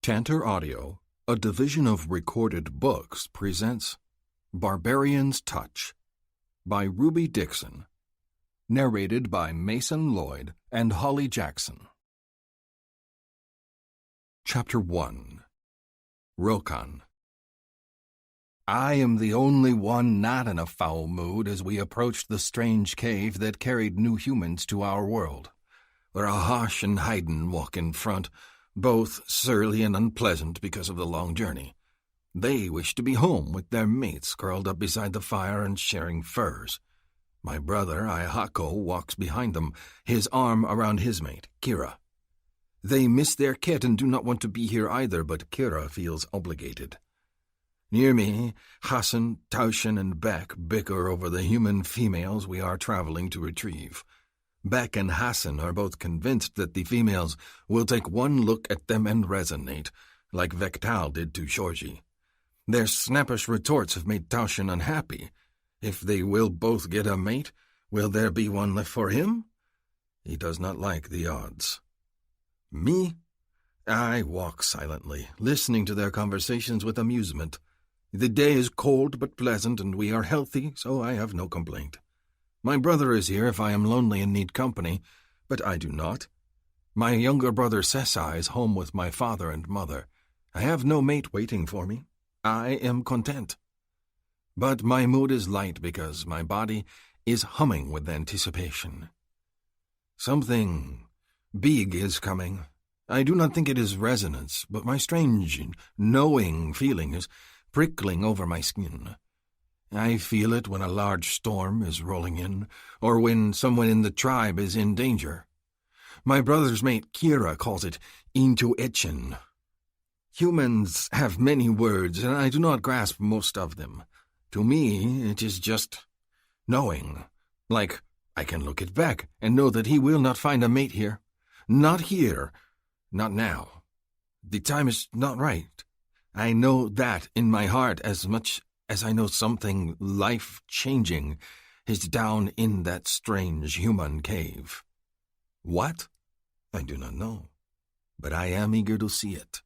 Tantor Audio, a division of Recorded Books, presents Barbarian's Touch by Ruby Dixon, narrated by Mason Lloyd and Holly Jackson. Chapter 1. Rokan. I am the only one not in a foul mood as we approached the strange cave that carried new humans to our world, where Ahash and Haydn walk in front, both surly and unpleasant because of the long journey. They wish to be home with their mates curled up beside the fire and sharing furs. My brother, Ihako, walks behind them, his arm around his mate, Kira. They miss their kit and do not want to be here either, but Kira feels obligated. Near me, Hassan, Taushen, and Beck bicker over the human females we are traveling to retrieve. Beck and Hassan are both convinced that the females will take one look at them and resonate, like Vektal did to Shorji. Their snappish retorts have made Taushen unhappy. If they will both get a mate, will there be one left for him? He does not like the odds. Me? I walk silently, listening to their conversations with amusement. The day is cold but pleasant, and we are healthy, so I have no complaint. My brother is here if I am lonely and need company, but I do not. My younger brother Sessa is home with my father and mother. I have no mate waiting for me. I am content. But my mood is light because my body is humming with anticipation. Something big is coming. I do not think it is resonance, but my strange, knowing feeling is prickling over my skin. I feel it when a large storm is rolling in, or when someone in the tribe is in danger. My brother's mate Kira calls it intuition. Humans have many words, and I do not grasp most of them. To me, it is just knowing. Like, I can look at Beck and know that he will not find a mate here. Not here. Not now. The time is not right. I know that in my heart as much as I know something life-changing is down in that strange human cave. What? I do not know, but I am eager to see it.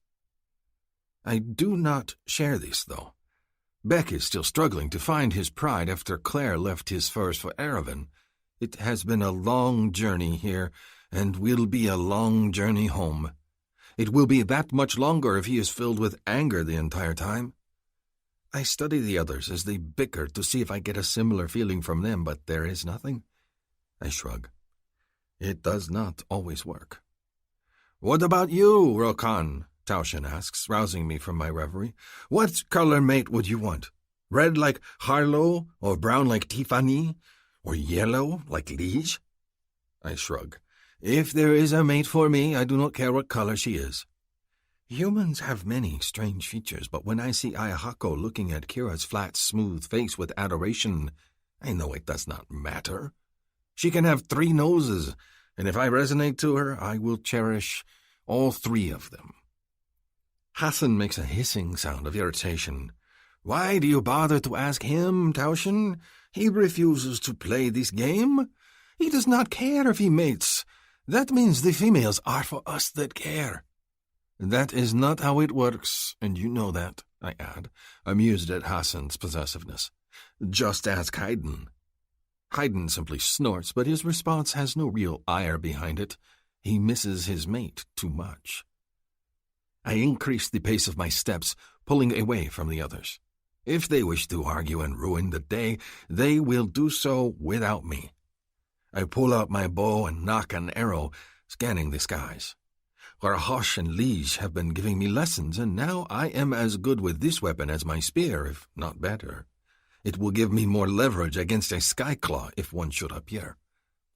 I do not share this, though. Beck is still struggling to find his pride after Claire left his furs for Erevan. It has been a long journey here, and will be a long journey home. It will be that much longer if he is filled with anger the entire time. I study the others as they bicker to see if I get a similar feeling from them, but there is nothing. I shrug. It does not always work. "What about you, Rokan?" Taushen asks, rousing me from my reverie. "What color mate would you want? Red like Harlow, or brown like Tiffany, or yellow like Liege?" I shrug. "If there is a mate for me, I do not care what color she is." Humans have many strange features, but when I see Ayahako looking at Kira's flat, smooth face with adoration, I know it does not matter. She can have 3 noses, and if I resonate to her, I will cherish all 3 of them. Hassan makes a hissing sound of irritation. "Why do you bother to ask him, Taushen? He refuses to play this game. He does not care if he mates. That means the females are for us that care." "That is not how it works, and you know that," I add, amused at Hassan's possessiveness. "Just ask Haydn." Haydn simply snorts, but his response has no real ire behind it. He misses his mate too much. I increase the pace of my steps, pulling away from the others. If they wish to argue and ruin the day, they will do so without me. I pull out my bow and nock an arrow, scanning the skies. Ahash and Liege have been giving me lessons, and now I am as good with this weapon as my spear, if not better. It will give me more leverage against a skyclaw if one should appear.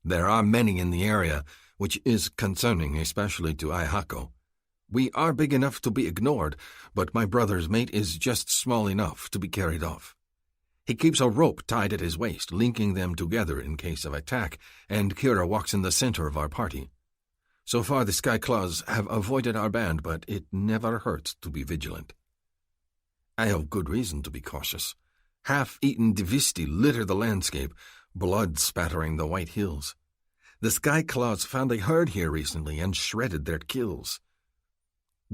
There are many in the area, which is concerning especially to Ihako. We are big enough to be ignored, but my brother's mate is just small enough to be carried off. He keeps a rope tied at his waist, linking them together in case of attack, and Kira walks in the center of our party. So far the Skyclaws have avoided our band, but it never hurts to be vigilant. I have good reason to be cautious. Half-eaten Divisti litter the landscape, blood spattering the white hills. The Skyclaws found a herd here recently and shredded their kills.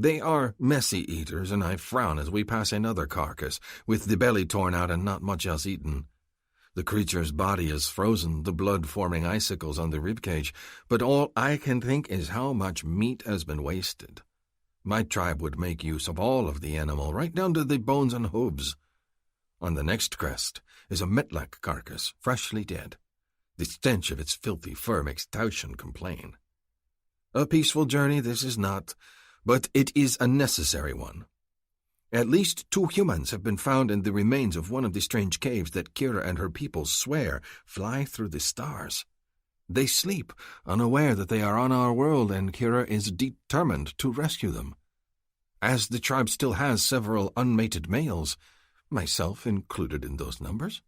They are messy eaters, and I frown as we pass another carcass, with the belly torn out and not much else eaten. The creature's body is frozen, the blood forming icicles on the ribcage, but all I can think is how much meat has been wasted. My tribe would make use of all of the animal, right down to the bones and hooves. On the next crest is a metlak carcass, freshly dead. The stench of its filthy fur makes Taushen complain. A peaceful journey this is not, but it is a necessary one. At least 2 humans have been found in the remains of one of the strange caves that Kira and her people swear fly through the stars. They sleep, unaware that they are on our world, and Kira is determined to rescue them. As the tribe still has several unmated males, myself included in those numbers,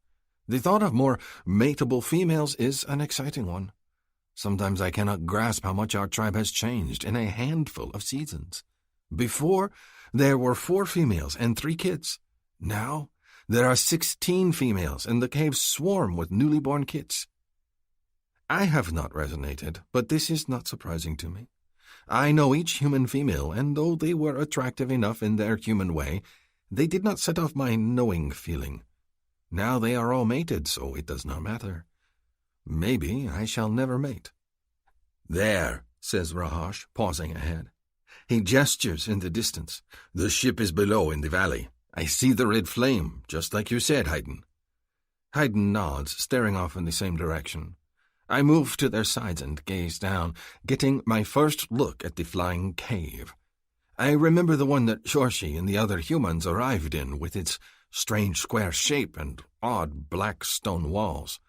the thought of more mateable females is an exciting one. Sometimes I cannot grasp how much our tribe has changed in a handful of seasons. Before, there were 4 females and 3 kids. Now, there are 16 females, and the caves swarm with newly born kits. I have not resonated, but this is not surprising to me. I know each human female, and though they were attractive enough in their human way, they did not set off my knowing feeling. Now they are all mated, so it does not matter. Maybe I shall never mate. "There," says Rahash, pausing ahead. He gestures in the distance. "The ship is below in the valley. I see the red flame, just like you said, Haydn." Haydn nods, staring off in the same direction. I move to their sides and gaze down, getting my first look at the flying cave. I remember the one that Shorshi and the other humans arrived in, with its strange square shape and odd black stone walls.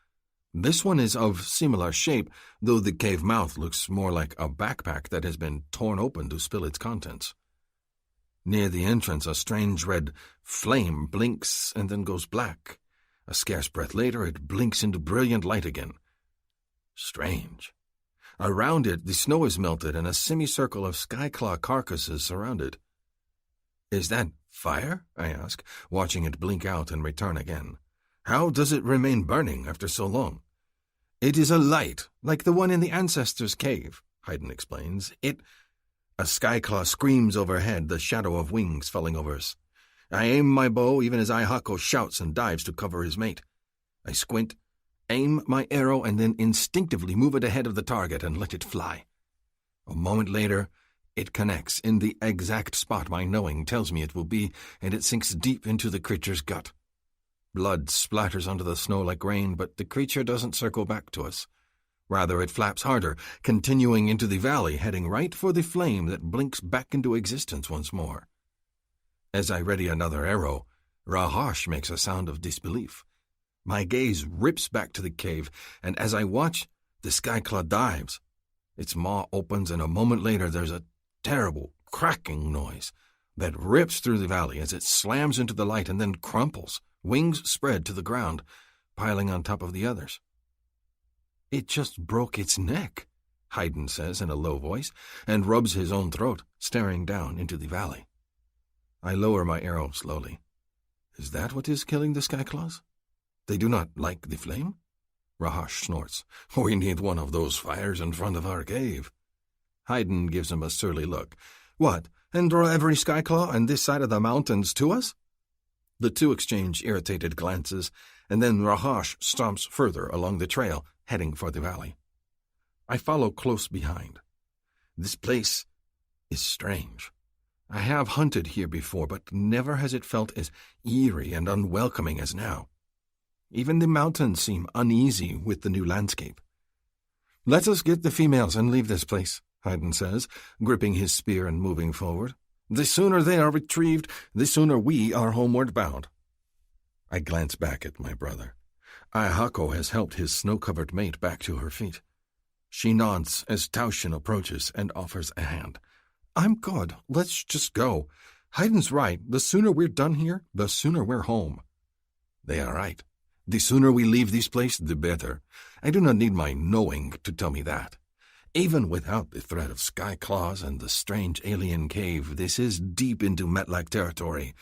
This one is of similar shape, though the cave mouth looks more like a backpack that has been torn open to spill its contents. Near the entrance, a strange red flame blinks and then goes black. A scarce breath later, it blinks into brilliant light again. Strange. Around it, the snow is melted and a semicircle of skyclaw carcasses surround it. "Is that fire?" I ask, watching it blink out and return again. "How does it remain burning after so long?" "It is a light, like the one in the Ancestors' Cave," Haydn explains. A skyclaw screams overhead, the shadow of wings falling over us. I aim my bow even as Aihako shouts and dives to cover his mate. I squint, aim my arrow, and then instinctively move it ahead of the target and let it fly. A moment later, it connects in the exact spot my knowing tells me it will be, and it sinks deep into the creature's gut. Blood splatters onto the snow like rain, but the creature doesn't circle back to us. Rather, it flaps harder, continuing into the valley, heading right for the flame that blinks back into existence once more. As I ready another arrow, Rahash makes a sound of disbelief. My gaze rips back to the cave, and as I watch, the skyclaw dives. Its maw opens, and a moment later there's a terrible cracking noise that rips through the valley as it slams into the light and then crumples, wings spread to the ground, piling on top of the others. "It just broke its neck," Haydn says in a low voice, and rubs his own throat, staring down into the valley. I lower my arrow slowly. Is that what is killing the skyclaws? They do not like the flame? Rahash snorts. "We need one of those fires in front of our cave." Haydn gives him a surly look. "What, and draw every skyclaw on this side of the mountains to us?" The two exchange irritated glances, and then Rahash stomps further along the trail, heading for the valley. I follow close behind. This place is strange. I have hunted here before, but never has it felt as eerie and unwelcoming as now. Even the mountains seem uneasy with the new landscape. "Let us get the females and leave this place," Haydn says, gripping his spear and moving forward. "The sooner they are retrieved, the sooner we are homeward bound." I glance back at my brother. Aihako has helped his snow-covered mate back to her feet. She nods as Taushen approaches and offers a hand. "I'm good. Let's just go. Haydn's right. The sooner we're done here, the sooner we're home." They are right. The sooner we leave this place, the better. I do not need my knowing to tell me that. Even without the threat of skyclaws and the strange alien cave, this is deep into Metlak territory,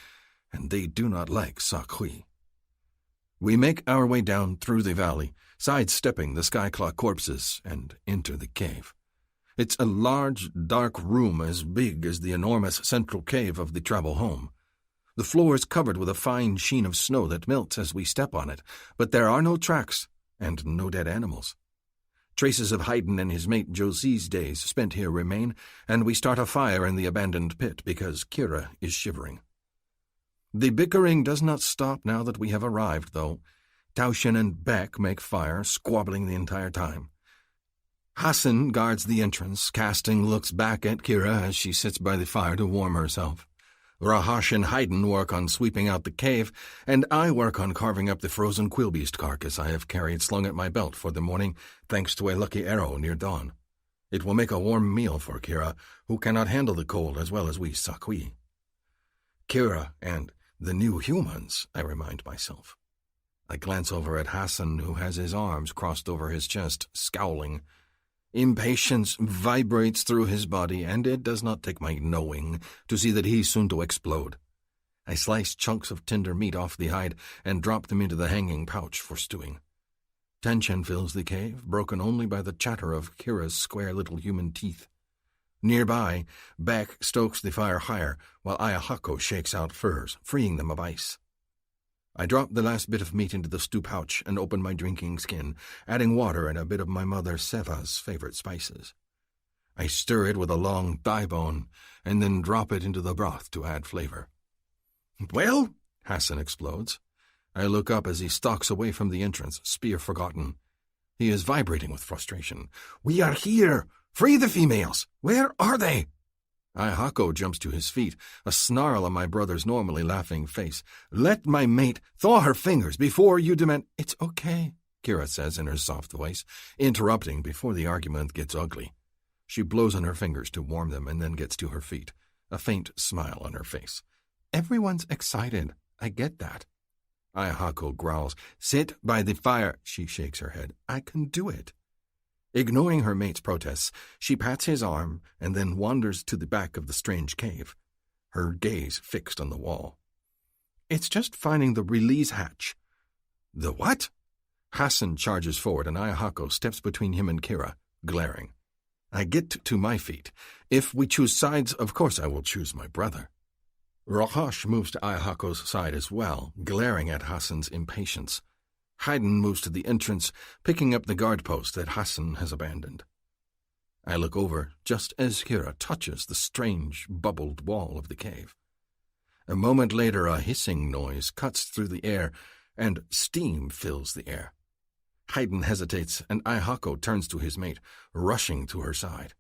and they do not like Sakhui. We make our way down through the valley, sidestepping the skyclaw corpses, and enter the cave. It's a large, dark room as big as the enormous central cave of the travel home. The floor is covered with a fine sheen of snow that melts as we step on it, but there are no tracks and no dead animals. Traces of Haydn and his mate Josie's days spent here remain, and we start a fire in the abandoned pit because Kira is shivering. The bickering does not stop now that we have arrived, though. Tauschen and Beck make fire, squabbling the entire time. Hassan guards the entrance, casting looks back at Kira as she sits by the fire to warm herself. Rahash and Haydn work on sweeping out the cave, and I work on carving up the frozen quillbeast carcass I have carried slung at my belt for the morning, thanks to a lucky arrow near dawn. It will make a warm meal for Kira, who cannot handle the cold as well as we Sakui. Kira and the new humans, I remind myself. I glance over at Hassan, who has his arms crossed over his chest, scowling. Impatience vibrates through his body, and it does not take my knowing to see that he's soon to explode. I slice chunks of tender meat off the hide and drop them into the hanging pouch for stewing. Tension fills the cave, broken only by the chatter of Kira's square little human teeth. Nearby, Beck stokes the fire higher, while Ayahako shakes out furs, freeing them of ice. I drop the last bit of meat into the stew pouch and open my drinking skin, adding water and a bit of my mother Seva's favorite spices. I stir it with a long thigh bone, and then drop it into the broth to add flavor. "Well?" Hassan explodes. I look up as he stalks away from the entrance, spear forgotten. He is vibrating with frustration. "We are here! Free the females! Where are they?" Ayahako jumps to his feet, a snarl on my brother's normally laughing face. "Let my mate thaw her fingers before you demand—" "It's okay," Kira says in her soft voice, interrupting before the argument gets ugly. She blows on her fingers to warm them and then gets to her feet, a faint smile on her face. "Everyone's excited. I get that." Ayahako growls. "Sit by the fire." She shakes her head. "I can do it." Ignoring her mate's protests, she pats his arm and then wanders to the back of the strange cave, her gaze fixed on the wall. "It's just finding the release hatch." "The what?" Hassan charges forward and Ayahako steps between him and Kira, glaring. I get to my feet. If we choose sides, of course I will choose my brother. Rahash moves to Ayahako's side as well, glaring at Hassan's impatience. Haydn moves to the entrance, picking up the guard post that Hassan has abandoned. I look over just as Kira touches the strange, bubbled wall of the cave. A moment later, a hissing noise cuts through the air, and steam fills the air. Haydn hesitates, and Ayahako turns to his mate, rushing to her side.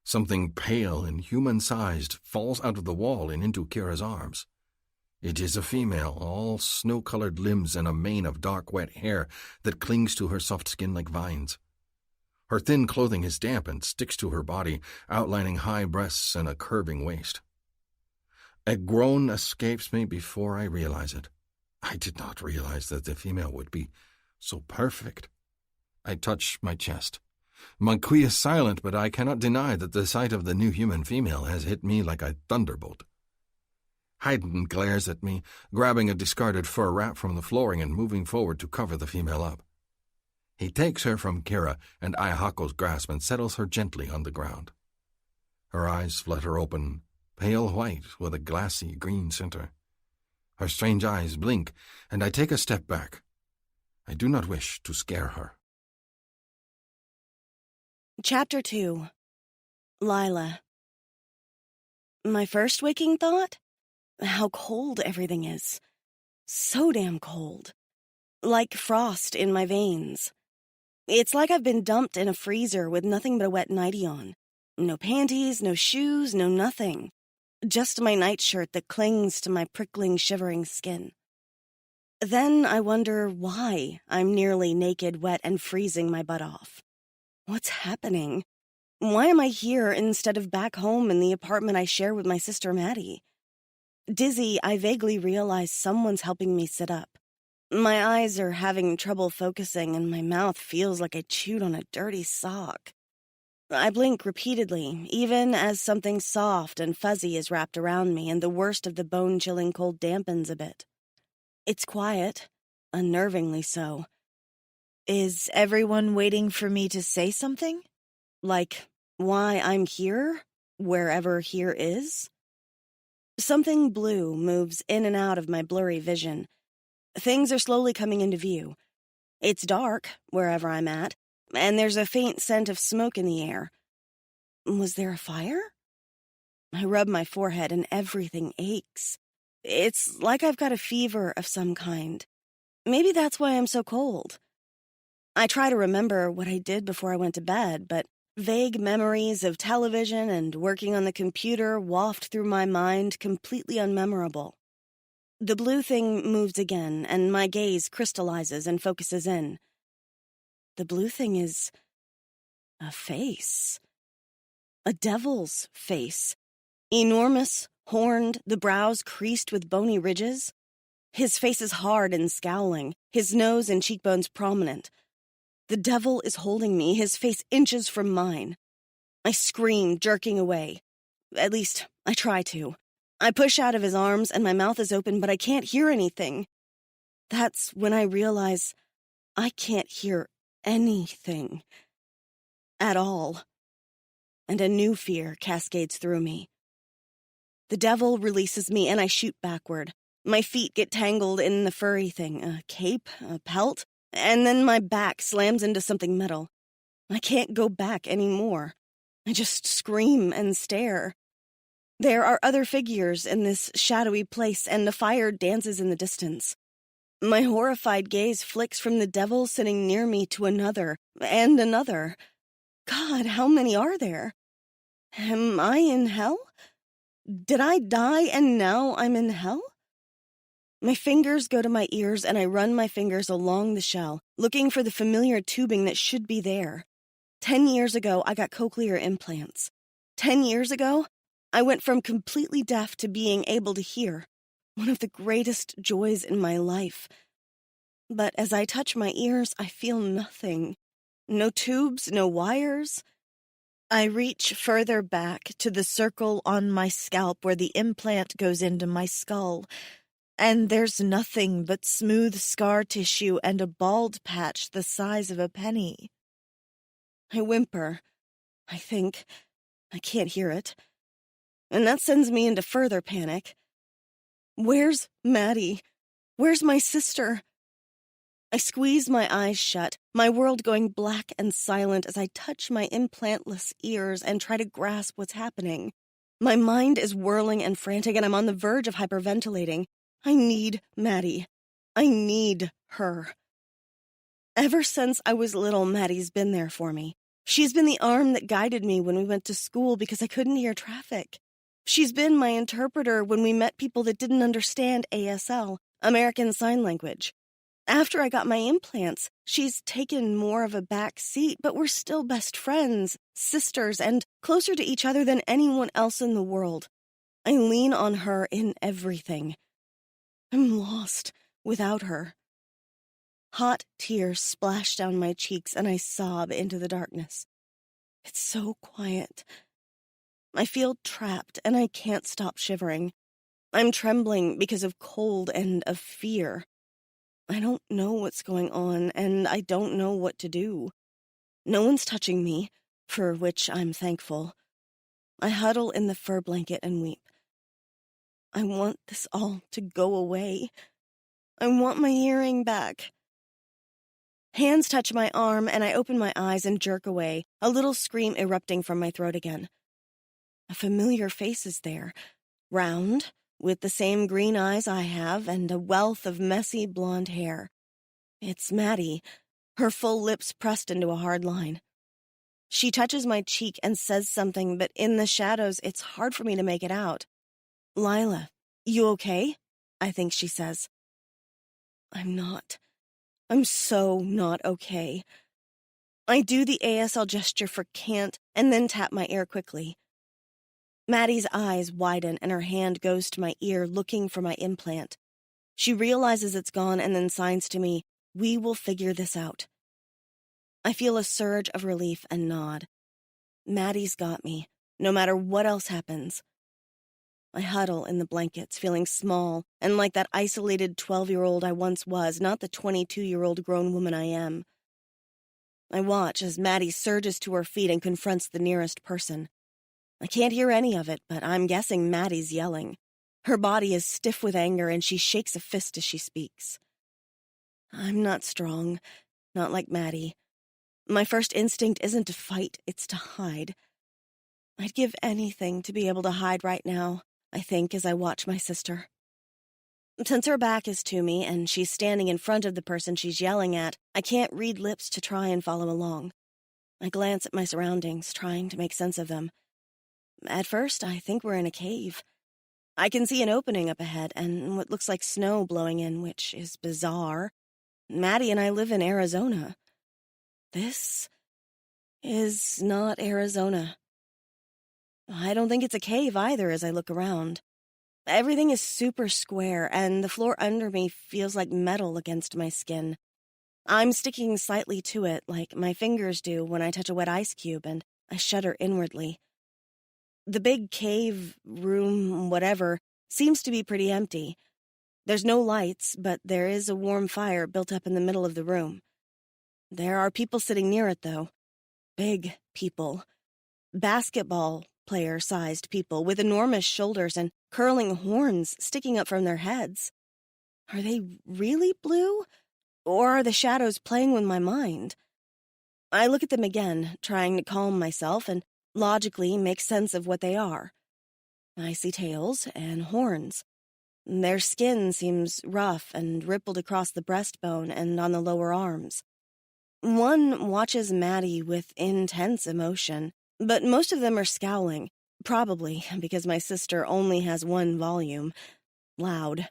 Something pale and human-sized falls out of the wall and into Kira's arms. It is a female, all snow-colored limbs and a mane of dark, wet hair that clings to her soft skin like vines. Her thin clothing is damp and sticks to her body, outlining high breasts and a curving waist. A groan escapes me before I realize it. I did not realize that the female would be so perfect. I touch my chest. Manqui is silent, but I cannot deny that the sight of the new human female has hit me like a thunderbolt. Haydn glares at me, grabbing a discarded fur wrap from the flooring and moving forward to cover the female up. He takes her from Kira and Ayahako's grasp and settles her gently on the ground. Her eyes flutter open, pale white with a glassy green center. Her strange eyes blink, and I take a step back. I do not wish to scare her. Chapter 2. Lila. My first waking thought? How cold everything is. So damn cold. Like frost in my veins. It's like I've been dumped in a freezer with nothing but a wet nightie on. No panties, no shoes, no nothing. Just my nightshirt that clings to my prickling, shivering skin. Then I wonder why I'm nearly naked, wet, and freezing my butt off. What's happening? Why am I here instead of back home in the apartment I share with my sister Maddie? Dizzy, I vaguely realize someone's helping me sit up. My eyes are having trouble focusing and my mouth feels like I chewed on a dirty sock. I blink repeatedly, even as something soft and fuzzy is wrapped around me and the worst of the bone-chilling cold dampens a bit. It's quiet, unnervingly so. Is everyone waiting for me to say something? Like, Why I'm here, wherever here is? Something blue moves in and out of my blurry vision. Things are slowly coming into view. It's dark, wherever I'm at, and there's a faint scent of smoke in the air. Was there a fire? I rub my forehead and everything aches. It's like I've got a fever of some kind. Maybe that's why I'm so cold. I try to remember what I did before I went to bed, but vague memories of television and working on the computer waft through my mind, completely unmemorable. The blue thing moves again, and my gaze crystallizes and focuses in. The blue thing is a face. A devil's face. Enormous, horned, the brows creased with bony ridges. His face is hard and scowling, his nose and cheekbones prominent. The devil is holding me, his face inches from mine. I scream, jerking away. At least, I try to. I push out of his arms and my mouth is open, but I can't hear anything. That's when I realize I can't hear anything. At all. And a new fear cascades through me. The devil releases me and I shoot backward. My feet get tangled in the furry thing, a cape, a pelt, and then my back slams into something metal. I can't go back anymore. I just scream and stare. There are other figures in this shadowy place, and the fire dances in the distance. My horrified gaze flicks from the devil sitting near me to another, and another. God, how many are there? Am I in hell? Did I die and now I'm in hell? My fingers go to my ears and I run my fingers along the shell, looking for the familiar tubing that should be there. 10 years ago, I got cochlear implants. 10 years ago, I went from completely deaf to being able to hear. One of the greatest joys in my life. But as I touch my ears, I feel nothing. No tubes, no wires. I reach further back to the circle on my scalp where the implant goes into my skull, and there's nothing but smooth scar tissue and a bald patch the size of a penny. I whimper. I think. I can't hear it. And that sends me into further panic. Where's Maddie? Where's my sister? I squeeze my eyes shut, my world going black and silent as I touch my implantless ears and try to grasp what's happening. My mind is whirling and frantic, and I'm on the verge of hyperventilating. I need Maddie. I need her. Ever since I was little, Maddie's been there for me. She's been the arm that guided me when we went to school because I couldn't hear traffic. She's been my interpreter when we met people that didn't understand ASL, American Sign Language. After I got my implants, she's taken more of a back seat, but we're still best friends, sisters, and closer to each other than anyone else in the world. I lean on her in everything. I'm lost without her. Hot tears splash down my cheeks and I sob into the darkness. It's so quiet. I feel trapped and I can't stop shivering. I'm trembling because of cold and of fear. I don't know what's going on and I don't know what to do. No one's touching me, for which I'm thankful. I huddle in the fur blanket and weep. I want this all to go away. I want my hearing back. Hands touch my arm, and I open my eyes and jerk away, a little scream erupting from my throat again. A familiar face is there, round, with the same green eyes I have, and a wealth of messy blonde hair. It's Maddie, her full lips pressed into a hard line. She touches my cheek and says something, but in the shadows, it's hard for me to make it out. Lila, you okay? I think she says. I'm not. I'm so not okay. I do the ASL gesture for can't and then tap my ear quickly. Maddie's eyes widen and her hand goes to my ear looking for my implant. She realizes it's gone and then signs to me, "We will figure this out." I feel a surge of relief and nod. Maddie's got me, no matter what else happens. I huddle in the blankets, feeling small and like that isolated 12-year-old I once was, not the 22-year-old grown woman I am. I watch as Maddie surges to her feet and confronts the nearest person. I can't hear any of it, but I'm guessing Maddie's yelling. Her body is stiff with anger, and she shakes a fist as she speaks. I'm not strong, not like Maddie. My first instinct isn't to fight, it's to hide. I'd give anything to be able to hide right now, I think, as I watch my sister. Since her back is to me and she's standing in front of the person she's yelling at, I can't read lips to try and follow along. I glance at my surroundings, trying to make sense of them. At first, I think we're in a cave. I can see an opening up ahead and what looks like snow blowing in, which is bizarre. Maddie and I live in Arizona. This is not Arizona. I don't think it's a cave either as I look around. Everything is super square, and the floor under me feels like metal against my skin. I'm sticking slightly to it, like my fingers do when I touch a wet ice cube, and I shudder inwardly. The big cave, room, whatever, seems to be pretty empty. There's no lights, but there is a warm fire built up in the middle of the room. There are people sitting near it, though. Big people. Basketball player-sized people with enormous shoulders and curling horns sticking up from their heads. Are they really blue? Or are the shadows playing with my mind? I look at them again, trying to calm myself and logically make sense of what they are. I see tails and horns. Their skin seems rough and rippled across the breastbone and on the lower arms. One watches Maddie with intense emotion, but most of them are scowling, probably because my sister only has one volume, loud.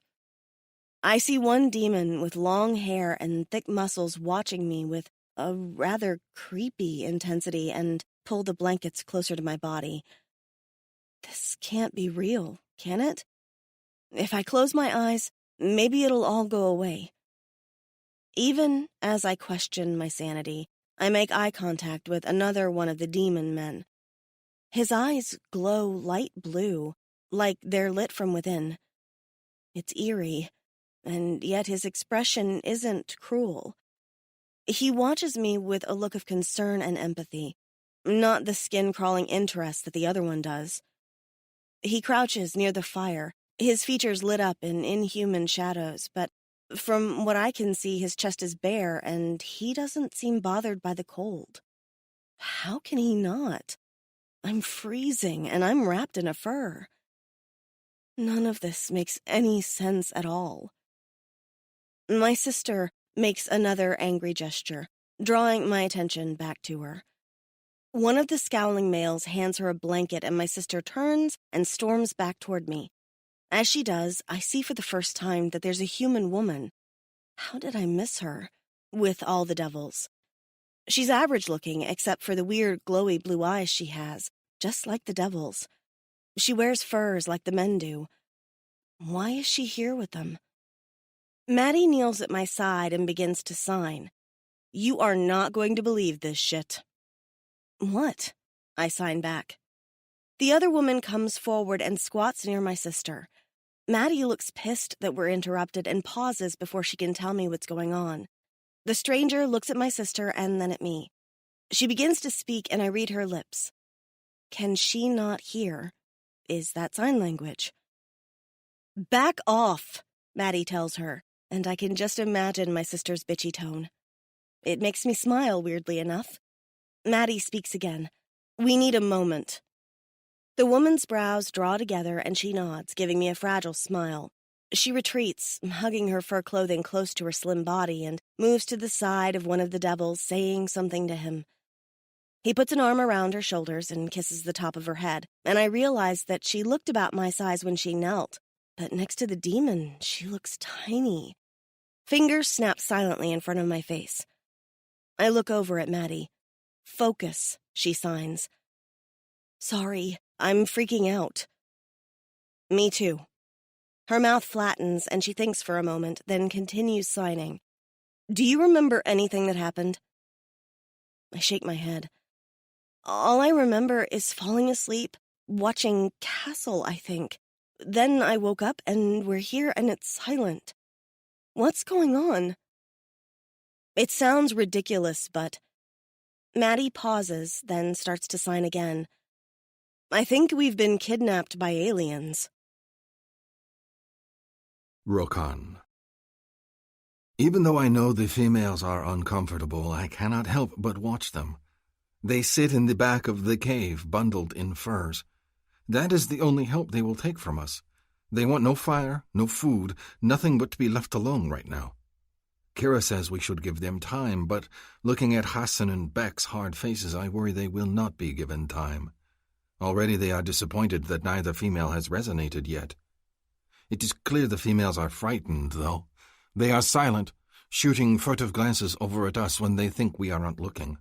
I see one demon with long hair and thick muscles watching me with a rather creepy intensity and pull the blankets closer to my body. This can't be real, can it? If I close my eyes, maybe it'll all go away. Even as I question my sanity, I make eye contact with another one of the demon men. His eyes glow light blue, like they're lit from within. It's eerie, and yet his expression isn't cruel. He watches me with a look of concern and empathy, not the skin-crawling interest that the other one does. He crouches near the fire, his features lit up in inhuman shadows, but from what I can see, his chest is bare, and he doesn't seem bothered by the cold. How can he not? I'm freezing, and I'm wrapped in a fur. None of this makes any sense at all. My sister makes another angry gesture, drawing my attention back to her. One of the scowling males hands her a blanket, and my sister turns and storms back toward me. As she does, I see for the first time that there's a human woman. How did I miss her? With all the devils. She's average-looking, except for the weird, glowy blue eyes she has, just like the devils. She wears furs like the men do. Why is she here with them? Maddie kneels at my side and begins to sign. You are not going to believe this shit. What? I sign back. The other woman comes forward and squats near my sister. Maddie looks pissed that we're interrupted and pauses before she can tell me what's going on. The stranger looks at my sister and then at me. She begins to speak and I read her lips. Can she not hear? Is that sign language? Back off, Maddie tells her, and I can just imagine my sister's bitchy tone. It makes me smile, weirdly enough. Maddie speaks again. We need a moment. The woman's brows draw together and she nods, giving me a fragile smile. She retreats, hugging her fur clothing close to her slim body, and moves to the side of one of the devils, saying something to him. He puts an arm around her shoulders and kisses the top of her head, and I realize that she looked about my size when she knelt, but next to the demon, she looks tiny. Fingers snap silently in front of my face. I look over at Maddie. Focus, she signs. Sorry, I'm freaking out. Me too. Her mouth flattens and she thinks for a moment, then continues signing. Do you remember anything that happened? I shake my head. All I remember is falling asleep, watching Castle, I think. Then I woke up and we're here and it's silent. What's going on? It sounds ridiculous, but Maddie pauses, then starts to sign again. I think we've been kidnapped by aliens. Rokan. Even though I know the females are uncomfortable, I cannot help but watch them. They sit in the back of the cave, bundled in furs. That is the only help they will take from us. They want no fire, no food, nothing but to be left alone right now. Kira says we should give them time, but looking at Hassan and Beck's hard faces, I worry they will not be given time. Already they are disappointed that neither female has resonated yet. It is clear the females are frightened, though. They are silent, shooting furtive glances over at us when they think we aren't looking.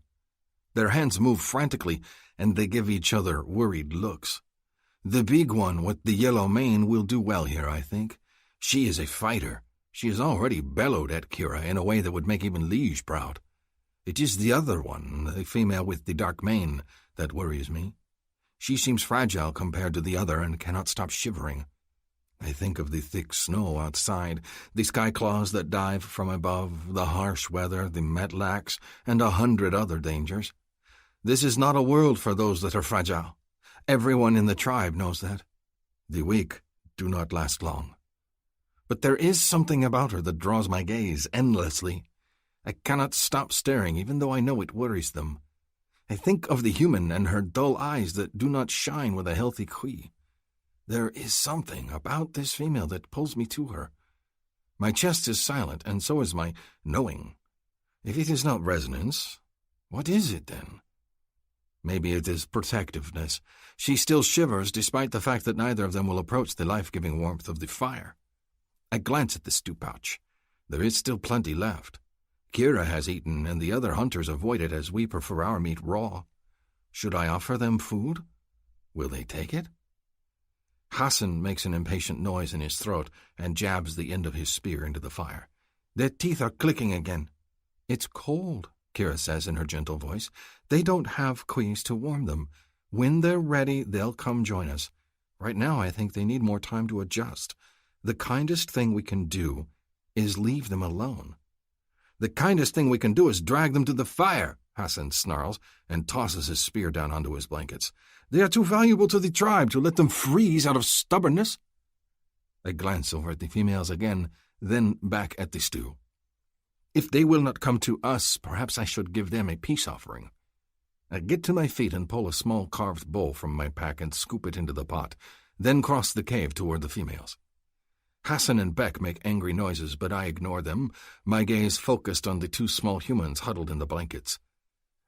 Their hands move frantically, and they give each other worried looks. The big one with the yellow mane will do well here, I think. She is a fighter. She has already bellowed at Kira in a way that would make even Liege proud. It is the other one, the female with the dark mane, that worries me. She seems fragile compared to the other and cannot stop shivering. I think of the thick snow outside, the sky claws that dive from above, the harsh weather, the metlaks, and 100 other dangers. This is not a world for those that are fragile. Everyone in the tribe knows that. The weak do not last long. But there is something about her that draws my gaze endlessly. I cannot stop staring, even though I know it worries them. I think of the human and her dull eyes that do not shine with a healthy Kui. There is something about this female that pulls me to her. My chest is silent, and so is my knowing. If it is not resonance, what is it then? Maybe it is protectiveness. She still shivers despite the fact that neither of them will approach the life-giving warmth of the fire. I glance at the stew pouch. There is still plenty left. Kira has eaten, and the other hunters avoid it as we prefer our meat raw. Should I offer them food? Will they take it? Hassan makes an impatient noise in his throat and jabs the end of his spear into the fire. Their teeth are clicking again. It's cold, Kira says in her gentle voice. They don't have Kuis to warm them. When they're ready, they'll come join us. Right now, I think they need more time to adjust. The kindest thing we can do is leave them alone. The kindest thing we can do is drag them to the fire, Hassan snarls and tosses his spear down onto his blankets. They are too valuable to the tribe to let them freeze out of stubbornness. I glance over at the females again, then back at the stew. If they will not come to us, perhaps I should give them a peace offering. I get to my feet and pull a small carved bowl from my pack and scoop it into the pot, then cross the cave toward the females. Hassan and Beck make angry noises, but I ignore them, my gaze focused on the two small humans huddled in the blankets.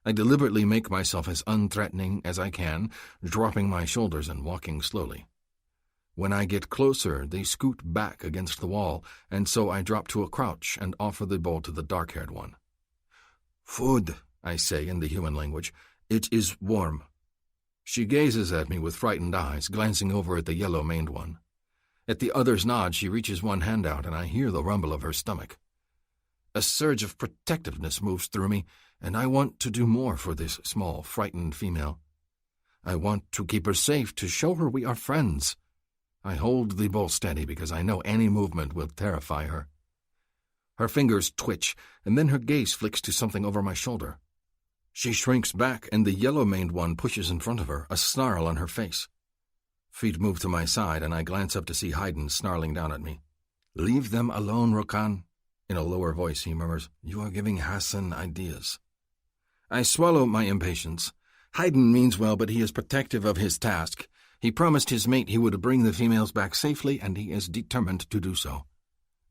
I deliberately make myself as unthreatening as I can, dropping my shoulders and walking slowly. When I get closer, they scoot back against the wall, and so I drop to a crouch and offer the bowl to the dark-haired one. Food, I say in the human language. It is warm. She gazes at me with frightened eyes, glancing over at the yellow-maned one. At the other's nod, she reaches one hand out, and I hear the rumble of her stomach. A surge of protectiveness moves through me, and I want to do more for this small, frightened female. I want to keep her safe, to show her we are friends. I hold the bowl steady because I know any movement will terrify her. Her fingers twitch, and then her gaze flicks to something over my shoulder. She shrinks back, and the yellow-maned one pushes in front of her, a snarl on her face. Feet move to my side, and I glance up to see Haydn snarling down at me. Leave them alone, Rokan. In a lower voice, he murmurs, You are giving Hassan ideas. I swallow my impatience. Haydn means well, but he is protective of his task. He promised his mate he would bring the females back safely, and he is determined to do so.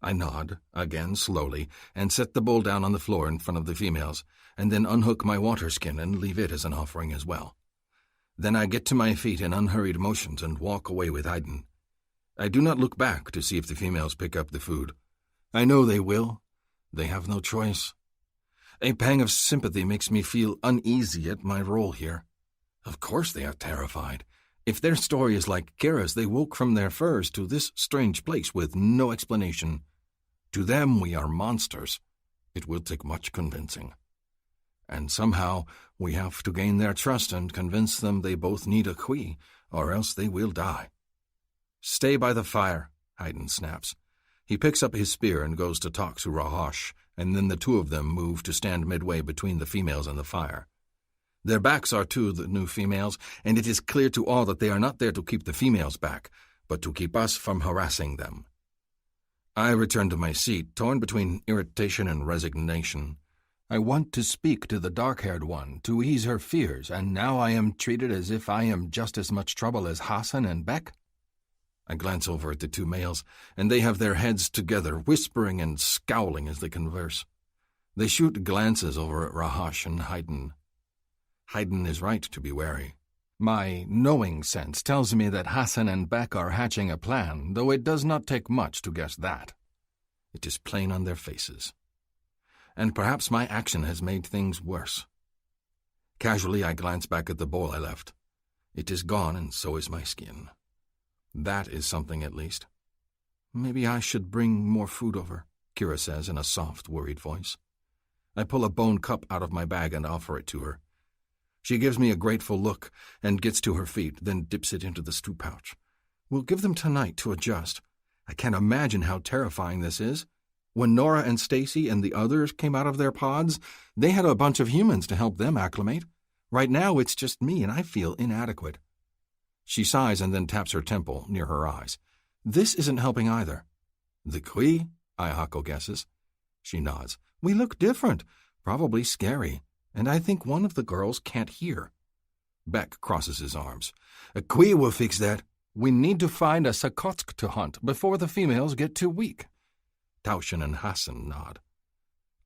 I nod, again slowly, and set the bowl down on the floor in front of the females, and then unhook my water skin and leave it as an offering as well. Then I get to my feet in unhurried motions and walk away with Haydn. I do not look back to see if the females pick up the food. I know they will. They have no choice. A pang of sympathy makes me feel uneasy at my role here. Of course they are terrified. If their story is like Kira's, they woke from their furs to this strange place with no explanation. To them we are monsters. It will take much convincing. And somehow we have to gain their trust and convince them they both need a Kui, or else they will die. Stay by the fire, Haydn snaps. He picks up his spear and goes to talk to Rahosh, and then the two of them move to stand midway between the females and the fire. Their backs are to the new females, and it is clear to all that they are not there to keep the females back, but to keep us from harassing them. I return to my seat, torn between irritation and resignation. I want to speak to the dark-haired one, to ease her fears, and now I am treated as if I am just as much trouble as Hassan and Beck. I glance over at the two males, and they have their heads together, whispering and scowling as they converse. They shoot glances over at Rahash and Haydn. Haydn is right to be wary. My knowing sense tells me that Hassan and Beck are hatching a plan, though it does not take much to guess that. It is plain on their faces. And perhaps my action has made things worse. Casually I glance back at the bowl I left. It is gone, and so is my skin. That is something, at least. Maybe I should bring more food over, Kira says in a soft, worried voice. I pull a bone cup out of my bag and offer it to her. She gives me a grateful look and gets to her feet, then dips it into the stew pouch. We'll give them tonight to adjust. I can't imagine how terrifying this is. When Nora and Stacy and the others came out of their pods, they had a bunch of humans to help them acclimate. Right now it's just me, and I feel inadequate. She sighs and then taps her temple near her eyes. This isn't helping either. The Kui? Ayahako guesses. She nods. We look different, probably scary, and I think one of the girls can't hear. Beck crosses his arms. A Kui will fix that. We need to find a Sakotsk to hunt before the females get too weak. Taushin and Hassan nod.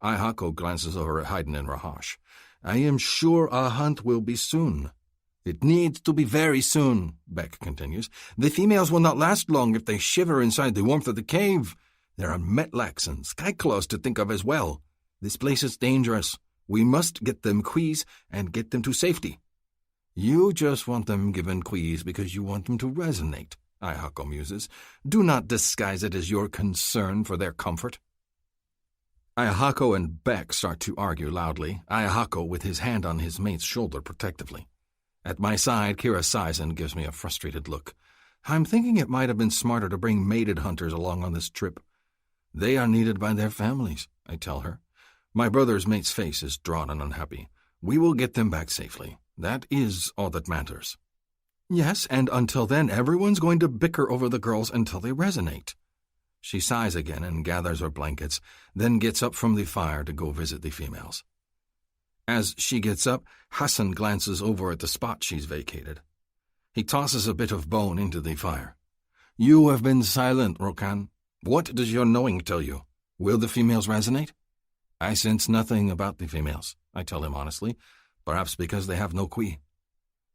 Ayahako glances over at Haydn and Rahash. I am sure our hunt will be soon. It needs to be very soon, Beck continues. The females will not last long if they shiver inside the warmth of the cave. There are Metlaks and Skyclaws to think of as well. This place is dangerous. We must get them quees and get them to safety. You just want them given quees because you want them to resonate, Ayahako muses. Do not disguise it as your concern for their comfort. Ayahako and Beck start to argue loudly, Ayahako with his hand on his mate's shoulder protectively. At my side, Kira sighs and gives me a frustrated look. I'm thinking it might have been smarter to bring mated hunters along on this trip. They are needed by their families, I tell her. My brother's mate's face is drawn and unhappy. We will get them back safely. That is all that matters. Yes, and until then, everyone's going to bicker over the girls until they resonate. She sighs again and gathers her blankets, then gets up from the fire to go visit the females. As she gets up, Hassan glances over at the spot she's vacated. He tosses a bit of bone into the fire. You have been silent, Rokan. What does your knowing tell you? Will the females resonate? I sense nothing about the females, I tell him honestly, perhaps because they have no Kui.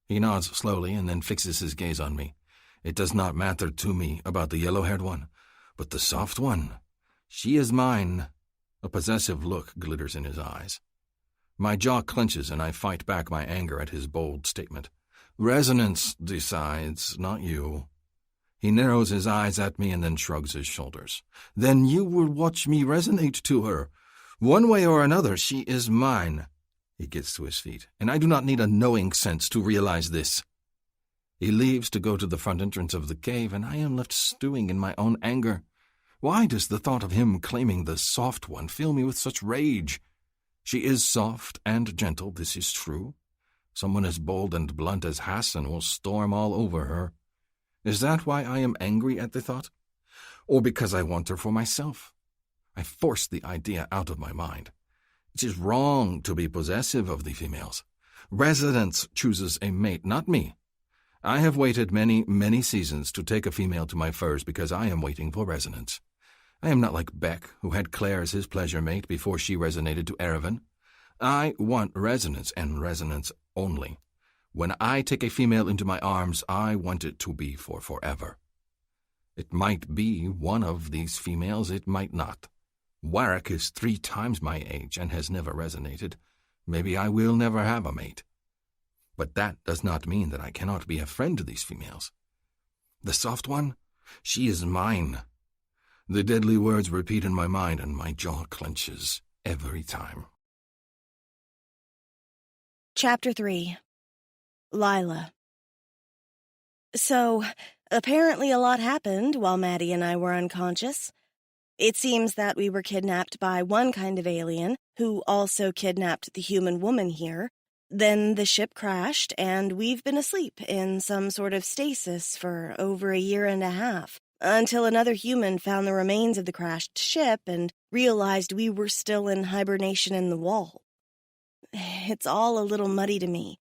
He nods slowly and then fixes his gaze on me. It does not matter to me about the yellow-haired one, but the soft one. She is mine. A possessive look glitters in his eyes. My jaw clenches and I fight back my anger at his bold statement. Resonance decides, not you. He narrows his eyes at me and then shrugs his shoulders. Then you will watch me resonate to her. One way or another, she is mine. He gets to his feet, and I do not need a knowing sense to realize this. He leaves to go to the front entrance of the cave, and I am left stewing in my own anger. Why does the thought of him claiming the soft one fill me with such rage? She is soft and gentle, this is true. Someone as bold and blunt as Hassan will storm all over her. Is that why I am angry at the thought? Or because I want her for myself? I force the idea out of my mind. It is wrong to be possessive of the females. Resonance chooses a mate, not me. I have waited many, many seasons to take a female to my furs because I am waiting for resonance. I am not like Beck, who had Claire as his pleasure mate before she resonated to Erevan. I want resonance, and resonance only. When I take a female into my arms, I want it to be for forever. It might be one of these females, it might not. Warwick is 3 times my age and has never resonated. Maybe I will never have a mate. But that does not mean that I cannot be a friend to these females. The soft one? She is mine. The deadly words repeat in my mind, and my jaw clenches every time. Chapter 3. Lila. So, apparently a lot happened while Maddie and I were unconscious. It seems that we were kidnapped by one kind of alien, who also kidnapped the human woman here, Then the ship crashed, and we've been asleep in some sort of stasis for over a year and a half, until another human found the remains of the crashed ship and realized we were still in hibernation in the wall. It's all a little muddy to me.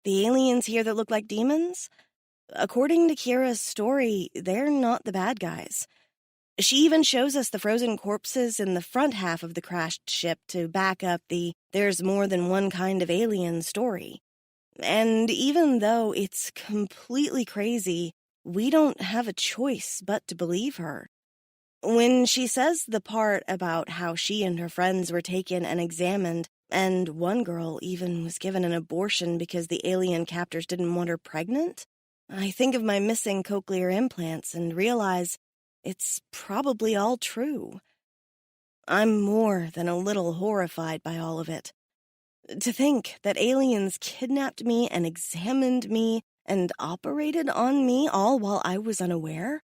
The aliens here that look like demons? According to Kira's story, they're not the bad guys. She even shows us the frozen corpses in the front half of the crashed ship to back up the "there's more than one kind of alien" story. And even though it's completely crazy, we don't have a choice but to believe her. When she says the part about how she and her friends were taken and examined, and one girl even was given an abortion because the alien captors didn't want her pregnant, I think of my missing cochlear implants and realize it's probably all true. I'm more than a little horrified by all of it. To think that aliens kidnapped me and examined me and operated on me all while I was unaware?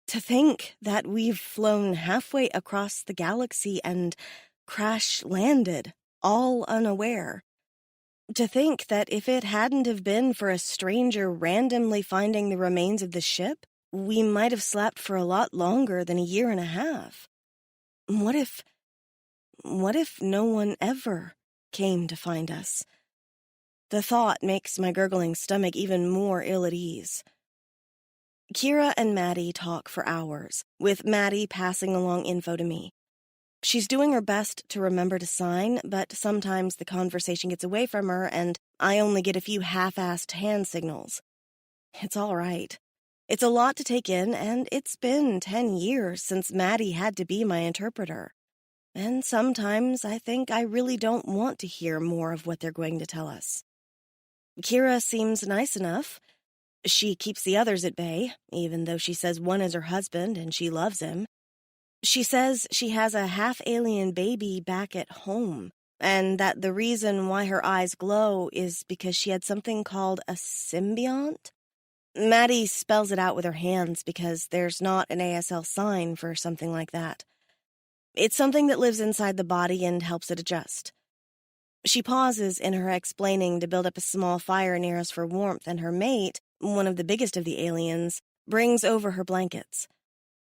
To think that we've flown halfway across the galaxy and crash-landed, all unaware? To think that if it hadn't have been for a stranger randomly finding the remains of the ship, we might have slept for a lot longer than a year and a half? What if no one ever came to find us? The thought makes my gurgling stomach even more ill at ease. Kira and Maddie talk for hours, with Maddie passing along info to me. She's doing her best to remember to sign, but sometimes the conversation gets away from her and I only get a few half-assed hand signals. It's all right. It's a lot to take in, and it's been 10 years since Maddie had to be my interpreter. And sometimes I think I really don't want to hear more of what they're going to tell us. Kira seems nice enough. She keeps the others at bay, even though she says one is her husband and she loves him. She says she has a half-alien baby back at home, and that the reason why her eyes glow is because she had something called a symbiont. Maddie spells it out with her hands because there's not an ASL sign for something like that. It's something that lives inside the body and helps it adjust. She pauses in her explaining to build up a small fire near us for warmth, and her mate, one of the biggest of the aliens, brings over her blankets.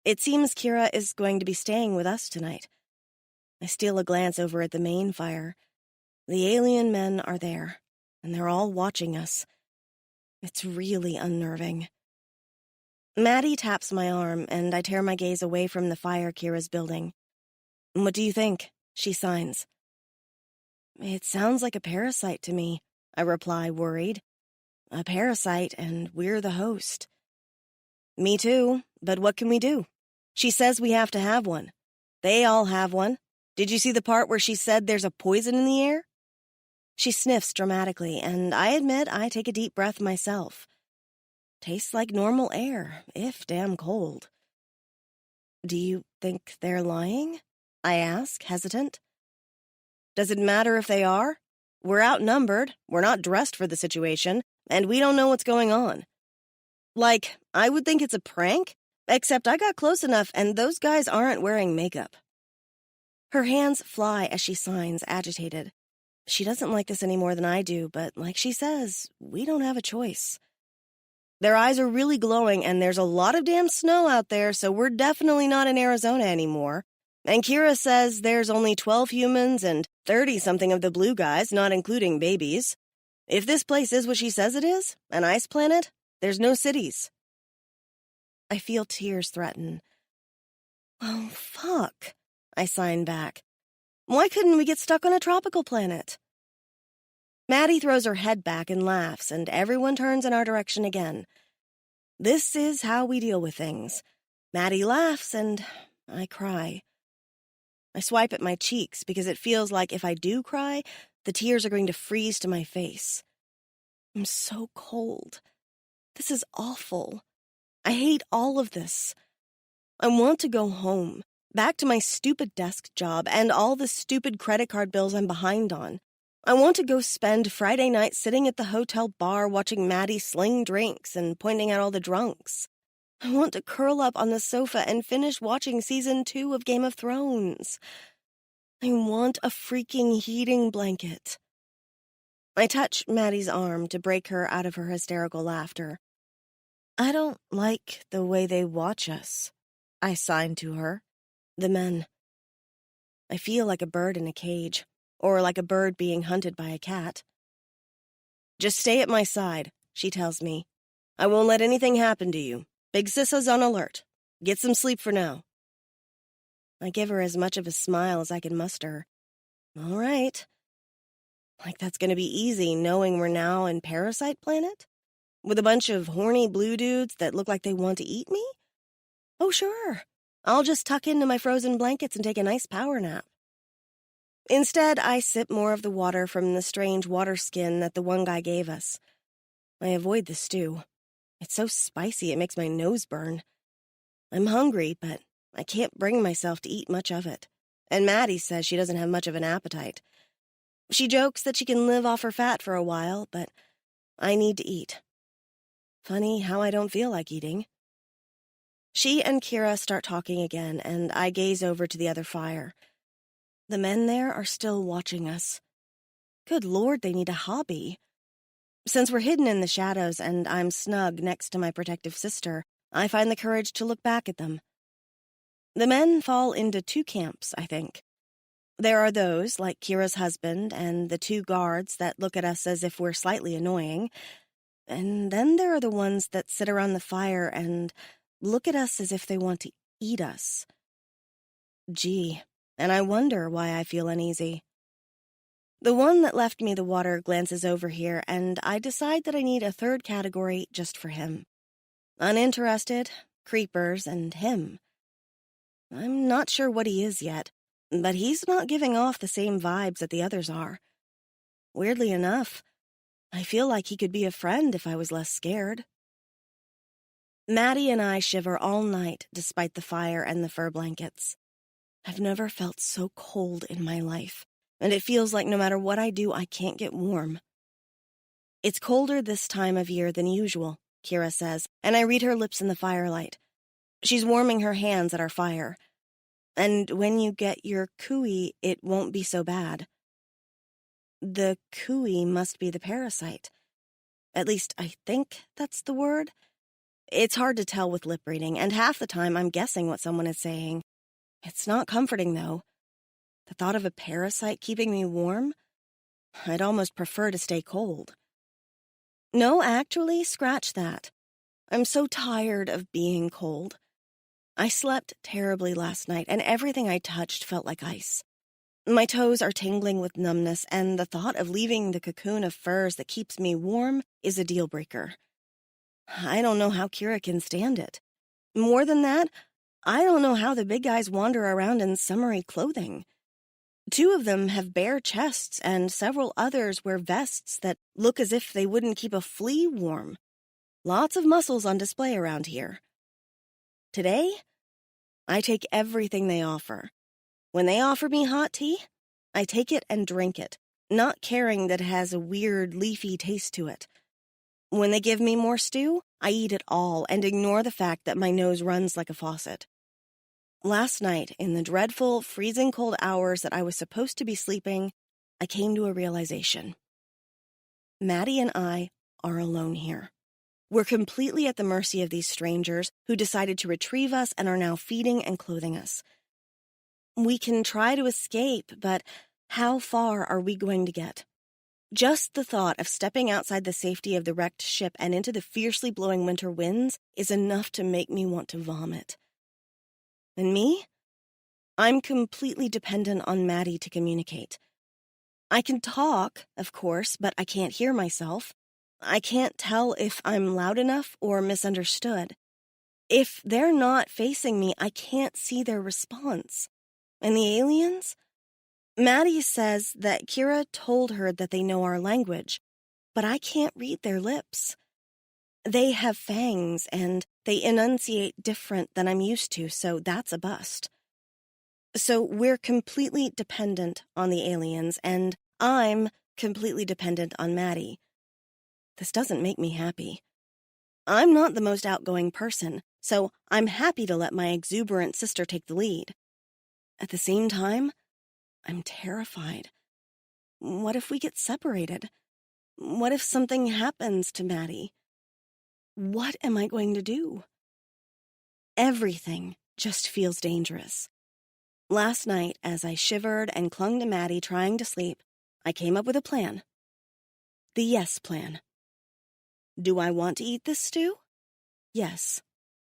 It seems Kira is going to be staying with us tonight. I steal a glance over at the main fire. The alien men are there, and they're all watching us. It's really unnerving. Maddie taps my arm, and I tear my gaze away from the fire Kira's building. "What do you think?" she signs. "It sounds like a parasite to me," I reply, worried. "A parasite, and we're the host." "Me too, but what can we do? She says we have to have one. They all have one. Did you see the part where she said there's a poison in the air?" She sniffs dramatically, and I admit I take a deep breath myself. Tastes like normal air, if damn cold. "Do you think they're lying?" I ask, hesitant. "Does it matter if they are? We're outnumbered, we're not dressed for the situation, and we don't know what's going on. Like, I would think it's a prank, except I got close enough and those guys aren't wearing makeup." Her hands fly as she signs, agitated. She doesn't like this any more than I do, but like she says, we don't have a choice. Their eyes are really glowing, and there's a lot of damn snow out there, so we're definitely not in Arizona anymore. And Kira says there's only 12 humans and 30-something of the blue guys, not including babies. If this place is what she says it is, an ice planet, there's no cities. I feel tears threaten. "Oh, fuck," I sign back. "Why couldn't we get stuck on a tropical planet?" Maddie throws her head back and laughs, and everyone turns in our direction again. This is how we deal with things. Maddie laughs, and I cry. I swipe at my cheeks because it feels like if I do cry, the tears are going to freeze to my face. I'm so cold. This is awful. I hate all of this. I want to go home, back to my stupid desk job and all the stupid credit card bills I'm behind on. I want to go spend Friday night sitting at the hotel bar watching Maddie sling drinks and pointing out all the drunks. I want to curl up on the sofa and finish watching season 2 of Game of Thrones. I want a freaking heating blanket. I touch Maddie's arm to break her out of her hysterical laughter. I don't like the way they watch us, I sign to her. The men. I feel like a bird in a cage, or like a bird being hunted by a cat. Just stay at my side, she tells me. I won't let anything happen to you. Big Sissa's on alert. Get some sleep for now. I give her as much of a smile as I can muster. All right. Like that's gonna be easy, knowing we're now in Parasite Planet? With a bunch of horny blue dudes that look like they want to eat me? Oh, sure. I'll just tuck into my frozen blankets and take a nice power nap. Instead, I sip more of the water from the strange water skin that the one guy gave us. I avoid the stew. It's so spicy it makes my nose burn. I'm hungry, but I can't bring myself to eat much of it. And Maddie says she doesn't have much of an appetite. She jokes that she can live off her fat for a while, but I need to eat. Funny how I don't feel like eating. She and Kira start talking again, and I gaze over to the other fire. The men there are still watching us. Good Lord, they need a hobby. Since we're hidden in the shadows and I'm snug next to my protective sister, I find the courage to look back at them. The men fall into two camps, I think. There are those, like Kira's husband and the two guards that look at us as if we're slightly annoying. And then there are the ones that sit around the fire and look at us as if they want to eat us. Gee, and I wonder why I feel uneasy. The one that left me the water glances over here, and I decide that I need a third category just for him. Uninterested, creepers, and him. I'm not sure what he is yet, but he's not giving off the same vibes that the others are. Weirdly enough, I feel like he could be a friend if I was less scared. Maddie and I shiver all night despite the fire and the fur blankets. I've never felt so cold in my life, and it feels like no matter what I do, I can't get warm. It's colder this time of year than usual, Kira says, and I read her lips in the firelight. She's warming her hands at our fire. And when you get your cooey, it won't be so bad. The cooey must be the parasite. At least I think that's the word. It's hard to tell with lip reading, and half the time I'm guessing what someone is saying. It's not comforting, though. The thought of a parasite keeping me warm? I'd almost prefer to stay cold. No, actually, scratch that. I'm so tired of being cold. I slept terribly last night, and everything I touched felt like ice. My toes are tingling with numbness, and the thought of leaving the cocoon of furs that keeps me warm is a deal-breaker. I don't know how Kira can stand it. More than that, I don't know how the big guys wander around in summery clothing. 2 of them have bare chests, and several others wear vests that look as if they wouldn't keep a flea warm. Lots of muscles on display around here. Today, I take everything they offer. When they offer me hot tea, I take it and drink it, not caring that it has a weird, leafy taste to it. When they give me more stew, I eat it all and ignore the fact that my nose runs like a faucet. Last night, in the dreadful, freezing cold hours that I was supposed to be sleeping, I came to a realization. Maddie and I are alone here. We're completely at the mercy of these strangers who decided to retrieve us and are now feeding and clothing us. We can try to escape, but how far are we going to get? Just the thought of stepping outside the safety of the wrecked ship and into the fiercely blowing winter winds is enough to make me want to vomit. And me? I'm completely dependent on Maddie to communicate. I can talk, of course, but I can't hear myself. I can't tell if I'm loud enough or misunderstood. If they're not facing me, I can't see their response. And the aliens? Maddie says that Kira told her that they know our language, but I can't read their lips. They have fangs, and they enunciate different than I'm used to, so that's a bust. So we're completely dependent on the aliens, and I'm completely dependent on Maddie. This doesn't make me happy. I'm not the most outgoing person, so I'm happy to let my exuberant sister take the lead. At the same time, I'm terrified. What if we get separated? What if something happens to Maddie? What am I going to do? Everything just feels dangerous. Last night, as I shivered and clung to Maddie trying to sleep, I came up with a plan. The yes plan. Do I want to eat this stew? Yes.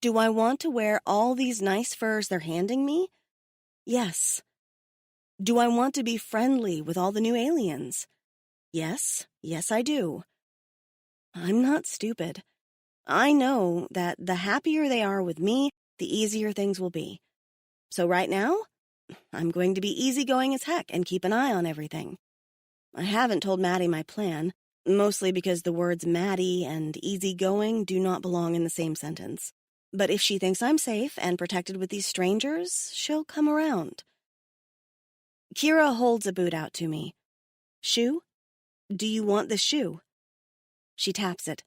Do I want to wear all these nice furs they're handing me? Yes. Do I want to be friendly with all the new aliens? Yes. Yes, I do. I'm not stupid. I know that the happier they are with me, the easier things will be. So right now, I'm going to be easygoing as heck and keep an eye on everything. I haven't told Maddie my plan, mostly because the words Maddie and easygoing do not belong in the same sentence. But if she thinks I'm safe and protected with these strangers, she'll come around. Kira holds a boot out to me. Shoe? Do you want the shoe? She taps it.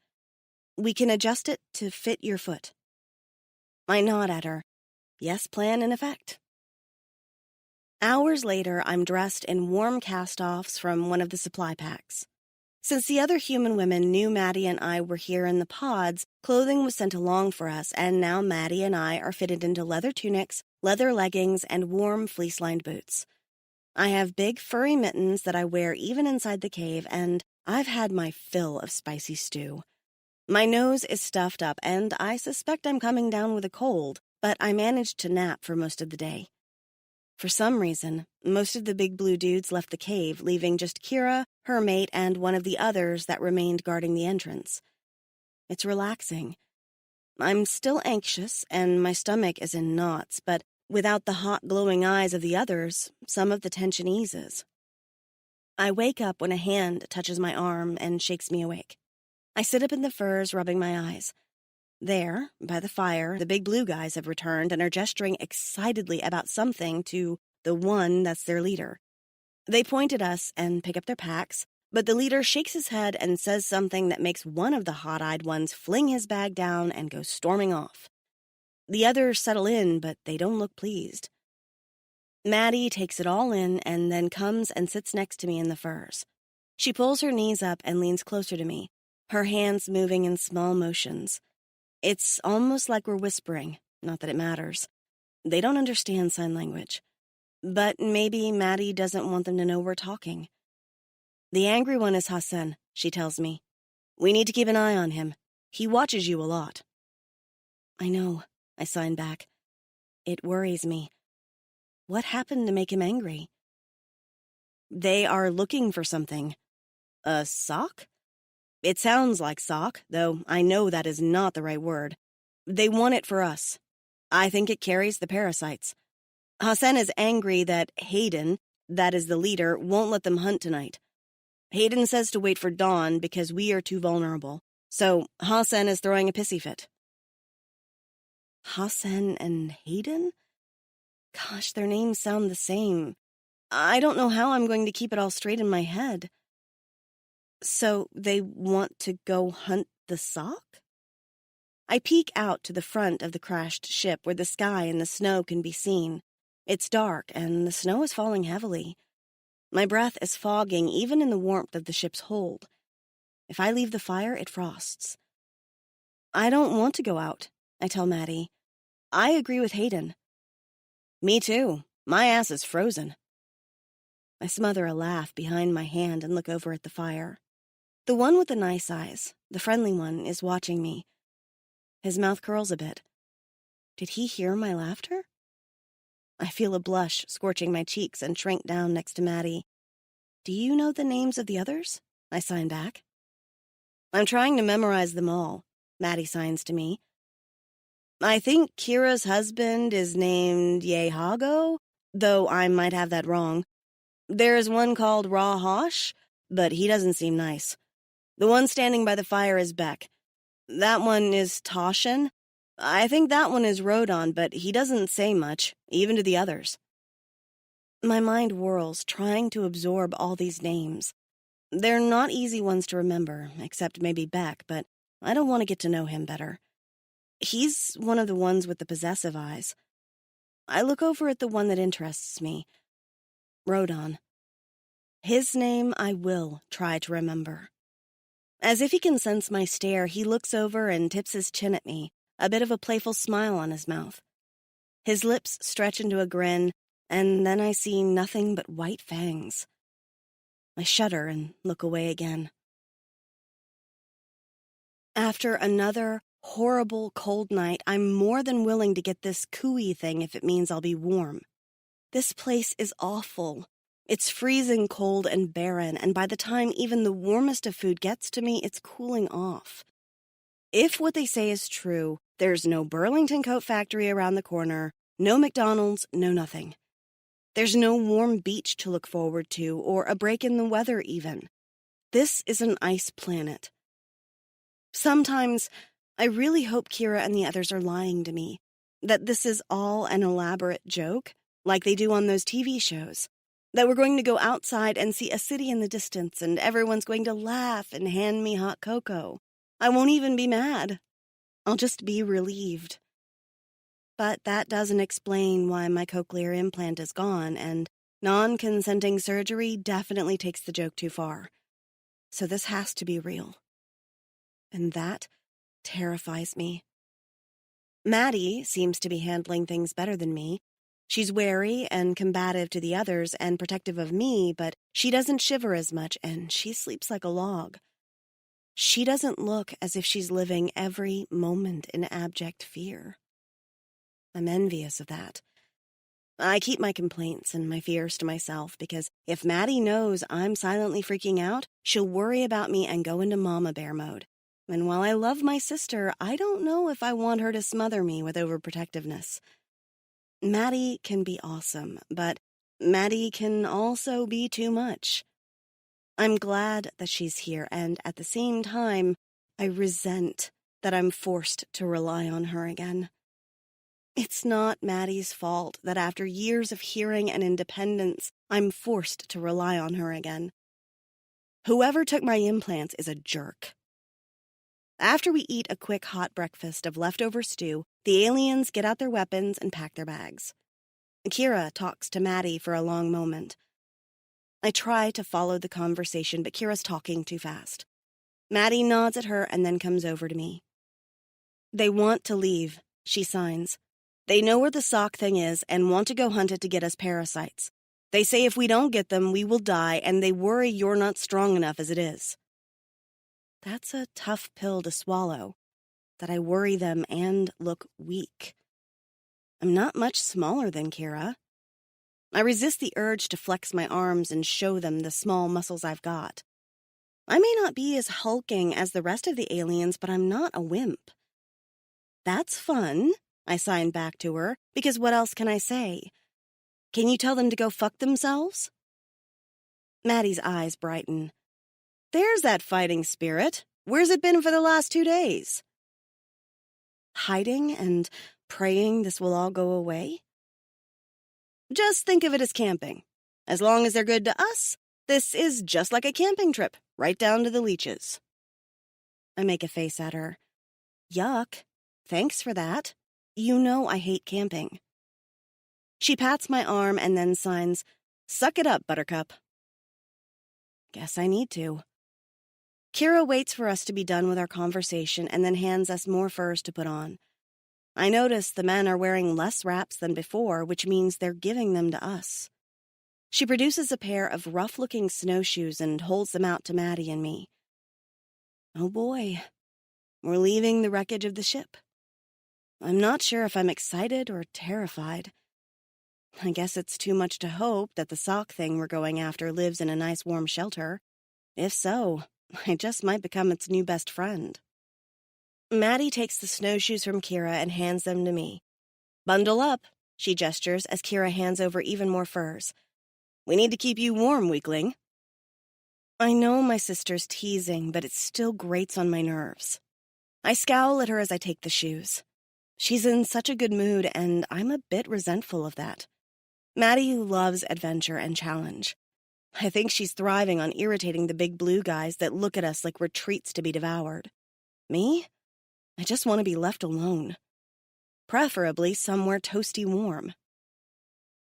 We can adjust it to fit your foot. I nod at her. Yes, plan in effect. Hours later, I'm dressed in warm cast-offs from one of the supply packs. Since the other human women knew Maddie and I were here in the pods, clothing was sent along for us, and now Maddie and I are fitted into leather tunics, leather leggings, and warm fleece-lined boots. I have big furry mittens that I wear even inside the cave, and I've had my fill of spicy stew. My nose is stuffed up, and I suspect I'm coming down with a cold, but I managed to nap for most of the day. For some reason, most of the big blue dudes left the cave, leaving just Kira, her mate, and one of the others that remained guarding the entrance. It's relaxing. I'm still anxious, and my stomach is in knots, but without the hot, glowing eyes of the others, some of the tension eases. I wake up when a hand touches my arm and shakes me awake. I sit up in the furs, rubbing my eyes. There, by the fire, the big blue guys have returned and are gesturing excitedly about something to the one that's their leader. They point at us and pick up their packs, but the leader shakes his head and says something that makes one of the hot-eyed ones fling his bag down and go storming off. The others settle in, but they don't look pleased. Maddie takes it all in and then comes and sits next to me in the furs. She pulls her knees up and leans closer to me, her hands moving in small motions. It's almost like we're whispering, not that it matters. They don't understand sign language. But maybe Maddie doesn't want them to know we're talking. The angry one is Hassan, she tells me. We need to keep an eye on him. He watches you a lot. I know, I sign back. It worries me. What happened to make him angry? They are looking for something. A sock? It sounds like sock, though I know that is not the right word. They want it for us. I think it carries the parasites. Hassan is angry that Hayden, that is the leader, won't let them hunt tonight. Hayden says to wait for dawn because we are too vulnerable. So Hassan is throwing a pissy fit. Hassan and Hayden? Gosh, their names sound the same. I don't know how I'm going to keep it all straight in my head. So they want to go hunt the sock? I peek out to the front of the crashed ship where the sky and the snow can be seen. It's dark, and the snow is falling heavily. My breath is fogging even in the warmth of the ship's hold. If I leave the fire, it frosts. I don't want to go out, I tell Maddie. I agree with Hayden. Me too. My ass is frozen. I smother a laugh behind my hand and look over at the fire. The one with the nice eyes, the friendly one, is watching me. His mouth curls a bit. Did he hear my laughter? I feel a blush scorching my cheeks and shrink down next to Maddie. Do you know the names of the others? I sign back. I'm trying to memorize them all, Maddie signs to me. I think Kira's husband is named Yehago, though I might have that wrong. There's one called Rahosh, but he doesn't seem nice. The one standing by the fire is Beck. That one is Toshin. I think that one is Rodon, but he doesn't say much, even to the others. My mind whirls, trying to absorb all these names. They're not easy ones to remember, except maybe Beck, but I don't want to get to know him better. He's one of the ones with the possessive eyes. I look over at the one that interests me. Rodon. His name I will try to remember. As if he can sense my stare, he looks over and tips his chin at me, a bit of a playful smile on his mouth. His lips stretch into a grin, and then I see nothing but white fangs. I shudder and look away again. After another horrible cold night, I'm more than willing to get this cooey thing if it means I'll be warm. This place is awful. It's freezing cold and barren, and by the time even the warmest of food gets to me, it's cooling off. If what they say is true, there's no Burlington Coat Factory around the corner, no McDonald's, no nothing. There's no warm beach to look forward to, or a break in the weather even. This is an ice planet. Sometimes, I really hope Kira and the others are lying to me, that this is all an elaborate joke, like they do on those TV shows, that we're going to go outside and see a city in the distance and everyone's going to laugh and hand me hot cocoa. I won't even be mad. I'll just be relieved. But that doesn't explain why my cochlear implant is gone, and non-consenting surgery definitely takes the joke too far. So this has to be real. And that terrifies me. Maddie seems to be handling things better than me. She's wary and combative to the others and protective of me, but she doesn't shiver as much, and she sleeps like a log. She doesn't look as if she's living every moment in abject fear. I'm envious of that. I keep my complaints and my fears to myself because if Maddie knows I'm silently freaking out, she'll worry about me and go into mama bear mode. And while I love my sister, I don't know if I want her to smother me with overprotectiveness. Maddie can be awesome, but Maddie can also be too much. I'm glad that she's here, and at the same time, I resent that I'm forced to rely on her again. It's not Maddie's fault that after years of hearing and independence, I'm forced to rely on her again. Whoever took my implants is a jerk. After we eat a quick hot breakfast of leftover stew, the aliens get out their weapons and pack their bags. Kira talks to Maddie for a long moment. I try to follow the conversation, but Kira's talking too fast. Maddie nods at her and then comes over to me. They want to leave, she signs. They know where the sock thing is and want to go hunt it to get us parasites. They say if we don't get them, we will die, and they worry you're not strong enough as it is. That's a tough pill to swallow, that I worry them and look weak. I'm not much smaller than Kira. I resist the urge to flex my arms and show them the small muscles I've got. I may not be as hulking as the rest of the aliens, but I'm not a wimp. That's fun, I sign back to her, because what else can I say? Can you tell them to go fuck themselves? Maddie's eyes brighten. There's that fighting spirit. Where's it been for the last 2 days? Hiding and praying this will all go away? Just think of it as camping. As long as they're good to us, this is just like a camping trip, right down to the leeches. I make a face at her. Yuck. Thanks for that. You know I hate camping. She pats my arm and then signs, Suck it up, Buttercup. Guess I need to. Kira waits for us to be done with our conversation and then hands us more furs to put on. I notice the men are wearing less wraps than before, which means they're giving them to us. She produces a pair of rough-looking snowshoes and holds them out to Maddie and me. Oh boy, we're leaving the wreckage of the ship. I'm not sure if I'm excited or terrified. I guess it's too much to hope that the sock thing we're going after lives in a nice warm shelter. If so, I just might become its new best friend. Maddie takes the snowshoes from Kira and hands them to me. Bundle up, she gestures as Kira hands over even more furs. We need to keep you warm, weakling. I know my sister's teasing, but it still grates on my nerves. I scowl at her as I take the shoes. She's in such a good mood, and I'm a bit resentful of that. Maddie loves adventure and challenge. I think she's thriving on irritating the big blue guys that look at us like we're treats to be devoured. Me? I just want to be left alone. Preferably somewhere toasty warm.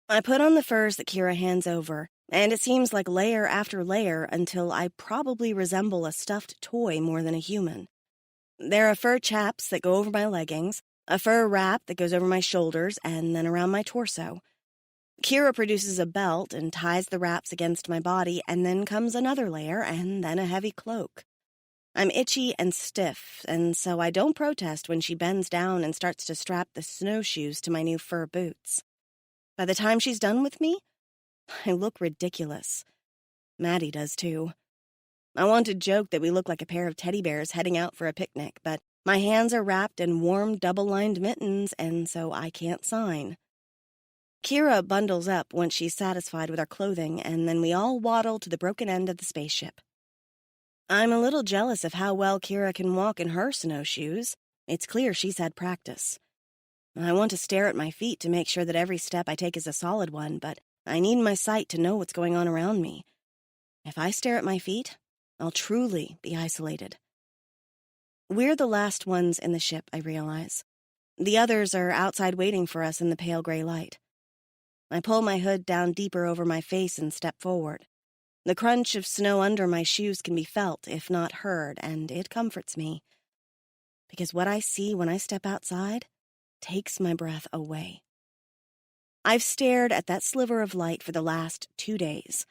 I put on the furs that Kira hands over, And it seems like layer after layer until I probably resemble a stuffed toy more than a human. There are fur chaps that go over my leggings, a fur wrap that goes over my shoulders and then around my torso. Kira produces a belt and ties the wraps against my body, and then comes another layer and then a heavy cloak. I'm itchy and stiff, and so I don't protest when she bends down and starts to strap the snowshoes to my new fur boots. By the time she's done with me, I look ridiculous. Maddie does too. I want to joke that we look like a pair of teddy bears heading out for a picnic, but my hands are wrapped in warm double-lined mittens, and so I can't sign. Kira bundles up once she's satisfied with our clothing, and then we all waddle to the broken end of the spaceship. I'm a little jealous of how well Kira can walk in her snowshoes. It's clear she's had practice. I want to stare at my feet to make sure that every step I take is a solid one, but I need my sight to know what's going on around me. If I stare at my feet, I'll truly be isolated. We're the last ones in the ship, I realize. The others are outside waiting for us in the pale gray light. I pull my hood down deeper over my face and step forward. The crunch of snow under my shoes can be felt, if not heard, and it comforts me. Because what I see when I step outside takes my breath away. I've stared at that sliver of light for the last 2 days.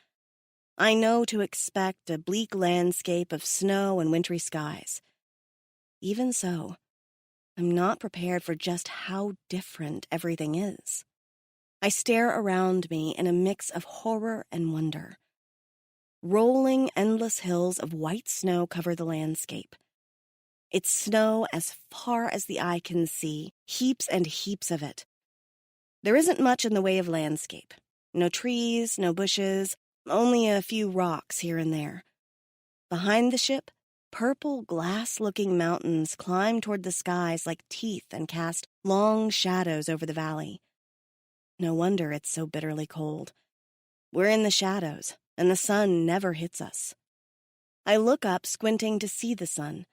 I know to expect a bleak landscape of snow and wintry skies. Even so, I'm not prepared for just how different everything is. I stare around me in a mix of horror and wonder. Rolling, endless hills of white snow cover the landscape. It's snow as far as the eye can see, heaps and heaps of it. There isn't much in the way of landscape. No trees, no bushes, only a few rocks here and there. Behind the ship, purple, glass-looking mountains climb toward the skies like teeth and cast long shadows over the valley. No wonder it's so bitterly cold. We're in the shadows, and the sun never hits us. I look up, squinting to see the sun.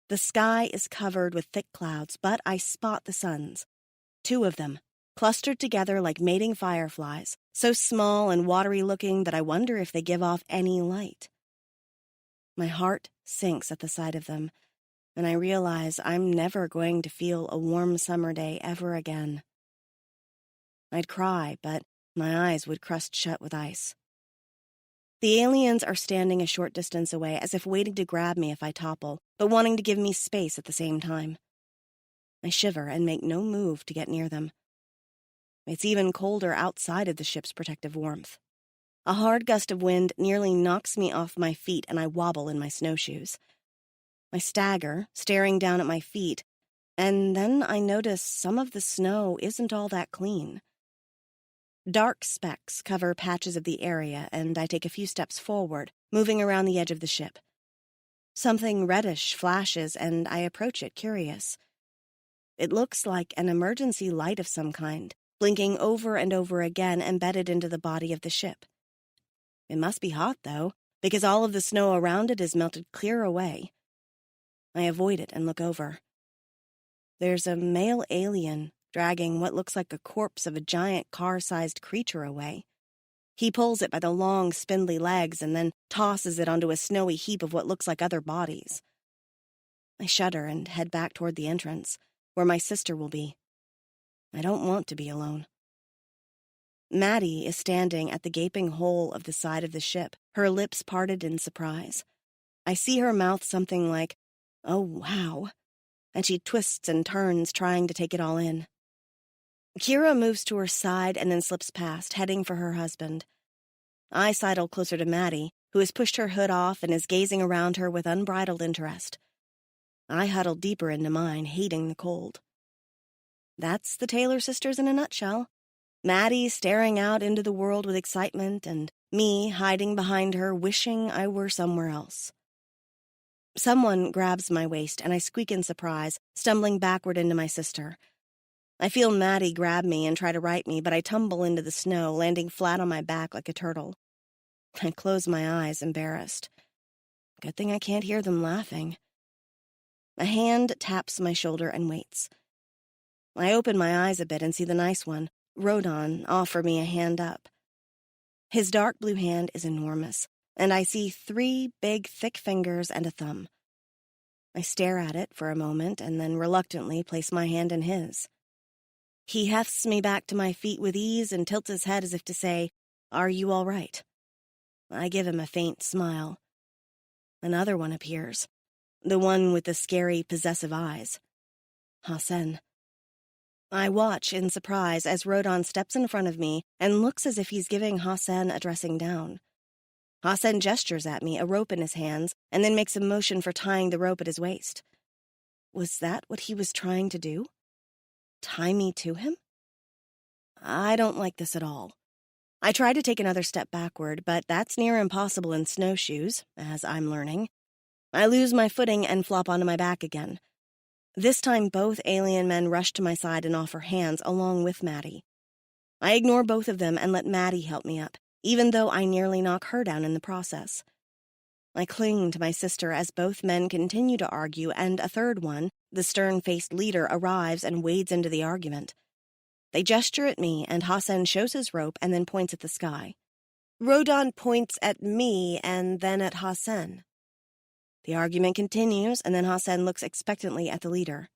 The sky is covered with thick clouds, but I spot the suns. 2 of them, clustered together like mating fireflies, so small and watery-looking that I wonder if they give off any light. My heart sinks at the sight of them, and I realize I'm never going to feel a warm summer day ever again. I'd cry, but my eyes would crust shut with ice. The aliens are standing a short distance away, as if waiting to grab me if I topple, but wanting to give me space at the same time. I shiver and make no move to get near them. It's even colder outside of the ship's protective warmth. A hard gust of wind nearly knocks me off my feet, and I wobble in my snowshoes. I stagger, staring down at my feet, and then I notice some of the snow isn't all that clean. Dark specks cover patches of the area, and I take a few steps forward, moving around the edge of the ship. Something reddish flashes, and I approach it, curious. It looks like an emergency light of some kind, blinking over and over again, embedded into the body of the ship. It must be hot, though, because all of the snow around it is melted clear away. I avoid it and look over. There's a male alien dragging what looks like a corpse of a giant car-sized creature away. He pulls it by the long, spindly legs and then tosses it onto a snowy heap of what looks like other bodies. I shudder and head back toward the entrance, where my sister will be. I don't want to be alone. Maddie is standing at the gaping hole of the side of the ship, her lips parted in surprise. I see her mouth something like, "Oh, wow," and she twists and turns, trying to take it all in. Kira moves to her side and then slips past, heading for her husband. I sidle closer to Maddie, who has pushed her hood off and is gazing around her with unbridled interest. I huddle deeper into mine, hating the cold. That's the Taylor sisters in a nutshell. Maddie staring out into the world with excitement, and me hiding behind her, wishing I were somewhere else. Someone grabs my waist, and I squeak in surprise, stumbling backward into my sister. I feel Maddie grab me and try to right me, but I tumble into the snow, landing flat on my back like a turtle. I close my eyes, embarrassed. Good thing I can't hear them laughing. A hand taps my shoulder and waits. I open my eyes a bit and see the nice one, Rodon, offer me a hand up. His dark blue hand is enormous, and I see 3 big, thick fingers and a thumb. I stare at it for a moment and then reluctantly place my hand in his. He hefts me back to my feet with ease and tilts his head as if to say, "Are you all right?" I give him a faint smile. Another one appears, the one with the scary, possessive eyes. Hassan. I watch in surprise as Rodon steps in front of me and looks as if he's giving Hassan a dressing down. Hassan gestures at me, a rope in his hands, and then makes a motion for tying the rope at his waist. Was that what he was trying to do? Tie me to him? I don't like this at all. I try to take another step backward, but that's near impossible in snowshoes, as I'm learning. I lose my footing and flop onto my back again. This time both alien men rush to my side and offer hands along with Maddie. I ignore both of them and let Maddie help me up, even though I nearly knock her down in the process. I cling to my sister as both men continue to argue, and a third one, the stern-faced leader, arrives and wades into the argument. They gesture at me, and Hassan shows his rope and then points at the sky. Rodon points at me and then at Hassan. The argument continues, and then Hassan looks expectantly at the leader.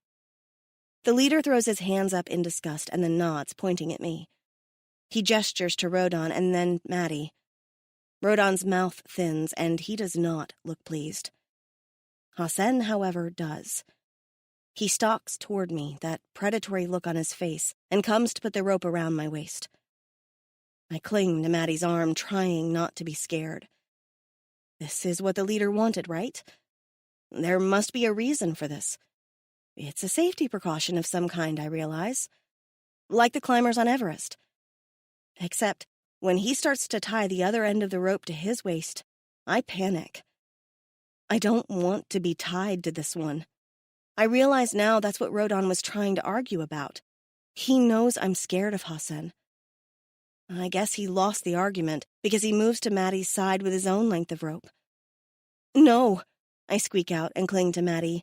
The leader throws his hands up in disgust and then nods, pointing at me. He gestures to Rodon and then Maddie. Rodon's mouth thins, and he does not look pleased. Hassan, however, does. He stalks toward me, that predatory look on his face, and comes to put the rope around my waist. I cling to Maddie's arm, trying not to be scared. This is what the leader wanted, right? There must be a reason for this. It's a safety precaution of some kind, I realize. Like the climbers on Everest. Except, when he starts to tie the other end of the rope to his waist, I panic. I don't want to be tied to this one. I realize now that's what Rodon was trying to argue about. He knows I'm scared of Hassan. I guess he lost the argument because he moves to Maddie's side with his own length of rope. No, I squeak out and cling to Maddie.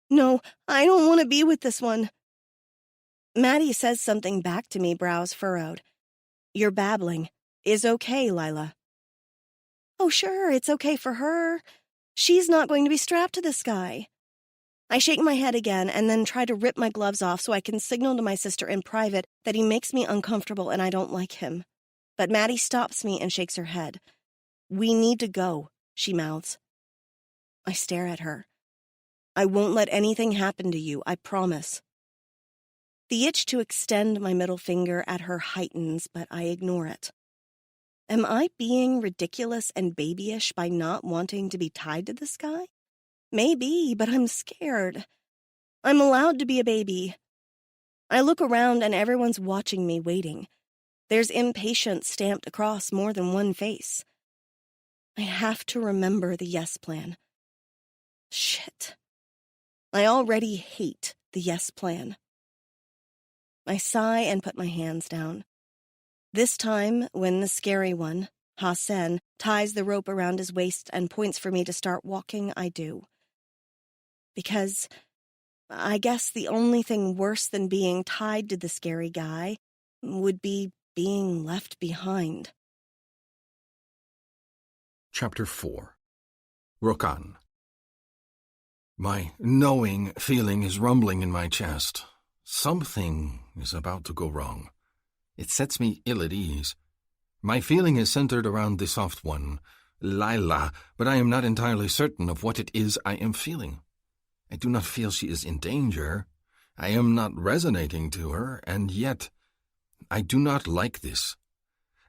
No, I don't want to be with this one. Maddie says something back to me, brows furrowed. You're babbling. Is okay, Lila. Oh, sure, it's okay for her. She's not going to be strapped to this guy. I shake my head again and then try to rip my gloves off so I can signal to my sister in private that he makes me uncomfortable and I don't like him. But Maddie stops me and shakes her head. We need to go, she mouths. I stare at her. I won't let anything happen to you, I promise. The itch to extend my middle finger at her heightens, but I ignore it. Am I being ridiculous and babyish by not wanting to be tied to this guy? Maybe, but I'm scared. I'm allowed to be a baby. I look around and everyone's watching me, waiting. There's impatience stamped across more than one face. I have to remember the yes plan. Shit. I already hate the yes plan. I sigh and put my hands down. This time, when the scary one, Hassan, ties the rope around his waist and points for me to start walking, I do. Because I guess the only thing worse than being tied to the scary guy would be being left behind. Chapter 4. Rokan. My knowing feeling is rumbling in my chest. Something is about to go wrong. It sets me ill at ease. My feeling is centered around the soft one, Lila, but I am not entirely certain of what it is I am feeling. I do not feel she is in danger. I am not resonating to her, and yet I do not like this.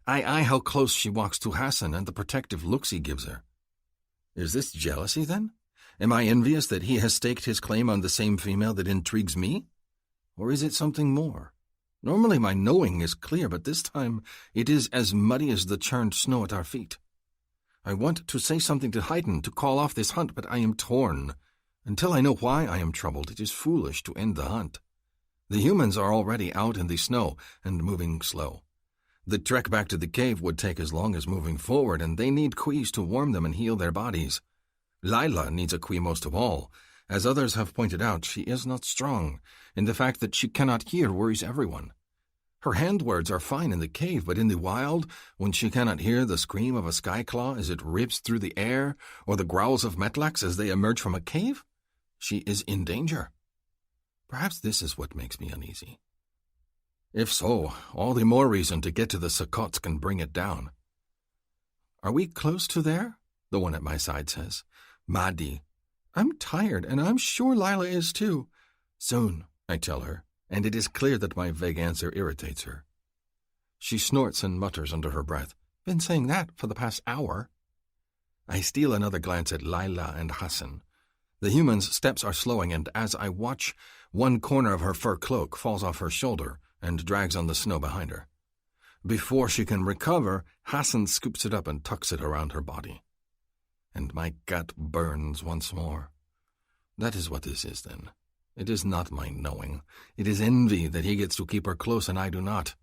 I eye how close she walks to Hassan and the protective looks he gives her. Is this jealousy, then? Am I envious that he has staked his claim on the same female that intrigues me? Or is it something more? Normally my knowing is clear, but this time it is as muddy as the churned snow at our feet. I want to say something to Haydn to call off this hunt, but I am torn. Until I know why I am troubled, it is foolish to end the hunt. The humans are already out in the snow and moving slow. The trek back to the cave would take as long as moving forward, and they need quees to warm them and heal their bodies. Lila needs a quee most of all. As others have pointed out, she is not strong, and the fact that she cannot hear worries everyone. Her hand words are fine in the cave, but in the wild, when she cannot hear the scream of a skyclaw as it rips through the air, or the growls of metlax as they emerge from a cave, she is in danger. Perhaps this is what makes me uneasy. If so, all the more reason to get to the Sokotsk and bring it down. Are we close to there? The one at my side says. Madi. I'm tired, and I'm sure Lila is too. Soon, I tell her, and it is clear that my vague answer irritates her. She snorts and mutters under her breath. Been saying that for the past hour. I steal another glance at Lila and Hassan. The human's steps are slowing, and as I watch, one corner of her fur cloak falls off her shoulder and drags on the snow behind her. Before she can recover, Hassan scoops it up and tucks it around her body. And my gut burns once more. That is what this is, then. It is not my knowing. It is envy that he gets to keep her close and I do not.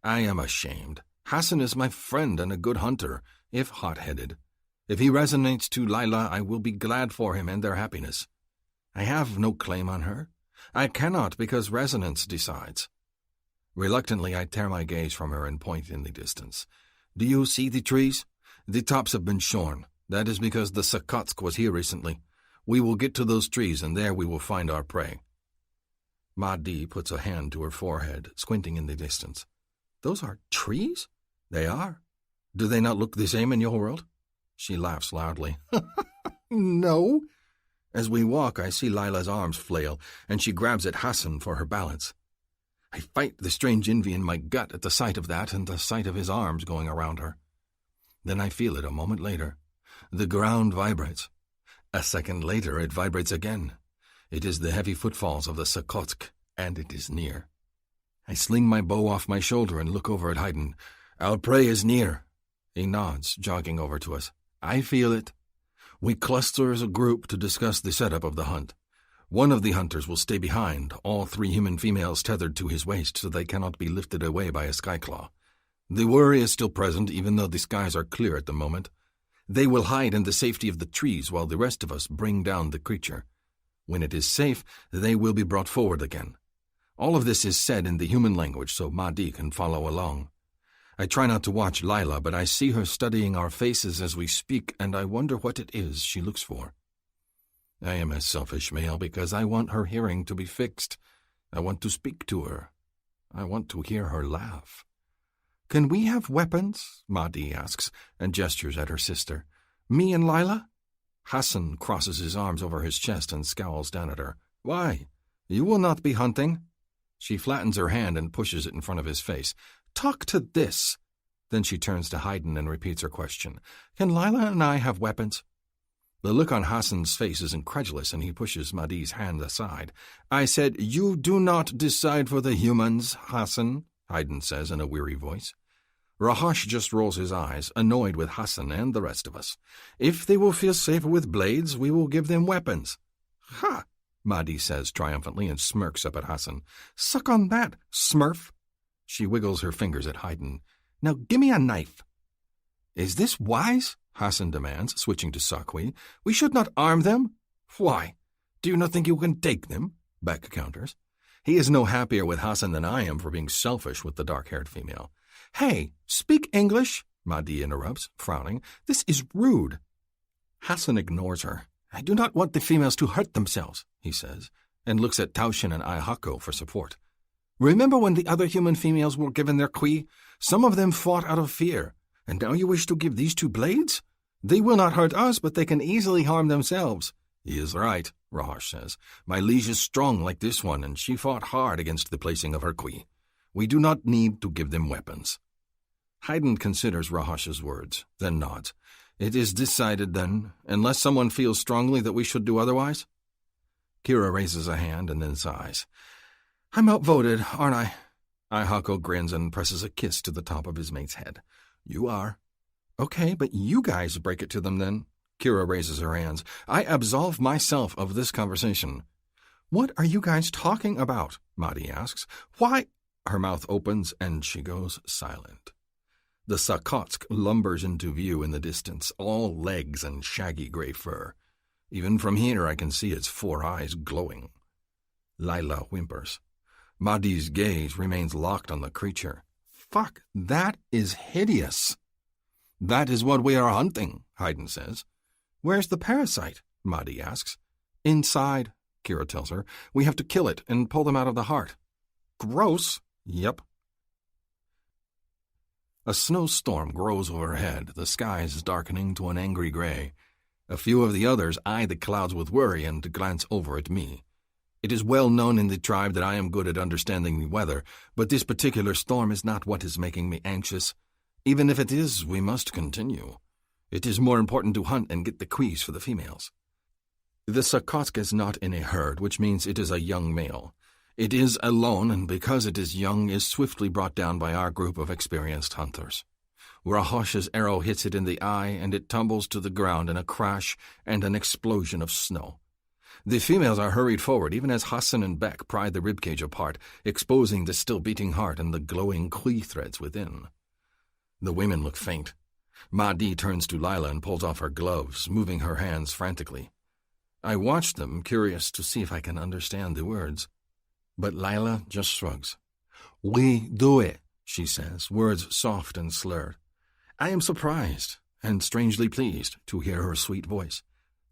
I am ashamed. Hassan is my friend and a good hunter, if hot-headed. If he resonates to Lila, I will be glad for him and their happiness. I have no claim on her. I cannot because resonance decides. Reluctantly, I tear my gaze from her and point in the distance. Do you see the trees? The tops have been shorn. That is because the Sokotsk was here recently. We will get to those trees, and there we will find our prey. Madi puts a hand to her forehead, squinting in the distance. Those are trees? They are. Do they not look the same in your world? She laughs loudly. No. As we walk, I see Lila's arms flail, and she grabs at Hassan for her balance. I fight the strange envy in my gut at the sight of that and the sight of his arms going around her. Then I feel it a moment later. The ground vibrates. A second later, it vibrates again. It is the heavy footfalls of the Sokotsk, and it is near. I sling my bow off my shoulder and look over at Haydn. Our prey is near. He nods, jogging over to us. I feel it. We cluster as a group to discuss the setup of the hunt. One of the hunters will stay behind, all 3 human females tethered to his waist so they cannot be lifted away by a skyclaw. The worry is still present, even though the skies are clear at the moment. They will hide in the safety of the trees while the rest of us bring down the creature. When it is safe, they will be brought forward again. All of this is said in the human language so Madi can follow along. I try not to watch Lila, but I see her studying our faces as we speak, and I wonder what it is she looks for. I am a selfish male because I want her hearing to be fixed. I want to speak to her. I want to hear her laugh. Can we have weapons? Madi asks, and gestures at her sister. Me and Lila? Hassan crosses his arms over his chest and scowls down at her. Why? You will not be hunting. She flattens her hand and pushes it in front of his face. Talk to this. Then she turns to Haydn and repeats her question. Can Lila and I have weapons? The look on Hassan's face is incredulous, and he pushes Madi's hand aside. I said, You do not decide for the humans, Hassan, Haydn says in a weary voice. Rahash just rolls his eyes, annoyed with Hassan and the rest of us. If they will feel safer with blades, we will give them weapons. Ha! Madi says triumphantly and smirks up at Hassan. Suck on that, smurf. She wiggles her fingers at Haydn. Now give me a knife. Is this wise? Hassan demands, switching to Sakwi. We should not arm them. Why? Do you not think you can take them? Beck counters. He is no happier with Hassan than I am for being selfish with the dark-haired female. Hey, speak English, Madi interrupts, frowning. This is rude. Hassan ignores her. I do not want the females to hurt themselves, he says, and looks at Taushin and Aihako for support. Remember when the other human females were given their kui? Some of them fought out of fear, and now you wish to give these 2 blades? They will not hurt us, but they can easily harm themselves. He is right, Rahash says. My liege is strong like this one, and she fought hard against the placing of her kui. We do not need to give them weapons. Haydn considers Rahash's words, then nods. It is decided, then, unless someone feels strongly that we should do otherwise? Kira raises a hand and then sighs. I'm outvoted, aren't I? Aihako grins and presses a kiss to the top of his mate's head. You are. Okay, but you guys break it to them, then. Kira raises her hands. I absolve myself of this conversation. What are you guys talking about? Madi asks. Why? Her mouth opens and she goes silent. The Sokotsk lumbers into view in the distance, all legs and shaggy gray fur. Even from here I can see its 4 eyes glowing. Lila whimpers. Mahdi's gaze remains locked on the creature. Fuck, that is hideous. That is what we are hunting, Haydn says. Where's the parasite? Mahdi asks. Inside, Kira tells her. We have to kill it and pull them out of the heart. Gross. Yep. A snowstorm grows overhead, the skies darkening to an angry gray. A few of the others eye the clouds with worry and glance over at me. It is well known in the tribe that I am good at understanding the weather, but this particular storm is not what is making me anxious. Even if it is, we must continue. It is more important to hunt and get the quees for the females. The Sakotsk is not in a herd, which means it is a young male. It is alone, and because it is young, is swiftly brought down by our group of experienced hunters. Rahosh's arrow hits it in the eye, and it tumbles to the ground in a crash and an explosion of snow. The females are hurried forward, even as Hassan and Beck pry the ribcage apart, exposing the still-beating heart and the glowing quee threads within. The women look faint. Mahdi turns to Lila and pulls off her gloves, moving her hands frantically. I watch them, curious to see if I can understand the words. But Lila just shrugs. We do it, she says, words soft and slurred. I am surprised and strangely pleased to hear her sweet voice.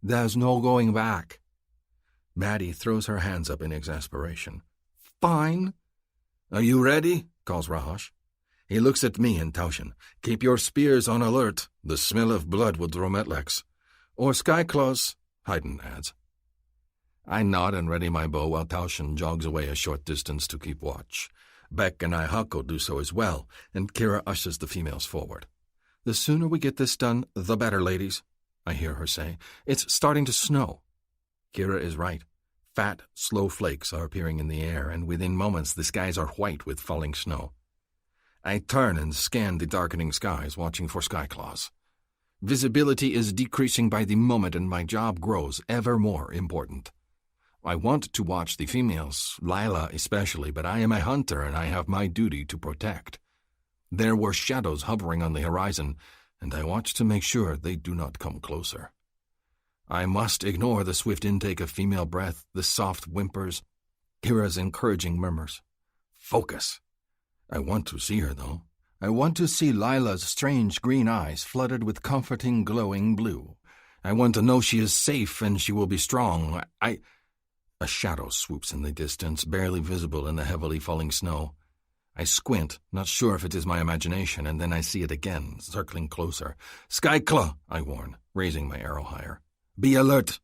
There's no going back. Maddie throws her hands up in exasperation. Fine. Are you ready? Calls Rahosh. He looks at me and Taushen. Keep your spears on alert. The smell of blood will draw Metlex. Or Skyclaws, Haydn adds. I nod and ready my bow while Taushen jogs away a short distance to keep watch. Beck and Ihako do so as well, and Kira ushers the females forward. The sooner we get this done, the better, ladies, I hear her say. It's starting to snow. Kira is right. Fat, slow flakes are appearing in the air, and within moments the skies are white with falling snow. I turn and scan the darkening skies, watching for Skyclaws. Visibility is decreasing by the moment, and my job grows ever more important. I want to watch the females, Lila especially, but I am a hunter and I have my duty to protect. There were shadows hovering on the horizon, and I watch to make sure they do not come closer. I must ignore the swift intake of female breath, the soft whimpers, Kira's encouraging murmurs. Focus. I want to see her, though. I want to see Lila's strange green eyes flooded with comforting, glowing blue. I want to know she is safe and she will be strong. A shadow swoops in the distance, barely visible in the heavily falling snow. I squint, not sure if it is my imagination, and then I see it again, circling closer. Skyclaw, I warn, raising my arrow higher. Be alert.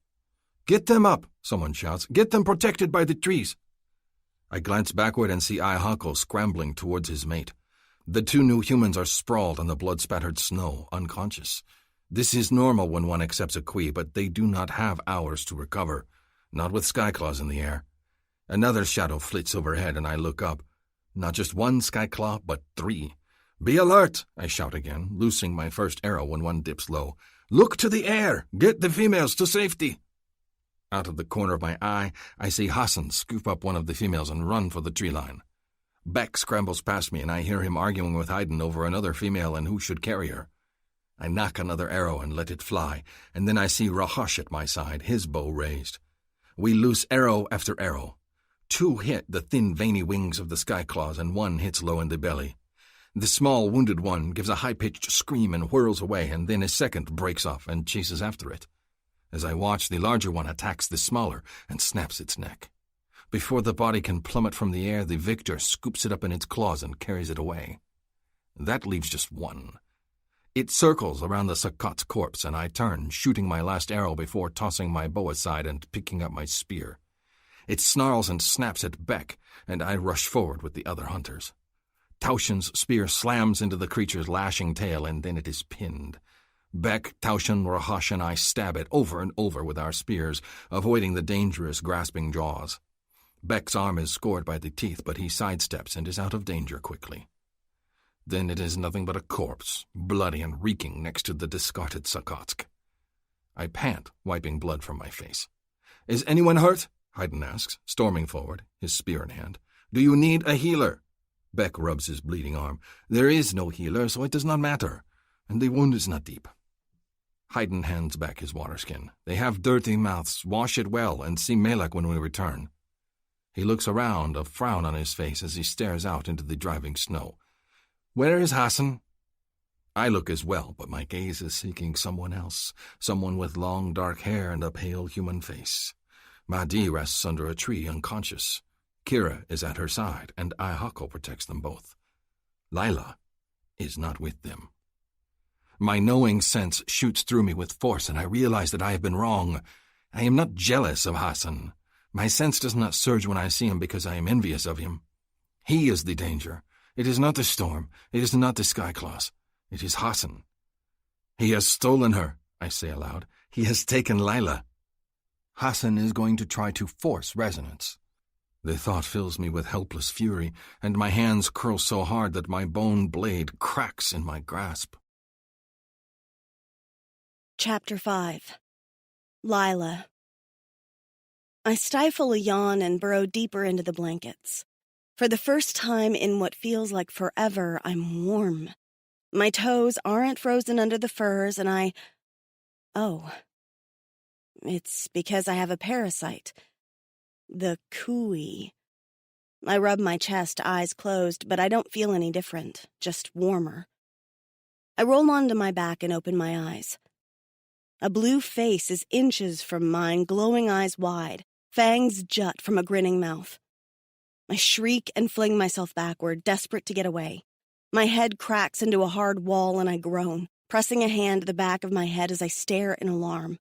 Get them up, someone shouts. Get them protected by the trees. I glance backward and see Ihako scrambling towards his mate. The two new humans are sprawled on the blood-spattered snow, unconscious. This is normal when one accepts a quee, but they do not have hours to recover. Not with Skyclaws in the air. Another shadow flits overhead, and I look up. Not just one Skyclaw, but 3. Be alert, I shout again, loosing my first arrow when one dips low. Look to the air! Get the females to safety! Out of the corner of my eye, I see Hassan scoop up one of the females and run for the tree line. Beck scrambles past me, and I hear him arguing with Haydn over another female and who should carry her. I knock another arrow and let it fly, and then I see Rahosh at my side, his bow raised. We loose arrow after arrow. 2 hit the thin, veiny wings of the Skyclaws, and 1 hits low in the belly. The small, wounded one gives a high-pitched scream and whirls away, and then a second breaks off and chases after it. As I watch, the larger one attacks the smaller and snaps its neck. Before the body can plummet from the air, the victor scoops it up in its claws and carries it away. That leaves just 1. It circles around the Sakot's corpse, and I turn, shooting my last arrow before tossing my bow aside and picking up my spear. It snarls and snaps at Beck, and I rush forward with the other hunters. Taushen's spear slams into the creature's lashing tail, and then it is pinned. Beck, Taushen, Rahosh, and I stab it over and over with our spears, avoiding the dangerous, grasping jaws. Beck's arm is scored by the teeth, but he sidesteps and is out of danger quickly. Then it is nothing but a corpse, bloody and reeking next to the discarded Sakotsk. I pant, wiping blood from my face. Is anyone hurt? Haydn asks, storming forward, his spear in hand. Do you need a healer? Beck rubs his bleeding arm. There is no healer, so it does not matter, and the wound is not deep. Haydn hands back his waterskin. They have dirty mouths. Wash it well and see Melek when we return. He looks around, a frown on his face as he stares out into the driving snow. "Where is Hassan?" I look as well, but my gaze is seeking someone else, someone with long dark hair and a pale human face. Mahdi rests under a tree unconscious. Kira is at her side, and Ayako protects them both. Lila is not with them. My knowing sense shoots through me with force, and I realize that I have been wrong. I am not jealous of Hassan. My sense does not surge when I see him because I am envious of him. He is the danger. It is not the storm. It is not the sky-claws. It is Hassan. "He has stolen her," I say aloud. "He has taken Lila." Hassan is going to try to force resonance. The thought fills me with helpless fury, and my hands curl so hard that my bone blade cracks in my grasp. Chapter 5. Lila. I stifle a yawn and burrow deeper into the blankets. For the first time in what feels like forever, I'm warm. My toes aren't frozen under the furs, and Oh. It's because I have a parasite. The cooey. I rub my chest, eyes closed, but I don't feel any different, just warmer. I roll onto my back and open my eyes. A blue face is inches from mine, glowing eyes wide, fangs jut from a grinning mouth. I shriek and fling myself backward, desperate to get away. My head cracks into a hard wall and I groan, pressing a hand to the back of my head as I stare in alarm.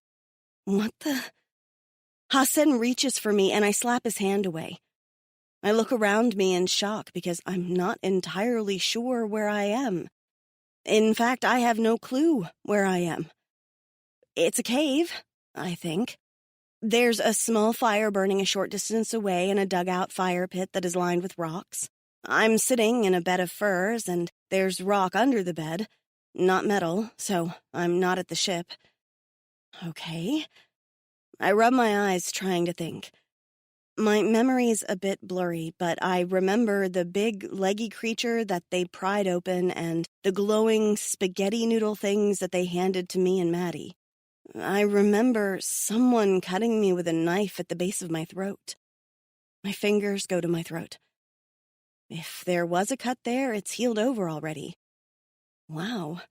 What the? Hassan reaches for me and I slap his hand away. I look around me in shock because I'm not entirely sure where I am. In fact, I have no clue where I am. It's a cave, I think. There's a small fire burning a short distance away in a dugout fire pit that is lined with rocks. I'm sitting in a bed of furs, and there's rock under the bed. Not metal, so I'm not at the ship. Okay. I rub my eyes, trying to think. My memory's a bit blurry, but I remember the big, leggy creature that they pried open and the glowing spaghetti noodle things that they handed to me and Maddie. I remember someone cutting me with a knife at the base of my throat. My fingers go to my throat. If there was a cut there, it's healed over already. Wow.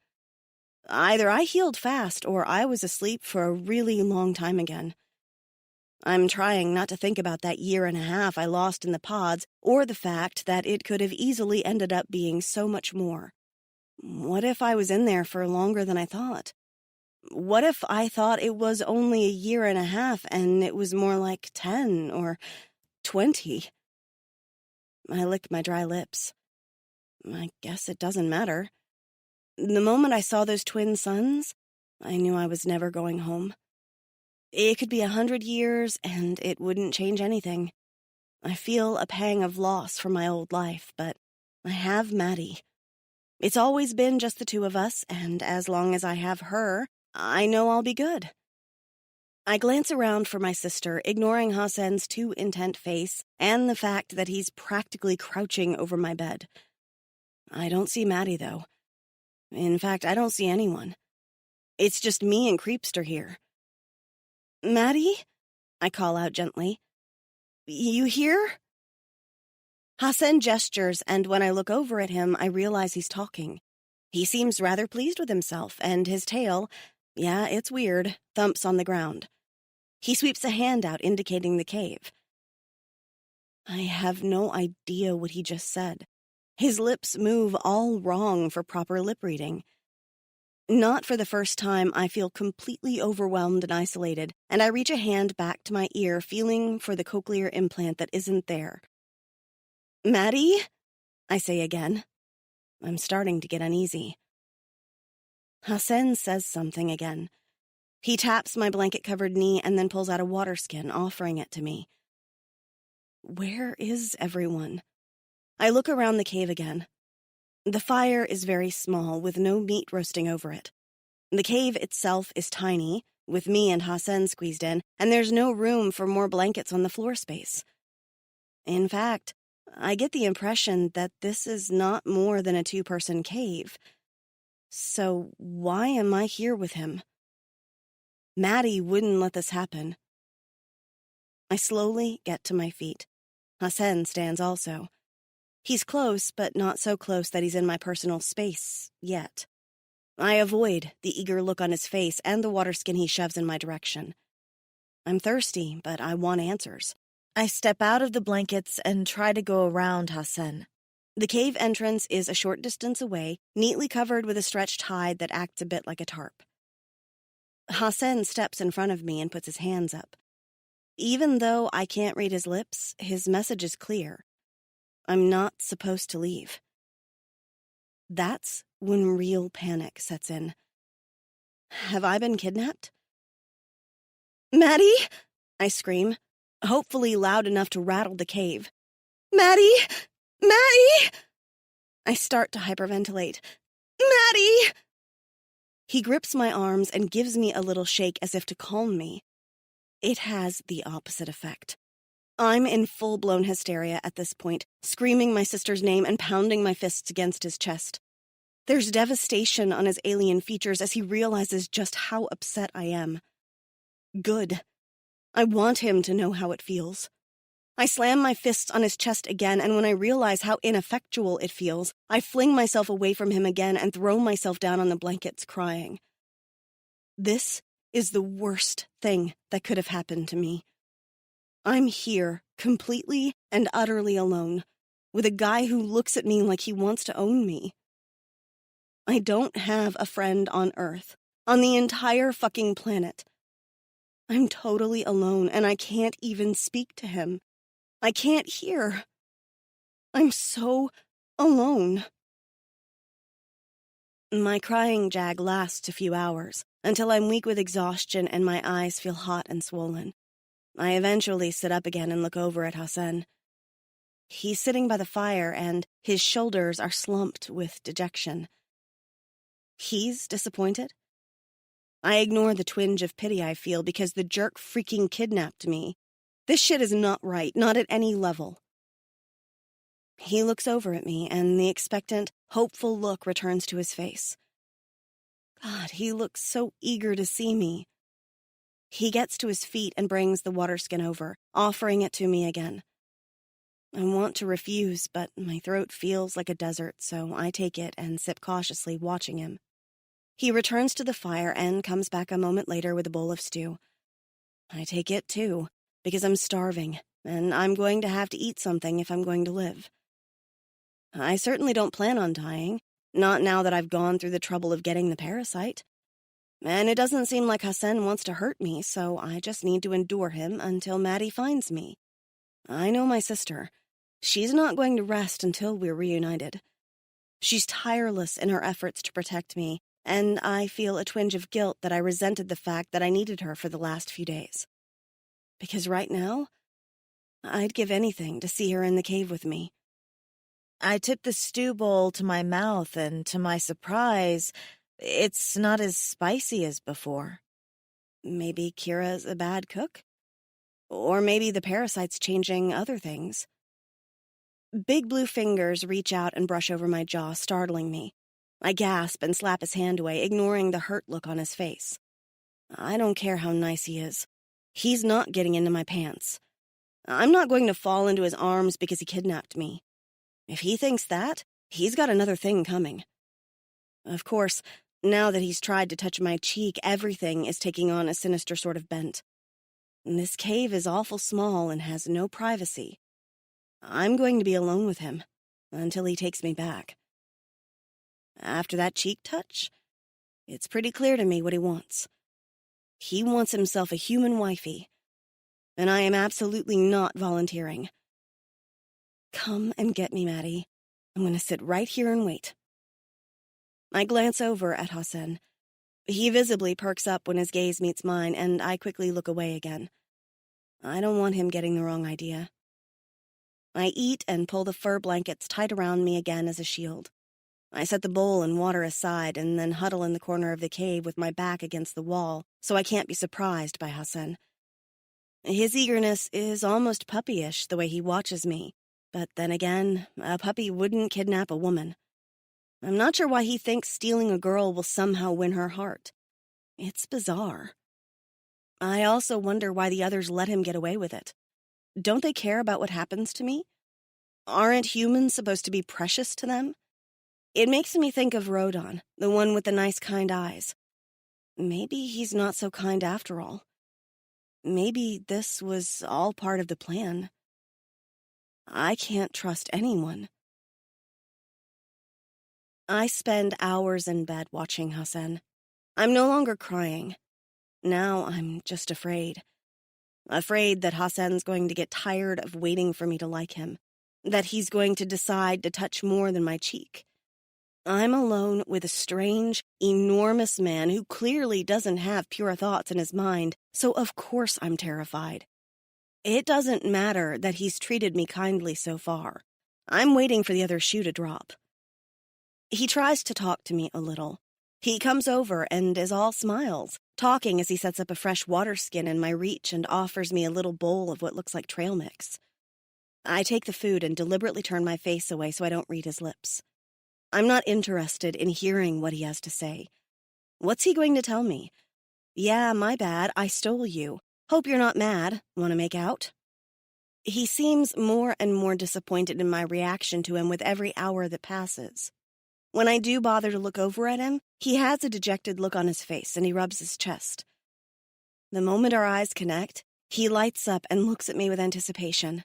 Either I healed fast or I was asleep for a really long time again. I'm trying not to think about that 1.5 years I lost in the pods or the fact that it could have easily ended up being so much more. What if I was in there for longer than I thought? What if I thought it was only 1.5 years and it was more like 10 or 20? I lick my dry lips. I guess it doesn't matter. The moment I saw those twin suns, I knew I was never going home. It could be 100 years and it wouldn't change anything. I feel a pang of loss for my old life, but I have Maddie. It's always been just the two of us, and as long as I have her, I know I'll be good. I glance around for my sister, ignoring Hassan's too intent face and the fact that he's practically crouching over my bed. I don't see Maddie, though. In fact, I don't see anyone. It's just me and Creepster here. "Maddie?" I call out gently. "You here?" Hassan gestures, and when I look over at him, I realize he's talking. He seems rather pleased with himself, and his tail, yeah, it's weird, thumps on the ground. He sweeps a hand out, indicating the cave. I have no idea what he just said. His lips move all wrong for proper lip reading. Not for the first time, I feel completely overwhelmed and isolated, and I reach a hand back to my ear, feeling for the cochlear implant that isn't there. "Maddie?" I say again. I'm starting to get uneasy. Hassan says something again. He taps my blanket-covered knee and then pulls out a water skin, offering it to me. Where is everyone? I look around the cave again. The fire is very small, with no meat roasting over it. The cave itself is tiny, with me and Hassan squeezed in, and there's no room for more blankets on the floor space. In fact, I get the impression that this is not more than a 2-person cave. So why am I here with him? Maddie wouldn't let this happen. I slowly get to my feet. Hassan stands also. He's close, but not so close that he's in my personal space, yet. I avoid the eager look on his face and the water skin he shoves in my direction. I'm thirsty, but I want answers. I step out of the blankets and try to go around Hassan. The cave entrance is a short distance away, neatly covered with a stretched hide that acts a bit like a tarp. Hassan steps in front of me and puts his hands up. Even though I can't read his lips, his message is clear. I'm not supposed to leave. That's when real panic sets in. Have I been kidnapped? Maddie! I scream, hopefully loud enough to rattle the cave. Maddie! Maddie! I start to hyperventilate. Maddie! He grips my arms and gives me a little shake as if to calm me. It has the opposite effect. I'm in full-blown hysteria at this point, screaming my sister's name and pounding my fists against his chest. There's devastation on his alien features as he realizes just how upset I am. Good. I want him to know how it feels. I slam my fists on his chest again, and when I realize how ineffectual it feels, I fling myself away from him again and throw myself down on the blankets, crying. This is the worst thing that could have happened to me. I'm here, completely and utterly alone, with a guy who looks at me like he wants to own me. I don't have a friend on Earth, on the entire fucking planet. I'm totally alone, and I can't even speak to him. I can't hear. I'm so alone. My crying jag lasts a few hours, until I'm weak with exhaustion and my eyes feel hot and swollen. I eventually sit up again and look over at Hassan. He's sitting by the fire, and his shoulders are slumped with dejection. He's disappointed? I ignore the twinge of pity I feel because the jerk freaking kidnapped me. This shit is not right, not at any level. He looks over at me, and the expectant, hopeful look returns to his face. God, he looks so eager to see me. He gets to his feet and brings the water skin over, offering it to me again. I want to refuse, but my throat feels like a desert, so I take it and sip cautiously, watching him. He returns to the fire and comes back a moment later with a bowl of stew. I take it, too, because I'm starving, and I'm going to have to eat something if I'm going to live. I certainly don't plan on dying, not now that I've gone through the trouble of getting the parasite. And it doesn't seem like Hassan wants to hurt me, so I just need to endure him until Maddie finds me. I know my sister. She's not going to rest until we're reunited. She's tireless in her efforts to protect me, and I feel a twinge of guilt that I resented the fact that I needed her for the last few days. Because right now, I'd give anything to see her in the cave with me. I tip the stew bowl to my mouth, and to my surprise, it's not as spicy as before. Maybe Kira's a bad cook? Or maybe the parasite's changing other things. Big blue fingers reach out and brush over my jaw, startling me. I gasp and slap his hand away, ignoring the hurt look on his face. I don't care how nice he is. He's not getting into my pants. I'm not going to fall into his arms because he kidnapped me. If he thinks that, he's got another thing coming. Of course, now that he's tried to touch my cheek, everything is taking on a sinister sort of bent. This cave is awful small and has no privacy. I'm going to be alone with him until he takes me back. After that cheek touch, it's pretty clear to me what he wants. He wants himself a human wifey, and I am absolutely not volunteering. Come and get me, Maddie. I'm going to sit right here and wait. I glance over at Hassan. He visibly perks up when his gaze meets mine, and I quickly look away again. I don't want him getting the wrong idea. I eat and pull the fur blankets tight around me again as a shield. I set the bowl and water aside and then huddle in the corner of the cave with my back against the wall so I can't be surprised by Hassan. His eagerness is almost puppyish the way he watches me, but then again, a puppy wouldn't kidnap a woman. I'm not sure why he thinks stealing a girl will somehow win her heart. It's bizarre. I also wonder why the others let him get away with it. Don't they care about what happens to me? Aren't humans supposed to be precious to them? It makes me think of Rodon, the one with the nice, kind eyes. Maybe he's not so kind after all. Maybe this was all part of the plan. I can't trust anyone. I spend hours in bed watching Hassan. I'm no longer crying. Now I'm just afraid. Afraid that Hassan's going to get tired of waiting for me to like him. That he's going to decide to touch more than my cheek. I'm alone with a strange, enormous man who clearly doesn't have pure thoughts in his mind, so of course I'm terrified. It doesn't matter that he's treated me kindly so far. I'm waiting for the other shoe to drop. He tries to talk to me a little. He comes over and is all smiles, talking as he sets up a fresh water skin in my reach and offers me a little bowl of what looks like trail mix. I take the food and deliberately turn my face away so I don't read his lips. I'm not interested in hearing what he has to say. What's he going to tell me? Yeah, my bad, I stole you. Hope you're not mad. Want to make out? He seems more and more disappointed in my reaction to him with every hour that passes. When I do bother to look over at him, he has a dejected look on his face and he rubs his chest. The moment our eyes connect, he lights up and looks at me with anticipation.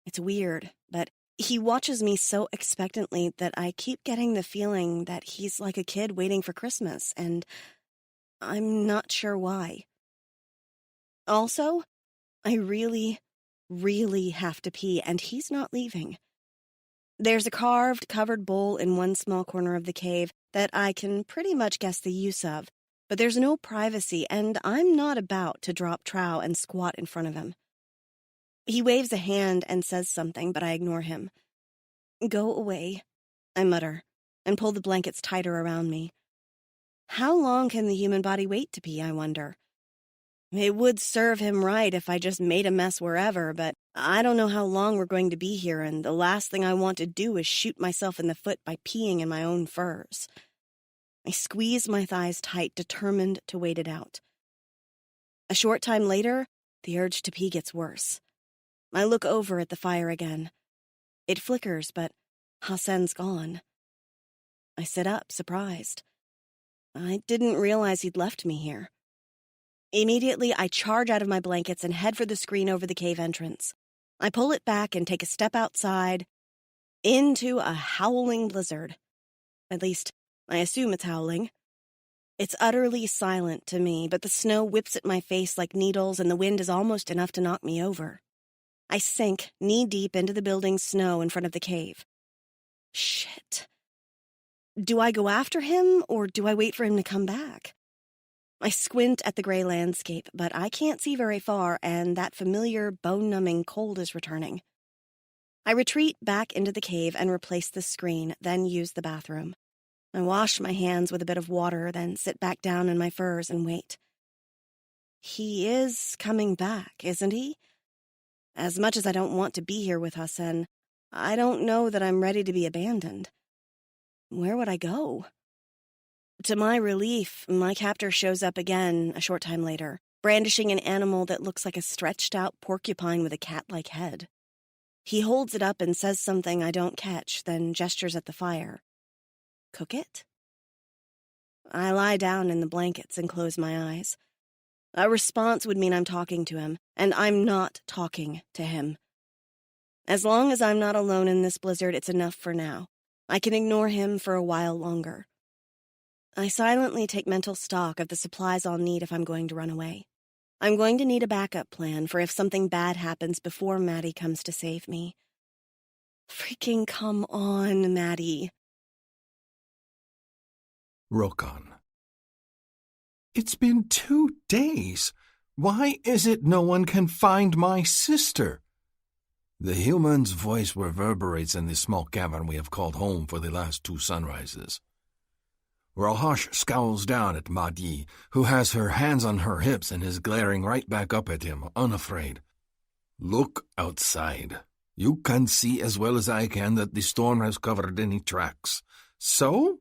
It's weird, but he watches me so expectantly that I keep getting the feeling that he's like a kid waiting for Christmas, and I'm not sure why. Also, I really, really have to pee, and he's not leaving. There's a carved, covered bowl in one small corner of the cave that I can pretty much guess the use of, but there's no privacy, and I'm not about to drop trow and squat in front of him. He waves a hand and says something, but I ignore him. Go away, I mutter, and pull the blankets tighter around me. How long can the human body wait to pee, I wonder? It would serve him right if I just made a mess wherever, but I don't know how long we're going to be here, and the last thing I want to do is shoot myself in the foot by peeing in my own furs. I squeeze my thighs tight, determined to wait it out. A short time later, the urge to pee gets worse. I look over at the fire again. It flickers, but Hassan's gone. I sit up, surprised. I didn't realize he'd left me here. Immediately, I charge out of my blankets and head for the screen over the cave entrance. I pull it back and take a step outside, into a howling blizzard. At least, I assume it's howling. It's utterly silent to me, but the snow whips at my face like needles and the wind is almost enough to knock me over. I sink knee-deep into the building's snow in front of the cave. Shit. Do I go after him, or do I wait for him to come back? I squint at the gray landscape, but I can't see very far, and that familiar, bone-numbing cold is returning. I retreat back into the cave and replace the screen, then use the bathroom. I wash my hands with a bit of water, then sit back down in my furs and wait. He is coming back, isn't he? As much as I don't want to be here with Hassan, I don't know that I'm ready to be abandoned. Where would I go? To my relief, my captor shows up again a short time later, brandishing an animal that looks like a stretched-out porcupine with a cat-like head. He holds it up and says something I don't catch, then gestures at the fire. Cook it? I lie down in the blankets and close my eyes. A response would mean I'm talking to him, and I'm not talking to him. As long as I'm not alone in this blizzard, it's enough for now. I can ignore him for a while longer. I silently take mental stock of the supplies I'll need if I'm going to run away. I'm going to need a backup plan for if something bad happens before Maddie comes to save me. Freaking come on, Maddie. Rokan. It's been 2 days. Why is it no one can find my sister? The human's voice reverberates in the small cavern we have called home for the last 2 sunrises. Rohash scowls down at Madi, who has her hands on her hips and is glaring right back up at him, unafraid. Look outside. You can see as well as I can that the storm has covered any tracks. So?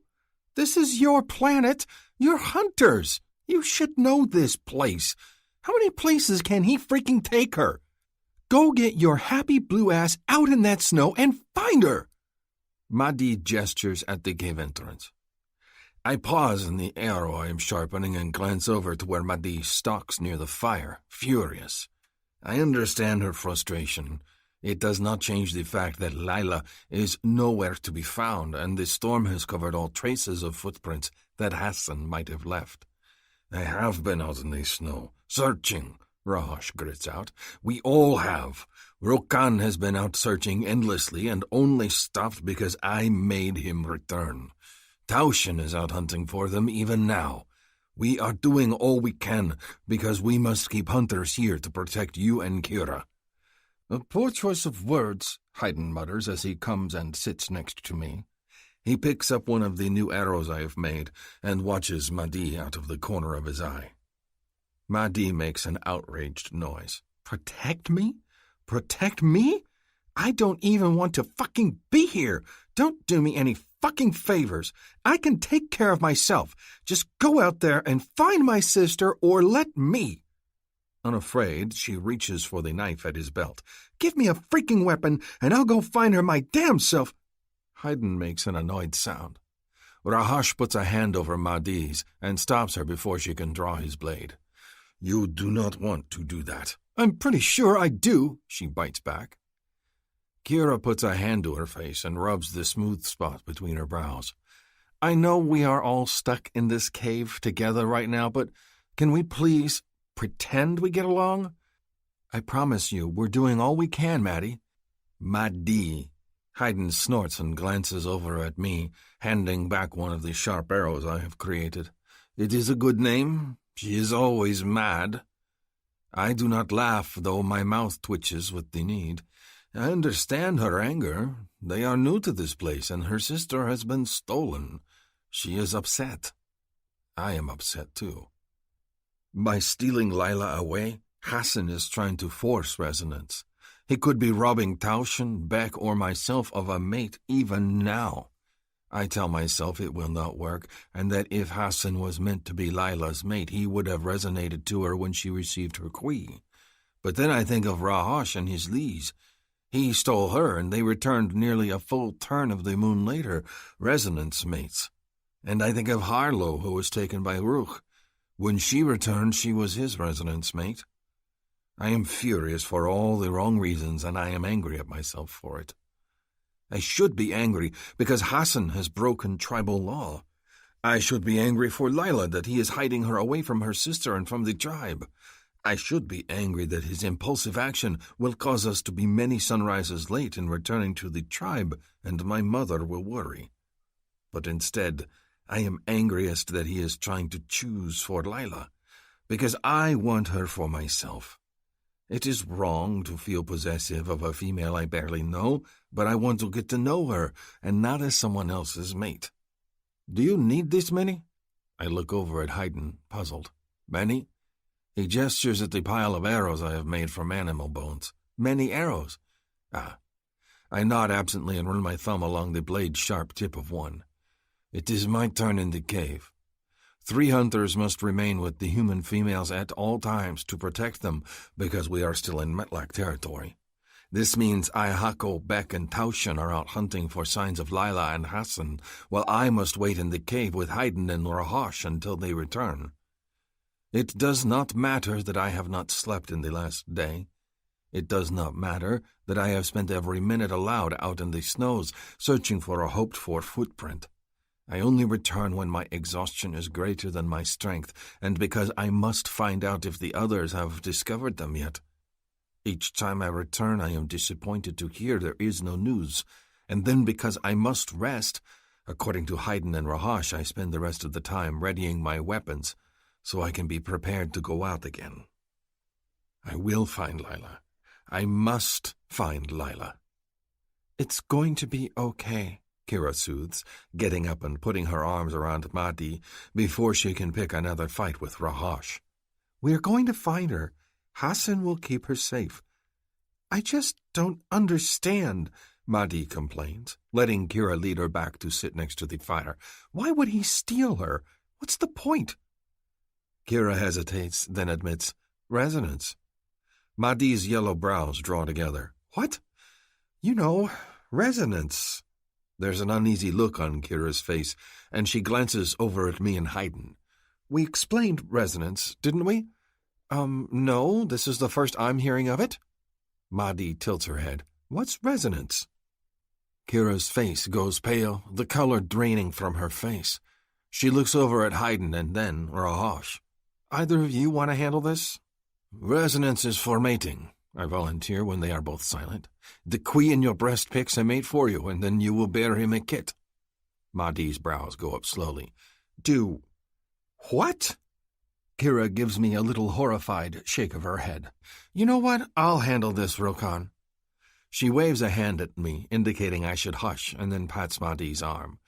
This is your planet. You're hunters. You should know this place. How many places can he freaking take her? Go get your happy blue ass out in that snow and find her! Madi gestures at the cave entrance. I pause in the arrow I am sharpening and glance over to where Madi stalks near the fire, furious. I understand her frustration. It does not change the fact that Lila is nowhere to be found, and the storm has covered all traces of footprints that Hassan might have left. I have been out in the snow, searching, Rahosh grits out. We all have. Rokan has been out searching endlessly and only stopped because I made him return. Taushen is out hunting for them even now. We are doing all we can because we must keep hunters here to protect you and Kira. A poor choice of words, Haydn mutters as he comes and sits next to me. He picks up one of the new arrows I have made and watches Madi out of the corner of his eye. Madi makes an outraged noise. Protect me? Protect me? I don't even want to fucking be here. Don't do me any fucking favors. I can take care of myself. Just go out there and find my sister or let me. Unafraid, she reaches for the knife at his belt. Give me a freaking weapon and I'll go find her my damn self. Haydn makes an annoyed sound. Rahosh puts a hand over Madi's and stops her before she can draw his blade. You do not want to do that. I'm pretty sure I do, she bites back. Kira puts a hand to her face and rubs the smooth spot between her brows. I know we are all stuck in this cave together right now, but can we please pretend we get along? I promise you, we're doing all we can, Maddie. Madi. Haydn snorts and glances over at me, handing back one of the sharp arrows I have created. It is a good name. She is always mad. I do not laugh, though my mouth twitches with the need. I understand her anger. They are new to this place, and her sister has been stolen. She is upset. I am upset, too. By stealing Lila away, Hassan is trying to force resonance. He could be robbing Taushen, Beck, or myself of a mate even now. I tell myself it will not work, and that if Hassan was meant to be Lila's mate, he would have resonated to her when she received her queen. But then I think of Rahosh and his Lees. He stole her, and they returned nearly a full turn of the moon later, resonance mates. And I think of Harlow, who was taken by Ruch. When she returned, she was his resonance mate. I am furious for all the wrong reasons, and I am angry at myself for it. I should be angry because Hassan has broken tribal law. I should be angry for Lila that he is hiding her away from her sister and from the tribe. I should be angry that his impulsive action will cause us to be many sunrises late in returning to the tribe, and my mother will worry. But instead, I am angriest that he is trying to choose for Lila, because I want her for myself. It is wrong to feel possessive of a female I barely know, but I want to get to know her, and not as someone else's mate. Do you need this many? I look over at Haydn, puzzled. Many? He gestures at the pile of arrows I have made from animal bones. Many arrows. I nod absently and run my thumb along the blade-sharp tip of one. It is my turn in the cave. 3 hunters must remain with the human females at all times to protect them because we are still in Metlak territory. This means Ayahako, Beck, and Taushen are out hunting for signs of Lila and Hassan, while I must wait in the cave with Haydn and Rahosh until they return. It does not matter that I have not slept in the last day. It does not matter that I have spent every minute allowed out in the snows searching for a hoped-for footprint. I only return when my exhaustion is greater than my strength, and because I must find out if the others have discovered them yet. Each time I return, I am disappointed to hear there is no news, and then because I must rest, according to Haydn and Rahosh, I spend the rest of the time readying my weapons, so I can be prepared to go out again. I will find Lila. I must find Lila. It's going to be okay, Kira soothes, getting up and putting her arms around Madi before she can pick another fight with Rahosh. We're going to find her. Hassan will keep her safe. I just don't understand, Madi complains, letting Kira lead her back to sit next to the fire. Why would he steal her? What's the point? Kira hesitates, then admits, resonance. Mahdi's yellow brows draw together. What? You know, resonance. There's an uneasy look on Kira's face, and she glances over at me and Haydn. We explained resonance, didn't we? No, this is the first I'm hearing of it. Mahdi tilts her head. What's resonance? Kira's face goes pale, the color draining from her face. She looks over at Haydn and then Rahosh. Either of you want to handle this? Resonance is for mating, I volunteer when they are both silent. The queen in your breast picks a mate for you, and then you will bear him a kit. Mahdi's brows go up slowly. Do what? Kira gives me a little horrified shake of her head. You know what? I'll handle this, Rokan. She waves a hand at me, indicating I should hush, and then pats Mahdi's arm.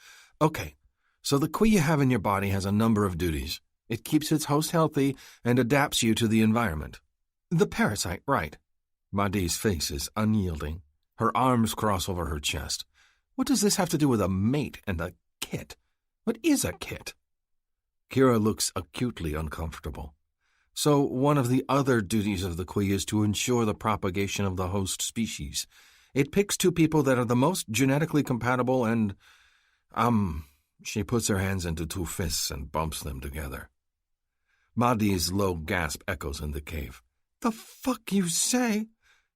Okay, so the Kui you have in your body has a number of duties. It keeps its host healthy and adapts you to the environment. The parasite, right. Mahdi's face is unyielding. Her arms cross over her chest. What does this have to do with a mate and a kit? What is a kit? Kira looks acutely uncomfortable. So one of the other duties of the Kui is to ensure the propagation of the host species. It picks two people that are the most genetically compatible and, she puts her hands into two fists and bumps them together. Mahdi's low gasp echoes in the cave. The fuck you say?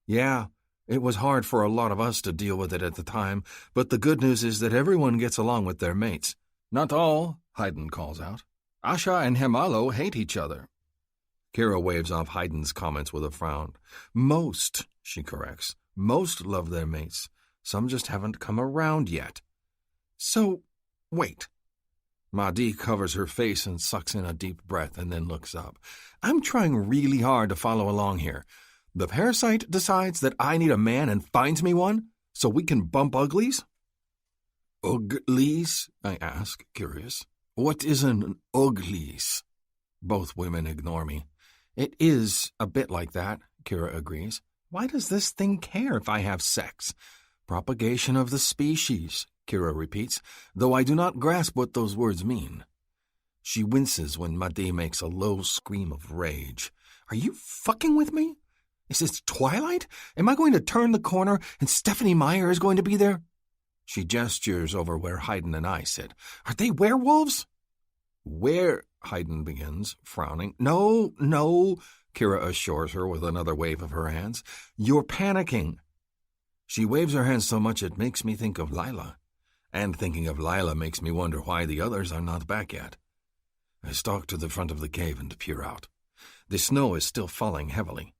Yeah, it was hard for a lot of us to deal with it at the time, but the good news is that everyone gets along with their mates. Not all, Haydn calls out. Asha and Hemalo hate each other. Kira waves off Haydn's comments with a frown. Most, she corrects. Most love their mates. Some just haven't come around yet. So, wait. Mahdi covers her face and sucks in a deep breath and then looks up. I'm trying really hard to follow along here. The parasite decides that I need a man and finds me one, so we can bump uglies? Uglies? I ask, curious. What is an uglies? Both women ignore me. It is a bit like that, Kira agrees. Why does this thing care if I have sex? Propagation of the species, Kira repeats, though I do not grasp what those words mean. She winces when Mahdi makes a low scream of rage. Are you fucking with me? Is this Twilight? Am I going to turn the corner and Stephanie Meyer is going to be there? She gestures over where Haydn and I sit. Are they werewolves? Where? Haydn begins, frowning. No, Kira assures her with another wave of her hands. You're panicking. She waves her hands so much it makes me think of Lila. And thinking of Lila makes me wonder why the others are not back yet. I stalk to the front of the cave and peer out. The snow is still falling heavily.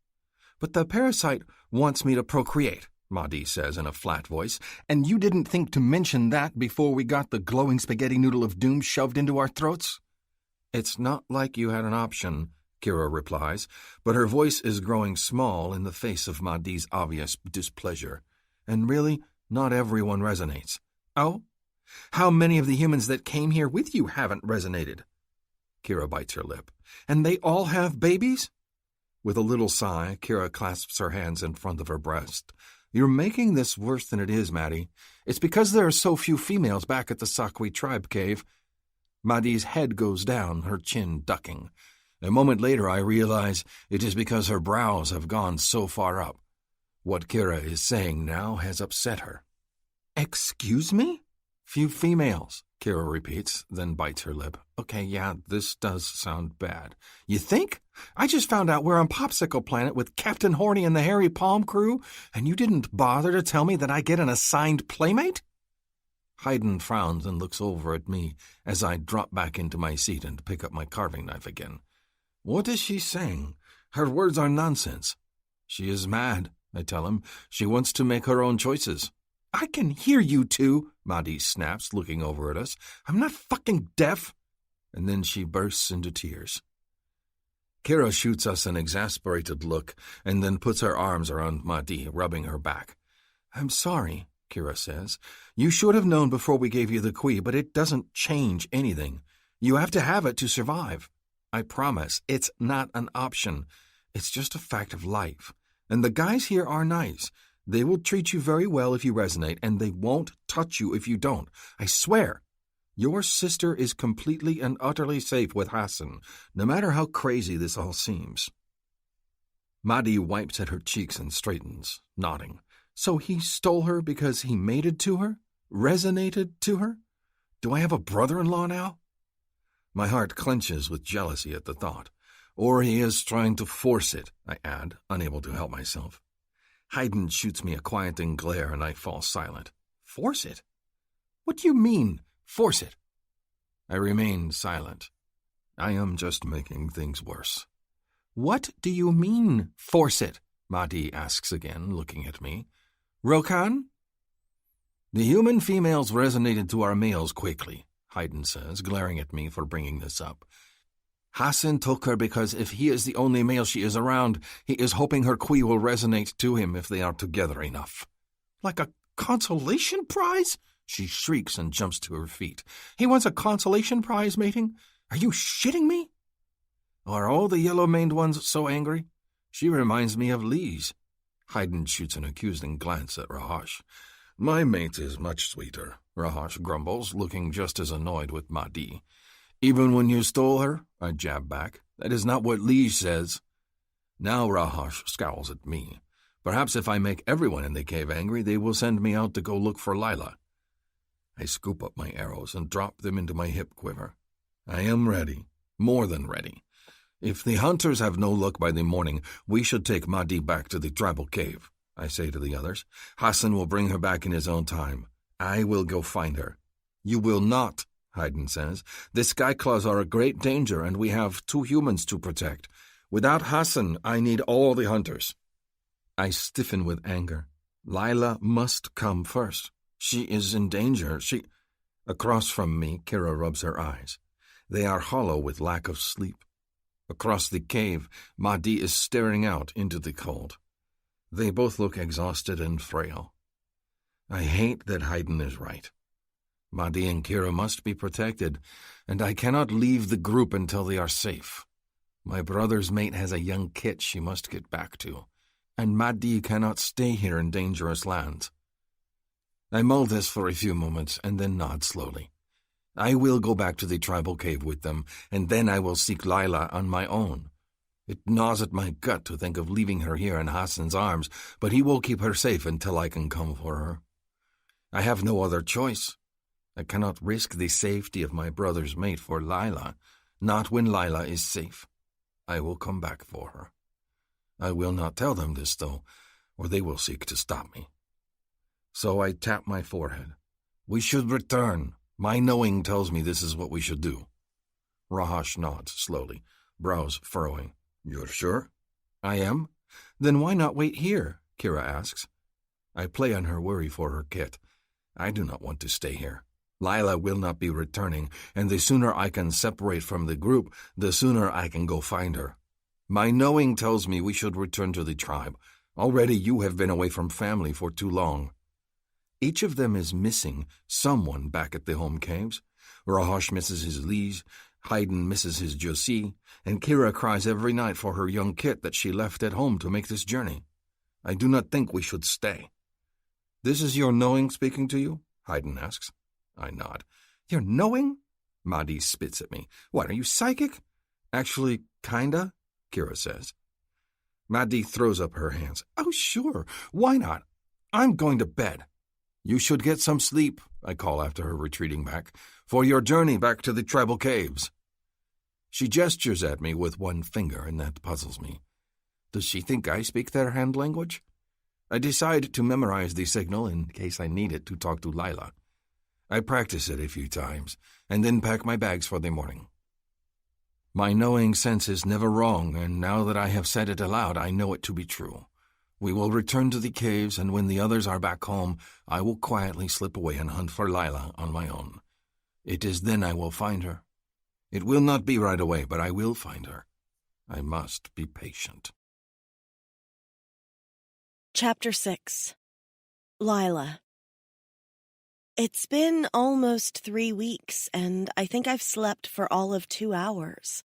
But the parasite wants me to procreate, Mahdi says in a flat voice, and you didn't think to mention that before we got the glowing spaghetti noodle of doom shoved into our throats? It's not like you had an option, Kira replies, but her voice is growing small in the face of Mahdi's obvious displeasure. And really, not everyone resonates. Oh? How many of the humans that came here with you haven't resonated? Kira bites her lip. And they all have babies? With a little sigh, Kira clasps her hands in front of her breast. You're making this worse than it is, Maddie. It's because there are so few females back at the Sakwi tribe cave. Mahdi's head goes down, her chin ducking. A moment later, I realize it is because her brows have gone so far up. What Kira is saying now has upset her. Excuse me? Few females, Kira repeats, then bites her lip. Okay, yeah, this does sound bad. You think? I just found out we're on Popsicle Planet with Captain Horny and the Hairy Palm crew, and you didn't bother to tell me that I get an assigned playmate? Haydn frowns and looks over at me as I drop back into my seat and pick up my carving knife again. What is she saying? Her words are nonsense. She is mad, I tell him. She wants to make her own choices. I can hear you two, Mahdi snaps, looking over at us. I'm not fucking deaf. And then she bursts into tears. Kira shoots us an exasperated look and then puts her arms around Mahdi, rubbing her back. I'm sorry, Kira says. You should have known before we gave you the Kui, but it doesn't change anything. You have to have it to survive. I promise, it's not an option. It's just a fact of life. And the guys here are nice. They will treat you very well if you resonate, and they won't touch you if you don't. I swear. Your sister is completely and utterly safe with Hassan, no matter how crazy this all seems. Mahdi wipes at her cheeks and straightens, nodding. So he stole her because he mated to her? Resonated to her? Do I have a brother-in-law now? My heart clenches with jealousy at the thought. Or he is trying to force it, I add, unable to help myself. Haydn shoots me a quieting glare and I fall silent. Force it? What do you mean, force it? I remain silent. I am just making things worse. What do you mean, force it? Mahdi asks again, looking at me. Rokan? The human females resonated to our males quickly, Haydn says, glaring at me for bringing this up. Hassan took her because if he is the only male she is around, he is hoping her Kui will resonate to him if they are together enough. Like a consolation prize? She shrieks and jumps to her feet. He wants a consolation prize mating? Are you shitting me? Are all the yellow-maned ones so angry? She reminds me of Lise. Haydn shoots an accusing glance at Rahash. My mate is much sweeter, Rahash grumbles, looking just as annoyed with Mahdi. Even when you stole her? I jab back. That is not what Lise says. Now Rahash scowls at me. Perhaps if I make everyone in the cave angry, they will send me out to go look for Lila. I scoop up my arrows and drop them into my hip quiver. I am ready, more than ready. If the hunters have no luck by the morning, we should take Mahdi back to the tribal cave, I say to the others. Hassan will bring her back in his own time. I will go find her. You will not, Haydn says. The Skyclaws are a great danger, and we have 2 humans to protect. Without Hassan, I need all the hunters. I stiffen with anger. Lila must come first. She is in danger. Across from me, Kira rubs her eyes. They are hollow with lack of sleep. Across the cave, Mahdi is staring out into the cold. They both look exhausted and frail. I hate that Haydn is right. Mahdi and Kira must be protected, and I cannot leave the group until they are safe. My brother's mate has a young kit she must get back to, and Mahdi cannot stay here in dangerous lands. I mull this for a few moments and then nod slowly. I will go back to the tribal cave with them, and then I will seek Lila on my own. It gnaws at my gut to think of leaving her here in Hassan's arms, but he will keep her safe until I can come for her. I have no other choice. I cannot risk the safety of my brother's mate for Lila, not when Lila is safe. I will come back for her. I will not tell them this, though, or they will seek to stop me. So I tap my forehead. We should return. My knowing tells me this is what we should do. Rahash nods slowly, brows furrowing. You're sure? I am. Then why not wait here? Kira asks. I play on her worry for her kit. I do not want to stay here. Lila will not be returning, and the sooner I can separate from the group, the sooner I can go find her. My knowing tells me we should return to the tribe. Already you have been away from family for too long. Each of them is missing someone back at the home caves. Rahash misses his Lise, Haydn misses his Josie, and Kira cries every night for her young kit that she left at home to make this journey. I do not think we should stay. This is your knowing speaking to you? Haydn asks. I nod. Your knowing? Mahdi spits at me. What, are you psychic? Actually, kinda, Kira says. Mahdi throws up her hands. Oh, sure. Why not? I'm going to bed. You should get some sleep, I call after her retreating back, for your journey back to the tribal caves. She gestures at me with one finger, and that puzzles me. Does she think I speak their hand language? I decide to memorize the signal in case I need it to talk to Lila. I practice it a few times, and then pack my bags for the morning. My knowing sense is never wrong, and now that I have said it aloud, I know it to be true. We will return to the caves, and when the others are back home, I will quietly slip away and hunt for Lila on my own. It is then I will find her. It will not be right away, but I will find her. I must be patient. Chapter 6. Lila. It's been almost 3 weeks, and I think I've slept for all of 2 hours.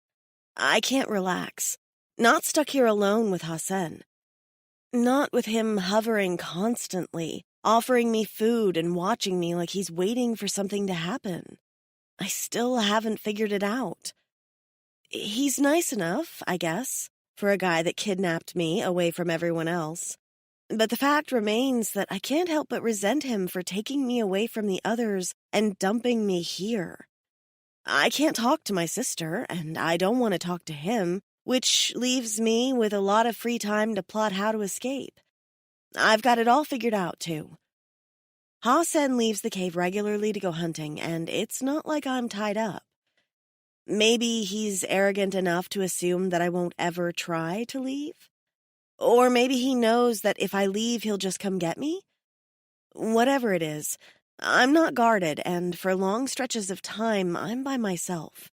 I can't relax. Not stuck here alone with Hassan. Not with him hovering constantly, offering me food and watching me like he's waiting for something to happen. I still haven't figured it out. He's nice enough, I guess, for a guy that kidnapped me away from everyone else. But the fact remains that I can't help but resent him for taking me away from the others and dumping me here. I can't talk to my sister, and I don't want to talk to him, which leaves me with a lot of free time to plot how to escape. I've got it all figured out, too. Ha-Sen leaves the cave regularly to go hunting, and it's not like I'm tied up. Maybe he's arrogant enough to assume that I won't ever try to leave? Or maybe he knows that if I leave, he'll just come get me? Whatever it is, I'm not guarded, and for long stretches of time, I'm by myself.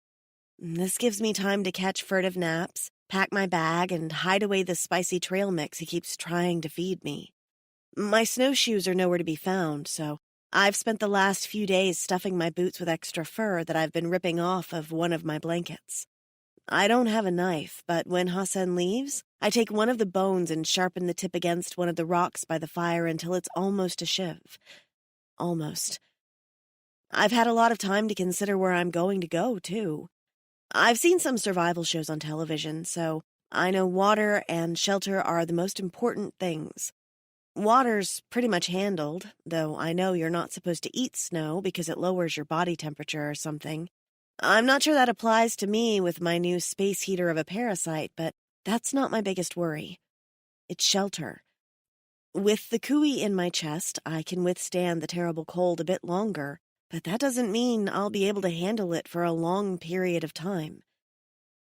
This gives me time to catch furtive naps, pack my bag, and hide away the spicy trail mix he keeps trying to feed me. My snowshoes are nowhere to be found, so I've spent the last few days stuffing my boots with extra fur that I've been ripping off of one of my blankets. I don't have a knife, but when Ha-Sen leaves, I take one of the bones and sharpen the tip against one of the rocks by the fire until it's almost a shiv. Almost. I've had a lot of time to consider where I'm going to go, too. I've seen some survival shows on television, so I know water and shelter are the most important things. Water's pretty much handled, though I know you're not supposed to eat snow because it lowers your body temperature or something. I'm not sure that applies to me with my new space heater of a parasite, but that's not my biggest worry. It's shelter. With the cooey in my chest, I can withstand the terrible cold a bit longer, but that doesn't mean I'll be able to handle it for a long period of time.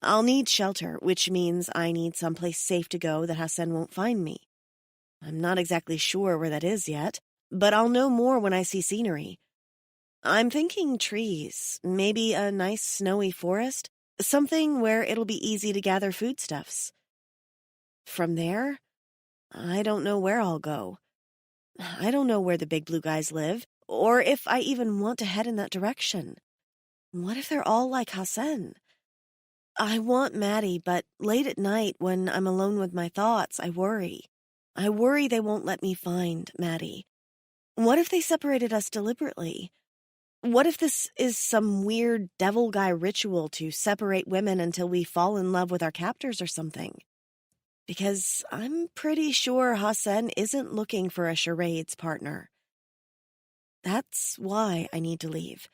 I'll need shelter, which means I need someplace safe to go that Ha-Sen won't find me. I'm not exactly sure where that is yet, but I'll know more when I see scenery. I'm thinking trees, maybe a nice snowy forest, something where it'll be easy to gather foodstuffs. From there, I don't know where I'll go. I don't know where the big blue guys live, or if I even want to head in that direction. What if they're all like Ha-Sen? I want Maddie, but late at night when I'm alone with my thoughts, I worry. I worry they won't let me find Maddie. What if they separated us deliberately? What if this is some weird devil guy ritual to separate women until we fall in love with our captors or something? Because I'm pretty sure Ha-Sen isn't looking for a charades partner. That's why I need to leave.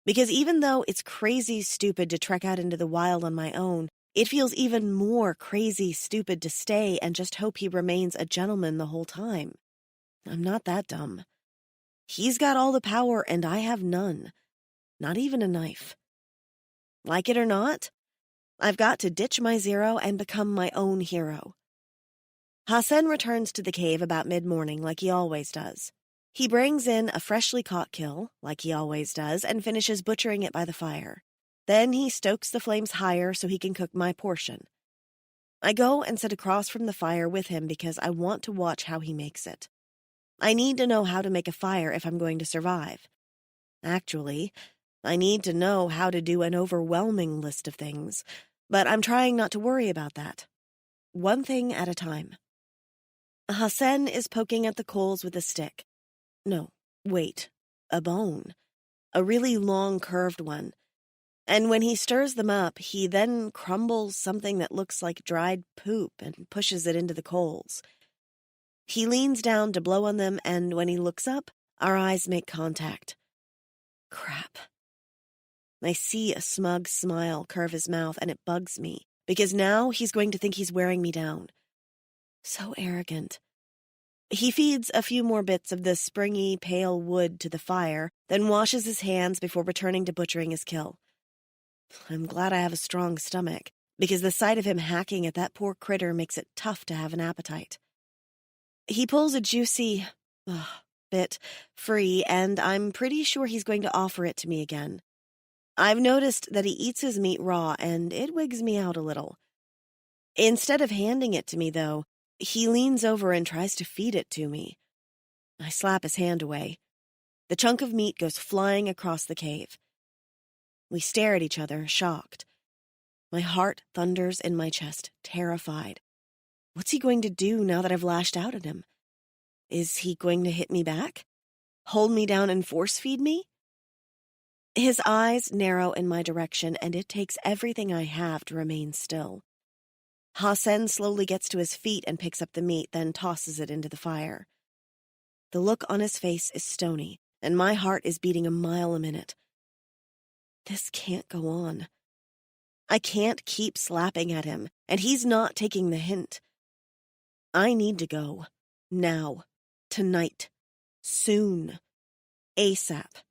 Because even though it's crazy stupid to trek out into the wild on my own, it feels even more crazy stupid to stay and just hope he remains a gentleman the whole time. I'm not that dumb. He's got all the power and I have none. Not even a knife. Like it or not, I've got to ditch my zero and become my own hero. Ha-Sen returns to the cave about mid-morning like he always does. He brings in a freshly caught kill, like he always does, and finishes butchering it by the fire. Then he stokes the flames higher so he can cook my portion. I go and sit across from the fire with him because I want to watch how he makes it. I need to know how to make a fire if I'm going to survive. Actually, I need to know how to do an overwhelming list of things, but I'm trying not to worry about that. One thing at a time. Ha-Sen is poking at the coals with a stick. No, wait, a bone. A really long curved one. And when he stirs them up, he then crumbles something that looks like dried poop and pushes it into the coals. He leans down to blow on them, and when he looks up, our eyes make contact. Crap. I see a smug smile curve his mouth, and it bugs me, because now he's going to think he's wearing me down. So arrogant. He feeds a few more bits of the springy, pale wood to the fire, then washes his hands before returning to butchering his kill. I'm glad I have a strong stomach, because the sight of him hacking at that poor critter makes it tough to have an appetite. He pulls a juicy bit free, and I'm pretty sure he's going to offer it to me again. I've noticed that he eats his meat raw, and it wigs me out a little. Instead of handing it to me, though, he leans over and tries to feed it to me. I slap his hand away. The chunk of meat goes flying across the cave. We stare at each other, shocked. My heart thunders in my chest, terrified. What's he going to do now that I've lashed out at him? Is he going to hit me back? Hold me down and force-feed me? His eyes narrow in my direction, and it takes everything I have to remain still. Hassan slowly gets to his feet and picks up the meat, then tosses it into the fire. The look on his face is stony, and my heart is beating a mile a minute. This can't go on. I can't keep slapping at him, and he's not taking the hint. I need to go. Now. Tonight. Soon. ASAP.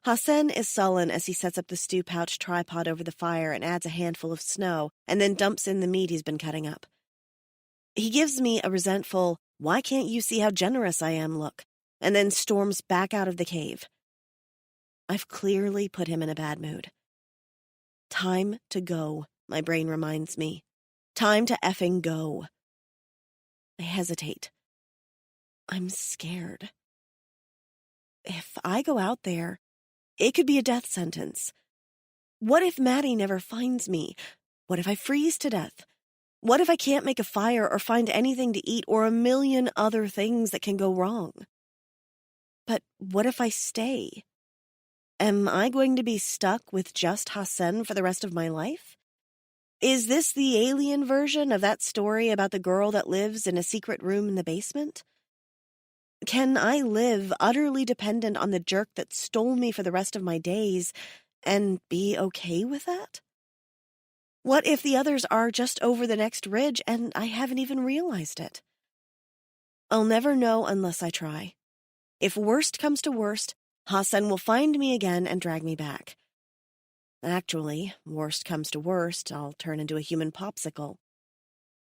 Hassan is sullen as he sets up the stew pouch tripod over the fire and adds a handful of snow, and then dumps in the meat he's been cutting up. He gives me a resentful, "Why can't you see how generous I am" look, and then storms back out of the cave. I've clearly put him in a bad mood. Time to go, my brain reminds me. Time to effing go. I hesitate. I'm scared. If I go out there, it could be a death sentence. What if Maddie never finds me? What if I freeze to death? What if I can't make a fire or find anything to eat, or a million other things that can go wrong? But what if I stay? Am I going to be stuck with just Hassan for the rest of my life? Is this the alien version of that story about the girl that lives in a secret room in the basement? Can I live utterly dependent on the jerk that stole me for the rest of my days and be okay with that? What if the others are just over the next ridge and I haven't even realized it? I'll never know unless I try. If worst comes to worst, Hassan will find me again and drag me back. Actually, worst comes to worst, I'll turn into a human popsicle.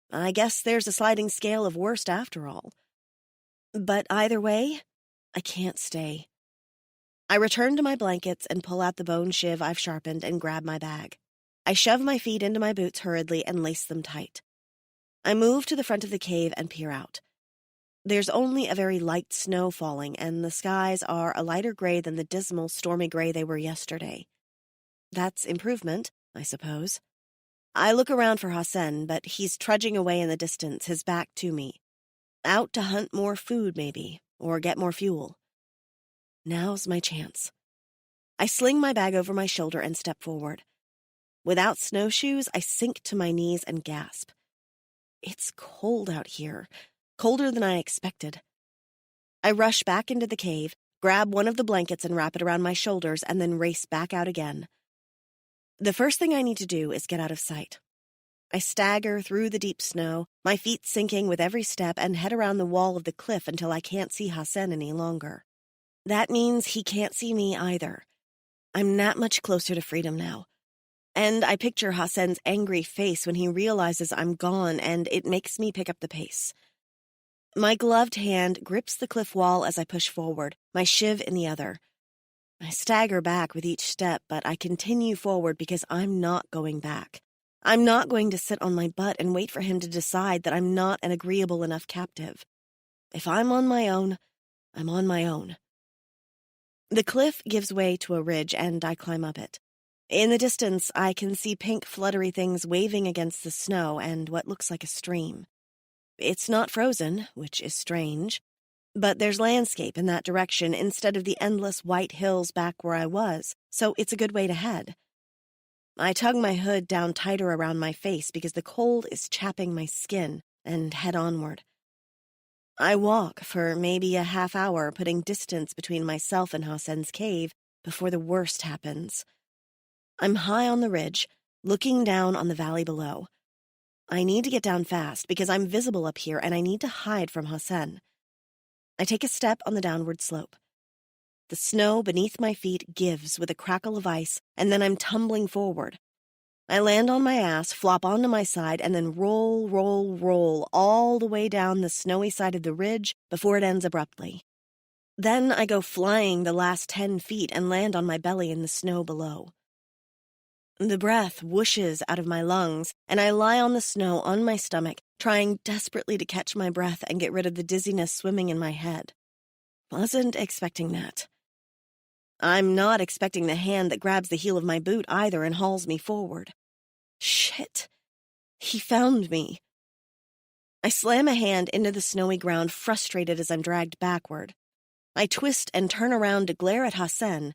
I guess there's a sliding scale of worst after all. But either way, I can't stay. I return to my blankets and pull out the bone shiv I've sharpened and grab my bag. I shove my feet into my boots hurriedly and lace them tight. I move to the front of the cave and peer out. There's only a very light snow falling, and the skies are a lighter gray than the dismal, stormy gray they were yesterday. That's improvement, I suppose. I look around for Hassan, but he's trudging away in the distance, his back to me. Out to hunt more food, maybe, or get more fuel. Now's my chance. I sling my bag over my shoulder and step forward. Without snowshoes, I sink to my knees and gasp. It's cold out here, colder than I expected. I rush back into the cave, grab one of the blankets and wrap it around my shoulders, and then race back out again. The first thing I need to do is get out of sight. I stagger through the deep snow, my feet sinking with every step, and head around the wall of the cliff until I can't see Hassan any longer. That means he can't see me either. I'm that much closer to freedom now. And I picture Hassan's angry face when he realizes I'm gone, and it makes me pick up the pace. My gloved hand grips the cliff wall as I push forward, my shiv in the other. I stagger back with each step, but I continue forward because I'm not going back. I'm not going to sit on my butt and wait for him to decide that I'm not an agreeable enough captive. If I'm on my own, I'm on my own. The cliff gives way to a ridge, and I climb up it. In the distance, I can see pink fluttery things waving against the snow and what looks like a stream. It's not frozen, which is strange, but there's landscape in that direction instead of the endless white hills back where I was, so it's a good way to head. I tug my hood down tighter around my face because the cold is chapping my skin, and head onward. I walk for maybe a half hour, putting distance between myself and Hassan's cave before the worst happens. I'm high on the ridge, looking down on the valley below. I need to get down fast because I'm visible up here and I need to hide from Hassan. I take a step on the downward slope. The snow beneath my feet gives with a crackle of ice, and then I'm tumbling forward. I land on my ass, flop onto my side, and then roll, roll, roll all the way down the snowy side of the ridge before it ends abruptly. Then I go flying the last 10 feet and land on my belly in the snow below. The breath whooshes out of my lungs, and I lie on the snow on my stomach, trying desperately to catch my breath and get rid of the dizziness swimming in my head. Wasn't expecting that. I'm not expecting the hand that grabs the heel of my boot either and hauls me forward. Shit. He found me. I slam a hand into the snowy ground, frustrated as I'm dragged backward. I twist and turn around to glare at Hassan,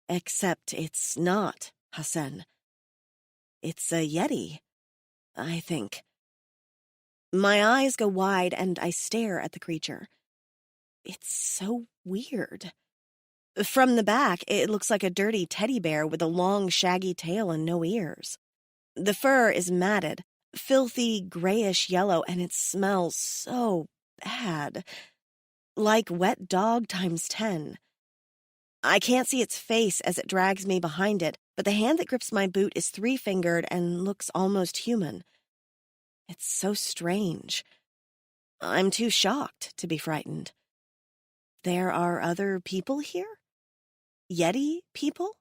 except it's not Hassan. It's a Yeti. I think. My eyes go wide and I stare at the creature. It's so weird. From the back, it looks like a dirty teddy bear with a long, shaggy tail and no ears. The fur is matted, filthy, grayish yellow, and it smells so bad. Like wet dog times 10. I can't see its face as it drags me behind it, but the hand that grips my boot is 3-fingered and looks almost human. It's so strange. I'm too shocked to be frightened. There are other people here? Yeti people?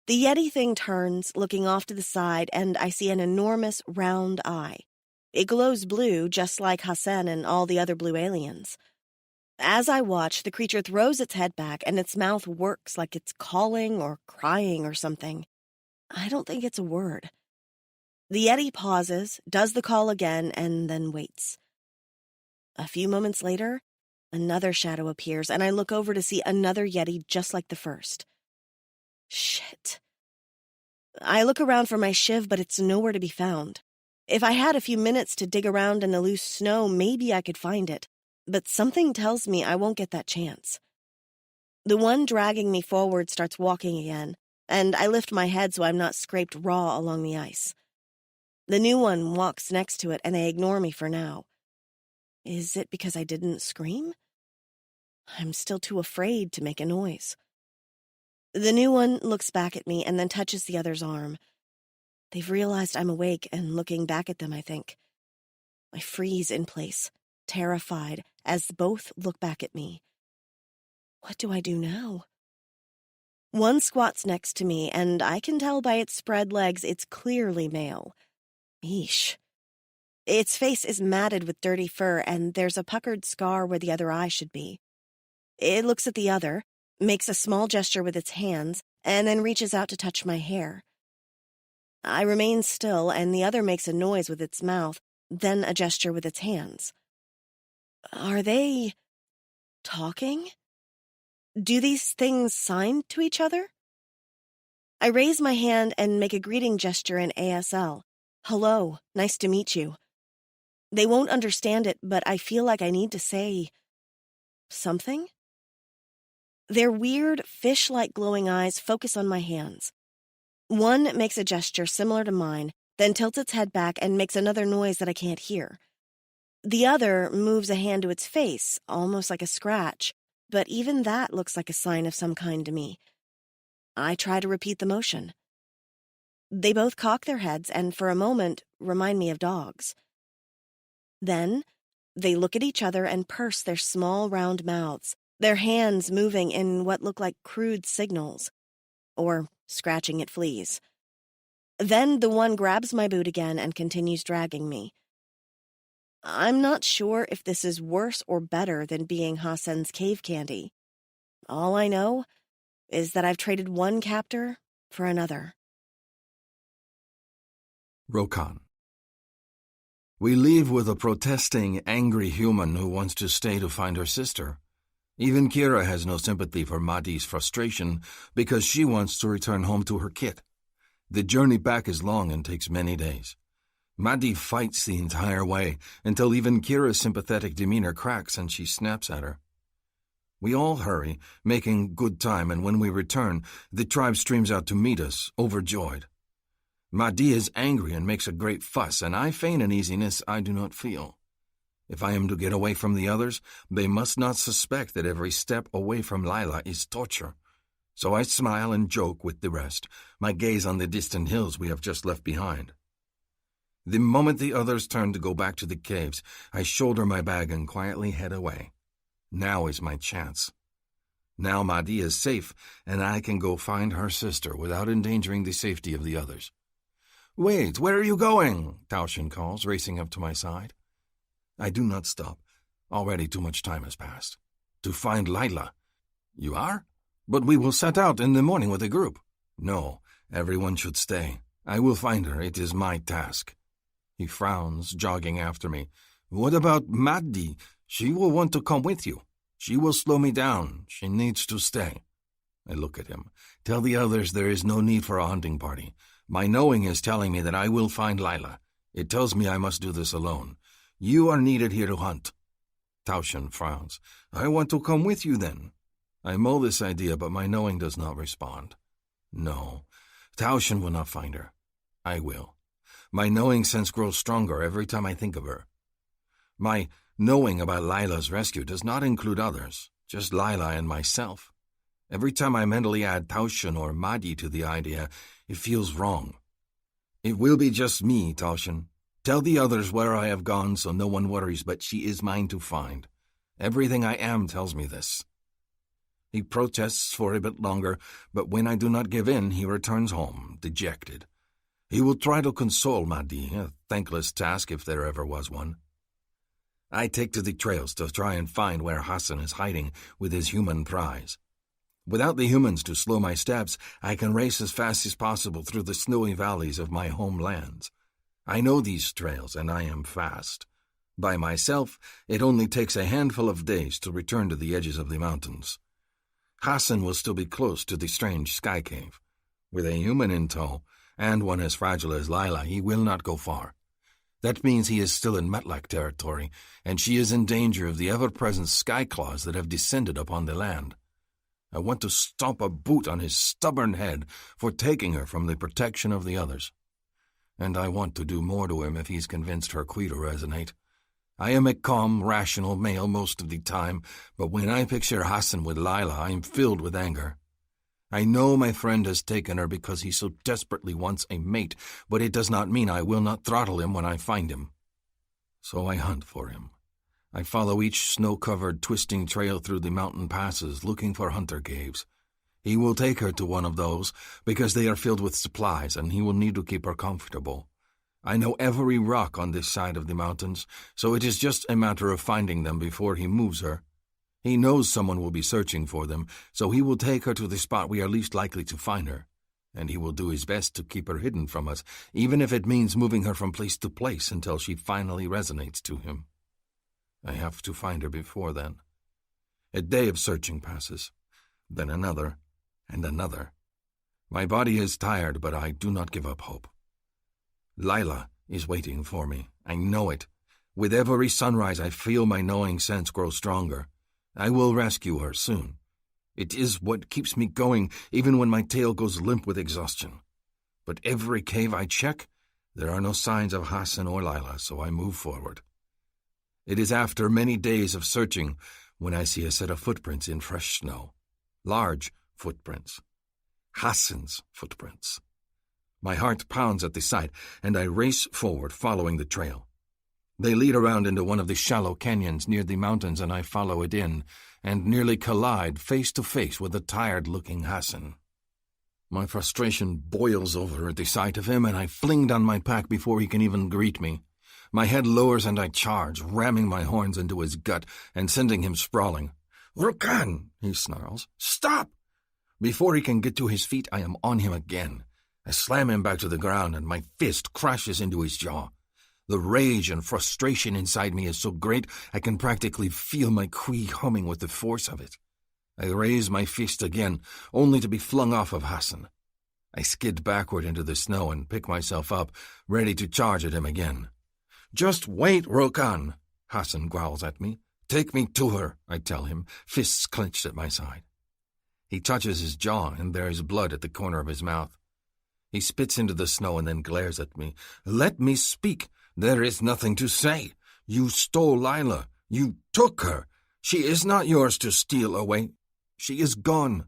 The Yeti thing turns, looking off to the side, and I see an enormous, round eye. It glows blue, just like Hassan and all the other blue aliens. As I watch, the creature throws its head back, and its mouth works like it's calling or crying or something. I don't think it's a word. The Yeti pauses, does the call again, and then waits. A few moments later, another shadow appears, and I look over to see another Yeti just like the first. Shit. I look around for my shiv, but it's nowhere to be found. If I had a few minutes to dig around in the loose snow, maybe I could find it, but something tells me I won't get that chance. The one dragging me forward starts walking again, and I lift my head so I'm not scraped raw along the ice. The new one walks next to it, and they ignore me for now. Is it because I didn't scream? I'm still too afraid to make a noise. The new one looks back at me and then touches the other's arm. They've realized I'm awake and looking back at them, I think. I freeze in place, terrified, as both look back at me. What do I do now? One squats next to me, and I can tell by its spread legs it's clearly male. Eesh. Its face is matted with dirty fur, and there's a puckered scar where the other eye should be. It looks at the other, makes a small gesture with its hands, and then reaches out to touch my hair. I remain still, and the other makes a noise with its mouth, then a gesture with its hands. Are they talking? Do these things sign to each other? I raise my hand and make a greeting gesture in ASL. Hello, nice to meet you. They won't understand it, but I feel like I need to say something. Their weird, fish-like glowing eyes focus on my hands. One makes a gesture similar to mine, then tilts its head back and makes another noise that I can't hear. The other moves a hand to its face, almost like a scratch, but even that looks like a sign of some kind to me. I try to repeat the motion. They both cock their heads and, for a moment, remind me of dogs. Then, they look at each other and purse their small, round mouths, their hands moving in what look like crude signals, or scratching at fleas. Then the one grabs my boot again and continues dragging me. I'm not sure if this is worse or better than being Hassan's cave candy. All I know is that I've traded one captor for another. Rokan. We leave with a protesting, angry human who wants to stay to find her sister. Even Kira has no sympathy for Mahdi's frustration because she wants to return home to her kit. The journey back is long and takes many days. Mahdi fights the entire way until even Kira's sympathetic demeanor cracks and she snaps at her. We all hurry, making good time, and when we return, the tribe streams out to meet us, overjoyed. Mahdi is angry and makes a great fuss, and I feign an easiness I do not feel. If I am to get away from the others, they must not suspect that every step away from Lila is torture. So I smile and joke with the rest, my gaze on the distant hills we have just left behind. The moment the others turn to go back to the caves, I shoulder my bag and quietly head away. Now is my chance. Now Mahdi is safe, and I can go find her sister without endangering the safety of the others. "Wait, where are you going?" Taushin calls, racing up to my side. I do not stop. Already too much time has passed. To find Lila. You are? But we will set out in the morning with a group. No, everyone should stay. I will find her. It is my task. He frowns, jogging after me. What about Mahdi? She will want to come with you. She will slow me down. She needs to stay. I look at him. Tell the others there is no need for a hunting party. My knowing is telling me that I will find Lila. It tells me I must do this alone. You are needed here to hunt. Tauschen frowns. I want to come with you then. I mull this idea, but my knowing does not respond. No, Tauschen will not find her. I will. My knowing sense grows stronger every time I think of her. My knowing about Lila's rescue does not include others, just Lila and myself. Every time I mentally add Tauschen or Madi to the idea, it feels wrong. It will be just me, Tauschen. Tell the others where I have gone so no one worries, but she is mine to find. Everything I am tells me this. He protests for a bit longer, but when I do not give in, he returns home, dejected. He will try to console Madi, a thankless task if there ever was one. I take to the trails to try and find where Hassan is hiding with his human prize. Without the humans to slow my steps, I can race as fast as possible through the snowy valleys of my homelands. I know these trails, and I am fast. By myself, it only takes a handful of days to return to the edges of the mountains. Hassan will still be close to the strange sky cave. With a human in tow, and one as fragile as Lila, he will not go far. That means he is still in Metlak territory, and she is in danger of the ever-present sky claws that have descended upon the land. I want to stomp a boot on his stubborn head for taking her from the protection of the others. And I want to do more to him if he's convinced her Qui to resonate. I am a calm, rational male most of the time, but when I picture Hassan with Lila, I am filled with anger. I know my friend has taken her because he so desperately wants a mate, but it does not mean I will not throttle him when I find him. So I hunt for him. I follow each snow-covered, twisting trail through the mountain passes, looking for hunter caves. He will take her to one of those, because they are filled with supplies, and he will need to keep her comfortable. I know every rock on this side of the mountains, so it is just a matter of finding them before he moves her. He knows someone will be searching for them, so he will take her to the spot we are least likely to find her, and he will do his best to keep her hidden from us, even if it means moving her from place to place until she finally resonates to him. I have to find her before then. A day of searching passes, then another, and another. My body is tired, but I do not give up hope. Lila is waiting for me. I know it. With every sunrise, I feel my knowing sense grow stronger. I will rescue her soon. It is what keeps me going, even when my tail goes limp with exhaustion. But every cave I check, there are no signs of Hassan or Lila, so I move forward. It is after many days of searching when I see a set of footprints in fresh snow. Large footprints. Hassan's footprints. My heart pounds at the sight, and I race forward, following the trail. They lead around into one of the shallow canyons near the mountains, and I follow it in, and nearly collide face to face with the tired-looking Hassan. My frustration boils over at the sight of him, and I fling down my pack before he can even greet me. My head lowers and I charge, ramming my horns into his gut and sending him sprawling. "Rukan!" he snarls. "Stop!" Before he can get to his feet, I am on him again. I slam him back to the ground, and my fist crashes into his jaw. The rage and frustration inside me is so great I can practically feel my Qui humming with the force of it. I raise my fist again, only to be flung off of Hassan. I skid backward into the snow and pick myself up, ready to charge at him again. "Just wait, Rokan," Hassan growls at me. "Take me to her," I tell him, fists clenched at my side. He touches his jaw, and there is blood at the corner of his mouth. He spits into the snow and then glares at me. "Let me speak. There is nothing to say. You stole Lila. You took her. She is not yours to steal away. She is gone."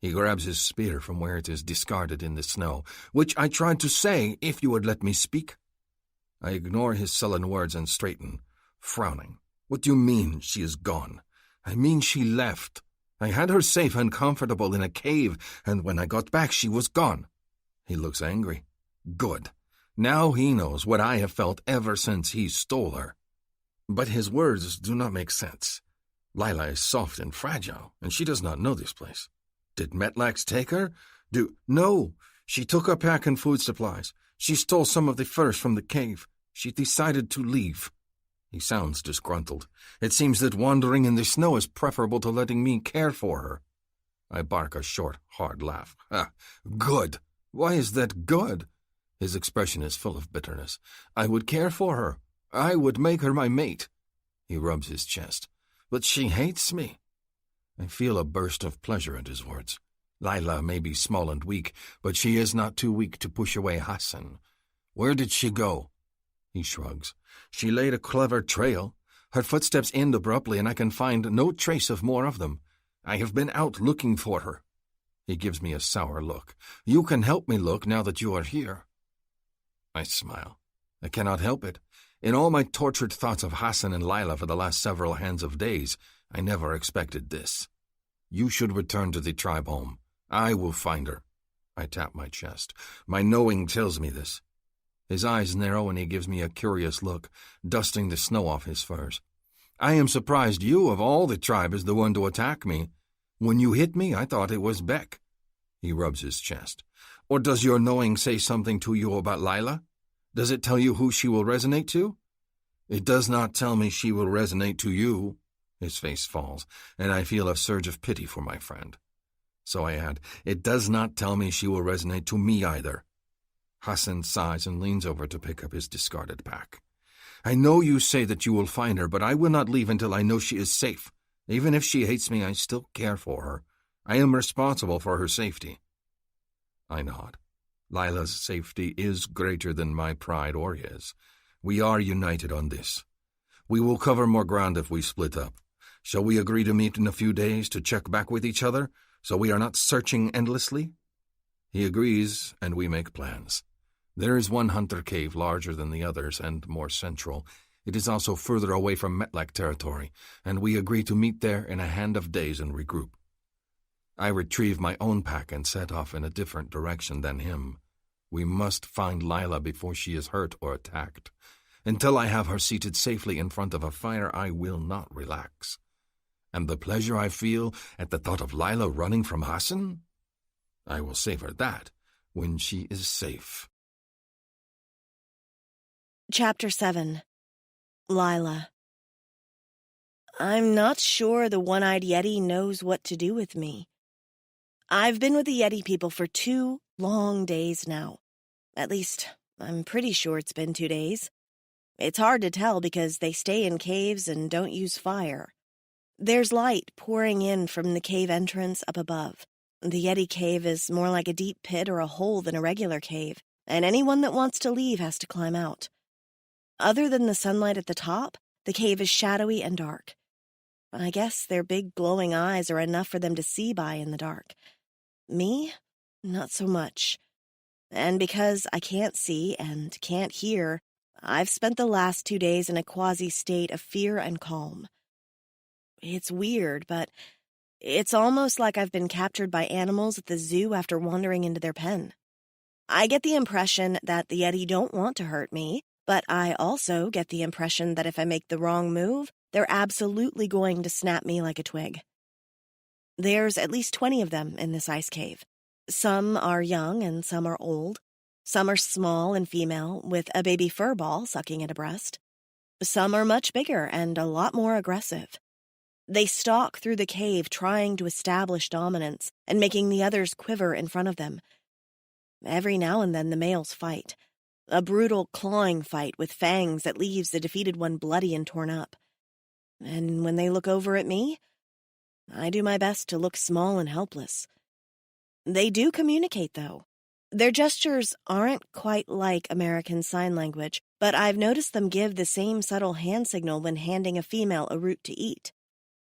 He grabs his spear from where it is discarded in the snow, which I tried to say if you would let me speak. I ignore his sullen words and straighten, frowning. "What do you mean, she is gone?" "I mean she left. I had her safe and comfortable in a cave, and when I got back she was gone." He looks angry. Good. Now he knows what I have felt ever since he stole her. But his words do not make sense. Lila is soft and fragile, and she does not know this place. Did Metlax take her? No. She took her pack and food supplies. She stole some of the furs from the cave. She decided to leave. He sounds disgruntled. It seems that wandering in the snow is preferable to letting me care for her. I bark a short, hard laugh. Good! Why is that good? His expression is full of bitterness. I would care for her. I would make her my mate. He rubs his chest. But she hates me. I feel a burst of pleasure at his words. Lila may be small and weak, but she is not too weak to push away Hassan. Where did she go? He shrugs. She laid a clever trail. Her footsteps end abruptly, and I can find no trace of more of them. I have been out looking for her. He gives me a sour look. You can help me look now that you are here. I smile. I cannot help it. In all my tortured thoughts of Hassan and Lila for the last several hands of days, I never expected this. You should return to the tribe home. I will find her. I tap my chest. My knowing tells me this. His eyes narrow and he gives me a curious look, dusting the snow off his furs. I am surprised you, of all the tribe, is the one to attack me. When you hit me, I thought it was Beck. He rubs his chest. Or does your knowing say something to you about Lila? Does it tell you who she will resonate to? It does not tell me she will resonate to you. His face falls, and I feel a surge of pity for my friend. So I add, it does not tell me she will resonate to me either. Hassan sighs and leans over to pick up his discarded pack. I know you say that you will find her, but I will not leave until I know she is safe. Even if she hates me, I still care for her. I am responsible for her safety. I nod. Lila's safety is greater than my pride or his. We are united on this. We will cover more ground if we split up. Shall we agree to meet in a few days to check back with each other, so we are not searching endlessly? He agrees, and we make plans. There is one hunter cave larger than the others and more central. It is also further away from Metlak territory, and we agree to meet there in a hand of days and regroup. I retrieve my own pack and set off in a different direction than him. We must find Lila before she is hurt or attacked. Until I have her seated safely in front of a fire, I will not relax. And the pleasure I feel at the thought of Lila running from Hassan? I will savor that when she is safe. Chapter 7. Lila. I'm not sure the one-eyed Yeti knows what to do with me. I've been with the Yeti people for 2 long days now. At least, I'm pretty sure it's been 2 days. It's hard to tell because they stay in caves and don't use fire. There's light pouring in from the cave entrance up above. The Yeti cave is more like a deep pit or a hole than a regular cave, and anyone that wants to leave has to climb out. Other than the sunlight at the top, the cave is shadowy and dark. I guess their big glowing eyes are enough for them to see by in the dark. Me? Not so much. And because I can't see and can't hear, I've spent the last 2 days in a quasi-state of fear and calm. It's weird, but it's almost like I've been captured by animals at the zoo after wandering into their pen. I get the impression that the Yeti don't want to hurt me, but I also get the impression that if I make the wrong move, they're absolutely going to snap me like a twig. There's at least 20 of them in this ice cave. Some are young and some are old. Some are small and female, with a baby fur ball sucking at a breast. Some are much bigger and a lot more aggressive. They stalk through the cave trying to establish dominance and making the others quiver in front of them. Every now and then the males fight. A brutal clawing fight with fangs that leaves the defeated one bloody and torn up. And when they look over at me, I do my best to look small and helpless. They do communicate, though. Their gestures aren't quite like American Sign Language, but I've noticed them give the same subtle hand signal when handing a female a root to eat.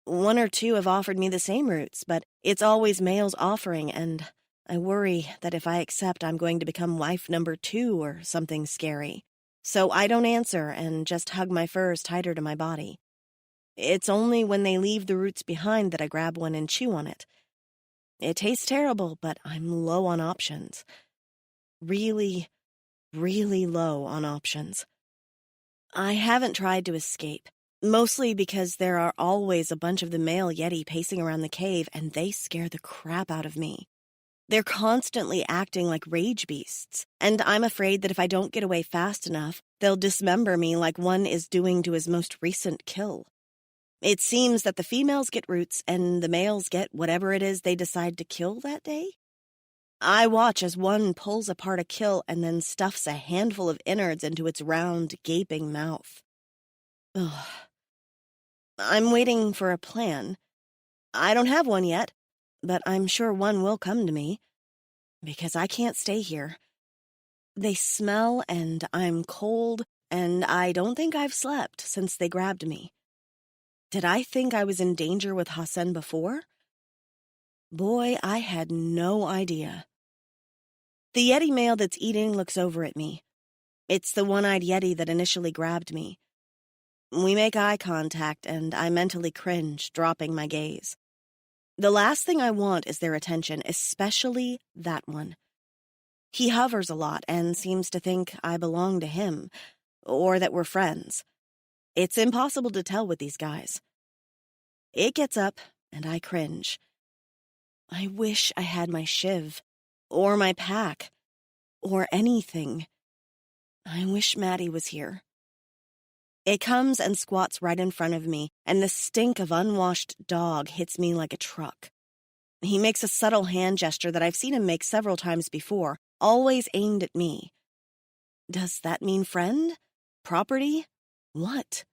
1 or 2 have offered me the same roots, but it's always males offering, and I worry that if I accept, I'm going to become wife number 2 or something scary. So I don't answer and just hug my furs tighter to my body. It's only when they leave the roots behind that I grab one and chew on it. It tastes terrible, but I'm low on options. Really, really low on options. I haven't tried to escape, mostly because there are always a bunch of the male Yeti pacing around the cave, and they scare the crap out of me. They're constantly acting like rage beasts, and I'm afraid that if I don't get away fast enough, they'll dismember me like one is doing to his most recent kill. It seems that the females get roots and the males get whatever it is they decide to kill that day. I watch as one pulls apart a kill and then stuffs a handful of innards into its round, gaping mouth. Ugh. I'm waiting for a plan. I don't have one yet, but I'm sure one will come to me, because I can't stay here. They smell and I'm cold, and I don't think I've slept since they grabbed me. Did I think I was in danger with Hassan before? Boy, I had no idea. The Yeti male that's eating looks over at me. It's the one-eyed Yeti that initially grabbed me. We make eye contact, and I mentally cringe, dropping my gaze. The last thing I want is their attention, especially that one. He hovers a lot and seems to think I belong to him, or that we're friends. It's impossible to tell with these guys. It gets up, and I cringe. I wish I had my shiv, or my pack, or anything. I wish Maddie was here. It comes and squats right in front of me, and the stink of unwashed dog hits me like a truck. He makes a subtle hand gesture that I've seen him make several times before, always aimed at me. Does that mean friend? Property? What?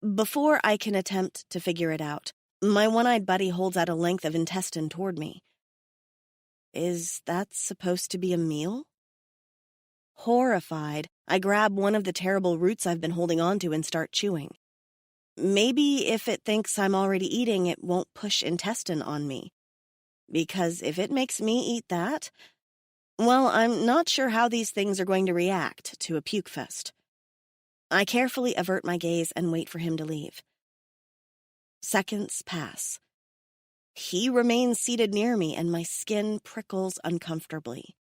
Before I can attempt to figure it out, my one-eyed buddy holds out a length of intestine toward me. Is that supposed to be a meal? Horrified, I grab one of the terrible roots I've been holding onto and start chewing. Maybe if it thinks I'm already eating, it won't push intestine on me. Because if it makes me eat that, well, I'm not sure how these things are going to react to a puke fest. I carefully avert my gaze and wait for him to leave. Seconds pass. He remains seated near me, and my skin prickles uncomfortably.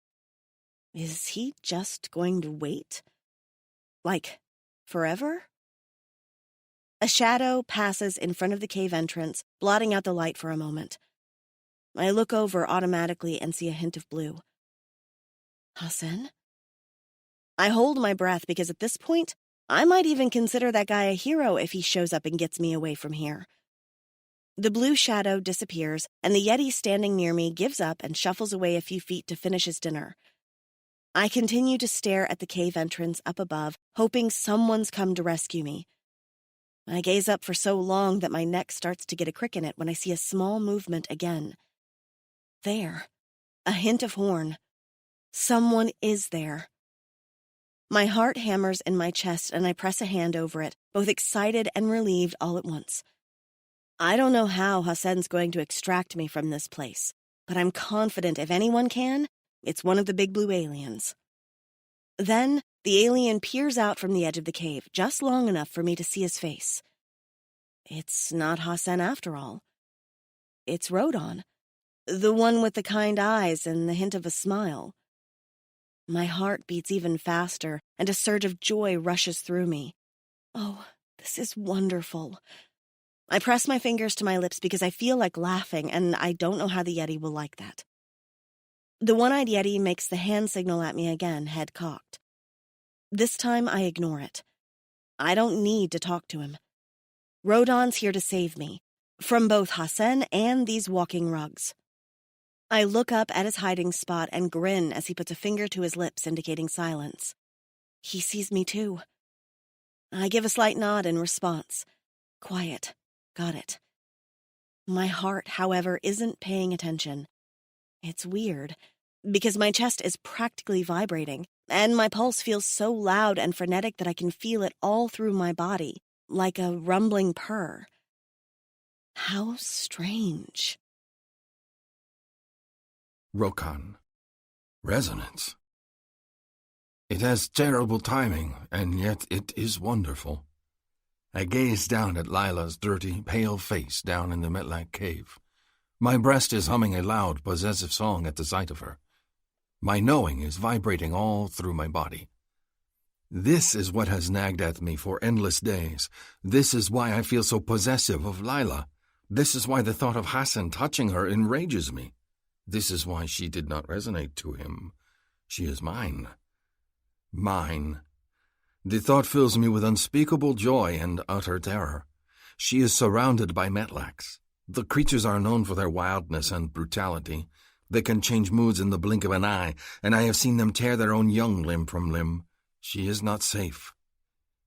Is he just going to wait? Like, forever? A shadow passes in front of the cave entrance, blotting out the light for a moment. I look over automatically and see a hint of blue. Hassan? I hold my breath because at this point, I might even consider that guy a hero if he shows up and gets me away from here. The blue shadow disappears, and the Yeti standing near me gives up and shuffles away a few feet to finish his dinner. I continue to stare at the cave entrance up above, hoping someone's come to rescue me. I gaze up for so long that my neck starts to get a crick in it when I see a small movement again. There. A hint of horn. Someone is there. My heart hammers in my chest and I press a hand over it, both excited and relieved all at once. I don't know how Hassan's going to extract me from this place, but I'm confident if anyone can, it's one of the big blue aliens. Then, the alien peers out from the edge of the cave, just long enough for me to see his face. It's not Hassan after all. It's Rodon, the one with the kind eyes and the hint of a smile. My heart beats even faster, and a surge of joy rushes through me. Oh, this is wonderful. I press my fingers to my lips because I feel like laughing, and I don't know how the Yeti will like that. The one-eyed Yeti makes the hand signal at me again, head cocked. This time I ignore it. I don't need to talk to him. Rodon's here to save me, from both Hassan and these walking rugs. I look up at his hiding spot and grin as he puts a finger to his lips, indicating silence. He sees me too. I give a slight nod in response. Quiet. Got it. My heart, however, isn't paying attention. It's weird, because my chest is practically vibrating, and my pulse feels so loud and frenetic that I can feel it all through my body, like a rumbling purr. How strange. Rokan. Resonance. It has terrible timing, and yet it is wonderful. I gaze down at Lila's dirty, pale face down in the Metlak cave. My breast is humming a loud, possessive song at the sight of her. My knowing is vibrating all through my body. This is what has nagged at me for endless days. This is why I feel so possessive of Lila. This is why the thought of Hassan touching her enrages me. This is why she did not resonate to him. She is mine. Mine. The thought fills me with unspeakable joy and utter terror. She is surrounded by Metlax. The creatures are known for their wildness and brutality. They can change moods in the blink of an eye, and I have seen them tear their own young limb from limb. She is not safe.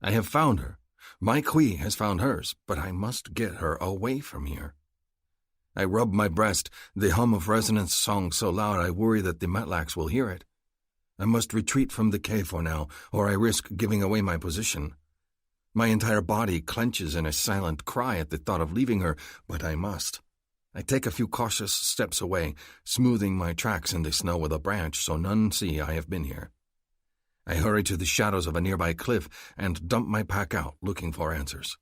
I have found her. My Kui has found hers, but I must get her away from here. I rub my breast, the hum of resonance song so loud I worry that the Metlax will hear it. I must retreat from the cave for now, or I risk giving away my position. My entire body clenches in a silent cry at the thought of leaving her, but I must. I take a few cautious steps away, smoothing my tracks in the snow with a branch so none see I have been here. I hurry to the shadows of a nearby cliff and dump my pack out, looking for answers.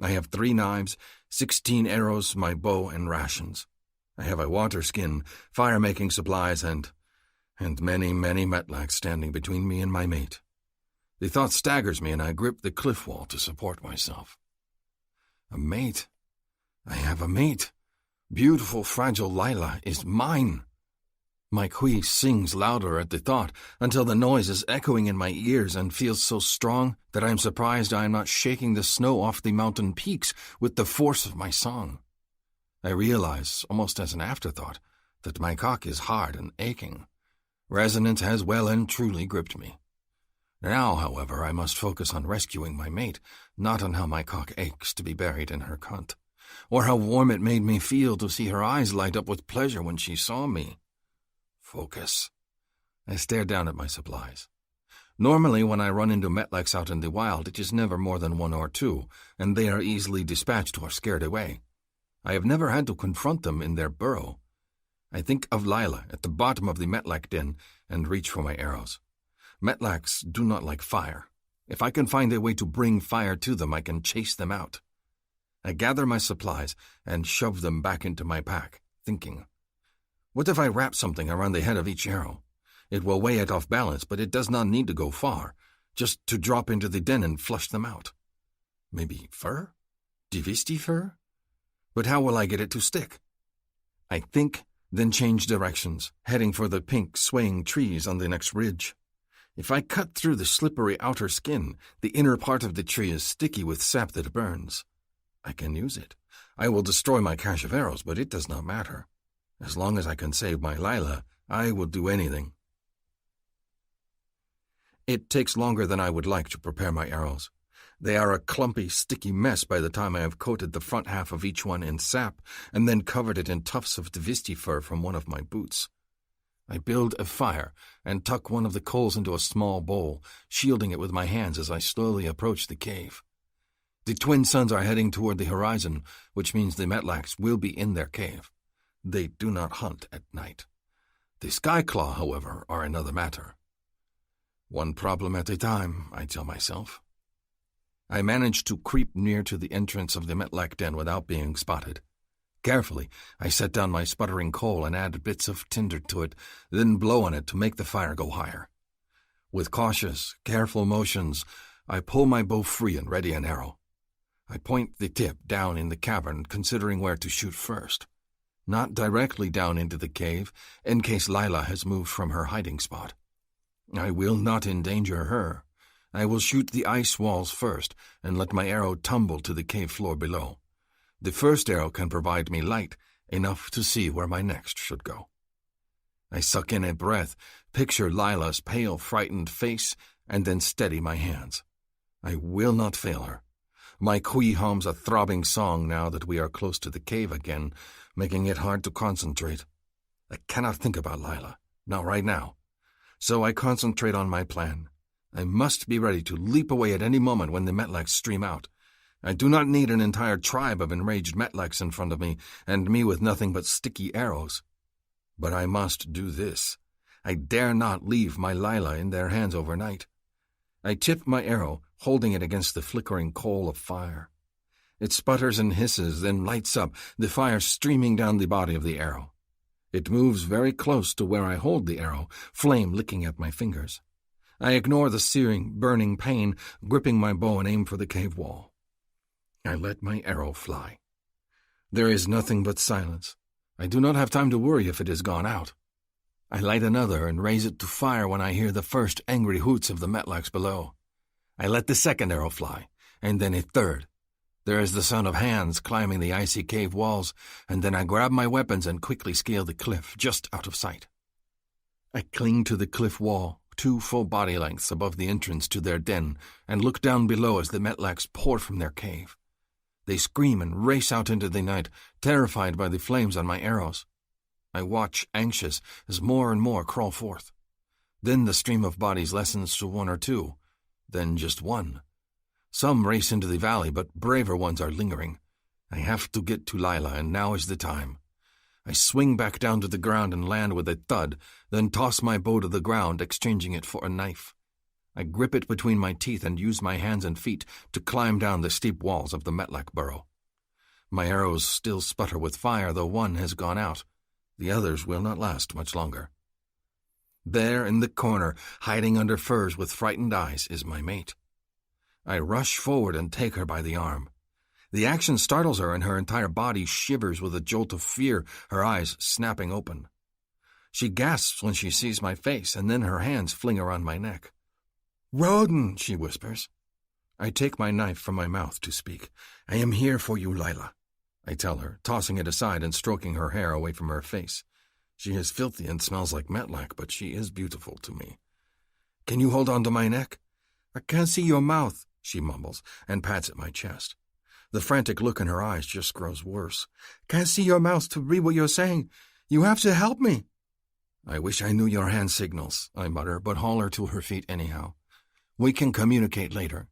I have 3 knives, 16 arrows, my bow, and rations. I have a water skin, fire-making supplies, and many, many Metlax standing between me and my mate. The thought staggers me, and I grip the cliff wall to support myself. A mate? I have a mate. Beautiful, fragile Lila is mine. My Kui sings louder at the thought, until the noise is echoing in my ears and feels so strong that I am surprised I am not shaking the snow off the mountain peaks with the force of my song. I realize, almost as an afterthought, that my cock is hard and aching. Resonance has well and truly gripped me. Now, however, I must focus on rescuing my mate, not on how my cock aches to be buried in her cunt, or how warm it made me feel to see her eyes light up with pleasure when she saw me. Focus. I stare down at my supplies. Normally, when I run into Metlax out in the wild, it is never more than 1 or 2, and they are easily dispatched or scared away. I have never had to confront them in their burrow. I think of Lila at the bottom of the Metlax den and reach for my arrows. Metlax do not like fire. If I can find a way to bring fire to them, I can chase them out. I gather my supplies and shove them back into my pack, thinking, what if I wrap something around the head of each arrow? It will weigh it off balance, but it does not need to go far, just to drop into the den and flush them out. Maybe fur? Divisti fur? But how will I get it to stick? I think, then change directions, heading for the pink, swaying trees on the next ridge. If I cut through the slippery outer skin, the inner part of the tree is sticky with sap that burns. I can use it. I will destroy my cache of arrows, but it does not matter. As long as I can save my Lila, I will do anything. It takes longer than I would like to prepare my arrows. They are a clumpy, sticky mess by the time I have coated the front half of each one in sap and then covered it in tufts of Divisti fur from one of my boots. I build a fire and tuck one of the coals into a small bowl, shielding it with my hands as I slowly approach the cave. The twin suns are heading toward the horizon, which means the Metlax will be in their cave. They do not hunt at night. The Skyclaw, however, are another matter. One problem at a time, I tell myself. I manage to creep near to the entrance of the Metlax den without being spotted. Carefully, I set down my sputtering coal and add bits of tinder to it, then blow on it to make the fire go higher. With cautious, careful motions, I pull my bow free and ready an arrow. I point the tip down in the cavern, considering where to shoot first. Not directly down into the cave, in case Lila has moved from her hiding spot. I will not endanger her. I will shoot the ice walls first and let my arrow tumble to the cave floor below. The first arrow can provide me light, enough to see where my next should go. I suck in a breath, picture Lila's pale, frightened face, and then steady my hands. I will not fail her. My Kui hums a throbbing song now that we are close to the cave again, making it hard to concentrate. I cannot think about Lila, not right now. So I concentrate on my plan. I must be ready to leap away at any moment when the Metlax stream out. I do not need an entire tribe of enraged Metlax in front of me, and me with nothing but sticky arrows. But I must do this. I dare not leave my Lila in their hands overnight. I tip my arrow, holding it against the flickering coal of fire. It sputters and hisses, then lights up, the fire streaming down the body of the arrow. It moves very close to where I hold the arrow, flame licking at my fingers. I ignore the searing, burning pain, gripping my bow and aim for the cave wall. I let my arrow fly. There is nothing but silence. I do not have time to worry if it has gone out. I light another and raise it to fire when I hear the first angry hoots of the Metlax below. I let the second arrow fly, and then a third. There is the sound of hands climbing the icy cave walls, and then I grab my weapons and quickly scale the cliff, just out of sight. I cling to the cliff wall, 2 full body lengths above the entrance to their den, and look down below as the Metlaks pour from their cave. They scream and race out into the night, terrified by the flames on my arrows. I watch, anxious, as more and more crawl forth. Then the stream of bodies lessens to 1 or 2, then just 1. Some race into the valley, but braver ones are lingering. I have to get to Lila, and now is the time. I swing back down to the ground and land with a thud, then toss my bow to the ground, exchanging it for a knife. I grip it between my teeth and use my hands and feet to climb down the steep walls of the Metlak burrow. My arrows still sputter with fire, though one has gone out. The others will not last much longer. There in the corner, hiding under furs with frightened eyes, is my mate. I rush forward and take her by the arm. The action startles her, and her entire body shivers with a jolt of fear, her eyes snapping open. She gasps when she sees my face, and then her hands fling around my neck. "Roden," she whispers. I take my knife from my mouth to speak. "I am here for you, Lila," I tell her, tossing it aside and stroking her hair away from her face. She is filthy and smells like Metlak, but she is beautiful to me. "Can you hold on to my neck?" "I can't see your mouth," she mumbles, and pats at my chest. The frantic look in her eyes just grows worse. "Can't see your mouth to read what you're saying. You have to help me." "I wish I knew your hand signals," I mutter, but haul her to her feet anyhow. "We can communicate later."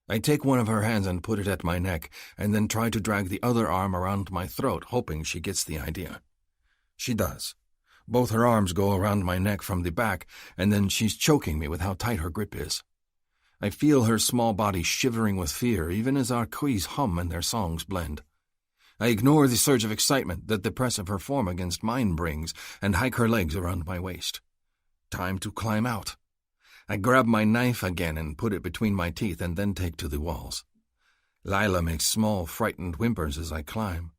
I take one of her hands and put it at my neck, and then try to drag the other arm around my throat, hoping she gets the idea. She does. Both her arms go around my neck from the back, and then she's choking me with how tight her grip is. I feel her small body shivering with fear, even as our quees hum and their songs blend. I ignore the surge of excitement that the press of her form against mine brings, and hike her legs around my waist. Time to climb out. I grab my knife again and put it between my teeth, and then take to the walls. Lila makes small, frightened whimpers as I climb.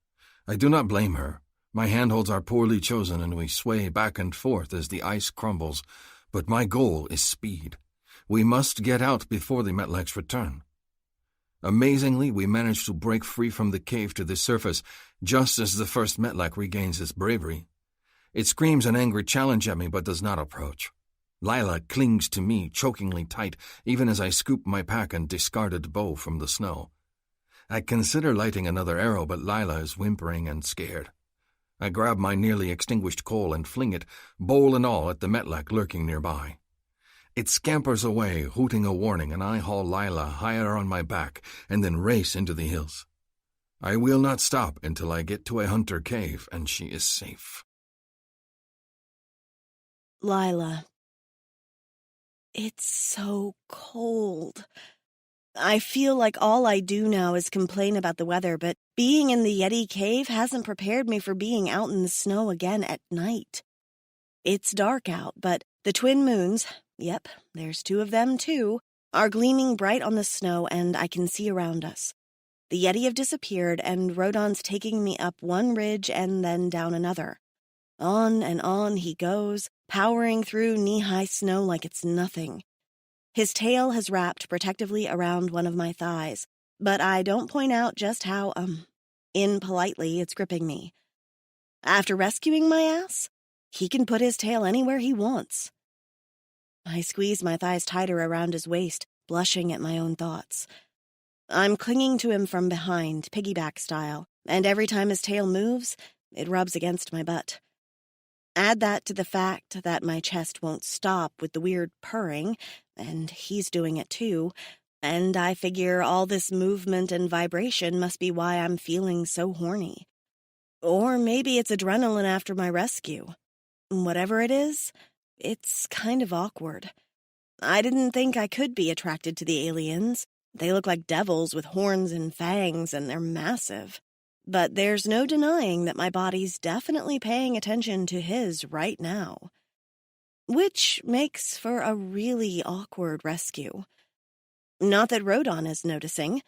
I do not blame her. My handholds are poorly chosen, and we sway back and forth as the ice crumbles, but my goal is speed. We must get out before the Metlaks return. Amazingly, we manage to break free from the cave to the surface, just as the first Metlak regains its bravery. It screams an angry challenge at me, but does not approach. Lila clings to me chokingly tight, even as I scoop my pack and discarded bow from the snow. I consider lighting another arrow, but Lila is whimpering and scared. I grab my nearly extinguished coal and fling it, bowl and all, at the Metlak lurking nearby. It scampers away, hooting a warning, and I haul Lila higher on my back and then race into the hills. I will not stop until I get to a hunter cave and she is safe. Lila. It's so cold. I feel like all I do now is complain about the weather, but being in the Yeti cave hasn't prepared me for being out in the snow again at night. It's dark out, but the twin moons, yep, there's 2 of them too, are gleaming bright on the snow, and I can see around us. The Yeti have disappeared, and Rodon's taking me up one ridge and then down another. On and on he goes, powering through knee-high snow like it's nothing. His tail has wrapped protectively around one of my thighs, but I don't point out just how, impolitely it's gripping me. After rescuing my ass, he can put his tail anywhere he wants. I squeeze my thighs tighter around his waist, blushing at my own thoughts. I'm clinging to him from behind, piggyback style, and every time his tail moves, it rubs against my butt. Add that to the fact that my chest won't stop with the weird purring, and he's doing it too, and I figure all this movement and vibration must be why I'm feeling so horny. Or maybe it's adrenaline after my rescue. Whatever it is, it's kind of awkward. I didn't think I could be attracted to the aliens. They look like devils with horns and fangs, and they're massive. But there's no denying that my body's definitely paying attention to his right now. Which makes for a really awkward rescue. Not that Rodon is noticing.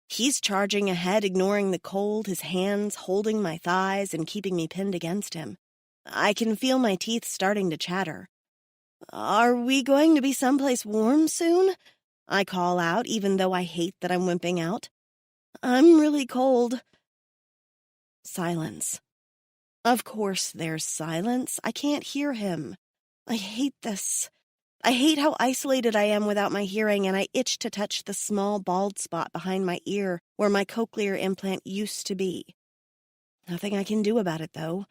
He's charging ahead, ignoring the cold, his hands holding my thighs and keeping me pinned against him. I can feel my teeth starting to chatter. "Are we going to be someplace warm soon?" I call out, even though I hate that I'm wimping out. I'm really cold. Silence. Of course there's silence. I can't hear him. I hate this. I hate how isolated I am without my hearing, and I itch to touch the small bald spot behind my ear where my cochlear implant used to be. Nothing I can do about it, though.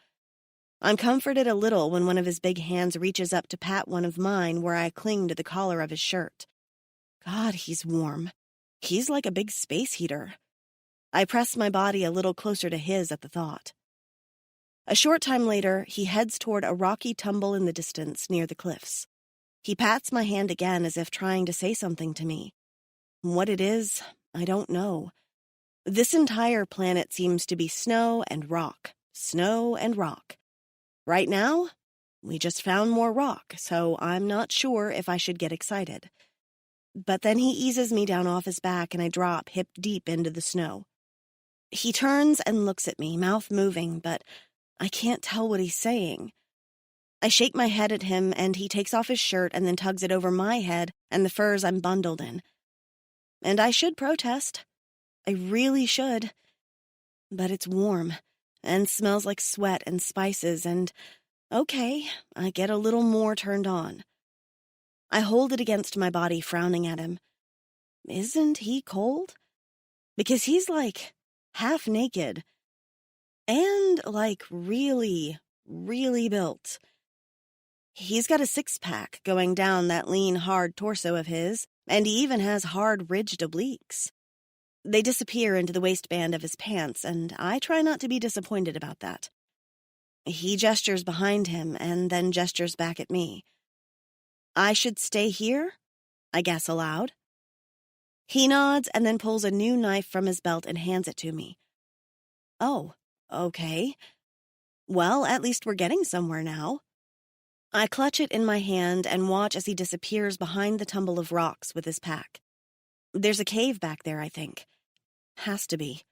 I'm comforted a little when one of his big hands reaches up to pat one of mine where I cling to the collar of his shirt. God, he's warm. He's like a big space heater. I press my body a little closer to his at the thought. A short time later, he heads toward a rocky tumble in the distance near the cliffs. He pats my hand again as if trying to say something to me. What it is, I don't know. This entire planet seems to be snow and rock, snow and rock. Right now, we just found more rock, so I'm not sure if I should get excited. But then he eases me down off his back and I drop hip deep into the snow. He turns and looks at me, mouth moving, but I can't tell what he's saying. I shake my head at him and he takes off his shirt and then tugs it over my head and the furs I'm bundled in. And I should protest. I really should. But it's warm and smells like sweat and spices and, okay, I get a little more turned on. I hold it against my body, frowning at him. Isn't he cold? Because he's like half naked and like really, really built. He's got a six-pack going down that lean, hard torso of his, and he even has hard, ridged obliques. They disappear into the waistband of his pants, and I try not to be disappointed about that. He gestures behind him and then gestures back at me. I should stay here? I guess aloud. He nods and then pulls a new knife from his belt and hands it to me. Oh, okay. Well, at least we're getting somewhere now. I clutch it in my hand and watch as he disappears behind the tumble of rocks with his pack. There's a cave back there, I think. Has to be.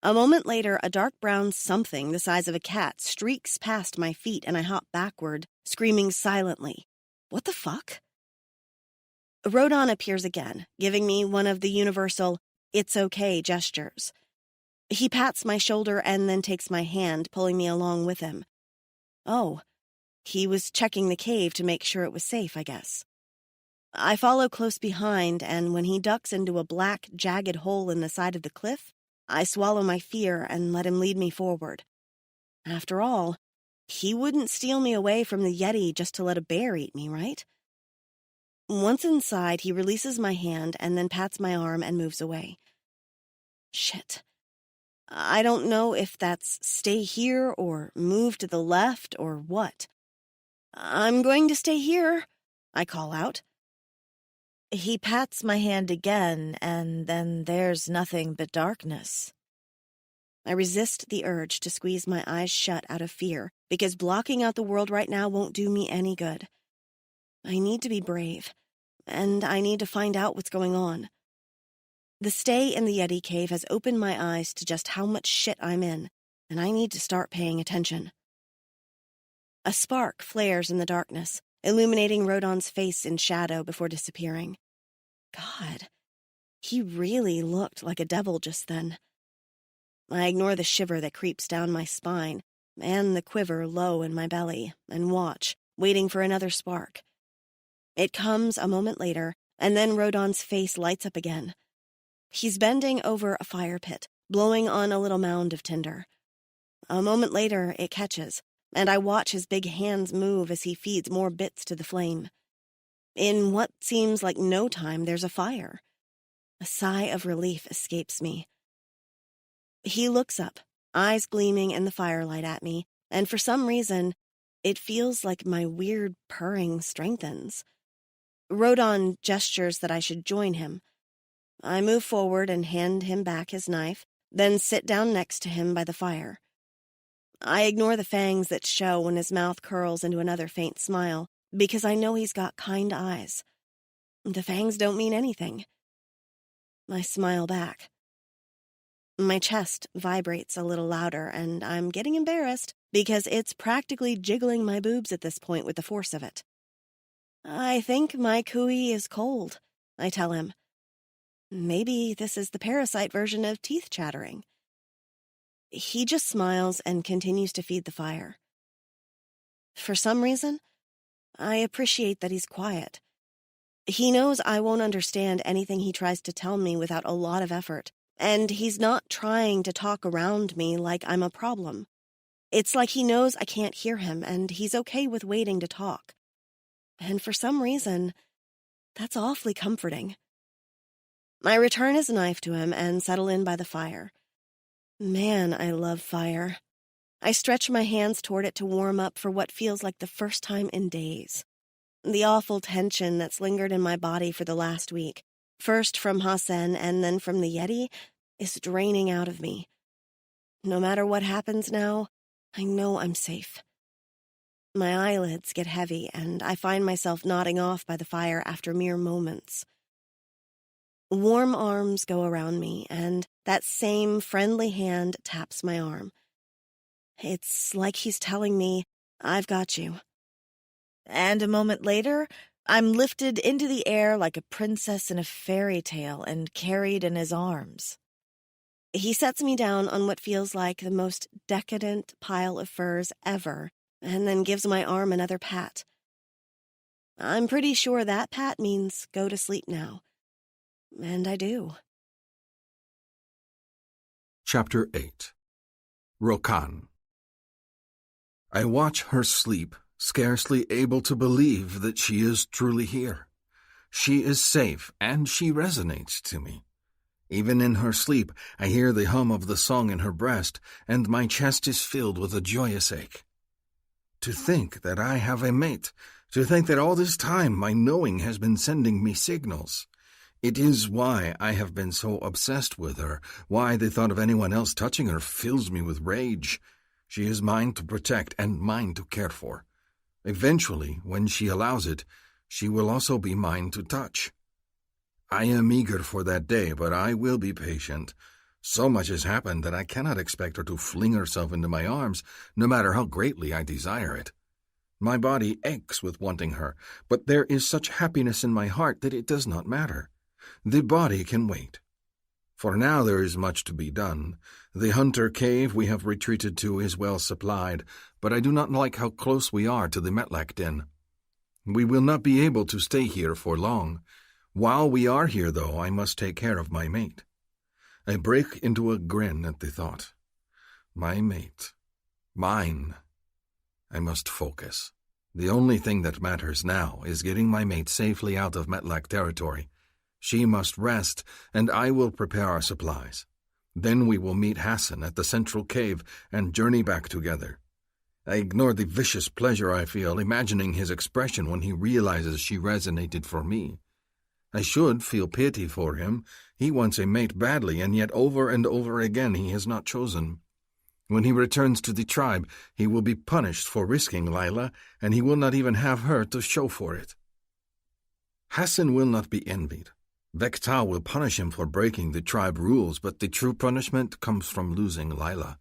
A moment later, a dark brown something the size of a cat streaks past my feet and I hop backward, screaming silently. What the fuck? Rodon appears again, giving me one of the universal, it's okay gestures. He pats my shoulder and then takes my hand, pulling me along with him. Oh, he was checking the cave to make sure it was safe, I guess. I follow close behind, and when he ducks into a black, jagged hole in the side of the cliff, I swallow my fear and let him lead me forward. After all, he wouldn't steal me away from the Yeti just to let a bear eat me, right? Once inside, he releases my hand and then pats my arm and moves away. Shit. I don't know if that's stay here or move to the left or what. I'm going to stay here, I call out. He pats my hand again, and then there's nothing but darkness. I resist the urge to squeeze my eyes shut out of fear, because blocking out the world right now won't do me any good. I need to be brave, and I need to find out what's going on. The stay in the Yeti cave has opened my eyes to just how much shit I'm in, and I need to start paying attention. A spark flares in the darkness, illuminating Rodon's face in shadow before disappearing. God, he really looked like a devil just then. I ignore the shiver that creeps down my spine and the quiver low in my belly and watch, waiting for another spark. It comes a moment later, and then Rodon's face lights up again. He's bending over a fire pit, blowing on a little mound of tinder. A moment later, it catches, and I watch his big hands move as he feeds more bits to the flame. In what seems like no time, there's a fire. A sigh of relief escapes me. He looks up, eyes gleaming in the firelight at me, and for some reason, it feels like my weird purring strengthens. Rodon gestures that I should join him. I move forward and hand him back his knife, then sit down next to him by the fire. I ignore the fangs that show when his mouth curls into another faint smile, because I know he's got kind eyes. The fangs don't mean anything. I smile back. My chest vibrates a little louder, and I'm getting embarrassed because it's practically jiggling my boobs at this point with the force of it. I think my cooey is cold, I tell him. Maybe this is the parasite version of teeth chattering. He just smiles and continues to feed the fire. For some reason, I appreciate that he's quiet. He knows I won't understand anything he tries to tell me without a lot of effort, and he's not trying to talk around me like I'm a problem. It's like he knows I can't hear him, and he's okay with waiting to talk. And for some reason, that's awfully comforting. I return his knife to him and settle in by the fire. Man, I love fire. I stretch my hands toward it to warm up for what feels like the first time in days. The awful tension that's lingered in my body for the last week, first from Hassan and then from the Yeti, is draining out of me. No matter what happens now, I know I'm safe. My eyelids get heavy, and I find myself nodding off by the fire after mere moments. Warm arms go around me, and that same friendly hand taps my arm. It's like he's telling me, I've got you. And a moment later, I'm lifted into the air like a princess in a fairy tale and carried in his arms. He sets me down on what feels like the most decadent pile of furs ever, and then gives my arm another pat. I'm pretty sure that pat means go to sleep now. And I do. Chapter 8. Rokan. I watch her sleep, scarcely able to believe that she is truly here. She is safe, and she resonates to me. Even in her sleep, I hear the hum of the song in her breast, and my chest is filled with a joyous ache. To think that I have a mate, to think that all this time my knowing has been sending me signals. It is why I have been so obsessed with her, why the thought of anyone else touching her fills me with rage. She is mine to protect and mine to care for. Eventually, when she allows it, she will also be mine to touch. I am eager for that day, but I will be patient. So much has happened that I cannot expect her to fling herself into my arms, no matter how greatly I desire it. My body aches with wanting her, but there is such happiness in my heart that it does not matter. The body can wait. For now there is much to be done. The hunter cave we have retreated to is well supplied, but I do not like how close we are to the Metlak den. We will not be able to stay here for long. While we are here, though, I must take care of my mate. I break into a grin at the thought. My mate. Mine. I must focus. The only thing that matters now is getting my mate safely out of Metlak territory. She must rest, and I will prepare our supplies. Then we will meet Hassan at the central cave and journey back together. I ignore the vicious pleasure I feel imagining his expression when he realizes she resonated for me. I should feel pity for him. He wants a mate badly, and yet over and over again he has not chosen. When he returns to the tribe, he will be punished for risking Lila, and he will not even have her to show for it. Hassan will not be envied. Vektal will punish him for breaking the tribe rules, but the true punishment comes from losing Lila.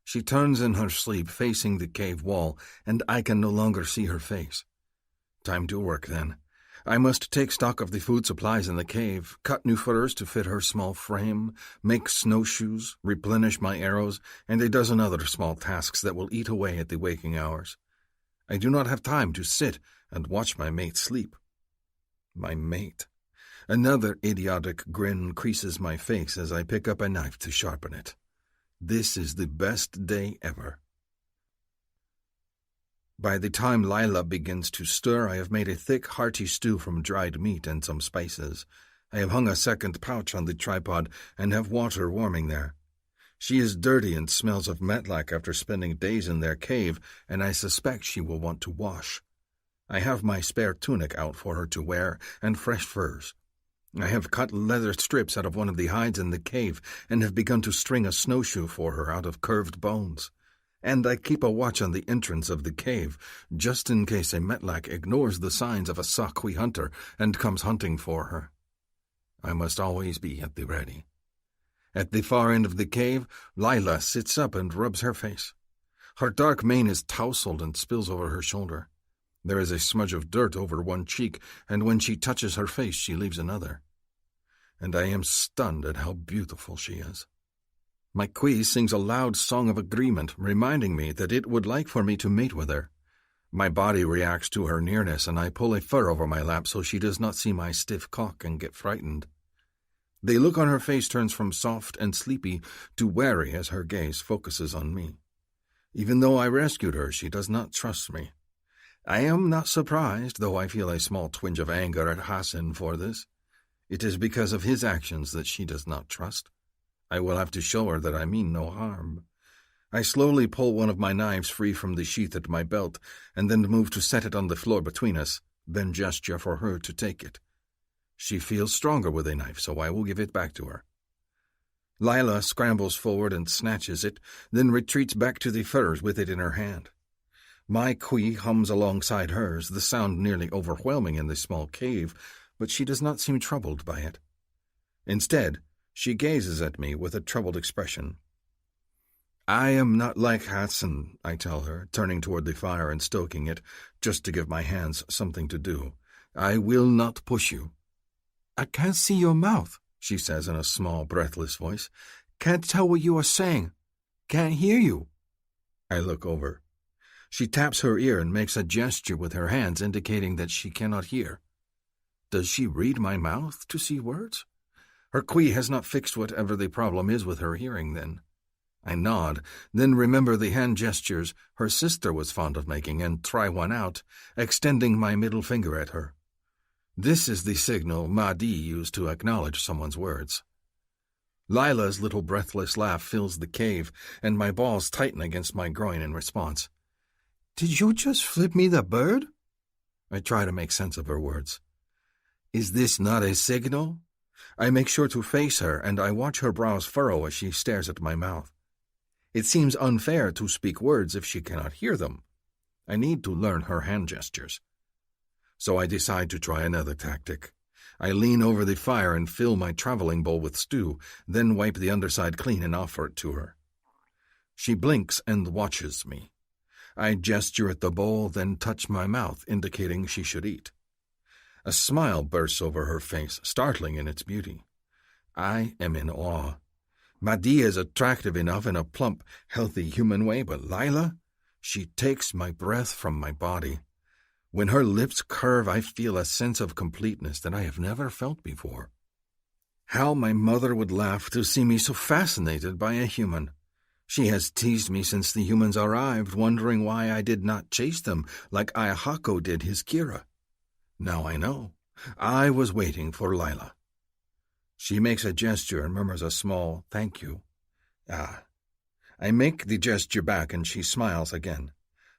She turns in her sleep, facing the cave wall, and I can no longer see her face. Time to work, then. I must take stock of the food supplies in the cave, cut new furs to fit her small frame, make snowshoes, replenish my arrows, and a dozen other small tasks that will eat away at the waking hours. I do not have time to sit and watch my mate sleep. My mate. Another idiotic grin creases my face as I pick up a knife to sharpen it. This is the best day ever. By the time Lila begins to stir, I have made a thick, hearty stew from dried meat and some spices. I have hung a second pouch on the tripod and have water warming there. She is dirty and smells of Metlak after spending days in their cave, and I suspect she will want to wash. I have my spare tunic out for her to wear and fresh furs. I have cut leather strips out of one of the hides in the cave and have begun to string a snowshoe for her out of curved bones. And I keep a watch on the entrance of the cave, just in case a Metlak ignores the signs of a Sakwi hunter and comes hunting for her. I must always be at the ready. At the far end of the cave, Lila sits up and rubs her face. Her dark mane is tousled and spills over her shoulder. There is a smudge of dirt over one cheek, and when she touches her face, she leaves another. and I am stunned at how beautiful she is. My Kui sings a loud song of agreement, reminding me that it would like for me to mate with her. My body reacts to her nearness, and I pull a fur over my lap so she does not see my stiff cock and get frightened. The look on her face turns from soft and sleepy to wary as her gaze focuses on me. Even though I rescued her, she does not trust me. I am not surprised, though I feel a small twinge of anger at Hassan for this. It is because of his actions that she does not trust. I will have to show her that I mean no harm. I slowly pull one of my knives free from the sheath at my belt, and then move to set it on the floor between us, then gesture for her to take it. She feels stronger with a knife, so I will give it back to her. Lila scrambles forward and snatches it, then retreats back to the furs with it in her hand. My Kui hums alongside hers, the sound nearly overwhelming in the small cave, but she does not seem troubled by it. Instead, she gazes at me with a troubled expression. I am not like Hassan, I tell her, turning toward the fire and stoking it, just to give my hands something to do. I will not push you. I can't see your mouth, she says in a small, breathless voice. Can't tell what you are saying. Can't hear you. I look over. She taps her ear and makes a gesture with her hands indicating that she cannot hear. Does she read my mouth to see words? Her Kui has not fixed whatever the problem is with her hearing, then. I nod, then remember the hand gestures her sister was fond of making and try one out, extending my middle finger at her. This is the signal Mahdi used to acknowledge someone's words. Lila's little breathless laugh fills the cave, and my balls tighten against my groin in response. Did you just flip me the bird? I try to make sense of her words. Is this not a signal? I make sure to face her, and I watch her brows furrow as she stares at my mouth. It seems unfair to speak words if she cannot hear them. I need to learn her hand gestures. So I decide to try another tactic. I lean over the fire and fill my traveling bowl with stew, then wipe the underside clean and offer it to her. She blinks and watches me. I gesture at the bowl, then touch my mouth, indicating she should eat. A smile bursts over her face, startling in its beauty. I am in awe. Mahdi is attractive enough in a plump, healthy human way, but Lila, she takes my breath from my body. When her lips curve, I feel a sense of completeness that I have never felt before. How my mother would laugh to see me so fascinated by a human. She has teased me since the humans arrived, wondering why I did not chase them like Ayahako did his Kira. Now I know. I was waiting for Lila. She makes a gesture and murmurs a small thank you. I make the gesture back and she smiles again.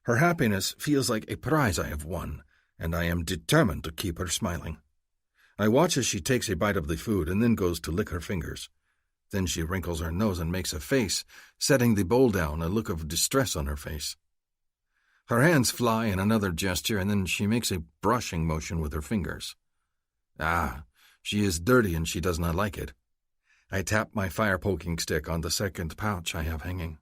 Her happiness feels like a prize I have won, and I am determined to keep her smiling. I watch as she takes a bite of the food and then goes to lick her fingers. Then she wrinkles her nose and makes a face, setting the bowl down, a look of distress on her face. Her hands fly in another gesture, and then she makes a brushing motion with her fingers. She is dirty and she does not like it. I tap my fire-poking stick on the second pouch I have hanging.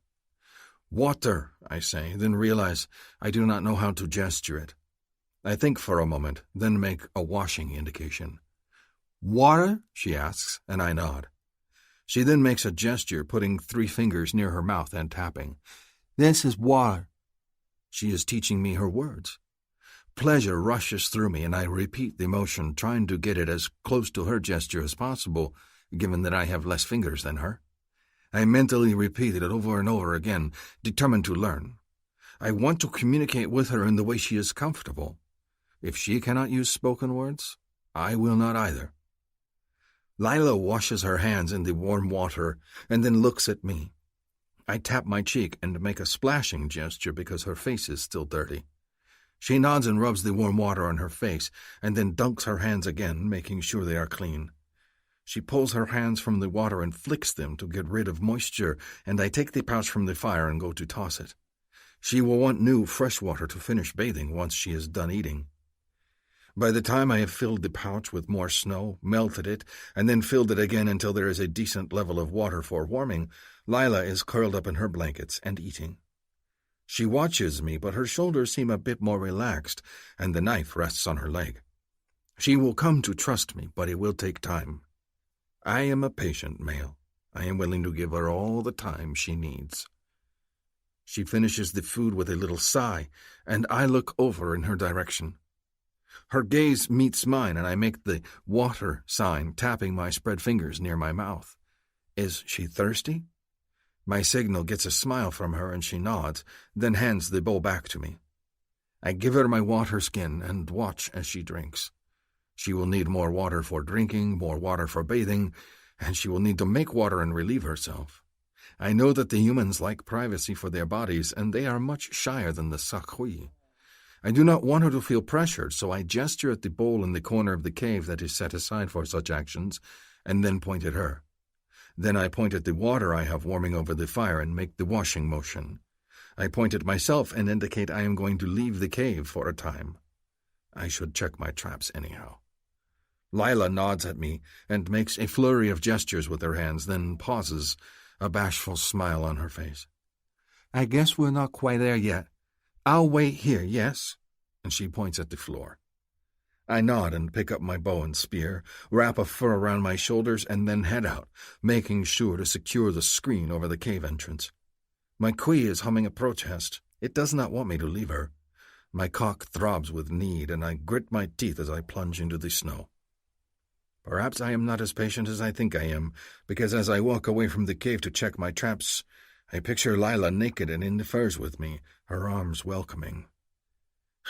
Water, I say, then realize I do not know how to gesture it. I think for a moment, then make a washing indication. Water? She asks, and I nod. She then makes a gesture, putting 3 fingers near her mouth and tapping. This is water. She is teaching me her words. Pleasure rushes through me, and I repeat the motion, trying to get it as close to her gesture as possible, given that I have less fingers than her. I mentally repeat it over and over again, determined to learn. I want to communicate with her in the way she is comfortable. If she cannot use spoken words, I will not either. Lila washes her hands in the warm water and then looks at me. I tap my cheek and make a splashing gesture because her face is still dirty. She nods and rubs the warm water on her face and then dunks her hands again, making sure they are clean. She pulls her hands from the water and flicks them to get rid of moisture, and I take the pouch from the fire and go to toss it. She will want new, fresh water to finish bathing once she is done eating. By the time I have filled the pouch with more snow, melted it, and then filled it again until there is a decent level of water for warming, Lila is curled up in her blankets and eating. She watches me, but her shoulders seem a bit more relaxed, and the knife rests on her leg. She will come to trust me, but it will take time. I am a patient male. I am willing to give her all the time she needs. She finishes the food with a little sigh, and I look over in her direction. Her gaze meets mine, and I make the water sign, tapping my spread fingers near my mouth. Is she thirsty? My signal gets a smile from her, and she nods, then hands the bowl back to me. I give her my water skin and watch as she drinks. She will need more water for drinking, more water for bathing, and she will need to make water and relieve herself. I know that the humans like privacy for their bodies, and they are much shyer than the Sakhui. I do not want her to feel pressured, so I gesture at the bowl in the corner of the cave that is set aside for such actions, and then point at her. Then I point at the water I have warming over the fire and make the washing motion. I point at myself and indicate I am going to leave the cave for a time. I should check my traps anyhow. Lila nods at me and makes a flurry of gestures with her hands, then pauses, a bashful smile on her face. I guess we're not quite there yet. I'll wait here, yes? And she points at the floor. I nod and pick up my bow and spear, wrap a fur around my shoulders, and then head out, making sure to secure the screen over the cave entrance. My Kui is humming a protest. It does not want me to leave her. My cock throbs with need, and I grit my teeth as I plunge into the snow. Perhaps I am not as patient as I think I am, because as I walk away from the cave to check my traps, I picture Lila naked and in the furs with me, her arms welcoming.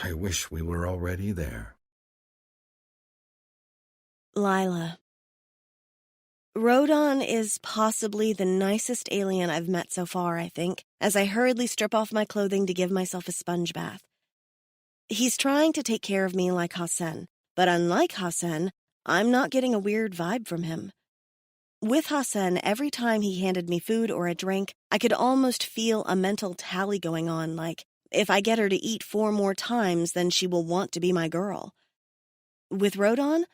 I wish we were already there. Lila. Rodon is possibly the nicest alien I've met so far, I think, as I hurriedly strip off my clothing to give myself a sponge bath. He's trying to take care of me like Hassan, but unlike Hassan, I'm not getting a weird vibe from him. With Hassan, every time he handed me food or a drink, I could almost feel a mental tally going on, like, if I get her to eat 4 more times, then she will want to be my girl. With Rodon,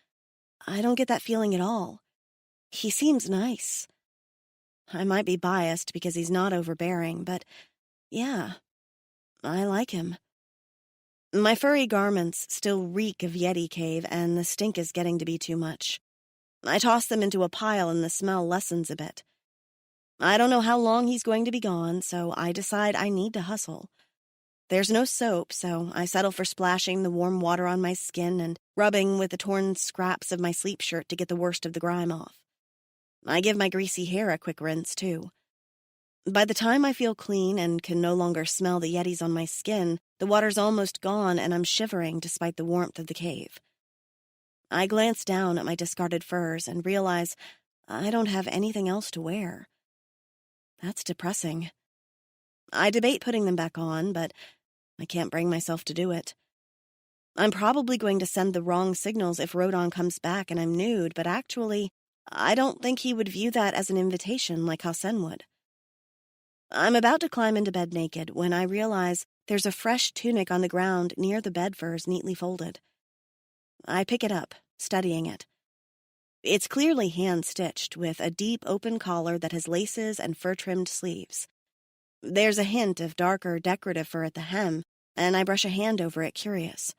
I don't get that feeling at all. He seems nice. I might be biased because he's not overbearing, but yeah, I like him. My furry garments still reek of Yeti Cave, and the stink is getting to be too much. I toss them into a pile and the smell lessens a bit. I don't know how long he's going to be gone, so I decide I need to hustle. There's no soap, so I settle for splashing the warm water on my skin and rubbing with the torn scraps of my sleep shirt to get the worst of the grime off. I give my greasy hair a quick rinse, too. By the time I feel clean and can no longer smell the Yetis on my skin, the water's almost gone and I'm shivering despite the warmth of the cave. I glance down at my discarded furs and realize I don't have anything else to wear. That's depressing. I debate putting them back on, but I can't bring myself to do it. I'm probably going to send the wrong signals if Rodon comes back and I'm nude, but actually, I don't think he would view that as an invitation like Hassan would. I'm about to climb into bed naked when I realize there's a fresh tunic on the ground near the bed furs neatly folded. I pick it up, studying it. It's clearly hand-stitched, with a deep open collar that has laces and fur-trimmed sleeves. There's a hint of darker decorative fur at the hem, and I brush a hand over it, curious.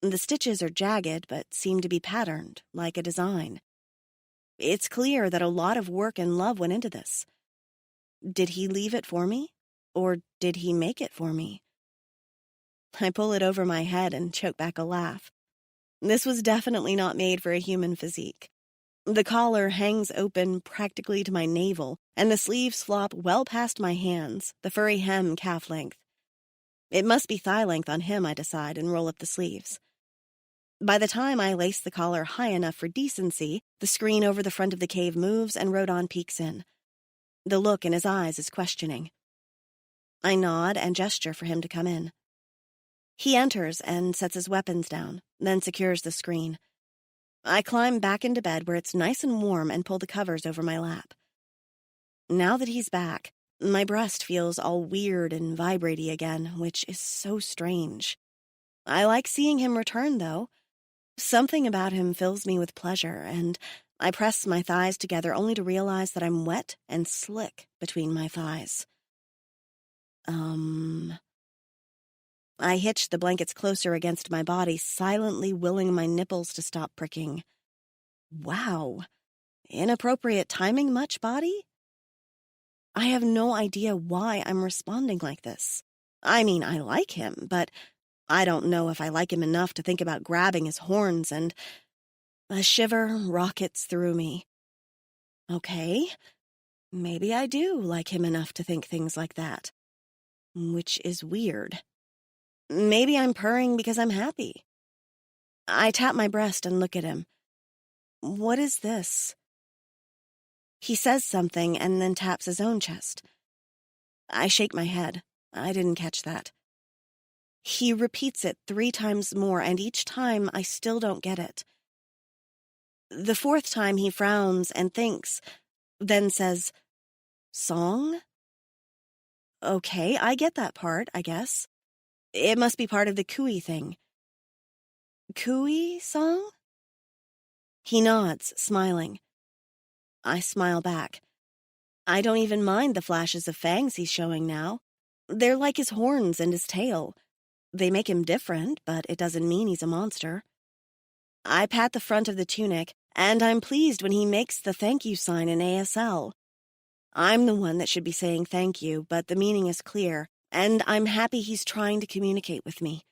The stitches are jagged, but seem to be patterned, like a design. It's clear that a lot of work and love went into this. Did he leave it for me? Or did he make it for me? I pull it over my head and choke back a laugh. This was definitely not made for a human physique. The collar hangs open practically to my navel, and the sleeves flop well past my hands, the furry hem calf length. It must be thigh length on him, I decide, and roll up the sleeves. By the time I lace the collar high enough for decency, the screen over the front of the cave moves and Rodon peeks in. The look in his eyes is questioning. I nod and gesture for him to come in. He enters and sets his weapons down, then secures the screen. I climb back into bed where it's nice and warm and pull the covers over my lap. Now that he's back, my breast feels all weird and vibraty again, which is so strange. I like seeing him return, though. Something about him fills me with pleasure, and I press my thighs together only to realize that I'm wet and slick between my thighs. I hitch the blankets closer against my body, silently willing my nipples to stop pricking. Wow, Inappropriate timing much, body? I have no idea why I'm responding like this. I mean, I like him, but I don't know if I like him enough to think about grabbing his horns, and a shiver rockets through me. Okay, maybe I do like him enough to think things like that. Which is weird. Maybe I'm purring because I'm happy. I tap my breast and look at him. What is this? He says something and then taps his own chest. I shake my head. I didn't catch that. He repeats it 3 times more, and each time I still don't get it. The 4th time he frowns and thinks, then says, "Song?" Okay, I get that part, I guess. It must be part of the cooey thing. Cooey song? He nods, smiling. I smile back. I don't even mind the flashes of fangs he's showing now. They're like his horns and his tail. They make him different, but it doesn't mean he's a monster. I pat the front of the tunic, and I'm pleased when he makes the thank you sign in ASL. I'm the one that should be saying thank you, but the meaning is clear, and I'm happy he's trying to communicate with me.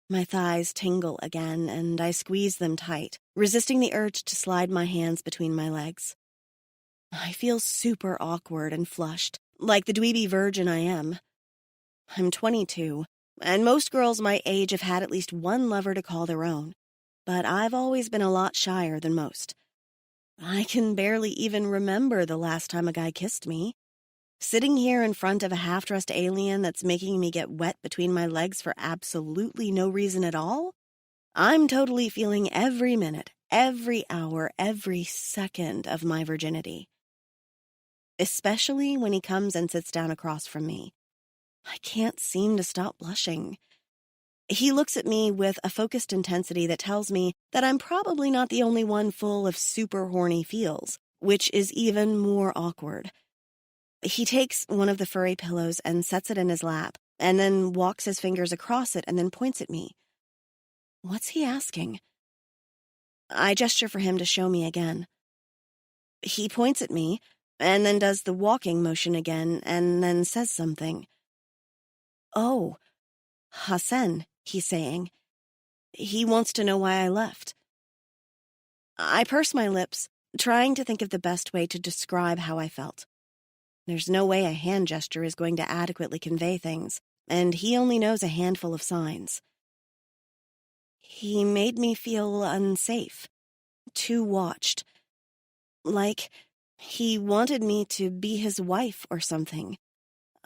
My thighs tingle again, and I squeeze them tight, resisting the urge to slide my hands between my legs. I feel super awkward and flushed, like the dweeby virgin I am. I'm 22, and most girls my age have had at least one lover to call their own, but I've always been a lot shyer than most. I can barely even remember the last time a guy kissed me. Sitting here in front of a half-dressed alien that's making me get wet between my legs for absolutely no reason at all? I'm totally feeling every minute, every hour, every second of my virginity. Especially when he comes and sits down across from me. I can't seem to stop blushing. He looks at me with a focused intensity that tells me that I'm probably not the only one full of super horny feels, which is even more awkward. He takes one of the furry pillows and sets it in his lap, and then walks his fingers across it and then points at me. What's he asking? I gesture for him to show me again. He points at me, and then does the walking motion again, and then says something. Oh, Hassan, he's saying. He wants to know why I left. I purse my lips, trying to think of the best way to describe how I felt. There's no way a hand gesture is going to adequately convey things, and he only knows a handful of signs. He made me feel unsafe, too watched. Like he wanted me to be his wife or something.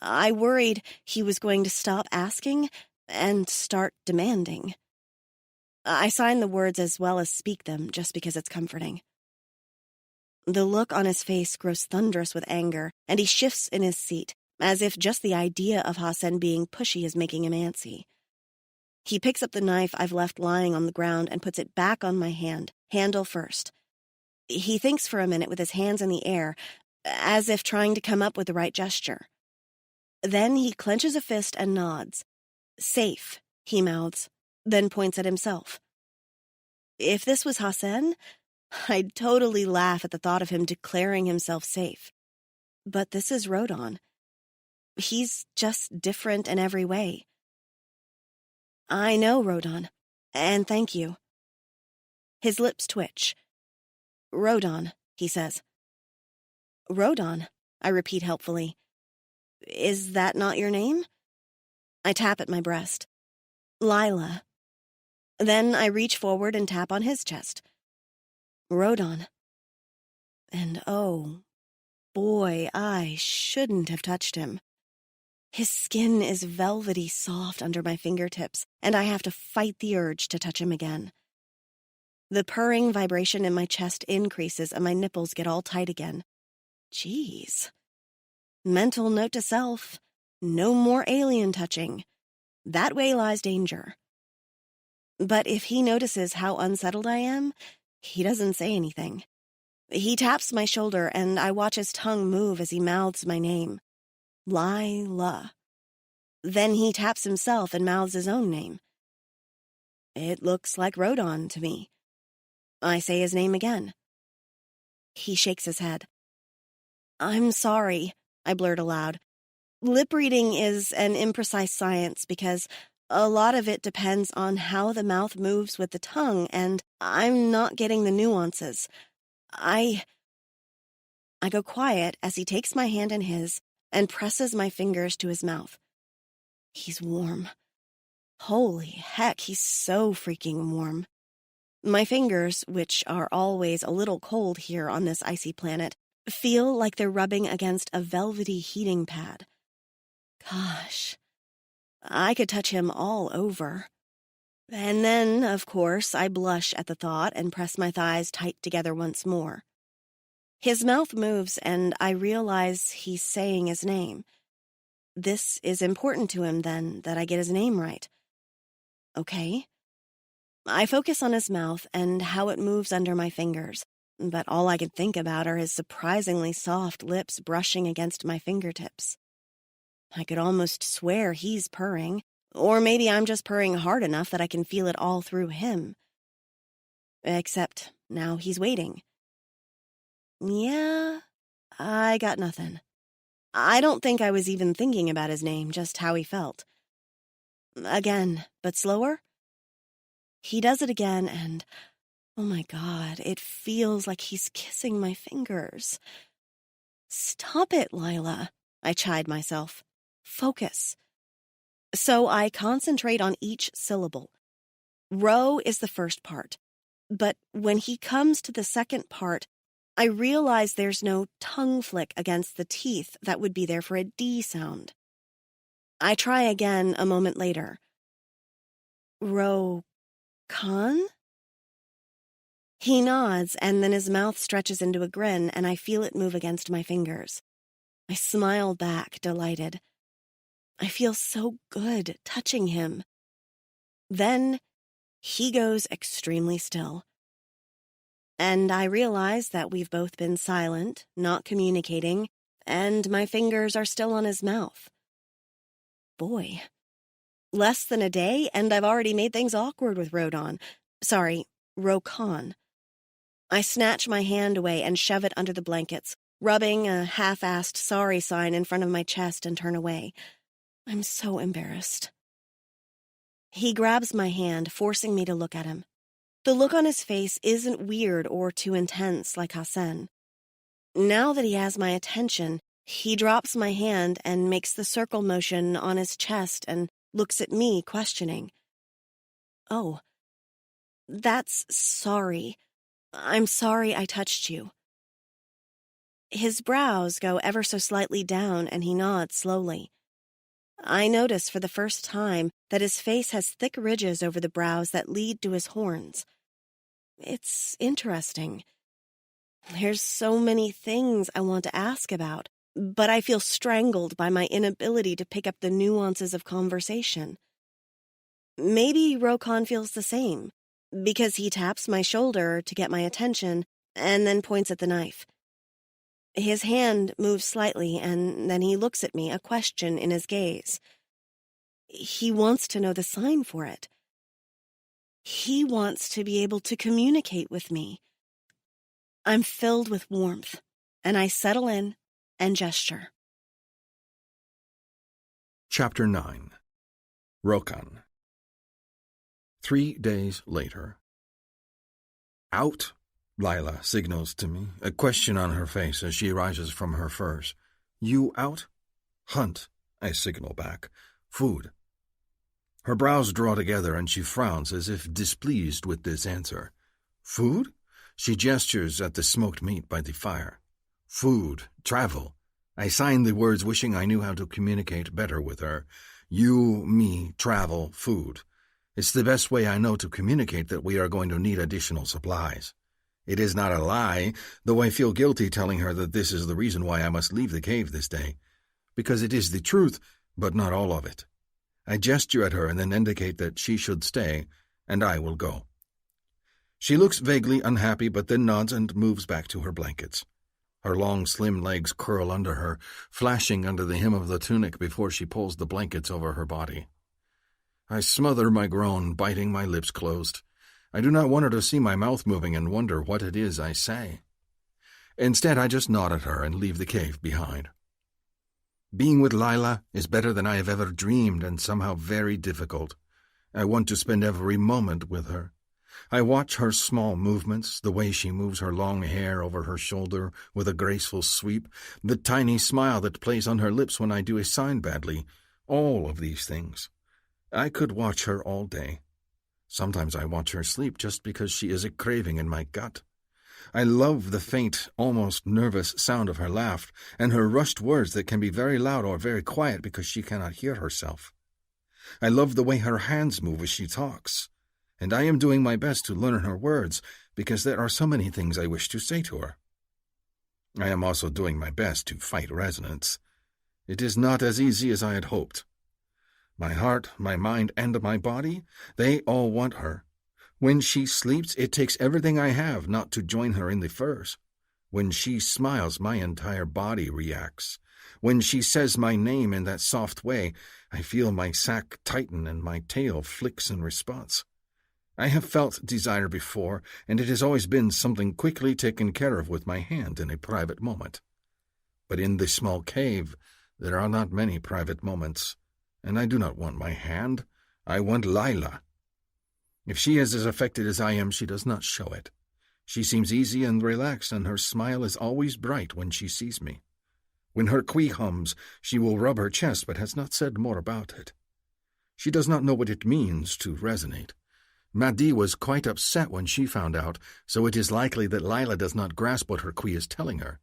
I worried he was going to stop asking and start demanding. I sign the words as well as speak them just because it's comforting. The look on his face grows thunderous with anger, and he shifts in his seat, as if just the idea of Hassan being pushy is making him antsy. He picks up the knife I've left lying on the ground and puts it back on my hand, handle first. He thinks for a minute with his hands in the air, as if trying to come up with the right gesture. Then he clenches a fist and nods. Safe, he mouths, then points at himself. If this was Hassan, I'd totally laugh at the thought of him declaring himself safe. But this is Rodon. He's just different in every way. I know, Rodon, and thank you. His lips twitch. Rodon, he says. Rodon, I repeat helpfully. Is that not your name? I tap at my breast. Lila. Then I reach forward and tap on his chest. Rodon. And oh, boy, I shouldn't have touched him. His skin is velvety soft under my fingertips, and I have to fight the urge to touch him again. The purring vibration in my chest increases and my nipples get all tight again. Jeez. Mental note to self, no more alien touching. That way lies danger. But if he notices how unsettled I am, he doesn't say anything. He taps my shoulder, and I watch his tongue move as he mouths my name. Lila. Then he taps himself and mouths his own name. It looks like Rodon to me. I say his name again. He shakes his head. I'm sorry, I blurt aloud. Lip reading is an imprecise science because a lot of it depends on how the mouth moves with the tongue, and I'm not getting the nuances. I go quiet as he takes my hand in his and presses my fingers to his mouth. He's warm. Holy heck, he's so freaking warm. My fingers, which are always a little cold here on this icy planet, feel like they're rubbing against a velvety heating pad. Gosh, I could touch him all over. And then, of course, I blush at the thought and press my thighs tight together once more. His mouth moves, and I realize he's saying his name. This is important to him, then, that I get his name right. Okay. I focus on his mouth and how it moves under my fingers, but all I can think about are his surprisingly soft lips brushing against my fingertips. I could almost swear he's purring, or maybe I'm just purring hard enough that I can feel it all through him. Except now he's waiting. Yeah, I got nothing. I don't think I was even thinking about his name, just how he felt. Again, but slower. He does it again, and, oh my God, it feels like he's kissing my fingers. Stop it, Lila, I chide myself. Focus. So I concentrate on each syllable. Row is the first part, but when he comes to the second part, I realize there's no tongue flick against the teeth that would be there for a D sound. I try again a moment later. Con? He nods, and then his mouth stretches into a grin, and I feel it move against my fingers. I smile back, delighted. I feel so good touching him. Then he goes extremely still. And I realize that we've both been silent, not communicating, and my fingers are still on his mouth. Boy. Less than a day, and I've already made things awkward with Rodon. Sorry, Rokon. I snatch my hand away and shove it under the blankets, rubbing a half-assed sorry sign in front of my chest and turn away. I'm so embarrassed. He grabs my hand, forcing me to look at him. The look on his face isn't weird or too intense like Hassan. Now that he has my attention, he drops my hand and makes the circle motion on his chest and looks at me, questioning. Oh, that's sorry. I'm sorry I touched you. His brows go ever so slightly down and he nods slowly. I notice for the first time that his face has thick ridges over the brows that lead to his horns. It's interesting. There's so many things I want to ask about, but I feel strangled by my inability to pick up the nuances of conversation. Maybe Rokon feels the same, because he taps my shoulder to get my attention and then points at the knife. His hand moves slightly, and then he looks at me, a question in his gaze. He wants to know the sign for it. He wants to be able to communicate with me. I'm filled with warmth, and I settle in and gesture. Chapter 9. Rokan. 3 days later. Out, Lila signals to me, a question on her face as she rises from her furs. You out? Hunt, I signal back. Food. Her brows draw together and she frowns as if displeased with this answer. Food? She gestures at the smoked meat by the fire. Food, travel. I sign the words wishing I knew how to communicate better with her. You, me, travel, food. It's the best way I know to communicate that we are going to need additional supplies. It is not a lie, though I feel guilty telling her that this is the reason why I must leave the cave this day. Because it is the truth, but not all of it. I gesture at her and then indicate that she should stay, and I will go. She looks vaguely unhappy, but then nods and moves back to her blankets. Her long, slim legs curl under her, flashing under the hem of the tunic before she pulls the blankets over her body. I smother my groan, biting my lips closed. I do not want her to see my mouth moving and wonder what it is I say. Instead, I just nod at her and leave the cave behind. Being with Lila is better than I have ever dreamed and somehow very difficult. I want to spend every moment with her. I watch her small movements, the way she moves her long hair over her shoulder with a graceful sweep, the tiny smile that plays on her lips when I do a sign badly, all of these things. I could watch her all day. Sometimes I watch her sleep just because she is a craving in my gut. I love the faint, almost nervous sound of her laugh and her rushed words that can be very loud or very quiet because she cannot hear herself. I love the way her hands move as she talks, and I am doing my best to learn her words because there are so many things I wish to say to her. I am also doing my best to fight resonance. It is not as easy as I had hoped. My heart, my mind, and my body, they all want her. When she sleeps, it takes everything I have not to join her in the furs. When she smiles, my entire body reacts. When she says my name in that soft way, I feel my sack tighten and my tail flicks in response. I have felt desire before, and it has always been something quickly taken care of with my hand in a private moment. But in this small cave, there are not many private moments, and I do not want my hand. I want Lila. If she is as affected as I am, she does not show it. She seems easy and relaxed, and her smile is always bright when she sees me. When her quee hums, she will rub her chest, but has not said more about it. She does not know what it means to resonate. Maddie was quite upset when she found out, so it is likely that Lila does not grasp what her quee is telling her.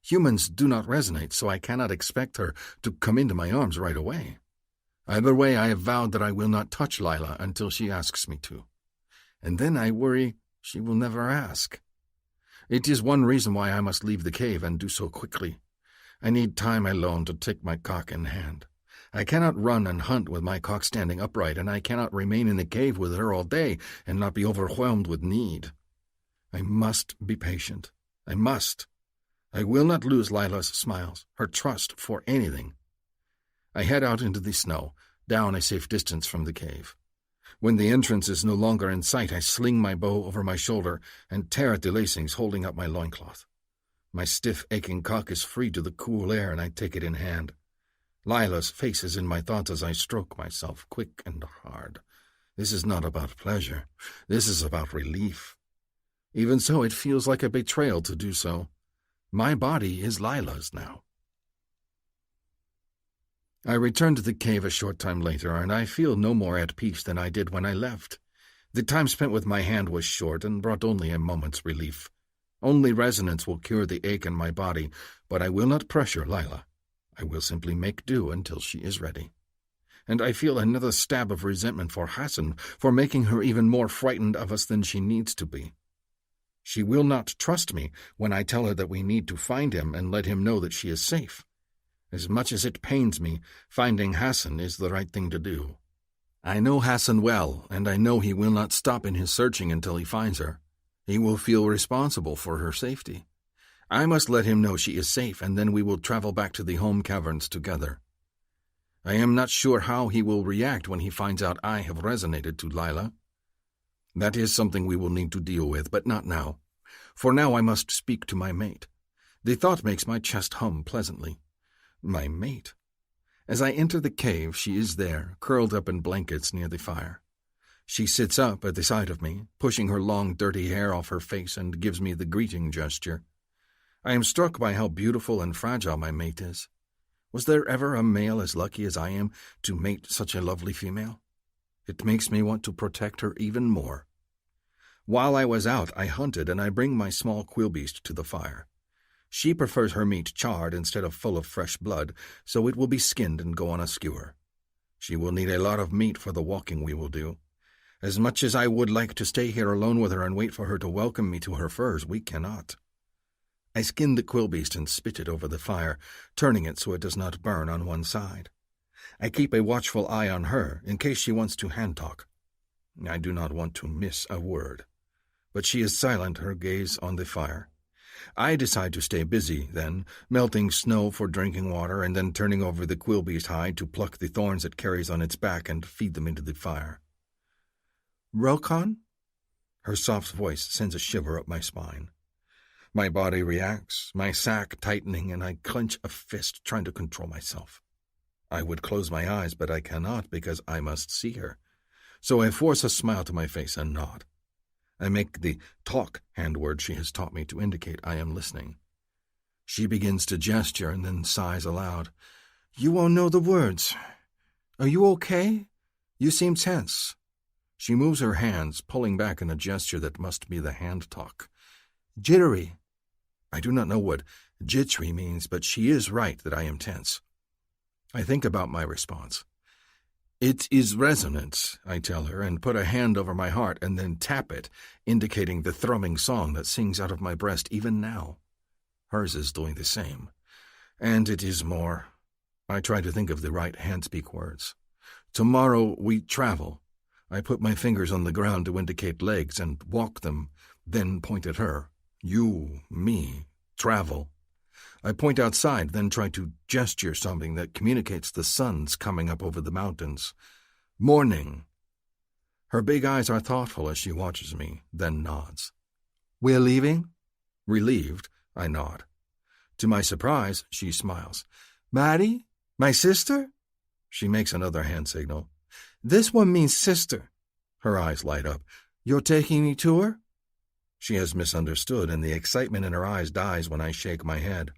Humans do not resonate, so I cannot expect her to come into my arms right away. Either way, I have vowed that I will not touch Lila until she asks me to. And then I worry she will never ask. It is one reason why I must leave the cave and do so quickly. I need time alone to take my cock in hand. I cannot run and hunt with my cock standing upright, and I cannot remain in the cave with her all day and not be overwhelmed with need. I must be patient. I must. I will not lose Lila's smiles, her trust for anything. I head out into the snow, down a safe distance from the cave. When the entrance is no longer in sight, I sling my bow over my shoulder and tear at the lacings holding up my loincloth. My stiff, aching cock is free to the cool air, and I take it in hand. Lila's face is in my thoughts as I stroke myself quick and hard. This is not about pleasure. This is about relief. Even so, it feels like a betrayal to do so. My body is Lila's now. I return to the cave a short time later, and I feel no more at peace than I did when I left. The time spent with my hand was short and brought only a moment's relief. Only resonance will cure the ache in my body, but I will not pressure Lila. I will simply make do until she is ready. And I feel another stab of resentment for Hassan for making her even more frightened of us than she needs to be. She will not trust me when I tell her that we need to find him and let him know that she is safe. As much as it pains me, finding Hassan is the right thing to do. I know Hassan well, and I know he will not stop in his searching until he finds her. He will feel responsible for her safety. I must let him know she is safe, and then we will travel back to the home caverns together. I am not sure how he will react when he finds out I have resonated to Lila. That is something we will need to deal with, but not now. For now I must speak to my mate. The thought makes my chest hum pleasantly. My mate. As I enter the cave, she is there, curled up in blankets near the fire. She sits up at the side of me, pushing her long, dirty hair off her face, and gives me the greeting gesture. I am struck by how beautiful and fragile my mate is. Was there ever a male as lucky as I am to mate such a lovely female? It makes me want to protect her even more. While I was out, I hunted, and I bring my small quillbeast to the fire. She prefers her meat charred instead of full of fresh blood, so it will be skinned and go on a skewer. She will need a lot of meat for the walking we will do. As much as I would like to stay here alone with her and wait for her to welcome me to her furs, we cannot. I skin the quillbeast and spit it over the fire, turning it so it does not burn on one side. I keep a watchful eye on her in case she wants to hand-talk. I do not want to miss a word. But she is silent, her gaze on the fire. I decide to stay busy, then, melting snow for drinking water and then turning over the quillbeast hide to pluck the thorns it carries on its back and feed them into the fire. "Rokon?" Her soft voice sends a shiver up my spine. My body reacts, my sack tightening, and I clench a fist, trying to control myself. I would close my eyes, but I cannot because I must see her. So I force a smile to my face and nod. I make the talk hand word she has taught me to indicate I am listening. She begins to gesture and then sighs aloud. "You won't know the words. Are you okay? You seem tense." She moves her hands, pulling back in a gesture that must be the hand talk. "Jittery." I do not know what jittery means, but she is right that I am tense. I think about my response. "It is resonant," I tell her, and put a hand over my heart and then tap it, indicating the thrumming song that sings out of my breast even now. Hers is doing the same. And it is more. I try to think of the right hand-speak words. "Tomorrow we travel." I put my fingers on the ground to indicate legs and walk them, then point at her. "You, me, travel." I point outside, then try to gesture something that communicates the sun's coming up over the mountains. "Morning." Her big eyes are thoughtful as she watches me, then nods. "We're leaving?" Relieved, I nod. To my surprise, she smiles. "Maddie? My sister?" She makes another hand signal. "This one means sister." Her eyes light up. "You're taking me to her?" She has misunderstood, and the excitement in her eyes dies when I shake my head.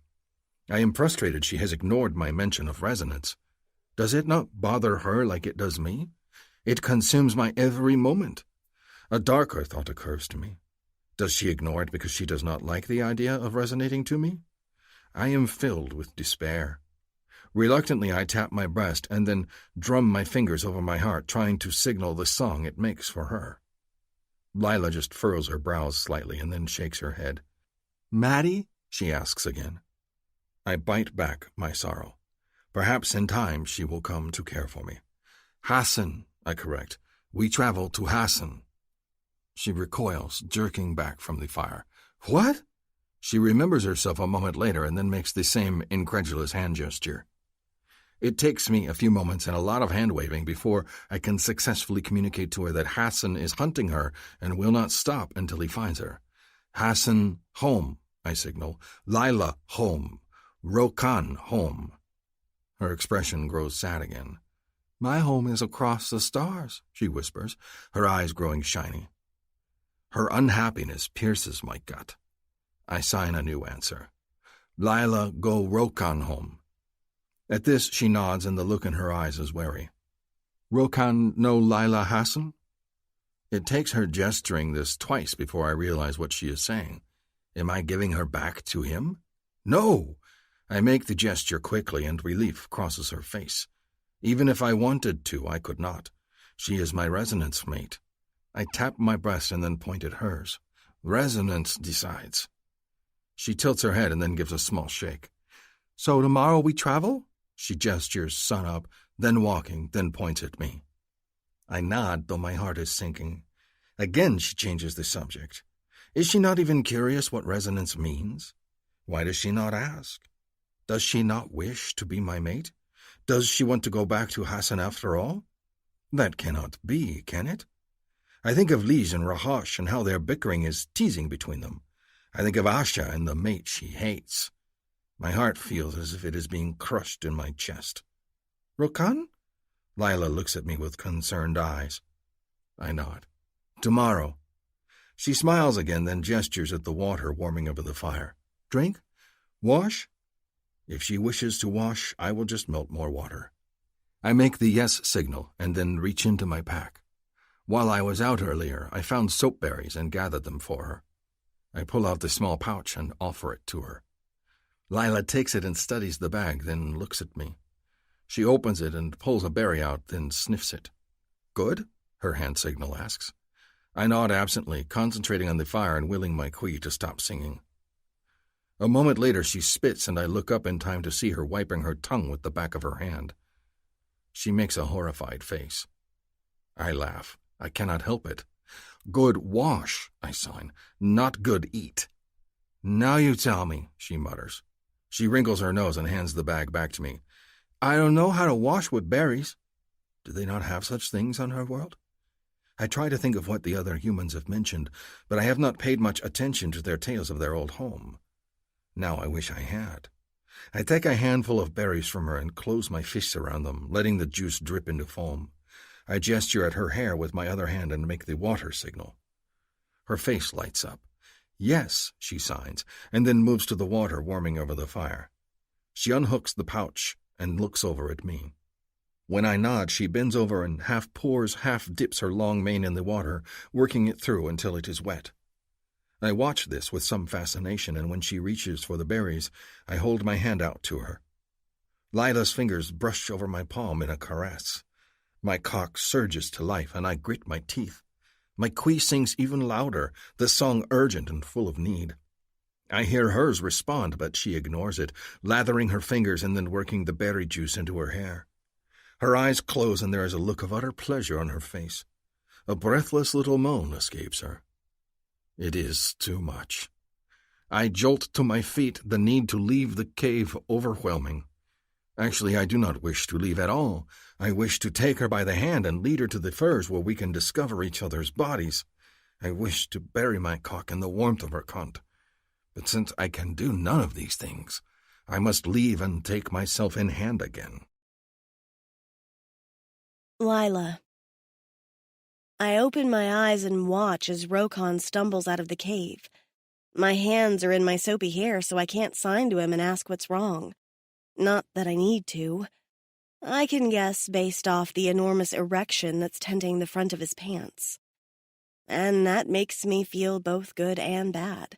I am frustrated she has ignored my mention of resonance. Does it not bother her like it does me? It consumes my every moment. A darker thought occurs to me. Does she ignore it because she does not like the idea of resonating to me? I am filled with despair. Reluctantly, I tap my breast and then drum my fingers over my heart, trying to signal the song it makes for her. Lila just furrows her brows slightly and then shakes her head. "Maddie?" she asks again. I bite back my sorrow. Perhaps in time she will come to care for me. "Hassan," I correct. "We travel to Hassan." She recoils, jerking back from the fire. "What?" She remembers herself a moment later and then makes the same incredulous hand gesture. It takes me a few moments and a lot of hand-waving before I can successfully communicate to her that Hassan is hunting her and will not stop until he finds her. "Hassan, home," I signal. "Lila, home. Rokan, home." Her expression grows sad again. "My home is across the stars," she whispers, her eyes growing shiny. Her unhappiness pierces my gut. I sign a new answer. "Lila, go Rokan home." At this, she nods and the look in her eyes is wary. "Rokan no Lila Hassan?" It takes her gesturing this twice before I realize what she is saying. Am I giving her back to him? No! I make the gesture quickly and relief crosses her face. Even if I wanted to, I could not. She is my resonance mate. I tap my breast and then point at hers. Resonance decides. She tilts her head and then gives a small shake. "So tomorrow we travel?" She gestures sun up, then walking, then points at me. I nod, though my heart is sinking. Again she changes the subject. Is she not even curious what resonance means? Why does she not ask? Does she not wish to be my mate? Does she want to go back to Hassan after all? That cannot be, can it? I think of Lige and Rahash and how their bickering is teasing between them. I think of Asha and the mate she hates. My heart feels as if it is being crushed in my chest. "Rokan?" Lila looks at me with concerned eyes. I nod. "Tomorrow." She smiles again, then gestures at the water warming over the fire. "Drink? Wash?" If she wishes to wash, I will just melt more water. I make the yes signal and then reach into my pack. While I was out earlier, I found soap berries and gathered them for her. I pull out the small pouch and offer it to her. Lila takes it and studies the bag, then looks at me. She opens it and pulls a berry out, then sniffs it. "Good?" her hand signal asks. I nod absently, concentrating on the fire and willing my Kui to stop singing. A moment later she spits and I look up in time to see her wiping her tongue with the back of her hand. She makes a horrified face. I laugh. I cannot help it. "Good wash," I sign. "Not good eat." "Now you tell me," she mutters. She wrinkles her nose and hands the bag back to me. "I don't know how to wash with berries." Do they not have such things on her world? I try to think of what the other humans have mentioned, but I have not paid much attention to their tales of their old home. Now I wish I had. I take a handful of berries from her and close my fists around them, letting the juice drip into foam. I gesture at her hair with my other hand and make the water signal. Her face lights up. Yes, she signs, and then moves to the water warming over the fire. She unhooks the pouch and looks over at me. When I nod, she bends over and half pours, half dips her long mane in the water, working it through until it is wet. I watch this with some fascination, and when she reaches for the berries, I hold my hand out to her. Lila's fingers brush over my palm in a caress. My cock surges to life, and I grit my teeth. My Quee sings even louder, the song urgent and full of need. I hear hers respond, but she ignores it, lathering her fingers and then working the berry juice into her hair. Her eyes close, and there is a look of utter pleasure on her face. A breathless little moan escapes her. It is too much. I jolt to my feet, the need to leave the cave overwhelming. Actually, I do not wish to leave at all. I wish to take her by the hand and lead her to the firs where we can discover each other's bodies. I wish to bury my cock in the warmth of her cunt. But since I can do none of these things, I must leave and take myself in hand again. Lila. I open my eyes and watch as Rokon stumbles out of the cave. My hands are in my soapy hair, so I can't sign to him and ask what's wrong. Not that I need to. I can guess based off the enormous erection that's tenting the front of his pants. And that makes me feel both good and bad.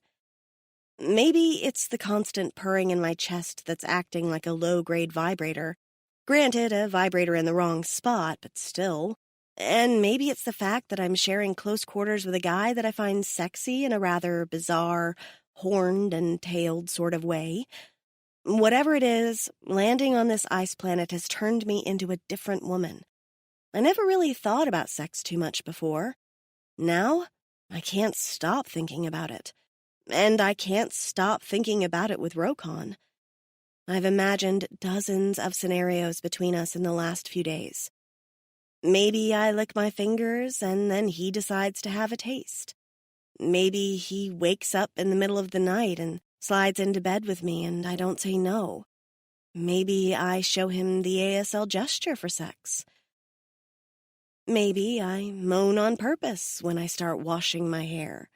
Maybe it's the constant purring in my chest that's acting like a low-grade vibrator. Granted, a vibrator in the wrong spot, but still. And maybe it's the fact that I'm sharing close quarters with a guy that I find sexy in a rather bizarre, horned and tailed sort of way. Whatever it is, landing on this ice planet has turned me into a different woman. I never really thought about sex too much before. Now, I can't stop thinking about it. And I can't stop thinking about it with Rokon. I've imagined dozens of scenarios between us in the last few days. Maybe I lick my fingers and then he decides to have a taste. Maybe he wakes up in the middle of the night and slides into bed with me and I don't say no. Maybe I show him the ASL gesture for sex. Maybe I moan on purpose when I start washing my hair.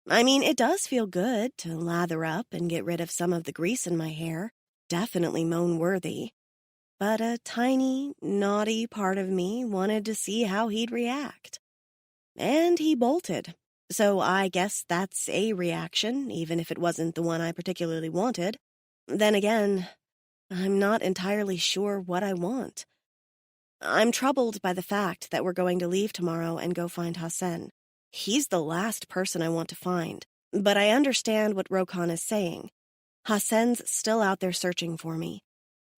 I mean, it does feel good to lather up and get rid of some of the grease in my hair. Definitely moan-worthy. But a tiny, naughty part of me wanted to see how he'd react. And he bolted. So I guess that's a reaction, even if it wasn't the one I particularly wanted. Then again, I'm not entirely sure what I want. I'm troubled by the fact that we're going to leave tomorrow and go find Hassan. He's the last person I want to find, but I understand what Rokon is saying. Hassan's still out there searching for me.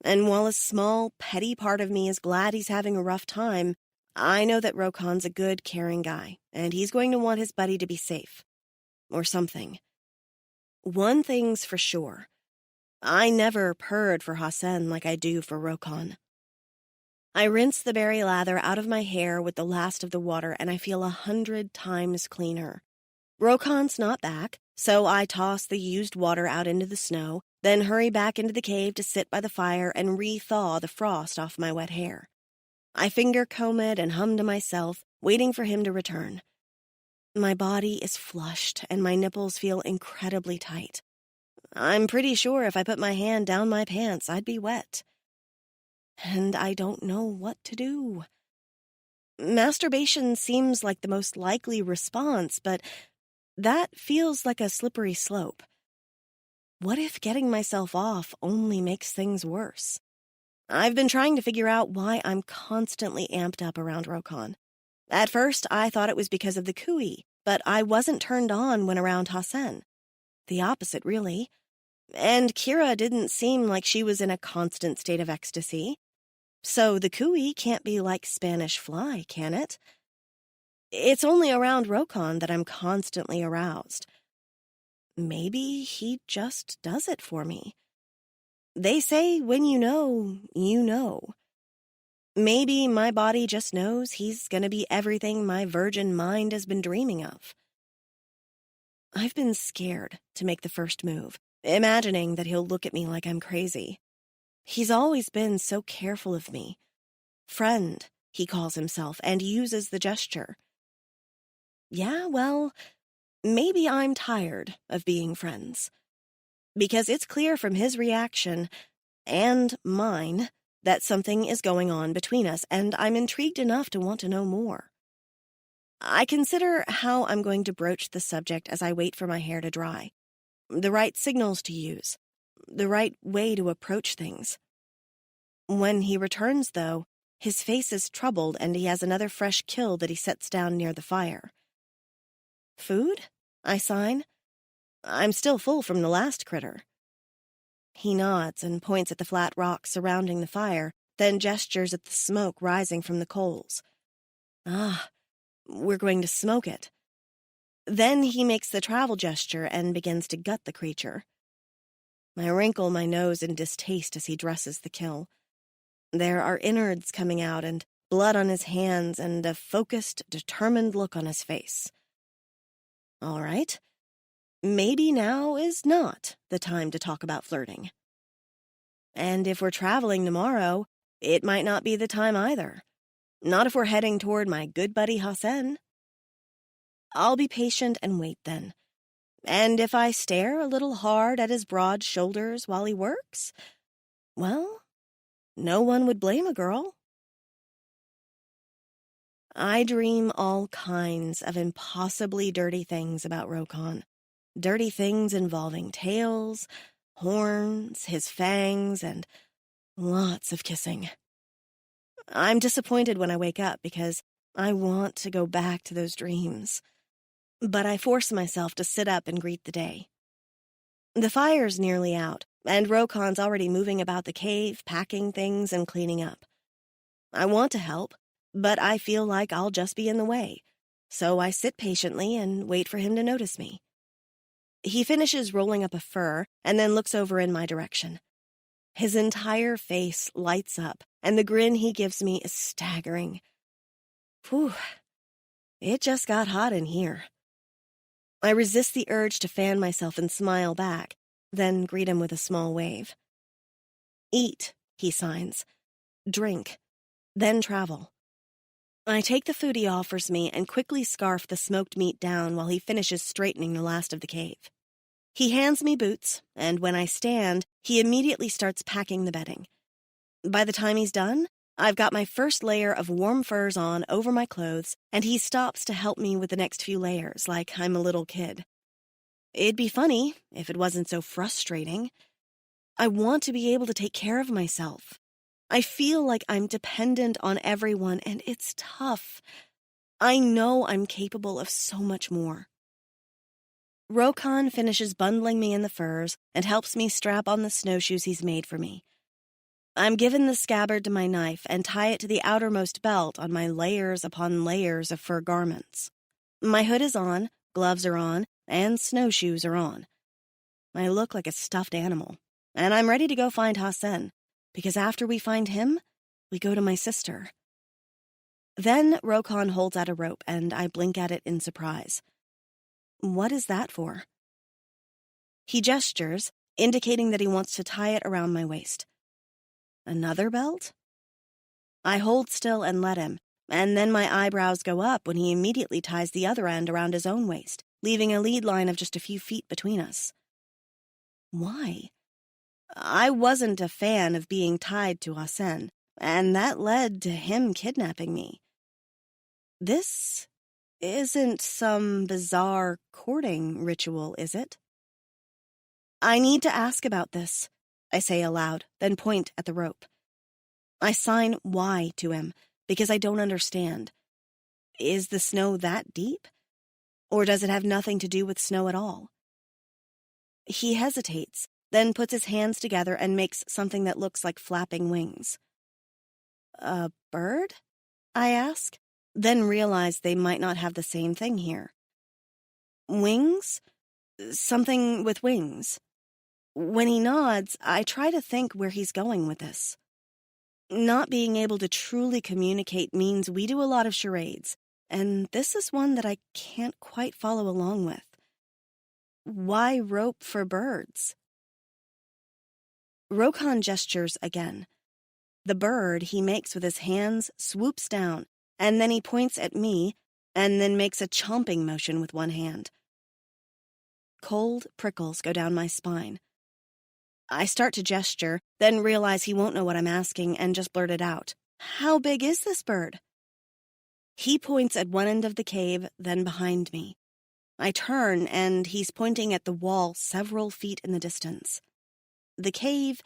And while a small, petty part of me is glad he's having a rough time, I know that Rokon's a good, caring guy, and he's going to want his buddy to be safe. Or something. One thing's for sure. I never purred for Hassan like I do for Rokon. I rinse the berry lather out of my hair with the last of the water, and I feel 100 times cleaner. Rokon's not back, so I toss the used water out into the snow, then hurry back into the cave to sit by the fire and re-thaw the frost off my wet hair. I finger-comb it and hum to myself, waiting for him to return. My body is flushed, and my nipples feel incredibly tight. I'm pretty sure if I put my hand down my pants, I'd be wet. And I don't know what to do. Masturbation seems like the most likely response, but that feels like a slippery slope. What if getting myself off only makes things worse? I've been trying to figure out why I'm constantly amped up around Rokon. At first, I thought it was because of the cooey, but I wasn't turned on when around Hassan. The opposite, really. And Kira didn't seem like she was in a constant state of ecstasy. So the cooey can't be like Spanish fly, can it? It's only around Rokon that I'm constantly aroused. Maybe he just does it for me. They say when you know, you know. Maybe my body just knows he's gonna be everything my virgin mind has been dreaming of. I've been scared to make the first move, imagining that he'll look at me like I'm crazy. He's always been so careful of me. Friend, he calls himself, and uses the gesture. Yeah, well, maybe I'm tired of being friends. Because it's clear from his reaction, and mine, that something is going on between us, and I'm intrigued enough to want to know more. I consider how I'm going to broach the subject as I wait for my hair to dry. The right signals to use. The right way to approach things. When he returns, though, his face is troubled and he has another fresh kill that he sets down near the fire. Food? I sign. I'm still full from the last critter. He nods and points at the flat rocks surrounding the fire, then gestures at the smoke rising from the coals. Ah, we're going to smoke it. Then he makes the travel gesture and begins to gut the creature. I wrinkle my nose in distaste as he dresses the kill. There are innards coming out and blood on his hands and a focused, determined look on his face. All right. Maybe now is not the time to talk about flirting. And if we're traveling tomorrow, it might not be the time either. Not if we're heading toward my good buddy Hassan. I'll be patient and wait then. And if I stare a little hard at his broad shoulders while he works, well, no one would blame a girl. I dream all kinds of impossibly dirty things about Rokan. Dirty things involving tails, horns, his fangs, and lots of kissing. I'm disappointed when I wake up because I want to go back to those dreams. But I force myself to sit up and greet the day. The fire's nearly out, and Rokan's already moving about the cave, packing things and cleaning up. I want to help, but I feel like I'll just be in the way, so I sit patiently and wait for him to notice me. He finishes rolling up a fur and then looks over in my direction. His entire face lights up, and the grin he gives me is staggering. Whew, it just got hot in here. I resist the urge to fan myself and smile back, then greet him with a small wave. Eat, he signs. Drink. Then travel. I take the food he offers me and quickly scarf the smoked meat down while he finishes straightening the last of the cave. He hands me boots, and when I stand, he immediately starts packing the bedding. By the time he's done, I've got my first layer of warm furs on over my clothes, and he stops to help me with the next few layers like I'm a little kid. It'd be funny if it wasn't so frustrating. I want to be able to take care of myself. I feel like I'm dependent on everyone, and it's tough. I know I'm capable of so much more. Rokan finishes bundling me in the furs and helps me strap on the snowshoes he's made for me. I'm given the scabbard to my knife and tie it to the outermost belt on my layers upon layers of fur garments. My hood is on, gloves are on, and snowshoes are on. I look like a stuffed animal, and I'm ready to go find Hassan, because after we find him, we go to my sister. Then Rokan holds out a rope, and I blink at it in surprise. What is that for? He gestures, indicating that he wants to tie it around my waist. Another belt? I hold still and let him, and then my eyebrows go up when he immediately ties the other end around his own waist, leaving a lead line of just a few feet between us. Why? I wasn't a fan of being tied to Hassan, and that led to him kidnapping me. This isn't some bizarre courting ritual, is it? I need to ask about this, I say aloud, then point at the rope. I sign "why" to him, because I don't understand. Is the snow that deep? Or does it have nothing to do with snow at all? He hesitates, then puts his hands together and makes something that looks like flapping wings. A bird? I ask, then realize they might not have the same thing here. Wings? Something with wings. When he nods, I try to think where he's going with this. Not being able to truly communicate means we do a lot of charades, and this is one that I can't quite follow along with. Why rope for birds? Rokan gestures again. The bird he makes with his hands swoops down, and then he points at me, and then makes a chomping motion with one hand. Cold prickles go down my spine. I start to gesture, then realize he won't know what I'm asking, and just blurt it out. How big is this bird? He points at one end of the cave, then behind me. I turn, and he's pointing at the wall several feet in the distance. The cave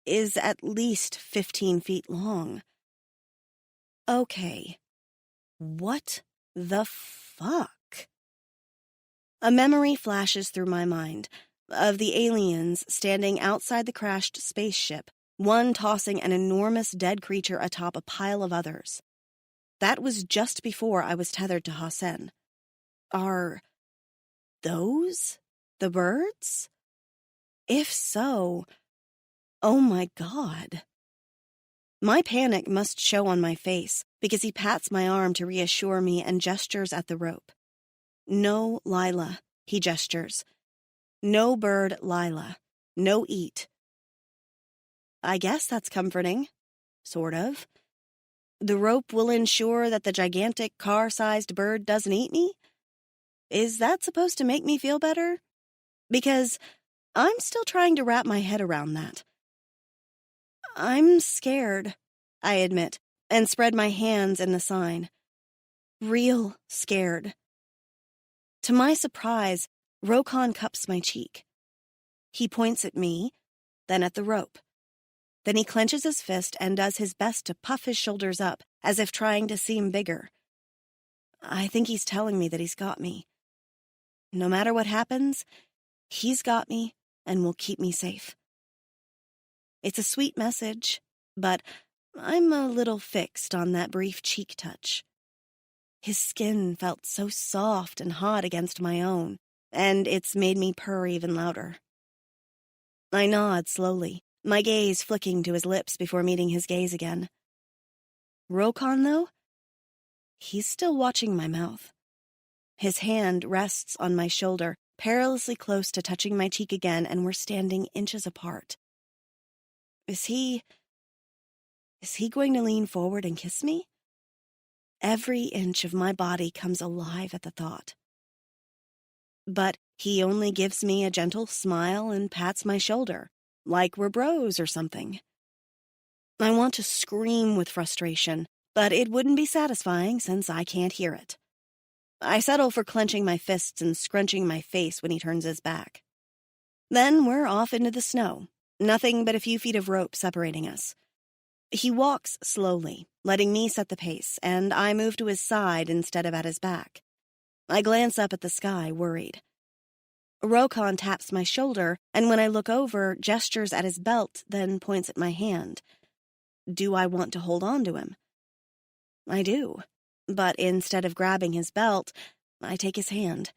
is at least 15 feet long. Okay. What the fuck? A memory flashes through my mind of the aliens standing outside the crashed spaceship, one tossing an enormous dead creature atop a pile of others. That was just before I was tethered to Hasen. Are those the birds? If so, oh my God. My panic must show on my face because he pats my arm to reassure me and gestures at the rope. No Lila, he gestures. No bird Lila. No eat. I guess that's comforting. Sort of. The rope will ensure that the gigantic car-sized bird doesn't eat me? Is that supposed to make me feel better? Because I'm still trying to wrap my head around that. I'm scared, I admit, and spread my hands in the sign. Real scared. To my surprise, Rokan cups my cheek. He points at me, then at the rope. Then he clenches his fist and does his best to puff his shoulders up, as if trying to seem bigger. I think he's telling me that he's got me. No matter what happens, he's got me and will keep me safe. It's a sweet message, but I'm a little fixed on that brief cheek touch. His skin felt so soft and hot against my own, and it's made me purr even louder. I nod slowly, my gaze flicking to his lips before meeting his gaze again. Rokan, though? He's still watching my mouth. His hand rests on my shoulder, perilously close to touching my cheek again, and we're standing inches apart. Is he going to lean forward and kiss me? Every inch of my body comes alive at the thought. But he only gives me a gentle smile and pats my shoulder, like we're bros or something. I want to scream with frustration, but it wouldn't be satisfying since I can't hear it. I settle for clenching my fists and scrunching my face when he turns his back. Then we're off into the snow, nothing but a few feet of rope separating us. He walks slowly, letting me set the pace, and I move to his side instead of at his back. I glance up at the sky, worried. Rokan taps my shoulder, and when I look over, gestures at his belt, then points at my hand. Do I want to hold on to him? I do, but instead of grabbing his belt, I take his hand.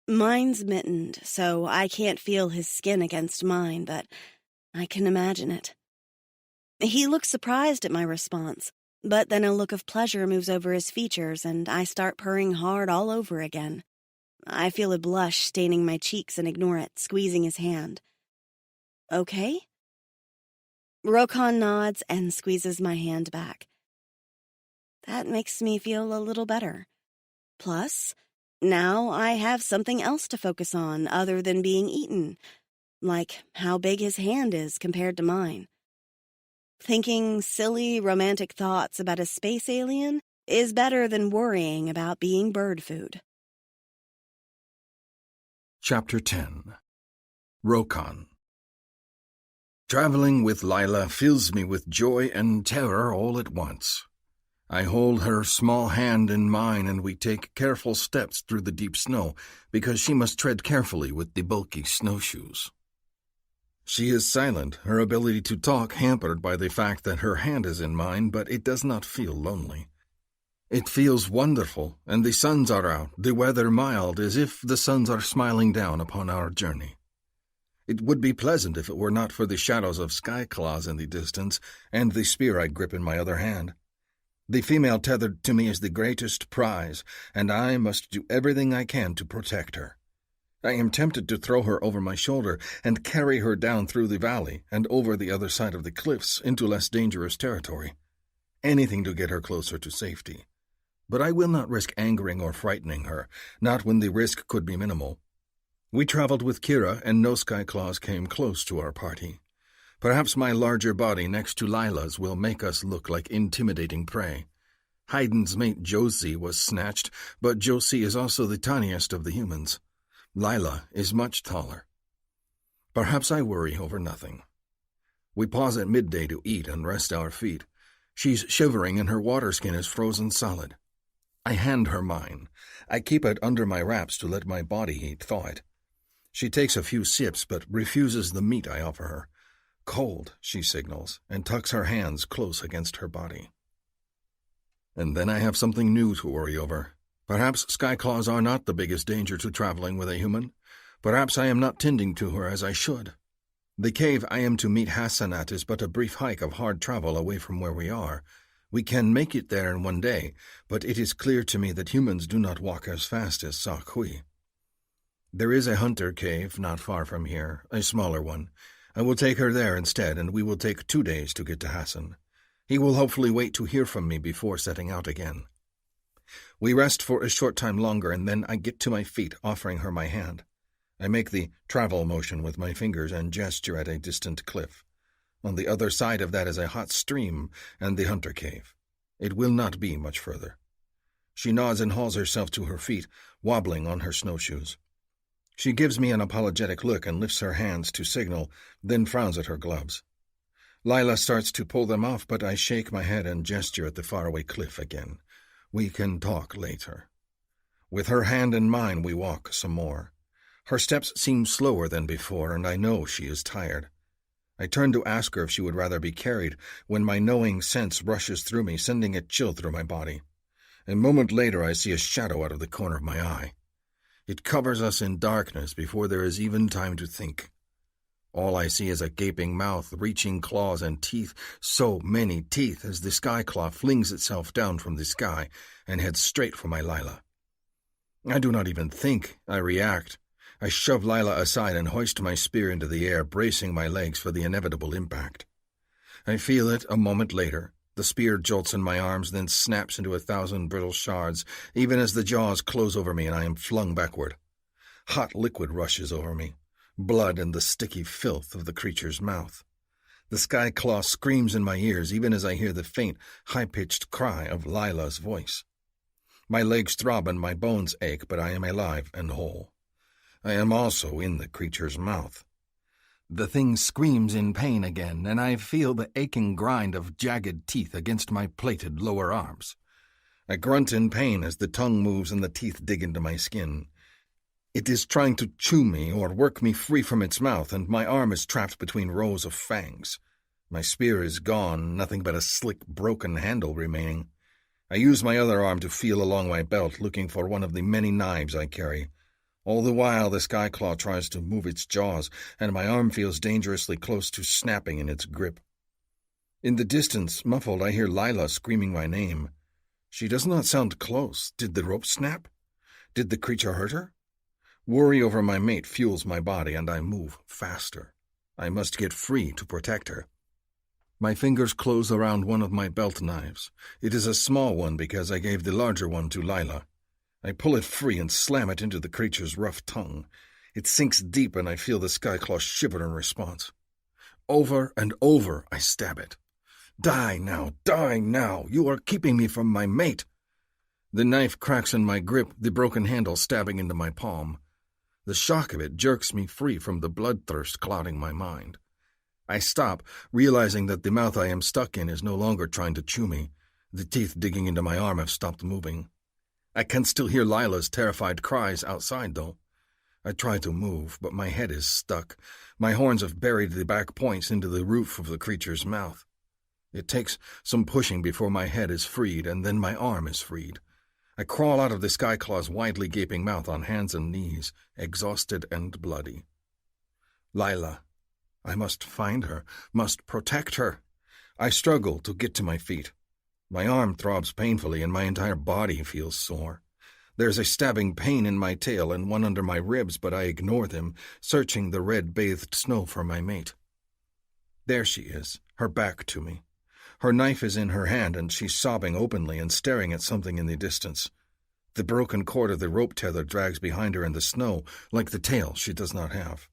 Mine's mittened, so I can't feel his skin against mine, but I can imagine it. He looks surprised at my response, but then a look of pleasure moves over his features, and I start purring hard all over again. I feel a blush staining my cheeks and ignore it, squeezing his hand. Okay? Rokan nods and squeezes my hand back. That makes me feel a little better. Plus, now I have something else to focus on other than being eaten, like how big his hand is compared to mine. Thinking silly, romantic thoughts about a space alien is better than worrying about being bird food. Chapter 10. Rokan. Traveling with Lila fills me with joy and terror all at once. I hold her small hand in mine and we take careful steps through the deep snow because she must tread carefully with the bulky snowshoes. She is silent, her ability to talk hampered by the fact that her hand is in mine, but it does not feel lonely. It feels wonderful, and the suns are out, the weather mild, as if the suns are smiling down upon our journey. It would be pleasant if it were not for the shadows of sky claws in the distance and the spear I grip in my other hand. The female tethered to me is the greatest prize, and I must do everything I can to protect her. I am tempted to throw her over my shoulder and carry her down through the valley and over the other side of the cliffs into less dangerous territory. Anything to get her closer to safety. But I will not risk angering or frightening her, not when the risk could be minimal. We traveled with Kira, and no skyclaws came close to our party. Perhaps my larger body next to Lila's will make us look like intimidating prey. Haydn's mate Josie was snatched, but Josie is also the tiniest of the humans. Lila is much taller. Perhaps I worry over nothing. We pause at midday to eat and rest our feet. She's shivering and her water skin is frozen solid. I hand her mine. I keep it under my wraps to let my body heat thaw it. She takes a few sips but refuses the meat I offer her. Cold, she signals, and tucks her hands close against her body. And then I have something new to worry over. Perhaps skyclaws are not the biggest danger to traveling with a human. Perhaps I am not tending to her as I should. The cave I am to meet Hassan at is but a brief hike of hard travel away from where we are. We can make it there in one day, but it is clear to me that humans do not walk as fast as Sakhui. There is a hunter cave not far from here, a smaller one. I will take her there instead, and we will take 2 days to get to Hassan. He will hopefully wait to hear from me before setting out again. We rest for a short time longer, and then I get to my feet, offering her my hand. I make the travel motion with my fingers and gesture at a distant cliff. On the other side of that is a hot stream and the hunter cave. It will not be much further. She nods and hauls herself to her feet, wobbling on her snowshoes. She gives me an apologetic look and lifts her hands to signal, then frowns at her gloves. Lila starts to pull them off, but I shake my head and gesture at the faraway cliff again. We can talk later. With her hand in mine, we walk some more. Her steps seem slower than before, and I know she is tired. I turn to ask her if she would rather be carried when my knowing sense rushes through me, sending a chill through my body. A moment later, I see a shadow out of the corner of my eye. It covers us in darkness before there is even time to think. All I see is a gaping mouth, reaching claws and teeth, so many teeth as the skyclaw flings itself down from the sky and heads straight for my Lila. I do not even think, I react. I shove Lila aside and hoist my spear into the air, bracing my legs for the inevitable impact. I feel it a moment later. The spear jolts in my arms, then snaps into 1,000 brittle shards, even as the jaws close over me and I am flung backward. Hot liquid rushes over me, blood and the sticky filth of the creature's mouth. The skyclaw screams in my ears, even as I hear the faint, high-pitched cry of Lila's voice. My legs throb and my bones ache, but I am alive and whole. I am also in the creature's mouth. The thing screams in pain again, and I feel the aching grind of jagged teeth against my plated lower arms. I grunt in pain as the tongue moves and the teeth dig into my skin. It is trying to chew me or work me free from its mouth, and my arm is trapped between rows of fangs. My spear is gone, nothing but a slick, broken handle remaining. I use my other arm to feel along my belt, looking for one of the many knives I carry. All the while, the skyclaw tries to move its jaws, and my arm feels dangerously close to snapping in its grip. In the distance, muffled, I hear Lila screaming my name. She does not sound close. Did the rope snap? Did the creature hurt her? Worry over my mate fuels my body, and I move faster. I must get free to protect her. My fingers close around one of my belt knives. It is a small one because I gave the larger one to Lila. I pull it free and slam it into the creature's rough tongue. It sinks deep, and I feel the skyclaw shiver in response. Over and over, I stab it. Die now, die now! You are keeping me from my mate! The knife cracks in my grip, the broken handle stabbing into my palm. The shock of it jerks me free from the bloodthirst clouding my mind. I stop, realizing that the mouth I am stuck in is no longer trying to chew me. The teeth digging into my arm have stopped moving. I can still hear Lila's terrified cries outside, though. I try to move, but my head is stuck. My horns have buried the back points into the roof of the creature's mouth. It takes some pushing before my head is freed, and then my arm is freed. I crawl out of the skyclaw's widely gaping mouth on hands and knees, exhausted and bloody. Lila. I must find her, must protect her. I struggle to get to my feet. My arm throbs painfully and my entire body feels sore. There's a stabbing pain in my tail and one under my ribs, but I ignore them, searching the red-bathed snow for my mate. There she is, her back to me. Her knife is in her hand and she's sobbing openly and staring at something in the distance. The broken cord of the rope tether drags behind her in the snow, like the tail she does not have.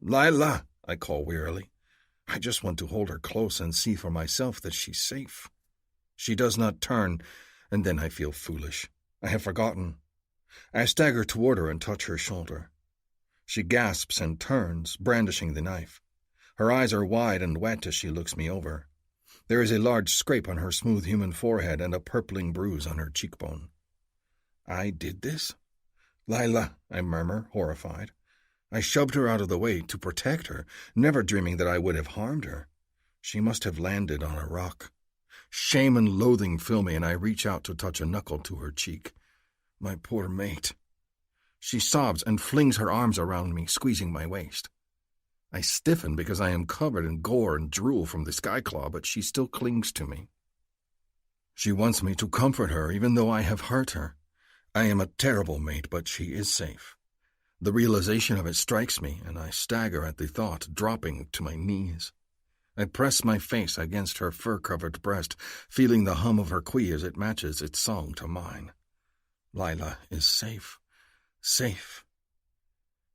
Lila, I call wearily. I just want to hold her close and see for myself that she's safe. She does not turn, and then I feel foolish. I have forgotten. I stagger toward her and touch her shoulder. She gasps and turns, brandishing the knife. Her eyes are wide and wet as she looks me over. There is a large scrape on her smooth human forehead and a purpling bruise on her cheekbone. I did this? Lila, I murmur, horrified. I shoved her out of the way to protect her, never dreaming that I would have harmed her. She must have landed on a rock. Shame and loathing fill me, and I reach out to touch a knuckle to her cheek. My poor mate. She sobs and flings her arms around me, squeezing my waist. I stiffen because I am covered in gore and drool from the skyclaw, but she still clings to me. She wants me to comfort her, even though I have hurt her. I am a terrible mate, but she is safe. The realization of it strikes me, and I stagger at the thought, dropping to my knees. I press my face against her fur-covered breast, feeling the hum of her key as it matches its song to mine. Lila is safe. Safe.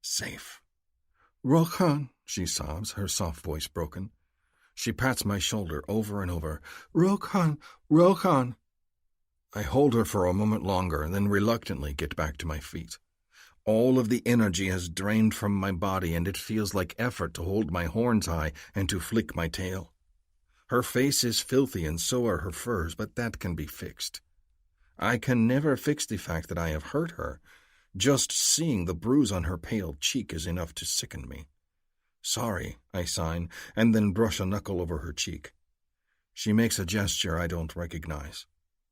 Safe. Rokan, she sobs, her soft voice broken. She pats my shoulder over and over. Rokan, Rokan. I hold her for a moment longer, and then reluctantly get back to my feet. All of the energy has drained from my body, and it feels like effort to hold my horns high and to flick my tail. Her face is filthy, and so are her furs, but that can be fixed. I can never fix the fact that I have hurt her. Just seeing the bruise on her pale cheek is enough to sicken me. Sorry, I sign, and then brush a knuckle over her cheek. She makes a gesture I don't recognize.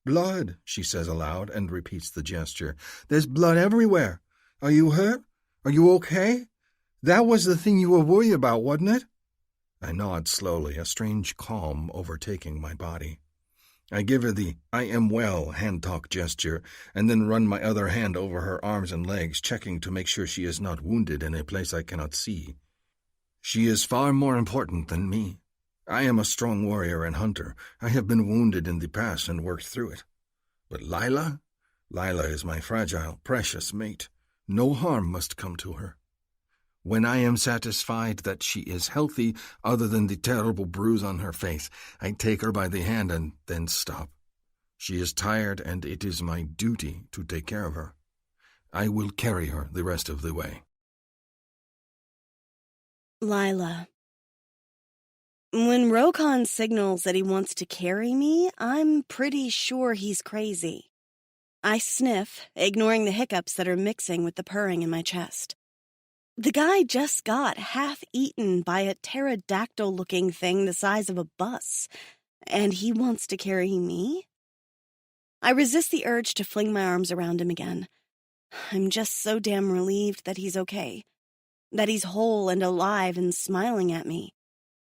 Blood, she says aloud, and repeats the gesture. There's blood everywhere. Are you hurt? Are you okay? That was the thing you were worried about, wasn't it? I nod slowly, a strange calm overtaking my body. I give her the I am well hand-talk gesture, and then run my other hand over her arms and legs, checking to make sure she is not wounded in a place I cannot see. She is far more important than me. I am a strong warrior and hunter. I have been wounded in the past and worked through it. But Lila? Lila is my fragile, precious mate. No harm must come to her. When I am satisfied that she is healthy, other than the terrible bruise on her face, I take her by the hand and then stop. She is tired, and it is my duty to take care of her. I will carry her the rest of the way. Lila. When Rokan signals that he wants to carry me, I'm pretty sure he's crazy. I sniff, ignoring the hiccups that are mixing with the purring in my chest. The guy just got half-eaten by a pterodactyl-looking thing the size of a bus, and he wants to carry me? I resist the urge to fling my arms around him again. I'm just so damn relieved that he's okay, that he's whole and alive and smiling at me.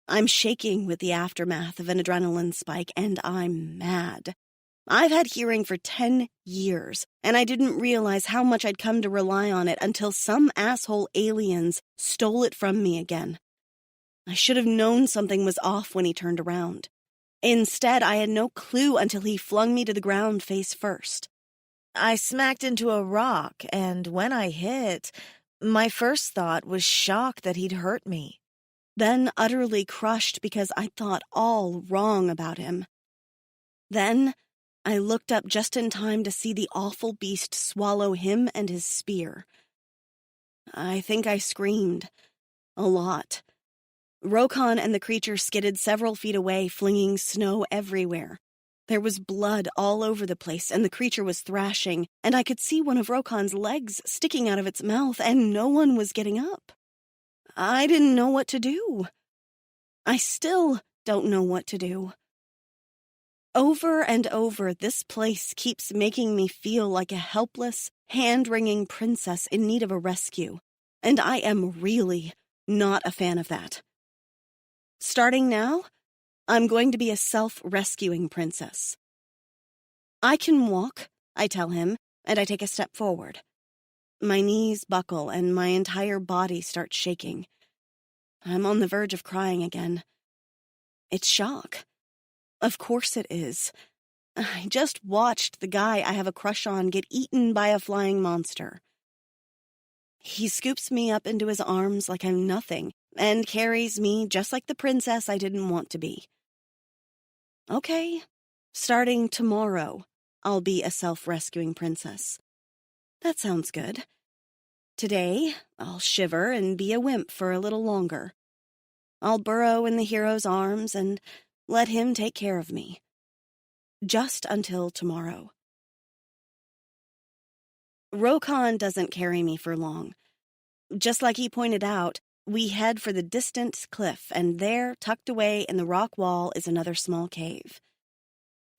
I'm shaking with the aftermath of an adrenaline spike, and I'm mad. I've had hearing for 10 years, and I didn't realize how much I'd come to rely on it until some asshole aliens stole it from me again. I should have known something was off when he turned around. Instead, I had no clue until he flung me to the ground face first. I smacked into a rock, and when I hit, my first thought was shock that he'd hurt me. Then utterly crushed because I thought all wrong about him. Then I looked up just in time to see the awful beast swallow him and his spear. I think I screamed. A lot. Rokan and the creature skidded several feet away, flinging snow everywhere. There was blood all over the place, and the creature was thrashing, and I could see one of Rokan's legs sticking out of its mouth, and no one was getting up. I didn't know what to do. I still don't know what to do. Over and over, this place keeps making me feel like a helpless, hand-wringing princess in need of a rescue, and I am really, Not a fan of that. Starting now, I'm going to be a self-rescuing princess. I can walk, I tell him, and I take a step forward. My knees buckle and my entire body starts shaking. I'm on the verge of crying again. It's shock. Of course it is. I just watched the guy I have a crush on get eaten by a flying monster. He scoops me up into his arms like I'm nothing and carries me just like the princess I didn't want to be. Okay, starting tomorrow, I'll be a self-rescuing princess. That sounds good. Today, I'll shiver and be a wimp for a little longer. I'll burrow in the hero's arms and let him take care of me. Just until tomorrow. Rokan doesn't carry me for long. Just like he pointed out, we head for the distant cliff, and there, tucked away in the rock wall, is another small cave.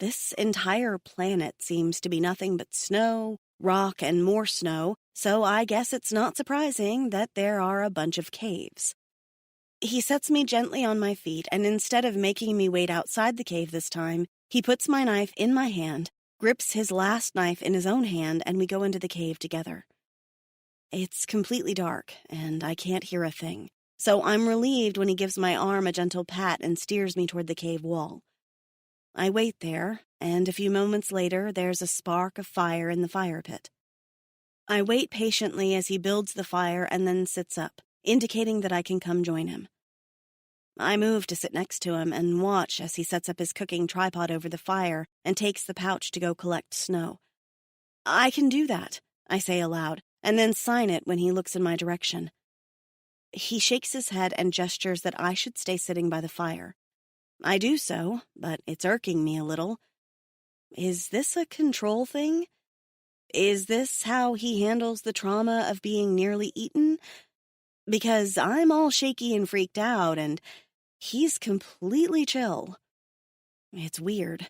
This entire planet seems to be nothing but snow, rock, and more snow, so I guess it's not surprising that there are a bunch of caves. He sets me gently on my feet, and instead of making me wait outside the cave this time, he puts my knife in my hand, grips his last knife in his own hand, and we go into the cave together. It's completely dark, and I can't hear a thing, so I'm relieved when he gives my arm a gentle pat and steers me toward the cave wall. I wait there, and a few moments later, there's a spark of fire in the fire pit. I wait patiently as he builds the fire and then sits up, indicating that I can come join him. I move to sit next to him and watch as he sets up his cooking tripod over the fire and takes the pouch to go collect snow. I can do that, I say aloud, and then sign it when he looks in my direction. He shakes his head and gestures that I should stay sitting by the fire. I do so, but it's irking me a little. Is this a control thing? Is this how he handles the trauma of being nearly eaten? Because I'm all shaky and freaked out, and he's completely chill. It's weird.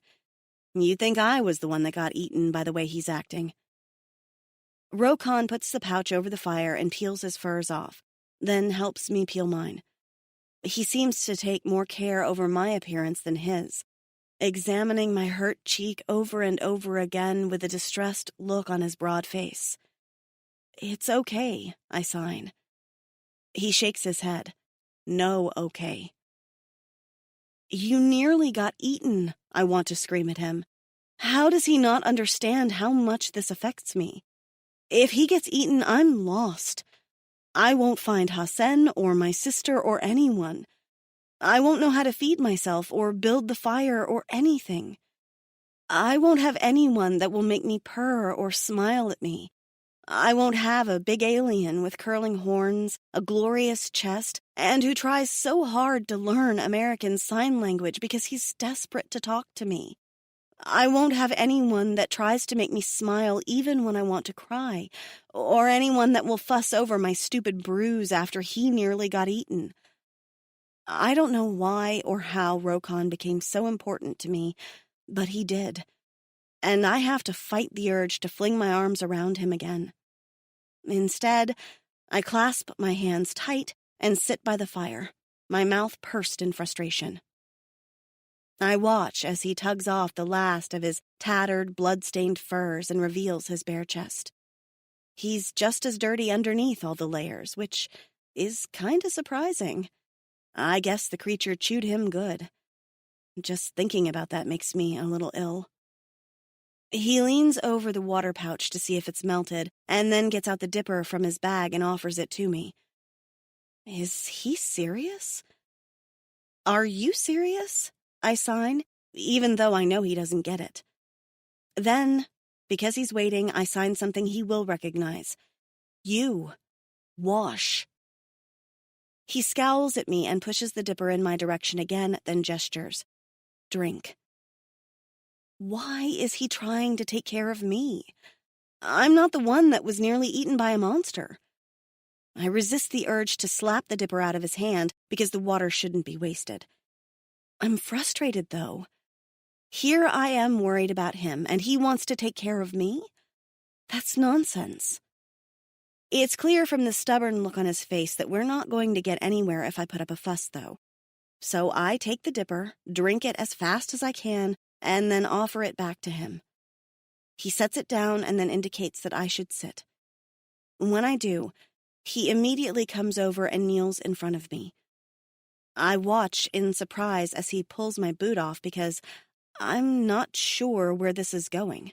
You'd think I was the one that got eaten by the way he's acting. Rokan puts the pouch over the fire and peels his furs off, then helps me peel mine. He seems to take more care over my appearance than his, examining my hurt cheek over and over again with a distressed look on his broad face. It's okay, I sign. He shakes his head. No okay. You nearly got eaten, I want to scream at him. How does he not understand how much this affects me? If he gets eaten, I'm lost. I won't find Hasen or my sister or anyone. I won't know how to feed myself or build the fire or anything. I won't have anyone that will make me purr or smile at me. I won't have a big alien with curling horns, a glorious chest, and who tries so hard to learn American Sign Language because he's desperate to talk to me. I won't have anyone that tries to make me smile even when I want to cry, or anyone that will fuss over my stupid bruise after he nearly got eaten. I don't know why or how Rokan became so important to me, but he did. And I have to fight the urge to fling my arms around him again. Instead, I clasp my hands tight and sit by the fire, my mouth pursed in frustration. I watch as he tugs off the last of his tattered, blood-stained furs and reveals his bare chest. He's just as dirty underneath all the layers, which is kinda surprising. I guess the creature chewed him good. Just thinking about that makes me a little ill. He leans over the water pouch to see if it's melted, and then gets out the dipper from his bag and offers it to me. Is he serious? Are you serious? I sign, even though I know he doesn't get it. Then, because he's waiting, I sign something he will recognize. You. Wash. He scowls at me and pushes the dipper in my direction again, then gestures. Drink. Why is he trying to take care of me? I'm not the one that was nearly eaten by a monster. I resist the urge to slap the dipper out of his hand because the water shouldn't be wasted. I'm frustrated, though. Here I am worried about him, and he wants to take care of me? That's nonsense. It's clear from the stubborn look on his face that we're not going to get anywhere if I put up a fuss, though. So I take the dipper, drink it as fast as I can, and then offer it back to him. He sets it down and then indicates that I should sit. When I do, he immediately comes over and kneels in front of me. I watch in surprise as he pulls my boot off because I'm not sure where this is going.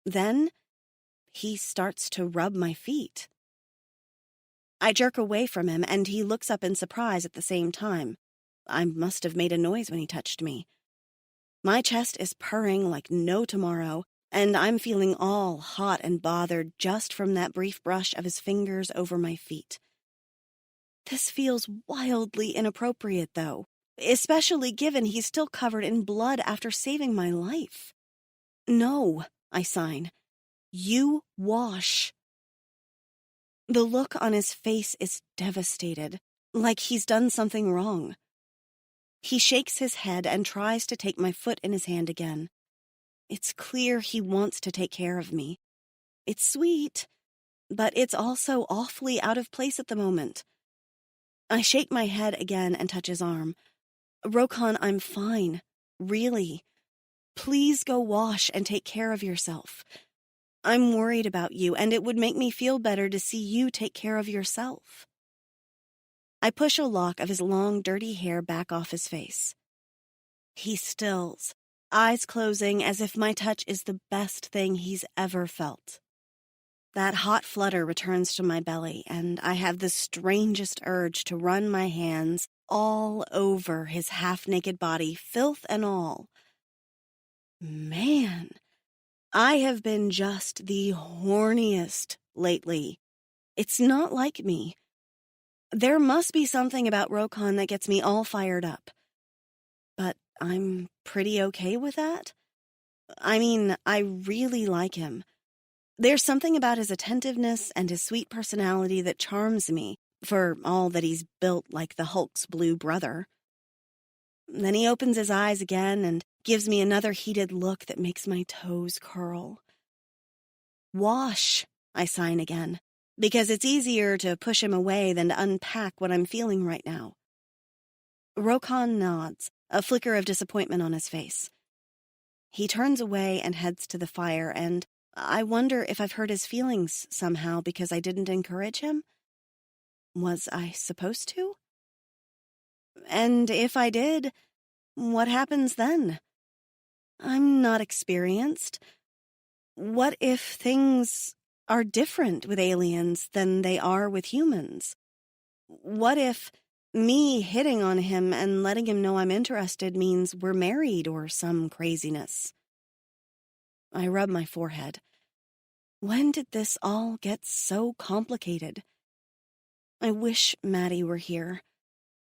Then he starts to rub my feet. I jerk away from him, and he looks up in surprise at the same time. I must have made a noise when he touched me. My chest is purring like no tomorrow, and I'm feeling all hot and bothered just from that brief brush of his fingers over my feet. This feels wildly inappropriate, though, especially given he's still covered in blood after saving my life. No, I sign. You wash. The look on his face is devastated, like he's done something wrong. He shakes his head and tries to take my foot in his hand again. It's clear he wants to take care of me. It's sweet, but it's also awfully out of place at the moment. I shake my head again and touch his arm. Rokan, I'm fine. Really. Please go wash and take care of yourself. I'm worried about you, and it would make me feel better to see you take care of yourself. I push a lock of his long, dirty hair back off his face. He stills, eyes closing as if my touch is the best thing he's ever felt. That hot flutter returns to my belly, and I have the strangest urge to run my hands all over his half-naked body, filth and all. Man, I have been just the horniest lately. It's not like me. There must be something about Rokan that gets me all fired up. But I'm pretty okay with that. I mean, I really like him. There's something about his attentiveness and his sweet personality that charms me, for all that he's built like the Hulk's blue brother. Then he opens his eyes again and gives me another heated look that makes my toes curl. Wash, I sign again, because it's easier to push him away than to unpack what I'm feeling right now. Rokan nods, a flicker of disappointment on his face. He turns away and heads to the fire, and I wonder if I've hurt his feelings somehow because I didn't encourage him. Was I supposed to? And if I did, what happens then? I'm not experienced. What if things are different with aliens than they are with humans? What if me hitting on him and letting him know I'm interested means we're married or some craziness? I rub my forehead. When did this all get so complicated? I wish Maddie were here.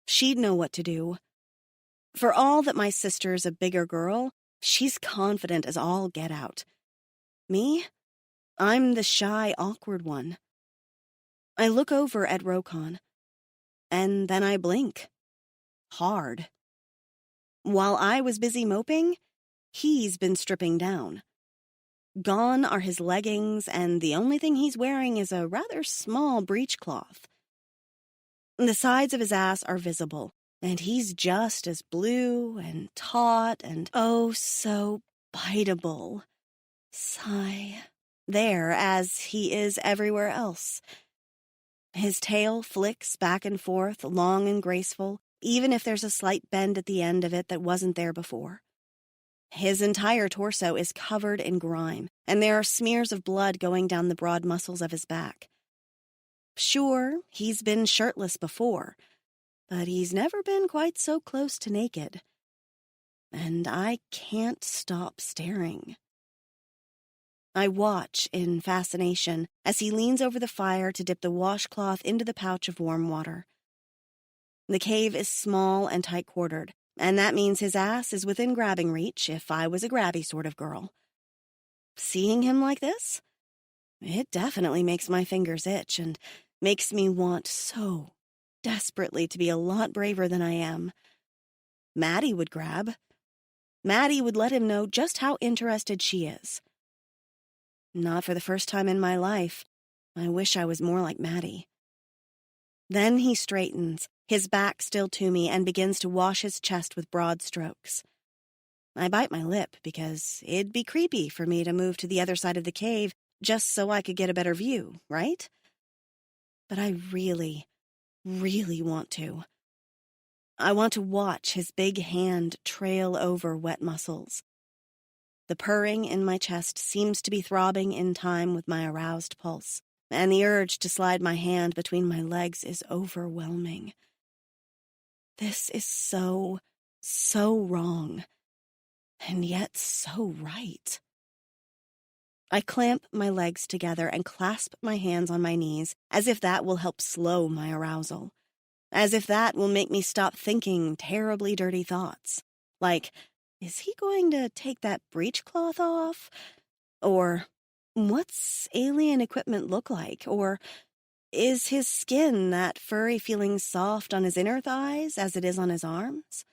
She'd know what to do. For all that my sister's a bigger girl, she's confident as all get out. Me? I'm the shy, awkward one. I look over at Rokan, and then I blink. Hard. While I was busy moping, he's been stripping down. Gone are his leggings, and the only thing he's wearing is a rather small breechcloth. The sides of his ass are visible, and he's just as blue and taut and oh so biteable. Sigh. There, as he is everywhere else. His tail flicks back and forth, long and graceful, even if there's a slight bend at the end of it that wasn't there before. His entire torso is covered in grime, and there are smears of blood going down the broad muscles of his back. Sure, he's been shirtless before, but he's never been quite so close to naked. And I can't stop staring. I watch in fascination as he leans over the fire to dip the washcloth into the pouch of warm water. The cave is small and tight-quartered, and that means his ass is within grabbing reach if I was a grabby sort of girl. Seeing him like this, it definitely makes my fingers itch and makes me want so desperately to be a lot braver than I am. Maddie would grab. Maddie would let him know just how interested she is. Not for the first time in my life, I wish I was more like Maddie. Then he straightens, his back still to me, and begins to wash his chest with broad strokes. I bite my lip because it'd be creepy for me to move to the other side of the cave just so I could get a better view, right? But I really, really want to. I want to watch his big hand trail over wet muscles. The purring in my chest seems to be throbbing in time with my aroused pulse, and the urge to slide my hand between my legs is overwhelming. This is so, so wrong, and yet so right. I clamp my legs together and clasp my hands on my knees as if that will help slow my arousal, as if that will make me stop thinking terribly dirty thoughts, like, is he going to take that breechcloth off? Or, what's alien equipment look like? Or, is his skin that furry feeling soft on his inner thighs as it is on his arms?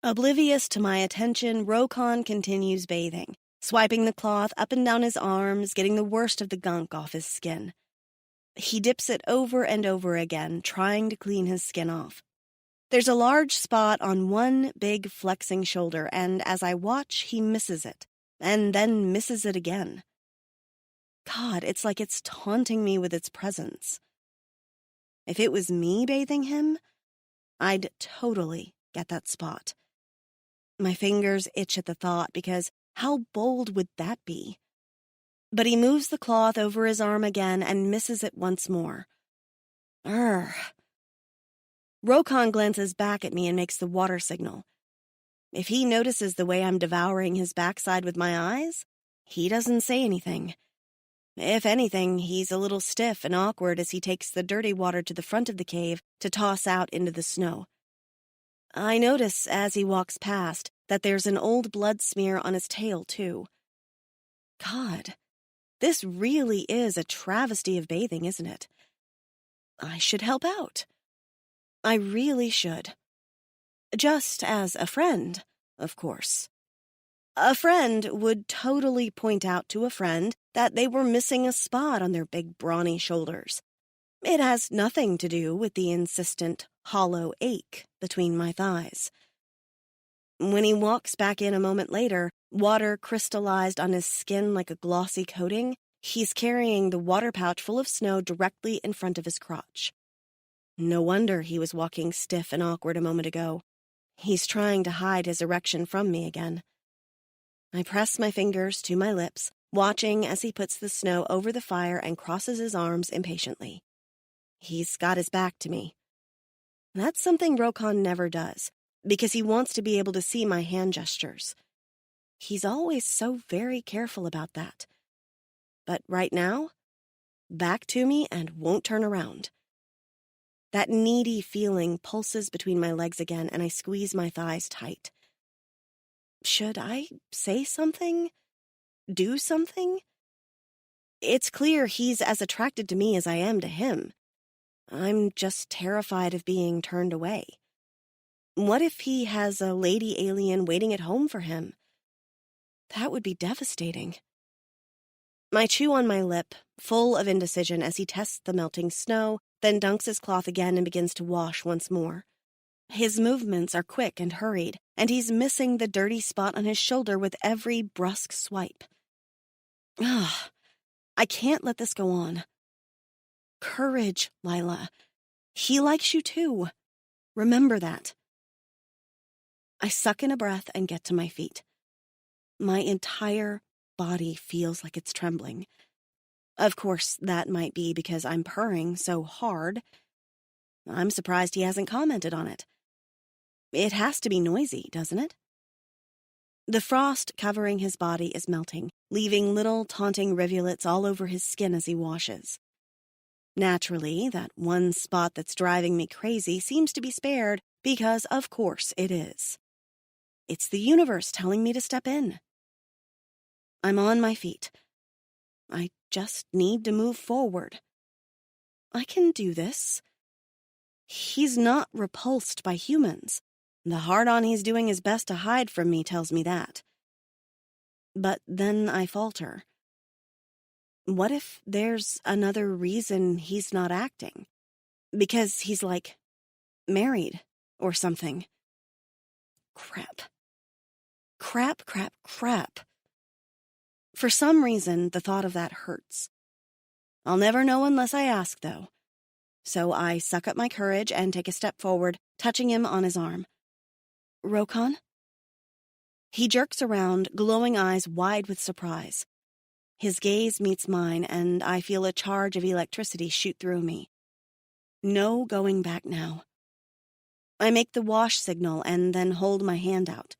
Oblivious to my attention, Rokon continues bathing, swiping the cloth up and down his arms, getting the worst of the gunk off his skin. He dips it over and over again, trying to clean his skin off. There's a large spot on one big flexing shoulder, and as I watch, he misses it, and then misses it again. God, it's like it's taunting me with its presence. If it was me bathing him, I'd totally get that spot. My fingers itch at the thought, because how bold would that be? But he moves the cloth over his arm again and misses it once more. Urgh. Rokon glances back at me and makes the water signal. If he notices the way I'm devouring his backside with my eyes, he doesn't say anything. If anything, he's a little stiff and awkward as he takes the dirty water to the front of the cave to toss out into the snow. I notice as he walks past that there's an old blood smear on his tail, too. God, this really is a travesty of bathing, isn't it? I should help out. I really should. Just as a friend, of course. A friend would totally point out to a friend that they were missing a spot on their big brawny shoulders. It has nothing to do with the insistent, hollow ache between my thighs. When he walks back in a moment later, water crystallized on his skin like a glossy coating, he's carrying the water pouch full of snow directly in front of his crotch. No wonder he was walking stiff and awkward a moment ago. He's trying to hide his erection from me again. I press my fingers to my lips, watching as he puts the snow over the fire and crosses his arms impatiently. He's got his back to me. That's something Rokon never does, because he wants to be able to see my hand gestures. He's always so very careful about that. But right now, back to me and won't turn around. That needy feeling pulses between my legs again, and I squeeze my thighs tight. Should I say something? Do something? It's clear he's as attracted to me as I am to him. I'm just terrified of being turned away. What if he has a lady alien waiting at home for him? That would be devastating. I chew on my lip, full of indecision as he tests the melting snow, then dunks his cloth again and begins to wash once more. His movements are quick and hurried, and he's missing the dirty spot on his shoulder with every brusque swipe. Ah, I can't let this go on. Courage, Lila. He likes you too. Remember that. I suck in a breath and get to my feet. My entire body feels like it's trembling. Of course, that might be because I'm purring so hard. I'm surprised he hasn't commented on it. It has to be noisy, doesn't it? The frost covering his body is melting, leaving little taunting rivulets all over his skin as he washes. Naturally, that one spot that's driving me crazy seems to be spared because, of course, it is. It's the universe telling me to step in. I'm on my feet. I just need to move forward. I can do this. He's not repulsed by humans. The hard-on he's doing his best to hide from me tells me that. But then I falter. What if there's another reason he's not acting? Because he's, like, married or something. Crap. Crap, crap, crap. For some reason, the thought of that hurts. I'll never know unless I ask, though. So I suck up my courage and take a step forward, touching him on his arm. Rokon? He jerks around, glowing eyes wide with surprise. His gaze meets mine, and I feel a charge of electricity shoot through me. No going back now. I make the wash signal and then hold my hand out.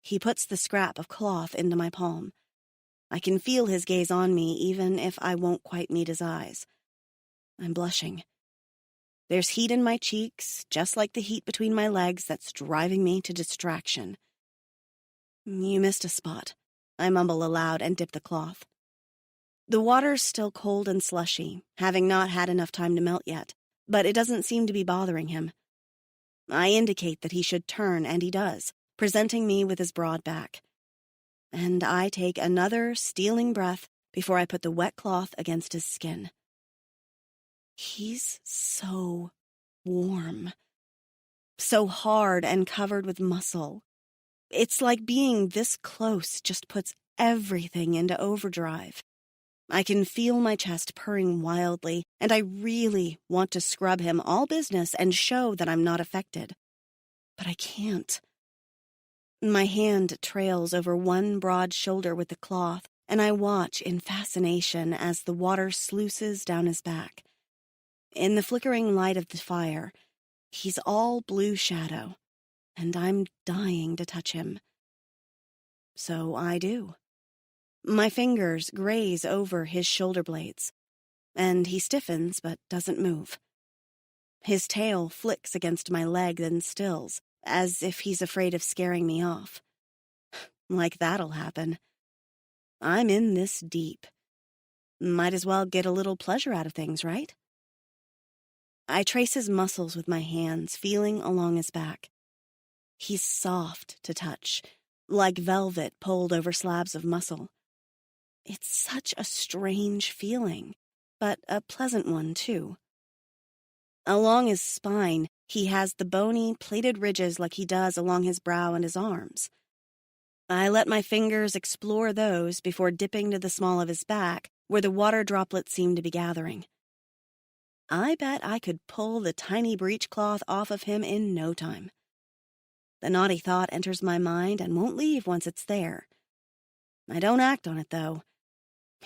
He puts the scrap of cloth into my palm. I can feel his gaze on me, even if I won't quite meet his eyes. I'm blushing. There's heat in my cheeks, just like the heat between my legs that's driving me to distraction. You missed a spot, I mumble aloud and dip the cloth. The water's still cold and slushy, having not had enough time to melt yet, but it doesn't seem to be bothering him. I indicate that he should turn, and he does, presenting me with his broad back. And I take another stealing breath before I put the wet cloth against his skin. He's so warm. So hard and covered with muscle. It's like being this close just puts everything into overdrive. I can feel my chest purring wildly, and I really want to scrub him all business and show that I'm not affected. But I can't. My hand trails over one broad shoulder with the cloth, and I watch in fascination as the water sluices down his back. In the flickering light of the fire, he's all blue shadow, and I'm dying to touch him. So I do. My fingers graze over his shoulder blades, and he stiffens but doesn't move. His tail flicks against my leg then stills, as if he's afraid of scaring me off. Like that'll happen. I'm in this deep. Might as well get a little pleasure out of things, right? I trace his muscles with my hands, feeling along his back. He's soft to touch, like velvet pulled over slabs of muscle. It's such a strange feeling, but a pleasant one, too. Along his spine, he has the bony, plaited ridges like he does along his brow and his arms. I let my fingers explore those before dipping to the small of his back, where the water droplets seem to be gathering. I bet I could pull the tiny breechcloth off of him in no time. The naughty thought enters my mind and won't leave once it's there. I don't act on it, though.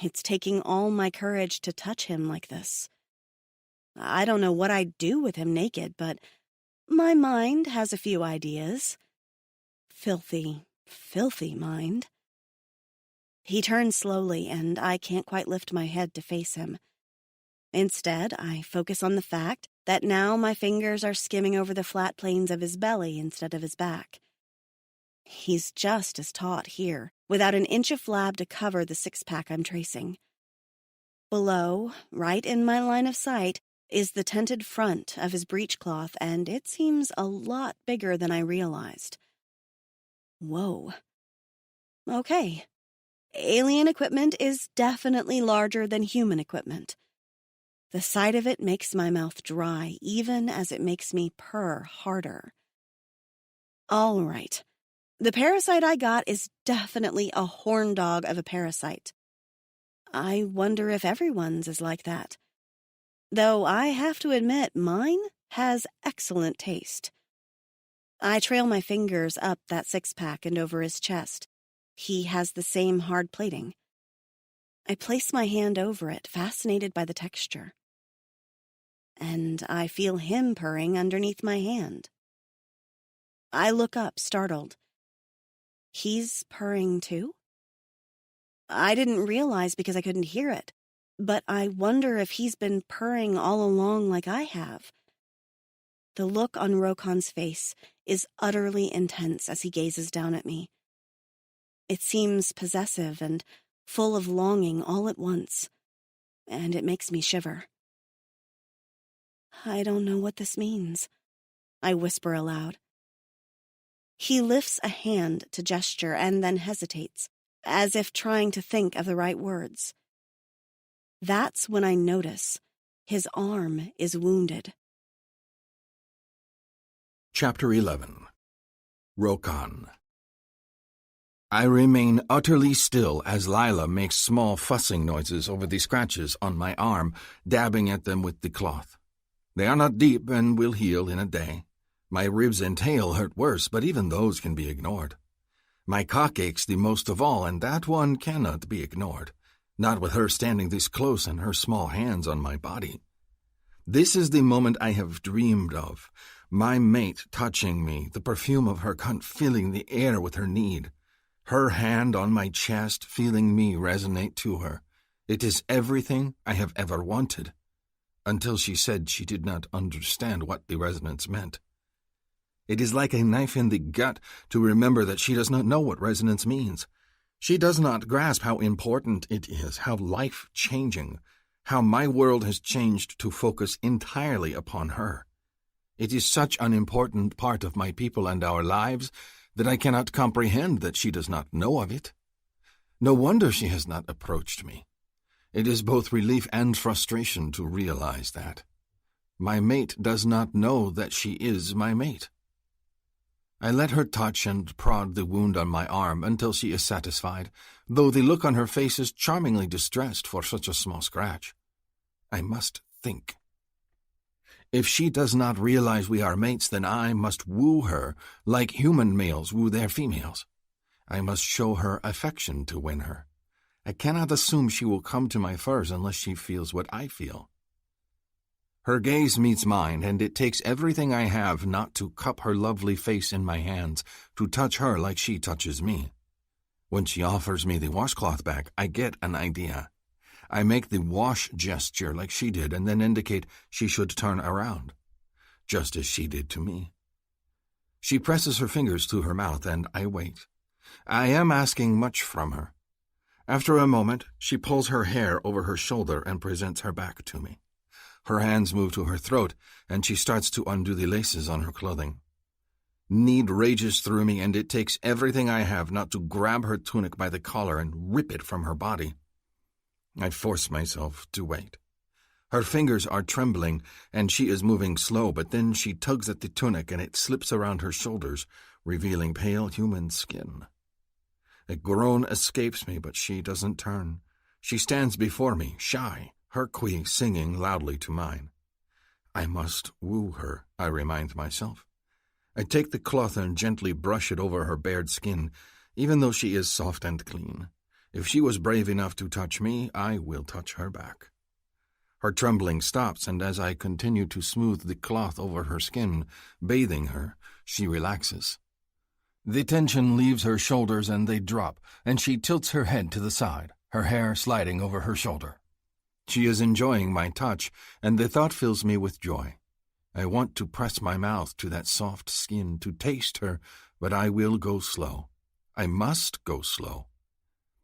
It's taking all my courage to touch him like this. I don't know what I'd do with him naked, but my mind has a few ideas. Filthy, filthy mind. He turns slowly, and I can't quite lift my head to face him. Instead, I focus on the fact that now my fingers are skimming over the flat planes of his belly instead of his back. He's just as taut here, without an inch of flab to cover the six-pack I'm tracing. Below, right in my line of sight, is the tented front of his breechcloth, and it seems a lot bigger than I realized. Whoa. Okay. Alien equipment is definitely larger than human equipment. The sight of it makes my mouth dry, even as it makes me purr harder. All right. The parasite I got is definitely a horn dog of a parasite. I wonder if everyone's is like that. Though I have to admit, mine has excellent taste. I trail my fingers up that six-pack and over his chest. He has the same hard plating. I place my hand over it, fascinated by the texture. And I feel him purring underneath my hand. I look up, startled. He's purring too? I didn't realize because I couldn't hear it, but I wonder if he's been purring all along like I have. The look on Rokon's face is utterly intense as he gazes down at me. It seems possessive and full of longing all at once, and it makes me shiver. I don't know what this means, I whisper aloud. He lifts a hand to gesture and then hesitates, as if trying to think of the right words. That's when I notice his arm is wounded. Chapter 11. Rokan. I remain utterly still as Lila makes small fussing noises over the scratches on my arm, dabbing at them with the cloth. They are not deep and will heal in a day. My ribs and tail hurt worse, but even those can be ignored. My cock aches the most of all, and that one cannot be ignored, not with her standing this close and her small hands on my body. This is the moment I have dreamed of, my mate touching me, the perfume of her cunt filling the air with her need. Her hand on my chest, feeling me resonate to her. It is everything I have ever wanted, until she said she did not understand what the resonance meant. It is like a knife in the gut to remember that she does not know what resonance means. She does not grasp how important it is, how life-changing, how my world has changed to focus entirely upon her. It is such an important part of my people and our lives that I cannot comprehend that she does not know of it. No wonder she has not approached me. It is both relief and frustration to realize that. My mate does not know that she is my mate. I let her touch and prod the wound on my arm until she is satisfied, though the look on her face is charmingly distressed for such a small scratch. I must think. If she does not realize we are mates, then I must woo her like human males woo their females. I must show her affection to win her. I cannot assume she will come to my furs unless she feels what I feel. Her gaze meets mine, and it takes everything I have not to cup her lovely face in my hands, to touch her like she touches me. When she offers me the washcloth back, I get an idea. I make the wash gesture like she did and then indicate she should turn around, just as she did to me. She presses her fingers to her mouth, and I wait. I am asking much from her. After a moment, she pulls her hair over her shoulder and presents her back to me. Her hands move to her throat, and she starts to undo the laces on her clothing. Need rages through me, and it takes everything I have not to grab her tunic by the collar and rip it from her body. I force myself to wait. Her fingers are trembling, and she is moving slow, but then she tugs at the tunic and it slips around her shoulders, revealing pale human skin. A groan escapes me, but she doesn't turn. She stands before me, shy, her kwi singing loudly to mine. I must woo her, I remind myself. I take the cloth and gently brush it over her bared skin, even though she is soft and clean. If she was brave enough to touch me, I will touch her back. Her trembling stops, and as I continue to smooth the cloth over her skin, bathing her, she relaxes. The tension leaves her shoulders and they drop, and she tilts her head to the side, her hair sliding over her shoulder. She is enjoying my touch, and the thought fills me with joy. I want to press my mouth to that soft skin, to taste her, but I will go slow. I must go slow.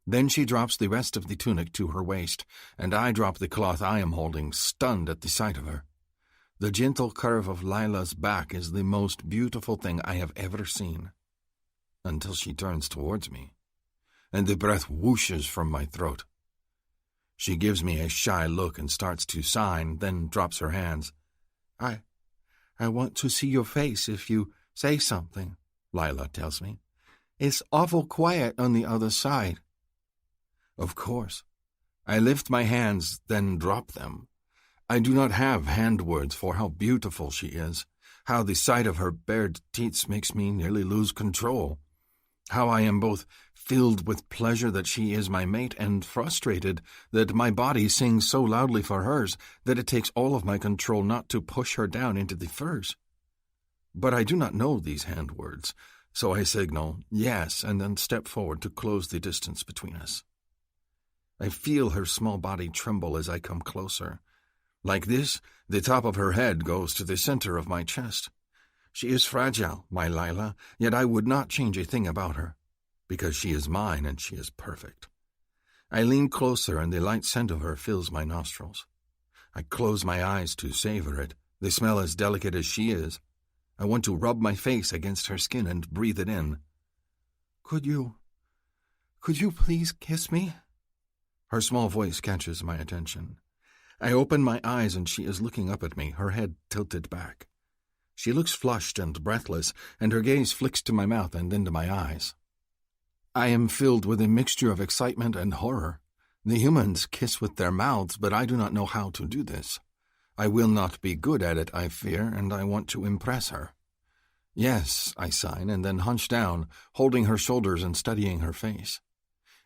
Then she drops the rest of the tunic to her waist, and I drop the cloth I am holding, stunned at the sight of her. The gentle curve of Lila's back is the most beautiful thing I have ever seen. Until she turns towards me, and the breath whooshes from my throat. She gives me a shy look and starts to sign, then drops her hands. I want to see your face if you say something, Lila tells me. It's awful quiet on the other side. Of course. I lift my hands, then drop them. I do not have hand words for how beautiful she is, how the sight of her bared teats makes me nearly lose control, how I am both filled with pleasure that she is my mate and frustrated that my body sings so loudly for hers that it takes all of my control not to push her down into the furs. But I do not know these hand words, so I signal yes and then step forward to close the distance between us. I feel her small body tremble as I come closer. Like this, the top of her head goes to the center of my chest. She is fragile, my Lila, yet I would not change a thing about her, because she is mine and she is perfect. I lean closer and the light scent of her fills my nostrils. I close my eyes to savor it, the smell as delicate as she is. I want to rub my face against her skin and breathe it in. Could you please kiss me? Her small voice catches my attention. I open my eyes and she is looking up at me, her head tilted back. She looks flushed and breathless, and her gaze flicks to my mouth and into my eyes. I am filled with a mixture of excitement and horror. The humans kiss with their mouths, but I do not know how to do this. I will not be good at it, I fear, and I want to impress her. Yes, I sign, and then hunch down, holding her shoulders and studying her face.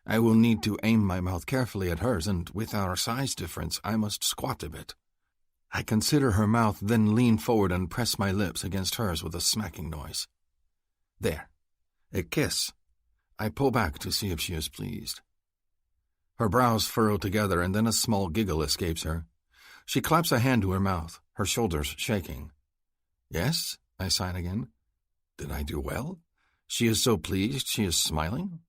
I will need to aim my mouth carefully at hers, and with our size difference, I must squat a bit. I consider her mouth, then lean forward and press my lips against hers with a smacking noise. There. A kiss. I pull back to see if she is pleased. Her brows furrow together, and then a small giggle escapes her. She claps a hand to her mouth, her shoulders shaking. Yes, I sign again. Did I do well? She is so pleased she is smiling.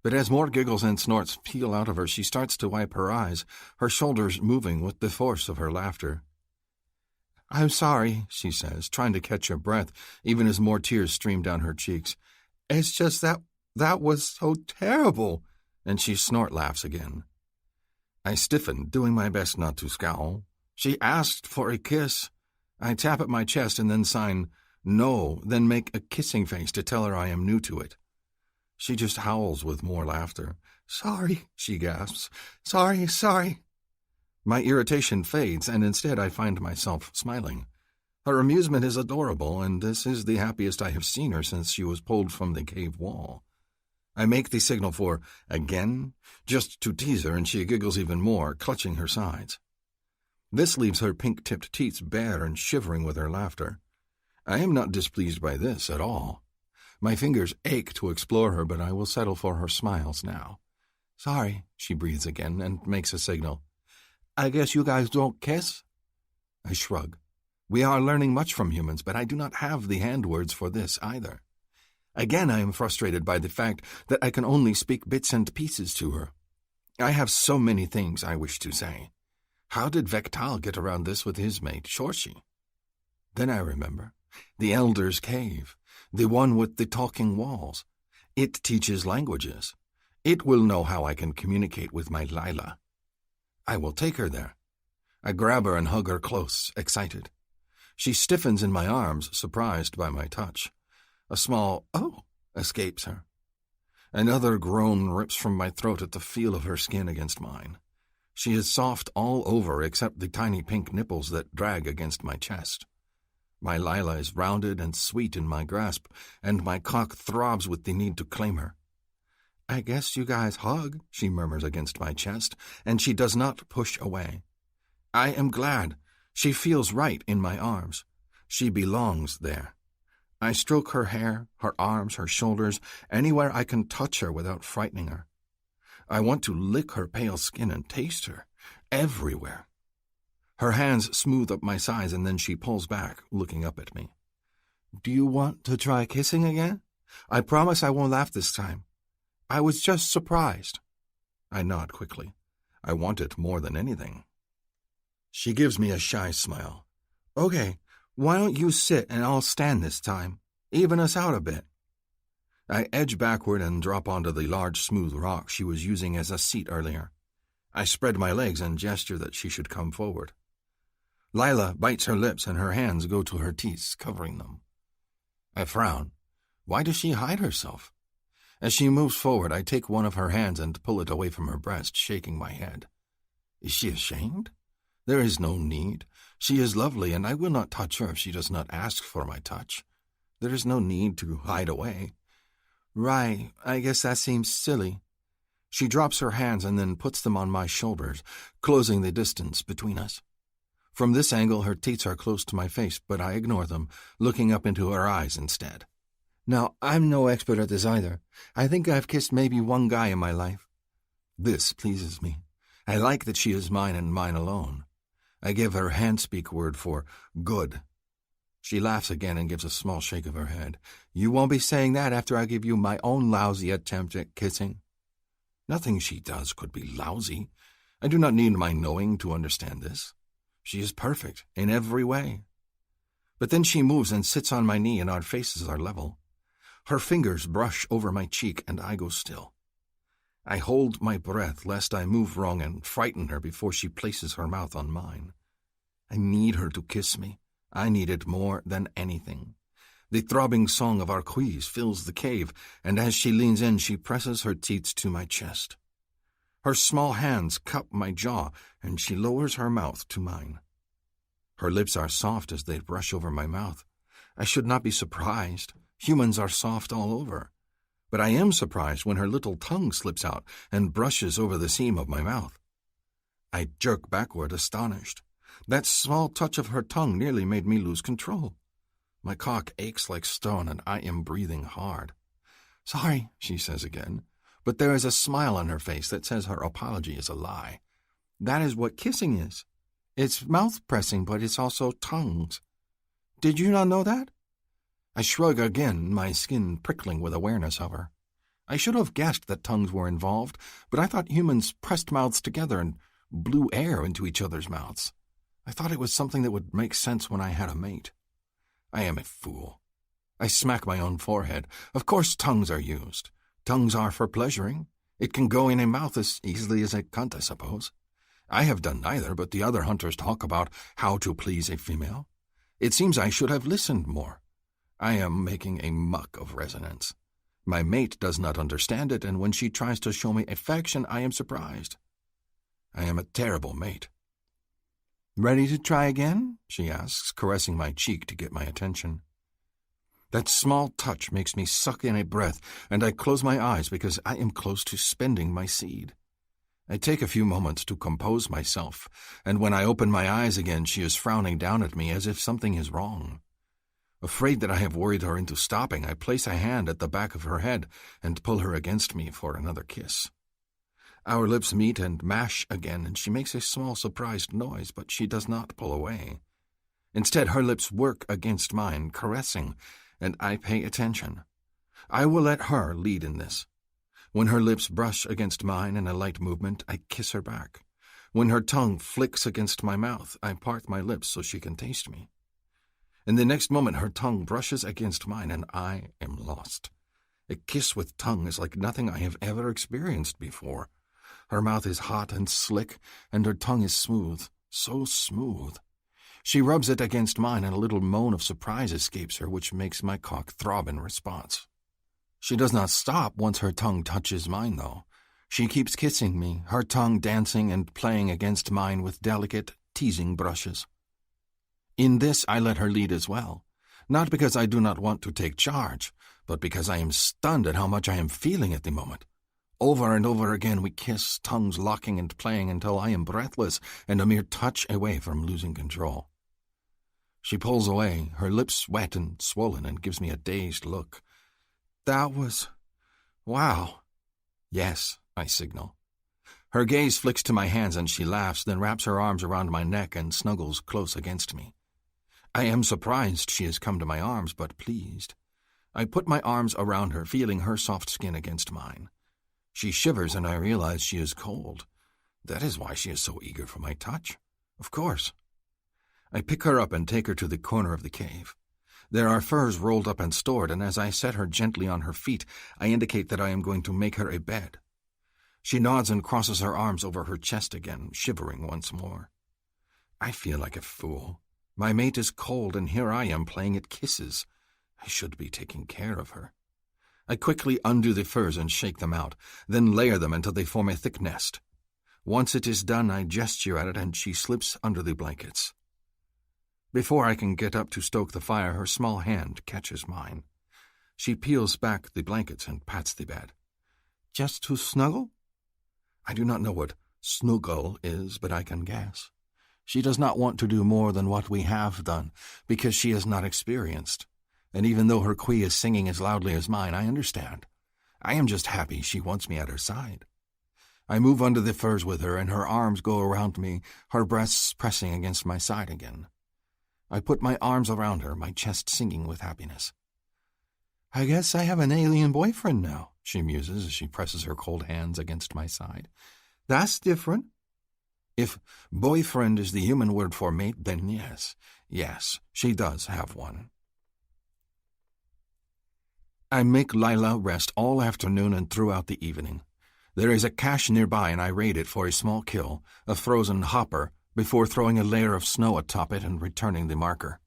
But as more giggles and snorts peel out of her, she starts to wipe her eyes, her shoulders moving with the force of her laughter. I'm sorry, she says, trying to catch her breath, even as more tears stream down her cheeks. It's just that was so terrible. And she snort laughs again. I stiffen, doing my best not to scowl. She asked for a kiss. I tap at my chest and then sign no, then make a kissing face to tell her I am new to it. She just howls with more laughter. Sorry, she gasps. Sorry. My irritation fades, and instead I find myself smiling. Her amusement is adorable, and this is the happiest I have seen her since she was pulled from the cave wall. I make the signal for again, just to tease her, and she giggles even more, clutching her sides. This leaves her pink-tipped teeth bare and shivering with her laughter. I am not displeased by this at all. My fingers ache to explore her, but I will settle for her smiles now. Sorry, she breathes again and makes a signal. I guess you guys don't kiss? I shrug. We are learning much from humans, but I do not have the hand words for this either. Again, I am frustrated by the fact that I can only speak bits and pieces to her. I have so many things I wish to say. How did Vektal get around this with his mate, Shorshi? Then I remember. The Elder's Cave. The one with the talking walls. It teaches languages. It will know how I can communicate with my Lila. I will take her there. I grab her and hug her close, excited. She stiffens in my arms, surprised by my touch. A small "oh" escapes her. Another groan rips from my throat at the feel of her skin against mine. She is soft all over except the tiny pink nipples that drag against my chest. My Lila is rounded and sweet in my grasp, and my cock throbs with the need to claim her. I guess you guys hug, she murmurs against my chest, and she does not push away. I am glad. She feels right in my arms. She belongs there. I stroke her hair, her arms, her shoulders, anywhere I can touch her without frightening her. I want to lick her pale skin and taste her, everywhere. Her hands smooth up my sides, and then she pulls back, looking up at me. Do you want to try kissing again? I promise I won't laugh this time. I was just surprised. I nod quickly. I want it more than anything. She gives me a shy smile. Okay, why don't you sit and I'll stand this time? Even us out a bit. I edge backward and drop onto the large smooth rock she was using as a seat earlier. I spread my legs and gesture that she should come forward. Lila bites her lips and her hands go to her teeth, covering them. I frown. Why does she hide herself? As she moves forward, I take one of her hands and pull it away from her breast, shaking my head. Is she ashamed? There is no need. She is lovely, and I will not touch her if she does not ask for my touch. There is no need to hide away. Right, I guess that seems silly. She drops her hands and then puts them on my shoulders, closing the distance between us. From this angle, her teeth are close to my face, but I ignore them, looking up into her eyes instead. Now, I'm no expert at this either. I think I've kissed maybe one guy in my life. This pleases me. I like that she is mine and mine alone. I give her hand-speak word for good. She laughs again and gives a small shake of her head. You won't be saying that after I give you my own lousy attempt at kissing. Nothing she does could be lousy. I do not need my knowing to understand this. She is perfect in every way. But then she moves and sits on my knee and our faces are level. Her fingers brush over my cheek and I go still. I hold my breath lest I move wrong and frighten her before she places her mouth on mine. I need her to kiss me. I need it more than anything. The throbbing song of our quiz fills the cave, and as she leans in, she presses her teeth to my chest. Her small hands cup my jaw, and she lowers her mouth to mine. Her lips are soft as they brush over my mouth. I should not be surprised. Humans are soft all over. But I am surprised when her little tongue slips out and brushes over the seam of my mouth. I jerk backward, astonished. That small touch of her tongue nearly made me lose control. My cock aches like stone, and I am breathing hard. "Sorry," she says again, but there is a smile on her face that says her apology is a lie. That is what kissing is. It's mouth-pressing, but it's also tongues. Did you not know that? I shrug again, my skin prickling with awareness of her. I should have guessed that tongues were involved, but I thought humans pressed mouths together and blew air into each other's mouths. I thought it was something that would make sense when I had a mate. I am a fool. I smack my own forehead. Of course tongues are used. Tongues are for pleasuring. It can go in a mouth as easily as a cunt, I suppose. I have done neither, but the other hunters talk about how to please a female. It seems I should have listened more. I am making a muck of resonance. My mate does not understand it, and when she tries to show me affection, I am surprised. I am a terrible mate. "Ready to try again?" she asks, caressing my cheek to get my attention. That small touch makes me suck in a breath, and I close my eyes because I am close to spending my seed. I take a few moments to compose myself, and when I open my eyes again, she is frowning down at me as if something is wrong. Afraid that I have worried her into stopping, I place a hand at the back of her head and pull her against me for another kiss. Our lips meet and mash again, and she makes a small surprised noise, but she does not pull away. Instead, her lips work against mine, caressing, and I pay attention. I will let her lead in this. When her lips brush against mine in a light movement, I kiss her back. When her tongue flicks against my mouth, I part my lips so she can taste me. In the next moment, her tongue brushes against mine, and I am lost. A kiss with tongue is like nothing I have ever experienced before. Her mouth is hot and slick, and her tongue is smooth, so smooth. She rubs it against mine, and a little moan of surprise escapes her, which makes my cock throb in response. She does not stop once her tongue touches mine, though. She keeps kissing me, her tongue dancing and playing against mine with delicate, teasing brushes. In this I let her lead as well, not because I do not want to take charge, but because I am stunned at how much I am feeling at the moment. Over and over again we kiss, tongues locking and playing until I am breathless and a mere touch away from losing control. She pulls away, her lips wet and swollen, and gives me a dazed look. "That was... wow." "Yes," I signal. Her gaze flicks to my hands and she laughs, then wraps her arms around my neck and snuggles close against me. I am surprised she has come to my arms, but pleased. I put my arms around her, feeling her soft skin against mine. She shivers, and I realize she is cold. That is why she is so eager for my touch. Of course. I pick her up and take her to the corner of the cave. There are furs rolled up and stored, and as I set her gently on her feet, I indicate that I am going to make her a bed. She nods and crosses her arms over her chest again, shivering once more. I feel like a fool. My mate is cold, and here I am playing at kisses. I should be taking care of her. I quickly undo the furs and shake them out, then layer them until they form a thick nest. Once it is done, I gesture at it, and she slips under the blankets. Before I can get up to stoke the fire, her small hand catches mine. She peels back the blankets and pats the bed. "Just to snuggle?" I do not know what snuggle is, but I can guess. She does not want to do more than what we have done, because she is not experienced. And even though her quee is singing as loudly as mine, I understand. I am just happy she wants me at her side. I move under the furs with her, and her arms go around me, her breasts pressing against my side again. I put my arms around her, my chest singing with happiness. "I guess I have an alien boyfriend now," she muses as she presses her cold hands against my side. "That's different." If boyfriend is the human word for mate, then yes, she does have one. I make Lila rest all afternoon and throughout the evening. There is a cache nearby, and I raid it for a small kill, a frozen hopper, before throwing a layer of snow atop it and returning the marker.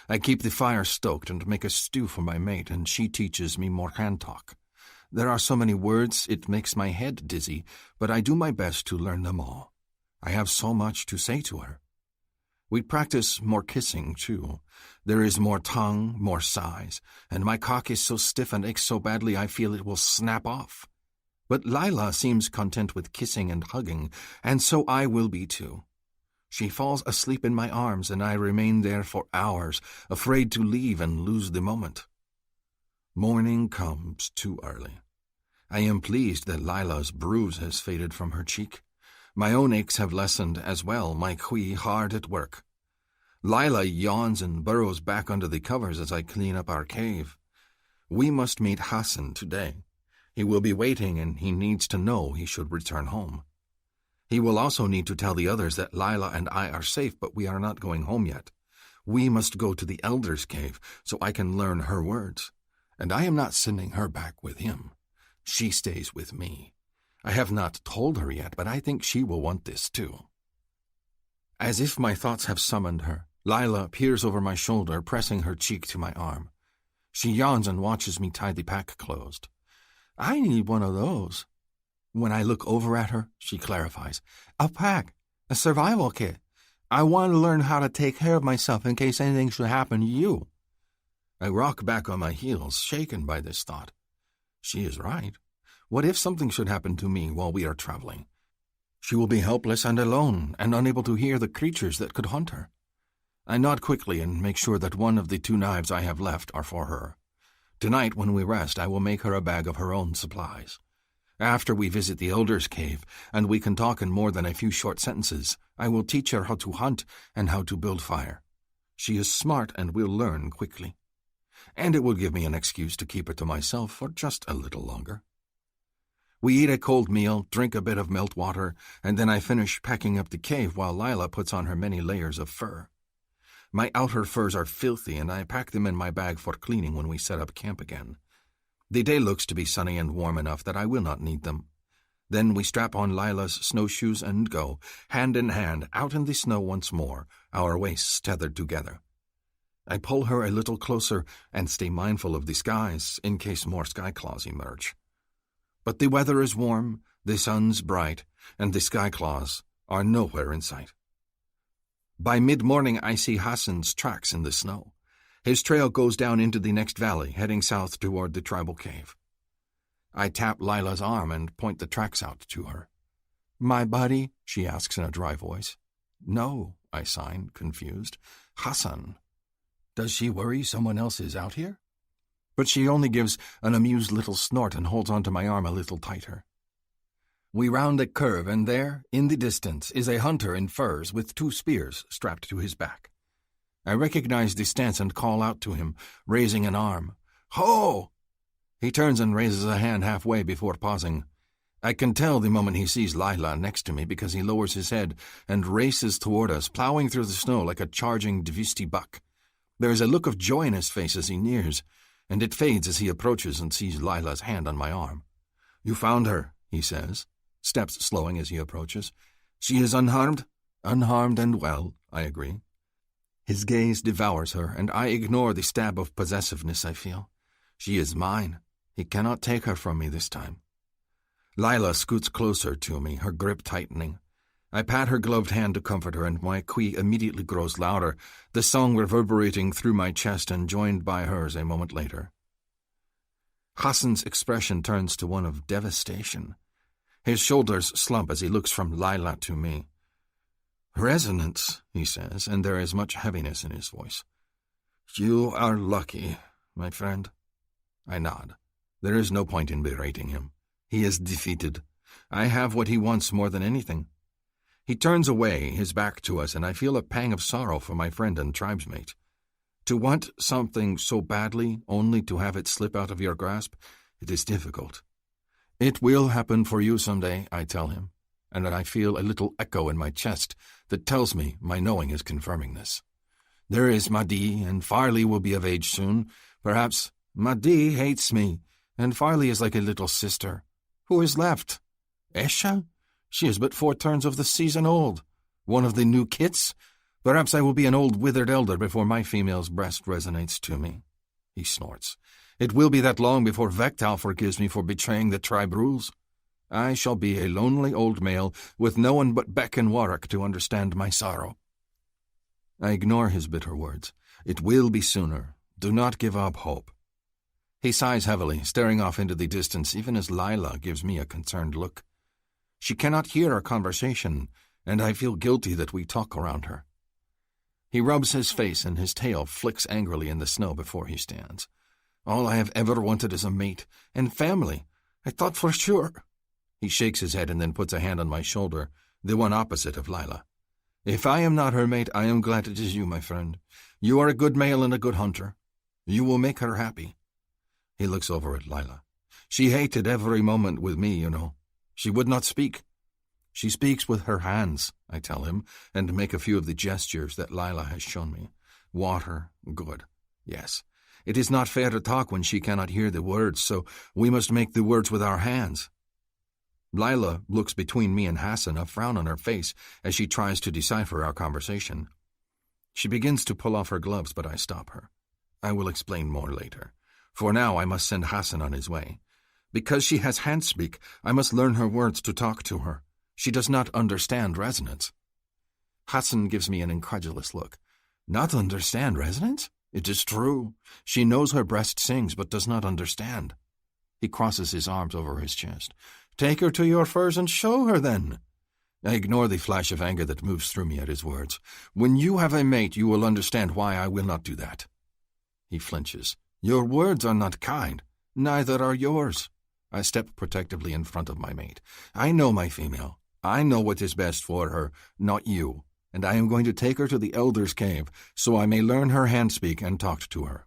I keep the fire stoked and make a stew for my mate, and she teaches me more hand talk. There are so many words it makes my head dizzy, but I do my best to learn them all. I have so much to say to her. We practice more kissing, too. There is more tongue, more sighs, and my cock is so stiff and aches so badly I feel it will snap off. But Lila seems content with kissing and hugging, and so I will be too. She falls asleep in my arms, and I remain there for hours, afraid to leave and lose the moment. Morning comes too early. I am pleased that Lila's bruise has faded from her cheek. My own aches have lessened as well, my Cui hard at work. Lila yawns and burrows back under the covers as I clean up our cave. We must meet Hassan today. He will be waiting, and he needs to know he should return home. He will also need to tell the others that Lila and I are safe, but we are not going home yet. We must go to the Elder's Cave so I can learn her words. And I am not sending her back with him. She stays with me. I have not told her yet, but I think she will want this too. As if my thoughts have summoned her, Lila peers over my shoulder, pressing her cheek to my arm. She yawns and watches me tie the pack closed. I need one of those. When I look over at her, she clarifies. A pack, a survival kit. I want to learn how to take care of myself in case anything should happen to you. I rock back on my heels, shaken by this thought. She is right. What if something should happen to me while we are traveling? She will be helpless and alone, and unable to hear the creatures that could hunt her. I nod quickly and make sure that one of the 2 knives I have left are for her. Tonight, when we rest, I will make her a bag of her own supplies. After we visit the Elder's Cave, and we can talk in more than a few short sentences, I will teach her how to hunt and how to build fire. She is smart and will learn quickly. And it will give me an excuse to keep her to myself for just a little longer. We eat a cold meal, drink a bit of melt water, and then I finish packing up the cave while Lila puts on her many layers of fur. My outer furs are filthy, and I pack them in my bag for cleaning when we set up camp again. The day looks to be sunny and warm enough that I will not need them. Then we strap on Lila's snowshoes and go, hand in hand, out in the snow once more, our waists tethered together. I pull her a little closer and stay mindful of the skies in case more skyclaws emerge. But the weather is warm, the sun's bright, and the skyclaws are nowhere in sight. By mid-morning I see Hassan's tracks in the snow. His trail goes down into the next valley, heading south toward the tribal cave. I tap Lila's arm and point the tracks out to her. My buddy? She asks in a dry voice. No, I sign, confused. Hassan. Does she worry someone else is out here? But she only gives an amused little snort and holds onto my arm a little tighter. We round a curve, and there, in the distance, is a hunter in furs with 2 spears strapped to his back. I recognize the stance and call out to him, raising an arm. Ho! He turns and raises a hand halfway before pausing. I can tell the moment he sees Lila next to me because he lowers his head and races toward us, plowing through the snow like a charging Dvisti buck. There is a look of joy in his face as he nears, and it fades as he approaches and sees Lila's hand on my arm. You found her, he says, steps slowing as he approaches. She is unharmed? Unharmed and well, I agree. His gaze devours her, and I ignore the stab of possessiveness I feel. She is mine. He cannot take her from me this time. Lila scoots closer to me, her grip tightening. I pat her gloved hand to comfort her, and my Cui immediately grows louder, the song reverberating through my chest and joined by hers a moment later. Hassan's expression turns to one of devastation. His shoulders slump as he looks from Lila to me. Resonance, he says, and there is much heaviness in his voice. You are lucky, my friend. I nod. There is no point in berating him. He is defeated. I have what he wants more than anything. He turns away, his back to us, and I feel a pang of sorrow for my friend and tribesmate. To want something so badly, only to have it slip out of your grasp, it is difficult. It will happen for you someday, I tell him, and I feel a little echo in my chest that tells me my knowing is confirming this. There is Mahdi, and Farley will be of age soon. Perhaps Mahdi hates me, and Farley is like a little sister. Who is left? Esha? She is but 4 turns of the season old. One of the new kits? Perhaps I will be an old withered elder before my female's breast resonates to me. He snorts. It will be that long before Vectal forgives me for betraying the tribe rules. I shall be a lonely old male with no one but Beck and Warwick to understand my sorrow. I ignore his bitter words. It will be sooner. Do not give up hope. He sighs heavily, staring off into the distance, even as Lila gives me a concerned look. She cannot hear our conversation, and I feel guilty that we talk around her. He rubs his face and his tail flicks angrily in the snow before he stands. All I have ever wanted is a mate and family. I thought for sure. He shakes his head and then puts a hand on my shoulder, the one opposite of Lila. If I am not her mate, I am glad it is you, my friend. You are a good male and a good hunter. You will make her happy. He looks over at Lila. She hated every moment with me, you know. She would not speak. She speaks with her hands, I tell him, and make a few of the gestures that Lila has shown me. Water, good. Yes. It is not fair to talk when she cannot hear the words, so we must make the words with our hands. Lila looks between me and Hassan, a frown on her face, as she tries to decipher our conversation. She begins to pull off her gloves, but I stop her. I will explain more later. For now, I must send Hassan on his way. Because she has hand-speak, I must learn her words to talk to her. She does not understand resonance. Hassan gives me an incredulous look. Not understand resonance? It is true. She knows her breast sings, but does not understand. He crosses his arms over his chest. Take her to your furs and show her, then. I ignore the flash of anger that moves through me at his words. When you have a mate, you will understand why I will not do that. He flinches. Your words are not kind. Neither are yours. I step protectively in front of my mate. I know my female. I know what is best for her, not you, and I am going to take her to the Elder's Cave so I may learn her hand-speak and talk to her.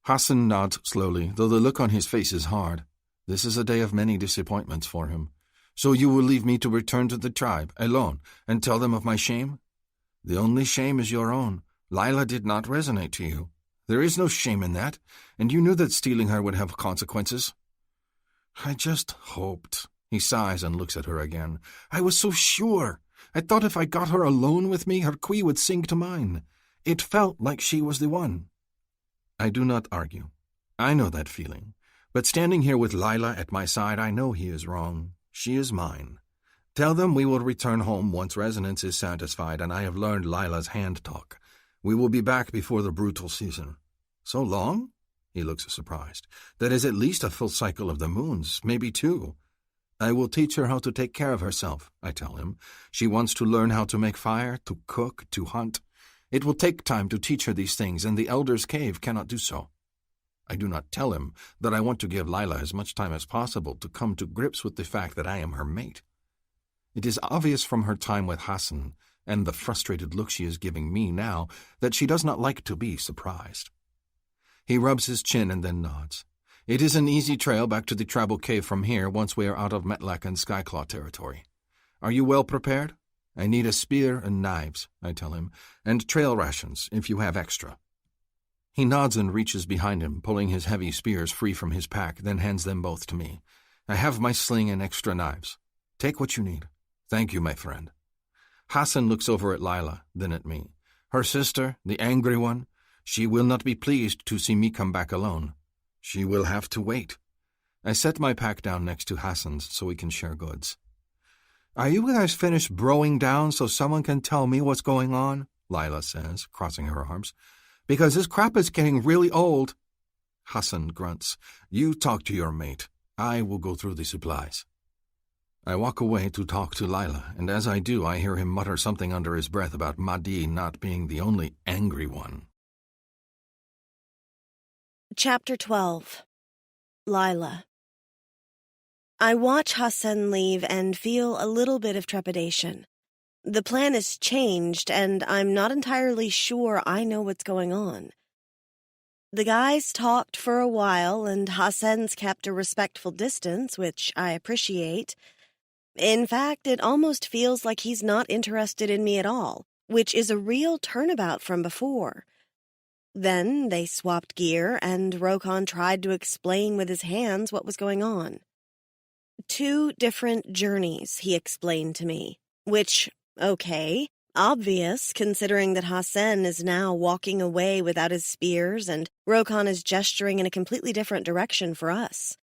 Hassan nods slowly, though the look on his face is hard. This is a day of many disappointments for him. So you will leave me to return to the tribe, alone, and tell them of my shame? The only shame is your own. Lila did not resonate to you. There is no shame in that, and you knew that stealing her would have consequences. I just hoped. He sighs and looks at her again. I was so sure. I thought if I got her alone with me, her key would sink to mine. It felt like she was the one. I do not argue. I know that feeling. But standing here with Lila at my side, I know he is wrong. She is mine. Tell them we will return home once resonance is satisfied and I have learned Lila's hand talk. We will be back before the brutal season. So long? He looks surprised. That is at least a full cycle of the moons, maybe 2. I will teach her how to take care of herself, I tell him. She wants to learn how to make fire, to cook, to hunt. It will take time to teach her these things, and the Elder's Cave cannot do so. I do not tell him that I want to give Lila as much time as possible to come to grips with the fact that I am her mate. It is obvious from her time with Hassan, and the frustrated look she is giving me now, that she does not like to be surprised. He rubs his chin and then nods. It is an easy trail back to the tribal cave from here once we are out of Metlak and Skyclaw territory. Are you well prepared? I need a spear and knives, I tell him, and trail rations, if you have extra. He nods and reaches behind him, pulling his heavy spears free from his pack, then hands them both to me. I have my sling and extra knives. Take what you need. Thank you, my friend. Hassan looks over at Lila, then at me. Her sister, the angry one, she will not be pleased to see me come back alone. She will have to wait. I set my pack down next to Hassan's so we can share goods. Are you guys finished broing down so someone can tell me what's going on? Lila says, crossing her arms. Because this crap is getting really old. Hassan grunts. You talk to your mate. I will go through the supplies. I walk away to talk to Lila, and as I do, I hear him mutter something under his breath about Mahdi not being the only angry one. Chapter 12. Lila. I watch Hassan leave and feel a little bit of trepidation. The plan has changed, and I'm not entirely sure I know what's going on. The guys talked for a while, and Hassan's kept a respectful distance, which I appreciate. In fact, it almost feels like he's not interested in me at all, which is a real turnabout from before. Then they swapped gear, and Rokon tried to explain with his hands what was going on. 2 different journeys, he explained to me, which, okay, obvious considering that Hassan is now walking away without his spears and Rokan is gesturing in a completely different direction for us.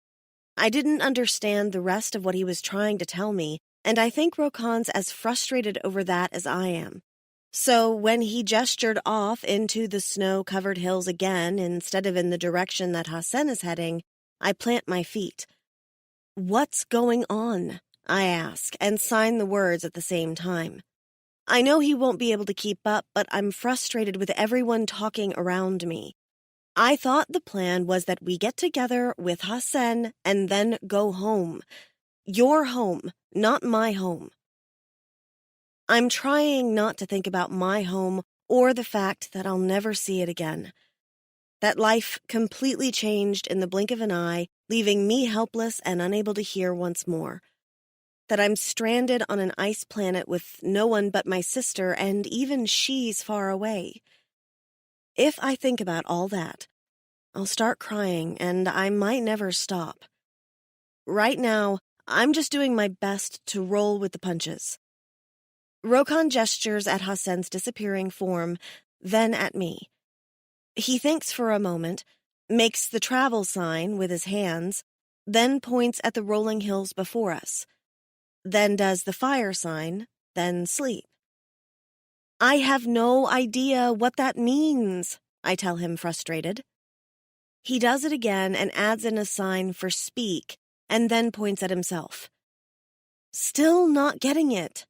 I didn't understand the rest of what he was trying to tell me, and I think Rokan's as frustrated over that as I am. So when he gestured off into the snow-covered hills again instead of in the direction that Hassan is heading, I plant my feet. "What's going on?" I ask, and sign the words at the same time. I know he won't be able to keep up, but I'm frustrated with everyone talking around me. I thought the plan was that we get together with Hassan and then go home. Your home, not my home. I'm trying not to think about my home or the fact that I'll never see it again. That life completely changed in the blink of an eye, leaving me helpless and unable to hear once more. That I'm stranded on an ice planet with no one but my sister, and even she's far away. If I think about all that, I'll start crying, and I might never stop. Right now, I'm just doing my best to roll with the punches. Rokan gestures at Hassan's disappearing form, then at me. He thinks for a moment, makes the travel sign with his hands, then points at the rolling hills before us, then does the fire sign, then sleep. I have no idea what that means, I tell him frustrated. He does it again and adds in a sign for speak, and then points at himself. Still not getting it.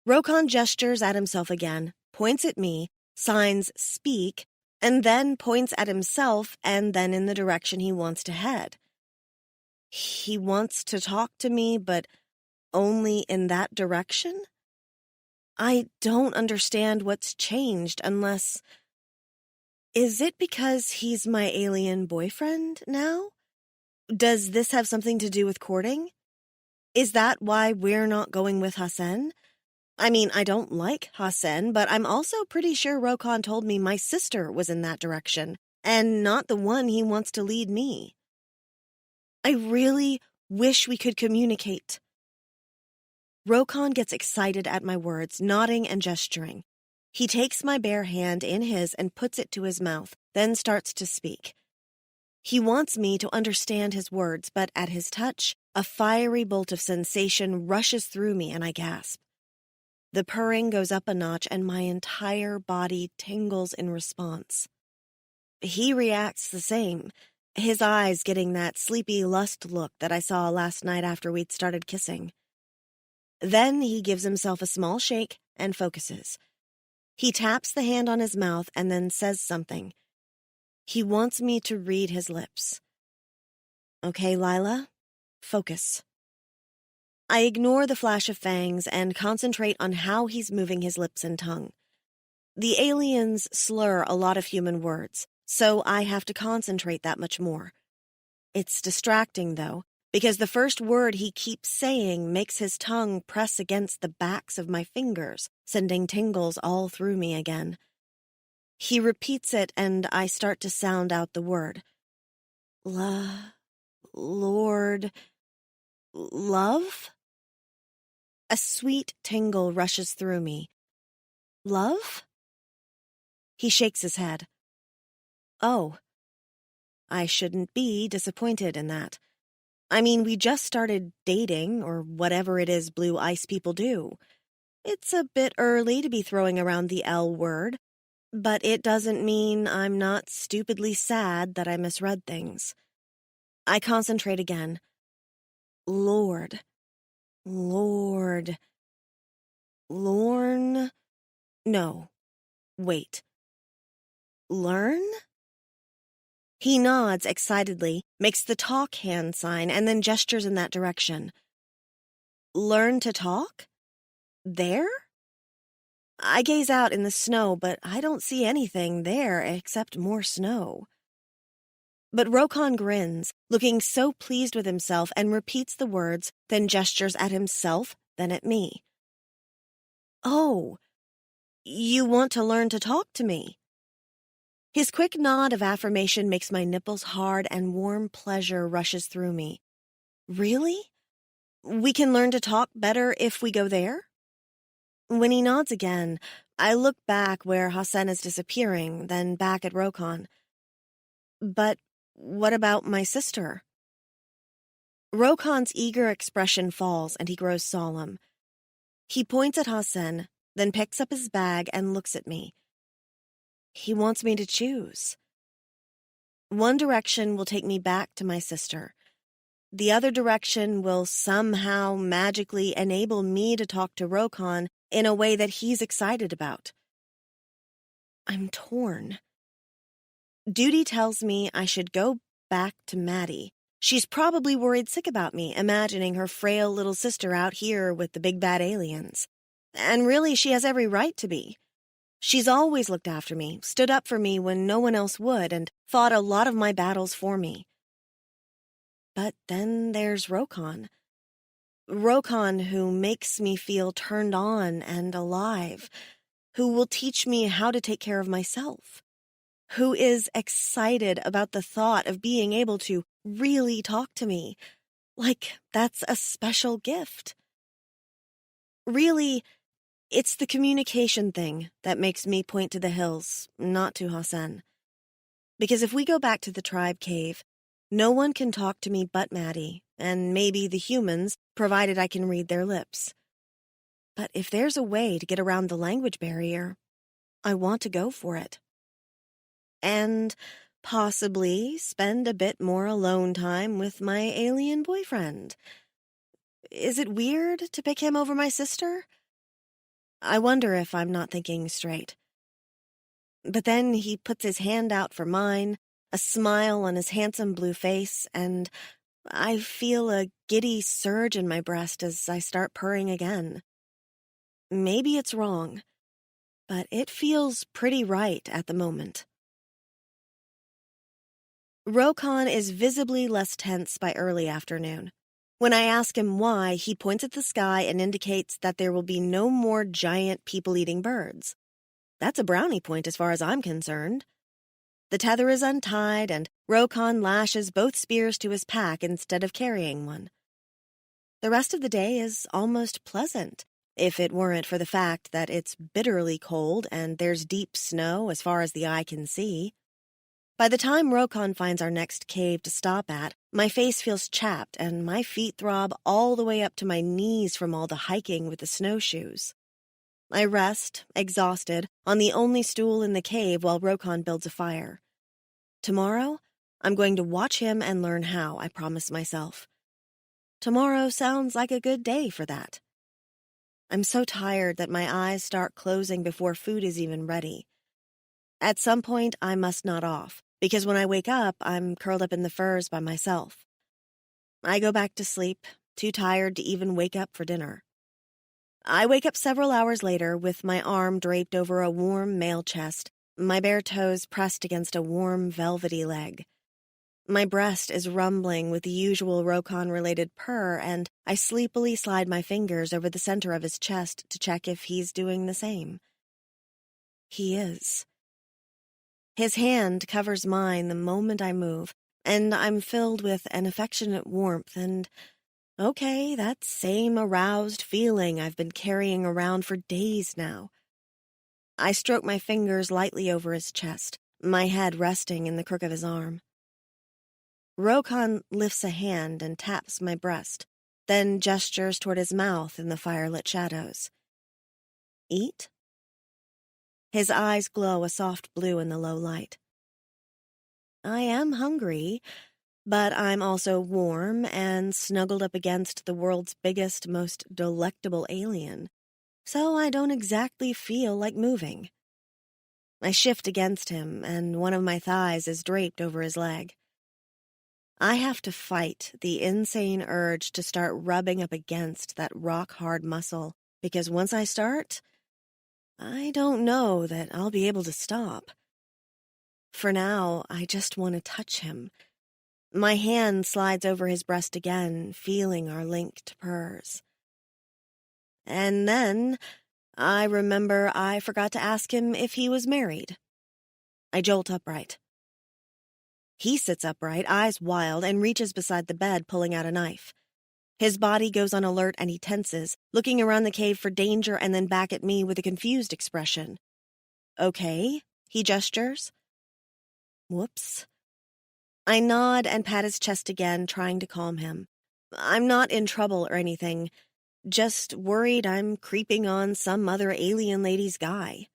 Rokan gestures at himself again, points at me, signs speak, and then points at himself and then in the direction he wants to head. He wants to talk to me, but only in that direction? I don't understand what's changed unless... Is it because he's my alien boyfriend now? Does this have something to do with courting? Is that why we're not going with Hassan? I mean, I don't like Hassan, but I'm also pretty sure Rokan told me my sister was in that direction, and not the one he wants to lead me. I really wish we could communicate. Rokan gets excited at my words, nodding and gesturing. He takes my bare hand in his and puts it to his mouth, then starts to speak. He wants me to understand his words, but at his touch, a fiery bolt of sensation rushes through me and I gasp. The purring goes up a notch and my entire body tingles in response. He reacts the same, his eyes getting that sleepy lust look that I saw last night after we'd started kissing. Then he gives himself a small shake and focuses. He taps the hand on his mouth and then says something. He wants me to read his lips. Okay, Lila, focus. I ignore the flash of fangs and concentrate on how he's moving his lips and tongue. The aliens slur a lot of human words, so I have to concentrate that much more. It's distracting, though, because the first word he keeps saying makes his tongue press against the backs of my fingers, sending tingles all through me again. He repeats it, and I start to sound out the word. Lord... Love? A sweet tingle rushes through me. Love? He shakes his head. Oh. I shouldn't be disappointed in that. I mean, we just started dating, or whatever it is blue ice people do. It's a bit early to be throwing around the L word, but it doesn't mean I'm not stupidly sad that I misread things. I concentrate again. Lord. Lorn? No. Wait. Learn? He nods excitedly, makes the talk hand sign, and then gestures in that direction. Learn to talk? There? I gaze out in the snow, but I don't see anything there except more snow. But Rokan grins, looking so pleased with himself, and repeats the words, then gestures at himself, then at me. Oh, you want to learn to talk to me? His quick nod of affirmation makes my nipples hard and warm pleasure rushes through me. Really? We can learn to talk better if we go there? When he nods again, I look back where Hassan is disappearing, then back at Rokon. But what about my sister? Rokon's eager expression falls and he grows solemn. He points at Hassan, then picks up his bag and looks at me. He wants me to choose. One direction will take me back to my sister. The other direction will somehow magically enable me to talk to Rokon in a way that he's excited about. I'm torn. Duty tells me I should go back to Maddie. She's probably worried sick about me, imagining her frail little sister out here with the big bad aliens. And really, she has every right to be. She's always looked after me, stood up for me when no one else would, and fought a lot of my battles for me. But then there's Rokon. Rokon, who makes me feel turned on and alive, who will teach me how to take care of myself, who is excited about the thought of being able to really talk to me, like that's a special gift. Really, it's the communication thing that makes me point to the hills, not to Hassan. Because if we go back to the tribe cave, no one can talk to me but Maddie, and maybe the humans, provided I can read their lips. But if there's a way to get around the language barrier, I want to go for it. And possibly spend a bit more alone time with my alien boyfriend. Is it weird to pick him over my sister? I wonder if I'm not thinking straight. But then he puts his hand out for mine, a smile on his handsome blue face, and I feel a giddy surge in my breast as I start purring again. Maybe it's wrong, but it feels pretty right at the moment. Rokon is visibly less tense by early afternoon. When I ask him why, he points at the sky and indicates that there will be no more giant people-eating birds. That's a brownie point as far as I'm concerned. The tether is untied, and Rokon lashes both spears to his pack instead of carrying one. The rest of the day is almost pleasant, if it weren't for the fact that it's bitterly cold and there's deep snow as far as the eye can see. By the time Rokon finds our next cave to stop at, my face feels chapped and my feet throb all the way up to my knees from all the hiking with the snowshoes. I rest, exhausted, on the only stool in the cave while Rokon builds a fire. Tomorrow, I'm going to watch him and learn how, I promise myself. Tomorrow sounds like a good day for that. I'm so tired that my eyes start closing before food is even ready. At some point, I must nod off, because when I wake up, I'm curled up in the furs by myself. I go back to sleep, too tired to even wake up for dinner. I wake up several hours later with my arm draped over a warm male chest, my bare toes pressed against a warm, velvety leg. My breast is rumbling with the usual Rokon-related purr, and I sleepily slide my fingers over the center of his chest to check if he's doing the same. He is. His hand covers mine the moment I move, and I'm filled with an affectionate warmth and, okay, that same aroused feeling I've been carrying around for days now. I stroke my fingers lightly over his chest, my head resting in the crook of his arm. Rokon lifts a hand and taps my breast, then gestures toward his mouth in the firelit shadows. Eat? His eyes glow a soft blue in the low light. I am hungry, but I'm also warm and snuggled up against the world's biggest, most delectable alien, so I don't exactly feel like moving. I shift against him, and one of my thighs is draped over his leg. I have to fight the insane urge to start rubbing up against that rock-hard muscle, because once I start, I don't know that I'll be able to stop. For now, I just want to touch him. My hand slides over his breast again, feeling our linked purrs. And then I remember I forgot to ask him if he was married. I jolt upright. He sits upright, eyes wild, and reaches beside the bed, pulling out a knife. His body goes on alert and he tenses, looking around the cave for danger and then back at me with a confused expression. Okay, he gestures. Whoops. I nod and pat his chest again, trying to calm him. I'm not in trouble or anything, just worried I'm creeping on some other alien lady's guy.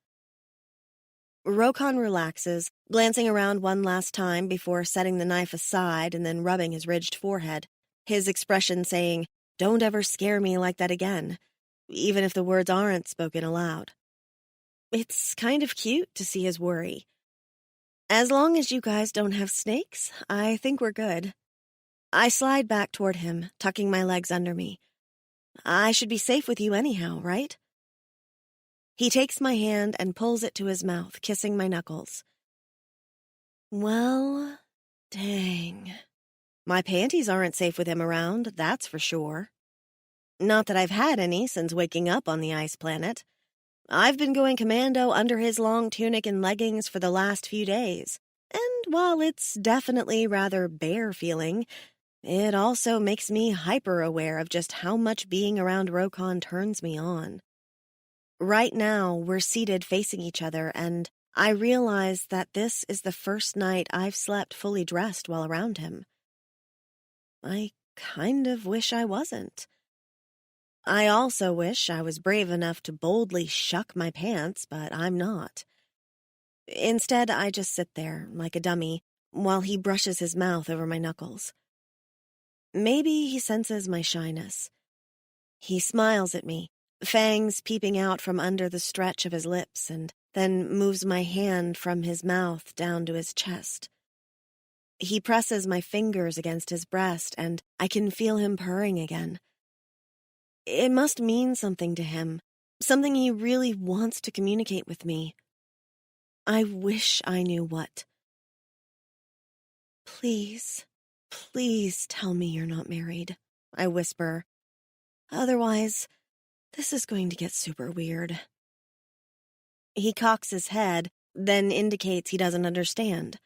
Rokon relaxes, glancing around one last time before setting the knife aside and then rubbing his ridged forehead, his expression saying, "Don't ever scare me like that again," even if the words aren't spoken aloud. It's kind of cute to see his worry. As long as you guys don't have snakes, I think we're good. I slide back toward him, tucking my legs under me. I should be safe with you anyhow, right? He takes my hand and pulls it to his mouth, kissing my knuckles. Well, dang. My panties aren't safe with him around, that's for sure. Not that I've had any since waking up on the ice planet. I've been going commando under his long tunic and leggings for the last few days, and while it's definitely rather bare feeling, it also makes me hyper-aware of just how much being around Rokon turns me on. Right now, we're seated facing each other, and I realize that this is the first night I've slept fully dressed while around him. I kind of wish I wasn't. I also wish I was brave enough to boldly shuck my pants, but I'm not. Instead, I just sit there, like a dummy, while he brushes his mouth over my knuckles. Maybe he senses my shyness. He smiles at me, fangs peeping out from under the stretch of his lips, and then moves my hand from his mouth down to his chest. He presses my fingers against his breast, and I can feel him purring again. It must mean something to him, something he really wants to communicate with me. I wish I knew what. Please, please tell me you're not married, I whisper. Otherwise, this is going to get super weird. He cocks his head, then indicates he doesn't understand.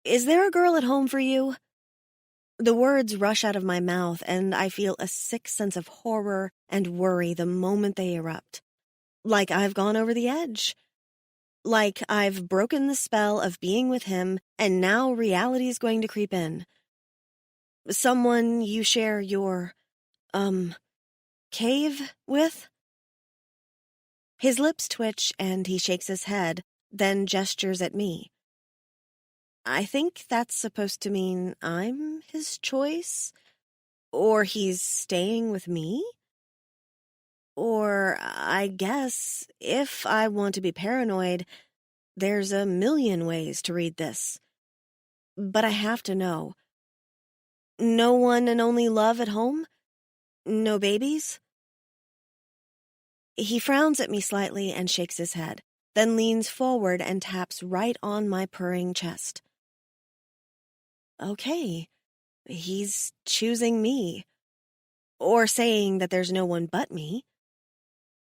Is there a girl at home for you? The words rush out of my mouth, and I feel a sick sense of horror and worry the moment they erupt. Like I've gone over the edge. Like I've broken the spell of being with him, and now reality's going to creep in. Someone you share your, cave with? His lips twitch, and he shakes his head, then gestures at me. I think that's supposed to mean I'm his choice? Or he's staying with me? Or, I guess, if I want to be paranoid, there's a million ways to read this. But I have to know. No one and only love at home? No babies? He frowns at me slightly and shakes his head, then leans forward and taps right on my purring chest. Okay, he's choosing me. Or saying that there's no one but me.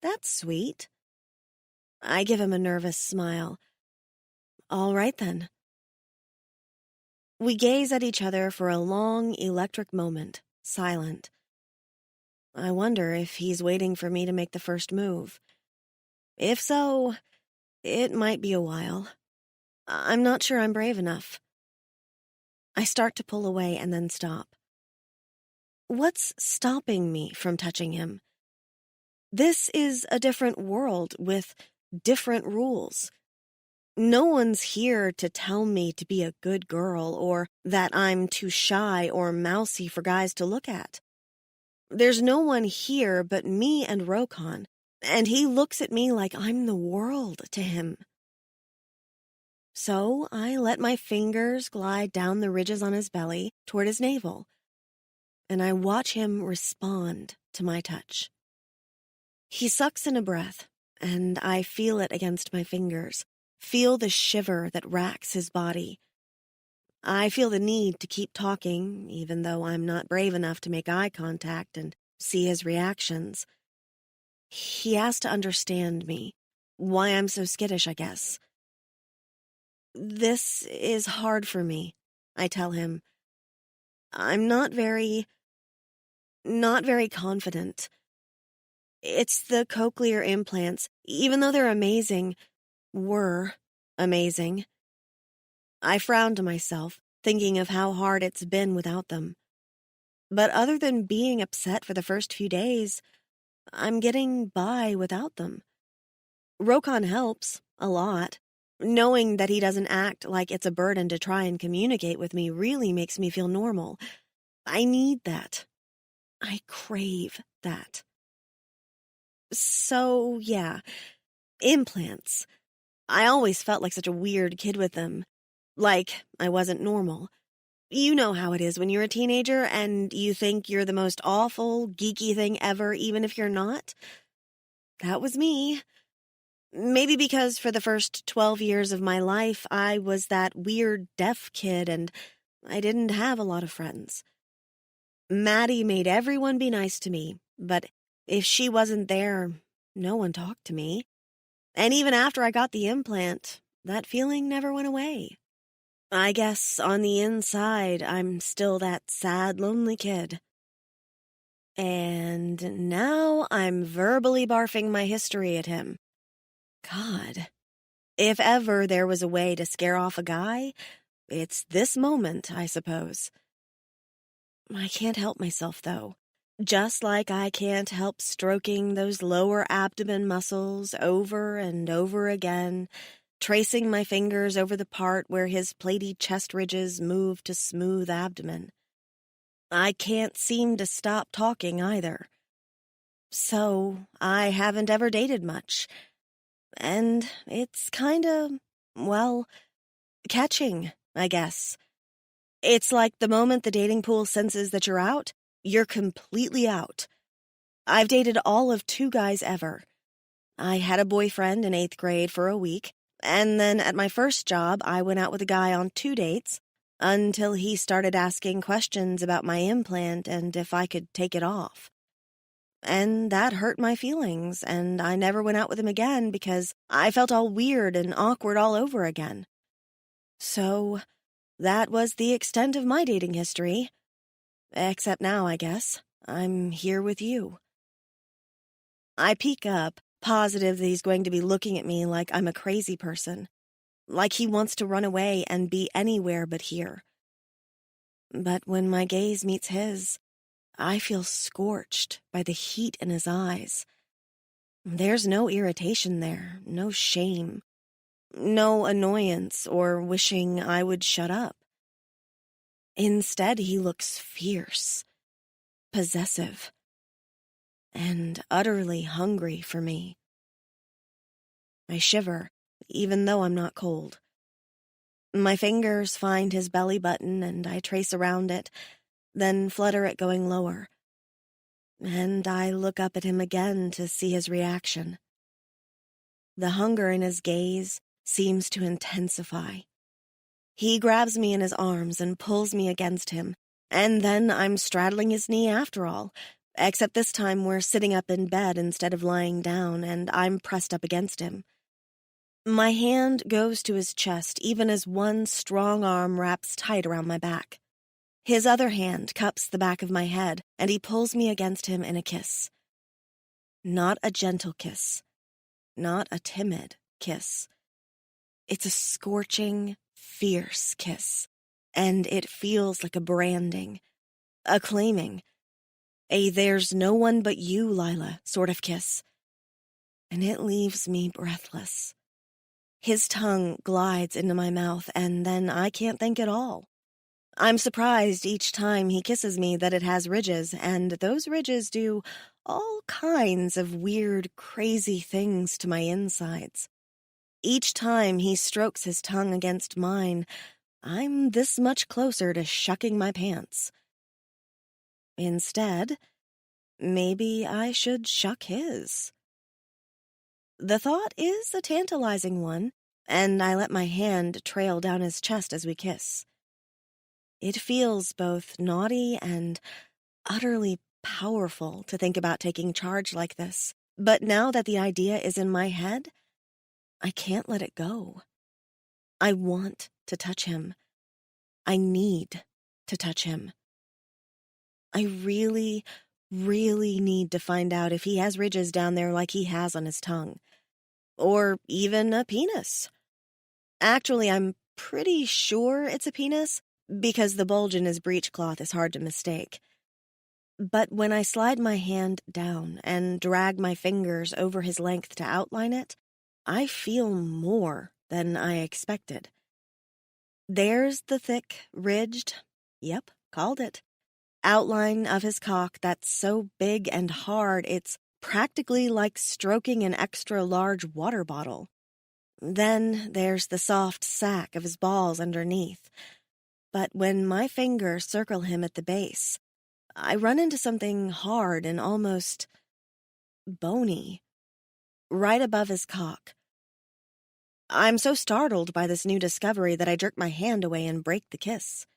That's sweet. I give him a nervous smile. All right, then. We gaze at each other for a long, electric moment, silent. I wonder if he's waiting for me to make the first move. If so, it might be a while. I'm not sure I'm brave enough. I start to pull away and then stop. What's stopping me from touching him? This is a different world with different rules. No one's here to tell me to be a good girl or that I'm too shy or mousy for guys to look at. There's no one here but me and Rokon, and he looks at me like I'm the world to him. So I let my fingers glide down the ridges on his belly toward his navel, and I watch him respond to my touch. He sucks in a breath, and I feel it against my fingers, feel the shiver that racks his body. I feel the need to keep talking, even though I'm not brave enough to make eye contact and see his reactions. He has to understand me, why I'm so skittish, I guess. This is hard for me, I tell him. I'm not very not very confident. It's the cochlear implants. Even though they're amazing, were amazing. I frowned to myself, thinking of how hard it's been without them. But other than being upset for the first few days, I'm getting by without them. Rokon helps, a lot. Knowing that he doesn't act like it's a burden to try and communicate with me really makes me feel normal. I need that. I crave that. So, yeah, implants. I always felt like such a weird kid with them. Like I wasn't normal. You know how it is when you're a teenager and you think you're the most awful, geeky thing ever, even if you're not. That was me. Maybe because for the first 12 years of my life, I was that weird deaf kid and I didn't have a lot of friends. Maddie made everyone be nice to me, but if she wasn't there, no one talked to me. And even after I got the implant, that feeling never went away. I guess on the inside, I'm still that sad, lonely kid. And now I'm verbally barfing my history at him. God, if ever there was a way to scare off a guy, it's this moment, I suppose. I can't help myself, though. Just like I can't help stroking those lower abdomen muscles over and over again, tracing my fingers over the part where his platy chest ridges move to smooth abdomen. I can't seem to stop talking either. So, I haven't ever dated much. And it's kinda, well, catching, I guess. It's like the moment the dating pool senses that you're out, you're completely out. I've dated all of 2 guys ever. I had a boyfriend in 8th grade for a week, and then at my first job, I went out with a guy on 2 dates until he started asking questions about my implant and if I could take it off. And that hurt my feelings, and I never went out with him again because I felt all weird and awkward all over again. So, that was the extent of my dating history. Except now, I guess, I'm here with you. I peek up, positive that he's going to be looking at me like I'm a crazy person. Like he wants to run away and be anywhere but here. But when my gaze meets his, I feel scorched by the heat in his eyes. There's no irritation there, no shame, no annoyance or wishing I would shut up. Instead, he looks fierce, possessive, and utterly hungry for me. I shiver, even though I'm not cold. My fingers find his belly button and I trace around it, then flutter it going lower. And I look up at him again to see his reaction. The hunger in his gaze seems to intensify. He grabs me in his arms and pulls me against him, and then I'm straddling his knee after all, except this time we're sitting up in bed instead of lying down, and I'm pressed up against him. My hand goes to his chest even as one strong arm wraps tight around my back. His other hand cups the back of my head, and he pulls me against him in a kiss. Not a gentle kiss. Not a timid kiss. It's a scorching, fierce kiss, and it feels like a branding, a claiming, a there's no one but you, Lila, sort of kiss. And it leaves me breathless. His tongue glides into my mouth, and then I can't think at all. I'm surprised each time he kisses me that it has ridges, and those ridges do all kinds of weird, crazy things to my insides. Each time he strokes his tongue against mine, I'm this much closer to shucking my pants. Instead, maybe I should shuck his. The thought is a tantalizing one, and I let my hand trail down his chest as we kiss. It feels both naughty and utterly powerful to think about taking charge like this, but now that the idea is in my head, I can't let it go. I want to touch him. I need to touch him. I really, really need to find out if he has ridges down there like he has on his tongue. Or even a penis. Actually, I'm pretty sure it's a penis, because the bulge in his breechcloth is hard to mistake. But when I slide my hand down and drag my fingers over his length to outline it, I feel more than I expected. There's the thick, ridged, yep, called it, outline of his cock that's so big and hard it's practically like stroking an extra-large water bottle. Then there's the soft sack of his balls underneath. But when my fingers circle him at the base, I run into something hard and almost bony, right above his cock. I'm so startled by this new discovery that I jerk my hand away and break the kiss.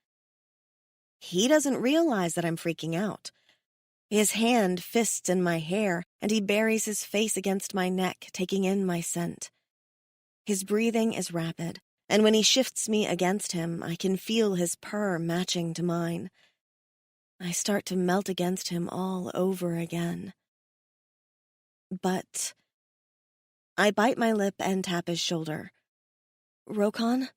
He doesn't realize that I'm freaking out. His hand fists in my hair, and he buries his face against my neck, taking in my scent. His breathing is rapid, and when he shifts me against him, I can feel his purr matching to mine. I start to melt against him all over again. But I bite my lip and tap his shoulder. "Rokon?"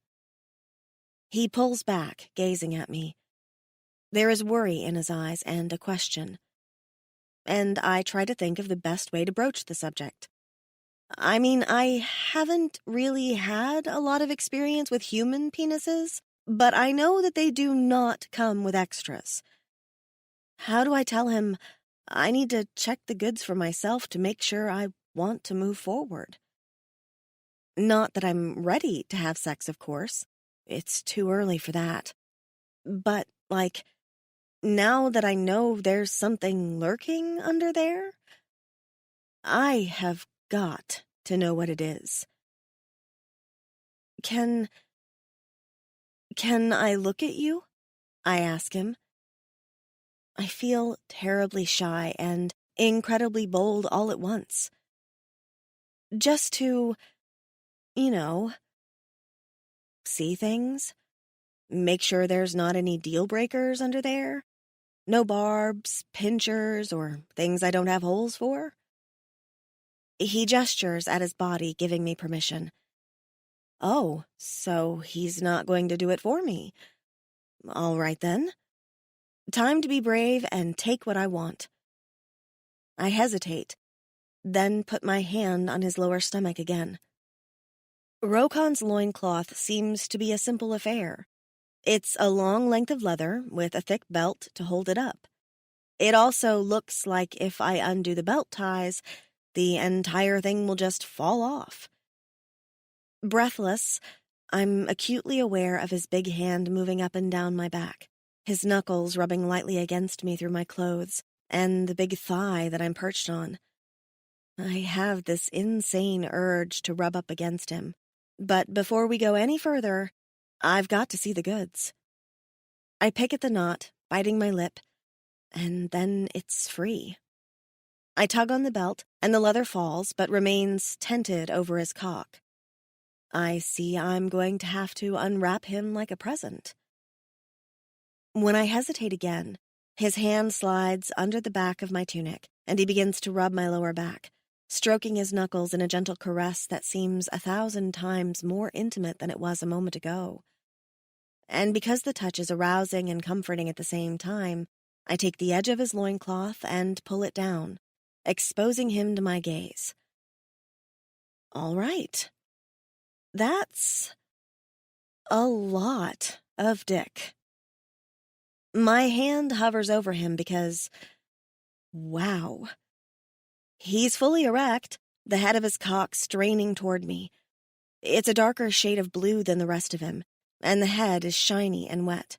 He pulls back, gazing at me. There is worry in his eyes and a question. And I try to think of the best way to broach the subject. I mean, I haven't really had a lot of experience with human penises, but I know that they do not come with extras. How do I tell him I need to check the goods for myself to make sure I want to move forward? Not that I'm ready to have sex, of course. It's too early for that. But, now that I know there's something lurking under there, I have got to know what it is. Can I look at you? I ask him. I feel terribly shy and incredibly bold all at once. Just to, see things, make sure there's not any deal breakers under there, no barbs, pinchers, or things I don't have holes for. He gestures at his body, giving me permission. Oh, so he's not going to do it for me. All right then. Time to be brave and take what I want. I hesitate, then put my hand on his lower stomach again. Rokon's loincloth seems to be a simple affair. It's a long length of leather with a thick belt to hold it up. It also looks like if I undo the belt ties, the entire thing will just fall off. Breathless, I'm acutely aware of his big hand moving up and down my back, his knuckles rubbing lightly against me through my clothes, and the big thigh that I'm perched on. I have this insane urge to rub up against him, but before we go any further, I've got to see the goods. I pick at the knot, biting my lip, and then it's free. I tug on the belt, and the leather falls, but remains tented over his cock. I see I'm going to have to unwrap him like a present. When I hesitate again, his hand slides under the back of my tunic, and he begins to rub my lower back, stroking his knuckles in a gentle caress that seems 1,000 times more intimate than it was a moment ago. And because the touch is arousing and comforting at the same time, I take the edge of his loincloth and pull it down, exposing him to my gaze. All right. That's a lot of dick. My hand hovers over him because, wow. He's fully erect, the head of his cock straining toward me. It's a darker shade of blue than the rest of him, and the head is shiny and wet.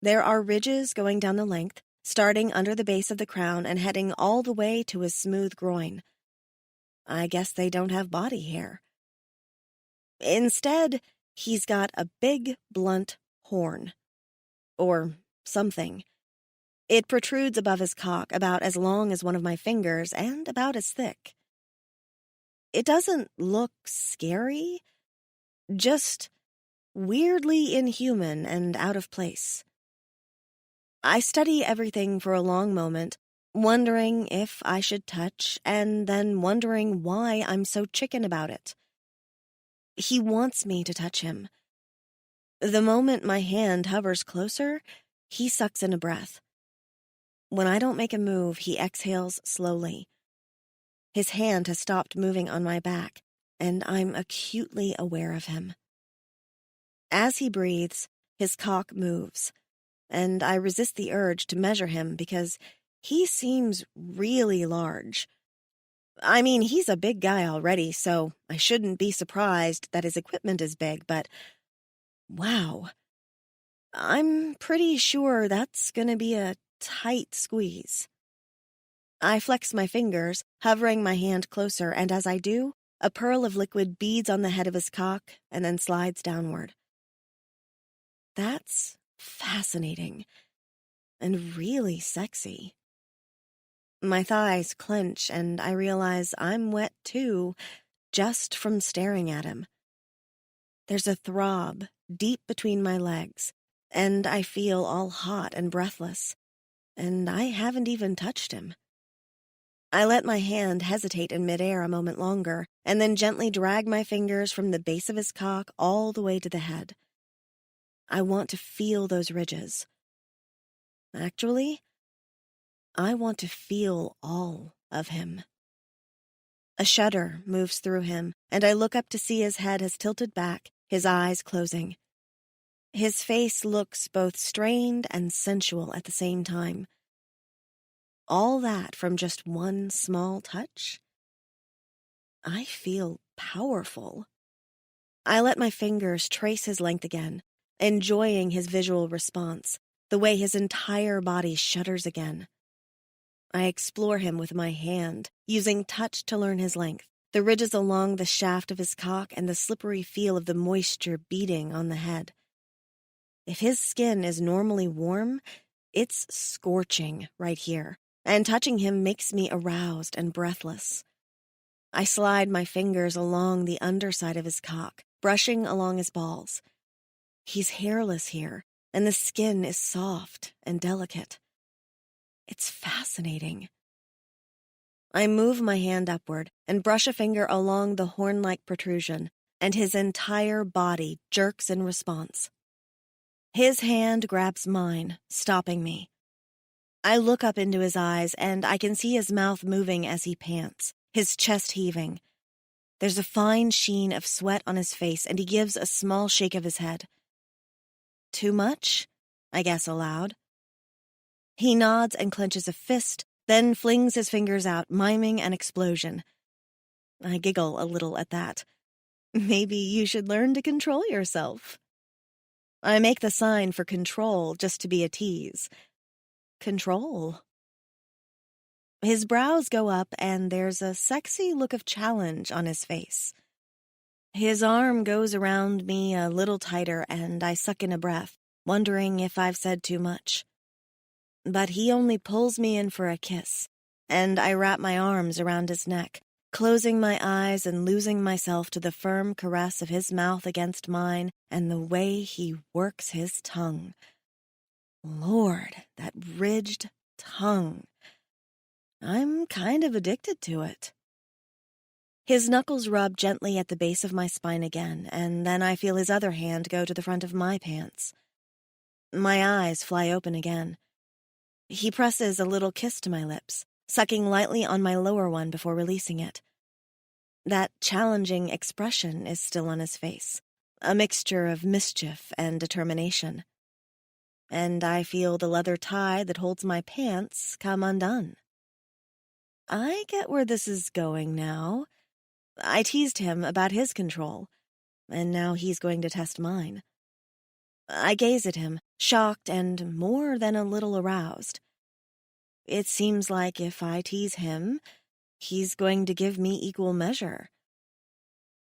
There are ridges going down the length, starting under the base of the crown and heading all the way to his smooth groin. I guess they don't have body hair. Instead, he's got a big, blunt horn. Or something. It protrudes above his cock, about as long as one of my fingers and about as thick. It doesn't look scary, just weirdly inhuman and out of place. I study everything for a long moment, wondering if I should touch, and then wondering why I'm so chicken about it. He wants me to touch him. The moment my hand hovers closer, he sucks in a breath. When I don't make a move, he exhales slowly. His hand has stopped moving on my back, and I'm acutely aware of him. As he breathes, his cock moves, and I resist the urge to measure him because he seems really large. I mean, he's a big guy already, so I shouldn't be surprised that his equipment is big, but wow. I'm pretty sure that's gonna be a tight squeeze. I flex my fingers, hovering my hand closer, and as I do, a pearl of liquid beads on the head of his cock and then slides downward. That's fascinating and really sexy. My thighs clench and I realize I'm wet too, just from staring at him. There's a throb deep between my legs, and I feel all hot and breathless, and I haven't even touched him. I let my hand hesitate in midair a moment longer, and then gently drag my fingers from the base of his cock all the way to the head. I want to feel those ridges. Actually, I want to feel all of him. A shudder moves through him, and I look up to see his head has tilted back, his eyes closing. His face looks both strained and sensual at the same time. All that from just one small touch? I feel powerful. I let my fingers trace his length again, enjoying his visual response, the way his entire body shudders again. I explore him with my hand, using touch to learn his length, the ridges along the shaft of his cock and the slippery feel of the moisture beading on the head. If his skin is normally warm, it's scorching right here, and touching him makes me aroused and breathless. I slide my fingers along the underside of his cock, brushing along his balls. He's hairless here, and the skin is soft and delicate. It's fascinating. I move my hand upward and brush a finger along the horn-like protrusion, and his entire body jerks in response. His hand grabs mine, stopping me. I look up into his eyes, and I can see his mouth moving as he pants, his chest heaving. There's a fine sheen of sweat on his face, and he gives a small shake of his head. Too much? I guess aloud. He nods and clenches a fist, then flings his fingers out, miming an explosion. I giggle a little at that. Maybe you should learn to control yourself. I make the sign for control just to be a tease. Control. His brows go up, and there's a sexy look of challenge on his face. His arm goes around me a little tighter, and I suck in a breath, wondering if I've said too much. But he only pulls me in for a kiss, and I wrap my arms around his neck, closing my eyes and losing myself to the firm caress of his mouth against mine and the way he works his tongue. Lord, that ridged tongue. I'm kind of addicted to it. His knuckles rub gently at the base of my spine again, and then I feel his other hand go to the front of my pants. My eyes fly open again. He presses a little kiss to my lips, sucking lightly on my lower one before releasing it. That challenging expression is still on his face, a mixture of mischief and determination. And I feel the leather tie that holds my pants come undone. I get where this is going now. I teased him about his control, and now he's going to test mine. I gaze at him, shocked and more than a little aroused. It seems like if I tease him, he's going to give me equal measure.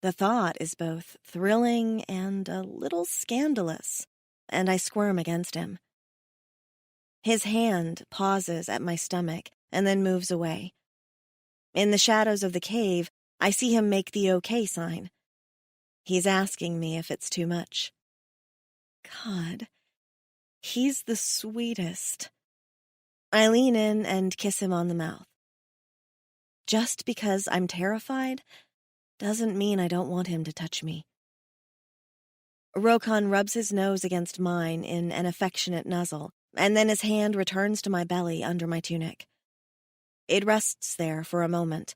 The thought is both thrilling and a little scandalous, and I squirm against him. His hand pauses at my stomach and then moves away. In the shadows of the cave, I see him make the OK sign. He's asking me if it's too much. God, he's the sweetest. I lean in and kiss him on the mouth. Just because I'm terrified doesn't mean I don't want him to touch me. Rokan rubs his nose against mine in an affectionate nuzzle, and then his hand returns to my belly under my tunic. It rests there for a moment,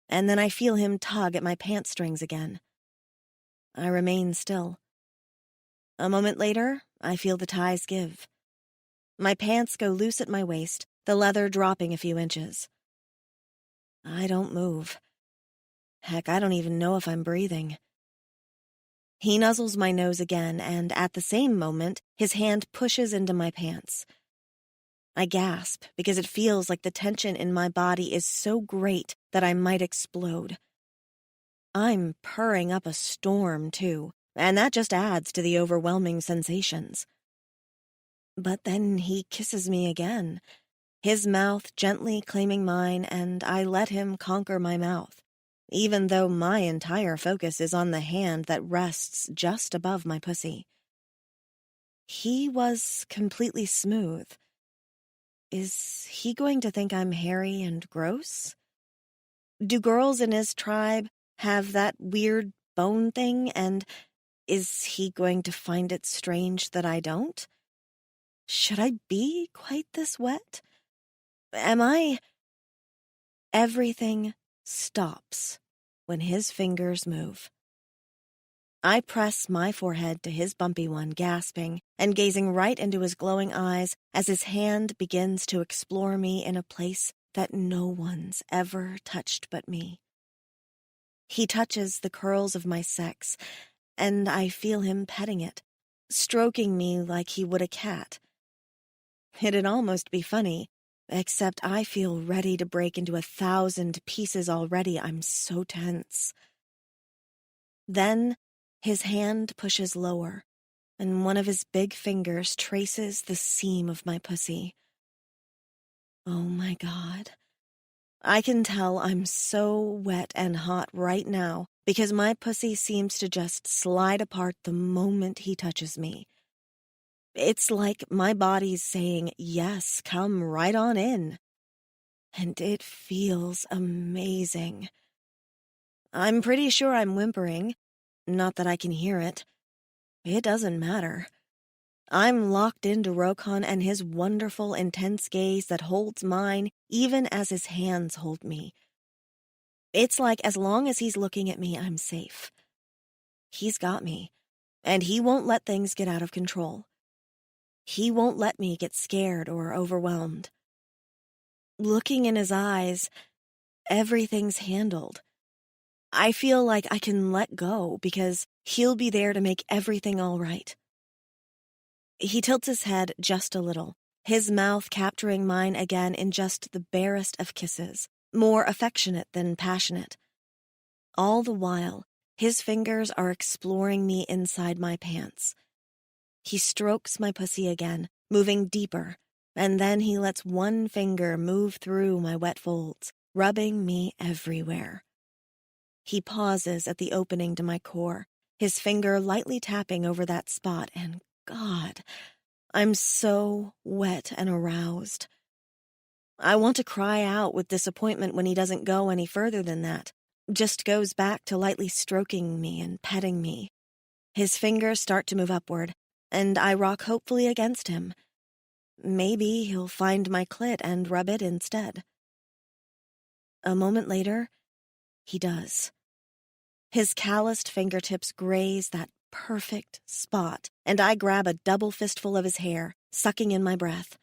and then I feel him tug at my pants strings again. I remain still. A moment later, I feel the ties give. My pants go loose at my waist, the leather dropping a few inches. I don't move. Heck, I don't even know if I'm breathing. He nuzzles my nose again, and at the same moment, his hand pushes into my pants. I gasp because it feels like the tension in my body is so great that I might explode. I'm purring up a storm, too, and that just adds to the overwhelming sensations. But then he kisses me again, his mouth gently claiming mine, and I let him conquer my mouth, even though my entire focus is on the hand that rests just above my pussy. He was completely smooth. Is he going to think I'm hairy and gross? Do girls in his tribe have that weird bone thing, and is he going to find it strange that I don't? Should I be quite this wet? Am I? Everything stops when his fingers move. I press my forehead to his bumpy one, gasping, and gazing right into his glowing eyes as his hand begins to explore me in a place that no one's ever touched but me. He touches the curls of my sex, and I feel him petting it, stroking me like he would a cat. It'd almost be funny, except I feel ready to break into 1,000 pieces already. I'm so tense. Then his hand pushes lower, and one of his big fingers traces the seam of my pussy. Oh my God. I can tell I'm so wet and hot right now because my pussy seems to just slide apart the moment he touches me. It's like my body's saying, yes, come right on in. And it feels amazing. I'm pretty sure I'm whimpering. Not that I can hear it. It doesn't matter. I'm locked into Rokan and his wonderful, intense gaze that holds mine even as his hands hold me. It's like as long as he's looking at me, I'm safe. He's got me, and he won't let things get out of control. He won't let me get scared or overwhelmed. Looking in his eyes, everything's handled. I feel like I can let go because he'll be there to make everything all right. He tilts his head just a little, his mouth capturing mine again in just the barest of kisses, more affectionate than passionate. All the while, his fingers are exploring me inside my pants. He strokes my pussy again, moving deeper, and then he lets one finger move through my wet folds, rubbing me everywhere. He pauses at the opening to my core, his finger lightly tapping over that spot, and God, I'm so wet and aroused. I want to cry out with disappointment when he doesn't go any further than that, just goes back to lightly stroking me and petting me. His fingers start to move upward, and I rock hopefully against him. Maybe he'll find my clit and rub it instead. A moment later, he does. His calloused fingertips graze that perfect spot, and I grab a double fistful of his hair, sucking in my breath.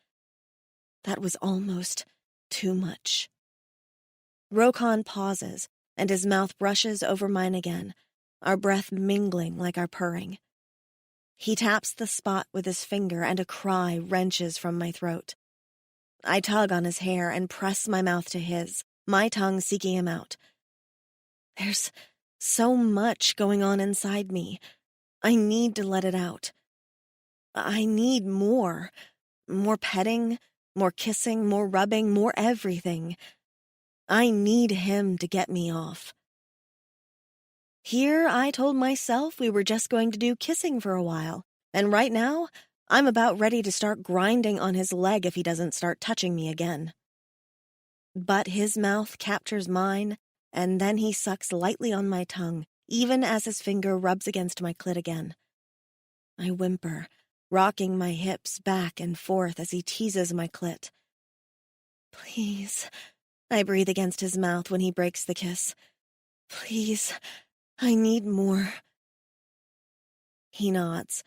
That was almost too much. Rokan pauses, and his mouth brushes over mine again, our breath mingling like our purring. He taps the spot with his finger, and a cry wrenches from my throat. I tug on his hair and press my mouth to his, my tongue seeking him out. There's so much going on inside me. I need to let it out. I need more. More petting, more kissing, more rubbing, more everything. I need him to get me off. Here I told myself we were just going to do kissing for a while, and right now, I'm about ready to start grinding on his leg if he doesn't start touching me again. But his mouth captures mine, and then he sucks lightly on my tongue, even as his finger rubs against my clit again. I whimper, rocking my hips back and forth as he teases my clit. Please, I breathe against his mouth when he breaks the kiss. Please, I need more. He nods,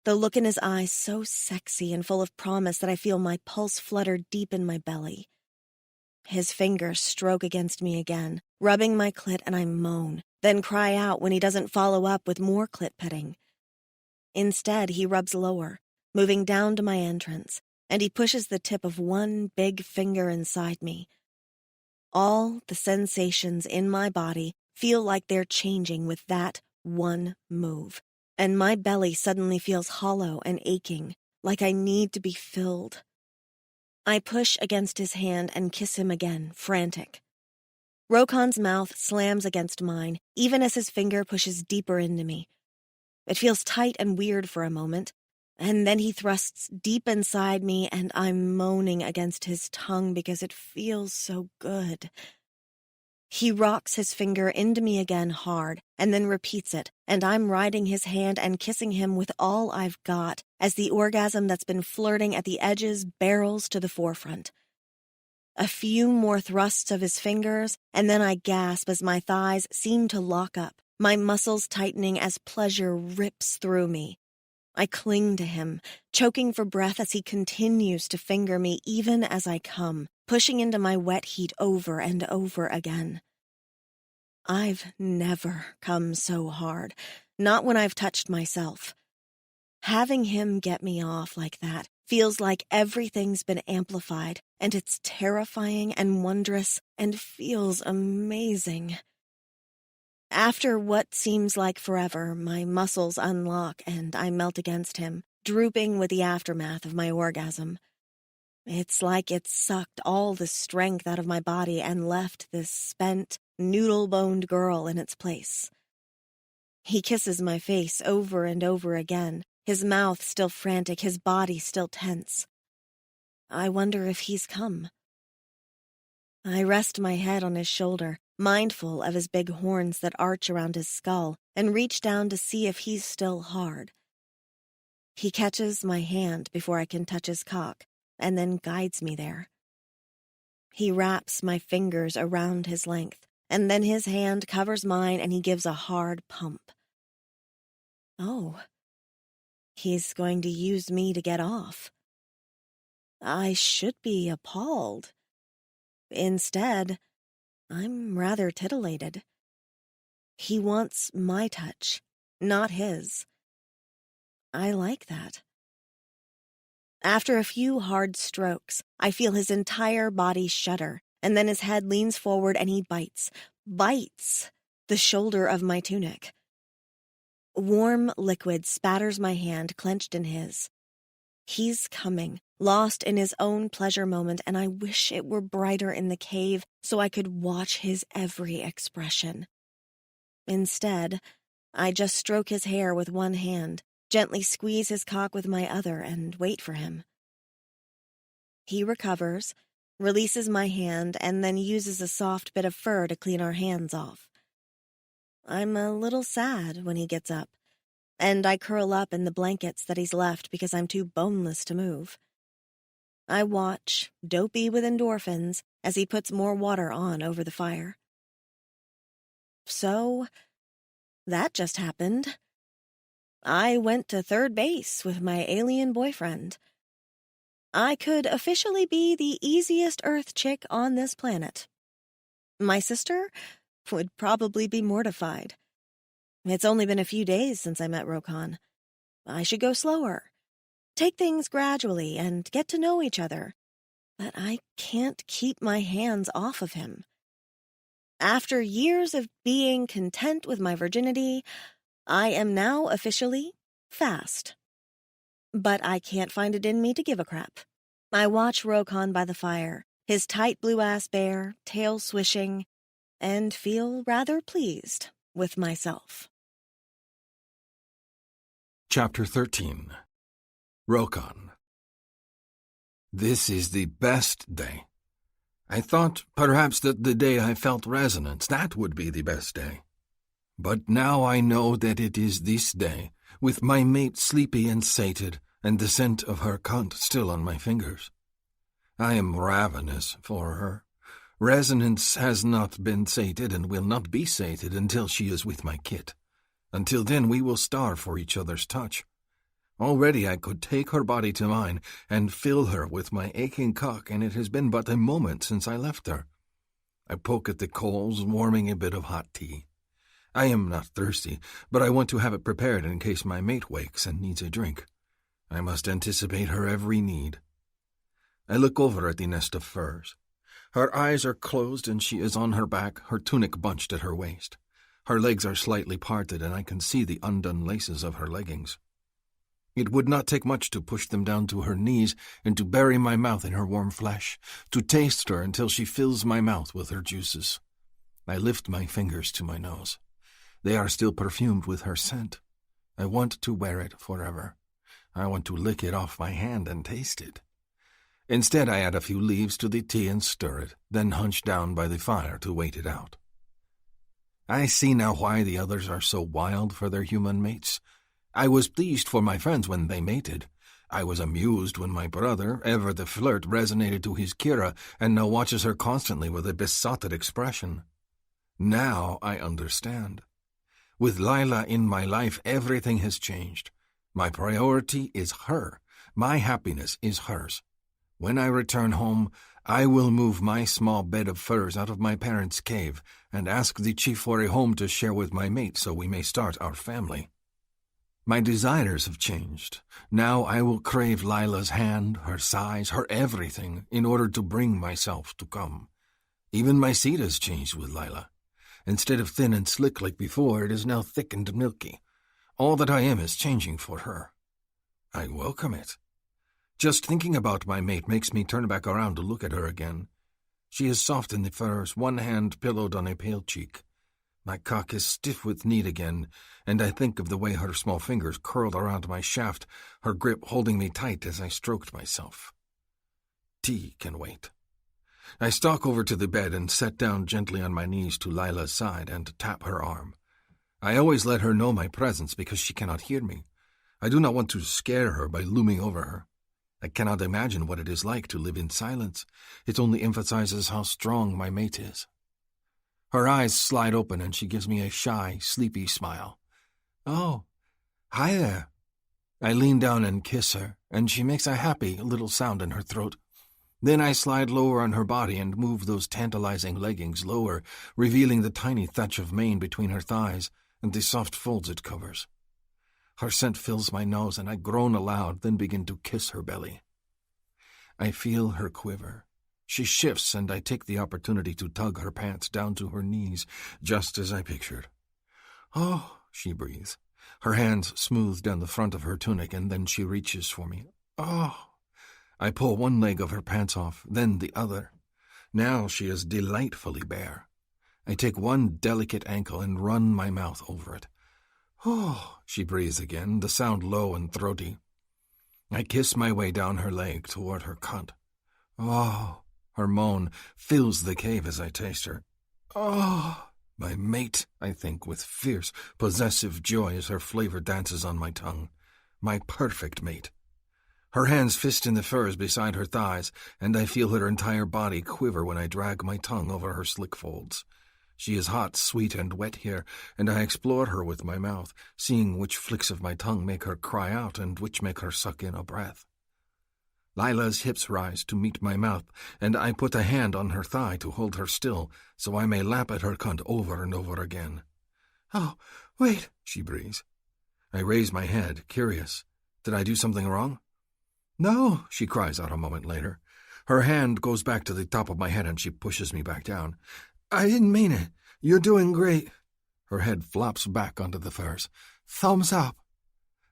the look in his eyes so sexy and full of promise that I feel my pulse flutter deep in my belly. His fingers stroke against me again, rubbing my clit, and I moan, then cry out when he doesn't follow up with more clit petting. Instead, he rubs lower, moving down to my entrance, and he pushes the tip of one big finger inside me. All the sensations in my body feel like they're changing with that one move, and my belly suddenly feels hollow and aching, like I need to be filled. I push against his hand and kiss him again, frantic. Rokan's mouth slams against mine, even as his finger pushes deeper into me. It feels tight and weird for a moment, and then he thrusts deep inside me, and I'm moaning against his tongue because it feels so good. He rocks his finger into me again hard, and then repeats it, and I'm riding his hand and kissing him with all I've got, as the orgasm that's been flirting at the edges barrels to the forefront. A few more thrusts of his fingers, and then I gasp as my thighs seem to lock up, my muscles tightening as pleasure rips through me. I cling to him, choking for breath as he continues to finger me even as I come, pushing into my wet heat over and over again. I've never come so hard, not when I've touched myself. Having him get me off like that feels like everything's been amplified, and it's terrifying and wondrous and feels amazing. After what seems like forever, my muscles unlock and I melt against him, drooping with the aftermath of my orgasm. It's like it sucked all the strength out of my body and left this spent, noodle-boned girl in its place. He kisses my face over and over again, his mouth still frantic, his body still tense. I wonder if he's come. I rest my head on his shoulder, mindful of his big horns that arch around his skull, and reach down to see if he's still hard. He catches my hand before I can touch his cock, and then guides me there. He wraps my fingers around his length, and then his hand covers mine and he gives a hard pump. Oh, he's going to use me to get off. I should be appalled. Instead, I'm rather titillated. He wants my touch, not his. I like that. After a few hard strokes, I feel his entire body shudder, and then his head leans forward and he bites the shoulder of my tunic. Warm liquid spatters my hand clenched in his. He's coming, lost in his own pleasure moment, and I wish it were brighter in the cave so I could watch his every expression. Instead, I just stroke his hair with one hand, gently squeeze his cock with my other, and wait for him. He recovers, releases my hand, and then uses a soft bit of fur to clean our hands off. I'm a little sad when he gets up, and I curl up in the blankets that he's left because I'm too boneless to move. I watch, dopey with endorphins, as he puts more water on over the fire. So, that just happened. I went to third base with my alien boyfriend. I could officially be the easiest Earth chick on this planet. My sister would probably be mortified. It's only been a few days since I met Rokan. I should go slower, take things gradually, and get to know each other. But I can't keep my hands off of him. After years of being content with my virginity, I am now officially fast. But I can't find it in me to give a crap. I watch Rokan by the fire, his tight blue-ass bear, tail swishing, and feel rather pleased with myself. Chapter 13. Rokan. This is the best day. I thought perhaps that the day I felt resonance, that would be the best day. But now I know that it is this day, with my mate sleepy and sated, and the scent of her cunt still on my fingers. I am ravenous for her. Resonance has not been sated and will not be sated until she is with my kit. Until then we will starve for each other's touch. Already I could take her body to mine and fill her with my aching cock, and it has been but a moment since I left her. I poke at the coals, warming a bit of hot tea. I am not thirsty, but I want to have it prepared in case my mate wakes and needs a drink. I must anticipate her every need. I look over at the nest of furs. Her eyes are closed and she is on her back, her tunic bunched at her waist. Her legs are slightly parted and I can see the undone laces of her leggings. It would not take much to push them down to her knees and to bury my mouth in her warm flesh, to taste her until she fills my mouth with her juices. I lift my fingers to my nose. They are still perfumed with her scent. I want to wear it forever. I want to lick it off my hand and taste it. Instead, I add a few leaves to the tea and stir it, then hunch down by the fire to wait it out. I see now why the others are so wild for their human mates. I was pleased for my friends when they mated. I was amused when my brother, ever the flirt, resonated to his Kira and now watches her constantly with a besotted expression. Now I understand. With Lila in my life, everything has changed. My priority is her. My happiness is hers. When I return home, I will move my small bed of furs out of my parents' cave and ask the chief for a home to share with my mate so we may start our family. My desires have changed. Now I will crave Lila's hand, her size, her everything, in order to bring myself to come. Even my seed has changed with Lila. Instead of thin and slick like before, it is now thick and milky. All that I am is changing for her. I welcome it. Just thinking about my mate makes me turn back around to look at her again. She is soft in the furs, one hand pillowed on a pale cheek. My cock is stiff with need again, and I think of the way her small fingers curled around my shaft, her grip holding me tight as I stroked myself. Tea can wait. I stalk over to the bed and set down gently on my knees to Lila's side and tap her arm. I always let her know my presence because she cannot hear me. I do not want to scare her by looming over her. I cannot imagine what it is like to live in silence. It only emphasizes how strong my mate is. Her eyes slide open and she gives me a shy, sleepy smile. Oh, hi there. I lean down and kiss her, and she makes a happy little sound in her throat. Then I slide lower on her body and move those tantalizing leggings lower, revealing the tiny thatch of mane between her thighs and the soft folds it covers. Her scent fills my nose, and I groan aloud, then begin to kiss her belly. I feel her quiver. She shifts, and I take the opportunity to tug her pants down to her knees, just as I pictured. Oh, she breathes. Her hands smooth down the front of her tunic, and then she reaches for me. Oh! I pull one leg of her pants off, then the other. Now she is delightfully bare. I take one delicate ankle and run my mouth over it. Oh, she breathes again, the sound low and throaty. I kiss my way down her leg toward her cunt. Oh, her moan fills the cave as I taste her. Oh, my mate, I think, with fierce, possessive joy as her flavor dances on my tongue. My perfect mate. Her hands fist in the furs beside her thighs, and I feel her entire body quiver when I drag my tongue over her slick folds. She is hot, sweet, and wet here, and I explore her with my mouth, seeing which flicks of my tongue make her cry out and which make her suck in a breath. Lila's hips rise to meet my mouth, and I put a hand on her thigh to hold her still, so I may lap at her cunt over and over again. Oh, wait, she breathes. I raise my head, curious. Did I do something wrong? No, she cries out a moment later. Her hand goes back to the top of my head and she pushes me back down. I didn't mean it. You're doing great. Her head flops back onto the furs. Thumbs up.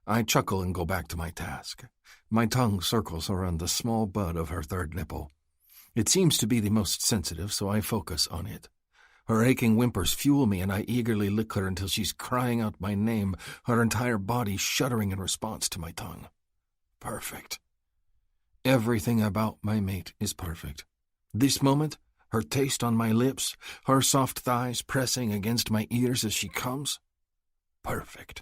I chuckle and go back to my task. My tongue circles around the small bud of her third nipple. It seems to be the most sensitive, so I focus on it. Her aching whimpers fuel me, and I eagerly lick her until she's crying out my name, her entire body shuddering in response to my tongue. perfect. Everything about my mate is perfect. This moment, her taste on my lips, her soft thighs pressing against my ears as she comes. Perfect.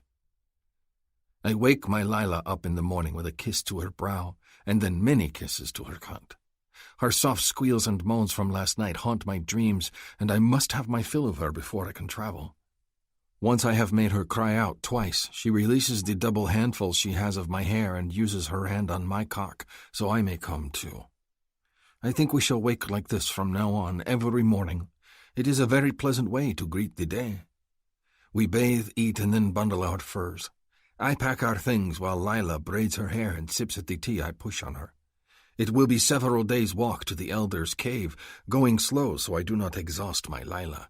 I wake my Lila up in the morning with a kiss to her brow, and then many kisses to her cunt. Her soft squeals and moans from last night haunt my dreams, and I must have my fill of her before I can travel. Once I have made her cry out twice, she releases the double handful she has of my hair and uses her hand on my cock, so I may come too. I think we shall wake like this from now on, every morning. It is a very pleasant way to greet the day. We bathe, eat, and then bundle our furs. I pack our things while Lila braids her hair and sips at the tea I push on her. It will be several days' walk to the Elder's Cave, going slow so I do not exhaust my Lila.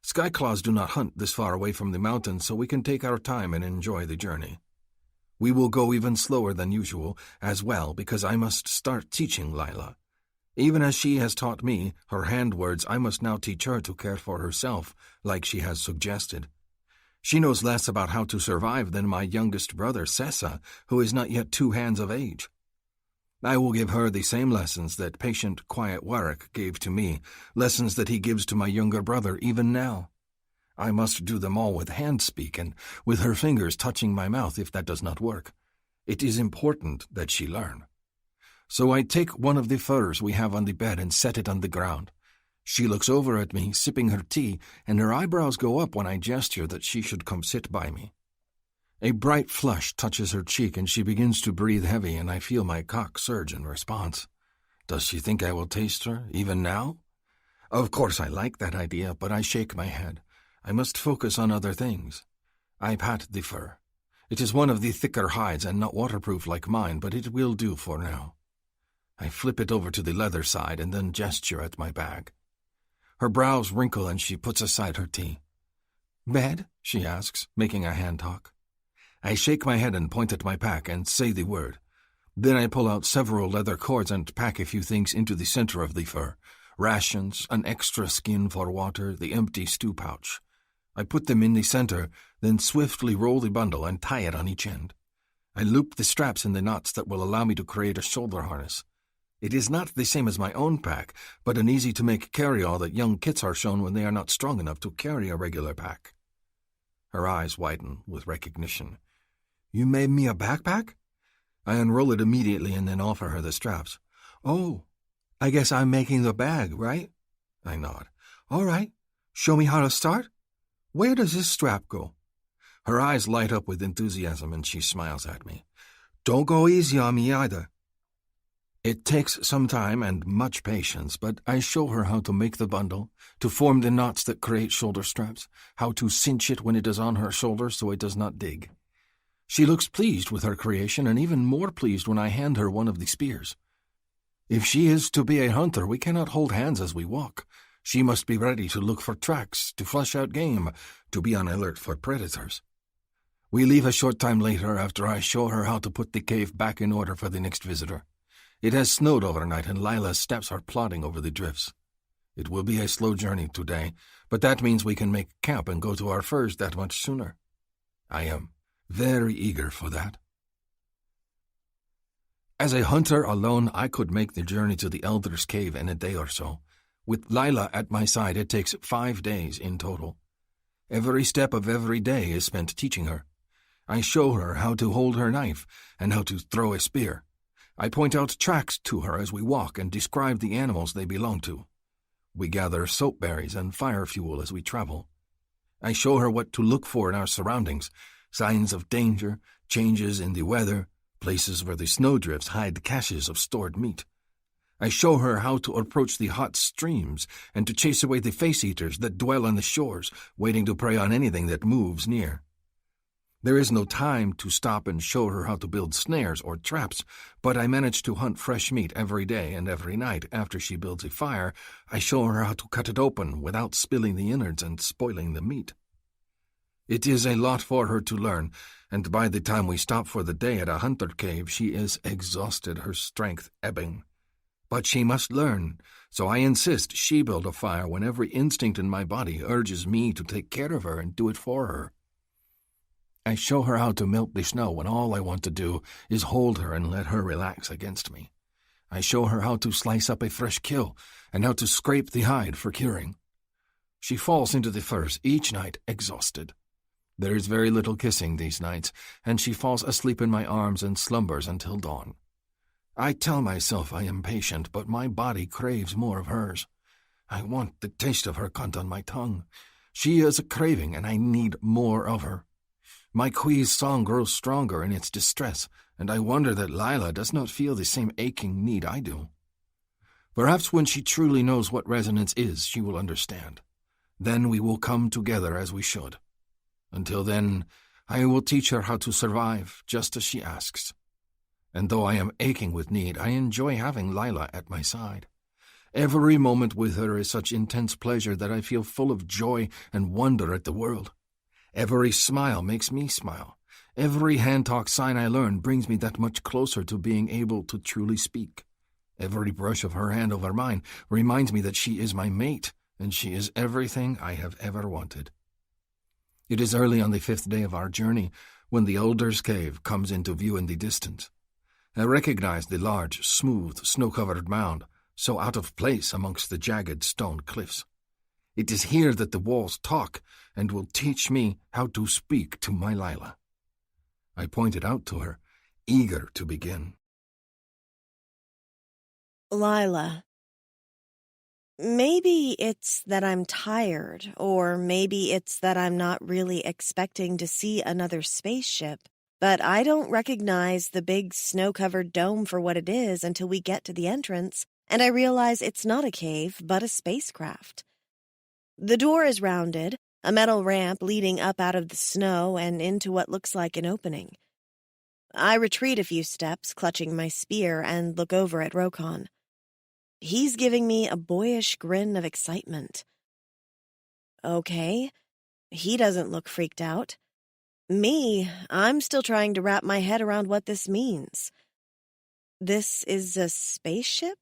Skyclaws do not hunt this far away from the mountains, so we can take our time and enjoy the journey. We will go even slower than usual, as well, because I must start teaching Lila. Even as she has taught me her hand words, I must now teach her to care for herself, like she has suggested. She knows less about how to survive than my youngest brother, Sessa, who is not yet 2 hands of age. I will give her the same lessons that patient, quiet Warwick gave to me, lessons that he gives to my younger brother even now. I must do them all with hand-speak and with her fingers touching my mouth if that does not work. It is important that she learn. So I take one of the furs we have on the bed and set it on the ground. She looks over at me, sipping her tea, and her eyebrows go up when I gesture that she should come sit by me. A bright flush touches her cheek and she begins to breathe heavy, and I feel my cock surge in response. Does she think I will taste her, even now? Of course I like that idea, but I shake my head. I must focus on other things. I pat the fur. It is one of the thicker hides and not waterproof like mine, but it will do for now. I flip it over to the leather side and then gesture at my bag. Her brows wrinkle and she puts aside her tea. "Bed?" she asks, making a hand talk. I shake my head and point at my pack and say the word. Then I pull out several leather cords and pack a few things into the center of the fur. Rations, an extra skin for water, the empty stew pouch. I put them in the center, then swiftly roll the bundle and tie it on each end. I loop the straps in the knots that will allow me to create a shoulder harness. It is not the same as my own pack, but an easy-to-make carry-all that young kits are shown when they are not strong enough to carry a regular pack. Her eyes widen with recognition. "You made me a backpack?" I unroll it immediately and then offer her the straps. "Oh, I guess I'm making the bag, right?" I nod. "All right. Show me how to start? Where does this strap go?" Her eyes light up with enthusiasm and she smiles at me. "Don't go easy on me either." It takes some time and much patience, but I show her how to make the bundle, to form the knots that create shoulder straps, how to cinch it when it is on her shoulders so it does not dig. She looks pleased with her creation and even more pleased when I hand her one of the spears. If she is to be a hunter, we cannot hold hands as we walk. She must be ready to look for tracks, to flush out game, to be on alert for predators. We leave a short time later after I show her how to put the cave back in order for the next visitor. It has snowed overnight and Lila's steps are plodding over the drifts. It will be a slow journey today, but that means we can make camp and go to our furs that much sooner. I am very eager for that. As a hunter alone, I could make the journey to the Elder's Cave in a day or so. With Lila at my side, it takes 5 days in total. Every step of every day is spent teaching her. I show her how to hold her knife and how to throw a spear. I point out tracks to her as we walk and describe the animals they belong to. We gather soap berries and fire fuel as we travel. I show her what to look for in our surroundings, signs of danger, changes in the weather, places where the snowdrifts hide caches of stored meat. I show her how to approach the hot streams and to chase away the face-eaters that dwell on the shores, waiting to prey on anything that moves near. There is no time to stop and show her how to build snares or traps, but I manage to hunt fresh meat every day, and every night, after she builds a fire, I show her how to cut it open without spilling the innards and spoiling the meat. It is a lot for her to learn, and by the time we stop for the day at a hunter cave, she is exhausted, her strength ebbing. But she must learn, so I insist she build a fire when every instinct in my body urges me to take care of her and do it for her. I show her how to melt the snow when all I want to do is hold her and let her relax against me. I show her how to slice up a fresh kill and how to scrape the hide for curing. She falls into the furs each night exhausted. There is very little kissing these nights, and she falls asleep in my arms and slumbers until dawn. I tell myself I am patient, but my body craves more of hers. I want the taste of her cunt on my tongue. She is a craving, and I need more of her. My quee's song grows stronger in its distress, and I wonder that Lila does not feel the same aching need I do. Perhaps when she truly knows what resonance is, she will understand. Then we will come together as we should. Until then, I will teach her how to survive, just as she asks. And though I am aching with need, I enjoy having Lila at my side. Every moment with her is such intense pleasure that I feel full of joy and wonder at the world. Every smile makes me smile. Every hand-talk sign I learn brings me that much closer to being able to truly speak. Every brush of her hand over mine reminds me that she is my mate, and she is everything I have ever wanted. It is early on the 5th day of our journey when the Elder's Cave comes into view in the distance. I recognize the large, smooth, snow-covered mound, so out of place amongst the jagged stone cliffs. It is here that the walls talk and will teach me how to speak to my Lila. I pointed out to her, eager to begin. Lila. Maybe it's that I'm tired, or maybe it's that I'm not really expecting to see another spaceship, but I don't recognize the big snow-covered dome for what it is until we get to the entrance, and I realize it's not a cave, but a spacecraft. The door is rounded, a metal ramp leading up out of the snow and into what looks like an opening. I retreat a few steps, clutching my spear, and look over at Rokon. He's giving me a boyish grin of excitement. Okay, he doesn't look freaked out. Me, I'm still trying to wrap my head around what this means. This is a spaceship?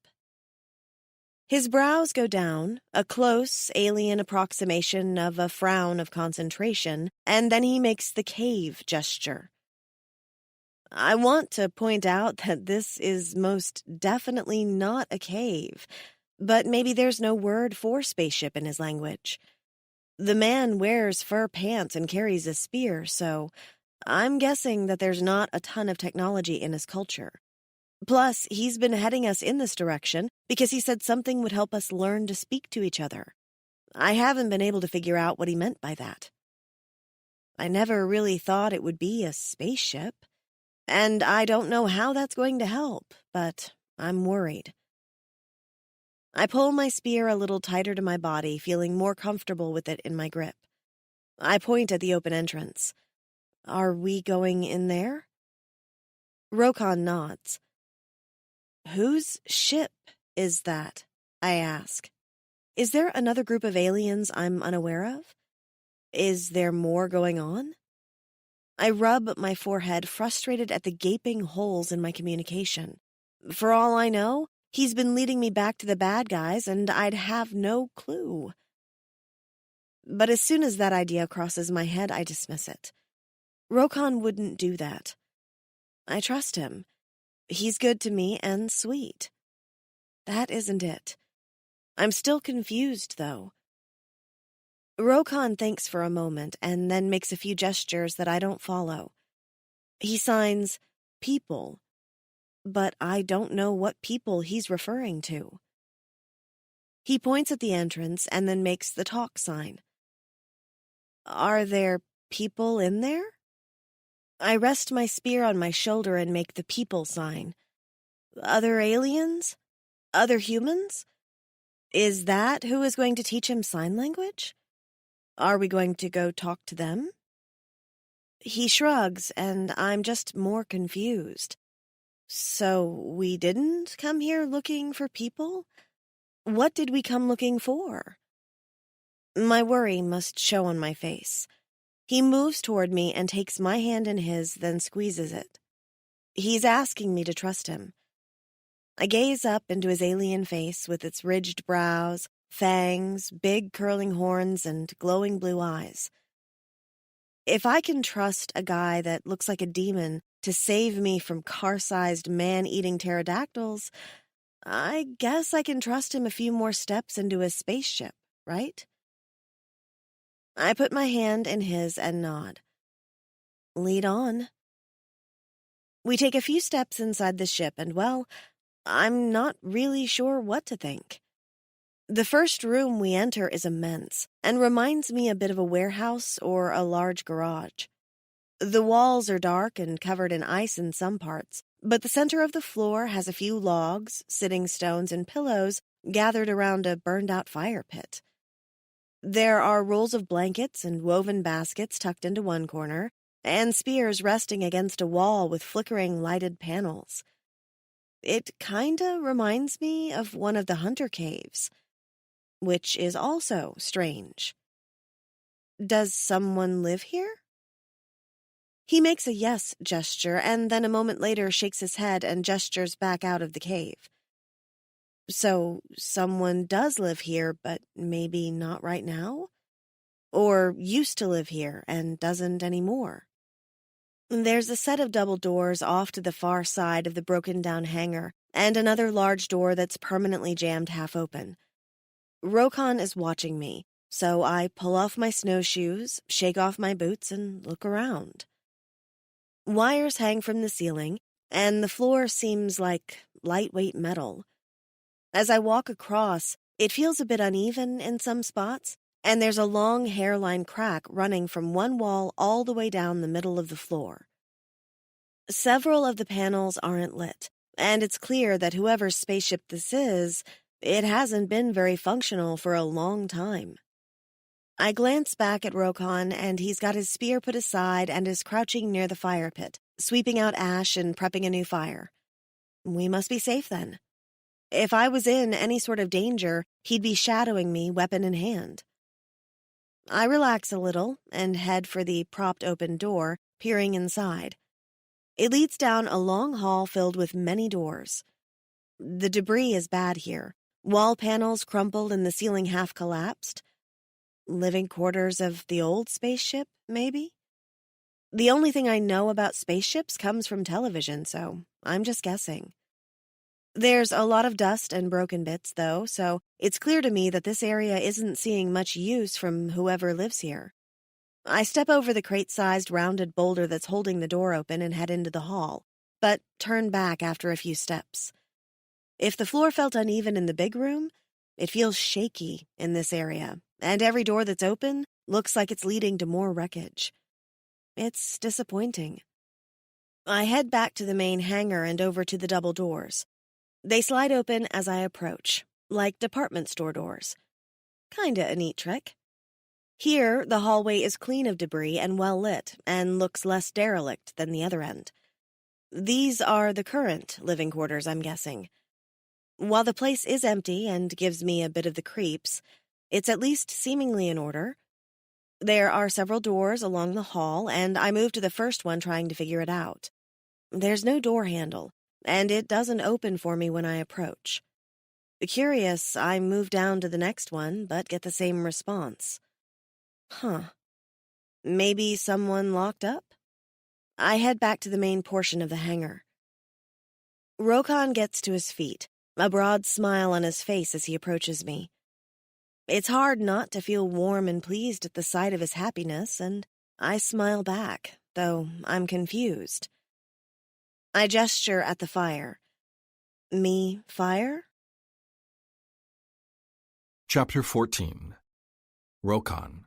His brows go down, a close, alien approximation of a frown of concentration, and then he makes the cave gesture. I want to point out that this is most definitely not a cave, but maybe there's no word for spaceship in his language. The man wears fur pants and carries a spear, so I'm guessing that there's not a ton of technology in his culture. Plus, he's been heading us in this direction because he said something would help us learn to speak to each other. I haven't been able to figure out what he meant by that. I never really thought it would be a spaceship. And I don't know how that's going to help, but I'm worried. I pull my spear a little tighter to my body, feeling more comfortable with it in my grip. I point at the open entrance. Are we going in there? Rokon nods. Whose ship is that? I ask. Is there another group of aliens I'm unaware of? Is there more going on? I rub my forehead, frustrated at the gaping holes in my communication. For all I know, he's been leading me back to the bad guys, and I'd have no clue. But as soon as that idea crosses my head, I dismiss it. Rokon wouldn't do that. I trust him. He's good to me and sweet. That isn't it. I'm still confused, though. Rokon thinks for a moment and then makes a few gestures that I don't follow. He signs, people, but I don't know what people he's referring to. He points at the entrance and then makes the talk sign. Are there people in there? I rest my spear on my shoulder and make the people sign. Other aliens? Other humans? Is that who is going to teach him sign language? Are we going to go talk to them? He shrugs, and I'm just more confused. So we didn't come here looking for people? What did we come looking for? My worry must show on my face. He moves toward me and takes my hand in his, then squeezes it. He's asking me to trust him. I gaze up into his alien face with its ridged brows, fangs, big curling horns, and glowing blue eyes. If I can trust a guy that looks like a demon to save me from car-sized man-eating pterodactyls, I guess I can trust him a few more steps into his spaceship, right? I put my hand in his and nod. Lead on. We take a few steps inside the ship and, well, I'm not really sure what to think. The first room we enter is immense and reminds me a bit of a warehouse or a large garage. The walls are dark and covered in ice in some parts, but the center of the floor has a few logs, sitting stones, and pillows gathered around a burned-out fire pit. There are rolls of blankets and woven baskets tucked into one corner, and spears resting against a wall with flickering lighted panels. It kinda reminds me of one of the hunter caves, which is also strange. Does someone live here? He makes a yes gesture and then a moment later shakes his head and gestures back out of the cave. So someone does live here, but maybe not right now? Or used to live here and doesn't anymore? There's a set of double doors off to the far side of the broken-down hangar, and another large door that's permanently jammed half open. Rokon is watching me, so I pull off my snowshoes, shake off my boots, and look around. Wires hang from the ceiling, and the floor seems like lightweight metal. As I walk across, it feels a bit uneven in some spots, and there's a long hairline crack running from one wall all the way down the middle of the floor. Several of the panels aren't lit, and it's clear that whoever's spaceship this is, it hasn't been very functional for a long time. I glance back at Rokon, and he's got his spear put aside and is crouching near the fire pit, sweeping out ash and prepping a new fire. We must be safe then. If I was in any sort of danger, he'd be shadowing me, weapon in hand. I relax a little and head for the propped open door, peering inside. It leads down a long hall filled with many doors. The debris is bad here. Wall panels crumpled and the ceiling half collapsed. Living quarters of the old spaceship, maybe? The only thing I know about spaceships comes from television, so I'm just guessing. There's a lot of dust and broken bits, though, so it's clear to me that this area isn't seeing much use from whoever lives here. I step over the crate-sized rounded boulder that's holding the door open and head into the hall, but turn back after a few steps. If the floor felt uneven in the big room, it feels shaky in this area, and every door that's open looks like it's leading to more wreckage. It's disappointing. I head back to the main hangar and over to the double doors. They slide open as I approach, like department store doors. Kinda a neat trick. Here, the hallway is clean of debris and well lit, and looks less derelict than the other end. These are the current living quarters, I'm guessing. While the place is empty and gives me a bit of the creeps, it's at least seemingly in order. There are several doors along the hall, and I move to the first one trying to figure it out. There's no door handle, and it doesn't open for me when I approach. Curious, I move down to the next one, but get the same response. Maybe someone locked up? I head back to the main portion of the hangar. Rokon gets to his feet, a broad smile on his face as he approaches me. It's hard not to feel warm and pleased at the sight of his happiness, and I smile back, though I'm confused. I gesture at the fire. Me fire? Chapter 14. Rokon.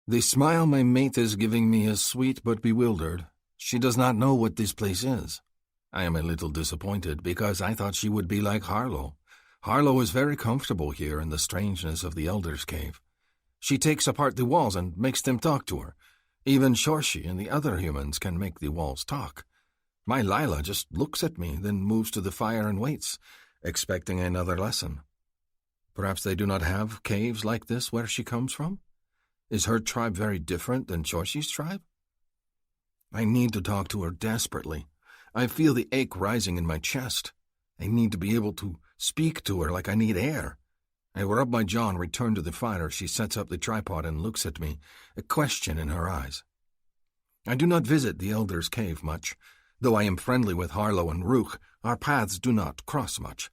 The smile my mate is giving me is sweet but bewildered. She does not know what this place is. I am a little disappointed because I thought she would be like Harlow. Harlow is very comfortable here in the strangeness of the Elder's Cave. She takes apart the walls and makes them talk to her. Even Shorshi and the other humans can make the walls talk. My Lila just looks at me, then moves to the fire and waits, expecting another lesson. Perhaps they do not have caves like this where she comes from? Is her tribe very different than Shorshi's tribe? I need to talk to her desperately. I feel the ache rising in my chest. I need to be able to speak to her like I need air. I rub my jaw and return to the fire. She sets up the tripod and looks at me, a question in her eyes. I do not visit the Elder's Cave much. Though I am friendly with Harlow and Rook, our paths do not cross much.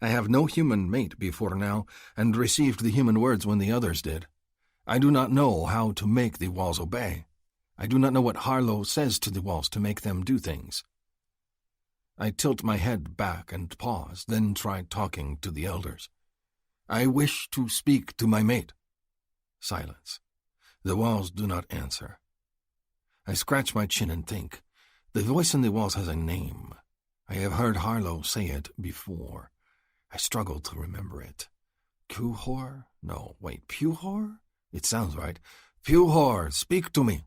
I have no human mate before now, and received the human words when the others did. I do not know how to make the walls obey. I do not know what Harlow says to the walls to make them do things. I tilt my head back and pause, then try talking to the elders. I wish to speak to my mate. Silence. The walls do not answer. I scratch my chin and think. The voice in the walls has a name. I have heard Harlow say it before. I struggle to remember it. Puhor? No, wait, Puhor? It sounds right. Puhor, speak to me.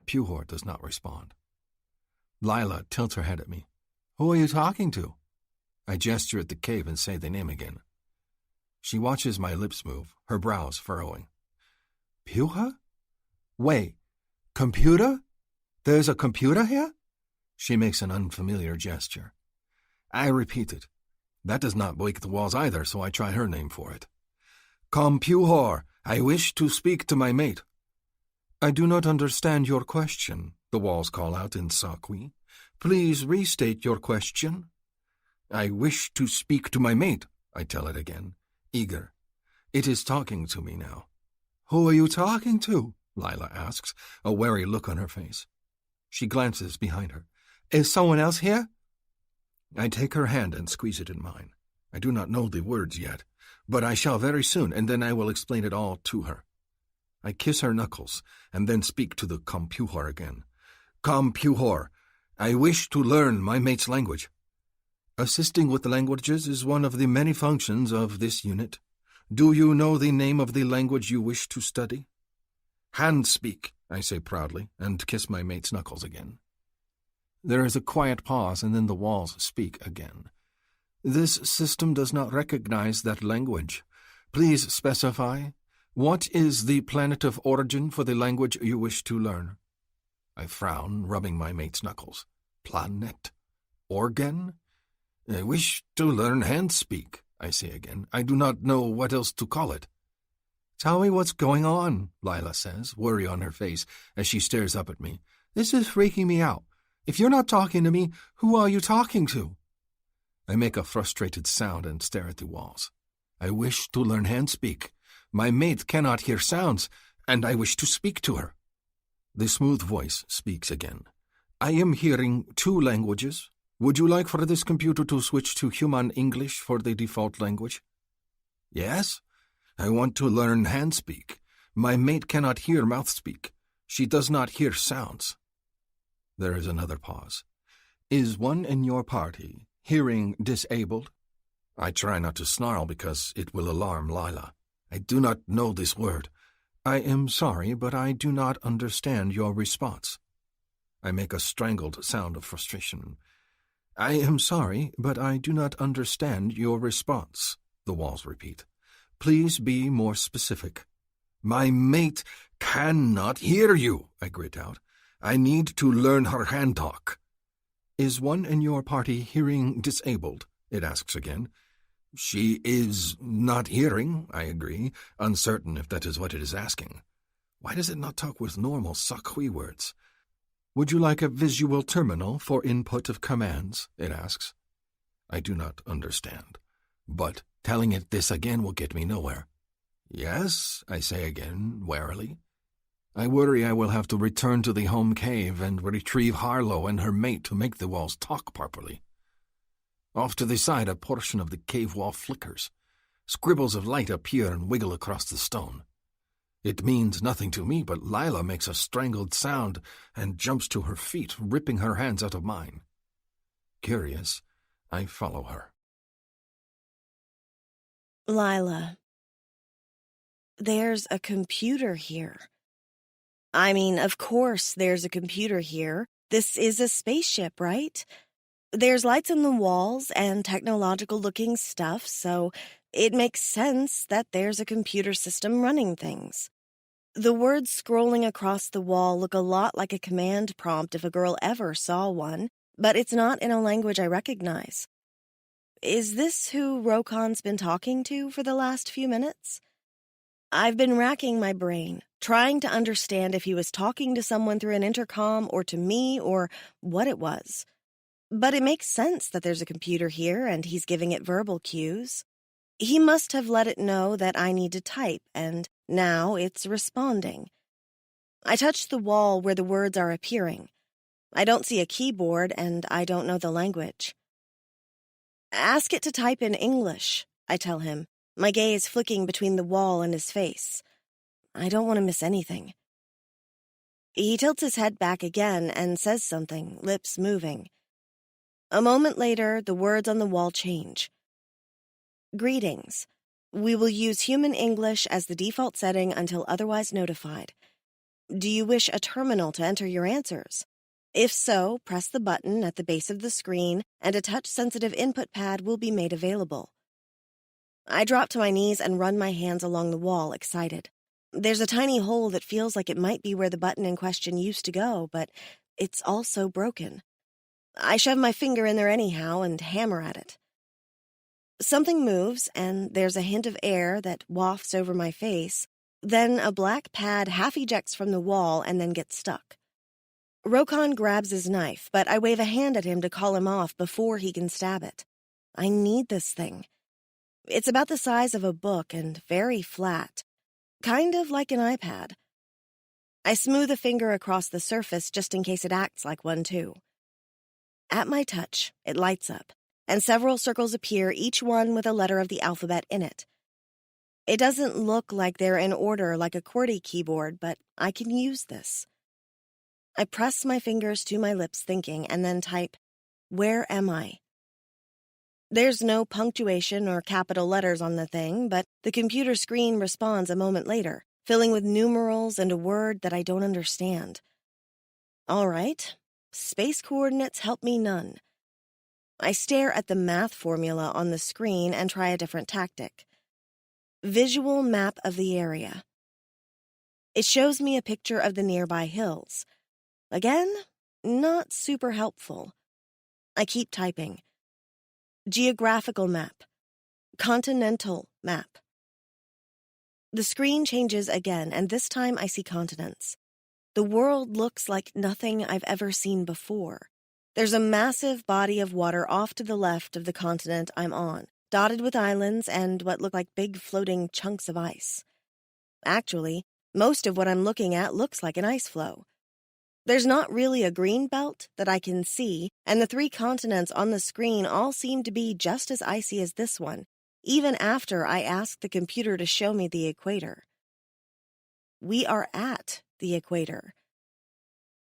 Puhor does not respond. Lila tilts her head at me. Who are you talking to? I gesture at the cave and say the name again. She watches my lips move, her brows furrowing. Puha? Wait, computer? There's a computer here? She makes an unfamiliar gesture. I repeat it. That does not break the walls either, so I try her name for it. Compuhor, I wish to speak to my mate. I do not understand your question, the walls call out in Sakwi. Please restate your question. I wish to speak to my mate, I tell it again, eager. It is talking to me now. Who are you talking to? Lila asks, a wary look on her face. She glances behind her. Is someone else here? I take her hand and squeeze it in mine. I do not know the words yet, but I shall very soon, and then I will explain it all to her. I kiss her knuckles, and then speak to the Compuhor again. Compuhor, I wish to learn my mate's language. Assisting with languages is one of the many functions of this unit. Do you know the name of the language you wish to study? Hand speak, I say proudly, and kiss my mate's knuckles again. There is a quiet pause, and then the walls speak again. This system does not recognize that language. Please specify. What is the planet of origin for the language you wish to learn? I frown, rubbing my mate's knuckles. Planet? Organ? I wish to learn hand speak, I say again. I do not know what else to call it. Tell me what's going on, Lila says, worry on her face as she stares up at me. This is freaking me out. If you're not talking to me, who are you talking to? I make a frustrated sound and stare at the walls. I wish to learn hand speak. My mate cannot hear sounds, and I wish to speak to her. The smooth voice speaks again. I am hearing 2 languages. Would you like for this computer to switch to human English for the default language? Yes. I want to learn hand speak. My mate cannot hear mouth speak. She does not hear sounds. There is another pause. Is one in your party hearing disabled? I try not to snarl because it will alarm Lila. I do not know this word. I am sorry, but I do not understand your response. I make a strangled sound of frustration. I am sorry, but I do not understand your response, the walls repeat. Please be more specific. My mate cannot hear you, I grit out. I need to learn her hand talk. Is one in your party hearing disabled? It asks again. She is not hearing, I agree, uncertain if that is what it is asking. Why does it not talk with normal Sakwi words? Would you like a visual terminal for input of commands? It asks. I do not understand, but telling it this again will get me nowhere. Yes, I say again, warily. I worry I will have to return to the home cave and retrieve Harlow and her mate to make the walls talk properly. Off to the side, a portion of the cave wall flickers. Scribbles of light appear and wiggle across the stone. It means nothing to me, but Lila makes a strangled sound and jumps to her feet, ripping her hands out of mine. Curious, I follow her. Lila, there's a computer here. I mean, of course there's a computer here. This is a spaceship, right? There's lights on the walls and technological-looking stuff, so it makes sense that there's a computer system running things. The words scrolling across the wall look a lot like a command prompt if a girl ever saw one, but it's not in a language I recognize. Is this who Rokan's been talking to for the last few minutes? I've been racking my brain, trying to understand if he was talking to someone through an intercom or to me or what it was. But it makes sense that there's a computer here and he's giving it verbal cues. He must have let it know that I need to type, and now it's responding. I touch the wall where the words are appearing. I don't see a keyboard, and I don't know the language. Ask it to type in English, I tell him, my gaze flicking between the wall and his face. I don't want to miss anything. He tilts his head back again and says something, lips moving. A moment later, the words on the wall change. Greetings. We will use human English as the default setting until otherwise notified. Do you wish a terminal to enter your answers? If so, press the button at the base of the screen and a touch-sensitive input pad will be made available. I drop to my knees and run my hands along the wall, excited. There's a tiny hole that feels like it might be where the button in question used to go, but it's also broken. I shove my finger in there anyhow and hammer at it. Something moves, and there's a hint of air that wafts over my face. Then a black pad half ejects from the wall and then gets stuck. Rokan grabs his knife, but I wave a hand at him to call him off before he can stab it. I need this thing. It's about the size of a book and very flat, kind of like an iPad. I smooth a finger across the surface just in case it acts like one too. At my touch, it lights up, and several circles appear, each one with a letter of the alphabet in it. It doesn't look like they're in order like a QWERTY keyboard, but I can use this. I press my fingers to my lips thinking, and then type, "Where am I?" There's no punctuation or capital letters on the thing, but the computer screen responds a moment later, filling with numerals and a word that I don't understand. All right, space coordinates help me none. I stare at the math formula on the screen and try a different tactic. Visual map of the area. It shows me a picture of the nearby hills. Again, not super helpful. I keep typing. Geographical map. Continental map. The screen changes again, and this time I see continents. The world looks like nothing I've ever seen before. There's a massive body of water off to the left of the continent I'm on, dotted with islands and what look like big floating chunks of ice. Actually, most of what I'm looking at looks like an ice floe. There's not really a green belt that I can see, and the 3 continents on the screen all seem to be just as icy as this one, even after I asked the computer to show me the equator. We are at the equator.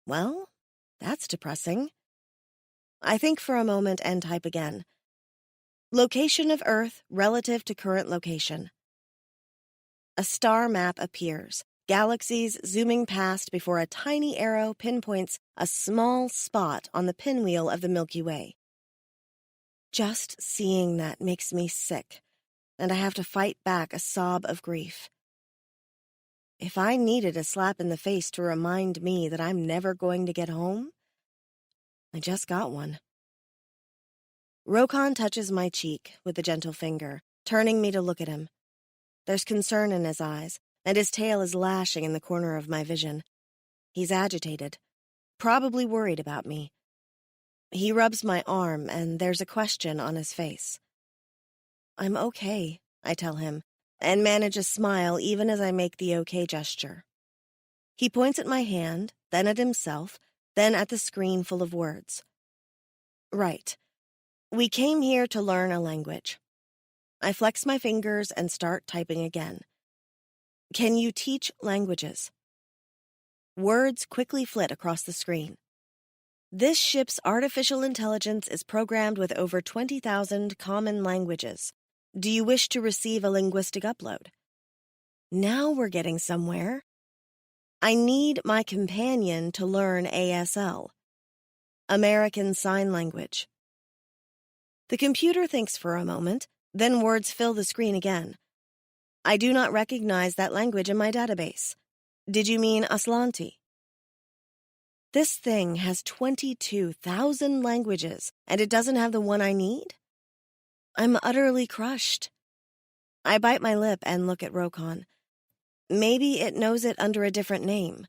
Well, that's depressing. I think for a moment and type again. Location of Earth relative to current location. A star map appears, galaxies zooming past before a tiny arrow pinpoints a small spot on the pinwheel of the Milky Way. Just seeing that makes me sick, and I have to fight back a sob of grief. If I needed a slap in the face to remind me that I'm never going to get home, I just got one. Rokan touches my cheek with a gentle finger, turning me to look at him. There's concern in his eyes, and his tail is lashing in the corner of my vision. He's agitated, probably worried about me. He rubs my arm, and there's a question on his face. I'm okay, I tell him, and manage a smile even as I make the okay gesture. He points at my hand, then at himself, then at the screen full of words. Right. We came here to learn a language. I flex my fingers and start typing again. Can you teach languages? Words quickly flit across the screen. This ship's artificial intelligence is programmed with over 20,000 common languages. Do you wish to receive a linguistic upload? Now we're getting somewhere. I need my companion to learn ASL, American Sign Language. The computer thinks for a moment, then words fill the screen again. I do not recognize that language in my database. Did you mean Aslanti? This thing has 22,000 languages, and it doesn't have the one I need? I'm utterly crushed. I bite my lip and look at Rokon. Maybe it knows it under a different name.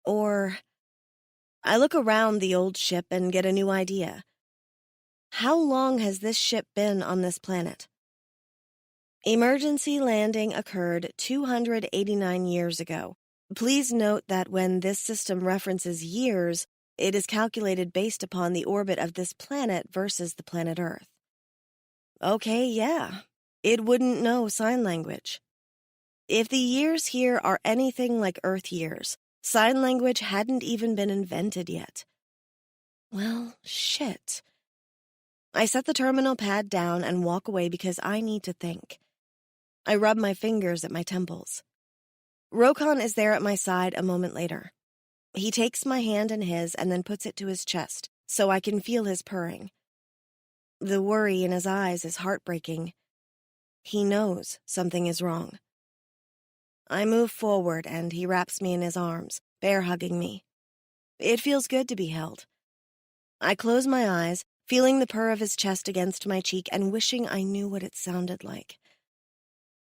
Or I look around the old ship and get a new idea. How long has this ship been on this planet? Emergency landing occurred 289 years ago. Please note that when this system references years, it is calculated based upon the orbit of this planet versus the planet Earth. Okay, yeah, it wouldn't know sign language. If the years here are anything like Earth years, sign language hadn't even been invented yet. Well, shit. I set the terminal pad down and walk away because I need to think. I rub my fingers at my temples. Rokon is there at my side a moment later. He takes my hand in his and then puts it to his chest so I can feel his purring. The worry in his eyes is heartbreaking. He knows something is wrong. I move forward and he wraps me in his arms, bear-hugging me. It feels good to be held. I close my eyes, feeling the purr of his chest against my cheek and wishing I knew what it sounded like.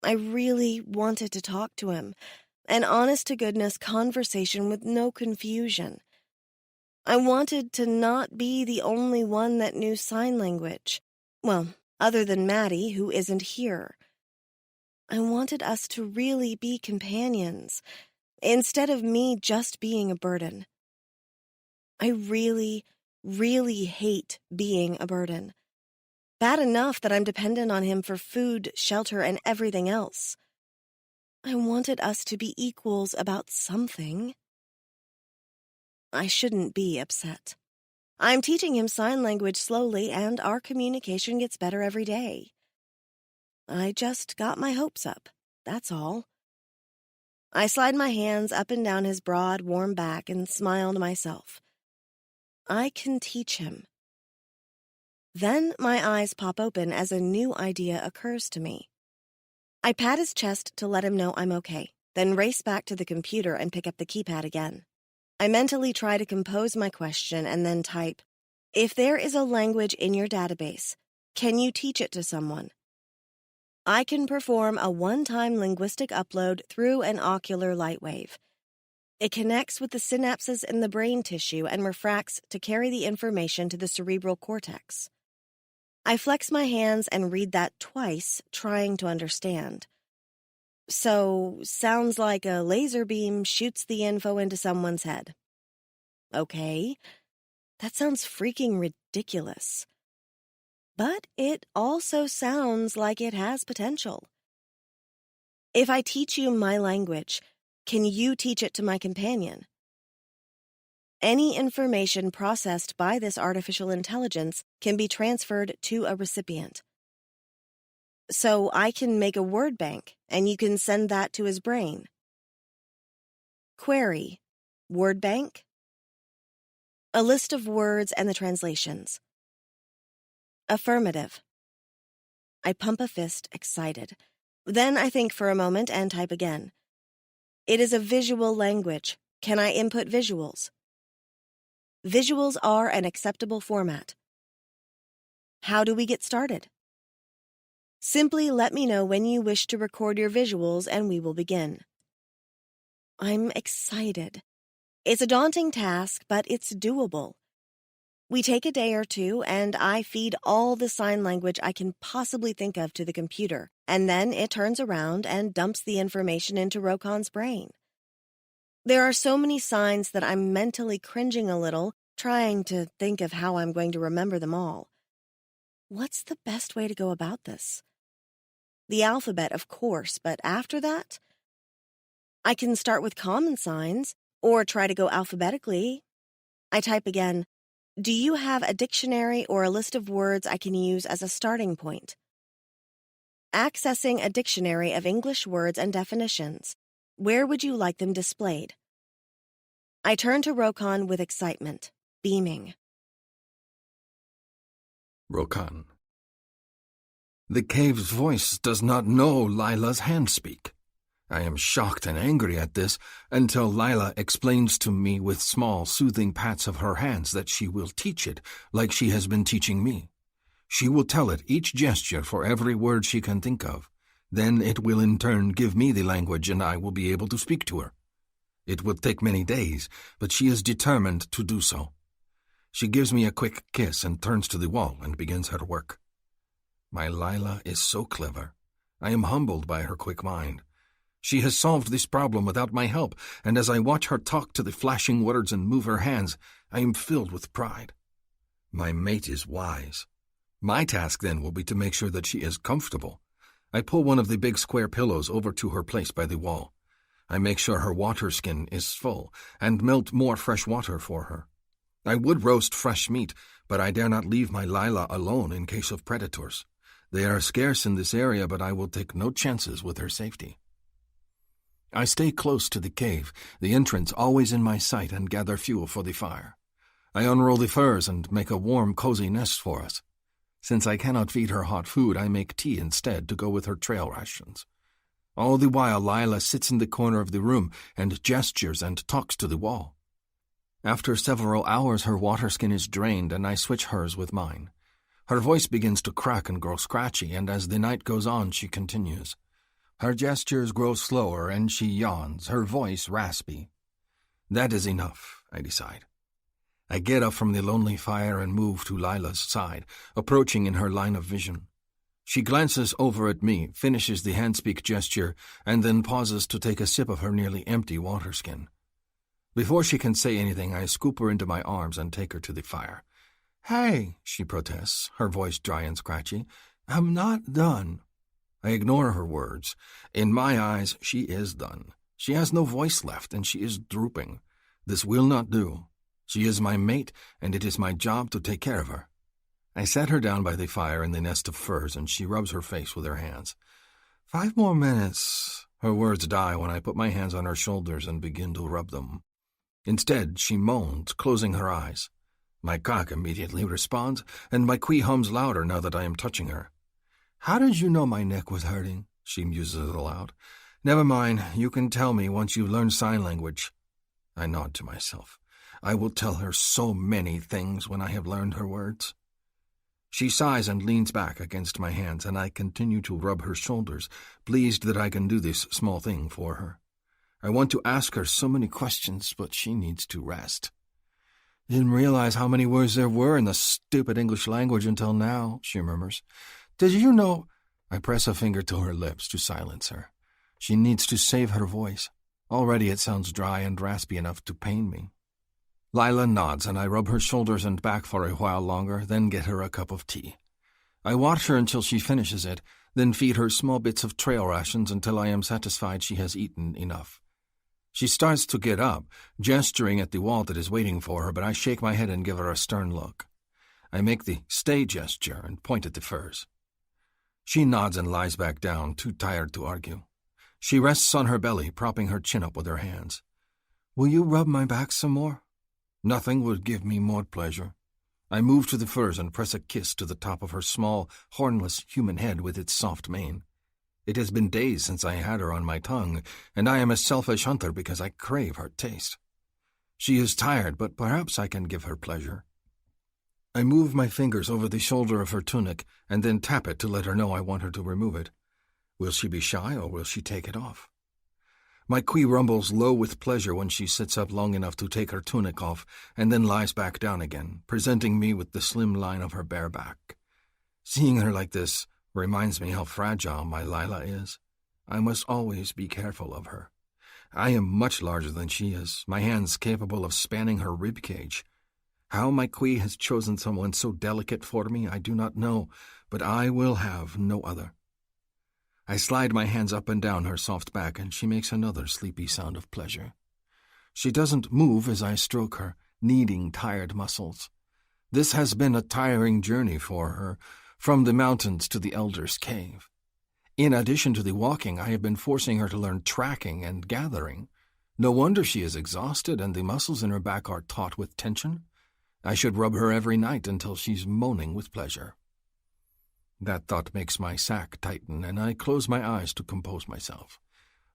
I really wanted to talk to him, an honest-to-goodness conversation with no confusion. I wanted to not be the only one that knew sign language. Well, other than Maddie, who isn't here. I wanted us to really be companions, instead of me just being a burden. I really, really hate being a burden. Bad enough that I'm dependent on him for food, shelter, and everything else. I wanted us to be equals about something. I shouldn't be upset. I'm teaching him sign language slowly, and our communication gets better every day. I just got my hopes up, that's all. I slide my hands up and down his broad, warm back and smile to myself. I can teach him. Then my eyes pop open as a new idea occurs to me. I pat his chest to let him know I'm okay, then race back to the computer and pick up the keypad again. I mentally try to compose my question and then type, "If there is a language in your database, can you teach it to someone?" I can perform a one-time linguistic upload through an ocular light wave. It connects with the synapses in the brain tissue and refracts to carry the information to the cerebral cortex. I flex my hands and read that twice, trying to understand. So, sounds like a laser beam shoots the info into someone's head. Okay, that sounds freaking ridiculous. But it also sounds like it has potential. If I teach you my language, can you teach it to my companion? Any information processed by this artificial intelligence can be transferred to a recipient. So I can make a word bank, and you can send that to his brain. Query: word bank? A list of words and the translations. Affirmative. I pump a fist, excited. Then I think for a moment and type again. It is a visual language. Can I input visuals? Visuals are an acceptable format. How do we get started? Simply let me know when you wish to record your visuals and we will begin. I'm excited. It's a daunting task, but it's doable. We take a day or two, and I feed all the sign language I can possibly think of to the computer, and then it turns around and dumps the information into Rokon's brain. There are so many signs that I'm mentally cringing a little, trying to think of how I'm going to remember them all. What's the best way to go about this? The alphabet, of course, but after that? I can start with common signs, or try to go alphabetically. I type again. Do you have a dictionary or a list of words I can use as a starting point? Accessing a dictionary of English words and definitions. Where would you like them displayed? I turn to Rokon with excitement, beaming. Rokon. The cave's voice does not know Lila's handspeak. I am shocked and angry at this until Lila explains to me with small, soothing pats of her hands that she will teach it like she has been teaching me. She will tell it each gesture for every word she can think of. Then it will in turn give me the language and I will be able to speak to her. It will take many days, but she is determined to do so. She gives me a quick kiss and turns to the wall and begins her work. My Lila is so clever. I am humbled by her quick mind. She has solved this problem without my help, and as I watch her talk to the flashing words and move her hands, I am filled with pride. My mate is wise. My task then will be to make sure that she is comfortable. I pull one of the big square pillows over to her place by the wall. I make sure her water skin is full and melt more fresh water for her. I would roast fresh meat, but I dare not leave my Lila alone in case of predators. They are scarce in this area, but I will take no chances with her safety. I stay close to the cave, the entrance always in my sight, and gather fuel for the fire. I unroll the furs and make a warm, cozy nest for us. Since I cannot feed her hot food, I make tea instead to go with her trail rations. All the while, Lila sits in the corner of the room and gestures and talks to the wall. After several hours, her water skin is drained, and I switch hers with mine. Her voice begins to crack and grow scratchy, and as the night goes on, she continues. Her gestures grow slower, and she yawns, her voice raspy. That is enough, I decide. I get up from the lonely fire and move to Lila's side, approaching in her line of vision. She glances over at me, finishes the handspeak gesture, and then pauses to take a sip of her nearly empty water skin. Before she can say anything, I scoop her into my arms and take her to the fire. Hey, she protests, her voice dry and scratchy. I'm not done. I ignore her words. In my eyes, she is done. She has no voice left, and she is drooping. This will not do. She is my mate, and it is my job to take care of her. I set her down by the fire in the nest of furs, and she rubs her face with her hands. 5 more minutes. Her words die when I put my hands on her shoulders and begin to rub them. Instead, she moans, closing her eyes. My cock immediately responds, and my quee hums louder now that I am touching her. How did you know my neck was hurting? She muses aloud. Never mind, you can tell me once you learn sign language. I nod to myself. I will tell her so many things when I have learned her words. She sighs and leans back against my hands, and I continue to rub her shoulders, pleased that I can do this small thing for her. I want to ask her so many questions, but she needs to rest. Didn't realize how many words there were in the stupid English language until now, she murmurs. Did you know? I press a finger to her lips to silence her. She needs to save her voice. Already it sounds dry and raspy enough to pain me. Lila nods, and I rub her shoulders and back for a while longer, then get her a cup of tea. I watch her until she finishes it, then feed her small bits of trail rations until I am satisfied she has eaten enough. She starts to get up, gesturing at the wall that is waiting for her, but I shake my head and give her a stern look. I make the stay gesture and point at the furs. She nods and lies back down, too tired to argue. She rests on her belly, propping her chin up with her hands. Will you rub my back some more? Nothing would give me more pleasure. I move to the furs and press a kiss to the top of her small, hornless human head with its soft mane. It has been days since I had her on my tongue, and I am a selfish hunter because I crave her taste. She is tired, but perhaps I can give her pleasure. I move my fingers over the shoulder of her tunic and then tap it to let her know I want her to remove it. Will she be shy or will she take it off? My quee rumbles low with pleasure when she sits up long enough to take her tunic off and then lies back down again, presenting me with the slim line of her bare back. Seeing her like this reminds me how fragile my Lila is. I must always be careful of her. I am much larger than she is, my hands capable of spanning her rib cage. How my quee has chosen someone so delicate for me, I do not know, but I will have no other. I slide my hands up and down her soft back, and she makes another sleepy sound of pleasure. She doesn't move as I stroke her, kneading tired muscles. This has been a tiring journey for her, from the mountains to the Elder's Cave. In addition to the walking, I have been forcing her to learn tracking and gathering. No wonder she is exhausted and the muscles in her back are taut with tension. I should rub her every night until she's moaning with pleasure. That thought makes my sack tighten, and I close my eyes to compose myself.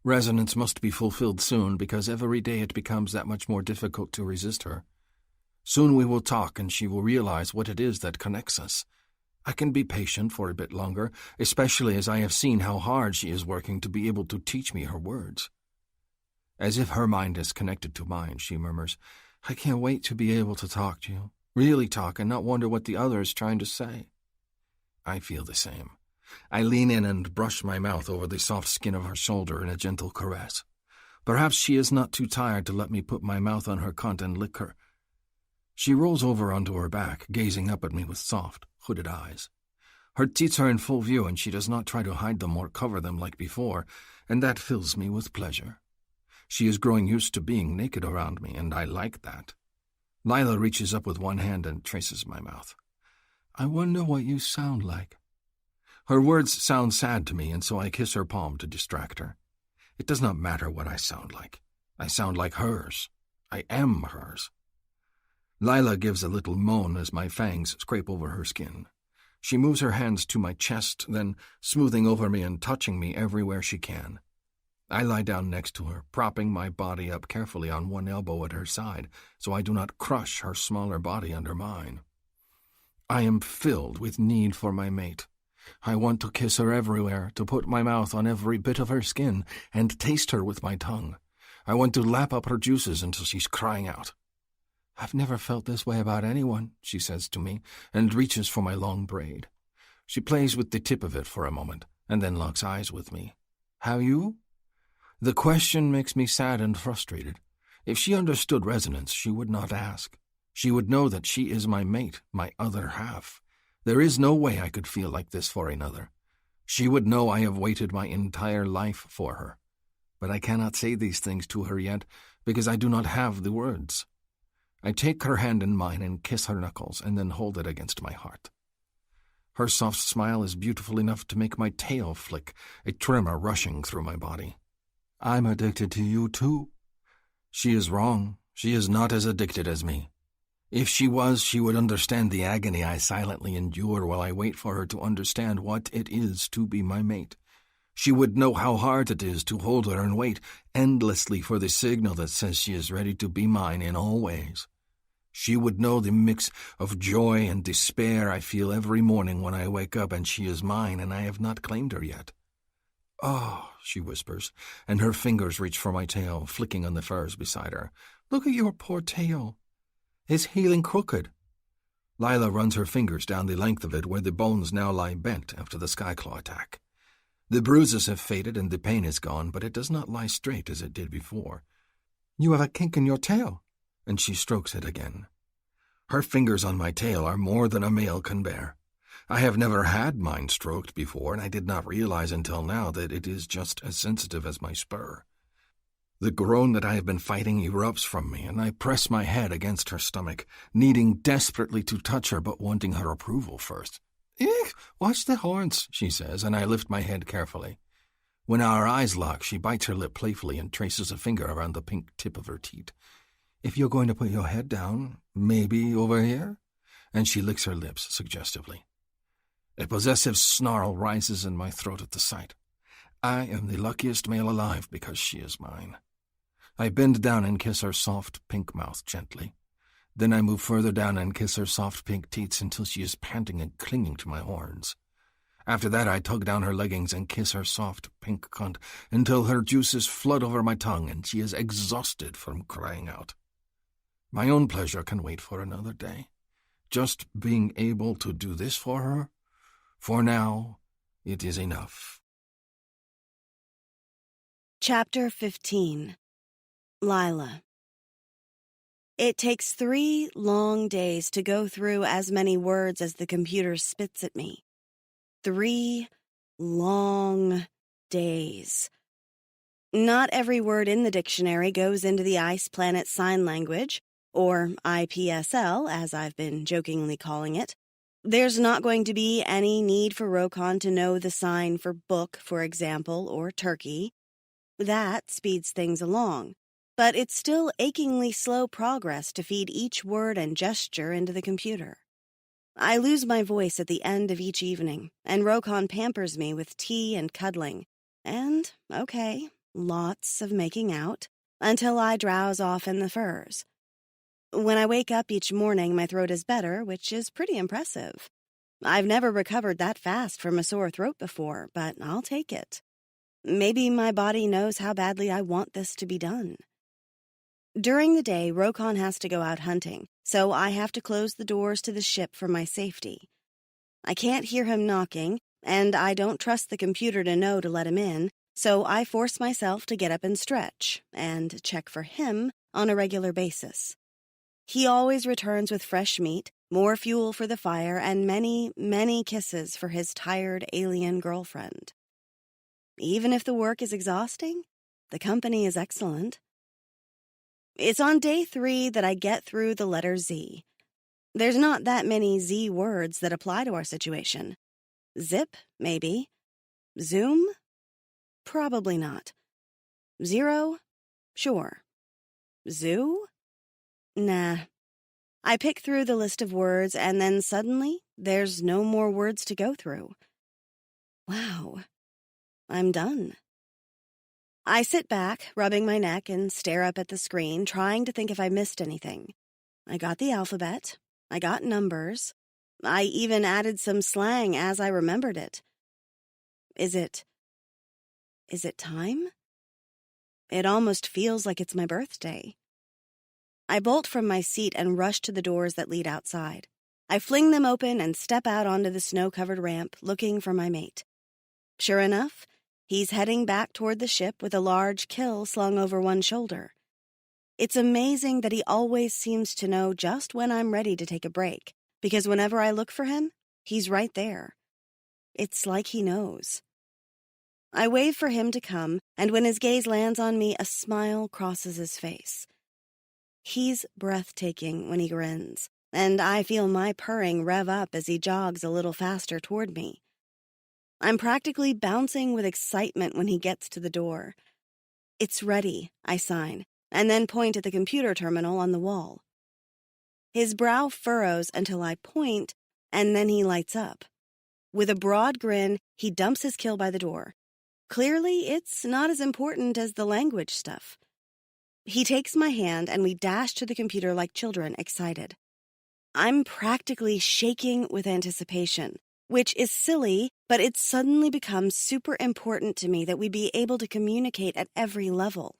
Resonance must be fulfilled soon, because every day it becomes that much more difficult to resist her. Soon we will talk, and she will realize what it is that connects us. I can be patient for a bit longer, especially as I have seen how hard she is working to be able to teach me her words. As if her mind is connected to mine, she murmurs, I can't wait to be able to talk to you, really talk and not wonder what the other is trying to say. I feel the same. I lean in and brush my mouth over the soft skin of her shoulder in a gentle caress. Perhaps she is not too tired to let me put my mouth on her cunt and lick her. She rolls over onto her back, gazing up at me with soft, hooded eyes. Her teats are in full view, and she does not try to hide them or cover them like before, and that fills me with pleasure. She is growing used to being naked around me, and I like that. Lila reaches up with one hand and traces my mouth. I wonder what you sound like. Her words sound sad to me, and so I kiss her palm to distract her. It does not matter what I sound like. I sound like hers. I am hers. Lila gives a little moan as my fangs scrape over her skin. She moves her hands to my chest, then smoothing over me and touching me everywhere she can. I lie down next to her, propping my body up carefully on one elbow at her side so I do not crush her smaller body under mine. I am filled with need for my mate. I want to kiss her everywhere, to put my mouth on every bit of her skin and taste her with my tongue. I want to lap up her juices until she's crying out. I've never felt this way about anyone, she says to me, and reaches for my long braid. She plays with the tip of it for a moment, and then locks eyes with me. Have you? The question makes me sad and frustrated. If she understood resonance, she would not ask. She would know that she is my mate, my other half. There is no way I could feel like this for another. She would know I have waited my entire life for her. But I cannot say these things to her yet, because I do not have the words. I take her hand in mine and kiss her knuckles, and then hold it against my heart. Her soft smile is beautiful enough to make my tail flick, a tremor rushing through my body. I'm addicted to you, too. She is wrong. She is not as addicted as me. If she was, she would understand the agony I silently endure while I wait for her to understand what it is to be my mate. She would know how hard it is to hold her and wait endlessly for the signal that says she is ready to be mine in all ways. She would know the mix of joy and despair I feel every morning when I wake up and she is mine and I have not claimed her yet. Oh, she whispers, and her fingers reach for my tail, flicking on the furs beside her. Look at your poor tail. It's healing crooked. Lila runs her fingers down the length of it where the bones now lie bent after the skyclaw attack. The bruises have faded and the pain is gone, but it does not lie straight as it did before. You have a kink in your tail, and she strokes it again. Her fingers on my tail are more than a male can bear. I have never had mine stroked before, and I did not realize until now that it is just as sensitive as my spur. The groan that I have been fighting erupts from me, and I press my head against her stomach, needing desperately to touch her but wanting her approval first. Eek, watch the horns, she says, and I lift my head carefully. When our eyes lock, she bites her lip playfully and traces a finger around the pink tip of her teat. If you're going to put your head down, maybe over here? And she licks her lips suggestively. A possessive snarl rises in my throat at the sight. I am the luckiest male alive because she is mine. I bend down and kiss her soft pink mouth gently. Then I move further down and kiss her soft pink teats until she is panting and clinging to my horns. After that, I tug down her leggings and kiss her soft pink cunt until her juices flood over my tongue and she is exhausted from crying out. My own pleasure can wait for another day. Just being able to do this for her, for now, it is enough. Chapter 15. Lila. It takes 3 long days to go through as many words as the computer spits at me. 3 long days. Not every word in the dictionary goes into the Ice Planet Sign Language, or IPSL, as I've been jokingly calling it. There's not going to be any need for Rokon to know the sign for book, for example, or turkey. That speeds things along. But it's still achingly slow progress to feed each word and gesture into the computer. I lose my voice at the end of each evening, and Rokon pampers me with tea and cuddling, and, okay, lots of making out, until I drowse off in the furs. When I wake up each morning, my throat is better, which is pretty impressive. I've never recovered that fast from a sore throat before, but I'll take it. Maybe my body knows how badly I want this to be done. During the day, Rokon has to go out hunting, so I have to close the doors to the ship for my safety. I can't hear him knocking, and I don't trust the computer to know to let him in, so I force myself to get up and stretch, and check for him on a regular basis. He always returns with fresh meat, more fuel for the fire, and many, many kisses for his tired alien girlfriend. Even if the work is exhausting, the company is excellent. It's on day 3 that I get through the letter Z. There's not that many Z words that apply to our situation. Zip, maybe. Zoom? Probably not. Zero? Sure. Zoo? Nah. I pick through the list of words, and then suddenly, there's no more words to go through. Wow. I'm done. I sit back, rubbing my neck, and stare up at the screen, trying to think if I missed anything. I got the alphabet. I got numbers. I even added some slang as I remembered it. Is it time? It almost feels like it's my birthday. I bolt from my seat and rush to the doors that lead outside. I fling them open and step out onto the snow-covered ramp, looking for my mate. Sure enough, he's heading back toward the ship with a large kill slung over one shoulder. It's amazing that he always seems to know just when I'm ready to take a break, because whenever I look for him, he's right there. It's like he knows. I wave for him to come, and when his gaze lands on me, a smile crosses his face. He's breathtaking when he grins, and I feel my purring rev up as he jogs a little faster toward me. I'm practically bouncing with excitement when he gets to the door. It's ready, I sign, and then point at the computer terminal on the wall. His brow furrows until I point, and then he lights up. With a broad grin, he dumps his kill by the door. Clearly, it's not as important as the language stuff. He takes my hand, and we dash to the computer like children, excited. I'm practically shaking with anticipation, which is silly, but it's suddenly become super important to me that we be able to communicate at every level.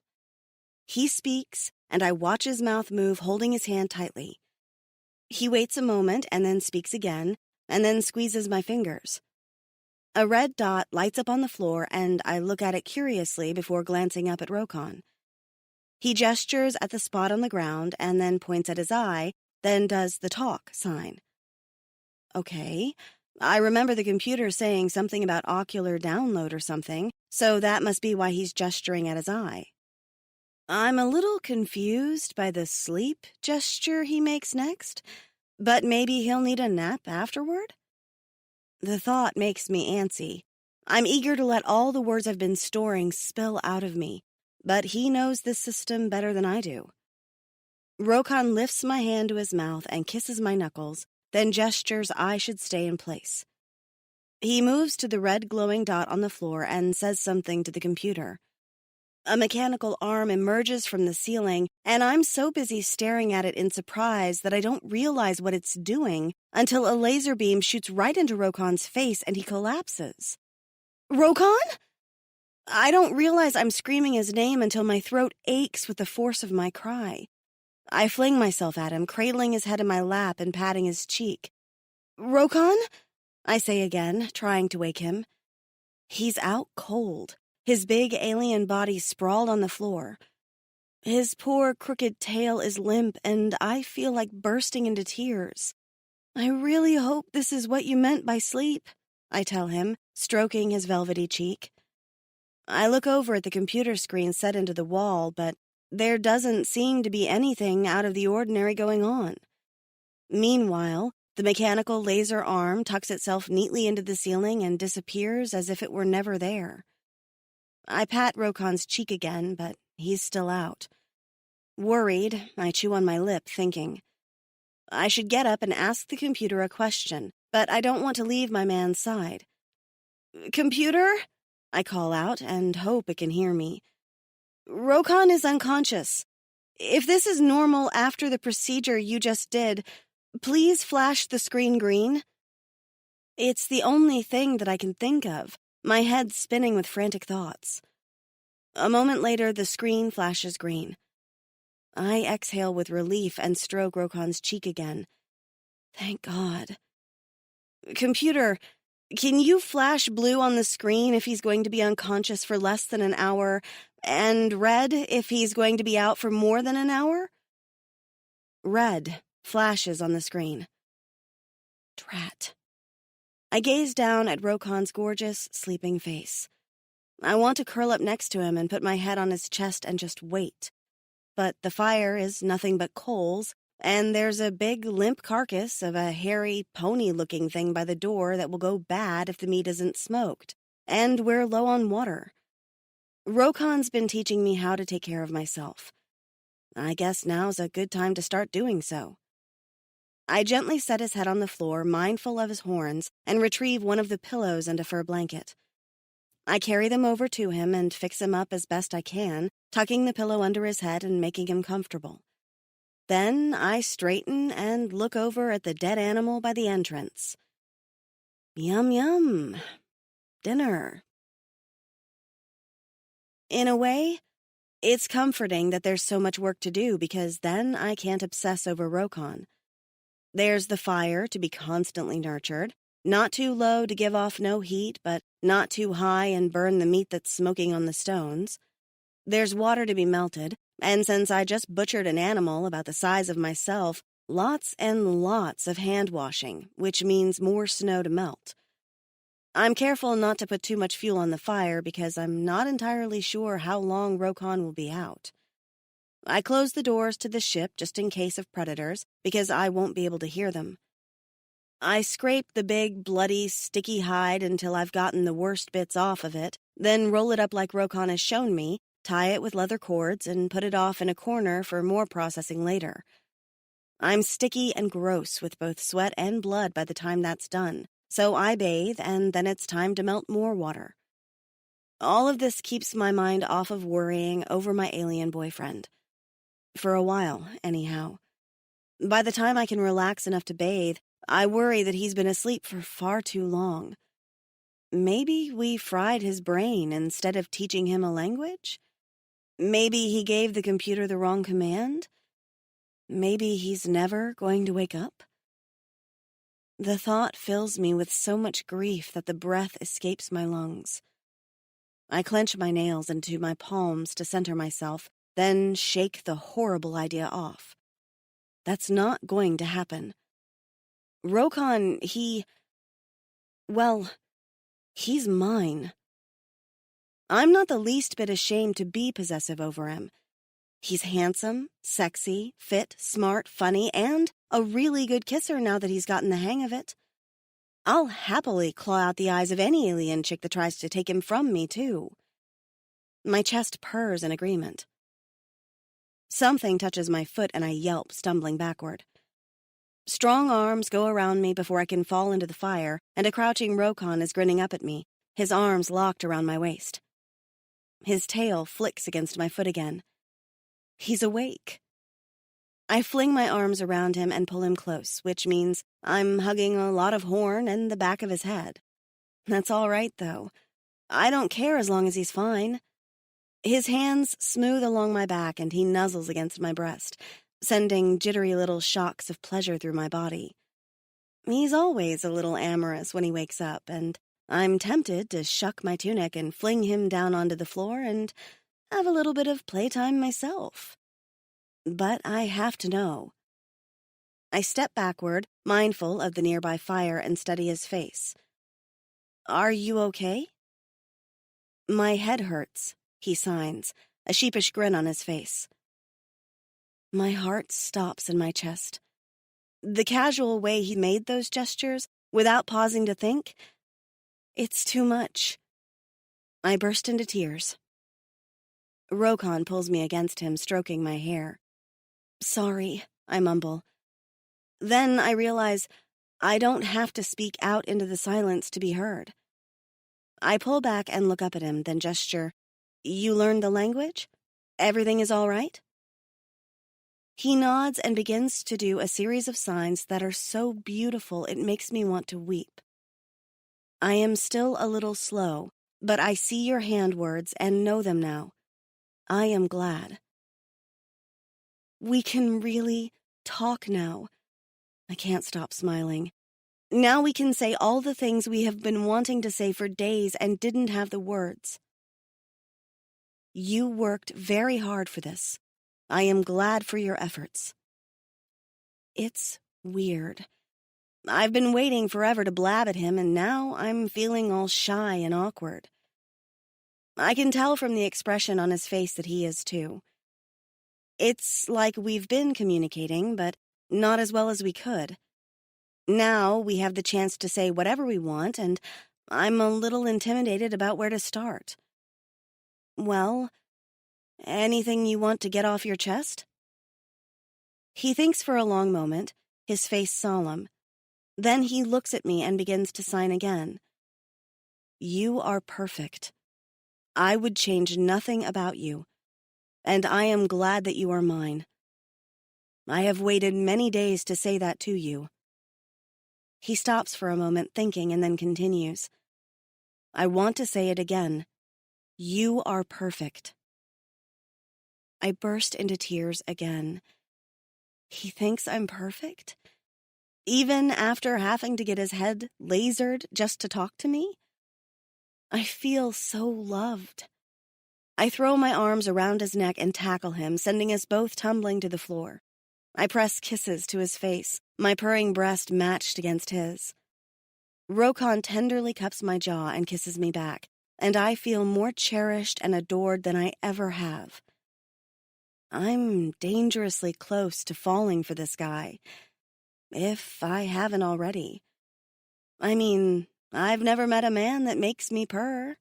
He speaks, and I watch his mouth move, holding his hand tightly. He waits a moment and then speaks again, and then squeezes my fingers. A red dot lights up on the floor, and I look at it curiously before glancing up at Rokon. He gestures at the spot on the ground and then points at his eye, then does the talk sign. Okay, I remember the computer saying something about ocular download or something, so that must be why he's gesturing at his eye. I'm a little confused by the sleep gesture he makes next, but maybe he'll need a nap afterward? The thought makes me antsy. I'm eager to let all the words I've been storing spill out of me, but he knows this system better than I do. Rokon lifts my hand to his mouth and kisses my knuckles, then gestures I should stay in place. He moves to the red glowing dot on the floor and says something to the computer. A mechanical arm emerges from the ceiling, and I'm so busy staring at it in surprise that I don't realize what it's doing until a laser beam shoots right into Rokon's face and he collapses. Rokon? I don't realize I'm screaming his name until my throat aches with the force of my cry. I fling myself at him, cradling his head in my lap and patting his cheek. Rokon? I say again, trying to wake him. He's out cold, his big alien body sprawled on the floor. His poor crooked tail is limp, and I feel like bursting into tears. I really hope this is what you meant by sleep, I tell him, stroking his velvety cheek. I look over at the computer screen set into the wall, but there doesn't seem to be anything out of the ordinary going on. Meanwhile, the mechanical laser arm tucks itself neatly into the ceiling and disappears as if it were never there. I pat Rokon's cheek again, but he's still out. Worried, I chew on my lip, thinking. I should get up and ask the computer a question, but I don't want to leave my man's side. Computer? I call out and hope it can hear me. Rokon is unconscious. If this is normal after the procedure you just did, please flash the screen green. It's the only thing that I can think of, my head spinning with frantic thoughts. A moment later, the screen flashes green. I exhale with relief and stroke Rokan's cheek again. Thank God. Computer, can you flash blue on the screen if he's going to be unconscious for less than an hour, and red if he's going to be out for more than an hour? Red flashes on the screen. Drat. I gaze down at Rokan's gorgeous, sleeping face. I want to curl up next to him and put my head on his chest and just wait. But the fire is nothing but coals, and there's a big, limp carcass of a hairy, pony-looking thing by the door that will go bad if the meat isn't smoked, and we're low on water. Rokan's been teaching me how to take care of myself. I guess now's a good time to start doing so. I gently set his head on the floor, mindful of his horns, and retrieve one of the pillows and a fur blanket. I carry them over to him and fix him up as best I can, tucking the pillow under his head and making him comfortable. Then I straighten and look over at the dead animal by the entrance. Yum, yum. Dinner. In a way, it's comforting that there's so much work to do because then I can't obsess over Rokan. There's the fire to be constantly nurtured, not too low to give off no heat, but not too high and burn the meat that's smoking on the stones. There's water to be melted, and since I just butchered an animal about the size of myself, lots and lots of hand-washing, which means more snow to melt. I'm careful not to put too much fuel on the fire because I'm not entirely sure how long Rokan will be out. I close the doors to the ship just in case of predators, because I won't be able to hear them. I scrape the big, bloody, sticky hide until I've gotten the worst bits off of it, then roll it up like Rokan has shown me, tie it with leather cords, and put it off in a corner for more processing later. I'm sticky and gross with both sweat and blood by the time that's done, so I bathe, and then it's time to melt more water. All of this keeps my mind off of worrying over my alien boyfriend. For a while, anyhow. By the time I can relax enough to bathe, I worry that he's been asleep for far too long. Maybe we fried his brain instead of teaching him a language? Maybe he gave the computer the wrong command? Maybe he's never going to wake up? The thought fills me with so much grief that the breath escapes my lungs. I clench my nails into my palms to center myself, then shake the horrible idea off. That's not going to happen. Rokan, he's mine. I'm not the least bit ashamed to be possessive over him. He's handsome, sexy, fit, smart, funny, and a really good kisser now that he's gotten the hang of it. I'll happily claw out the eyes of any alien chick that tries to take him from me, too. My chest purrs in agreement. Something touches my foot and I yelp, stumbling backward. Strong arms go around me before I can fall into the fire, and a crouching Rokan is grinning up at me, his arms locked around my waist. His tail flicks against my foot again. He's awake. I fling my arms around him and pull him close, which means I'm hugging a lot of horn and the back of his head. That's all right, though. I don't care as long as he's fine. His hands smooth along my back and he nuzzles against my breast, sending jittery little shocks of pleasure through my body. He's always a little amorous when he wakes up, and I'm tempted to shuck my tunic and fling him down onto the floor and have a little bit of playtime myself. But I have to know. I step backward, mindful of the nearby fire, and study his face. Are you okay? My head hurts, he signs, a sheepish grin on his face. My heart stops in my chest. The casual way he made those gestures, without pausing to think, it's too much. I burst into tears. Rokan pulls me against him, stroking my hair. Sorry, I mumble. Then I realize I don't have to speak out into the silence to be heard. I pull back and look up at him, then gesture, You learned the language? Everything is all right? He nods and begins to do a series of signs that are so beautiful it makes me want to weep. I am still a little slow, but I see your hand words and know them now. I am glad. We can really talk now. I can't stop smiling. Now we can say all the things we have been wanting to say for days and didn't have the words. You worked very hard for this. I am glad for your efforts. It's weird. I've been waiting forever to blab at him, and now I'm feeling all shy and awkward. I can tell from the expression on his face that he is too. It's like we've been communicating, but not as well as we could. Now we have the chance to say whatever we want, and I'm a little intimidated about where to start. Well, anything you want to get off your chest? He thinks for a long moment, his face solemn. Then he looks at me and begins to sign again. You are perfect. I would change nothing about you, and I am glad that you are mine. I have waited many days to say that to you. He stops for a moment, thinking, and then continues. I want to say it again. You are perfect. I burst into tears again. He thinks I'm perfect? Even after having to get his head lasered just to talk to me? I feel so loved. I throw my arms around his neck and tackle him, sending us both tumbling to the floor. I press kisses to his face, my purring breast matched against his. Rokon tenderly cups my jaw and kisses me back, and I feel more cherished and adored than I ever have. I'm dangerously close to falling for this guy, if I haven't already. I mean, I've never met a man that makes me purr.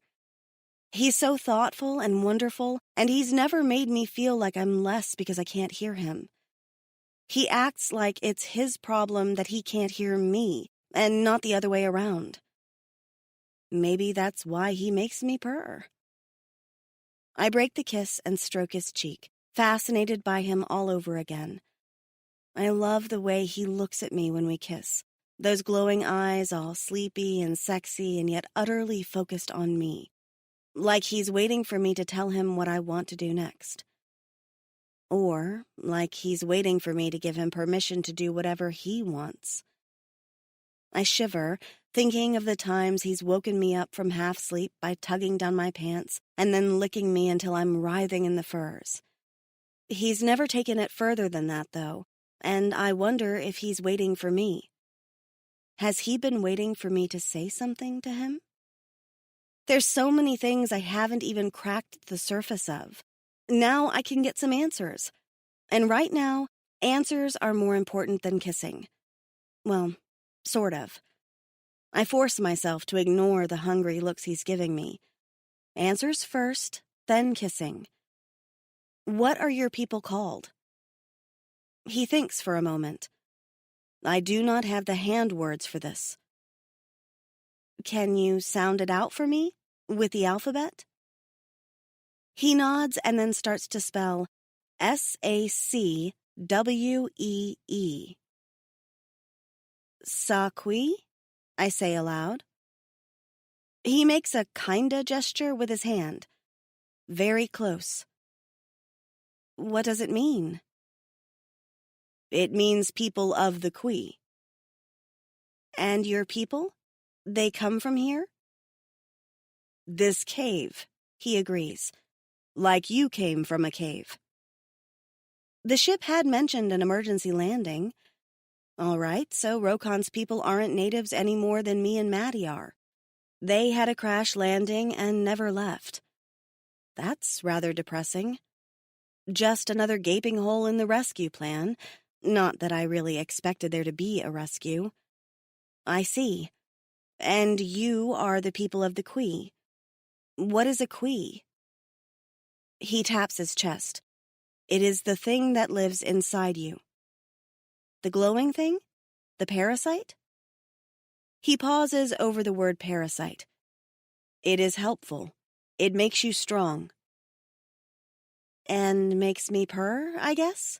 He's so thoughtful and wonderful, and he's never made me feel like I'm less because I can't hear him. He acts like it's his problem that he can't hear me, and not the other way around. Maybe that's why he makes me purr. I break the kiss and stroke his cheek, fascinated by him all over again. I love the way he looks at me when we kiss, those glowing eyes all sleepy and sexy and yet utterly focused on me, like he's waiting for me to tell him what I want to do next. Or like he's waiting for me to give him permission to do whatever he wants. I shiver, thinking of the times he's woken me up from half-sleep by tugging down my pants and then licking me until I'm writhing in the furs. He's never taken it further than that, though, and I wonder if he's waiting for me. Has he been waiting for me to say something to him? There's so many things I haven't even cracked the surface of. Now I can get some answers. And right now, answers are more important than kissing. Well, sort of. I force myself to ignore the hungry looks he's giving me. Answers first, then kissing. What are your people called? He thinks for a moment. I do not have the hand words for this. Can you sound it out for me, with the alphabet? He nods and then starts to spell Sacwee. Saqui? I say aloud. He makes a kinda gesture with his hand. Very close. What does it mean? It means people of the Qui. And your people? They come from here? This cave, he agrees. Like you came from a cave. The ship had mentioned an emergency landing. All right, so Rokon's people aren't natives any more than me and Maddie are. They had a crash landing and never left. That's rather depressing. Just another gaping hole in the rescue plan. Not that I really expected there to be a rescue. I see. And you are the people of the Qui. What is a Qui? He taps his chest. It is the thing that lives inside you. The glowing thing? The parasite? He pauses over the word parasite. It is helpful. It makes you strong. And makes me purr, I guess?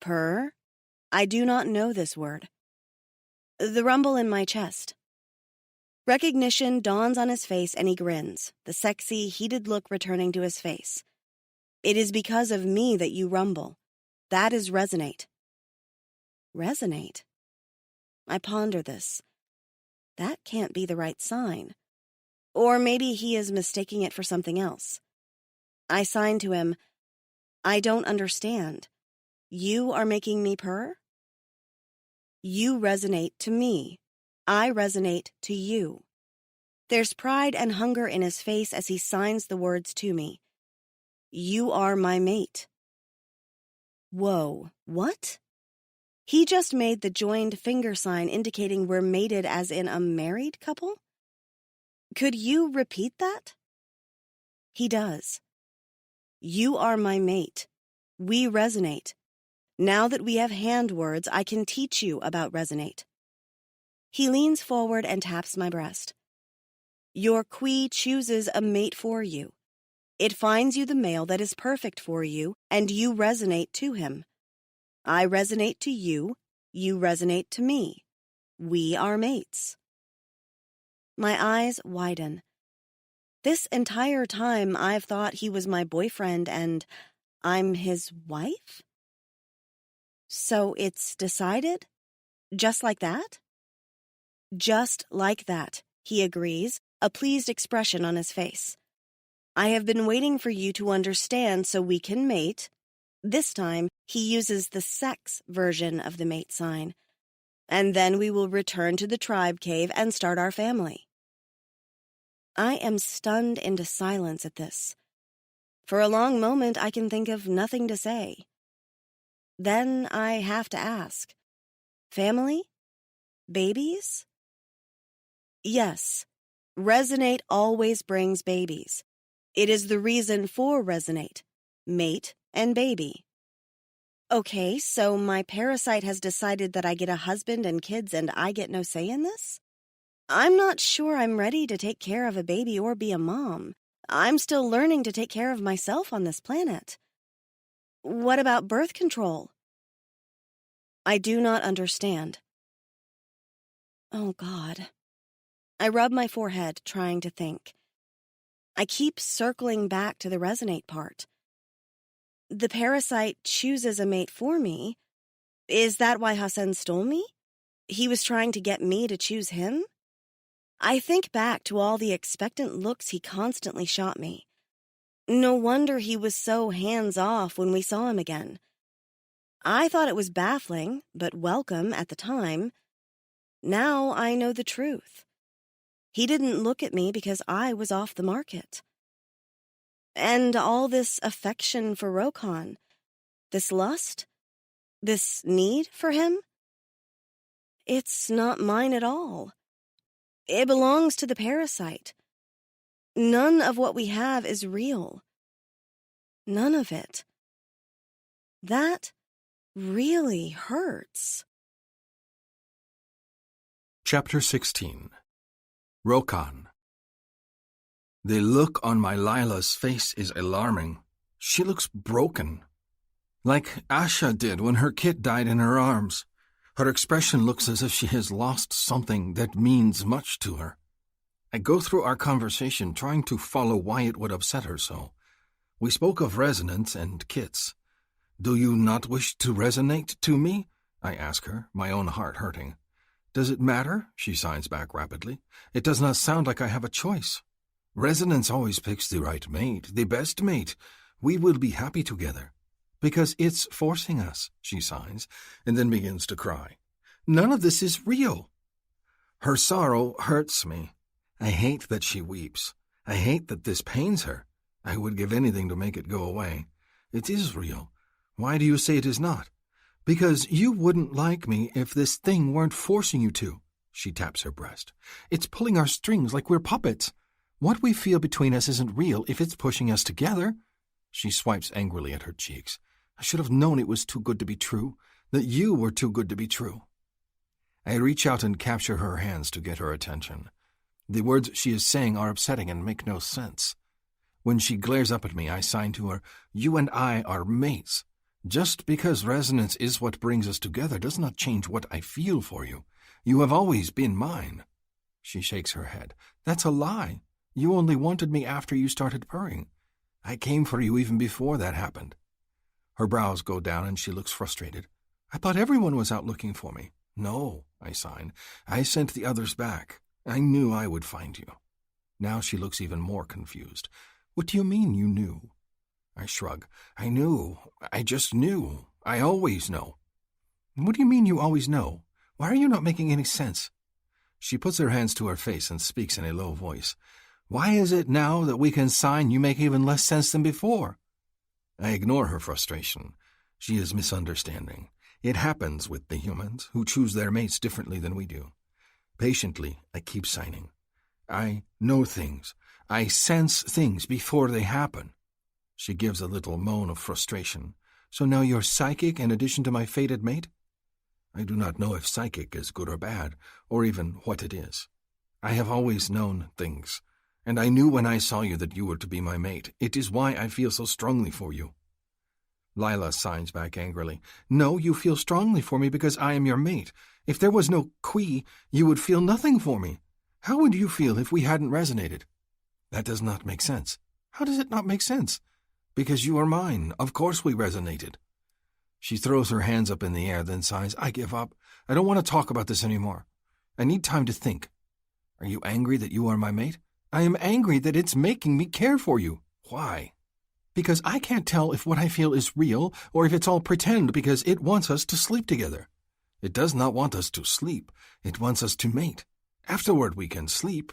Purr? I do not know this word. The rumble in my chest. Recognition dawns on his face and he grins, the sexy, heated look returning to his face. It is because of me that you rumble. That is resonate. Resonate? I ponder this. That can't be the right sign. Or maybe he is mistaking it for something else. I sign to him, I don't understand. You are making me purr? You resonate to me. I resonate to you. There's pride and hunger in his face as he signs the words to me. You are my mate. Whoa, what? He just made the joined finger sign indicating we're mated as in a married couple? Could you repeat that? He does. You are my mate. We resonate. Now that we have hand words, I can teach you about resonate. He leans forward and taps my breast. Your Qui chooses a mate for you. It finds you the male that is perfect for you, and you resonate to him. I resonate to you, you resonate to me. We are mates. My eyes widen. This entire time I've thought he was my boyfriend and I'm his wife? So it's decided? Just like that? Just like that, he agrees, a pleased expression on his face. I have been waiting for you to understand so we can mate. This time, he uses the sex version of the mate sign. And then we will return to the tribe cave and start our family. I am stunned into silence at this. For a long moment, I can think of nothing to say. Then I have to ask, family? Babies? Yes, resonate always brings babies. It is the reason for resonate, mate and baby. Okay, so my parasite has decided that I get a husband and kids and I get no say in this? I'm not sure I'm ready to take care of a baby or be a mom. I'm still learning to take care of myself on this planet. What about birth control? I do not understand. Oh, God. I rub my forehead, trying to think. I keep circling back to the resonate part. The parasite chooses a mate for me. Is that why Hassan stole me? He was trying to get me to choose him? I think back to all the expectant looks he constantly shot me. No wonder he was so hands-off when we saw him again. I thought it was baffling, but welcome at the time. Now I know the truth. He didn't look at me because I was off the market. And all this affection for Rokan, this lust, this need for him, it's not mine at all. It belongs to the parasite. None of what we have is real. None of it. That really hurts. Chapter 16. Rokan. The look on my Lila's face is alarming. She looks broken. Like Asha did when her kid died in her arms. Her expression looks as if she has lost something that means much to her. I go through our conversation trying to follow why it would upset her so. We spoke of resonance and kits. Do you not wish to resonate to me? I ask her, my own heart hurting. Does it matter? She signs back rapidly. It does not sound like I have a choice. Resonance always picks the right mate, the best mate. We will be happy together. Because it's forcing us, she signs, and then begins to cry. None of this is real. Her sorrow hurts me. I hate that she weeps. I hate that this pains her. I would give anything to make it go away. It is real. Why do you say it is not? Because you wouldn't like me if this thing weren't forcing you to. She taps her breast. It's pulling our strings like we're puppets. What we feel between us isn't real if it's pushing us together. She swipes angrily at her cheeks. I should have known it was too good to be true, that you were too good to be true. I reach out and capture her hands to get her attention. The words she is saying are upsetting and make no sense. When she glares up at me, I sign to her, You and I are mates. Just because resonance is what brings us together does not change what I feel for you. You have always been mine. She shakes her head. That's a lie. You only wanted me after you started purring. I came for you even before that happened. Her brows go down and she looks frustrated. I thought everyone was out looking for me. No, I sign. I sent the others back. I knew I would find you. Now she looks even more confused. What do you mean you knew? I shrug. I knew. I just knew. I always know. What do you mean you always know? Why are you not making any sense? She puts her hands to her face and speaks in a low voice. Why is it now that we can sign you make even less sense than before? I ignore her frustration. She is misunderstanding. It happens with the humans, who choose their mates differently than we do. Patiently, I keep signing. I know things. I sense things before they happen. She gives a little moan of frustration. So now you're psychic in addition to my fated mate? I do not know if psychic is good or bad, or even what it is. I have always known things, and I knew when I saw you that you were to be my mate. It is why I feel so strongly for you. Lila signs back angrily. No, you feel strongly for me because I am your mate. If there was no Qui, you would feel nothing for me. How would you feel if we hadn't resonated? That does not make sense. How does it not make sense? Because you are mine. Of course we resonated. She throws her hands up in the air, then sighs. I give up. I don't want to talk about this anymore. I need time to think. Are you angry that you are my mate? I am angry that it's making me care for you. Why? Because I can't tell if what I feel is real or if it's all pretend because it wants us to sleep together. It does not want us to sleep. It wants us to mate. Afterward we can sleep.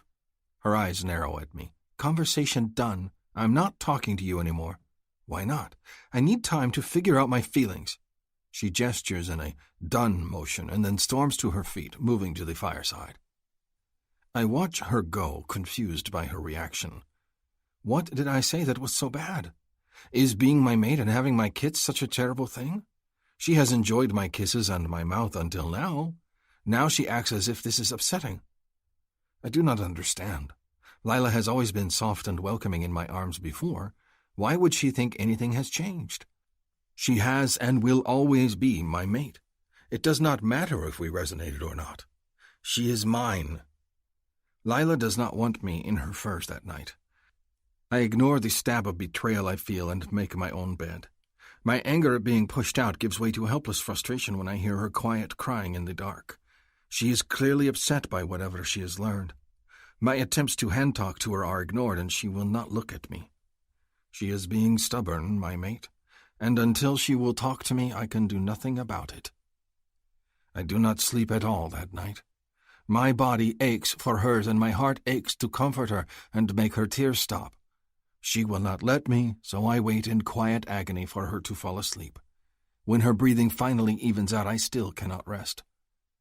Her eyes narrow at me. Conversation done. I'm not talking to you anymore. Why not? I need time to figure out my feelings. She gestures in a done motion and then storms to her feet, moving to the fireside. I watch her go, confused by her reaction. What did I say that was so bad? Is being my mate and having my kiss such a terrible thing? She has enjoyed my kisses and my mouth until now. Now she acts as if this is upsetting. I do not understand. Lila has always been soft and welcoming in my arms before. Why would she think anything has changed? She has and will always be my mate. It does not matter if we resonated or not. She is mine. Lila does not want me in her furs that night. I ignore the stab of betrayal I feel and make my own bed. My anger at being pushed out gives way to helpless frustration when I hear her quiet crying in the dark. She is clearly upset by whatever she has learned. My attempts to hand-talk to her are ignored and she will not look at me. She is being stubborn, my mate, and until she will talk to me, I can do nothing about it. I do not sleep at all that night. My body aches for hers, and my heart aches to comfort her and make her tears stop. She will not let me, so I wait in quiet agony for her to fall asleep. When her breathing finally evens out, I still cannot rest.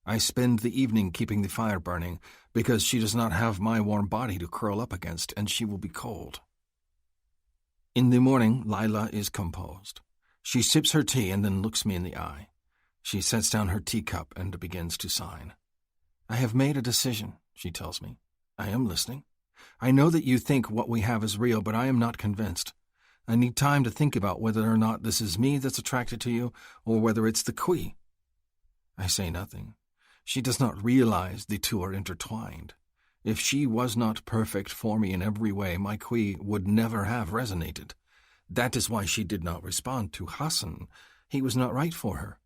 I spend the evening keeping the fire burning, because she does not have my warm body to curl up against, and she will be cold. In the morning, Lila is composed. She sips her tea and then looks me in the eye. She sets down her teacup and begins to sign. I have made a decision, she tells me. I am listening. I know that you think what we have is real, but I am not convinced. I need time to think about whether or not this is me that's attracted to you, or whether it's the Qui. I say nothing. She does not realize the two are intertwined. If she was not perfect for me in every way, my Qui would never have resonated. That is why she did not respond to Hassan. He was not right for her.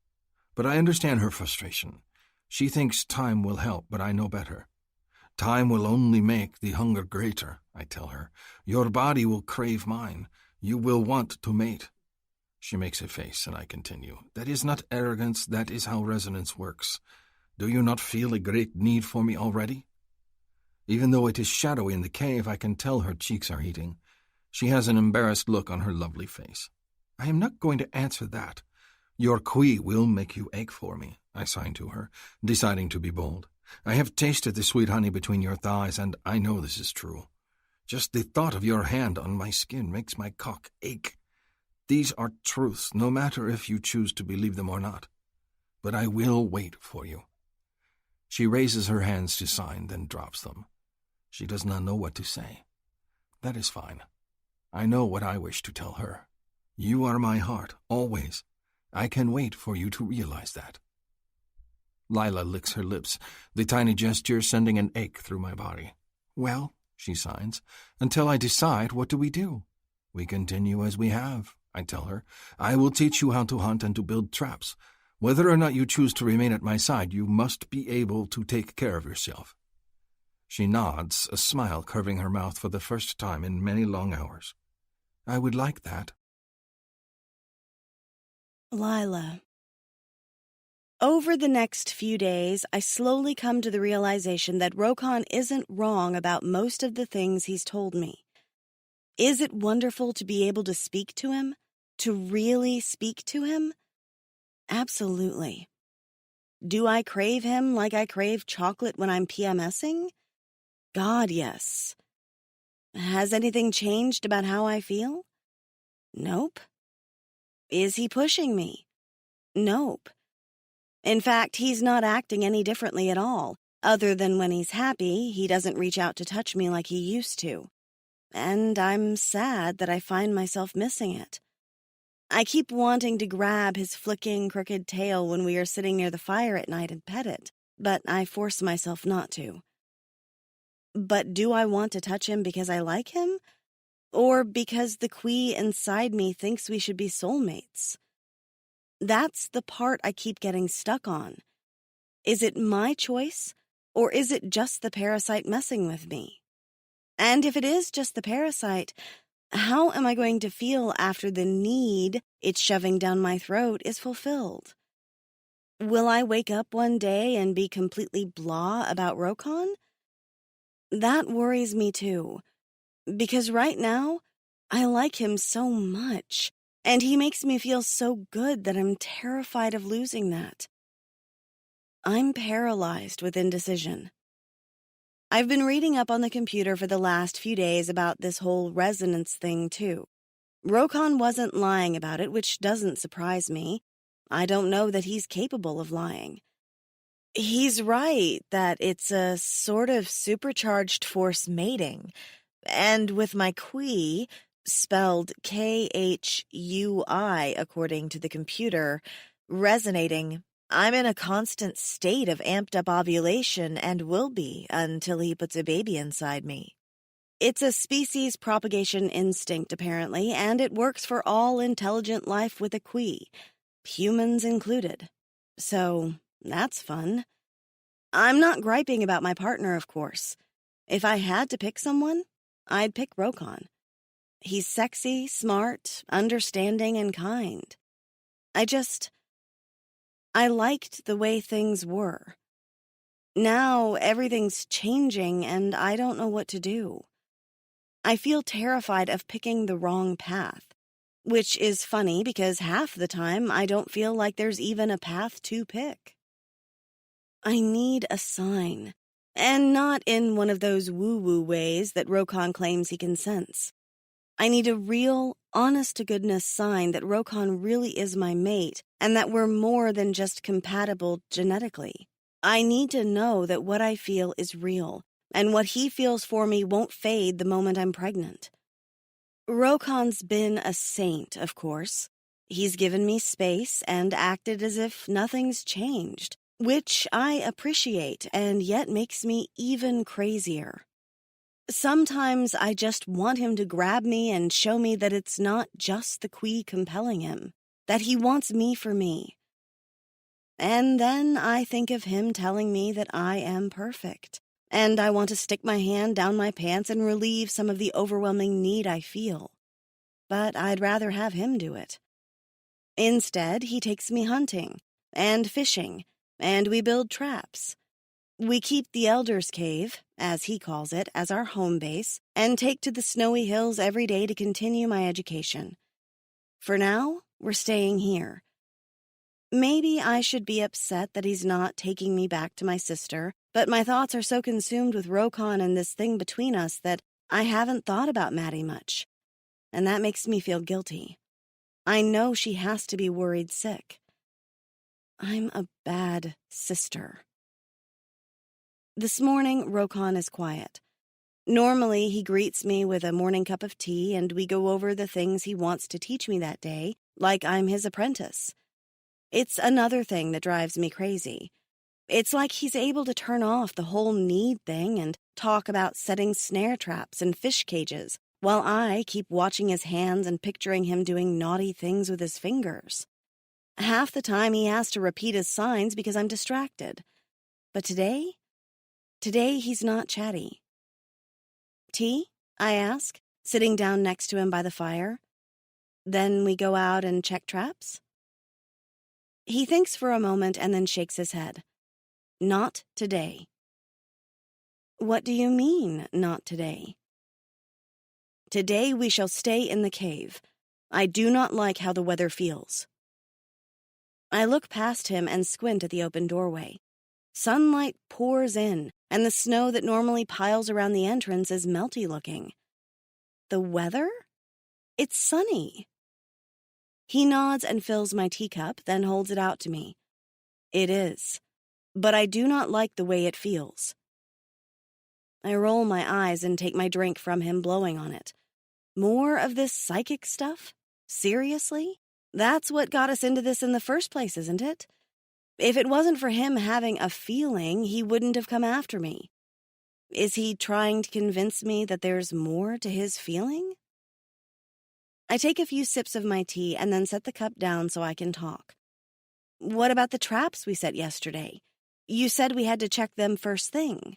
But I understand her frustration. She thinks time will help, but I know better. Time will only make the hunger greater, I tell her. Your body will crave mine. You will want to mate. She makes a face, and I continue. That is not arrogance, that is how resonance works. Do you not feel a great need for me already? Even though it is shadowy in the cave, I can tell her cheeks are heating. She has an embarrassed look on her lovely face. I am not going to answer that. Your Qui will make you ache for me, I sign to her, deciding to be bold. I have tasted the sweet honey between your thighs, and I know this is true. Just the thought of your hand on my skin makes my cock ache. These are truths, no matter if you choose to believe them or not. But I will wait for you. She raises her hands to sign, then drops them. She does not know what to say. That is fine. I know what I wish to tell her. You are my heart, always. I can wait for you to realize that. Lila licks her lips, the tiny gesture sending an ache through my body. Well, she signs, until I decide what do we do. We continue as we have, I tell her. I will teach you how to hunt and to build traps. Whether or not you choose to remain at my side, you must be able to take care of yourself. She nods, a smile curving her mouth for the first time in many long hours. I would like that. Lila. Over the next few days, I slowly come to the realization that Rokon isn't wrong about most of the things he's told me. Is it wonderful to be able to speak to him? To really speak to him? Absolutely. Do I crave him like I crave chocolate when I'm PMSing? God, yes. Has anything changed about how I feel? Nope. Is he pushing me? Nope. In fact, he's not acting any differently at all, other than when he's happy, he doesn't reach out to touch me like he used to. And I'm sad that I find myself missing it. I keep wanting to grab his flicking, crooked tail when we are sitting near the fire at night and pet it, but I force myself not to. But do I want to touch him because I like him? Or because the Quee inside me thinks we should be soulmates? That's the part I keep getting stuck on. Is it my choice, or is it just the parasite messing with me? And if it is just the parasite, how am I going to feel after the need it's shoving down my throat is fulfilled? Will I wake up one day and be completely blah about Rokon? That worries me too, because right now, I like him so much, and he makes me feel so good that I'm terrified of losing that. I'm paralyzed with indecision. I've been reading up on the computer for the last few days about this whole resonance thing, too. Rokon wasn't lying about it, which doesn't surprise me. I don't know that he's capable of lying. He's right that it's a sort of supercharged force mating, and with my Quee, spelled Khui according to the computer, resonating, I'm in a constant state of amped-up ovulation and will be until he puts a baby inside me. It's a species propagation instinct, apparently, and it works for all intelligent life with a Quee, humans included. So, that's fun. I'm not griping about my partner, of course. If I had to pick someone, I'd pick Rokon. He's sexy, smart, understanding, and kind. I liked the way things were. Now everything's changing and I don't know what to do. I feel terrified of picking the wrong path, which is funny because half the time I don't feel like there's even a path to pick. I need a sign, and not in one of those woo-woo ways that Rokon claims he can sense. I need a real, honest-to-goodness sign that Rokon really is my mate and that we're more than just compatible genetically. I need to know that what I feel is real and what he feels for me won't fade the moment I'm pregnant. Rokon's been a saint, of course. He's given me space and acted as if nothing's changed, which I appreciate and yet makes me even crazier. Sometimes I just want him to grab me and show me that it's not just the Quee compelling him, that he wants me for me. And then I think of him telling me that I am perfect, and I want to stick my hand down my pants and relieve some of the overwhelming need I feel. But I'd rather have him do it. Instead, he takes me hunting and fishing, and we build traps. We keep the Elder's Cave, as he calls it, as our home base, and take to the snowy hills every day to continue my education. For now, we're staying here. Maybe I should be upset that he's not taking me back to my sister, but my thoughts are so consumed with Rokon and this thing between us that I haven't thought about Maddie much. And that makes me feel guilty. I know she has to be worried sick. I'm a bad sister. This morning, Rokon is quiet. Normally, he greets me with a morning cup of tea and we go over the things he wants to teach me that day, like I'm his apprentice. It's another thing that drives me crazy. It's like he's able to turn off the whole need thing and talk about setting snare traps and fish cages, while I keep watching his hands and picturing him doing naughty things with his fingers. Half the time he has to repeat his signs because I'm distracted. But today he's not chatty. Tea? I ask, sitting down next to him by the fire. Then we go out and check traps? He thinks for a moment and then shakes his head. Not today. What do you mean, not today? Today we shall stay in the cave. I do not like how the weather feels. I look past him and squint at the open doorway. Sunlight pours in, and the snow that normally piles around the entrance is melty looking. The weather? It's sunny. He nods and fills my teacup, then holds it out to me. It is, but I do not like the way it feels. I roll my eyes and take my drink from him, blowing on it. More of this psychic stuff? Seriously? That's what got us into this in the first place, isn't it? If it wasn't for him having a feeling, he wouldn't have come after me. Is he trying to convince me that there's more to his feeling? I take a few sips of my tea and then set the cup down so I can talk. What about the traps we set yesterday? You said we had to check them first thing.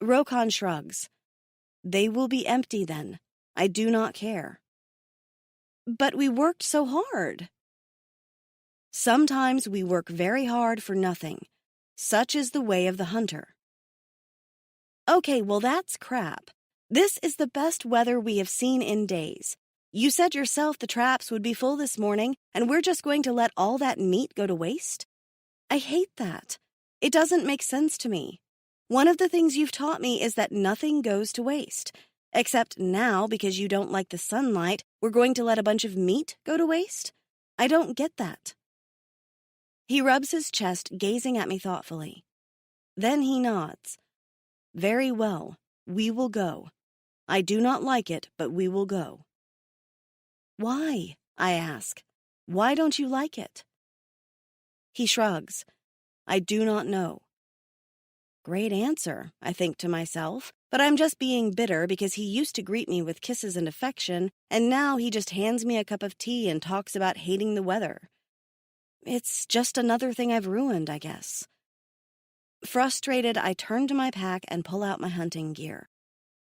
Rokon shrugs. They will be empty then. I do not care. But we worked so hard. Sometimes we work very hard for nothing. Such is the way of the hunter. Okay, well that's crap. This is the best weather we have seen in days. You said yourself the traps would be full this morning, and we're just going to let all that meat go to waste? I hate that. It doesn't make sense to me. One of the things you've taught me is that nothing goes to waste. Except now, because you don't like the sunlight, we're going to let a bunch of meat go to waste? I don't get that. He rubs his chest, gazing at me thoughtfully. Then he nods. Very well, we will go. I do not like it, but we will go. Why? I ask. Why don't you like it? He shrugs. I do not know. Great answer, I think to myself, but I'm just being bitter because he used to greet me with kisses and affection, and now he just hands me a cup of tea and talks about hating the weather. It's just another thing I've ruined, I guess. Frustrated, I turn to my pack and pull out my hunting gear.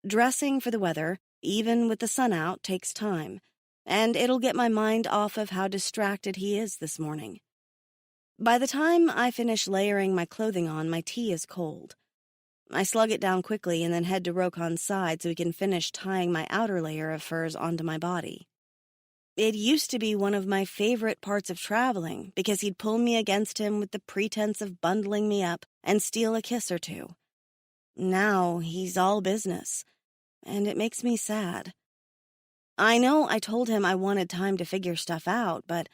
Dressing for the weather, even with the sun out, takes time, and it'll get my mind off of how distracted he is this morning. By the time I finish layering my clothing on, my tea is cold. I slug it down quickly and then head to Rokon's side so he can finish tying my outer layer of furs onto my body. It used to be one of my favorite parts of traveling because he'd pull me against him with the pretense of bundling me up and steal a kiss or two. Now he's all business, and it makes me sad. I know I told him I wanted time to figure stuff out, but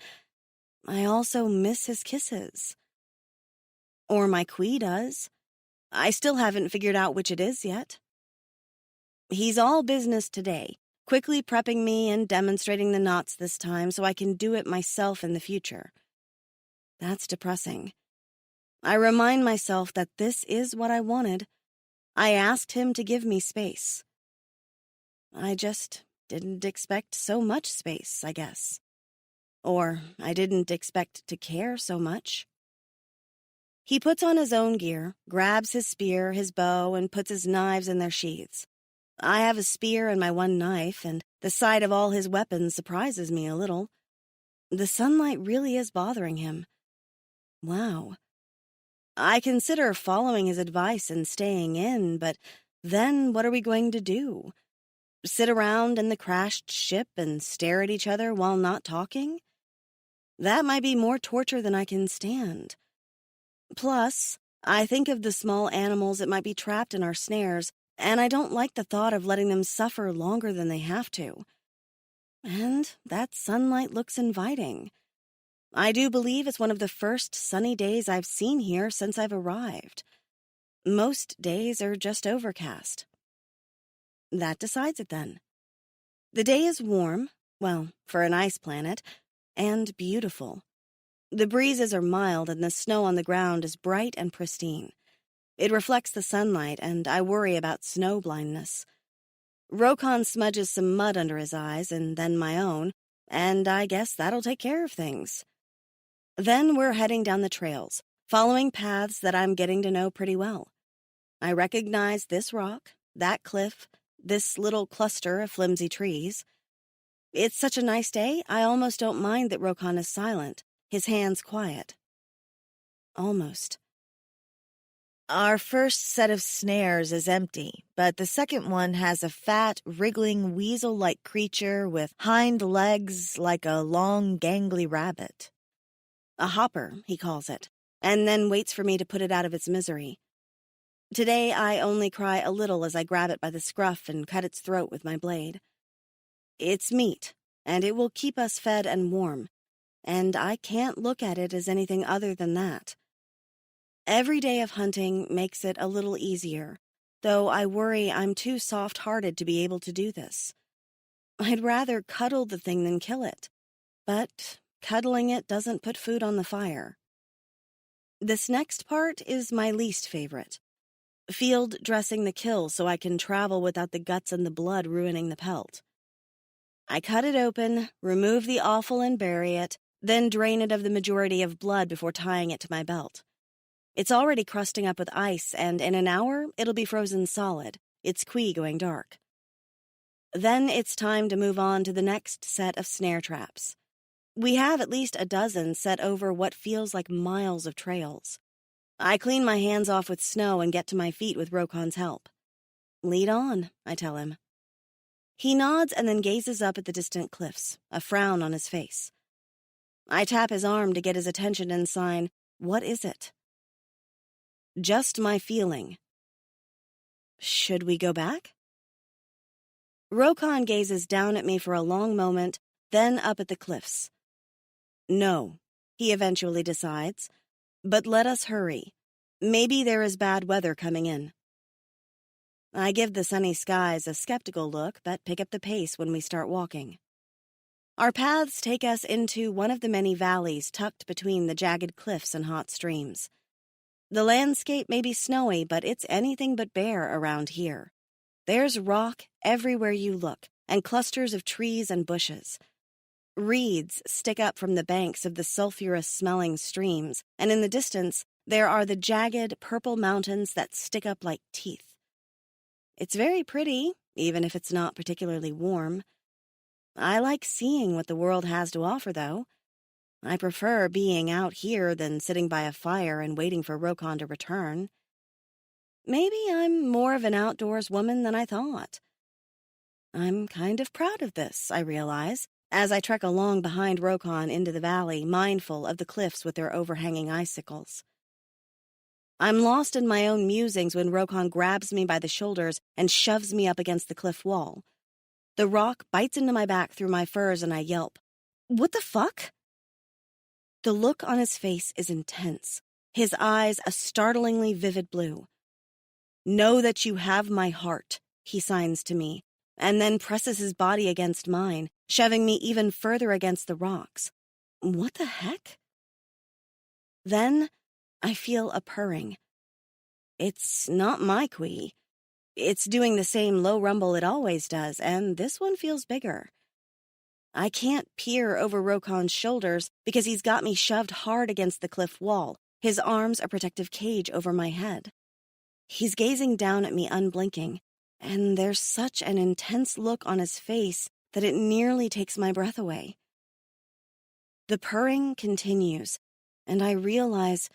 I also miss his kisses. Or my Kui does. I still haven't figured out which it is yet. He's all business today, quickly prepping me and demonstrating the knots this time so I can do it myself in the future. That's depressing. I remind myself that this is what I wanted. I asked him to give me space. I just didn't expect so much space, I guess. Or I didn't expect to care so much. He puts on his own gear, grabs his spear, his bow, and puts his knives in their sheaths. I have a spear and my one knife, and the sight of all his weapons surprises me a little. The sunlight really is bothering him. Wow. I consider following his advice and staying in, but then what are we going to do? Sit around in the crashed ship and stare at each other while not talking? That might be more torture than I can stand. Plus, I think of the small animals that might be trapped in our snares, and I don't like the thought of letting them suffer longer than they have to. And that sunlight looks inviting. I do believe it's one of the first sunny days I've seen here since I've arrived. Most days are just overcast. That decides it then. The day is warm, well, for an ice planet, and beautiful. The breezes are mild and the snow on the ground is bright and pristine. It reflects the sunlight, and I worry about snow blindness. Rokon smudges some mud under his eyes and then my own, and I guess that'll take care of things. Then we're heading down the trails, following paths that I'm getting to know pretty well. I recognize this rock, that cliff, this little cluster of flimsy trees. It's such a nice day, I almost don't mind that Rokon is silent, his hands quiet. Almost. Our first set of snares is empty, but the second one has a fat, wriggling, weasel-like creature with hind legs like a long, gangly rabbit. A hopper, he calls it, and then waits for me to put it out of its misery. Today I only cry a little as I grab it by the scruff and cut its throat with my blade. It's meat, and it will keep us fed and warm, and I can't look at it as anything other than that. Every day of hunting makes it a little easier, though I worry I'm too soft-hearted to be able to do this. I'd rather cuddle the thing than kill it, but cuddling it doesn't put food on the fire. This next part is my least favorite. Field dressing the kill so I can travel without the guts and the blood ruining the pelt. I cut it open, remove the offal and bury it, then drain it of the majority of blood before tying it to my belt. It's already crusting up with ice, and in an hour, it'll be frozen solid, its queue going dark. Then it's time to move on to the next set of snare traps. We have at least a dozen set over what feels like miles of trails. I clean my hands off with snow and get to my feet with Rokon's help. "Lead on," I tell him. He nods and then gazes up at the distant cliffs, a frown on his face. I tap his arm to get his attention and sign, "What is it?" "Just my feeling." "Should we go back?" Rokon gazes down at me for a long moment, then up at the cliffs. "No," he eventually decides, "but let us hurry. Maybe there is bad weather coming in." I give the sunny skies a skeptical look, but pick up the pace when we start walking. Our paths take us into one of the many valleys tucked between the jagged cliffs and hot streams. The landscape may be snowy, but it's anything but bare around here. There's rock everywhere you look, and clusters of trees and bushes. Reeds stick up from the banks of the sulphurous-smelling streams, and in the distance, there are the jagged, purple mountains that stick up like teeth. It's very pretty, even if it's not particularly warm. I like seeing what the world has to offer, though. I prefer being out here than sitting by a fire and waiting for Rokon to return. Maybe I'm more of an outdoors woman than I thought. I'm kind of proud of this, I realize, as I trek along behind Rokon into the valley, mindful of the cliffs with their overhanging icicles. I'm lost in my own musings when Rokon grabs me by the shoulders and shoves me up against the cliff wall. The rock bites into my back through my furs and I yelp. "What the fuck?" The look on his face is intense, his eyes a startlingly vivid blue. "Know that you have my heart," he signs to me, and then presses his body against mine, shoving me even further against the rocks. What the heck? Then I feel a purring. It's not my queue. It's doing the same low rumble it always does, and this one feels bigger. I can't peer over Rokon's shoulders because he's got me shoved hard against the cliff wall, his arms a protective cage over my head. He's gazing down at me unblinking, and there's such an intense look on his face that it nearly takes my breath away. The purring continues, and I realize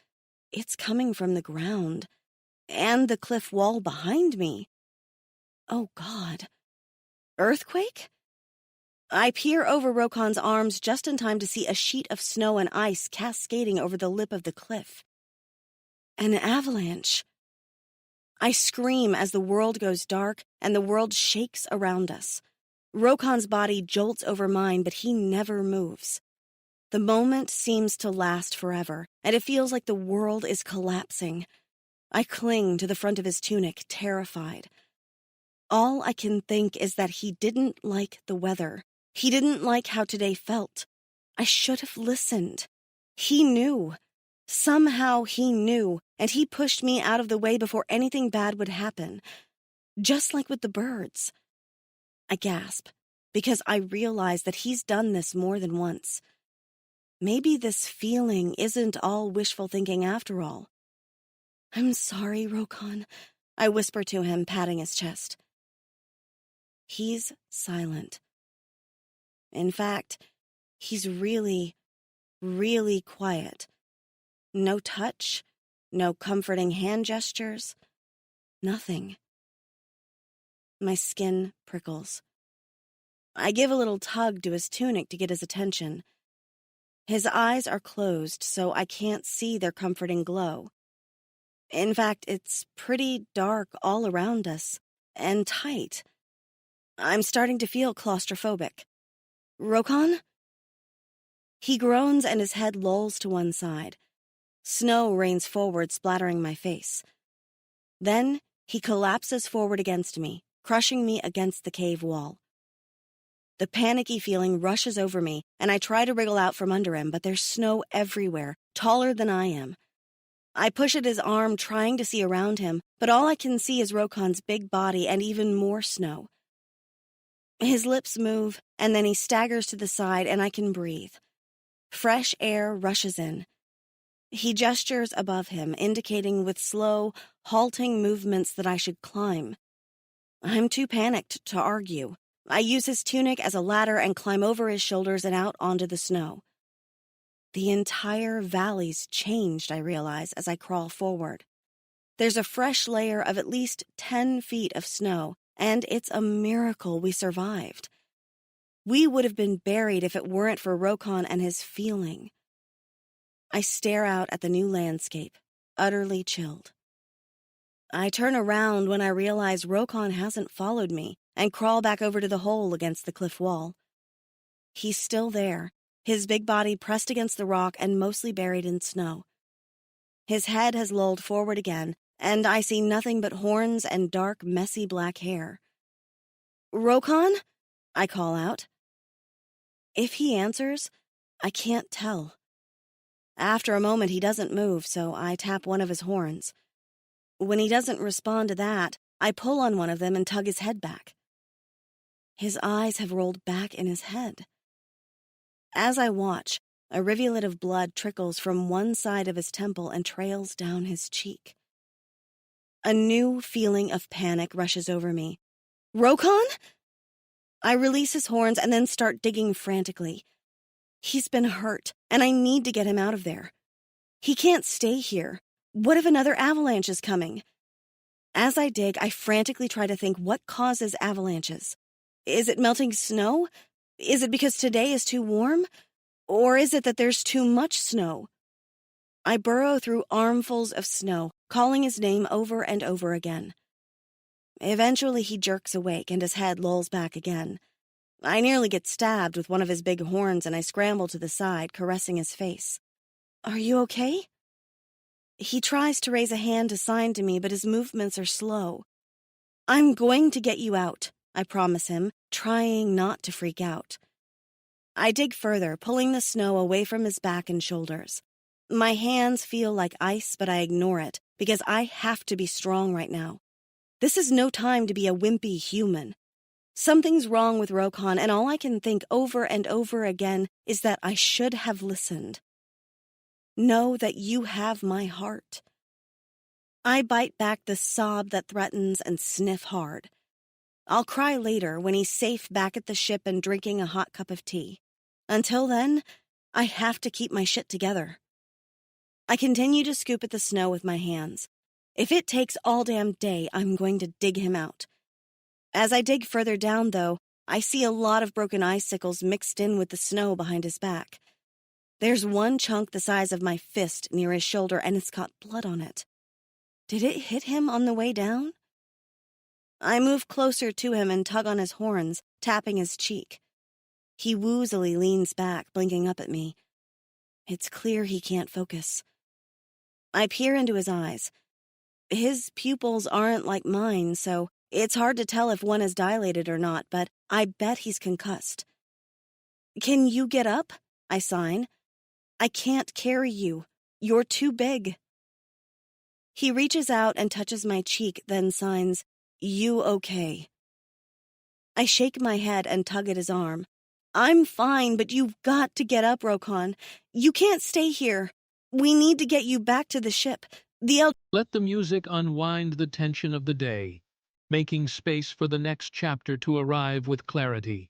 it's coming from the ground and the cliff wall behind me. Oh, God. Earthquake? I peer over Rokon's arms just in time to see a sheet of snow and ice cascading over the lip of the cliff. An avalanche. I scream as the world goes dark and the world shakes around us. Rokon's body jolts over mine, but he never moves. The moment seems to last forever, and it feels like the world is collapsing. I cling to the front of his tunic, terrified. All I can think is that he didn't like the weather. He didn't like how today felt. I should have listened. He knew. Somehow he knew, and he pushed me out of the way before anything bad would happen. Just like with the birds. I gasp, because I realize that he's done this more than once. Maybe this feeling isn't all wishful thinking after all. I'm sorry, Rokon, I whisper to him, patting his chest. He's silent. In fact, he's really, really quiet. No touch, no comforting hand gestures, nothing. My skin prickles. I give a little tug to his tunic to get his attention. His eyes are closed, so I can't see their comforting glow. In fact, it's pretty dark all around us, and tight. I'm starting to feel claustrophobic. Rokon? He groans and his head lolls to one side. Snow rains forward, splattering my face. Then he collapses forward against me, crushing me against the cave wall. The panicky feeling rushes over me, and I try to wriggle out from under him, but there's snow everywhere, taller than I am. I push at his arm, trying to see around him, but all I can see is Rokon's big body and even more snow. His lips move, and then he staggers to the side, and I can breathe. Fresh air rushes in. He gestures above him, indicating with slow, halting movements that I should climb. I'm too panicked to argue. I use his tunic as a ladder and climb over his shoulders and out onto the snow. The entire valley's changed, I realize, as I crawl forward. There's a fresh layer of at least 10 feet of snow, and it's a miracle we survived. We would have been buried if it weren't for Rokon and his feeling. I stare out at the new landscape, utterly chilled. I turn around when I realize Rokon hasn't followed me and crawl back over to the hole against the cliff wall. He's still there, his big body pressed against the rock and mostly buried in snow. His head has lolled forward again, and I see nothing but horns and dark, messy black hair. Rokon? I call out. If he answers, I can't tell. After a moment, he doesn't move, so I tap one of his horns. When he doesn't respond to that, I pull on one of them and tug his head back. His eyes have rolled back in his head. As I watch, a rivulet of blood trickles from one side of his temple and trails down his cheek. A new feeling of panic rushes over me. Rokon? I release his horns and then start digging frantically. He's been hurt, and I need to get him out of there. He can't stay here. What if another avalanche is coming? As I dig, I frantically try to think what causes avalanches. Is it melting snow? Is it because today is too warm? Or is it that there's too much snow? I burrow through armfuls of snow, calling his name over and over again. Eventually he jerks awake and his head lolls back again. I nearly get stabbed with one of his big horns and I scramble to the side, caressing his face. Are you okay? He tries to raise a hand to sign to me, but his movements are slow. I'm going to get you out, I promise him, trying not to freak out. I dig further, pulling the snow away from his back and shoulders. My hands feel like ice, but I ignore it, because I have to be strong right now. This is no time to be a wimpy human. Something's wrong with Rokon, and all I can think over and over again is that I should have listened. Know that you have my heart. I bite back the sob that threatens and sniff hard. I'll cry later when he's safe back at the ship and drinking a hot cup of tea. Until then, I have to keep my shit together. I continue to scoop at the snow with my hands. If it takes all damn day, I'm going to dig him out. As I dig further down, though, I see a lot of broken icicles mixed in with the snow behind his back. There's one chunk the size of my fist near his shoulder, and it's got blood on it. Did it hit him on the way down? I move closer to him and tug on his horns, tapping his cheek. He woozily leans back, blinking up at me. It's clear he can't focus. I peer into his eyes. His pupils aren't like mine, so it's hard to tell if one is dilated or not, but I bet he's concussed. Can you get up? I sign. I can't carry you. You're too big. He reaches out and touches my cheek, then signs, "You okay?" I shake my head and tug at his arm. "I'm fine, but you've got to get up, Rokon. You can't stay here. We need to get you back to the ship. Let the music unwind the tension of the day, making space for the next chapter to arrive with clarity.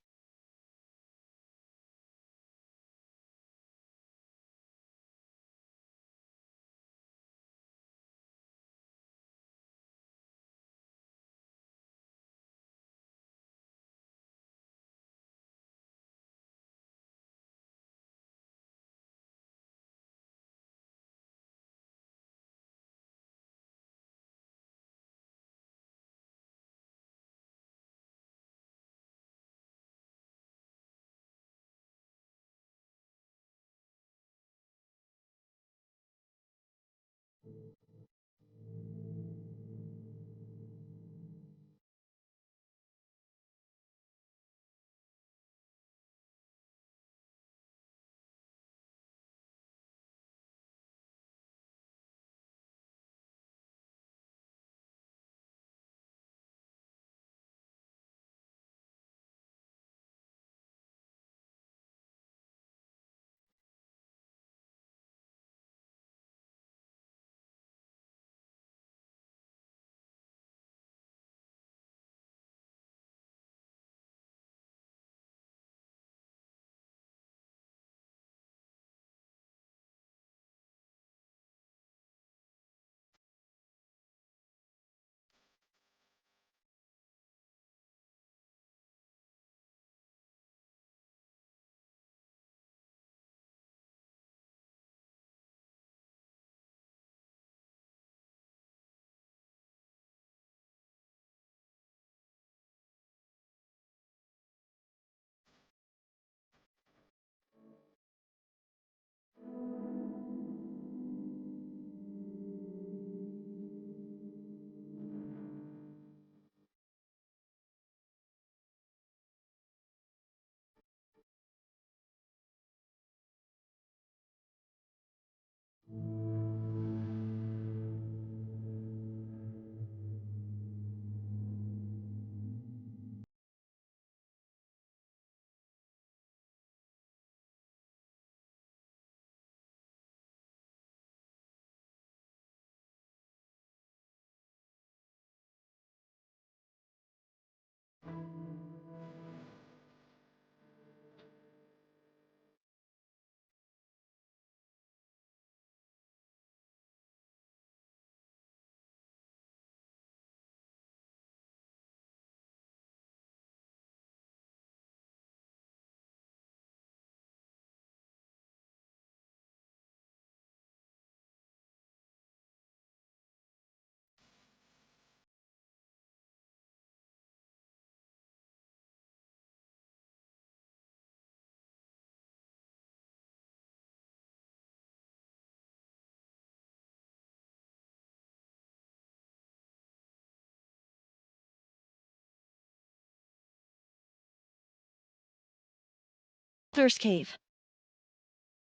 Elder's Cave.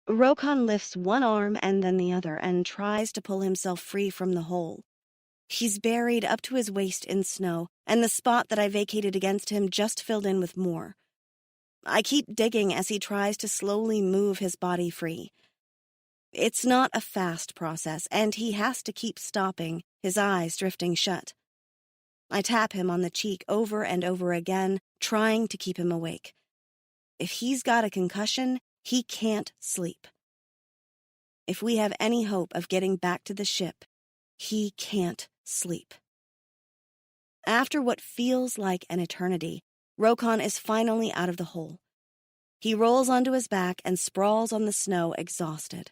Rokon lifts one arm and then the other and tries to pull himself free from the hole. He's buried up to his waist in snow, and the spot that I vacated against him just filled in with more. I keep digging as he tries to slowly move his body free. It's not a fast process, and he has to keep stopping, his eyes drifting shut. I tap him on the cheek over and over again, trying to keep him awake. If he's got a concussion, he can't sleep. If we have any hope of getting back to the ship, he can't sleep. After what feels like an eternity, Rokon is finally out of the hole. He rolls onto his back and sprawls on the snow, exhausted.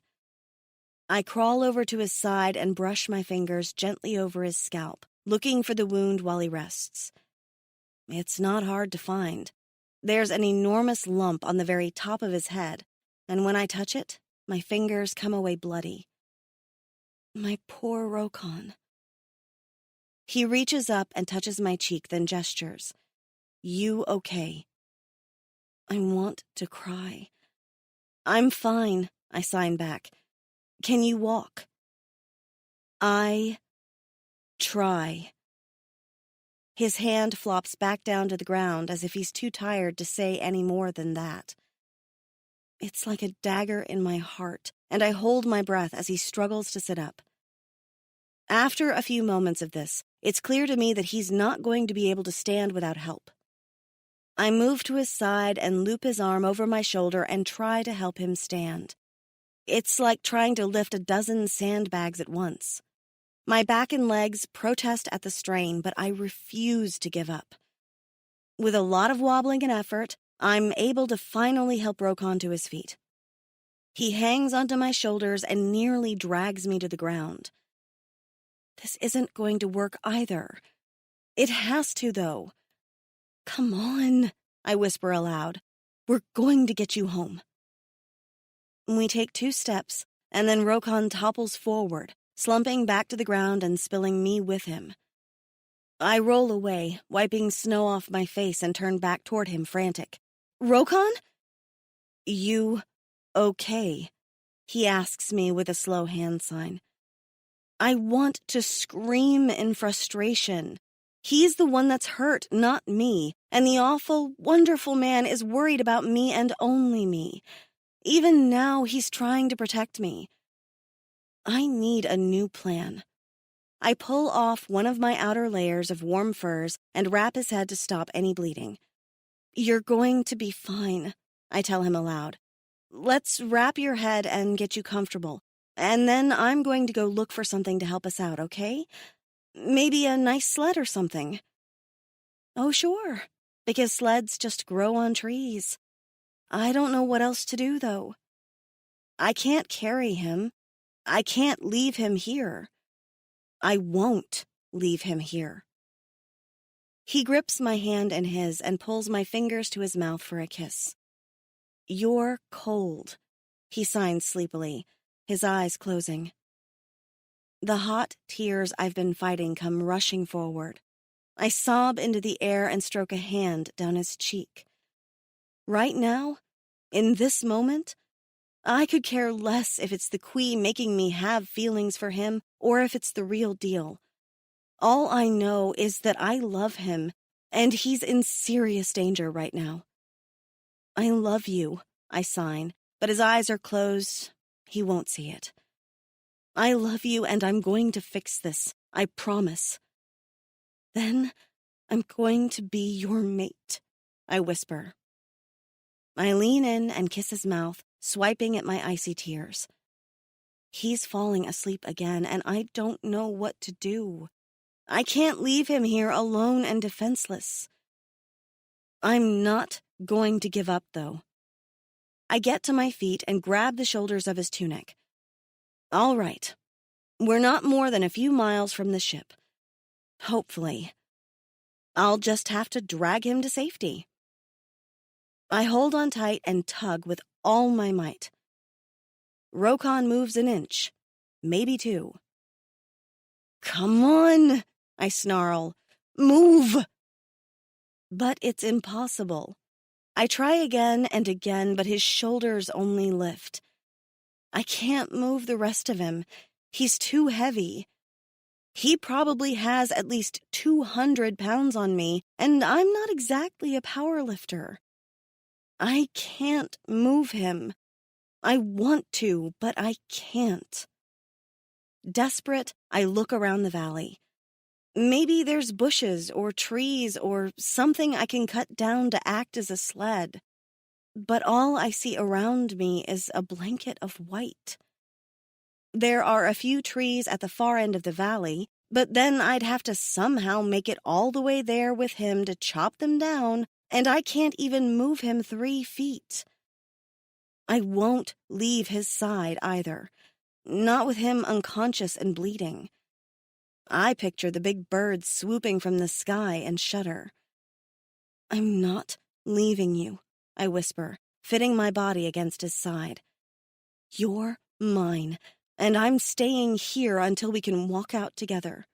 I crawl over to his side and brush my fingers gently over his scalp, looking for the wound while he rests. It's not hard to find. There's an enormous lump on the very top of his head, and when I touch it, my fingers come away bloody. My poor Rokon. He reaches up and touches my cheek, then gestures. "You okay?" I want to cry. "I'm fine. I sign back. Can you walk? I try. His hand flops back down to the ground as if he's too tired to say any more than that. It's like a dagger in my heart, and I hold my breath as he struggles to sit up. After a few moments of this, it's clear to me that he's not going to be able to stand without help. I move to his side and loop his arm over my shoulder and try to help him stand. It's like trying to lift a dozen sandbags at once. My back and legs protest at the strain, but I refuse to give up. With a lot of wobbling and effort, I'm able to finally help Rokan to his feet. He hangs onto my shoulders and nearly drags me to the ground. This isn't going to work either. It has to, though. Come on, I whisper aloud. We're going to get you home. We take 2 steps, and then Rokan topples forward, slumping back to the ground and spilling me with him. I roll away, wiping snow off my face, and turn back toward him, frantic. Rokan? You okay? He asks me with a slow hand sign. I want to scream in frustration. He's the one that's hurt, not me, and the awful, wonderful man is worried about me and only me. Even now, he's trying to protect me. I need a new plan. I pull off one of my outer layers of warm furs and wrap his head to stop any bleeding. You're going to be fine, I tell him aloud. Let's wrap your head and get you comfortable, and then I'm going to go look for something to help us out, okay? Maybe a nice sled or something. Oh, sure, because sleds just grow on trees. I don't know what else to do, though. I can't carry him. I can't leave him here. I won't leave him here. He grips my hand in his and pulls my fingers to his mouth for a kiss. You're cold, he signs sleepily, his eyes closing. The hot tears I've been fighting come rushing forward. I sob into the air and stroke a hand down his cheek. Right now, in this moment, I could care less if it's the Quee making me have feelings for him or if it's the real deal. All I know is that I love him, and he's in serious danger right now. I love you, I sign, but his eyes are closed. He won't see it. I love you, and I'm going to fix this, I promise. Then I'm going to be your mate, I whisper. I lean in and kiss his mouth, swiping at my icy tears. He's falling asleep again, and I don't know what to do. I can't leave him here alone and defenseless. I'm not going to give up, though. I get to my feet and grab the shoulders of his tunic. All right. We're not more than a few miles from the ship. Hopefully. I'll just have to drag him to safety. I hold on tight and tug with all my might. Rokan moves an inch, maybe 2. Come on, I snarl. Move! But it's impossible. I try again and again, but his shoulders only lift. I can't move the rest of him. He's too heavy. He probably has at least 200 pounds on me, and I'm not exactly a power lifter. I can't move him. I want to, but I can't. Desperate, I look around the valley. Maybe there's bushes or trees or something I can cut down to act as a sled. But all I see around me is a blanket of white. There are a few trees at the far end of the valley, but then I'd have to somehow make it all the way there with him to chop them down, and I can't even move him 3 feet. I won't leave his side either, not with him unconscious and bleeding. I picture the big birds swooping from the sky and shudder. I'm not leaving you, I whisper, fitting my body against his side. You're mine, and I'm staying here until we can walk out together.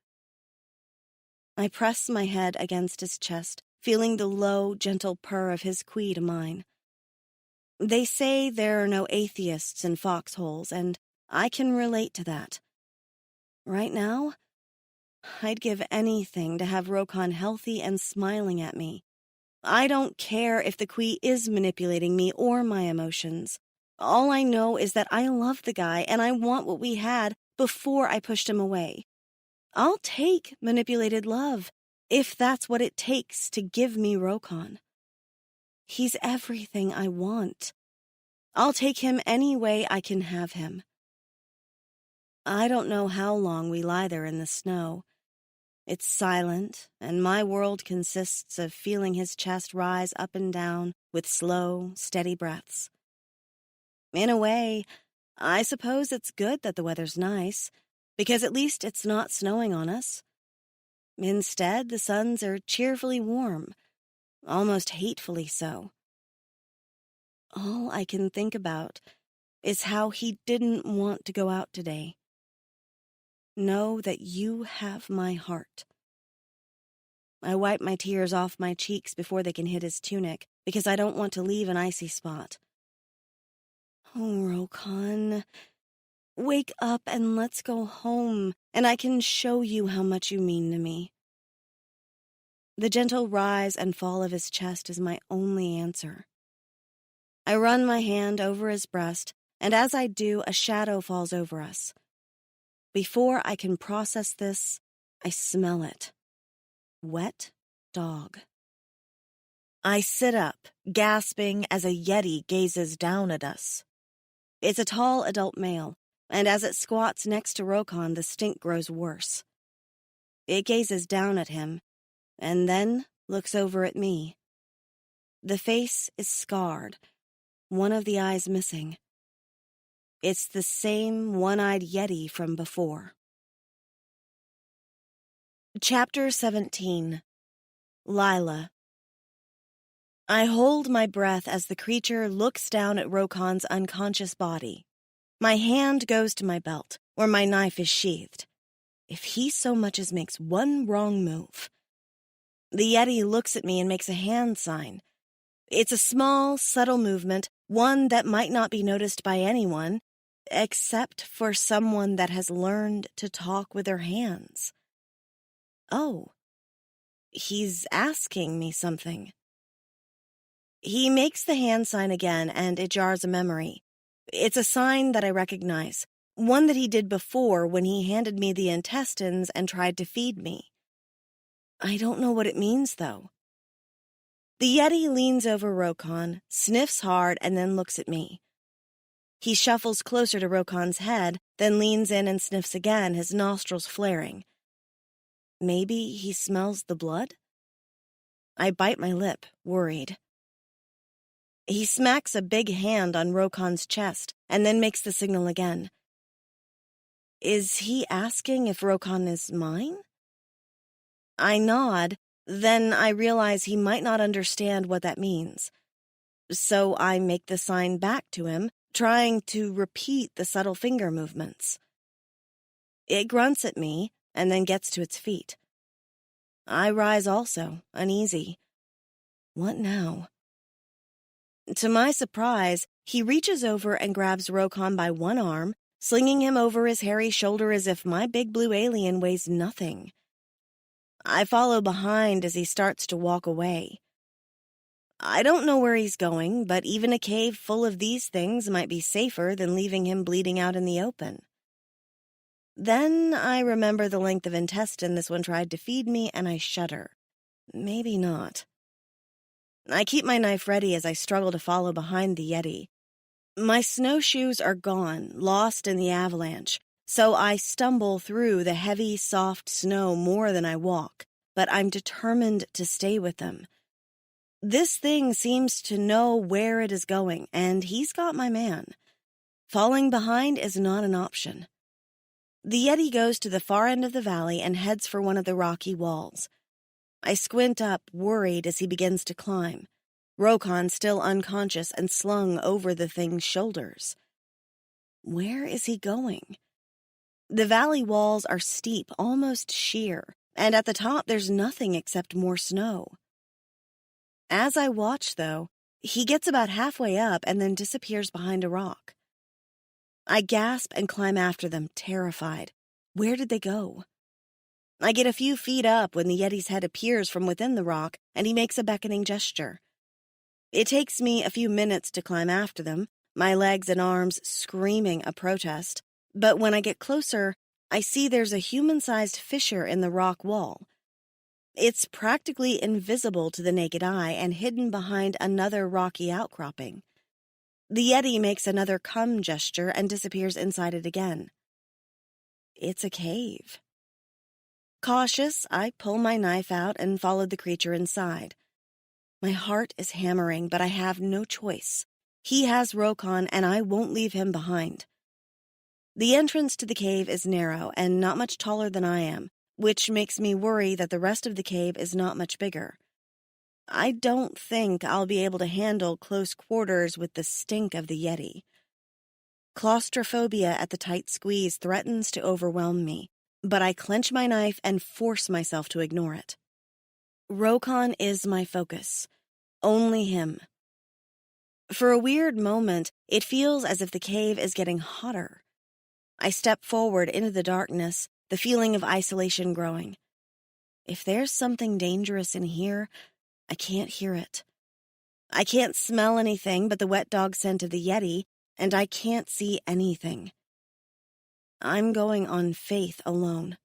I press my head against his chest, feeling the low, gentle purr of his Quee to mine. They say there are no atheists in foxholes, and I can relate to that. Right now, I'd give anything to have Rokon healthy and smiling at me. I don't care if the Queen is manipulating me or my emotions. All I know is that I love the guy and I want what we had before I pushed him away. I'll take manipulated love if that's what it takes to give me Rokon. He's everything I want. I'll take him any way I can have him. I don't know how long we lie there in the snow. It's silent, and my world consists of feeling his chest rise up and down with slow, steady breaths. In a way, I suppose it's good that the weather's nice, because at least it's not snowing on us. Instead, the suns are cheerfully warm, almost hatefully so. All I can think about is how he didn't want to go out today. Know that you have my heart. I wipe my tears off my cheeks before they can hit his tunic, because I don't want to leave an icy spot. Oh, Rokon, wake up and let's go home, and I can show you how much you mean to me. The gentle rise and fall of his chest is my only answer. I run my hand over his breast, and as I do, a shadow falls over us. Before I can process this, I smell it. Wet dog. I sit up, gasping as a yeti gazes down at us. It's a tall adult male, and as it squats next to Rokon, the stink grows worse. It gazes down at him, and then looks over at me. The face is scarred, one of the eyes missing. It's the same one-eyed yeti from before. Chapter 17. Lila. I hold my breath as the creature looks down at Rokon's unconscious body. My hand goes to my belt, where my knife is sheathed. If he so much as makes one wrong move. The yeti looks at me and makes a hand sign. It's a small, subtle movement, one that might not be noticed by anyone, except for someone that has learned to talk with their hands. Oh, he's asking me something. He makes the hand sign again, and it jars a memory. It's a sign that I recognize, one that he did before when he handed me the intestines and tried to feed me. I don't know what it means, though. The yeti leans over Rokon, sniffs hard, and then looks at me. He shuffles closer to Rokon's head, then leans in and sniffs again, his nostrils flaring. Maybe he smells the blood? I bite my lip, worried. He smacks a big hand on Rokon's chest and then makes the signal again. Is he asking if Rokon is mine? I nod, then I realize he might not understand what that means. So I make the sign back to him, trying to repeat the subtle finger movements. It grunts at me and then gets to its feet. I rise also, uneasy. What now? To my surprise, he reaches over and grabs Rokon by one arm, slinging him over his hairy shoulder as if my big blue alien weighs nothing. I follow behind as he starts to walk away. I don't know where he's going, but even a cave full of these things might be safer than leaving him bleeding out in the open. Then I remember the length of intestine this one tried to feed me, and I shudder. Maybe not. I keep my knife ready as I struggle to follow behind the yeti. My snowshoes are gone, lost in the avalanche, so I stumble through the heavy, soft snow more than I walk, but I'm determined to stay with them. This thing seems to know where it is going, and he's got my man. Falling behind is not an option. The yeti goes to the far end of the valley and heads for one of the rocky walls. I squint up, worried as he begins to climb. Rokon still unconscious and slung over the thing's shoulders. Where is he going? The valley walls are steep, almost sheer, and at the top there's nothing except more snow. As I watch, though, He gets about halfway up and then disappears behind a rock. I gasp and climb after them, terrified. Where did they go? I get a few feet up when the Yeti's head appears from within the rock and he makes a beckoning gesture. It takes me a few minutes to climb after them, my legs and arms screaming a protest, but when I get closer, I see there's a human-sized fissure in the rock wall. It's practically invisible to the naked eye and hidden behind another rocky outcropping. The Yeti makes another come gesture and disappears inside it again. It's a cave. Cautious, I pull my knife out and follow the creature inside. My heart is hammering, but I have no choice. He has Rokon, and I won't leave him behind. The entrance to the cave is narrow and not much taller than I am, which makes me worry that the rest of the cave is not much bigger. I don't think I'll be able to handle close quarters with the stink of the Yeti. Claustrophobia at the tight squeeze threatens to overwhelm me, but I clench my knife and force myself to ignore it. Rokon is my focus. Only him. For a weird moment, it feels as if the cave is getting hotter. I step forward into the darkness, the feeling of isolation growing. If there's something dangerous in here, I can't hear it. I can't smell anything but the wet dog scent of the Yeti, and I can't see anything. I'm going on faith alone.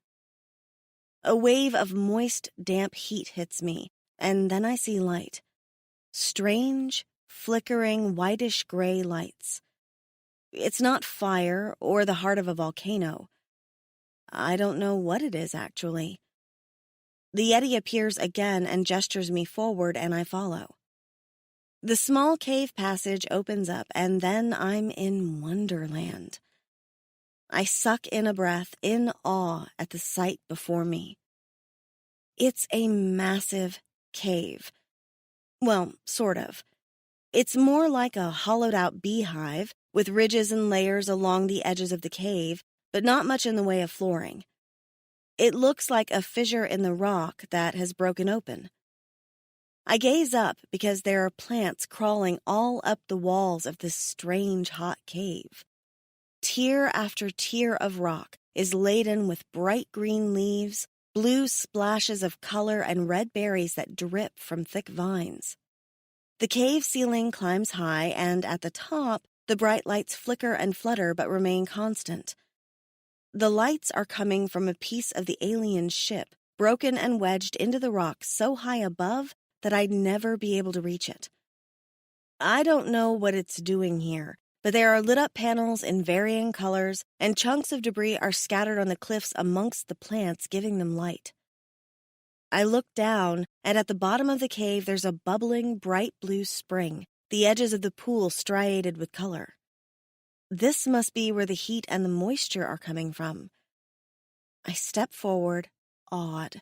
A wave of moist, damp heat hits me, and then I see light. Strange, flickering, whitish-gray lights. It's not fire or the heart of a volcano. I don't know what it is, actually. The Yeti appears again and gestures me forward, and I follow. The small cave passage opens up, and then I'm in Wonderland. I suck in a breath, in awe at the sight before me. It's a massive cave. Well, sort of. It's more like a hollowed-out beehive, with ridges and layers along the edges of the cave, but not much in the way of flooring. It looks like a fissure in the rock that has broken open. I gaze up because there are plants crawling all up the walls of this strange hot cave. Tier after tier of rock is laden with bright green leaves, blue splashes of color, and red berries that drip from thick vines. The cave ceiling climbs high, and at the top, the bright lights flicker and flutter but remain constant. The lights are coming from a piece of the alien ship, broken and wedged into the rock so high above that I'd never be able to reach it. I don't know what it's doing here, but there are lit-up panels in varying colors, and chunks of debris are scattered on the cliffs amongst the plants, giving them light. I look down, and at the bottom of the cave there's a bubbling, bright blue spring, the edges of the pool striated with color. This must be where the heat and the moisture are coming from. I step forward, awed.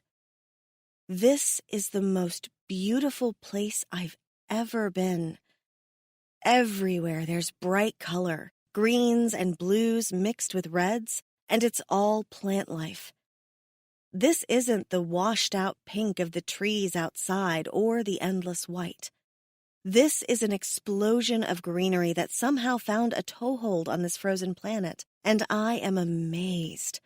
This is the most beautiful place I've ever been. Everywhere there's bright color, greens and blues mixed with reds, and it's all plant life. This isn't the washed-out pink of the trees outside or the endless white. This is an explosion of greenery that somehow found a toehold on this frozen planet, and I am amazed.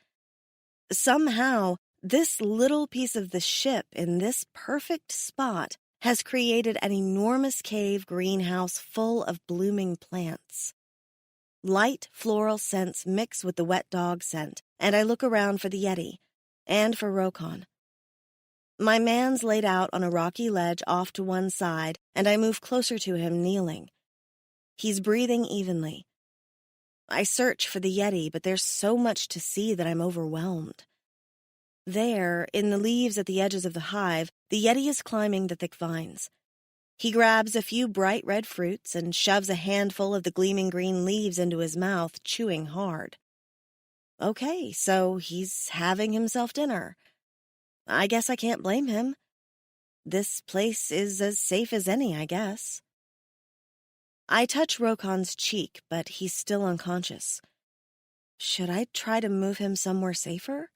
Somehow, this little piece of the ship in this perfect spot has created an enormous cave greenhouse full of blooming plants. Light floral scents mix with the wet dog scent, and I look around for the Yeti, and for Rokon. My man's laid out on a rocky ledge off to one side, and I move closer to him, kneeling. He's breathing evenly. I search for the Yeti, but there's so much to see that I'm overwhelmed. There, in the leaves at the edges of the hive, the Yeti is climbing the thick vines. He grabs a few bright red fruits and shoves a handful of the gleaming green leaves into his mouth, chewing hard. Okay, so he's having himself dinner. I guess I can't blame him. This place is as safe as any, I guess. I touch Rokon's cheek, but he's still unconscious. Should I try to move him somewhere safer?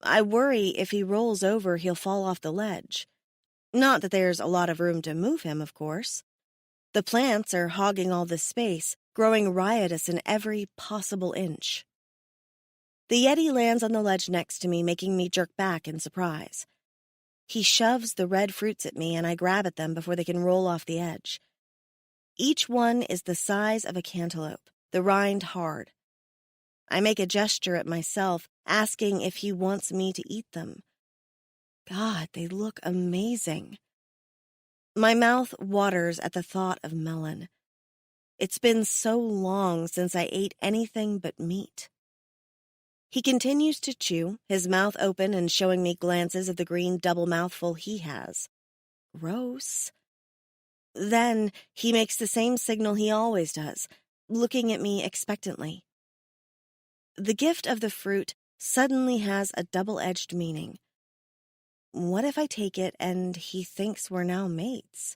I worry if he rolls over, he'll fall off the ledge. Not that there's a lot of room to move him, of course. The plants are hogging all this space, growing riotous in every possible inch. The Yeti lands on the ledge next to me, making me jerk back in surprise. He shoves the red fruits at me, and I grab at them before they can roll off the edge. Each one is the size of a cantaloupe, the rind hard. I make a gesture at myself, asking if he wants me to eat them. God, they look amazing. My mouth waters at the thought of melon. It's been so long since I ate anything but meat. He continues to chew, his mouth open and showing me glances of the green double mouthful he has. Gross. Then he makes the same signal he always does, looking at me expectantly. The gift of the fruit suddenly has a double-edged meaning. What if I take it and he thinks we're now mates?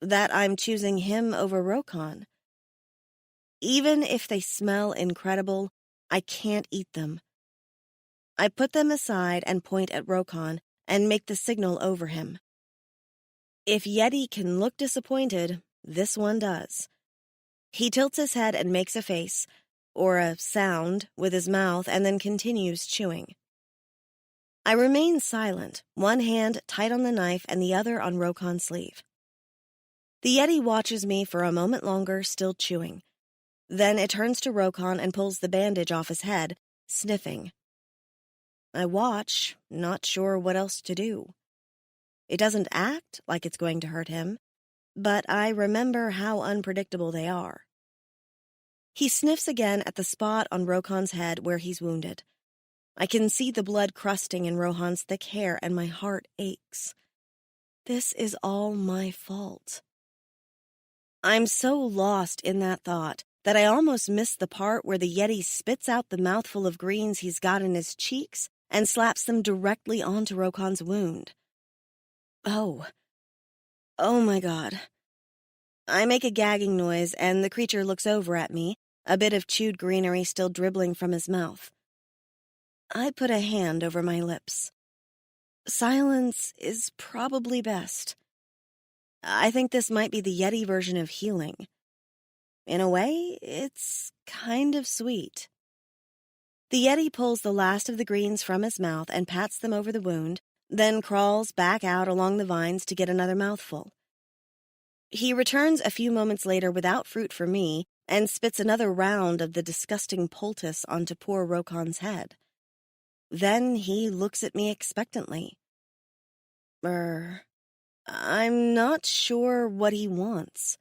That I'm choosing him over Rokon? Even if they smell incredible, I can't eat them. I put them aside and point at Rokon and make the signal over him. If Yeti can look disappointed, this one does. He tilts his head and makes a face, or a sound, with his mouth and then continues chewing. I remain silent, one hand tight on the knife and the other on Rokon's sleeve. The Yeti watches me for a moment longer, still chewing. Then it turns to Rokon and pulls the bandage off his head, sniffing. I watch, not sure what else to do. It doesn't act like it's going to hurt him, but I remember how unpredictable they are. He sniffs again at the spot on Rokon's head where he's wounded. I can see the blood crusting in Rohan's thick hair, and my heart aches. This is all my fault. I'm so lost in that thought that I almost miss the part where the Yeti spits out the mouthful of greens he's got in his cheeks and slaps them directly onto Rokon's wound. Oh my God. I make a gagging noise, and the creature looks over at me, a bit of chewed greenery still dribbling from his mouth. I put a hand over my lips. Silence is probably best. I think this might be the Yeti version of healing. In a way, it's kind of sweet. The Yeti pulls the last of the greens from his mouth and pats them over the wound, then crawls back out along the vines to get another mouthful. He returns a few moments later without fruit for me and spits another round of the disgusting poultice onto poor Rokon's head. Then he looks at me expectantly. I'm not sure what he wants.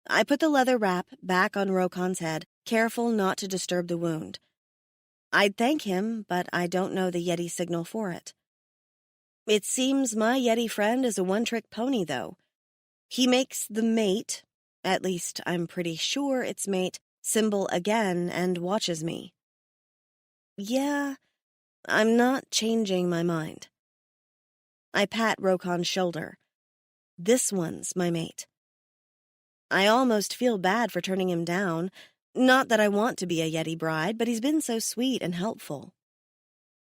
I put the leather wrap back on Rokon's head, careful not to disturb the wound. I'd thank him, but I don't know the Yeti signal for it. It seems my Yeti friend is a one-trick pony, though. He makes the mate, at least I'm pretty sure it's mate, symbol again and watches me. Yeah, I'm not changing my mind. I pat Rokon's shoulder. This one's my mate. I almost feel bad for turning him down. Not that I want to be a Yeti bride, but he's been so sweet and helpful.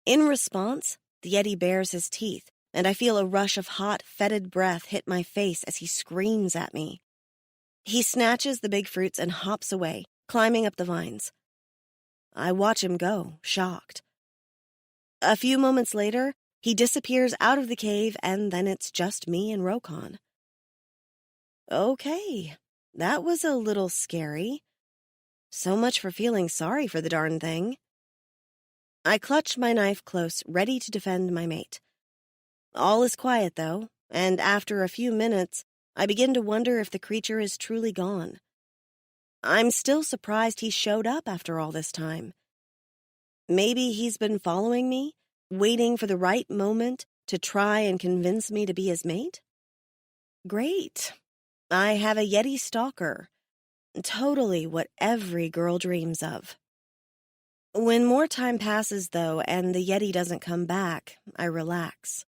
In response, the Yeti bares his teeth, and I feel a rush of hot, fetid breath hit my face as he screams at me. He snatches the big fruits and hops away, climbing up the vines. I watch him go, shocked. A few moments later, he disappears out of the cave, and then it's just me and Rokon. Okay, that was a little scary. So much for feeling sorry for the darn thing. I clutch my knife close, ready to defend my mate. All is quiet, though, and after a few minutes, I begin to wonder if the creature is truly gone. I'm still surprised he showed up after all this time. Maybe he's been following me, waiting for the right moment to try and convince me to be his mate? Great. I have a Yeti stalker. Totally what every girl dreams of. When more time passes, though, and the Yeti doesn't come back, I relax.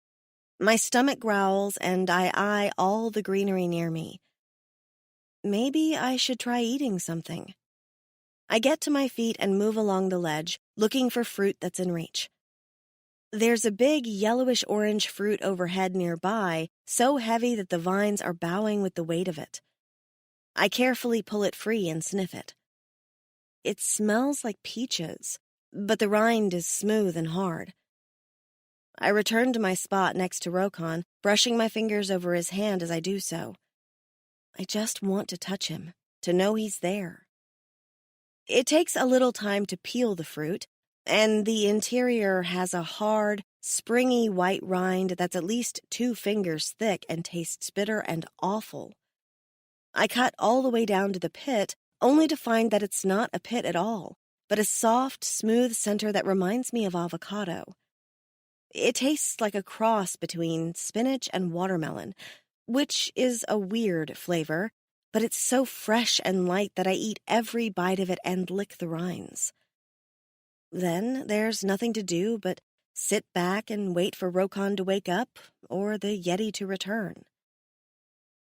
My stomach growls, and I eye all the greenery near me. Maybe I should try eating something. I get to my feet and move along the ledge, looking for fruit that's in reach. There's a big yellowish-orange fruit overhead nearby, so heavy that the vines are bowing with the weight of it. I carefully pull it free and sniff it. It smells like peaches, but the rind is smooth and hard. I return to my spot next to Rokon, brushing my fingers over his hand as I do so. I just want to touch him, to know he's there. It takes a little time to peel the fruit, and the interior has a hard, springy white rind that's at least 2 fingers thick and tastes bitter and awful. I cut all the way down to the pit, only to find that it's not a pit at all, but a soft, smooth center that reminds me of avocado. It tastes like a cross between spinach and watermelon, which is a weird flavor, but it's so fresh and light that I eat every bite of it and lick the rinds. Then there's nothing to do but sit back and wait for Rokon to wake up or the Yeti to return.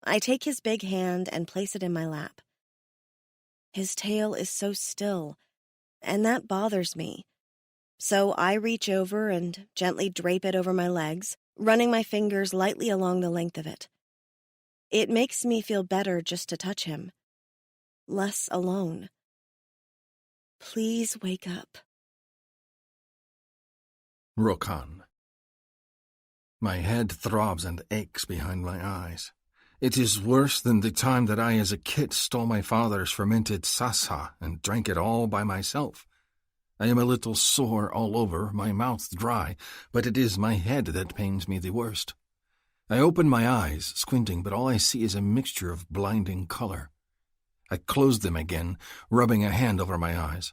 I take his big hand and place it in my lap. His tail is so still, and that bothers me. So I reach over and gently drape it over my legs, running my fingers lightly along the length of it. It makes me feel better just to touch him. Less alone. Please wake up. Rokon. My head throbs and aches behind my eyes. It is worse than the time that I as a kid stole my father's fermented sasa and drank it all by myself. I am a little sore all over, my mouth dry, but it is my head that pains me the worst. I open my eyes, squinting, but all I see is a mixture of blinding color. I close them again, rubbing a hand over my eyes.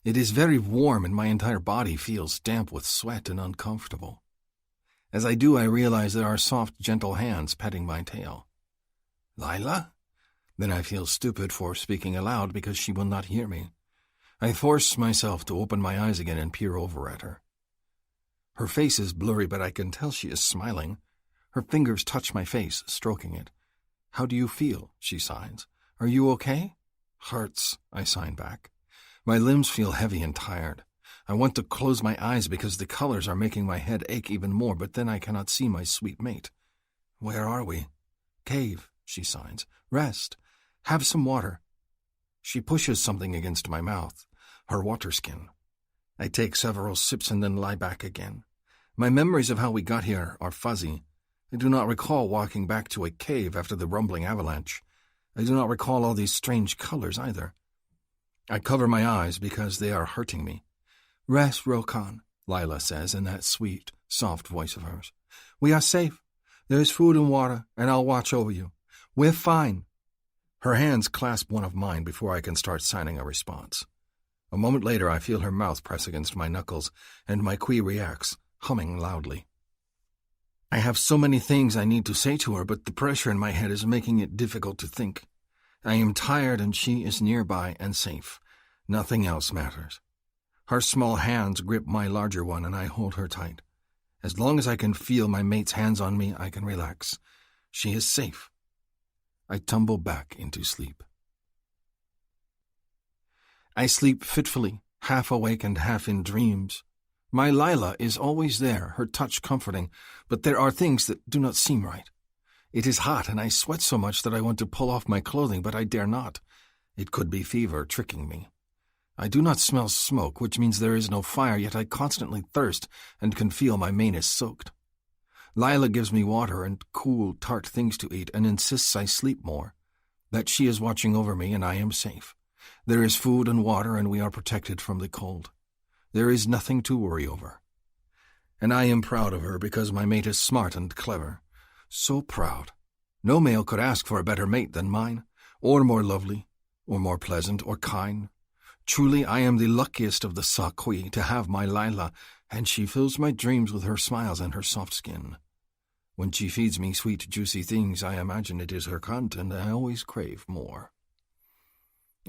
It is very warm and my entire body feels damp with sweat and uncomfortable. As I do, I realize there are soft, gentle hands petting my tail. Lila? Then I feel stupid for speaking aloud because she will not hear me. I force myself to open my eyes again and peer over at her. Her face is blurry, but I can tell she is smiling. Her fingers touch my face, stroking it. How do you feel? She signs. Are you okay? Hurts, I sign back. My limbs feel heavy and tired. I want to close my eyes because the colors are making my head ache even more, but then I cannot see my sweet mate. Where are we? Cave, she signs. Rest. Have some water. She pushes something against my mouth, her water skin. I take several sips and then lie back again. My memories of how we got here are fuzzy. I do not recall walking back to a cave after the rumbling avalanche. I do not recall all these strange colors either. I cover my eyes because they are hurting me. Rest, Rokon, Lila says in that sweet, soft voice of hers. We are safe. There is food and water, and I'll watch over you. We're fine. Her hands clasp one of mine before I can start signing a response. A moment later, I feel her mouth press against my knuckles, and my Kui reacts, humming loudly. I have so many things I need to say to her, but the pressure in my head is making it difficult to think. I am tired, and she is nearby and safe. Nothing else matters. Her small hands grip my larger one, and I hold her tight. As long as I can feel my mate's hands on me, I can relax. She is safe. I tumble back into sleep. I sleep fitfully, half awake and half in dreams. My Lila is always there, her touch comforting, but there are things that do not seem right. It is hot, and I sweat so much that I want to pull off my clothing, but I dare not. It could be fever tricking me. I do not smell smoke, which means there is no fire, yet I constantly thirst and can feel my mane is soaked. Lila gives me water and cool, tart things to eat and insists I sleep more, that she is watching over me and I am safe. There is food and water and we are protected from the cold. There is nothing to worry over. And I am proud of her because my mate is smart and clever. So proud. No male could ask for a better mate than mine, or more lovely, or more pleasant, or kind. Truly, I am the luckiest of the Sakui to have my Lila, and she fills my dreams with her smiles and her soft skin. When she feeds me sweet, juicy things, I imagine it is her cunt, and I always crave more.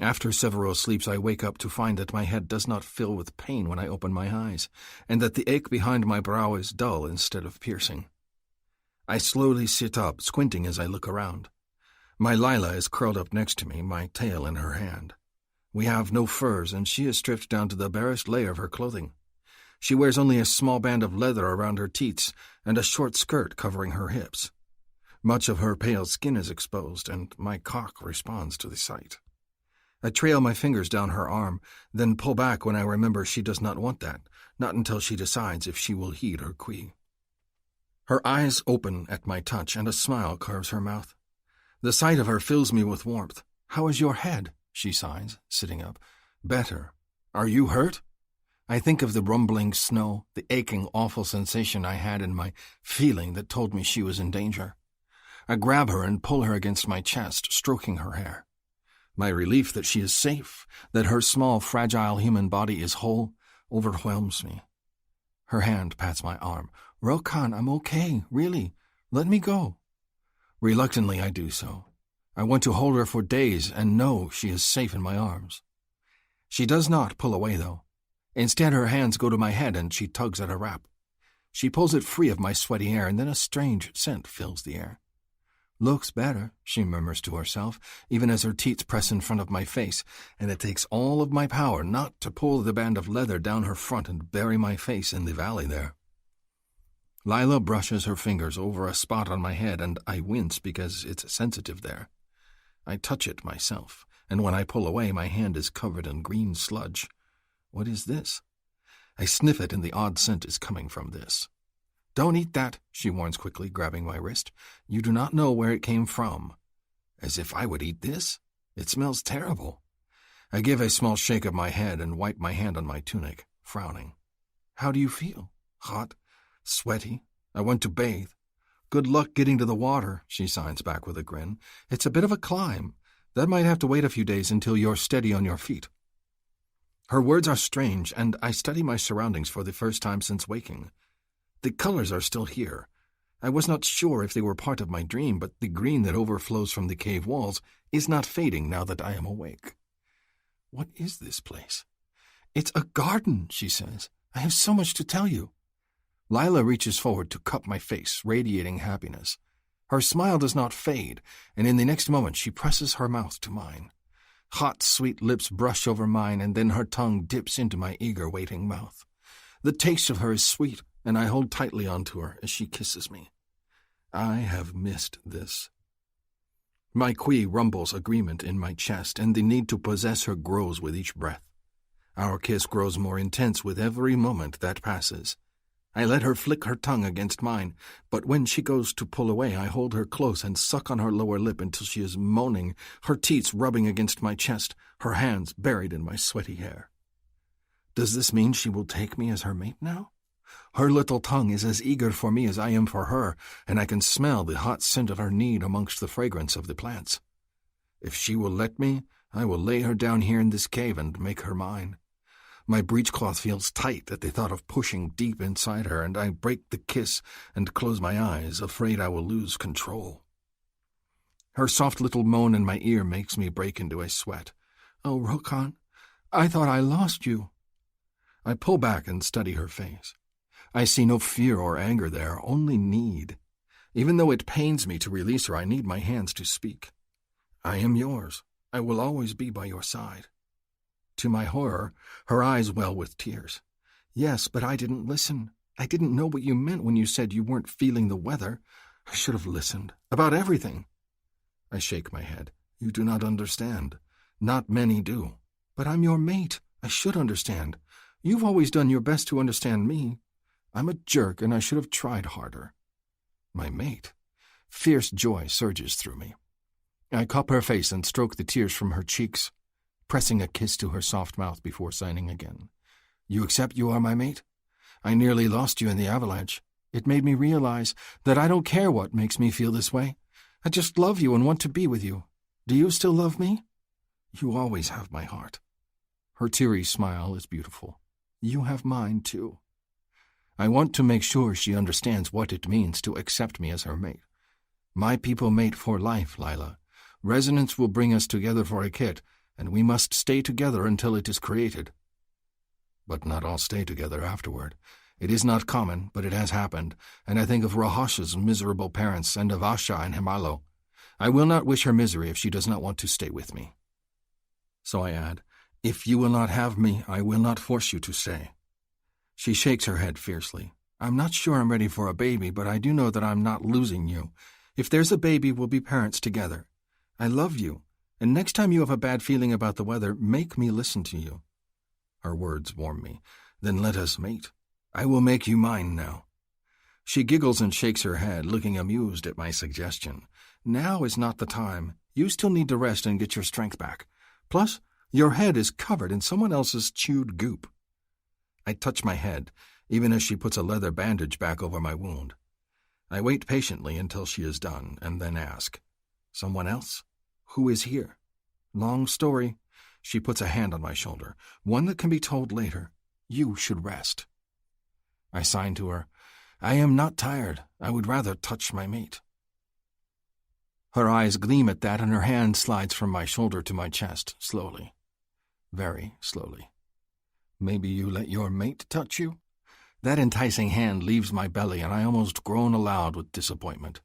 After several sleeps, I wake up to find that my head does not fill with pain when I open my eyes, and that the ache behind my brow is dull instead of piercing. I slowly sit up, squinting as I look around. My Lila is curled up next to me, my tail in her hand. We have no furs, and she is stripped down to the barest layer of her clothing. She wears only a small band of leather around her teats and a short skirt covering her hips. Much of her pale skin is exposed, and my cock responds to the sight. I trail my fingers down her arm, then pull back when I remember she does not want that, not until she decides if she will heed her queen. Her eyes open at my touch, and a smile curves her mouth. The sight of her fills me with warmth. "How is your head?" she sighs, sitting up. "Better. Are you hurt?" I think of the rumbling snow, the aching, awful sensation I had in my feeling that told me she was in danger. I grab her and pull her against my chest, stroking her hair. My relief that she is safe, that her small, fragile human body is whole, overwhelms me. Her hand pats my arm. "Rokan, I'm okay, really. Let me go." Reluctantly, I do so. I want to hold her for days and know she is safe in my arms. She does not pull away, though. Instead, her hands go to my head and she tugs at a wrap. She pulls it free of my sweaty hair, and then a strange scent fills the air. "Looks better," she murmurs to herself, even as her teats press in front of my face, and it takes all of my power not to pull the band of leather down her front and bury my face in the valley there. Lila brushes her fingers over a spot on my head, and I wince because it's sensitive there. I touch it myself, and when I pull away, my hand is covered in green sludge. What is this? I sniff it, and the odd scent is coming from this. "Don't eat that," she warns quickly, grabbing my wrist. "You do not know where it came from." As if I would eat this? It smells terrible. I give a small shake of my head and wipe my hand on my tunic, frowning. "How do you feel? Hot? Sweaty? I want to bathe." "Good luck getting to the water," she signs back with a grin. "It's a bit of a climb. That might have to wait a few days until you're steady on your feet." Her words are strange, and I study my surroundings for the first time since waking. The colors are still here. I was not sure if they were part of my dream, but the green that overflows from the cave walls is not fading now that I am awake. What is this place? "It's a garden," she says. "I have so much to tell you." Lila reaches forward to cup my face, radiating happiness. Her smile does not fade, and in the next moment she presses her mouth to mine. Hot, sweet lips brush over mine, and then her tongue dips into my eager, waiting mouth. The taste of her is sweet, and I hold tightly onto her as she kisses me. I have missed this. My qui rumbles agreement in my chest, and the need to possess her grows with each breath. Our kiss grows more intense with every moment that passes. I let her flick her tongue against mine, but when she goes to pull away, I hold her close and suck on her lower lip until she is moaning, her teats rubbing against my chest, her hands buried in my sweaty hair. Does this mean she will take me as her mate now? Her little tongue is as eager for me as I am for her, and I can smell the hot scent of her need amongst the fragrance of the plants. If she will let me, I will lay her down here in this cave and make her mine. My breechcloth feels tight at the thought of pushing deep inside her, and I break the kiss and close my eyes, afraid I will lose control. Her soft little moan in my ear makes me break into a sweat. "Oh, Rokan, I thought I lost you." I pull back and study her face. I see no fear or anger there, only need. Even though it pains me to release her, I need my hands to speak. "I am yours. I will always be by your side." To my horror, her eyes well with tears. "Yes, but I didn't listen. I didn't know what you meant when you said you weren't feeling the weather. I should have listened. About everything." I shake my head. "You do not understand. Not many do. But I'm your mate. I should understand. You've always done your best to understand me. I'm a jerk, and I should have tried harder." My mate. Fierce joy surges through me. I cup her face and stroke the tears from her cheeks, pressing a kiss to her soft mouth before signing again. "You accept you are my mate? I nearly lost you in the avalanche. It made me realize that I don't care what makes me feel this way. I just love you and want to be with you. Do you still love me?" "You always have my heart." Her teary smile is beautiful. "You have mine, too." I want to make sure she understands what it means to accept me as her mate. My people mate for life, Lila. Resonance will bring us together for a kit, and we must stay together until it is created. But not all stay together afterward. It is not common, but it has happened, and I think of Rahash's miserable parents and of Asha and Himalo. I will not wish her misery if she does not want to stay with me. So I add, "If you will not have me, I will not force you to stay." She shakes her head fiercely. "I'm not sure I'm ready for a baby, but I do know that I'm not losing you. If there's a baby, we'll be parents together. I love you, and next time you have a bad feeling about the weather, make me listen to you." Her words warm me. "Then let us mate. I will make you mine now." She giggles and shakes her head, looking amused at my suggestion. "Now is not the time. You still need to rest and get your strength back. Plus, your head is covered in someone else's chewed goop." I touch my head, even as she puts a leather bandage back over my wound. I wait patiently until she is done, and then ask, "Someone else? Who is here?" "Long story." She puts a hand on my shoulder. "One that can be told later. You should rest." I sign to her, "I am not tired. I would rather touch my mate." Her eyes gleam at that, and her hand slides from my shoulder to my chest, slowly. Very slowly. "Maybe you let your mate touch you?" That enticing hand leaves my belly, and I almost groan aloud with disappointment.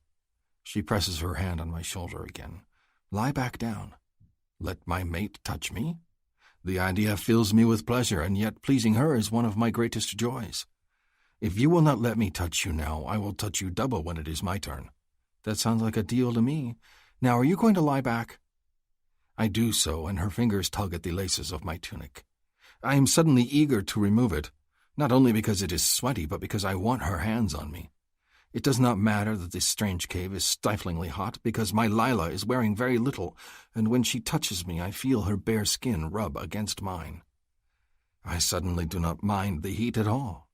She presses her hand on my shoulder again. "Lie back down." Let my mate touch me? The idea fills me with pleasure, and yet pleasing her is one of my greatest joys. "If you will not let me touch you now, I will touch you double when it is my turn." That sounds like a deal to me. Now, are you going to lie back? I do so, and her fingers tug at the laces of my tunic. I am suddenly eager to remove it, not only because it is sweaty, but because I want her hands on me. It does not matter that this strange cave is stiflingly hot, because my Lila is wearing very little, and when she touches me I feel her bare skin rub against mine. I suddenly do not mind the heat at all.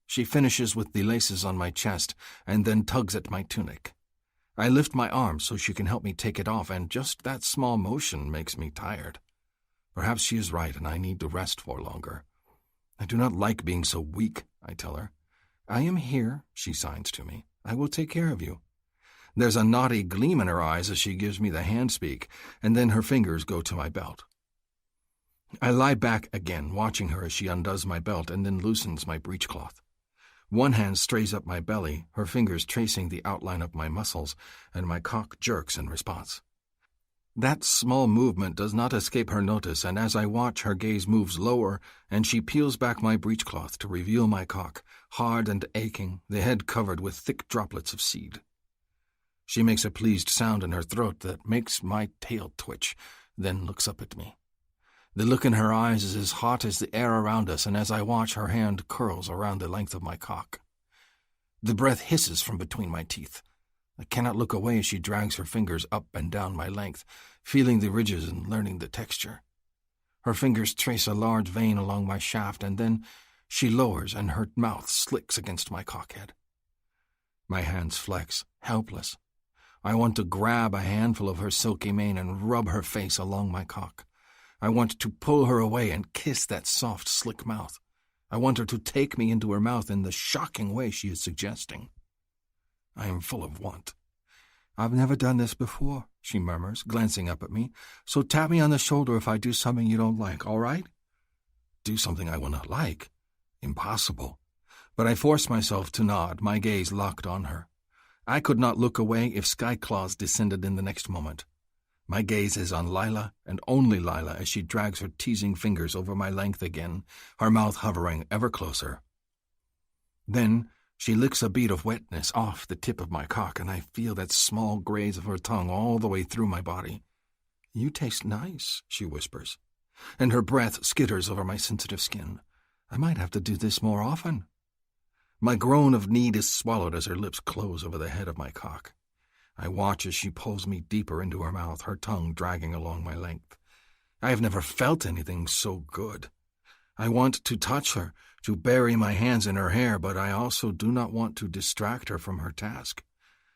She finishes with the laces on my chest, and then tugs at my tunic. I lift my arm so she can help me take it off, and just that small motion makes me tired. Perhaps she is right, and I need to rest for longer. I do not like being so weak, I tell her. "I am here," she signs to me. "I will take care of you." There's a naughty gleam in her eyes as she gives me the hand-speak, and then her fingers go to my belt. I lie back again, watching her as she undoes my belt and then loosens my breechcloth. One hand strays up my belly, her fingers tracing the outline of my muscles, and my cock jerks in response. That small movement does not escape her notice, and as I watch, her gaze moves lower, and she peels back my breechcloth to reveal my cock, hard and aching, the head covered with thick droplets of seed. She makes a pleased sound in her throat that makes my tail twitch, then looks up at me. The look in her eyes is as hot as the air around us, and as I watch, her hand curls around the length of my cock. The breath hisses from between my teeth. I cannot look away as she drags her fingers up and down my length, feeling the ridges and learning the texture. Her fingers trace a large vein along my shaft, and then she lowers and her mouth slicks against my cockhead. My hands flex, helpless. I want to grab a handful of her silky mane and rub her face along my cock. I want to pull her away and kiss that soft, slick mouth. I want her to take me into her mouth in the shocking way she is suggesting. I am full of want. "I've never done this before," she murmurs, glancing up at me, "so tap me on the shoulder if I do something you don't like, all right?" Do something I will not like? Impossible. But I force myself to nod, my gaze locked on her. I could not look away if sky claws descended in the next moment. My gaze is on Lila, and only Lila, as she drags her teasing fingers over my length again, her mouth hovering ever closer. Then she licks a bead of wetness off the tip of my cock, and I feel that small graze of her tongue all the way through my body. "You taste nice," she whispers, and her breath skitters over my sensitive skin. I might have to do this more often. My groan of need is swallowed as her lips close over the head of my cock. I watch as she pulls me deeper into her mouth, her tongue dragging along my length. I have never felt anything so good. I want to touch her, to bury my hands in her hair, but I also do not want to distract her from her task.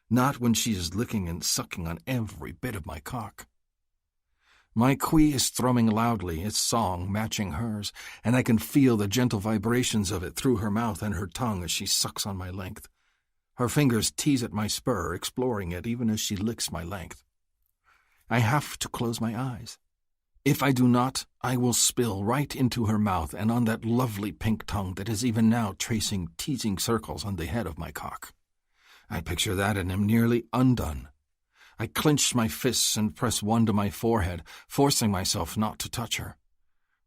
Not when she is licking and sucking on every bit of my cock. My quee is thrumming loudly, its song matching hers, and I can feel the gentle vibrations of it through her mouth and her tongue as she sucks on my length. Her fingers tease at my spur, exploring it even as she licks my length. I have to close my eyes. If I do not, I will spill right into her mouth and on that lovely pink tongue that is even now tracing teasing circles on the head of my cock. I picture that and am nearly undone. I clench my fists and press one to my forehead, forcing myself not to touch her.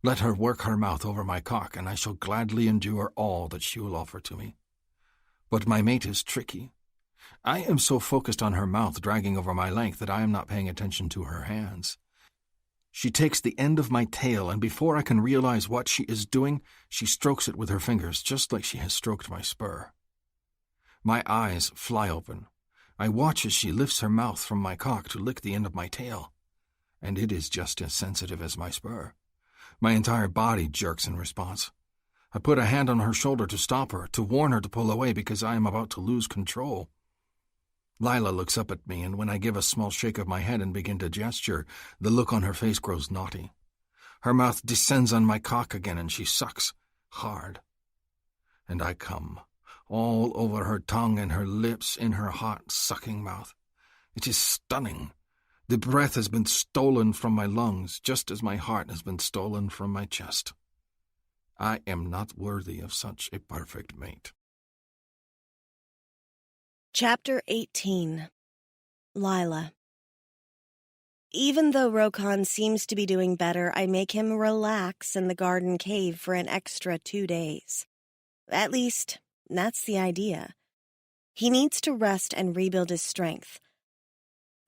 Let her work her mouth over my cock, and I shall gladly endure all that she will offer to me. But my mate is tricky. I am so focused on her mouth dragging over my length that I am not paying attention to her hands. She takes the end of my tail, and before I can realize what she is doing, she strokes it with her fingers, just like she has stroked my spur. My eyes fly open. I watch as she lifts her mouth from my cock to lick the end of my tail, and it is just as sensitive as my spur. My entire body jerks in response. I put a hand on her shoulder to stop her, to warn her to pull away because I am about to lose control. Lila looks up at me, and when I give a small shake of my head and begin to gesture, the look on her face grows naughty. Her mouth descends on my cock again, and she sucks hard. And I come, all over her tongue and her lips in her hot, sucking mouth. It is stunning. The breath has been stolen from my lungs, just as my heart has been stolen from my chest. I am not worthy of such a perfect mate. Chapter 18. Lila. Even though Rokon seems to be doing better, I make him relax in the garden cave for an extra 2 days. At least, that's the idea. He needs to rest and rebuild his strength.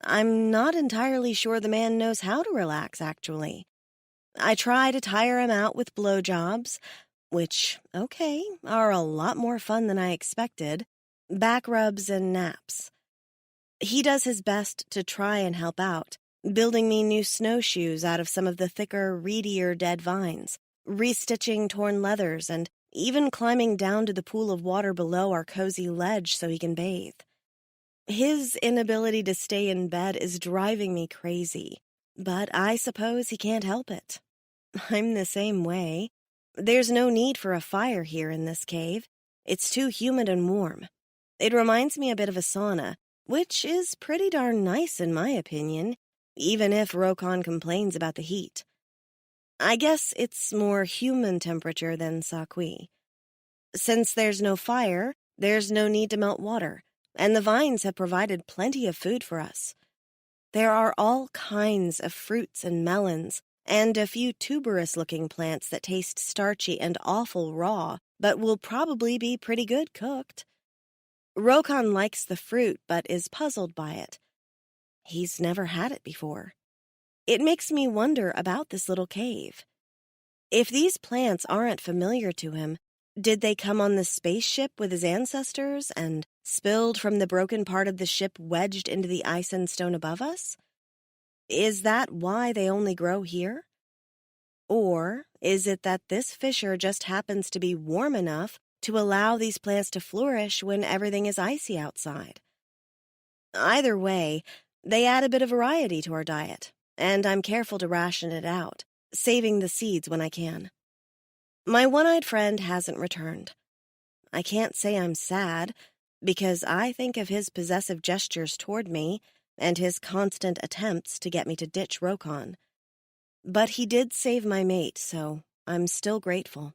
I'm not entirely sure the man knows how to relax, actually. I try to tire him out with blowjobs, which, okay, are a lot more fun than I expected, back rubs and naps. He does his best to try and help out, building me new snowshoes out of some of the thicker, reedier dead vines, restitching torn leathers, and even climbing down to the pool of water below our cozy ledge so he can bathe. His inability to stay in bed is driving me crazy, but I suppose he can't help it. I'm the same way. There's no need for a fire here in this cave. It's too humid and warm. It reminds me a bit of a sauna, which is pretty darn nice in my opinion, even if Rokon complains about the heat. I guess it's more human temperature than Sakui. Since there's no fire, there's no need to melt water, and the vines have provided plenty of food for us. There are all kinds of fruits and melons, and a few tuberous-looking plants that taste starchy and awful raw, but will probably be pretty good cooked. Rokon likes the fruit, but is puzzled by it. He's never had it before. It makes me wonder about this little cave. If these plants aren't familiar to him, did they come on the spaceship with his ancestors and spilled from the broken part of the ship wedged into the ice and stone above us? Is that why they only grow here? Or is it that this fissure just happens to be warm enough to allow these plants to flourish when everything is icy outside? Either way, they add a bit of variety to our diet, and I'm careful to ration it out, saving the seeds when I can. My one-eyed friend hasn't returned. I can't say I'm sad, because I think of his possessive gestures toward me and his constant attempts to get me to ditch Rokon. But he did save my mate, so I'm still grateful.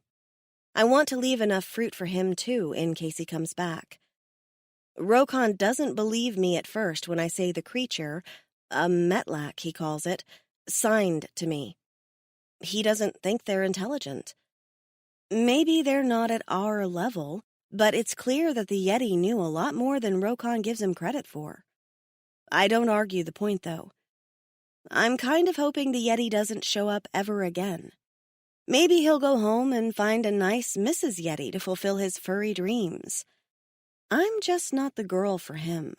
I want to leave enough fruit for him, too, in case he comes back. Rokon doesn't believe me at first when I say the creature, a metlak he calls it, signed to me. He doesn't think they're intelligent. Maybe they're not at our level, but it's clear that the Yeti knew a lot more than Rokon gives him credit for. I don't argue the point, though. I'm kind of hoping the Yeti doesn't show up ever again. Maybe he'll go home and find a nice Mrs. Yeti to fulfill his furry dreams. I'm just not the girl for him.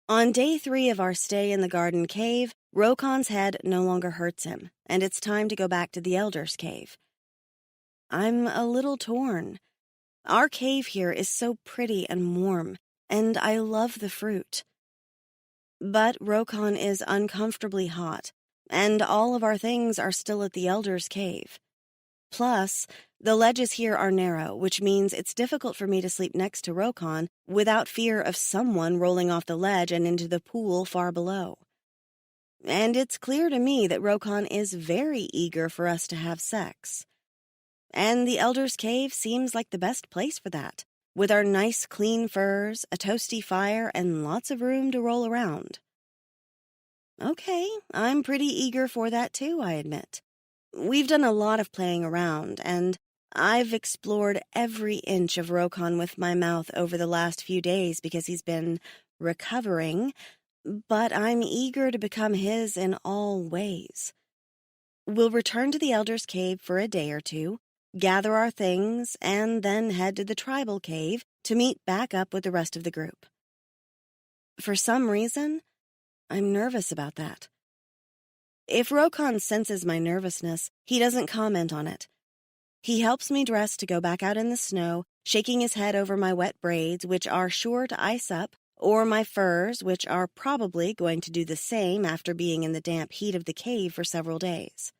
On day 3 of our stay in the garden cave, Rokon's head no longer hurts him, and it's time to go back to the Elder's Cave. I'm a little torn. Our cave here is so pretty and warm, and I love the fruit. But Rokon is uncomfortably hot, and all of our things are still at the Elder's Cave. Plus, the ledges here are narrow, which means it's difficult for me to sleep next to Rokon without fear of someone rolling off the ledge and into the pool far below. And it's clear to me that Rokon is very eager for us to have sex. And the Elder's Cave seems like the best place for that, with our nice clean furs, a toasty fire, and lots of room to roll around. Okay, I'm pretty eager for that too, I admit. We've done a lot of playing around, and I've explored every inch of Rokon with my mouth over the last few days because he's been recovering, but I'm eager to become his in all ways. We'll return to the Elder's Cave for a day or two, gather our things, and then head to the tribal cave to meet back up with the rest of the group. For some reason, I'm nervous about that. If Rokon senses my nervousness, he doesn't comment on it. He helps me dress to go back out in the snow, shaking his head over my wet braids, which are sure to ice up, or my furs, which are probably going to do the same after being in the damp heat of the cave for several days.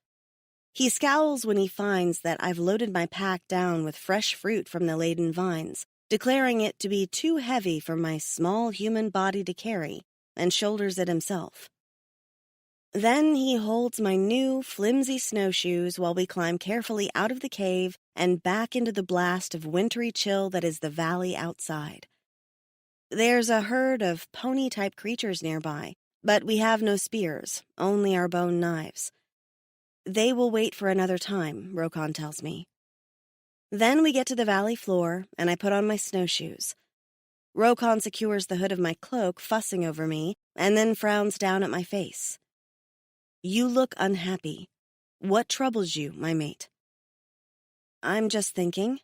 He scowls when he finds that I've loaded my pack down with fresh fruit from the laden vines, declaring it to be too heavy for my small human body to carry, and shoulders it himself. Then he holds my new, flimsy snowshoes while we climb carefully out of the cave and back into the blast of wintry chill that is the valley outside. There's a herd of pony-type creatures nearby, but we have no spears, only our bone knives. They will wait for another time, Rokon tells me. Then we get to the valley floor, and I put on my snowshoes. Rokon secures the hood of my cloak, fussing over me, and then frowns down at my face. You look unhappy. What troubles you, my mate? I'm just thinking.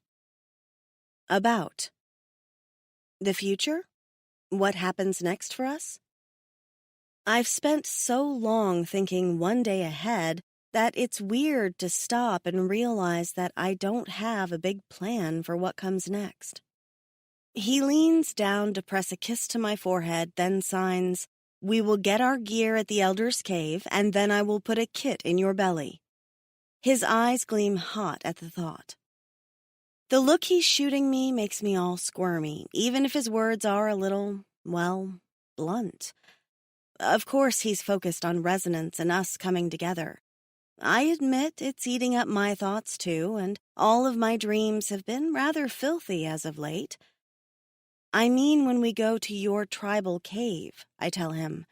About. The future? What happens next for us? I've spent so long thinking one day ahead that it's weird to stop and realize that I don't have a big plan for what comes next. He leans down to press a kiss to my forehead, then signs, "We will get our gear at the Elder's Cave, and then I will put a kit in your belly." His eyes gleam hot at the thought. The look he's shooting me makes me all squirmy, even if his words are a little, well, blunt. Of course he's focused on resonance and us coming together. I admit it's eating up my thoughts too, and all of my dreams have been rather filthy as of late. I mean when we go to your tribal cave, I tell him.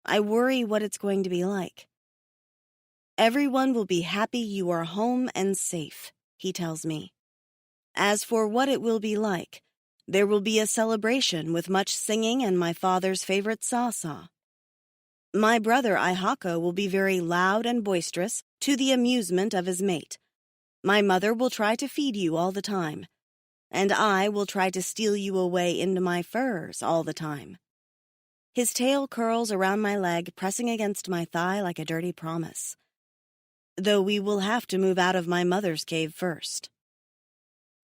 I worry what it's going to be like. Everyone will be happy you are home and safe, he tells me. As for what it will be like, there will be a celebration with much singing and my father's favorite sa-sa. My brother Ihako will be very loud and boisterous to the amusement of his mate. My mother will try to feed you all the time, and I will try to steal you away into my furs all the time. His tail curls around my leg, pressing against my thigh like a dirty promise. Though we will have to move out of my mother's cave first.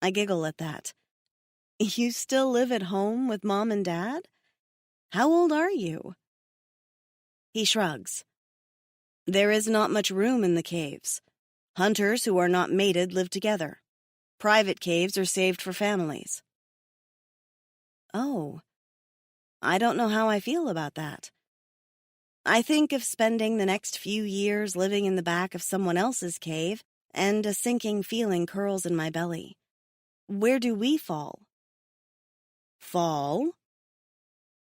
I giggle at that. You still live at home with Mom and Dad? How old are you? He shrugs. There is not much room in the caves. Hunters who are not mated live together. Private caves are saved for families. Oh, I don't know how I feel about that. I think of spending the next few years living in the back of someone else's cave, and a sinking feeling curls in my belly. Where do we fall? Fall?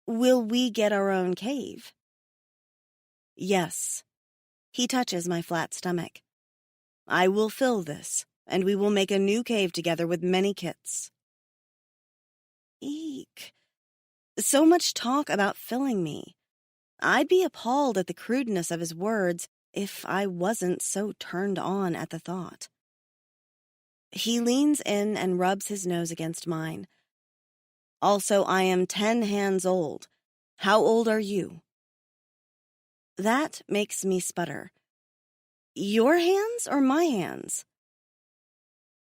Will we get our own cave? Yes. He touches my flat stomach. I will fill this, and we will make a new cave together with many kits. Eek. So much talk about filling me. I'd be appalled at the crudeness of his words if I wasn't so turned on at the thought. He leans in and rubs his nose against mine. Also, I am 10 hands old. How old are you? That makes me sputter. Your hands or my hands?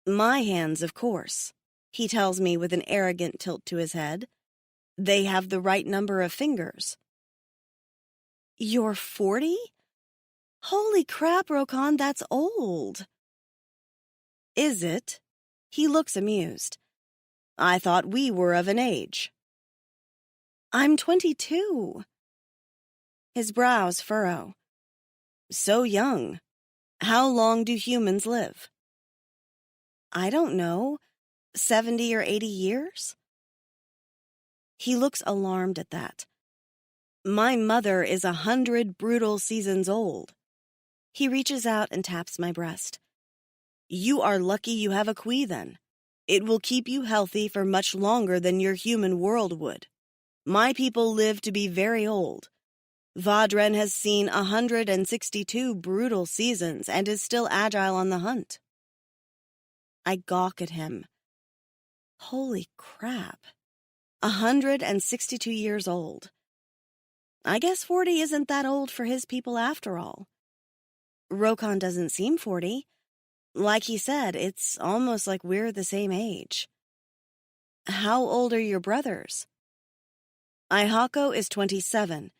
My hands, of course, he tells me with an arrogant tilt to his head. They have the right number of fingers. You're 40? Holy crap, Rokon, that's old. Is it? He looks amused. I thought we were of an age. I'm 22. His brows furrow. So young. How long do humans live? I don't know. 70 or 80 years? He looks alarmed at that. My mother is 100 brutal seasons old. He reaches out and taps my breast. You are lucky you have a Kui then. It will keep you healthy for much longer than your human world would. My people live to be very old. Vadren has seen 162 brutal seasons and is still agile on the hunt. I gawk at him. Holy crap. 162 years old. I guess 40 isn't that old for his people after all. Rokon doesn't seem 40. Like he said, it's almost like we're the same age. How old are your brothers? Ihako is 27.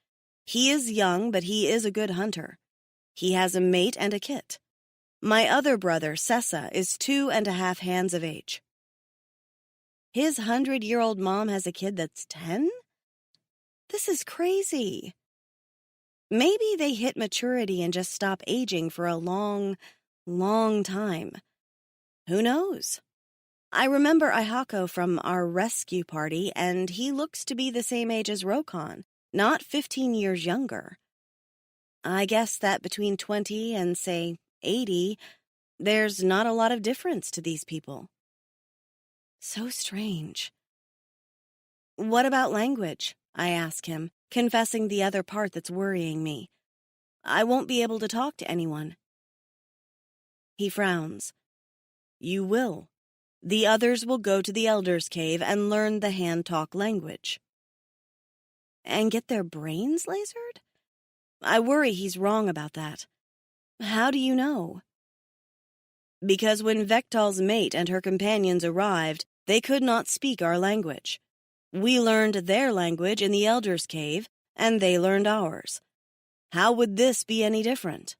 He is young, but he is a good hunter. He has a mate and a kit. My other brother, Sessa, is 2.5 hands of age. His 100-year-old mom has a kid that's 10? This is crazy. Maybe they hit maturity and just stop aging for a long, long time. Who knows? I remember Ihako from our rescue party, and he looks to be the same age as Rokon, not 15 years younger. I guess that between 20 and, say, 80, there's not a lot of difference to these people. So strange. What about language? I ask him, confessing the other part that's worrying me. I won't be able to talk to anyone. He frowns. You will. The others will go to the Elder's Cave and learn the hand-talk language. And get their brains lasered? I worry he's wrong about that. How do you know? Because when Vektal's mate and her companions arrived, they could not speak our language. We learned their language in the Elder's Cave, and they learned ours. How would this be any different?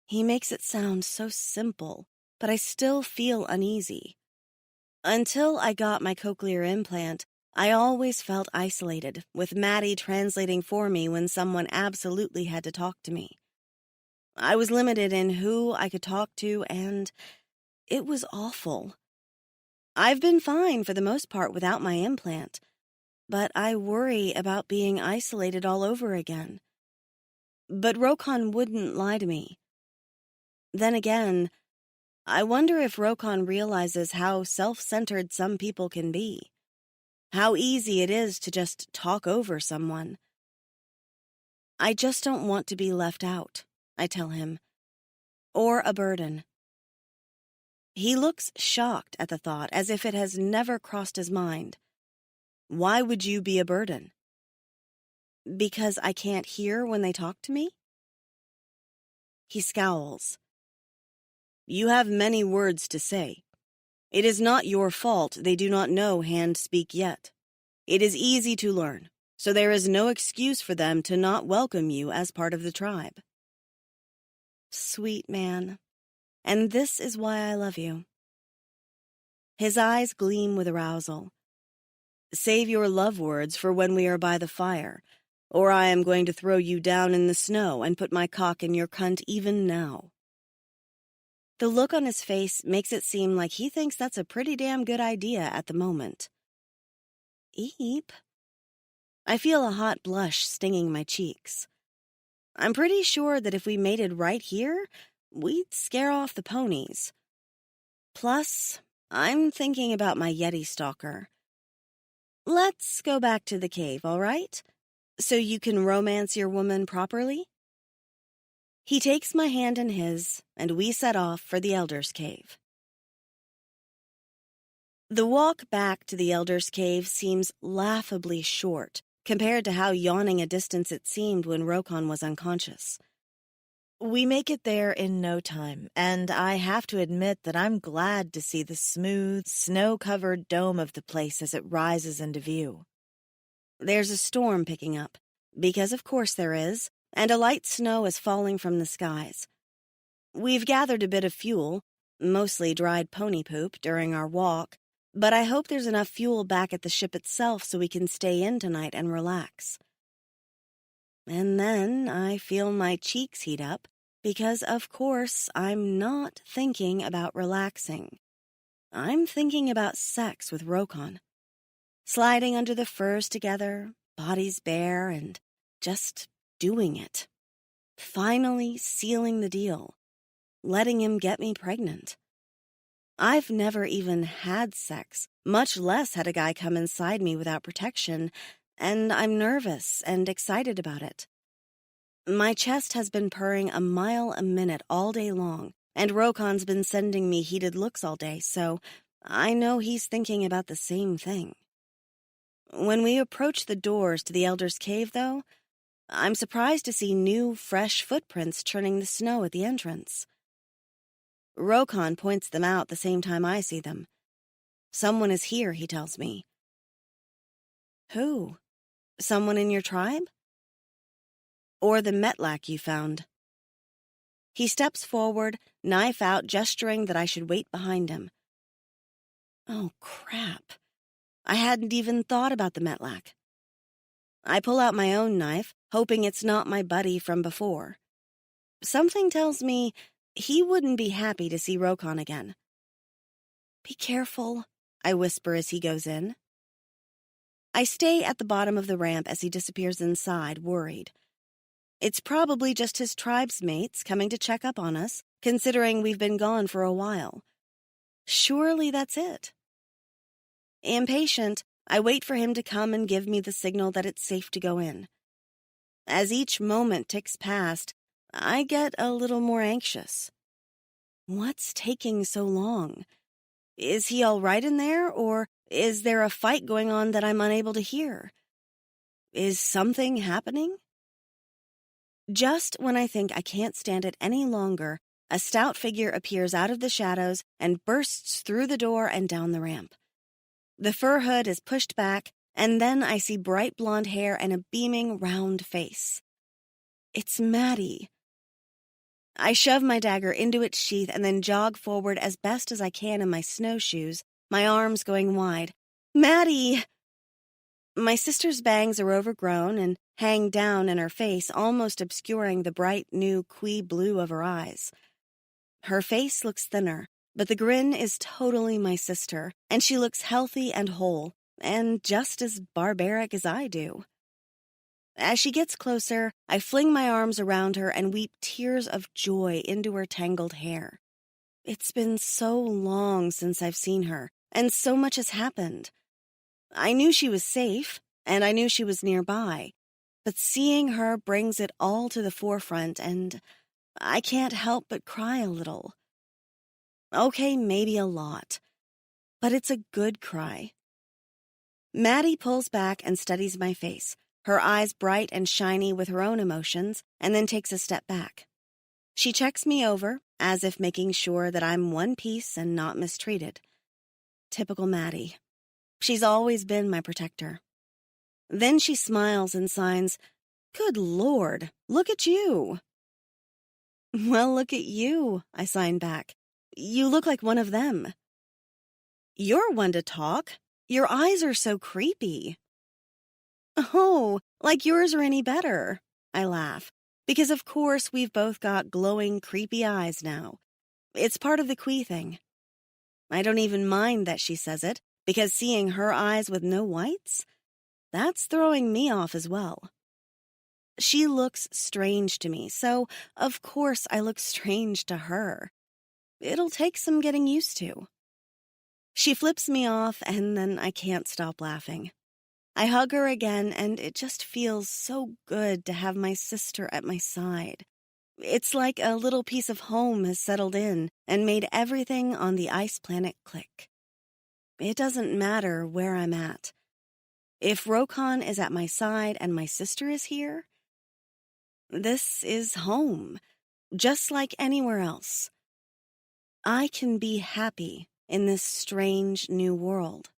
He makes it sound so simple, but I still feel uneasy. Until I got my cochlear implant, I always felt isolated, with Maddie translating for me when someone absolutely had to talk to me. I was limited in who I could talk to, and it was awful. I've been fine for the most part without my implant, but I worry about being isolated all over again. But Rokon wouldn't lie to me. Then again, I wonder if Rokon realizes how self-centered some people can be. How easy it is to just talk over someone. I just don't want to be left out, I tell him. Or a burden. He looks shocked at the thought, as if it has never crossed his mind. Why would you be a burden? Because I can't hear when they talk to me? He scowls. You have many words to say. It is not your fault they do not know hand speak yet. It is easy to learn, so there is no excuse for them to not welcome you as part of the tribe. Sweet man, and this is why I love you. His eyes gleam with arousal. Save your love words for when we are by the fire, or I am going to throw you down in the snow and put my cock in your cunt even now. The look on his face makes it seem like he thinks that's a pretty damn good idea at the moment. Eep. I feel a hot blush stinging my cheeks. I'm pretty sure that if we mated right here, we'd scare off the ponies. Plus, I'm thinking about my Yeti stalker. Let's go back to the cave, all right? So you can romance your woman properly? He takes my hand in his, and we set off for the Elder's Cave. The walk back to the Elder's Cave seems laughably short compared to how yawning a distance it seemed when Rokon was unconscious. We make it there in no time, and I have to admit that I'm glad to see the smooth, snow-covered dome of the place as it rises into view. There's a storm picking up, because of course there is, and a light snow is falling from the skies. We've gathered a bit of fuel, mostly dried pony poop, during our walk, but I hope there's enough fuel back at the ship itself so we can stay in tonight and relax. And then I feel my cheeks heat up, because of course I'm not thinking about relaxing. I'm thinking about sex with Rokon. Sliding under the furs together, bodies bare, and just doing it. Finally sealing the deal. letting him get me pregnant. I've never even had sex, much less had a guy come inside me without protection, and I'm nervous and excited about it. My chest has been purring a mile a minute all day long, and Rokon's been sending me heated looks all day, so I know he's thinking about the same thing. When we approach the doors to the Elder's Cave, though, I'm surprised to see new, fresh footprints churning the snow at the entrance. Rokon points them out the same time I see them. Someone is here, he tells me. Who? Someone in your tribe? Or the Metlak you found? He steps forward, knife out, gesturing that I should wait behind him. Oh, crap. I hadn't even thought about the Metlak. I pull out my own knife, hoping it's not my buddy from before. Something tells me he wouldn't be happy to see Rokon again. Be careful, I whisper as he goes in. I stay at the bottom of the ramp as he disappears inside, worried. It's probably just his tribesmates coming to check up on us, considering we've been gone for a while. Surely that's it. Impatient, I wait for him to come and give me the signal that it's safe to go in. As each moment ticks past, I get a little more anxious. What's taking so long? Is he all right in there, or is there a fight going on that I'm unable to hear? Is something happening? Just when I think I can't stand it any longer, a stout figure appears out of the shadows and bursts through the door and down the ramp. The fur hood is pushed back, and then I see bright blonde hair and a beaming, round face. It's Maddie. I shove my dagger into its sheath and then jog forward as best as I can in my snowshoes, my arms going wide. Maddie! My sister's bangs are overgrown and hang down in her face, almost obscuring the bright, new quee blue of her eyes. Her face looks thinner, but the grin is totally my sister, and she looks healthy and whole, and just as barbaric as I do. As she gets closer, I fling my arms around her and weep tears of joy into her tangled hair. It's been so long since I've seen her, and so much has happened. I knew she was safe, and I knew she was nearby, but seeing her brings it all to the forefront, and I can't help but cry a little. Okay, maybe a lot, but it's a good cry. Maddie pulls back and studies my face, her eyes bright and shiny with her own emotions, and then takes a step back. She checks me over, as if making sure that I'm one piece and not mistreated. Typical Maddie. She's always been my protector. Then she smiles and signs, "Good Lord, look at you." "Well, look at you," I sign back. "You look like one of them." "You're one to talk. Your eyes are so creepy." "Oh, like yours are any better," I laugh, because of course we've both got glowing, creepy eyes now. It's part of the quee thing. I don't even mind that she says it, because seeing her eyes with no whites, that's throwing me off as well. She looks strange to me, so of course I look strange to her. It'll take some getting used to. She flips me off, and then I can't stop laughing. I hug her again, and it just feels so good to have my sister at my side. It's like a little piece of home has settled in and made everything on the ice planet click. It doesn't matter where I'm at. If Rokon is at my side and my sister is here, this is home, just like anywhere else. I can be happy in this strange new world.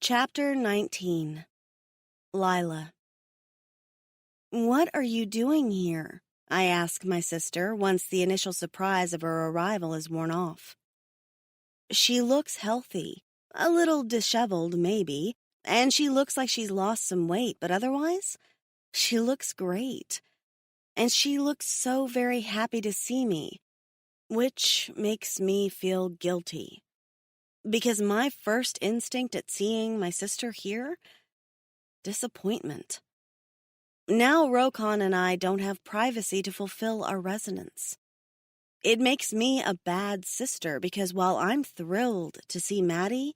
Chapter 19. Lila. "What are you doing here?" I ask my sister once the initial surprise of her arrival is worn off. She looks healthy, a little disheveled maybe, and she looks like she's lost some weight, but otherwise, she looks great. And she looks so very happy to see me, which makes me feel guilty. Because my first instinct at seeing my sister here? Disappointment. Now Rokon and I don't have privacy to fulfill our resonance. It makes me a bad sister because while I'm thrilled to see Maddie,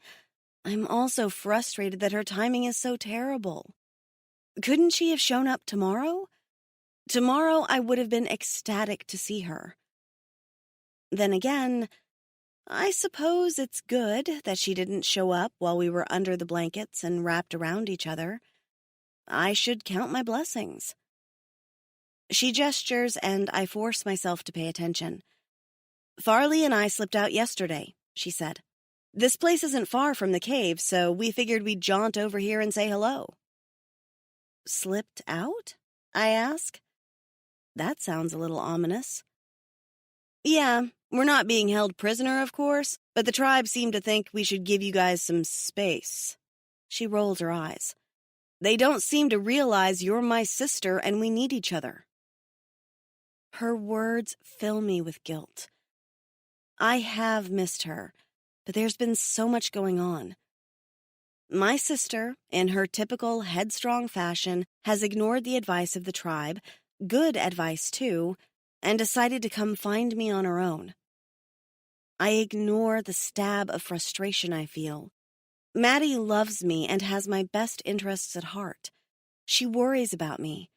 I'm also frustrated that her timing is so terrible. Couldn't she have shown up tomorrow? Tomorrow I would have been ecstatic to see her. Then again, I suppose it's good that she didn't show up while we were under the blankets and wrapped around each other. I should count my blessings. She gestures, and I force myself to pay attention. Farley and I slipped out yesterday, she said. This place isn't far from the cave, so we figured we'd jaunt over here and say hello. Slipped out? I ask. That sounds a little ominous. Yeah, we're not being held prisoner, of course, but the tribe seemed to think we should give you guys some space. She rolls her eyes. They don't seem to realize you're my sister and we need each other. Her words fill me with guilt. I have missed her, but there's been so much going on. My sister, in her typical headstrong fashion, has ignored the advice of the tribe, good advice too, and decided to come find me on her own. I ignore the stab of frustration I feel. Maddie loves me and has my best interests at heart. She worries about me.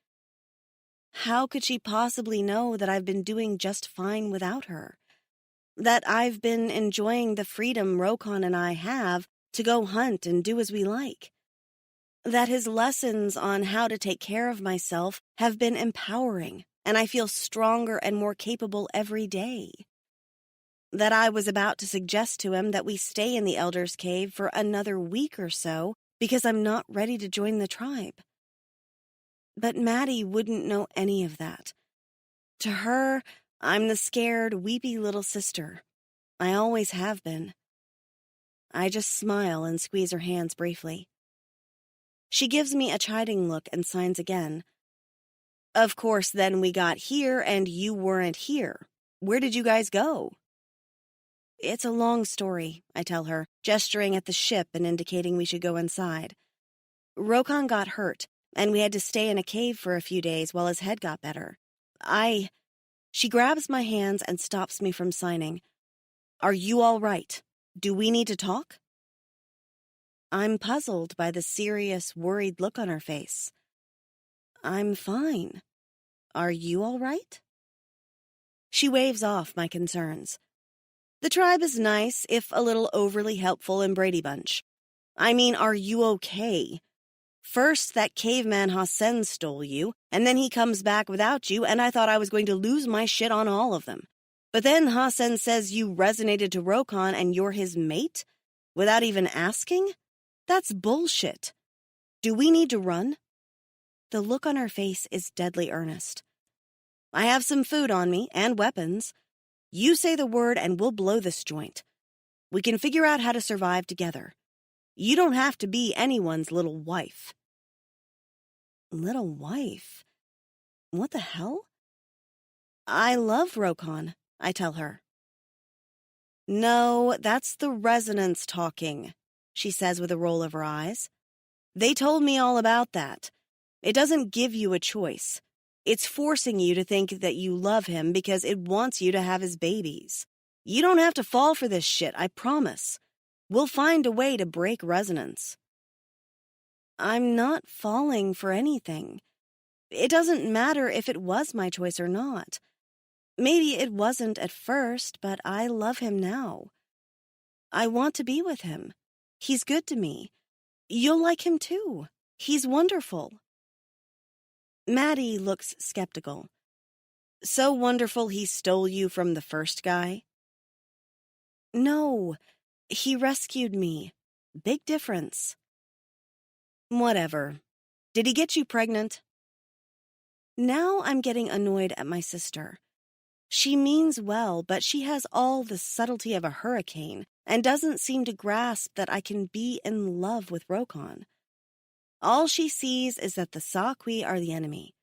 How could she possibly know that I've been doing just fine without her? That I've been enjoying the freedom Rokon and I have to go hunt and do as we like? That his lessons on how to take care of myself have been empowering, and I feel stronger and more capable every day? That I was about to suggest to him that we stay in the Elder's Cave for another week or so because I'm not ready to join the tribe? But Maddie wouldn't know any of that. To her, I'm the scared, weepy little sister. I always have been. I just smile and squeeze her hands briefly. She gives me a chiding look and signs again. Of course, then we got here and you weren't here. Where did you guys go? It's a long story, I tell her, gesturing at the ship and indicating we should go inside. Rokon got hurt, and we had to stay in a cave for a few days while his head got better. She grabs my hands and stops me from signing. Are you all right? Do we need to talk? I'm puzzled by the serious, worried look on her face. I'm fine. Are you all right? She waves off my concerns. The tribe is nice, if a little overly helpful in Brady Bunch. I mean, are you okay? First, that caveman Hassan stole you, and then he comes back without you, and I thought I was going to lose my shit on all of them. But then Hassan says you resonated to Rokon and you're his mate? Without even asking? That's bullshit. Do we need to run? The look on her face is deadly earnest. I have some food on me, and weapons. You say the word and we'll blow this joint. We can figure out how to survive together. You don't have to be anyone's little wife. Little wife? What the hell? I love Rokon, I tell her. No, that's the resonance talking, she says with a roll of her eyes. They told me all about that. It doesn't give you a choice. It's forcing you to think that you love him because it wants you to have his babies. You don't have to fall for this shit, I promise. We'll find a way to break resonance. I'm not falling for anything. It doesn't matter if it was my choice or not. Maybe it wasn't at first, but I love him now. I want to be with him. He's good to me. You'll like him too. He's wonderful. Maddie looks skeptical. So wonderful he stole you from the first guy? No, he rescued me. Big difference. Whatever. Did he get you pregnant? Now I'm getting annoyed at my sister. She means well, but she has all the subtlety of a hurricane and doesn't seem to grasp that I can be in love with Rokon. All she sees is that the Saqui are the enemy.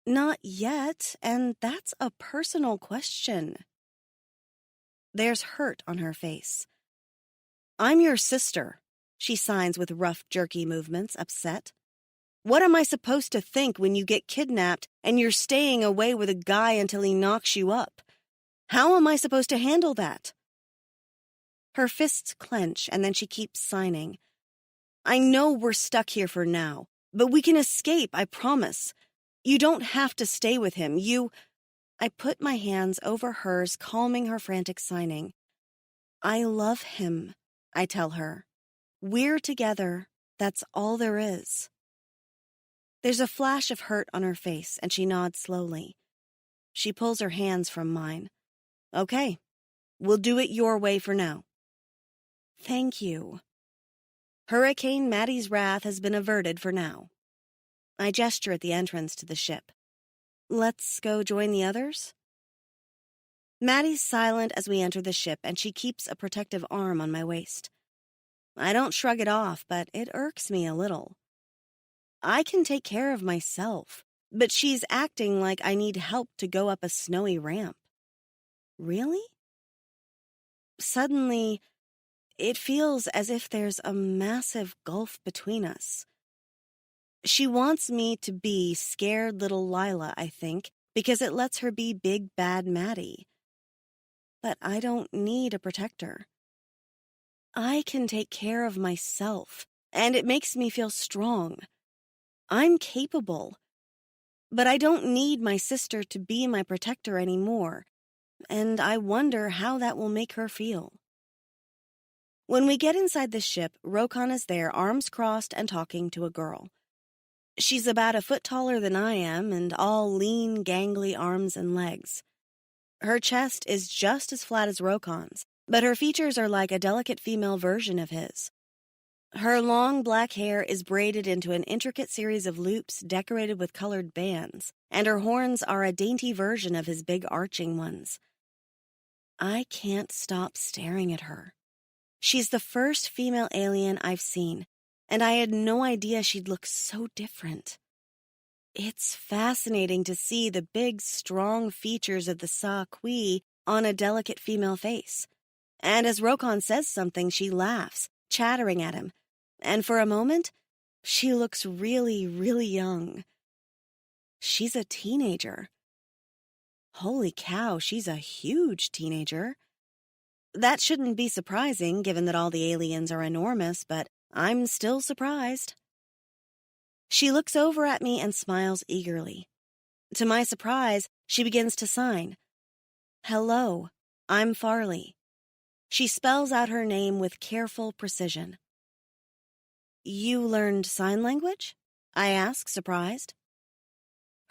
Not yet, and that's a personal question. There's hurt on her face. I'm your sister, she signs with rough, jerky movements, upset. What am I supposed to think when you get kidnapped and you're staying away with a guy until he knocks you up? How am I supposed to handle that? Her fists clench, and then she keeps signing. I know we're stuck here for now, but we can escape, I promise. You don't have to stay with him. I put my hands over hers, calming her frantic signing. I love him, I tell her. We're together. That's all there is. There's a flash of hurt on her face, and she nods slowly. She pulls her hands from mine. Okay, we'll do it your way for now. Thank you. Hurricane Maddie's wrath has been averted for now. I gesture at the entrance to the ship. Let's go join the others? Maddie's silent as we enter the ship, and she keeps a protective arm on my waist. I don't shrug it off, but it irks me a little. I can take care of myself, but she's acting like I need help to go up a snowy ramp. Really? Suddenly, it feels as if there's a massive gulf between us. She wants me to be scared little Lila, I think, because it lets her be big bad Maddie. But I don't need a protector. I can take care of myself, and it makes me feel strong. I'm capable. But I don't need my sister to be my protector anymore, and I wonder how that will make her feel. When we get inside the ship, Rokon is there, arms crossed and talking to a girl. She's about a foot taller than I am and all lean, gangly arms and legs. Her chest is just as flat as Rokon's, but her features are like a delicate female version of his. Her long black hair is braided into an intricate series of loops decorated with colored bands, and her horns are a dainty version of his big arching ones. I can't stop staring at her. She's the first female alien I've seen, and I had no idea she'd look so different. It's fascinating to see the big, strong features of the Sa-Kui on a delicate female face. And as Rokon says something, she laughs, chattering at him. And for a moment, she looks really, really young. She's a teenager. Holy cow, she's a huge teenager. That shouldn't be surprising, given that all the aliens are enormous, but I'm still surprised. She looks over at me and smiles eagerly. To my surprise, she begins to sign. Hello, I'm Farley. She spells out her name with careful precision. You learned sign language? I ask, surprised.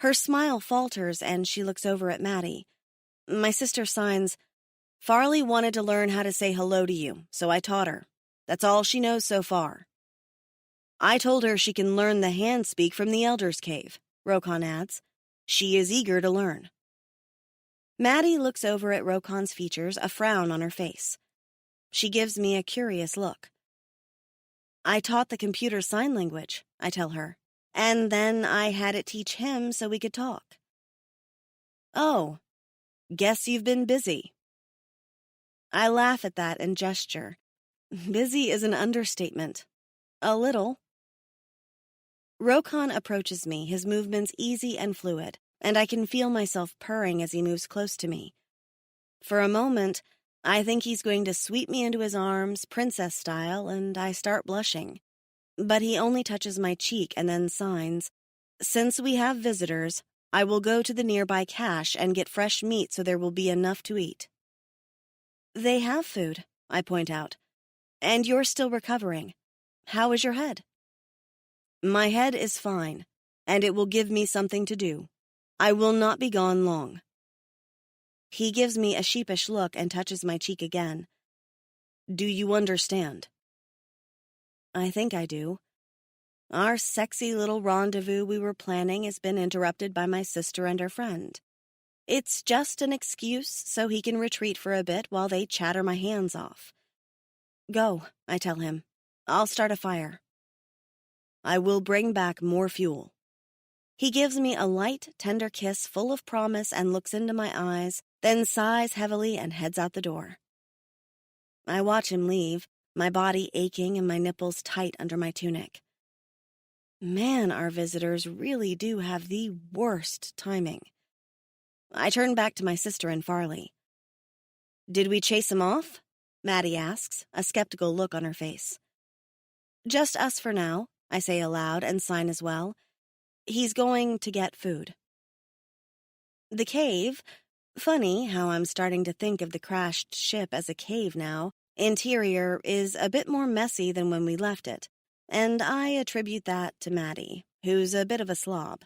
Her smile falters and she looks over at Maddie. My sister signs, Farley wanted to learn how to say hello to you, so I taught her. That's all she knows so far. I told her she can learn the hand speak from the Elder's Cave, Rokon adds. She is eager to learn. Maddie looks over at Rokon's features, a frown on her face. She gives me a curious look. I taught the computer sign language, I tell her, and then I had it teach him so we could talk. Oh, guess you've been busy. I laugh at that and gesture. Busy is an understatement. A little. Rokon approaches me, his movements easy and fluid, and I can feel myself purring as he moves close to me. For a moment, I think he's going to sweep me into his arms, princess style, and I start blushing. But he only touches my cheek and then signs, Since we have visitors, I will go to the nearby cache and get fresh meat so there will be enough to eat. They have food, I point out. And you're still recovering. How is your head? My head is fine, and it will give me something to do. I will not be gone long. He gives me a sheepish look and touches my cheek again. Do you understand? I think I do. Our sexy little rendezvous we were planning has been interrupted by my sister and her friend. It's just an excuse so he can retreat for a bit while they chatter my hands off. Go, I tell him. I'll start a fire. I will bring back more fuel. He gives me a light, tender kiss full of promise and looks into my eyes, then sighs heavily and heads out the door. I watch him leave, my body aching and my nipples tight under my tunic. Man, our visitors really do have the worst timing. I turn back to my sister and Farley. Did we chase him off? Maddie asks, a skeptical look on her face. Just us for now, I say aloud and sign as well. He's going to get food. The cave. Funny how I'm starting to think of the crashed ship as a cave now. Interior is a bit more messy than when we left it, and I attribute that to Maddie, who's a bit of a slob.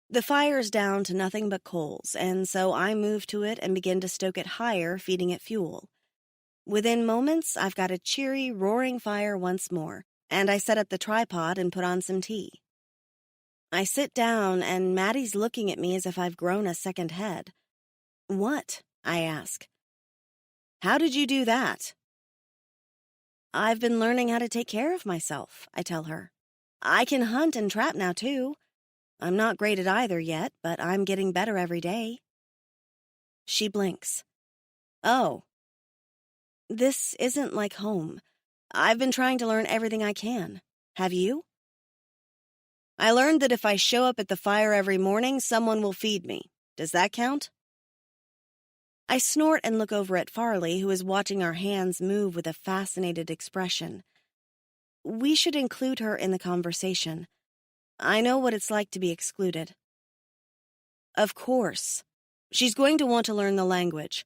The fire's down to nothing but coals, and so I move to it and begin to stoke it higher, feeding it fuel. Within moments, I've got a cheery, roaring fire once more, and I set up the tripod and put on some tea. I sit down, and Maddie's looking at me as if I've grown a second head. What? I ask. How did you do that? I've been learning how to take care of myself, I tell her. I can hunt and trap now, too. I'm not great at either yet, but I'm getting better every day. She blinks. Oh. This isn't like home. I've been trying to learn everything I can. Have you? I learned that if I show up at the fire every morning, someone will feed me. Does that count? I snort and look over at Farley, who is watching our hands move with a fascinated expression. We should include her in the conversation. I know what it's like to be excluded. Of course. She's going to want to learn the language.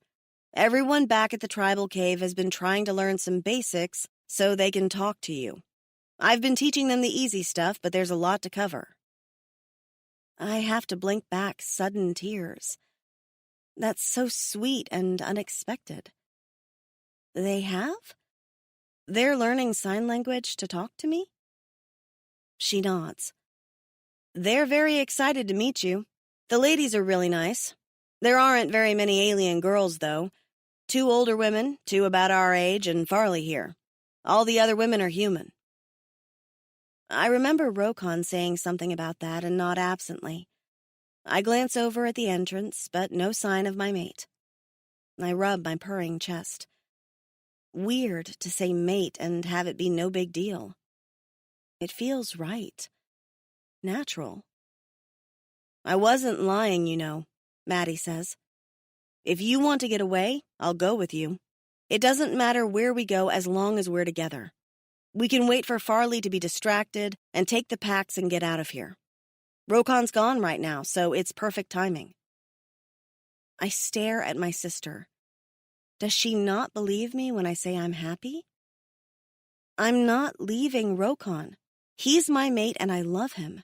Everyone back at the tribal cave has been trying to learn some basics so they can talk to you. I've been teaching them the easy stuff, but there's a lot to cover. I have to blink back sudden tears. That's so sweet and unexpected. They have? They're learning sign language to talk to me? She nods. They're very excited to meet you. The ladies are really nice. There aren't very many alien girls, though. 2 older women, 2 about our age, and Farley here. All the other women are human. I remember Rokon saying something about that and nod absently. I glance over at the entrance, but no sign of my mate. I rub my purring chest. Weird to say mate and have it be no big deal. It feels right. Natural. I wasn't lying, you know, Maddie says. If you want to get away, I'll go with you. It doesn't matter where we go as long as we're together. We can wait for Farley to be distracted and take the packs and get out of here. Rokon's gone right now, so it's perfect timing. I stare at my sister. Does she not believe me when I say I'm happy? I'm not leaving Rokon. He's my mate and I love him.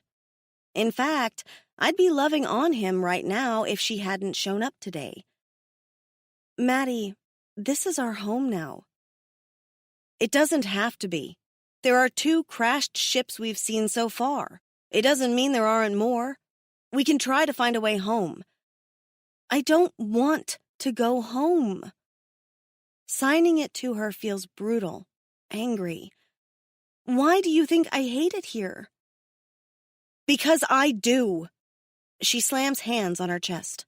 In fact, I'd be loving on him right now if she hadn't shown up today. Maddie, this is our home now. It doesn't have to be. There are 2 crashed ships we've seen so far. It doesn't mean there aren't more. We can try to find a way home. I don't want to go home. Signing it to her feels brutal, angry. Why do you think I hate it here? Because I do. She slams hands on her chest.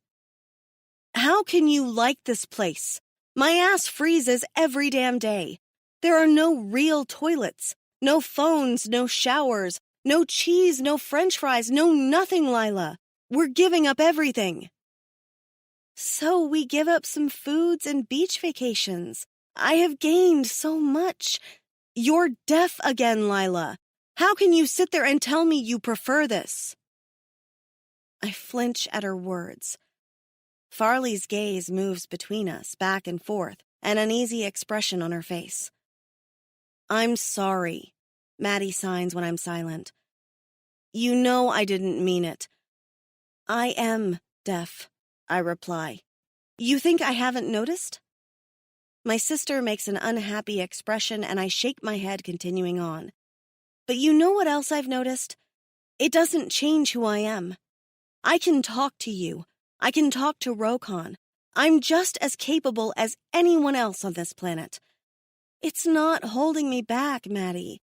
How can you like this place? My ass freezes every damn day. There are no real toilets, no phones, no showers, no cheese, no french fries, no nothing, Lila. We're giving up everything. So we give up some foods and beach vacations. I have gained so much. You're deaf again, Lila. How can you sit there and tell me you prefer this? I flinch at her words. Farley's gaze moves between us, back and forth, an uneasy expression on her face. I'm sorry, Maddie signs when I'm silent. You know I didn't mean it. I am deaf, I reply. You think I haven't noticed? My sister makes an unhappy expression and I shake my head, continuing on. But you know what else I've noticed? It doesn't change who I am. I can talk to you. I can talk to Rokon. I'm just as capable as anyone else on this planet. It's not holding me back, Maddie.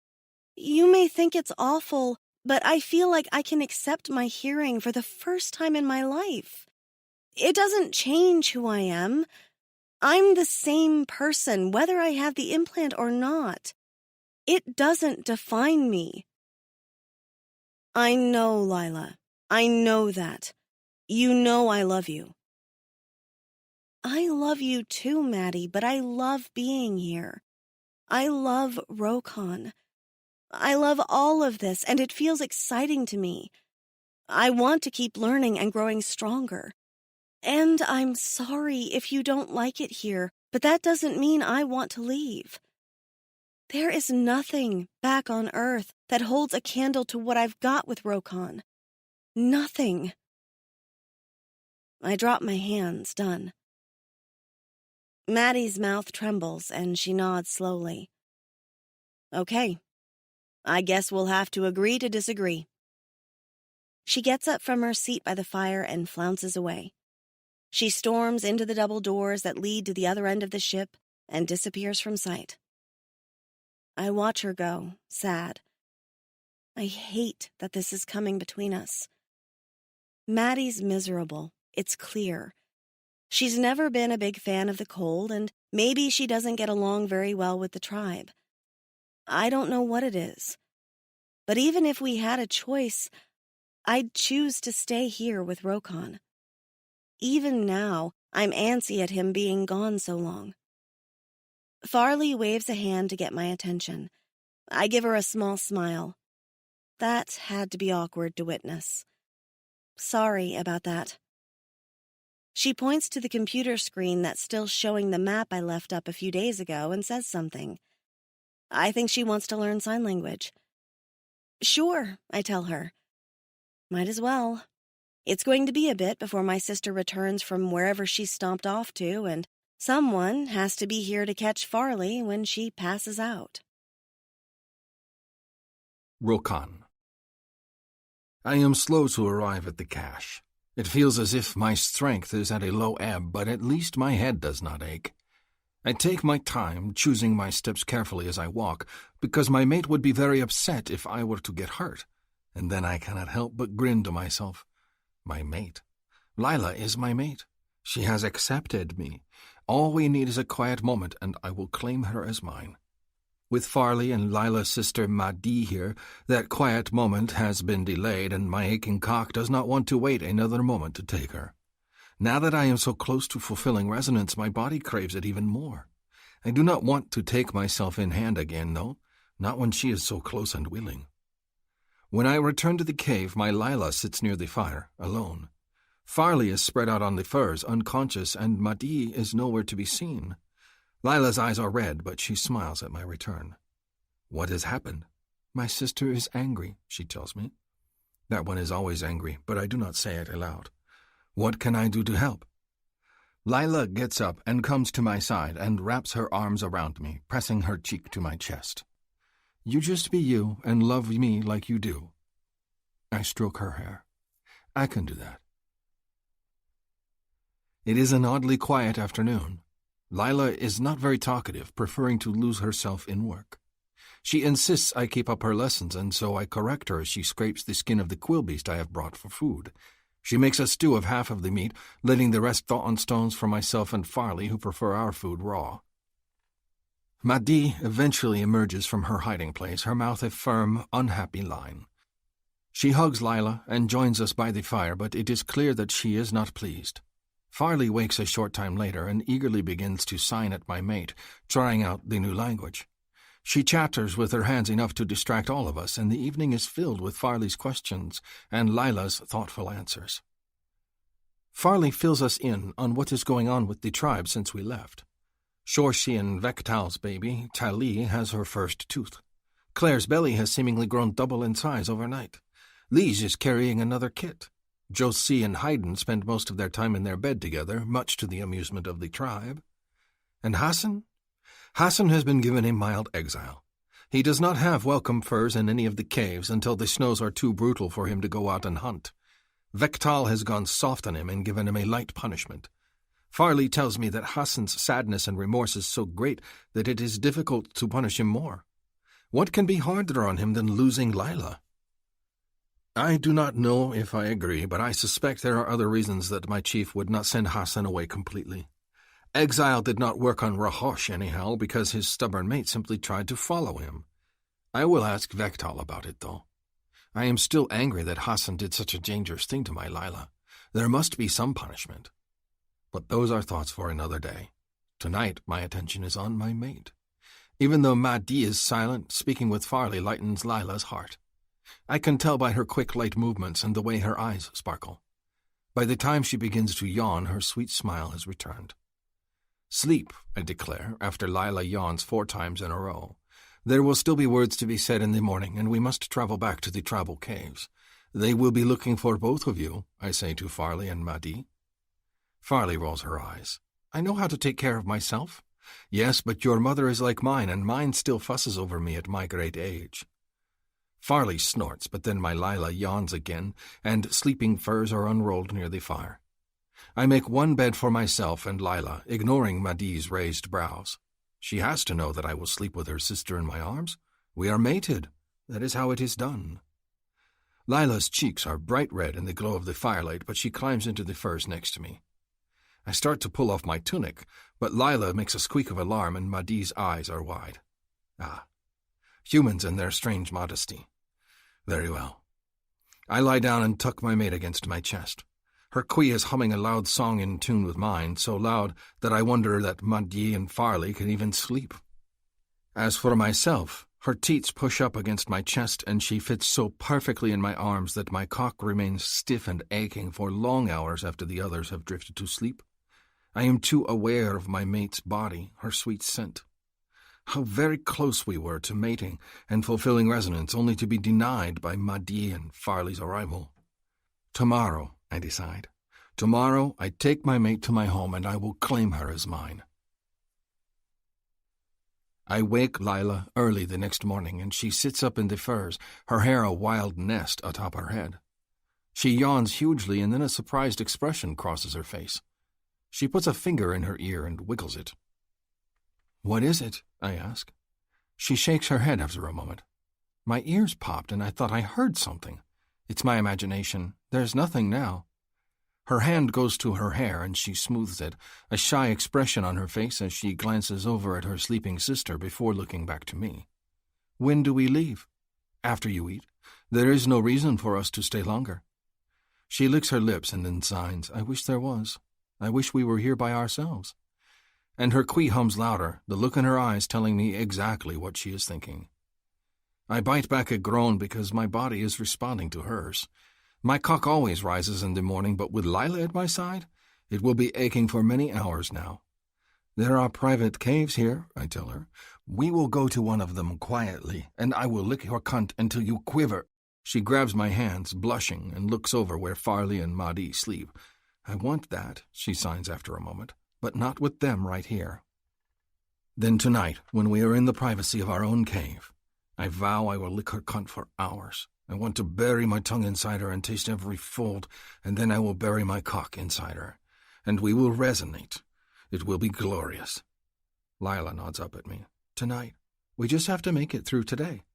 You may think it's awful, but I feel like I can accept my hearing for the first time in my life. It doesn't change who I am. I'm the same person, whether I have the implant or not. It doesn't define me. I know, Lila. I know that. You know I love you. I love you too, Maddie, but I love being here. I love Rokon. I love all of this, and it feels exciting to me. I want to keep learning and growing stronger. And I'm sorry if you don't like it here, but that doesn't mean I want to leave. There is nothing back on Earth that holds a candle to what I've got with Rokon. Nothing. I drop my hands, done. Maddie's mouth trembles, and she nods slowly. Okay. I guess we'll have to agree to disagree. She gets up from her seat by the fire and flounces away. She storms into the double doors that lead to the other end of the ship and disappears from sight. I watch her go, sad. I hate that this is coming between us. Maddie's miserable, it's clear. She's never been a big fan of the cold, and maybe she doesn't get along very well with the tribe. I don't know what it is. But even if we had a choice, I'd choose to stay here with Rokon. Even now, I'm antsy at him being gone so long. Farley waves a hand to get my attention. I give her a small smile. That had to be awkward to witness. Sorry about that. She points to the computer screen that's still showing the map I left up a few days ago and says something. I think she wants to learn sign language. Sure, I tell her. Might as well. It's going to be a bit before my sister returns from wherever she stomped off to, and someone has to be here to catch Farley when she passes out. Rokon. I am slow to arrive at the cache. It feels as if my strength is at a low ebb, but at least my head does not ache. I take my time, choosing my steps carefully as I walk, because my mate would be very upset if I were to get hurt, and then I cannot help but grin to myself. My mate. Lila is my mate. She has accepted me. All we need is a quiet moment, and I will claim her as mine. With Farley and Lila's sister Madi here, that quiet moment has been delayed, and my aching cock does not want to wait another moment to take her. Now that I am so close to fulfilling resonance, my body craves it even more. I do not want to take myself in hand again, no, not when she is so close and willing. When I return to the cave, my Lila sits near the fire, alone. Farley is spread out on the furs, unconscious, and Madi is nowhere to be seen. Lila's eyes are red, but she smiles at my return. What has happened? My sister is angry, she tells me. That one is always angry, but I do not say it aloud. What can I do to help? Lila gets up and comes to my side and wraps her arms around me, pressing her cheek to my chest. You just be you and love me like you do. I stroke her hair. I can do that. It is an oddly quiet afternoon. Lila is not very talkative, preferring to lose herself in work. She insists I keep up her lessons, and so I correct her as she scrapes the skin of the quillbeast I have brought for food. She makes a stew of half of the meat, letting the rest thaw on stones for myself and Farley, who prefer our food raw. Madi eventually emerges from her hiding place, her mouth a firm, unhappy line. She hugs Lila and joins us by the fire, but it is clear that she is not pleased. Farley wakes a short time later and eagerly begins to sign at my mate, trying out the new language. She chatters with her hands enough to distract all of us, and the evening is filled with Farley's questions and Lila's thoughtful answers. Farley fills us in on what is going on with the tribe since we left. Shorshi and Vektal's baby, Tali, has her first tooth. Claire's belly has seemingly grown double in size overnight. Lige is carrying another kit. Josie and Haydn spend most of their time in their bed together, much to the amusement of the tribe. And Hassan? Hassan has been given a mild exile. He does not have welcome furs in any of the caves until the snows are too brutal for him to go out and hunt. Vektal has gone soft on him and given him a light punishment. Farley tells me that Hassan's sadness and remorse is so great that it is difficult to punish him more. What can be harder on him than losing Lila? I do not know if I agree, but I suspect there are other reasons that my chief would not send Hassan away completely. Exile did not work on Rahosh anyhow, because his stubborn mate simply tried to follow him. I will ask Vektal about it, though. I am still angry that Hassan did such a dangerous thing to my Lila. There must be some punishment. But those are thoughts for another day. Tonight, my attention is on my mate. Even though Mahdi is silent, speaking with Farley lightens Lila's heart. I can tell by her quick, light movements and the way her eyes sparkle. By the time she begins to yawn, her sweet smile has returned. Sleep, I declare, after Lila yawns 4 times in a row. There will still be words to be said in the morning, and we must travel back to the tribal caves. They will be looking for both of you, I say to Farley and Mahdi. Farley rolls her eyes. I know how to take care of myself. Yes, but your mother is like mine, and mine still fusses over me at my great age. Farley snorts, but then my Lila yawns again, and sleeping furs are unrolled near the fire. I make one bed for myself and Lila, ignoring Mahdi's raised brows. She has to know that I will sleep with her sister in my arms. We are mated. That is how it is done. Lila's cheeks are bright red in the glow of the firelight, but she climbs into the furs next to me. I start to pull off my tunic, but Lila makes a squeak of alarm and Mahdi's eyes are wide. Ah, humans and their strange modesty. Very well. I lie down and tuck my mate against my chest. Her Kui is humming a loud song in tune with mine, so loud that I wonder that Mahdi and Farley can even sleep. As for myself, her teats push up against my chest, and she fits so perfectly in my arms that my cock remains stiff and aching for long hours after the others have drifted to sleep. I am too aware of my mate's body, her sweet scent. How very close we were to mating and fulfilling resonance, only to be denied by Mahdi and Farley's arrival. Tomorrow, I decide. Tomorrow I take my mate to my home and I will claim her as mine. I wake Lila early the next morning, and she sits up in the furs, her hair a wild nest atop her head. She yawns hugely, and then a surprised expression crosses her face. She puts a finger in her ear and wiggles it. "What is it?" I ask. She shakes her head after a moment. My ears popped, and I thought I heard something. It's my imagination. There's nothing now. Her hand goes to her hair, and she smooths it, a shy expression on her face as she glances over at her sleeping sister before looking back to me. "When do we leave?" "After you eat. There is no reason for us to stay longer." She licks her lips and then signs. I wish there was. I wish we were here by ourselves. And her Kui hums louder, the look in her eyes telling me exactly what she is thinking. I bite back a groan because my body is responding to hers. My cock always rises in the morning, but with Lila at my side, it will be aching for many hours now. "There are private caves here," I tell her. "We will go to one of them quietly, and I will lick your cunt until you quiver." She grabs my hands, blushing, and looks over where Farley and Mahdi sleep. "I want that," she signs after a moment, "but not with them right here." Then tonight, when we are in the privacy of our own cave, I vow I will lick her cunt for hours. I want to bury my tongue inside her and taste every fold, and then I will bury my cock inside her, and we will resonate. It will be glorious. Lila nods up at me. "Tonight. We just have to make it through today."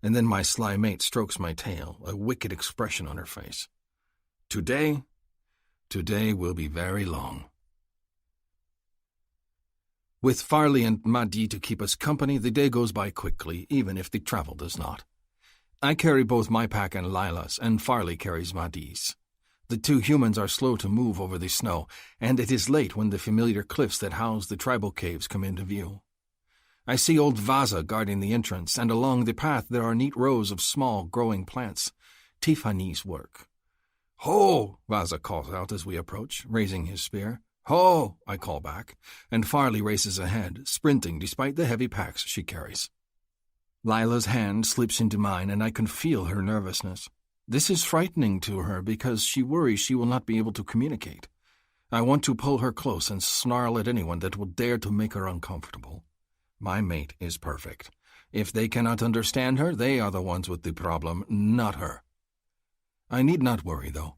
And then my sly mate strokes my tail, a wicked expression on her face. Today will be very long. With Farley and Mahdi to keep us company, the day goes by quickly, even if the travel does not. I carry both my pack and Lila's, and Farley carries Mahdi's. The 2 humans are slow to move over the snow, and it is late when the familiar cliffs that house the tribal caves come into view. I see old Vaza guarding the entrance, and along the path there are neat rows of small, growing plants. Tiffany's work. "Ho!" Vaza calls out as we approach, raising his spear. "Ho!" I call back, and Farley races ahead, sprinting despite the heavy packs she carries. Lila's hand slips into mine, and I can feel her nervousness. This is frightening to her because she worries she will not be able to communicate. I want to pull her close and snarl at anyone that will dare to make her uncomfortable. My mate is perfect. If they cannot understand her, they are the ones with the problem, not her. I need not worry, though.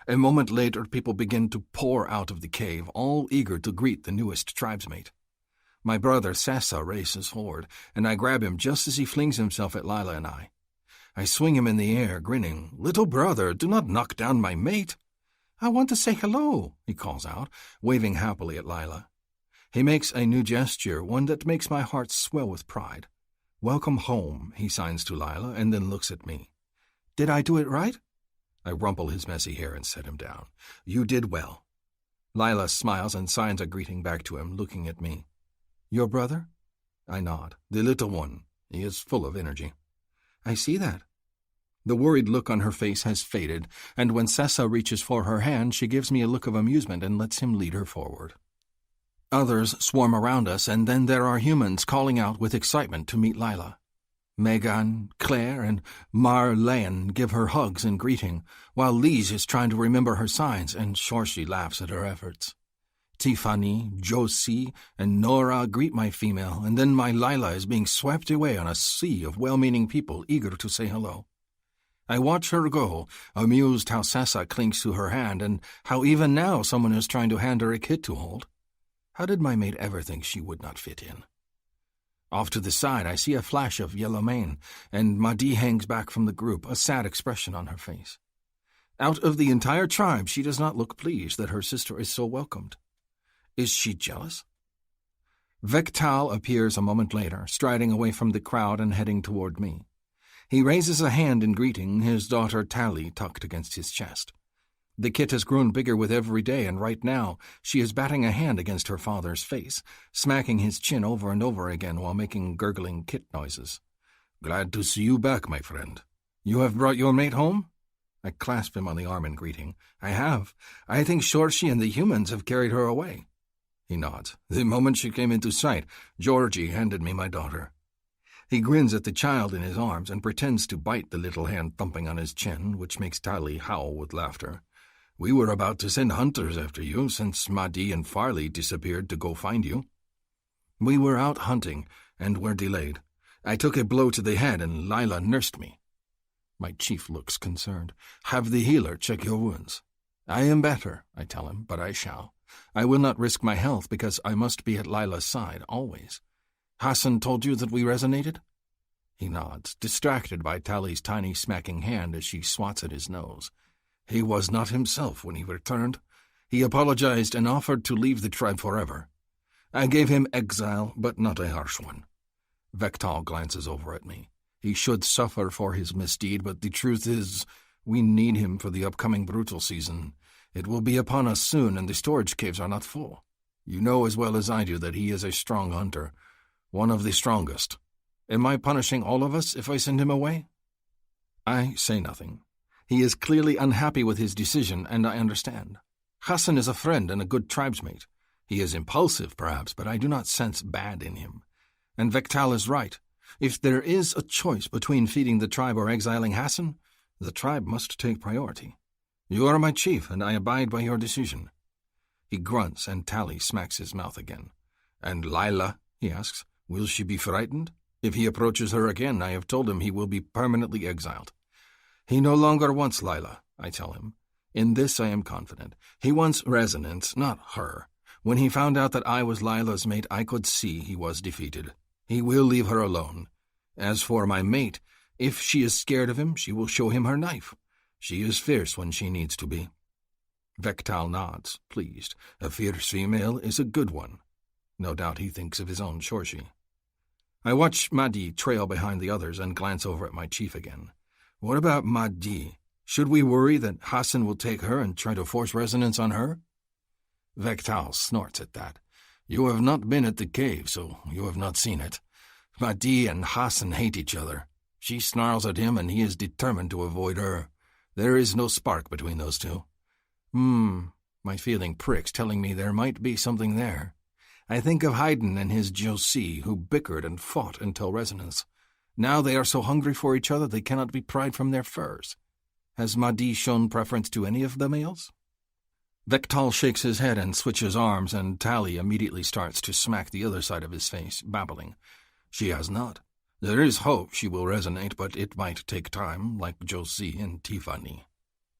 A moment later, people begin to pour out of the cave, all eager to greet the newest tribesmate. My brother Sessa races forward, and I grab him just as he flings himself at Lila and I. I swing him in the air, grinning. "Little brother, do not knock down my mate." "I want to say hello," he calls out, waving happily at Lila. He makes a new gesture, one that makes my heart swell with pride. "Welcome home," he signs to Lila, and then looks at me. Did I do it right?" I rumple his messy hair and set him down. "You did well." Lila smiles and signs a greeting back to him, looking at me. "Your brother?" I nod. "The little one. He is full of energy." "I see that." The worried look on her face has faded, and when Sessa reaches for her hand, she gives me a look of amusement and lets him lead her forward. Others swarm around us, and then there are humans calling out with excitement to meet Lila. Megan, Claire, and Marlene give her hugs and greeting, while Lise is trying to remember her signs, and Shorshi laughs at her efforts. Tiffany, Josie, and Nora greet my female, and then my Lila is being swept away on a sea of well-meaning people eager to say hello. I watch her go, amused how Sessa clings to her hand, and how even now someone is trying to hand her a kit to hold. How did my mate ever think she would not fit in? Off to the side, I see a flash of yellow mane, and Madi hangs back from the group, a sad expression on her face. Out of the entire tribe, she does not look pleased that her sister is so welcomed. Is she jealous? Vektal appears a moment later, striding away from the crowd and heading toward me. He raises a hand in greeting, his daughter Tally tucked against his chest. The kit has grown bigger with every day, and right now she is batting a hand against her father's face, smacking his chin over and over again while making gurgling kit noises. "Glad to see you back, my friend. You have brought your mate home?" I clasp him on the arm in greeting. "I have. I think Shorshi and the humans have carried her away." He nods. "The moment she came into sight, Georgie handed me my daughter." He grins at the child in his arms and pretends to bite the little hand thumping on his chin, which makes Tally howl with laughter. "We were about to send hunters after you since Madi and Farley disappeared to go find you." "We were out hunting and were delayed. I took a blow to the head and Lila nursed me." My chief looks concerned. "Have the healer check your wounds." "I am better," I tell him, "but I shall. I will not risk my health because I must be at Lila's side, always. Hassan told you that we resonated?" He nods, distracted by Tally's tiny smacking hand as she swats at his nose. "He was not himself when he returned. He apologized and offered to leave the tribe forever. I gave him exile, but not a harsh one." Vektal glances over at me. "He should suffer for his misdeed, but the truth is, we need him for the upcoming brutal season. It will be upon us soon, and the storage caves are not full. You know as well as I do that he is a strong hunter, one of the strongest. Am I punishing all of us if I send him away?" I say nothing. He is clearly unhappy with his decision, and I understand. Hassan is a friend and a good tribesmate. He is impulsive, perhaps, but I do not sense bad in him. And Vektal is right. If there is a choice between feeding the tribe or exiling Hassan, the tribe must take priority. You are my chief, and I abide by your decision." He grunts, and Tally smacks his mouth again. "And Lila?" he asks. "Will she be frightened? If he approaches her again, I have told him he will be permanently exiled." "He no longer wants Lila," I tell him. In this I am confident. He wants resonance, not her. When he found out that I was Lila's mate, I could see he was defeated. He will leave her alone. As for my mate, if she is scared of him, she will show him her knife. She is fierce when she needs to be." Vektal nods, pleased. A fierce female is a good one. No doubt he thinks of his own Shorshi. I watch Madi trail behind the others and glance over at my chief again. "What about Madi? Should we worry that Hassan will take her and try to force resonance on her?" Vektal snorts at that. "You have not been at the cave, so you have not seen it. Madi and Hassan hate each other. She snarls at him, and he is determined to avoid her. There is no spark between those two." My feeling pricks, telling me there might be something there. I think of Haydn and his Josie, who bickered and fought until resonance. Now they are so hungry for each other they cannot be pried from their furs. Has Madi shown preference to any of the males? Vektal shakes his head and switches arms, and Tally immediately starts to smack the other side of his face, babbling. "She has not. There is hope she will resonate, but it might take time, like Josie and Tiffany."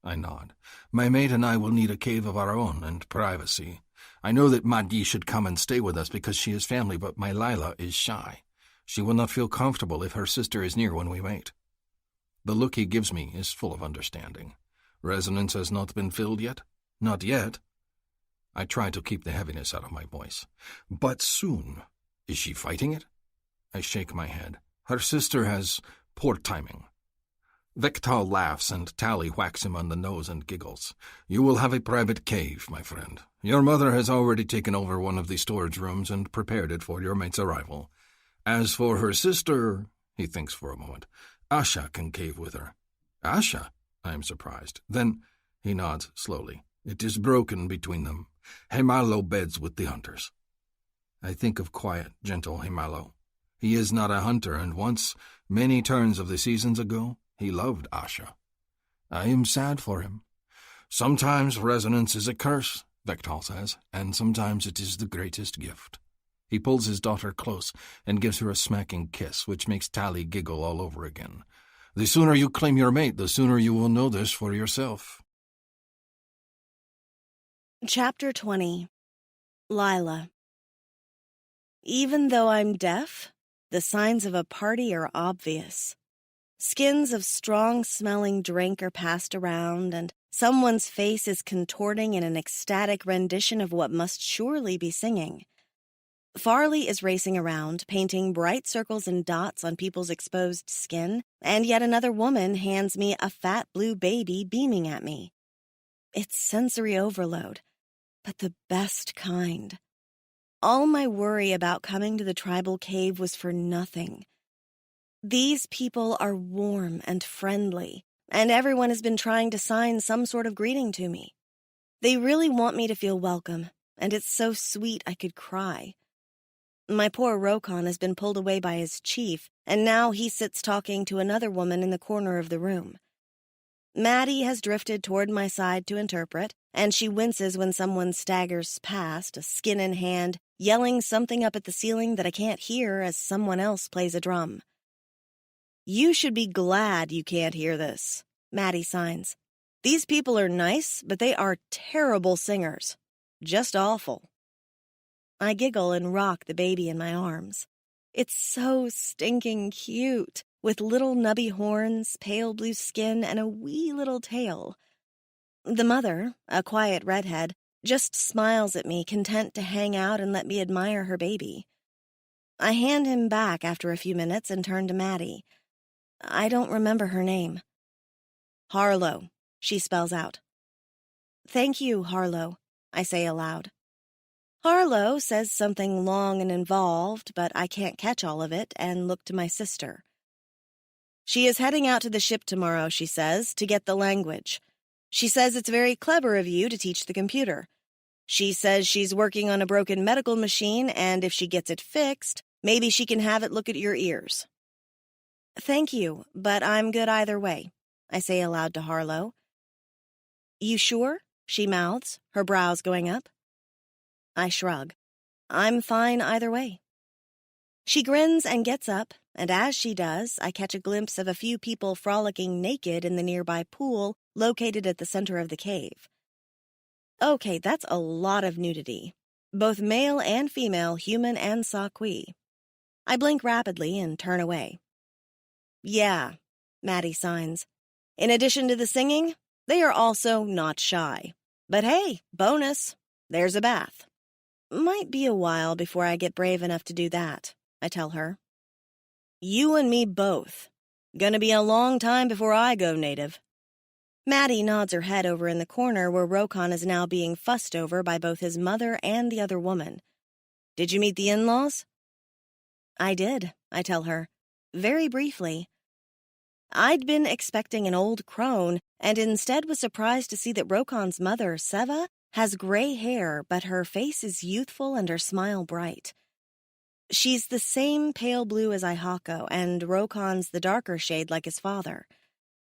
I nod. "My mate and I will need a cave of our own and privacy. I know that Madi should come and stay with us because she is family, but my Lila is shy. She will not feel comfortable if her sister is near when we mate." The look he gives me is full of understanding. "Resonance has not been filled yet?" "Not yet." I try to keep the heaviness out of my voice. "But soon. Is she fighting it?" I shake my head. "Her sister has poor timing." Vectal laughs and Tally whacks him on the nose and giggles. You will have a private cave, my friend. Your mother has already taken over one of the storage rooms and prepared it for your mate's arrival. As for her sister, he thinks for a moment, Asha can cave with her. Asha? I am surprised. Then he nods slowly. It is broken between them. Himalo beds with the hunters. I think of quiet, gentle Himalo. He is not a hunter, and once, many turns of the seasons ago, he loved Asha. I am sad for him. Sometimes resonance is a curse, Vectal says, and sometimes it is the greatest gift. He pulls his daughter close and gives her a smacking kiss, which makes Tally giggle all over again. The sooner you claim your mate, the sooner you will know this for yourself. Chapter 20. Lila. Even though I'm deaf, the signs of a party are obvious. Skins of strong-smelling drink are passed around, and someone's face is contorting in an ecstatic rendition of what must surely be singing. Farley is racing around, painting bright circles and dots on people's exposed skin, and yet another woman hands me a fat blue baby beaming at me. It's sensory overload, but the best kind. All my worry about coming to the tribal cave was for nothing. These people are warm and friendly, and everyone has been trying to sign some sort of greeting to me. They really want me to feel welcome, and it's so sweet I could cry. My poor Rokon has been pulled away by his chief, and now he sits talking to another woman in the corner of the room. Maddie has drifted toward my side to interpret, and she winces when someone staggers past, a skin in hand, yelling something up at the ceiling that I can't hear as someone else plays a drum. You should be glad you can't hear this, Maddie signs. These people are nice, but they are terrible singers. Just awful. I giggle and rock the baby in my arms. It's so stinking cute, with little nubby horns, pale blue skin, and a wee little tail. The mother, a quiet redhead, just smiles at me, content to hang out and let me admire her baby. I hand him back after a few minutes and turn to Maddie. I don't remember her name. Harlow, she spells out. Thank you, Harlow, I say aloud. Harlow says something long and involved, but I can't catch all of it, and look to my sister. She is heading out to the ship tomorrow, she says, to get the language. She says it's very clever of you to teach the computer. She says she's working on a broken medical machine, and if she gets it fixed, maybe she can have it look at your ears. Thank you, but I'm good either way, I say aloud to Harlow. You sure? She mouths, her brows going up. I shrug. I'm fine either way. She grins and gets up, and as she does, I catch a glimpse of a few people frolicking naked in the nearby pool located at the center of the cave. Okay, that's a lot of nudity. Both male and female, human and Saqui. I blink rapidly and turn away. Yeah, Maddie signs. In addition to the singing, they are also not shy. But hey, bonus, there's a bath. Might be a while before I get brave enough to do that, I tell her. You and me both. Gonna be a long time before I go native. Maddie nods her head over in the corner where Rokon is now being fussed over by both his mother and the other woman. Did you meet the in-laws? I did, I tell her, very briefly. I'd been expecting an old crone, and instead was surprised to see that Rokon's mother, Seva, has gray hair, but her face is youthful and her smile bright. She's the same pale blue as Ihako, and Rokon's the darker shade like his father.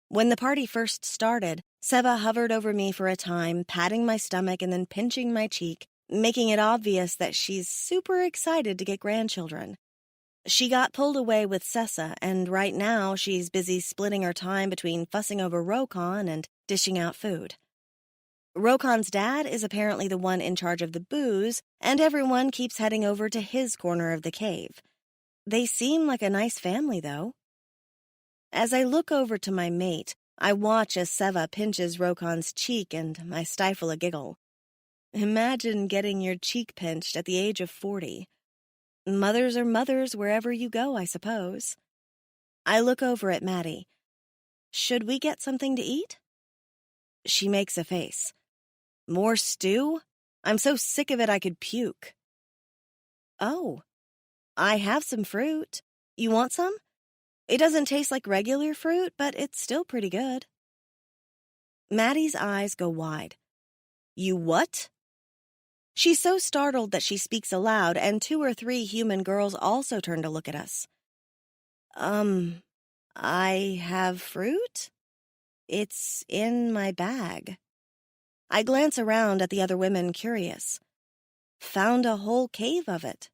When the party first started, Seva hovered over me for a time, patting my stomach and then pinching my cheek, making it obvious that she's super excited to get grandchildren. She got pulled away with Sessa, and right now she's busy splitting her time between fussing over Rokon and dishing out food. Rokon's dad is apparently the one in charge of the booze, and everyone keeps heading over to his corner of the cave. They seem like a nice family, though. As I look over to my mate, I watch as Seva pinches Rokon's cheek, and I stifle a giggle. Imagine getting your cheek pinched at the age of 40. Mothers are mothers wherever you go, I suppose. I look over at Maddie. Should we get something to eat? She makes a face. More stew? I'm so sick of it I could puke. Oh, I have some fruit. You want some? It doesn't taste like regular fruit, but it's still pretty good. Maddie's eyes go wide. You what? She's so startled that she speaks aloud, and 2 or 3 human girls also turn to look at us. I have fruit? It's in my bag. I glance around at the other women, curious. Found a whole cave of it.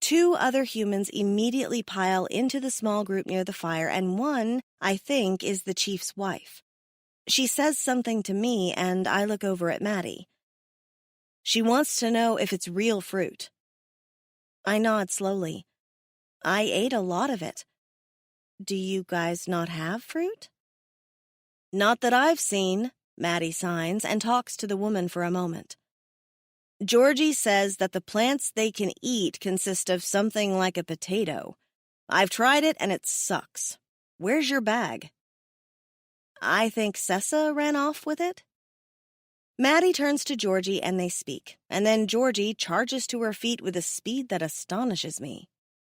2 other humans immediately pile into the small group near the fire, and one, I think, is the chief's wife. She says something to me, and I look over at Maddie. She wants to know if it's real fruit. I nod slowly. I ate a lot of it. Do you guys not have fruit? Not that I've seen, Maddie signs and talks to the woman for a moment. Georgie says that the plants they can eat consist of something like a potato. I've tried it and it sucks. Where's your bag? I think Sessa ran off with it. Maddie turns to Georgie and they speak, and then Georgie charges to her feet with a speed that astonishes me.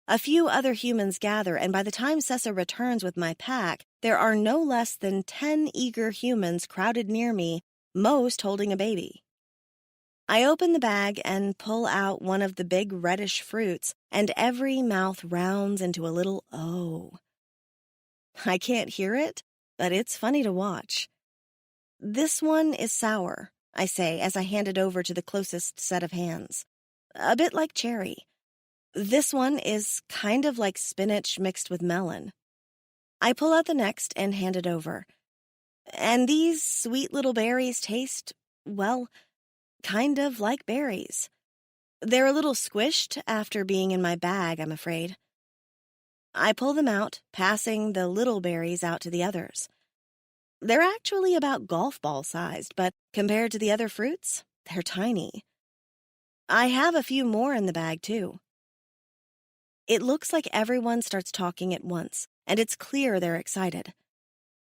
A few other humans gather, and by the time Sessa returns with my pack, there are no less than 10 eager humans crowded near me, most holding a baby. I open the bag and pull out one of the big reddish fruits, and every mouth rounds into a little O. I can't hear it, but it's funny to watch. This one is sour, I say as I hand it over to the closest set of hands. A bit like cherry. This one is kind of like spinach mixed with melon. I pull out the next and hand it over. And these sweet little berries taste, well, kind of like berries. They're a little squished after being in my bag, I'm afraid. I pull them out, passing the little berries out to the others. They're actually about golf ball sized, but compared to the other fruits, they're tiny. I have a few more in the bag, too. It looks like everyone starts talking at once, and it's clear they're excited.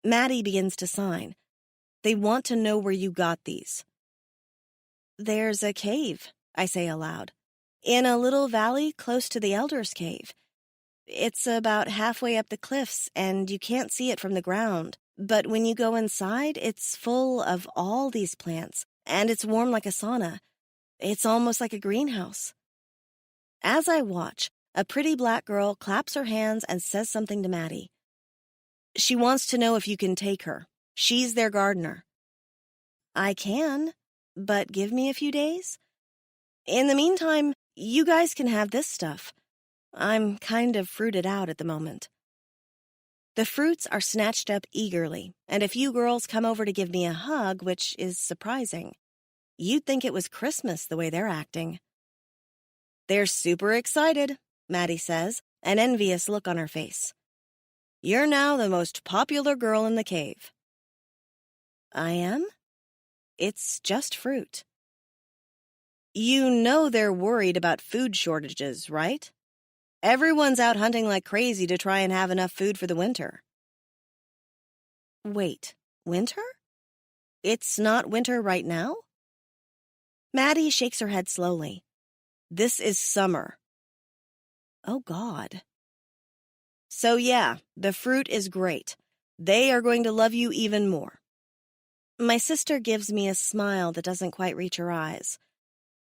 Maddie begins to sign. They want to know where you got these. There's a cave, I say aloud, in a little valley close to the Elder's Cave. It's about halfway up the cliffs, and you can't see it from the ground. But when you go inside, it's full of all these plants, and it's warm like a sauna. It's almost like a greenhouse. As I watch, a pretty black girl claps her hands and says something to Maddie. She wants to know if you can take her. She's their gardener. I can, but give me a few days. In the meantime, you guys can have this stuff. I'm kind of fruited out at the moment. The fruits are snatched up eagerly, and a few girls come over to give me a hug, which is surprising. You'd think it was Christmas the way they're acting. They're super excited, Maddie says, an envious look on her face. You're now the most popular girl in the cave. I am? It's just fruit. You know they're worried about food shortages, right? Everyone's out hunting like crazy to try and have enough food for the winter. Wait, winter? It's not winter right now? Maddie shakes her head slowly. This is summer. Oh, God. So yeah, the fruit is great. They are going to love you even more. My sister gives me a smile that doesn't quite reach her eyes.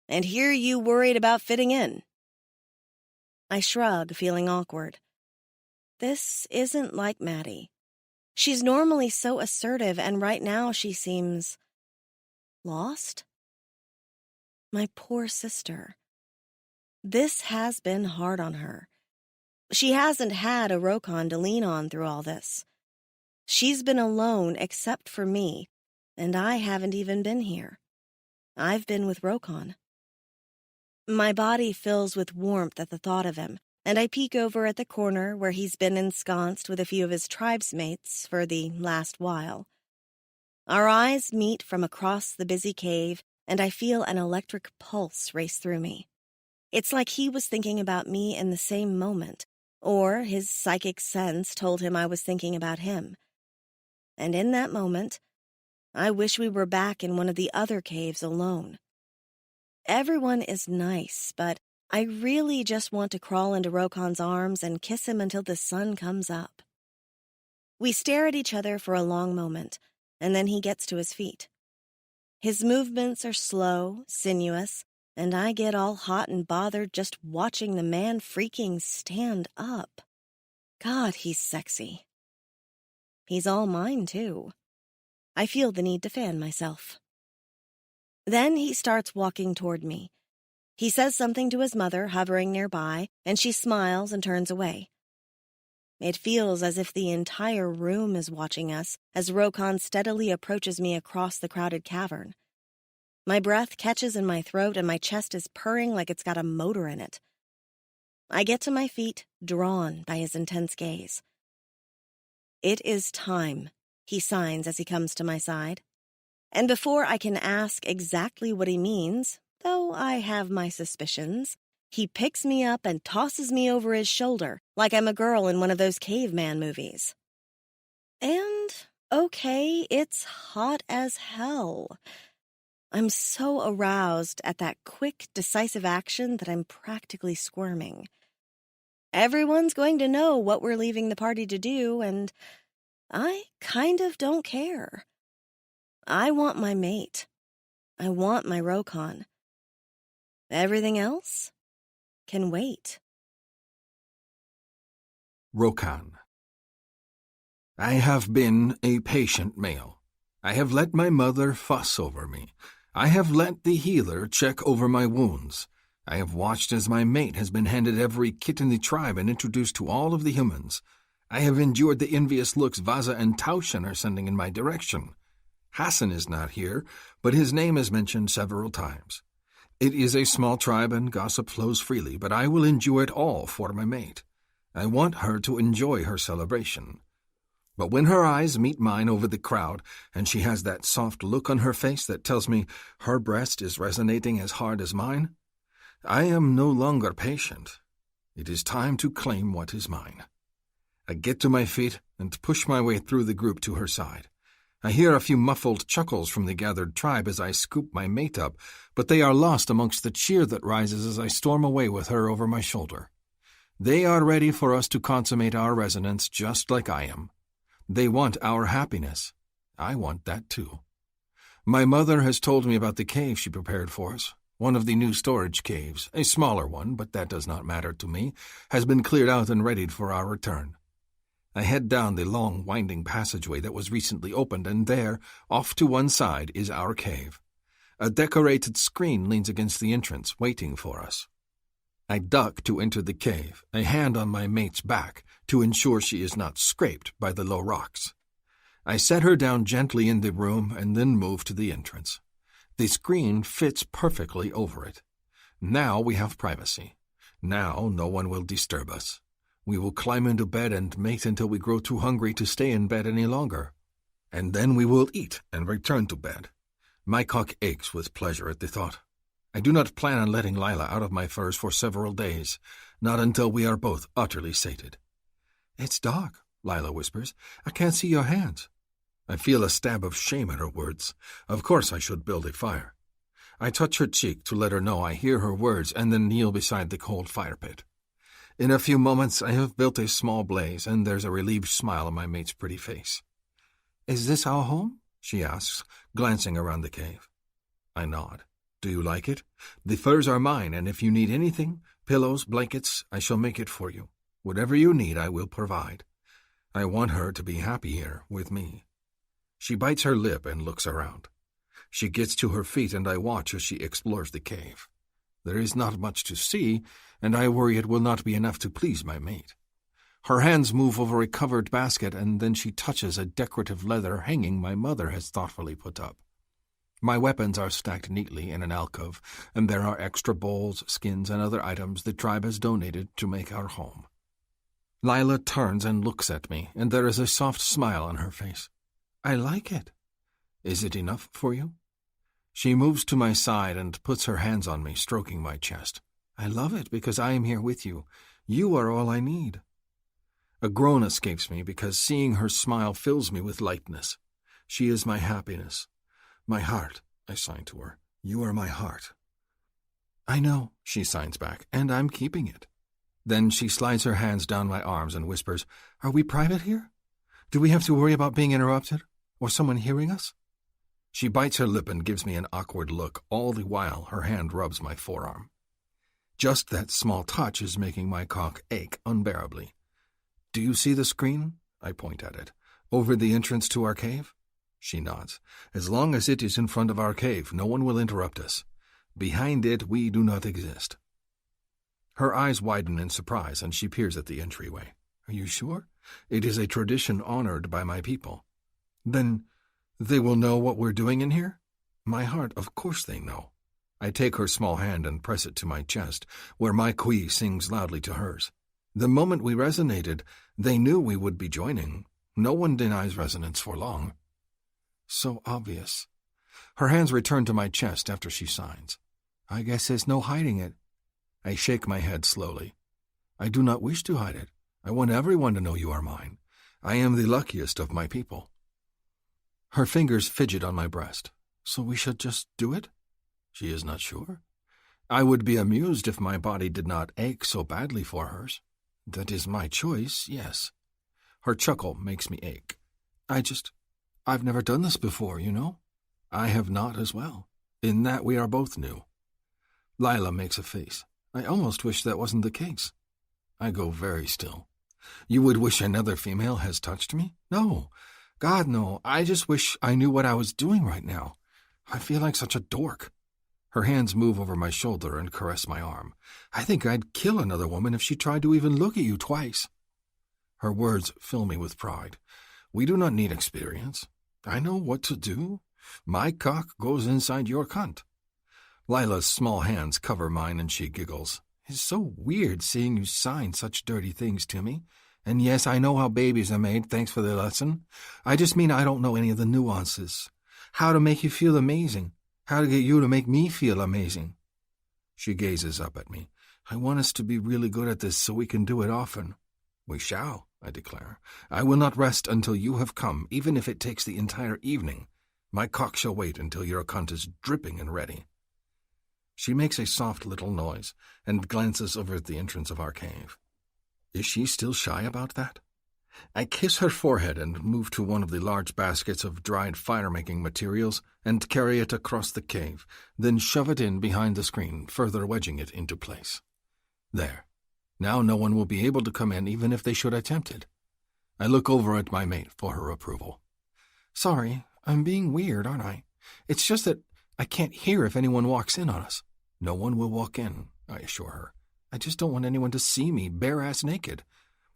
And here you worried about fitting in. I shrug, feeling awkward. This isn't like Maddie. She's normally so assertive, and right now she seems lost. My poor sister. This has been hard on her. She hasn't had a Rokon to lean on through all this. She's been alone except for me, and I haven't even been here. I've been with Rokon. My body fills with warmth at the thought of him, and I peek over at the corner where he's been ensconced with a few of his tribesmates for the last while. Our eyes meet from across the busy cave, and I feel an electric pulse race through me. It's like he was thinking about me in the same moment, or his psychic sense told him I was thinking about him. and in that moment, I wish we were back in one of the other caves alone. Everyone is nice, but I really just want to crawl into Rokan's arms and kiss him until the sun comes up. We stare at each other for a long moment, and then he gets to his feet. His movements are slow, sinuous, and I get all hot and bothered just watching the man freaking stand up. God, he's sexy. He's all mine, too. I feel the need to fan myself. Then he starts walking toward me. He says something to his mother hovering nearby, and she smiles and turns away. It feels as if the entire room is watching us as Rokan steadily approaches me across the crowded cavern. My breath catches in my throat and my chest is purring like it's got a motor in it. I get to my feet, drawn by his intense gaze. "It is time," he signs as he comes to my side. And before I can ask exactly what he means, though I have my suspicions, he picks me up and tosses me over his shoulder like I'm a girl in one of those caveman movies. And, okay, it's hot as hell. I'm so aroused at that quick, decisive action that I'm practically squirming. Everyone's going to know what we're leaving the party to do, and I kind of don't care. I want my mate. I want my Rokan. Everything else can wait. Rokan. I have been a patient male. I have let my mother fuss over me. I have let the healer check over my wounds. I have watched as my mate has been handed every kit in the tribe and introduced to all of the humans. I have endured the envious looks Vaza and Taushen are sending in my direction. Hassan is not here, but his name is mentioned several times. It is a small tribe and gossip flows freely, but I will endure it all for my mate. I want her to enjoy her celebration. But when her eyes meet mine over the crowd, and she has that soft look on her face that tells me her breast is resonating as hard as mine, I am no longer patient. It is time to claim what is mine. I get to my feet and push my way through the group to her side. I hear a few muffled chuckles from the gathered tribe as I scoop my mate up, but they are lost amongst the cheer that rises as I storm away with her over my shoulder. They are ready for us to consummate our resonance just like I am. They want our happiness. I want that too. My mother has told me about the cave she prepared for us. One of the new storage caves, a smaller one, but that does not matter to me, has been cleared out and readied for our return. I head down the long, winding passageway that was recently opened, and there, off to one side, is our cave. A decorated screen leans against the entrance, waiting for us. I duck to enter the cave, a hand on my mate's back, to ensure she is not scraped by the low rocks. I set her down gently in the room and then move to the entrance. The screen fits perfectly over it. Now we have privacy. Now no one will disturb us. We will climb into bed and mate until we grow too hungry to stay in bed any longer. And then we will eat and return to bed. My cock aches with pleasure at the thought. I do not plan on letting Lila out of my furs for several days, not until we are both utterly sated. "It's dark," Lila whispers. "I can't see your hands." I feel a stab of shame at her words. Of course I should build a fire. I touch her cheek to let her know I hear her words and then kneel beside the cold fire pit. In a few moments I have built a small blaze, and there's a relieved smile on my mate's pretty face. "Is this our home?" she asks, glancing around the cave. I nod. "Do you like it? The furs are mine, and if you need anything, pillows, blankets, I shall make it for you. Whatever you need, I will provide. I want her to be happy here with me." She bites her lip and looks around. She gets to her feet, and I watch as she explores the cave. There is not much to see, and I worry it will not be enough to please my mate. Her hands move over a covered basket, and then she touches a decorative leather hanging my mother has thoughtfully put up. My weapons are stacked neatly in an alcove, and there are extra bowls, skins, and other items the tribe has donated to make our home. Lila turns and looks at me, and there is a soft smile on her face. "I like it. Is it enough for you?" She moves to my side and puts her hands on me, stroking my chest. "I love it because I am here with you. You are all I need." A groan escapes me because seeing her smile fills me with lightness. She is my happiness. My heart, I sign to her. You are my heart. I know, she signs back, and I'm keeping it. Then she slides her hands down my arms and whispers, Are we private here? Do we have to worry about being interrupted? Or someone hearing us? She bites her lip and gives me an awkward look, all the while her hand rubs my forearm. Just that small touch is making my cock ache unbearably. Do you see the screen? I point at it. Over the entrance to our cave? She nods. As long as it is in front of our cave, no one will interrupt us. Behind it, we do not exist. Her eyes widen in surprise, and she peers at the entryway. Are you sure? It is a tradition honored by my people. Then they will know what we're doing in here? My heart, of course they know. I take her small hand and press it to my chest, where my kui sings loudly to hers. The moment we resonated, they knew we would be joining. No one denies resonance for long. So obvious. Her hands return to my chest after she signs. I guess there's no hiding it. I shake my head slowly. I do not wish to hide it. I want everyone to know you are mine. I am the luckiest of my people. Her fingers fidget on my breast. So we should just do it? She is not sure. I would be amused if my body did not ache so badly for hers. That is my choice, yes. Her chuckle makes me ache. I've never done this before, you know. I have not as well. In that we are both new. Lila makes a face. I almost wish that wasn't the case. I go very still. You would wish another female has touched me? No. God, no. I just wish I knew what I was doing right now. I feel like such a dork. Her hands move over my shoulder and caress my arm. I think I'd kill another woman if she tried to even look at you twice. Her words fill me with pride. We do not need experience. I know what to do. My cock goes inside your cunt. Lila's small hands cover mine and she giggles. It's so weird seeing you sign such dirty things to me. And yes, I know how babies are made, thanks for the lesson. I just mean I don't know any of the nuances. How to make you feel amazing. How to get you to make me feel amazing. She gazes up at me. I want us to be really good at this so we can do it often. We shall, I declare. I will not rest until you have come, even if it takes the entire evening. My cock shall wait until your cunt is dripping and ready. She makes a soft little noise and glances over at the entrance of our cave. Is she still shy about that? I kiss her forehead and move to one of the large baskets of dried fire-making materials and carry it across the cave, then shove it in behind the screen, further wedging it into place. There. Now no one will be able to come in even if they should attempt it. I look over at my mate for her approval. Sorry, I'm being weird, aren't I? It's just that I can't hear if anyone walks in on us. No one will walk in, I assure her. I just don't want anyone to see me bare-ass naked.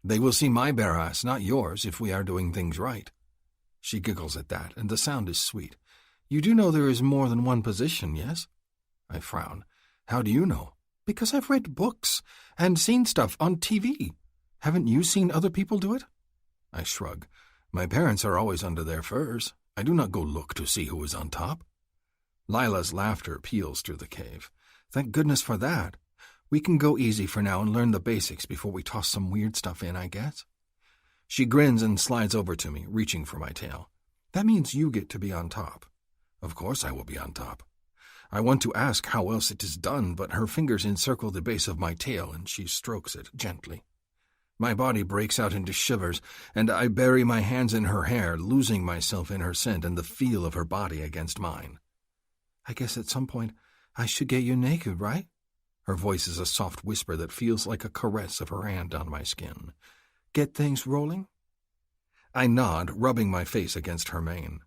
They will see my bare ass, not yours, if we are doing things right. She giggles at that, and the sound is sweet. You do know there is more than one position, yes? I frown. How do you know? Because I've read books and seen stuff on TV. Haven't you seen other people do it? I shrug. My parents are always under their furs. I do not go look to see who is on top. Lila's laughter peals through the cave. Thank goodness for that. We can go easy for now and learn the basics before we toss some weird stuff in, I guess. She grins and slides over to me, reaching for my tail. That means you get to be on top. Of course I will be on top. I want to ask how else it is done, but her fingers encircle the base of my tail and she strokes it gently. My body breaks out into shivers, and I bury my hands in her hair, losing myself in her scent and the feel of her body against mine. I guess at some point I should get you naked, right? Her voice is a soft whisper that feels like a caress of her hand on my skin. Get things rolling? I nod, rubbing my face against her mane.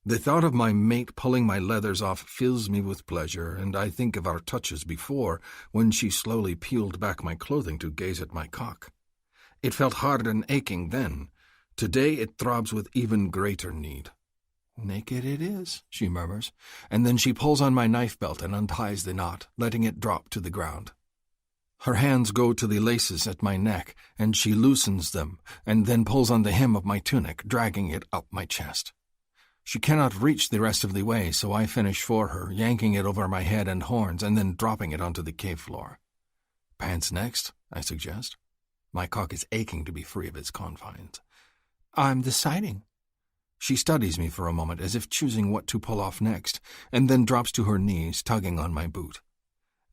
The thought of my mate pulling my leathers off fills me with pleasure, and I think of our touches before, when she slowly peeled back my clothing to gaze at my cock. It felt hard and aching then. Today it throbs with even greater need. Naked it is, she murmurs, and then she pulls on my knife belt and unties the knot, letting it drop to the ground. Her hands go to the laces at my neck, and she loosens them, and then pulls on the hem of my tunic, dragging it up my chest. She cannot reach the rest of the way, so I finish for her, yanking it over my head and horns, and then dropping it onto the cave floor. Pants next, I suggest. My cock is aching to be free of its confines. "I'm deciding." She studies me for a moment as if choosing what to pull off next, and then drops to her knees, tugging on my boot.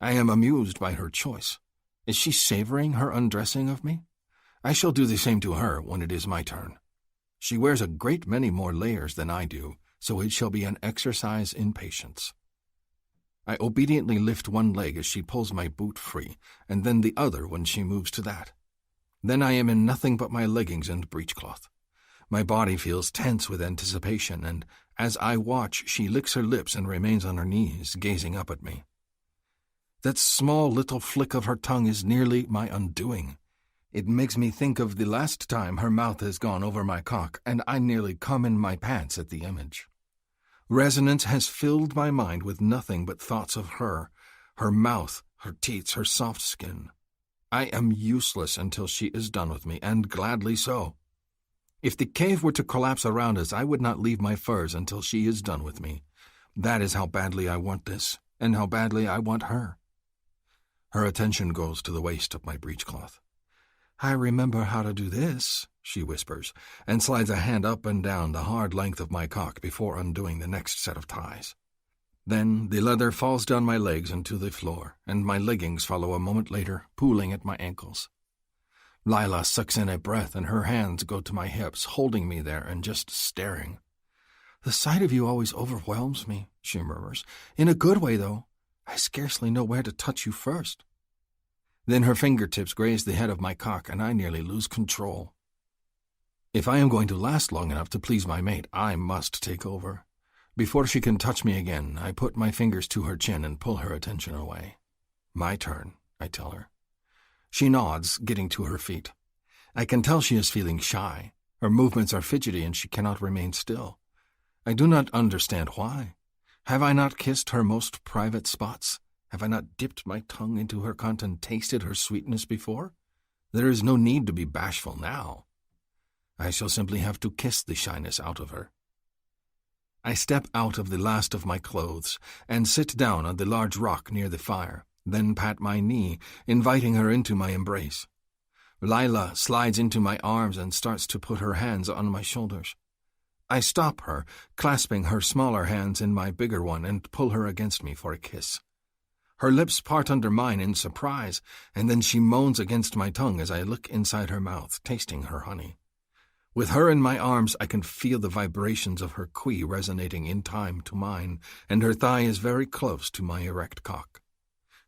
I am amused by her choice. Is she savoring her undressing of me? I shall do the same to her when it is my turn. She wears a great many more layers than I do, so it shall be an exercise in patience. I obediently lift one leg as she pulls my boot free, and then the other when she moves to that. Then I am in nothing but my leggings and breechcloth. My body feels tense with anticipation, and as I watch, she licks her lips and remains on her knees, gazing up at me. That small little flick of her tongue is nearly my undoing. It makes me think of the last time her mouth has gone over my cock, and I nearly come in my pants at the image. Resonance has filled my mind with nothing but thoughts of her mouth, her teats, her soft skin. I am useless until she is done with me, and gladly so. If the cave were to collapse around us, I would not leave my furs until she is done with me. That is how badly I want this, and how badly I want her. Her attention goes to the waist of my breechcloth. "I remember how to do this," she whispers, and slides a hand up and down the hard length of my cock before undoing the next set of ties. Then the leather falls down my legs and to the floor, and my leggings follow a moment later, pooling at my ankles. Lila sucks in a breath, and her hands go to my hips, holding me there and just staring. "The sight of you always overwhelms me," she murmurs. "In a good way, though. I scarcely know where to touch you first." Then her fingertips graze the head of my cock, and I nearly lose control. If I am going to last long enough to please my mate, I must take over. Before she can touch me again, I put my fingers to her chin and pull her attention away. "My turn," I tell her. She nods, getting to her feet. I can tell she is feeling shy. Her movements are fidgety, and she cannot remain still. I do not understand why. Have I not kissed her most private spots? Have I not dipped my tongue into her cunt and tasted her sweetness before? There is no need to be bashful now. I shall simply have to kiss the shyness out of her. I step out of the last of my clothes and sit down on the large rock near the fire, then pat my knee, inviting her into my embrace. Lila slides into my arms and starts to put her hands on my shoulders. I stop her, clasping her smaller hands in my bigger one, and pull her against me for a kiss. Her lips part under mine in surprise, and then she moans against my tongue as I look inside her mouth, tasting her honey. With her in my arms, I can feel the vibrations of her quee resonating in time to mine, and her thigh is very close to my erect cock.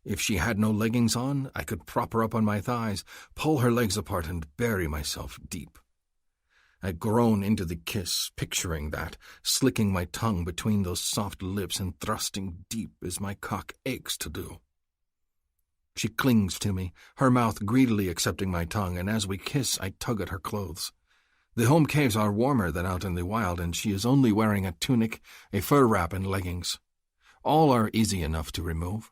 If she had no leggings on, I could prop her up on my thighs, pull her legs apart, and bury myself deep. I groan into the kiss, picturing that, slicking my tongue between those soft lips and thrusting deep as my cock aches to do. She clings to me, her mouth greedily accepting my tongue, and as we kiss, I tug at her clothes. The home caves are warmer than out in the wild, and she is only wearing a tunic, a fur wrap, and leggings. All are easy enough to remove.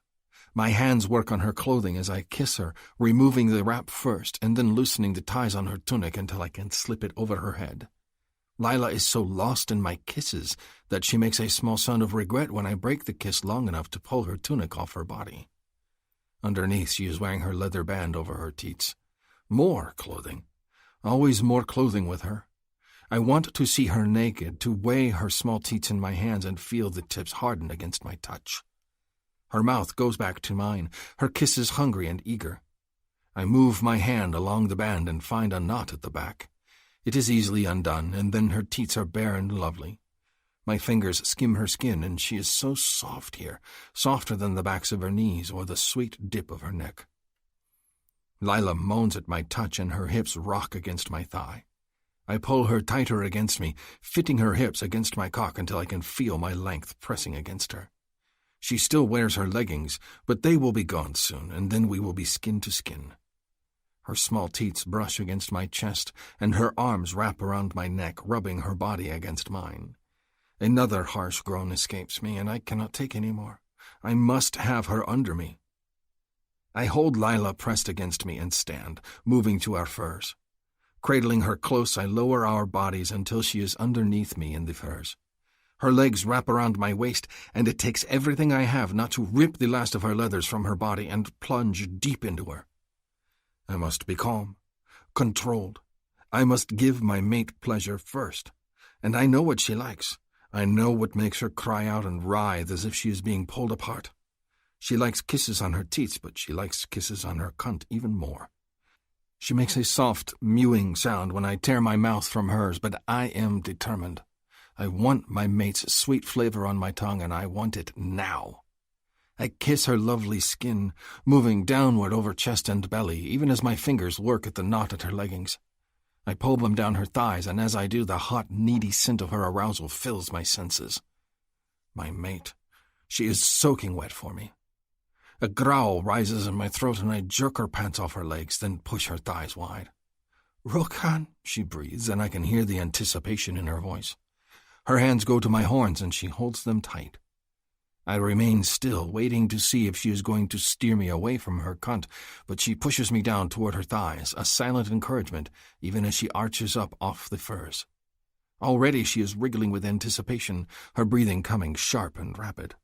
My hands work on her clothing as I kiss her, removing the wrap first and then loosening the ties on her tunic until I can slip it over her head. Lila is so lost in my kisses that she makes a small sound of regret when I break the kiss long enough to pull her tunic off her body. Underneath, she is wearing her leather band over her teats. More clothing. Always more clothing with her. I want to see her naked, to weigh her small teats in my hands and feel the tips harden against my touch. Her mouth goes back to mine, her kisses hungry and eager. I move my hand along the band and find a knot at the back. It is easily undone, and then her teats are bare and lovely. My fingers skim her skin, and she is so soft here, softer than the backs of her knees or the sweet dip of her neck. Lila moans at my touch, and her hips rock against my thigh. I pull her tighter against me, fitting her hips against my cock until I can feel my length pressing against her. She still wears her leggings, but they will be gone soon, and then we will be skin to skin. Her small teats brush against my chest, and her arms wrap around my neck, rubbing her body against mine. Another harsh groan escapes me, and I cannot take any more. I must have her under me. I hold Lila pressed against me and stand, moving to our furs. Cradling her close, I lower our bodies until she is underneath me in the furs. Her legs wrap around my waist, and it takes everything I have not to rip the last of her leathers from her body and plunge deep into her. I must be calm. controlled. I must give my mate pleasure first. And I know what she likes. I know what makes her cry out and writhe as if she is being pulled apart. She likes kisses on her teats, but she likes kisses on her cunt even more. She makes a soft, mewing sound when I tear my mouth from hers, but I am determined. I want my mate's sweet flavor on my tongue, and I want it now. I kiss her lovely skin, moving downward over chest and belly, even as my fingers work at the knot at her leggings. I pull them down her thighs, and as I do, the hot, needy scent of her arousal fills my senses. My mate. She is soaking wet for me. A growl rises in my throat, and I jerk her pants off her legs, then push her thighs wide. "Rokan," she breathes, and I can hear the anticipation in her voice. Her hands go to my horns, and she holds them tight. I remain still, waiting to see if she is going to steer me away from her cunt, but she pushes me down toward her thighs, a silent encouragement, even as she arches up off the furs. Already she is wriggling with anticipation, her breathing coming sharp and rapid.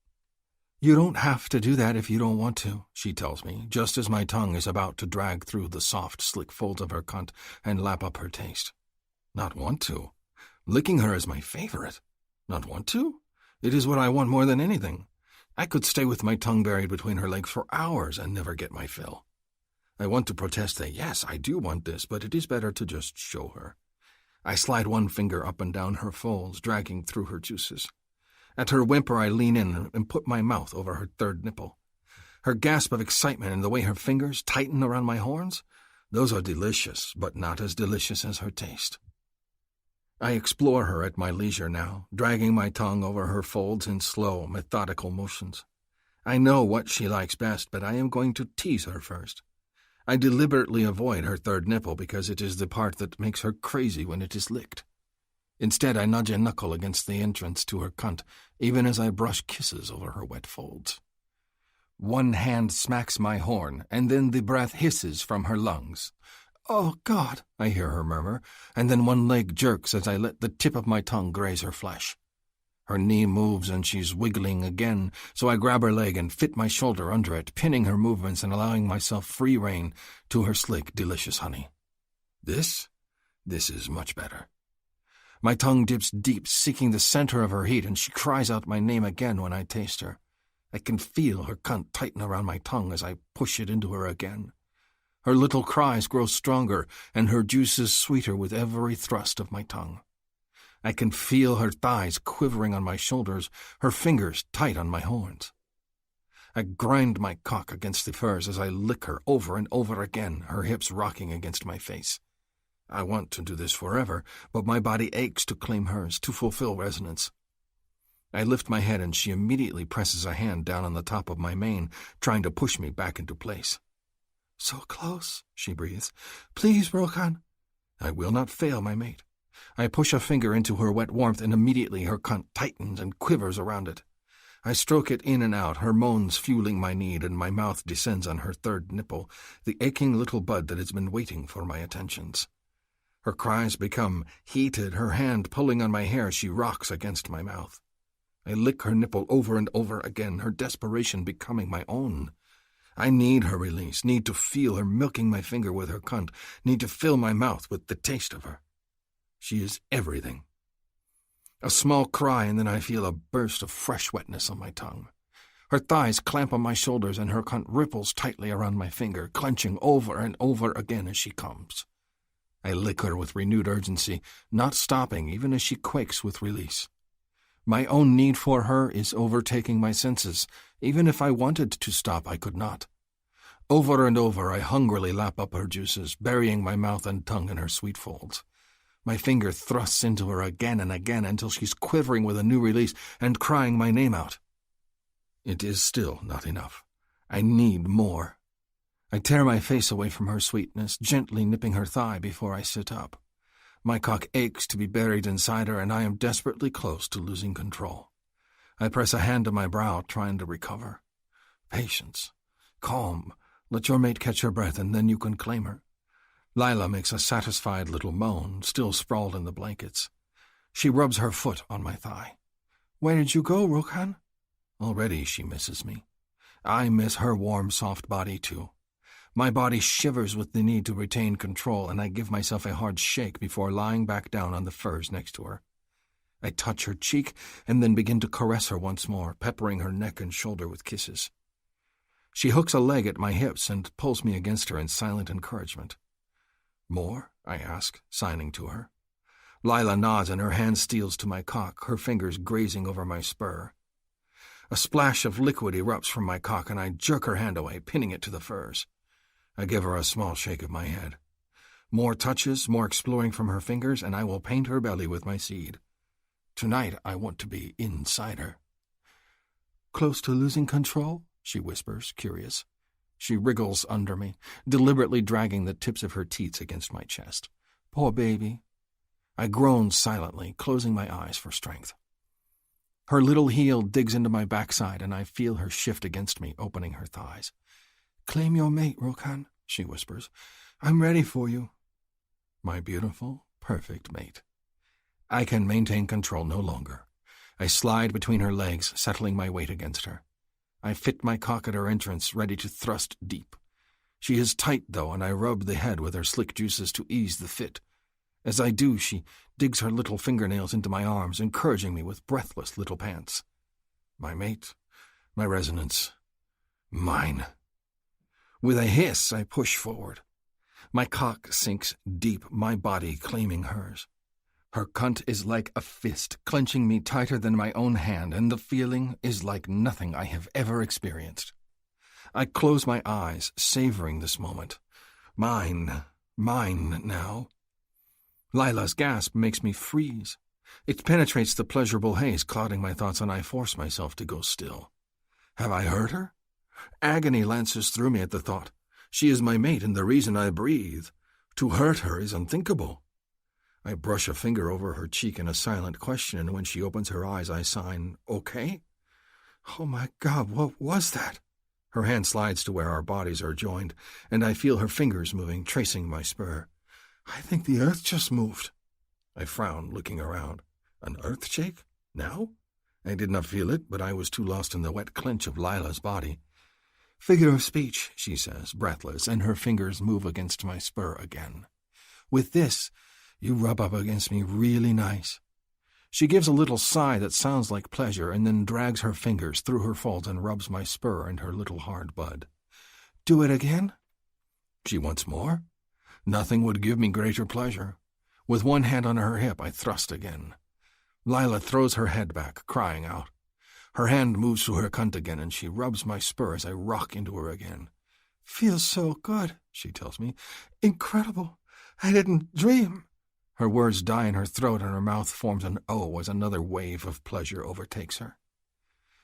"You don't have to do that if you don't want to," she tells me, just as my tongue is about to drag through the soft, slick folds of her cunt and lap up her taste. Not want to? Licking her is my favorite. Not want to? It is what I want more than anything. I could stay with my tongue buried between her legs for hours and never get my fill. I want to protest that, yes, I do want this, but it is better to just show her. I slide one finger up and down her folds, dragging through her juices. At her whimper, I lean in and put my mouth over her third nipple. Her gasp of excitement and the way her fingers tighten around my horns, those are delicious, but not as delicious as her taste. I explore her at my leisure now, dragging my tongue over her folds in slow, methodical motions. I know what she likes best, but I am going to tease her first. I deliberately avoid her third nipple because it is the part that makes her crazy when it is licked. Instead, I nudge a knuckle against the entrance to her cunt, even as I brush kisses over her wet folds. One hand smacks my horn, and then the breath hisses from her lungs. "Oh, God," I hear her murmur, and then one leg jerks as I let the tip of my tongue graze her flesh. Her knee moves and she's wiggling again, so I grab her leg and fit my shoulder under it, pinning her movements and allowing myself free rein to her slick, delicious honey. This is much better. My tongue dips deep, seeking the center of her heat, and she cries out my name again when I taste her. I can feel her cunt tighten around my tongue as I push it into her again. Her little cries grow stronger, and her juices sweeter with every thrust of my tongue. I can feel her thighs quivering on my shoulders, her fingers tight on my horns. I grind my cock against the furs as I lick her over and over again, her hips rocking against my face. I want to do this forever, but my body aches to claim hers, to fulfill resonance. I lift my head and she immediately presses a hand down on the top of my mane, trying to push me back into place. "So close," she breathes. "Please, Rokan." I will not fail my mate. I push a finger into her wet warmth, and immediately her cunt tightens and quivers around it. I stroke it in and out, her moans fueling my need, and my mouth descends on her third nipple, the aching little bud that has been waiting for my attentions. Her cries become heated, her hand pulling on my hair, she rocks against my mouth. I lick her nipple over and over again, her desperation becoming my own. I need her release, need to feel her milking my finger with her cunt, need to fill my mouth with the taste of her. She is everything. A small cry, and then I feel a burst of fresh wetness on my tongue. Her thighs clamp on my shoulders, and her cunt ripples tightly around my finger, clenching over and over again as she comes. I lick her with renewed urgency, not stopping even as she quakes with release. My own need for her is overtaking my senses. Even if I wanted to stop, I could not. Over and over, I hungrily lap up her juices, burying my mouth and tongue in her sweet folds. My finger thrusts into her again and again until she's quivering with a new release and crying my name out. It is still not enough. I need more. I tear my face away from her sweetness, gently nipping her thigh before I sit up. My cock aches to be buried inside her, and I am desperately close to losing control. I press a hand to my brow, trying to recover. Patience. Calm. Let your mate catch her breath, and then you can claim her. Lila makes a satisfied little moan, still sprawled in the blankets. She rubs her foot on my thigh. "Where did you go, Rokan?" Already she misses me. I miss her warm, soft body, too. My body shivers with the need to retain control, and I give myself a hard shake before lying back down on the furs next to her. I touch her cheek and then begin to caress her once more, peppering her neck and shoulder with kisses. She hooks a leg at my hips and pulls me against her in silent encouragement. "More?" I ask, signing to her. Lila nods and her hand steals to my cock, her fingers grazing over my spur. A splash of liquid erupts from my cock and I jerk her hand away, pinning it to the furs. I give her a small shake of my head. More touches, more exploring from her fingers, and I will paint her belly with my seed. Tonight I want to be inside her. "Close to losing control?" she whispers, curious. She wriggles under me, deliberately dragging the tips of her teeth against my chest. "Poor baby." I groan silently, closing my eyes for strength. Her little heel digs into my backside, and I feel her shift against me, opening her thighs. "Claim your mate, Rokan," she whispers. "I'm ready for you." My beautiful, perfect mate. I can maintain control no longer. I slide between her legs, settling my weight against her. I fit my cock at her entrance, ready to thrust deep. She is tight, though, and I rub the head with her slick juices to ease the fit. As I do, she digs her little fingernails into my arms, encouraging me with breathless little pants. My mate, my resonance, mine. With a hiss, I push forward. My cock sinks deep, my body claiming hers. Her cunt is like a fist, clenching me tighter than my own hand, and the feeling is like nothing I have ever experienced. I close my eyes, savoring this moment. Mine now. Lila's gasp makes me freeze. It penetrates the pleasurable haze, clouding my thoughts, and I force myself to go still. Have I hurt her? Agony lances through me at the thought. She is my mate and the reason I breathe. To hurt her is unthinkable. I brush a finger over her cheek in a silent question, and when she opens her eyes, I sign, "Okay?" Oh my God, what was that? Her hand slides to where our bodies are joined, and I feel her fingers moving, tracing my spur. I think the earth just moved. I frown, looking around. An earthshake? Now? I did not feel it, but I was too lost in the wet clench of Lila's body. "Figure of speech," she says, breathless, and her fingers move against my spur again. "With this, you rub up against me really nice." She gives a little sigh that sounds like pleasure and then drags her fingers through her folds and rubs my spur and her little hard bud. "Do it again?" She wants more? Nothing would give me greater pleasure. With one hand on her hip, I thrust again. Lila throws her head back, crying out. Her hand moves to her cunt again, and she rubs my spur as I rock into her again. "Feels so good," she tells me. "Incredible. I didn't dream." Her words die in her throat, and her mouth forms an O as another wave of pleasure overtakes her.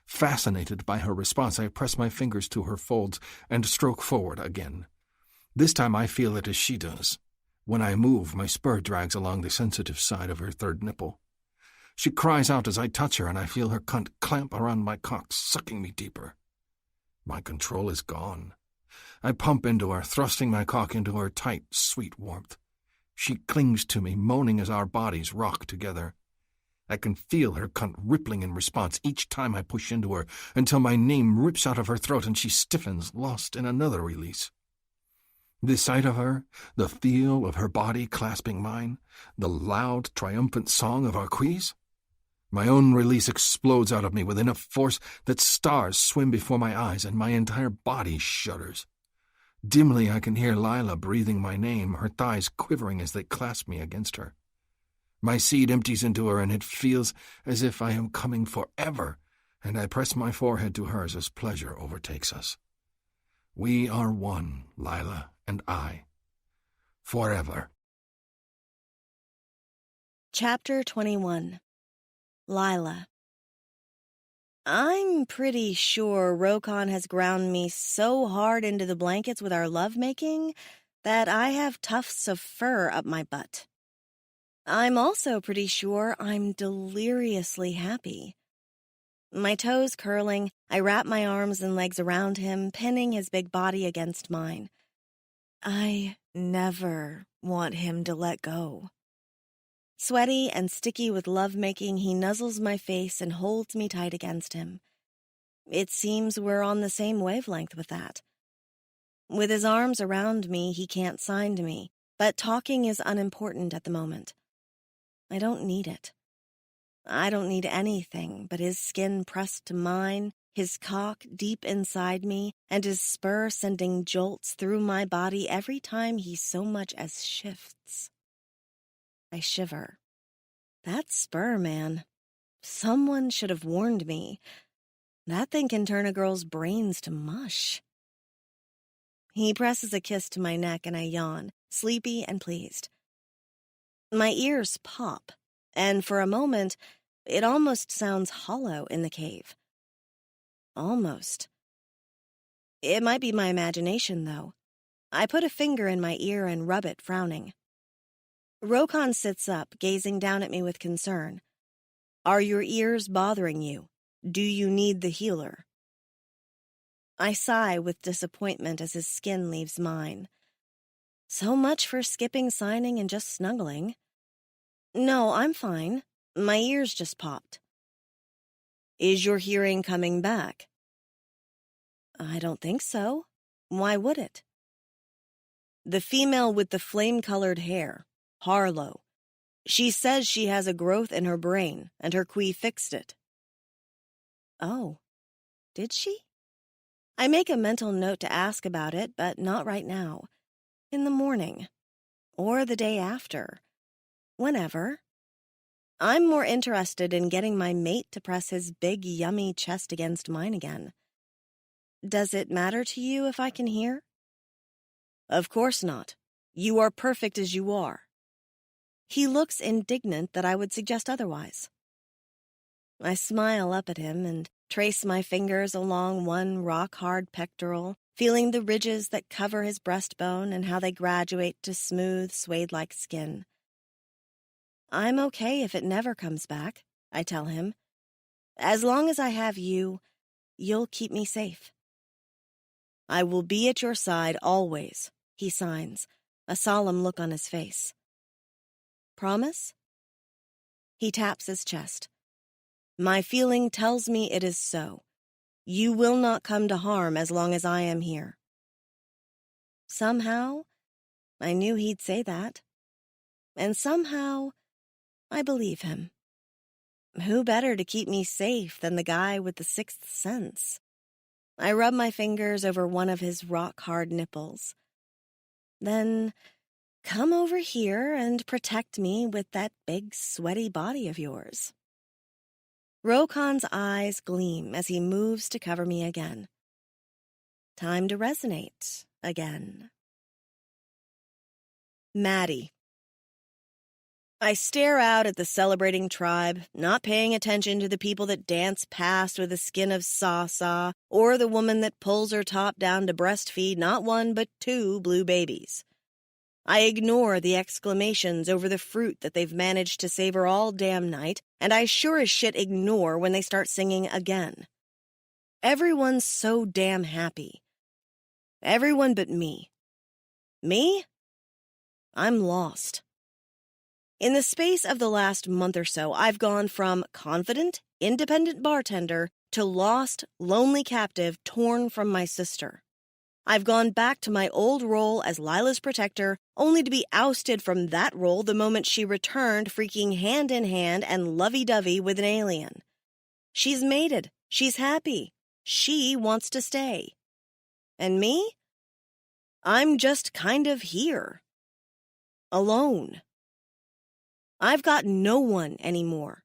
Fascinated by her response, I press my fingers to her folds and stroke forward again. This time I feel it as she does. When I move, my spur drags along the sensitive side of her third nipple. She cries out as I touch her, and I feel her cunt clamp around my cock, sucking me deeper. My control is gone. I pump into her, thrusting my cock into her tight, sweet warmth. She clings to me, moaning as our bodies rock together. I can feel her cunt rippling in response each time I push into her, until my name rips out of her throat and she stiffens, lost in another release. The sight of her, the feel of her body clasping mine, the loud, triumphant song of our quiz. My own release explodes out of me with enough force that stars swim before my eyes and my entire body shudders. Dimly I can hear Lila breathing my name, her thighs quivering as they clasp me against her. My seed empties into her, and it feels as if I am coming forever, and I press my forehead to hers as pleasure overtakes us. We are one, Lila and I. Forever. Chapter 21. Lila. I'm pretty sure Rokan has ground me so hard into the blankets with our lovemaking that I have tufts of fur up my butt. I'm also pretty sure I'm deliriously happy. My toes curling, I wrap my arms and legs around him, pinning his big body against mine. I never want him to let go. Sweaty and sticky with lovemaking, he nuzzles my face and holds me tight against him. It seems we're on the same wavelength with that. With his arms around me, he can't sign to me, but talking is unimportant at the moment. I don't need it. I don't need anything but his skin pressed to mine, his cock deep inside me, and his spur sending jolts through my body every time he so much as shifts. I shiver. That spur, man. Someone should have warned me. That thing can turn a girl's brains to mush. He presses a kiss to my neck and I yawn, sleepy and pleased. My ears pop, and for a moment, it almost sounds hollow in the cave. Almost. It might be my imagination, though. I put a finger in my ear and rub it, frowning. Rokon sits up, gazing down at me with concern. Are your ears bothering you? Do you need the healer? I sigh with disappointment as his skin leaves mine. So much for skipping signing and just snuggling. No, I'm fine. My ears just popped. Is your hearing coming back? I don't think so. Why would it? The female with the flame-colored hair, Harlow. She says she has a growth in her brain, and her queen fixed it. Oh, did she? I make a mental note to ask about it, but not right now. In the morning. Or the day after. Whenever. I'm more interested in getting my mate to press his big, yummy chest against mine again. Does it matter to you if I can hear? Of course not. You are perfect as you are. He looks indignant that I would suggest otherwise. I smile up at him and trace my fingers along one rock-hard pectoral, feeling the ridges that cover his breastbone and how they graduate to smooth, suede-like skin. I'm okay if it never comes back, I tell him. As long as I have you, you'll keep me safe. I will be at your side always, he signs, a solemn look on his face. Promise? He taps his chest. My feeling tells me it is so. You will not come to harm as long as I am here. Somehow, I knew he'd say that. And somehow, I believe him. Who better to keep me safe than the guy with the sixth sense? I rub my fingers over one of his rock-hard nipples. Then, come over here and protect me with that big, sweaty body of yours. Rokon's eyes gleam as he moves to cover me again. Time to resonate again. Maddie. I stare out at the celebrating tribe, not paying attention to the people that dance past with a skin of sa-sa, or the woman that pulls her top down to breastfeed not one but two blue babies. I ignore the exclamations over the fruit that they've managed to savor all damn night, and I sure as shit ignore when they start singing again. Everyone's so damn happy. Everyone but me. Me? I'm lost. In the space of the last month or so, I've gone from confident, independent bartender to lost, lonely captive torn from my sister. I've gone back to my old role as Lila's protector, only to be ousted from that role the moment she returned freaking hand in hand and lovey-dovey with an alien. She's mated. She's happy. She wants to stay. And me? I'm just kind of here. Alone. I've got no one anymore.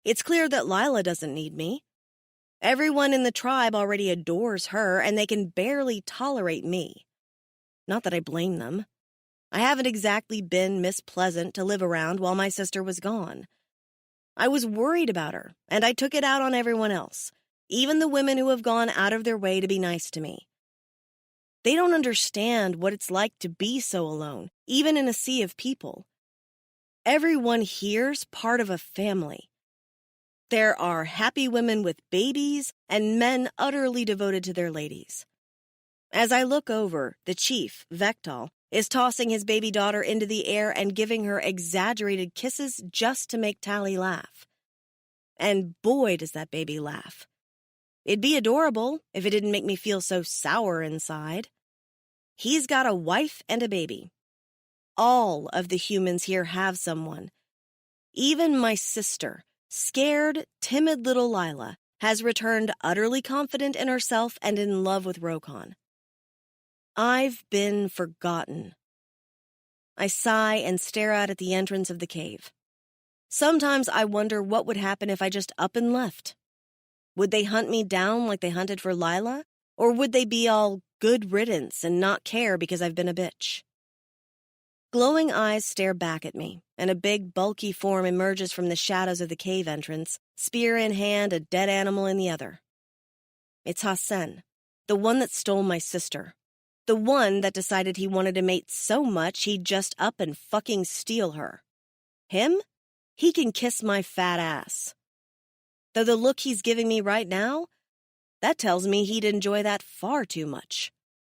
It's clear that Lila doesn't need me. Everyone in the tribe already adores her, and they can barely tolerate me. Not that I blame them. I haven't exactly been Miss Pleasant to live around while my sister was gone. I was worried about her, and I took it out on everyone else, even the women who have gone out of their way to be nice to me. They don't understand what it's like to be so alone, even in a sea of people. Everyone here's part of a family. There are happy women with babies and men utterly devoted to their ladies. As I look over, the chief, Vectal, is tossing his baby daughter into the air and giving her exaggerated kisses just to make Tally laugh. And boy, does that baby laugh. It'd be adorable if it didn't make me feel so sour inside. He's got a wife and a baby. All of the humans here have someone. Even my sister, scared, timid little Lila, has returned utterly confident in herself and in love with Rokon. I've been forgotten. I sigh and stare out at the entrance of the cave. Sometimes I wonder what would happen if I just up and left. Would they hunt me down like they hunted for Lila? Or would they be all good riddance and not care because I've been a bitch? Glowing eyes stare back at me, and a big, bulky form emerges from the shadows of the cave entrance, spear in hand, a dead animal in the other. It's Hassan, the one that stole my sister. The one that decided he wanted to mate so much he'd just up and fucking steal her. Him? He can kiss my fat ass. Though the look he's giving me right now, that tells me he'd enjoy that far too much.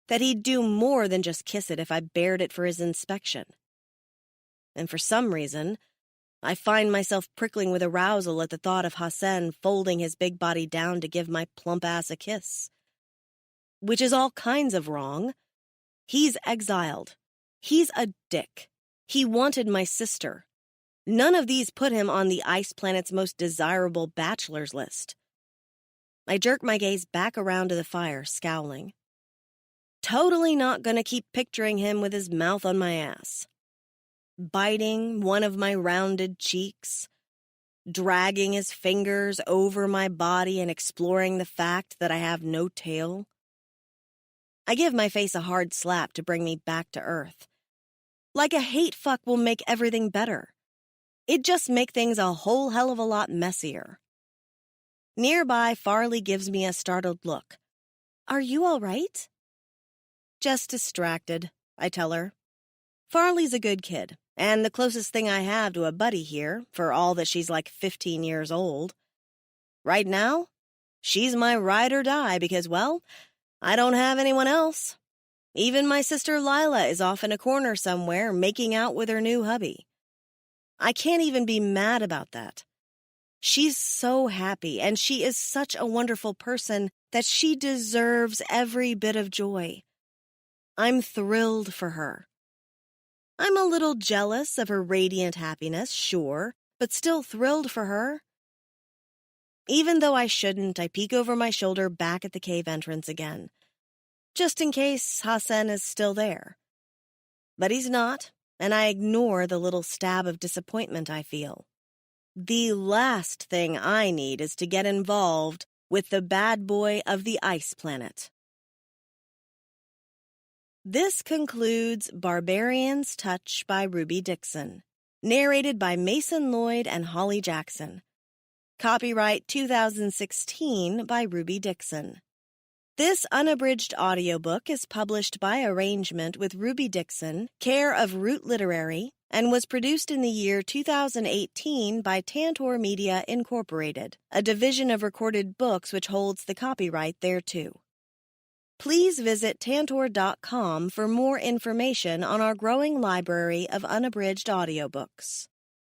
That he'd do more than just kiss it if I bared it for his inspection. And for some reason, I find myself prickling with arousal at the thought of Hassan folding his big body down to give my plump ass a kiss. Which is all kinds of wrong. He's exiled. He's a dick. He wanted my sister. None of these put him on the ice planet's most desirable bachelors list. I jerk my gaze back around to the fire, scowling. Totally not gonna keep picturing him with his mouth on my ass. Biting one of my rounded cheeks, dragging his fingers over my body and exploring the fact that I have no tail. I give my face a hard slap to bring me back to earth. Like a hate fuck will make everything better. It'd just make things a whole hell of a lot messier. Nearby, Farley gives me a startled look. Are you all right? Just distracted, I tell her. Farley's a good kid, and the closest thing I have to a buddy here, for all that she's like 15 years old. Right now, she's my ride or die because, well, I don't have anyone else. Even my sister Lila is off in a corner somewhere making out with her new hubby. I can't even be mad about that. She's so happy, and she is such a wonderful person that she deserves every bit of joy. I'm thrilled for her. I'm a little jealous of her radiant happiness, sure, but still thrilled for her. Even though I shouldn't, I peek over my shoulder back at the cave entrance again, just in case Hassan is still there. But he's not, and I ignore the little stab of disappointment I feel. The last thing I need is to get involved with the bad boy of the ice planet. This concludes Barbarian's Touch by Ruby Dixon, narrated by Mason Lloyd and Holly Jackson. Copyright 2016 by Ruby Dixon. This unabridged audiobook is published by arrangement with Ruby Dixon, care of Root Literary, and was produced in the year 2018 by Tantor Media Incorporated, a division of Recorded Books which holds the copyright thereto. Please visit Tantor.com for more information on our growing library of unabridged audiobooks.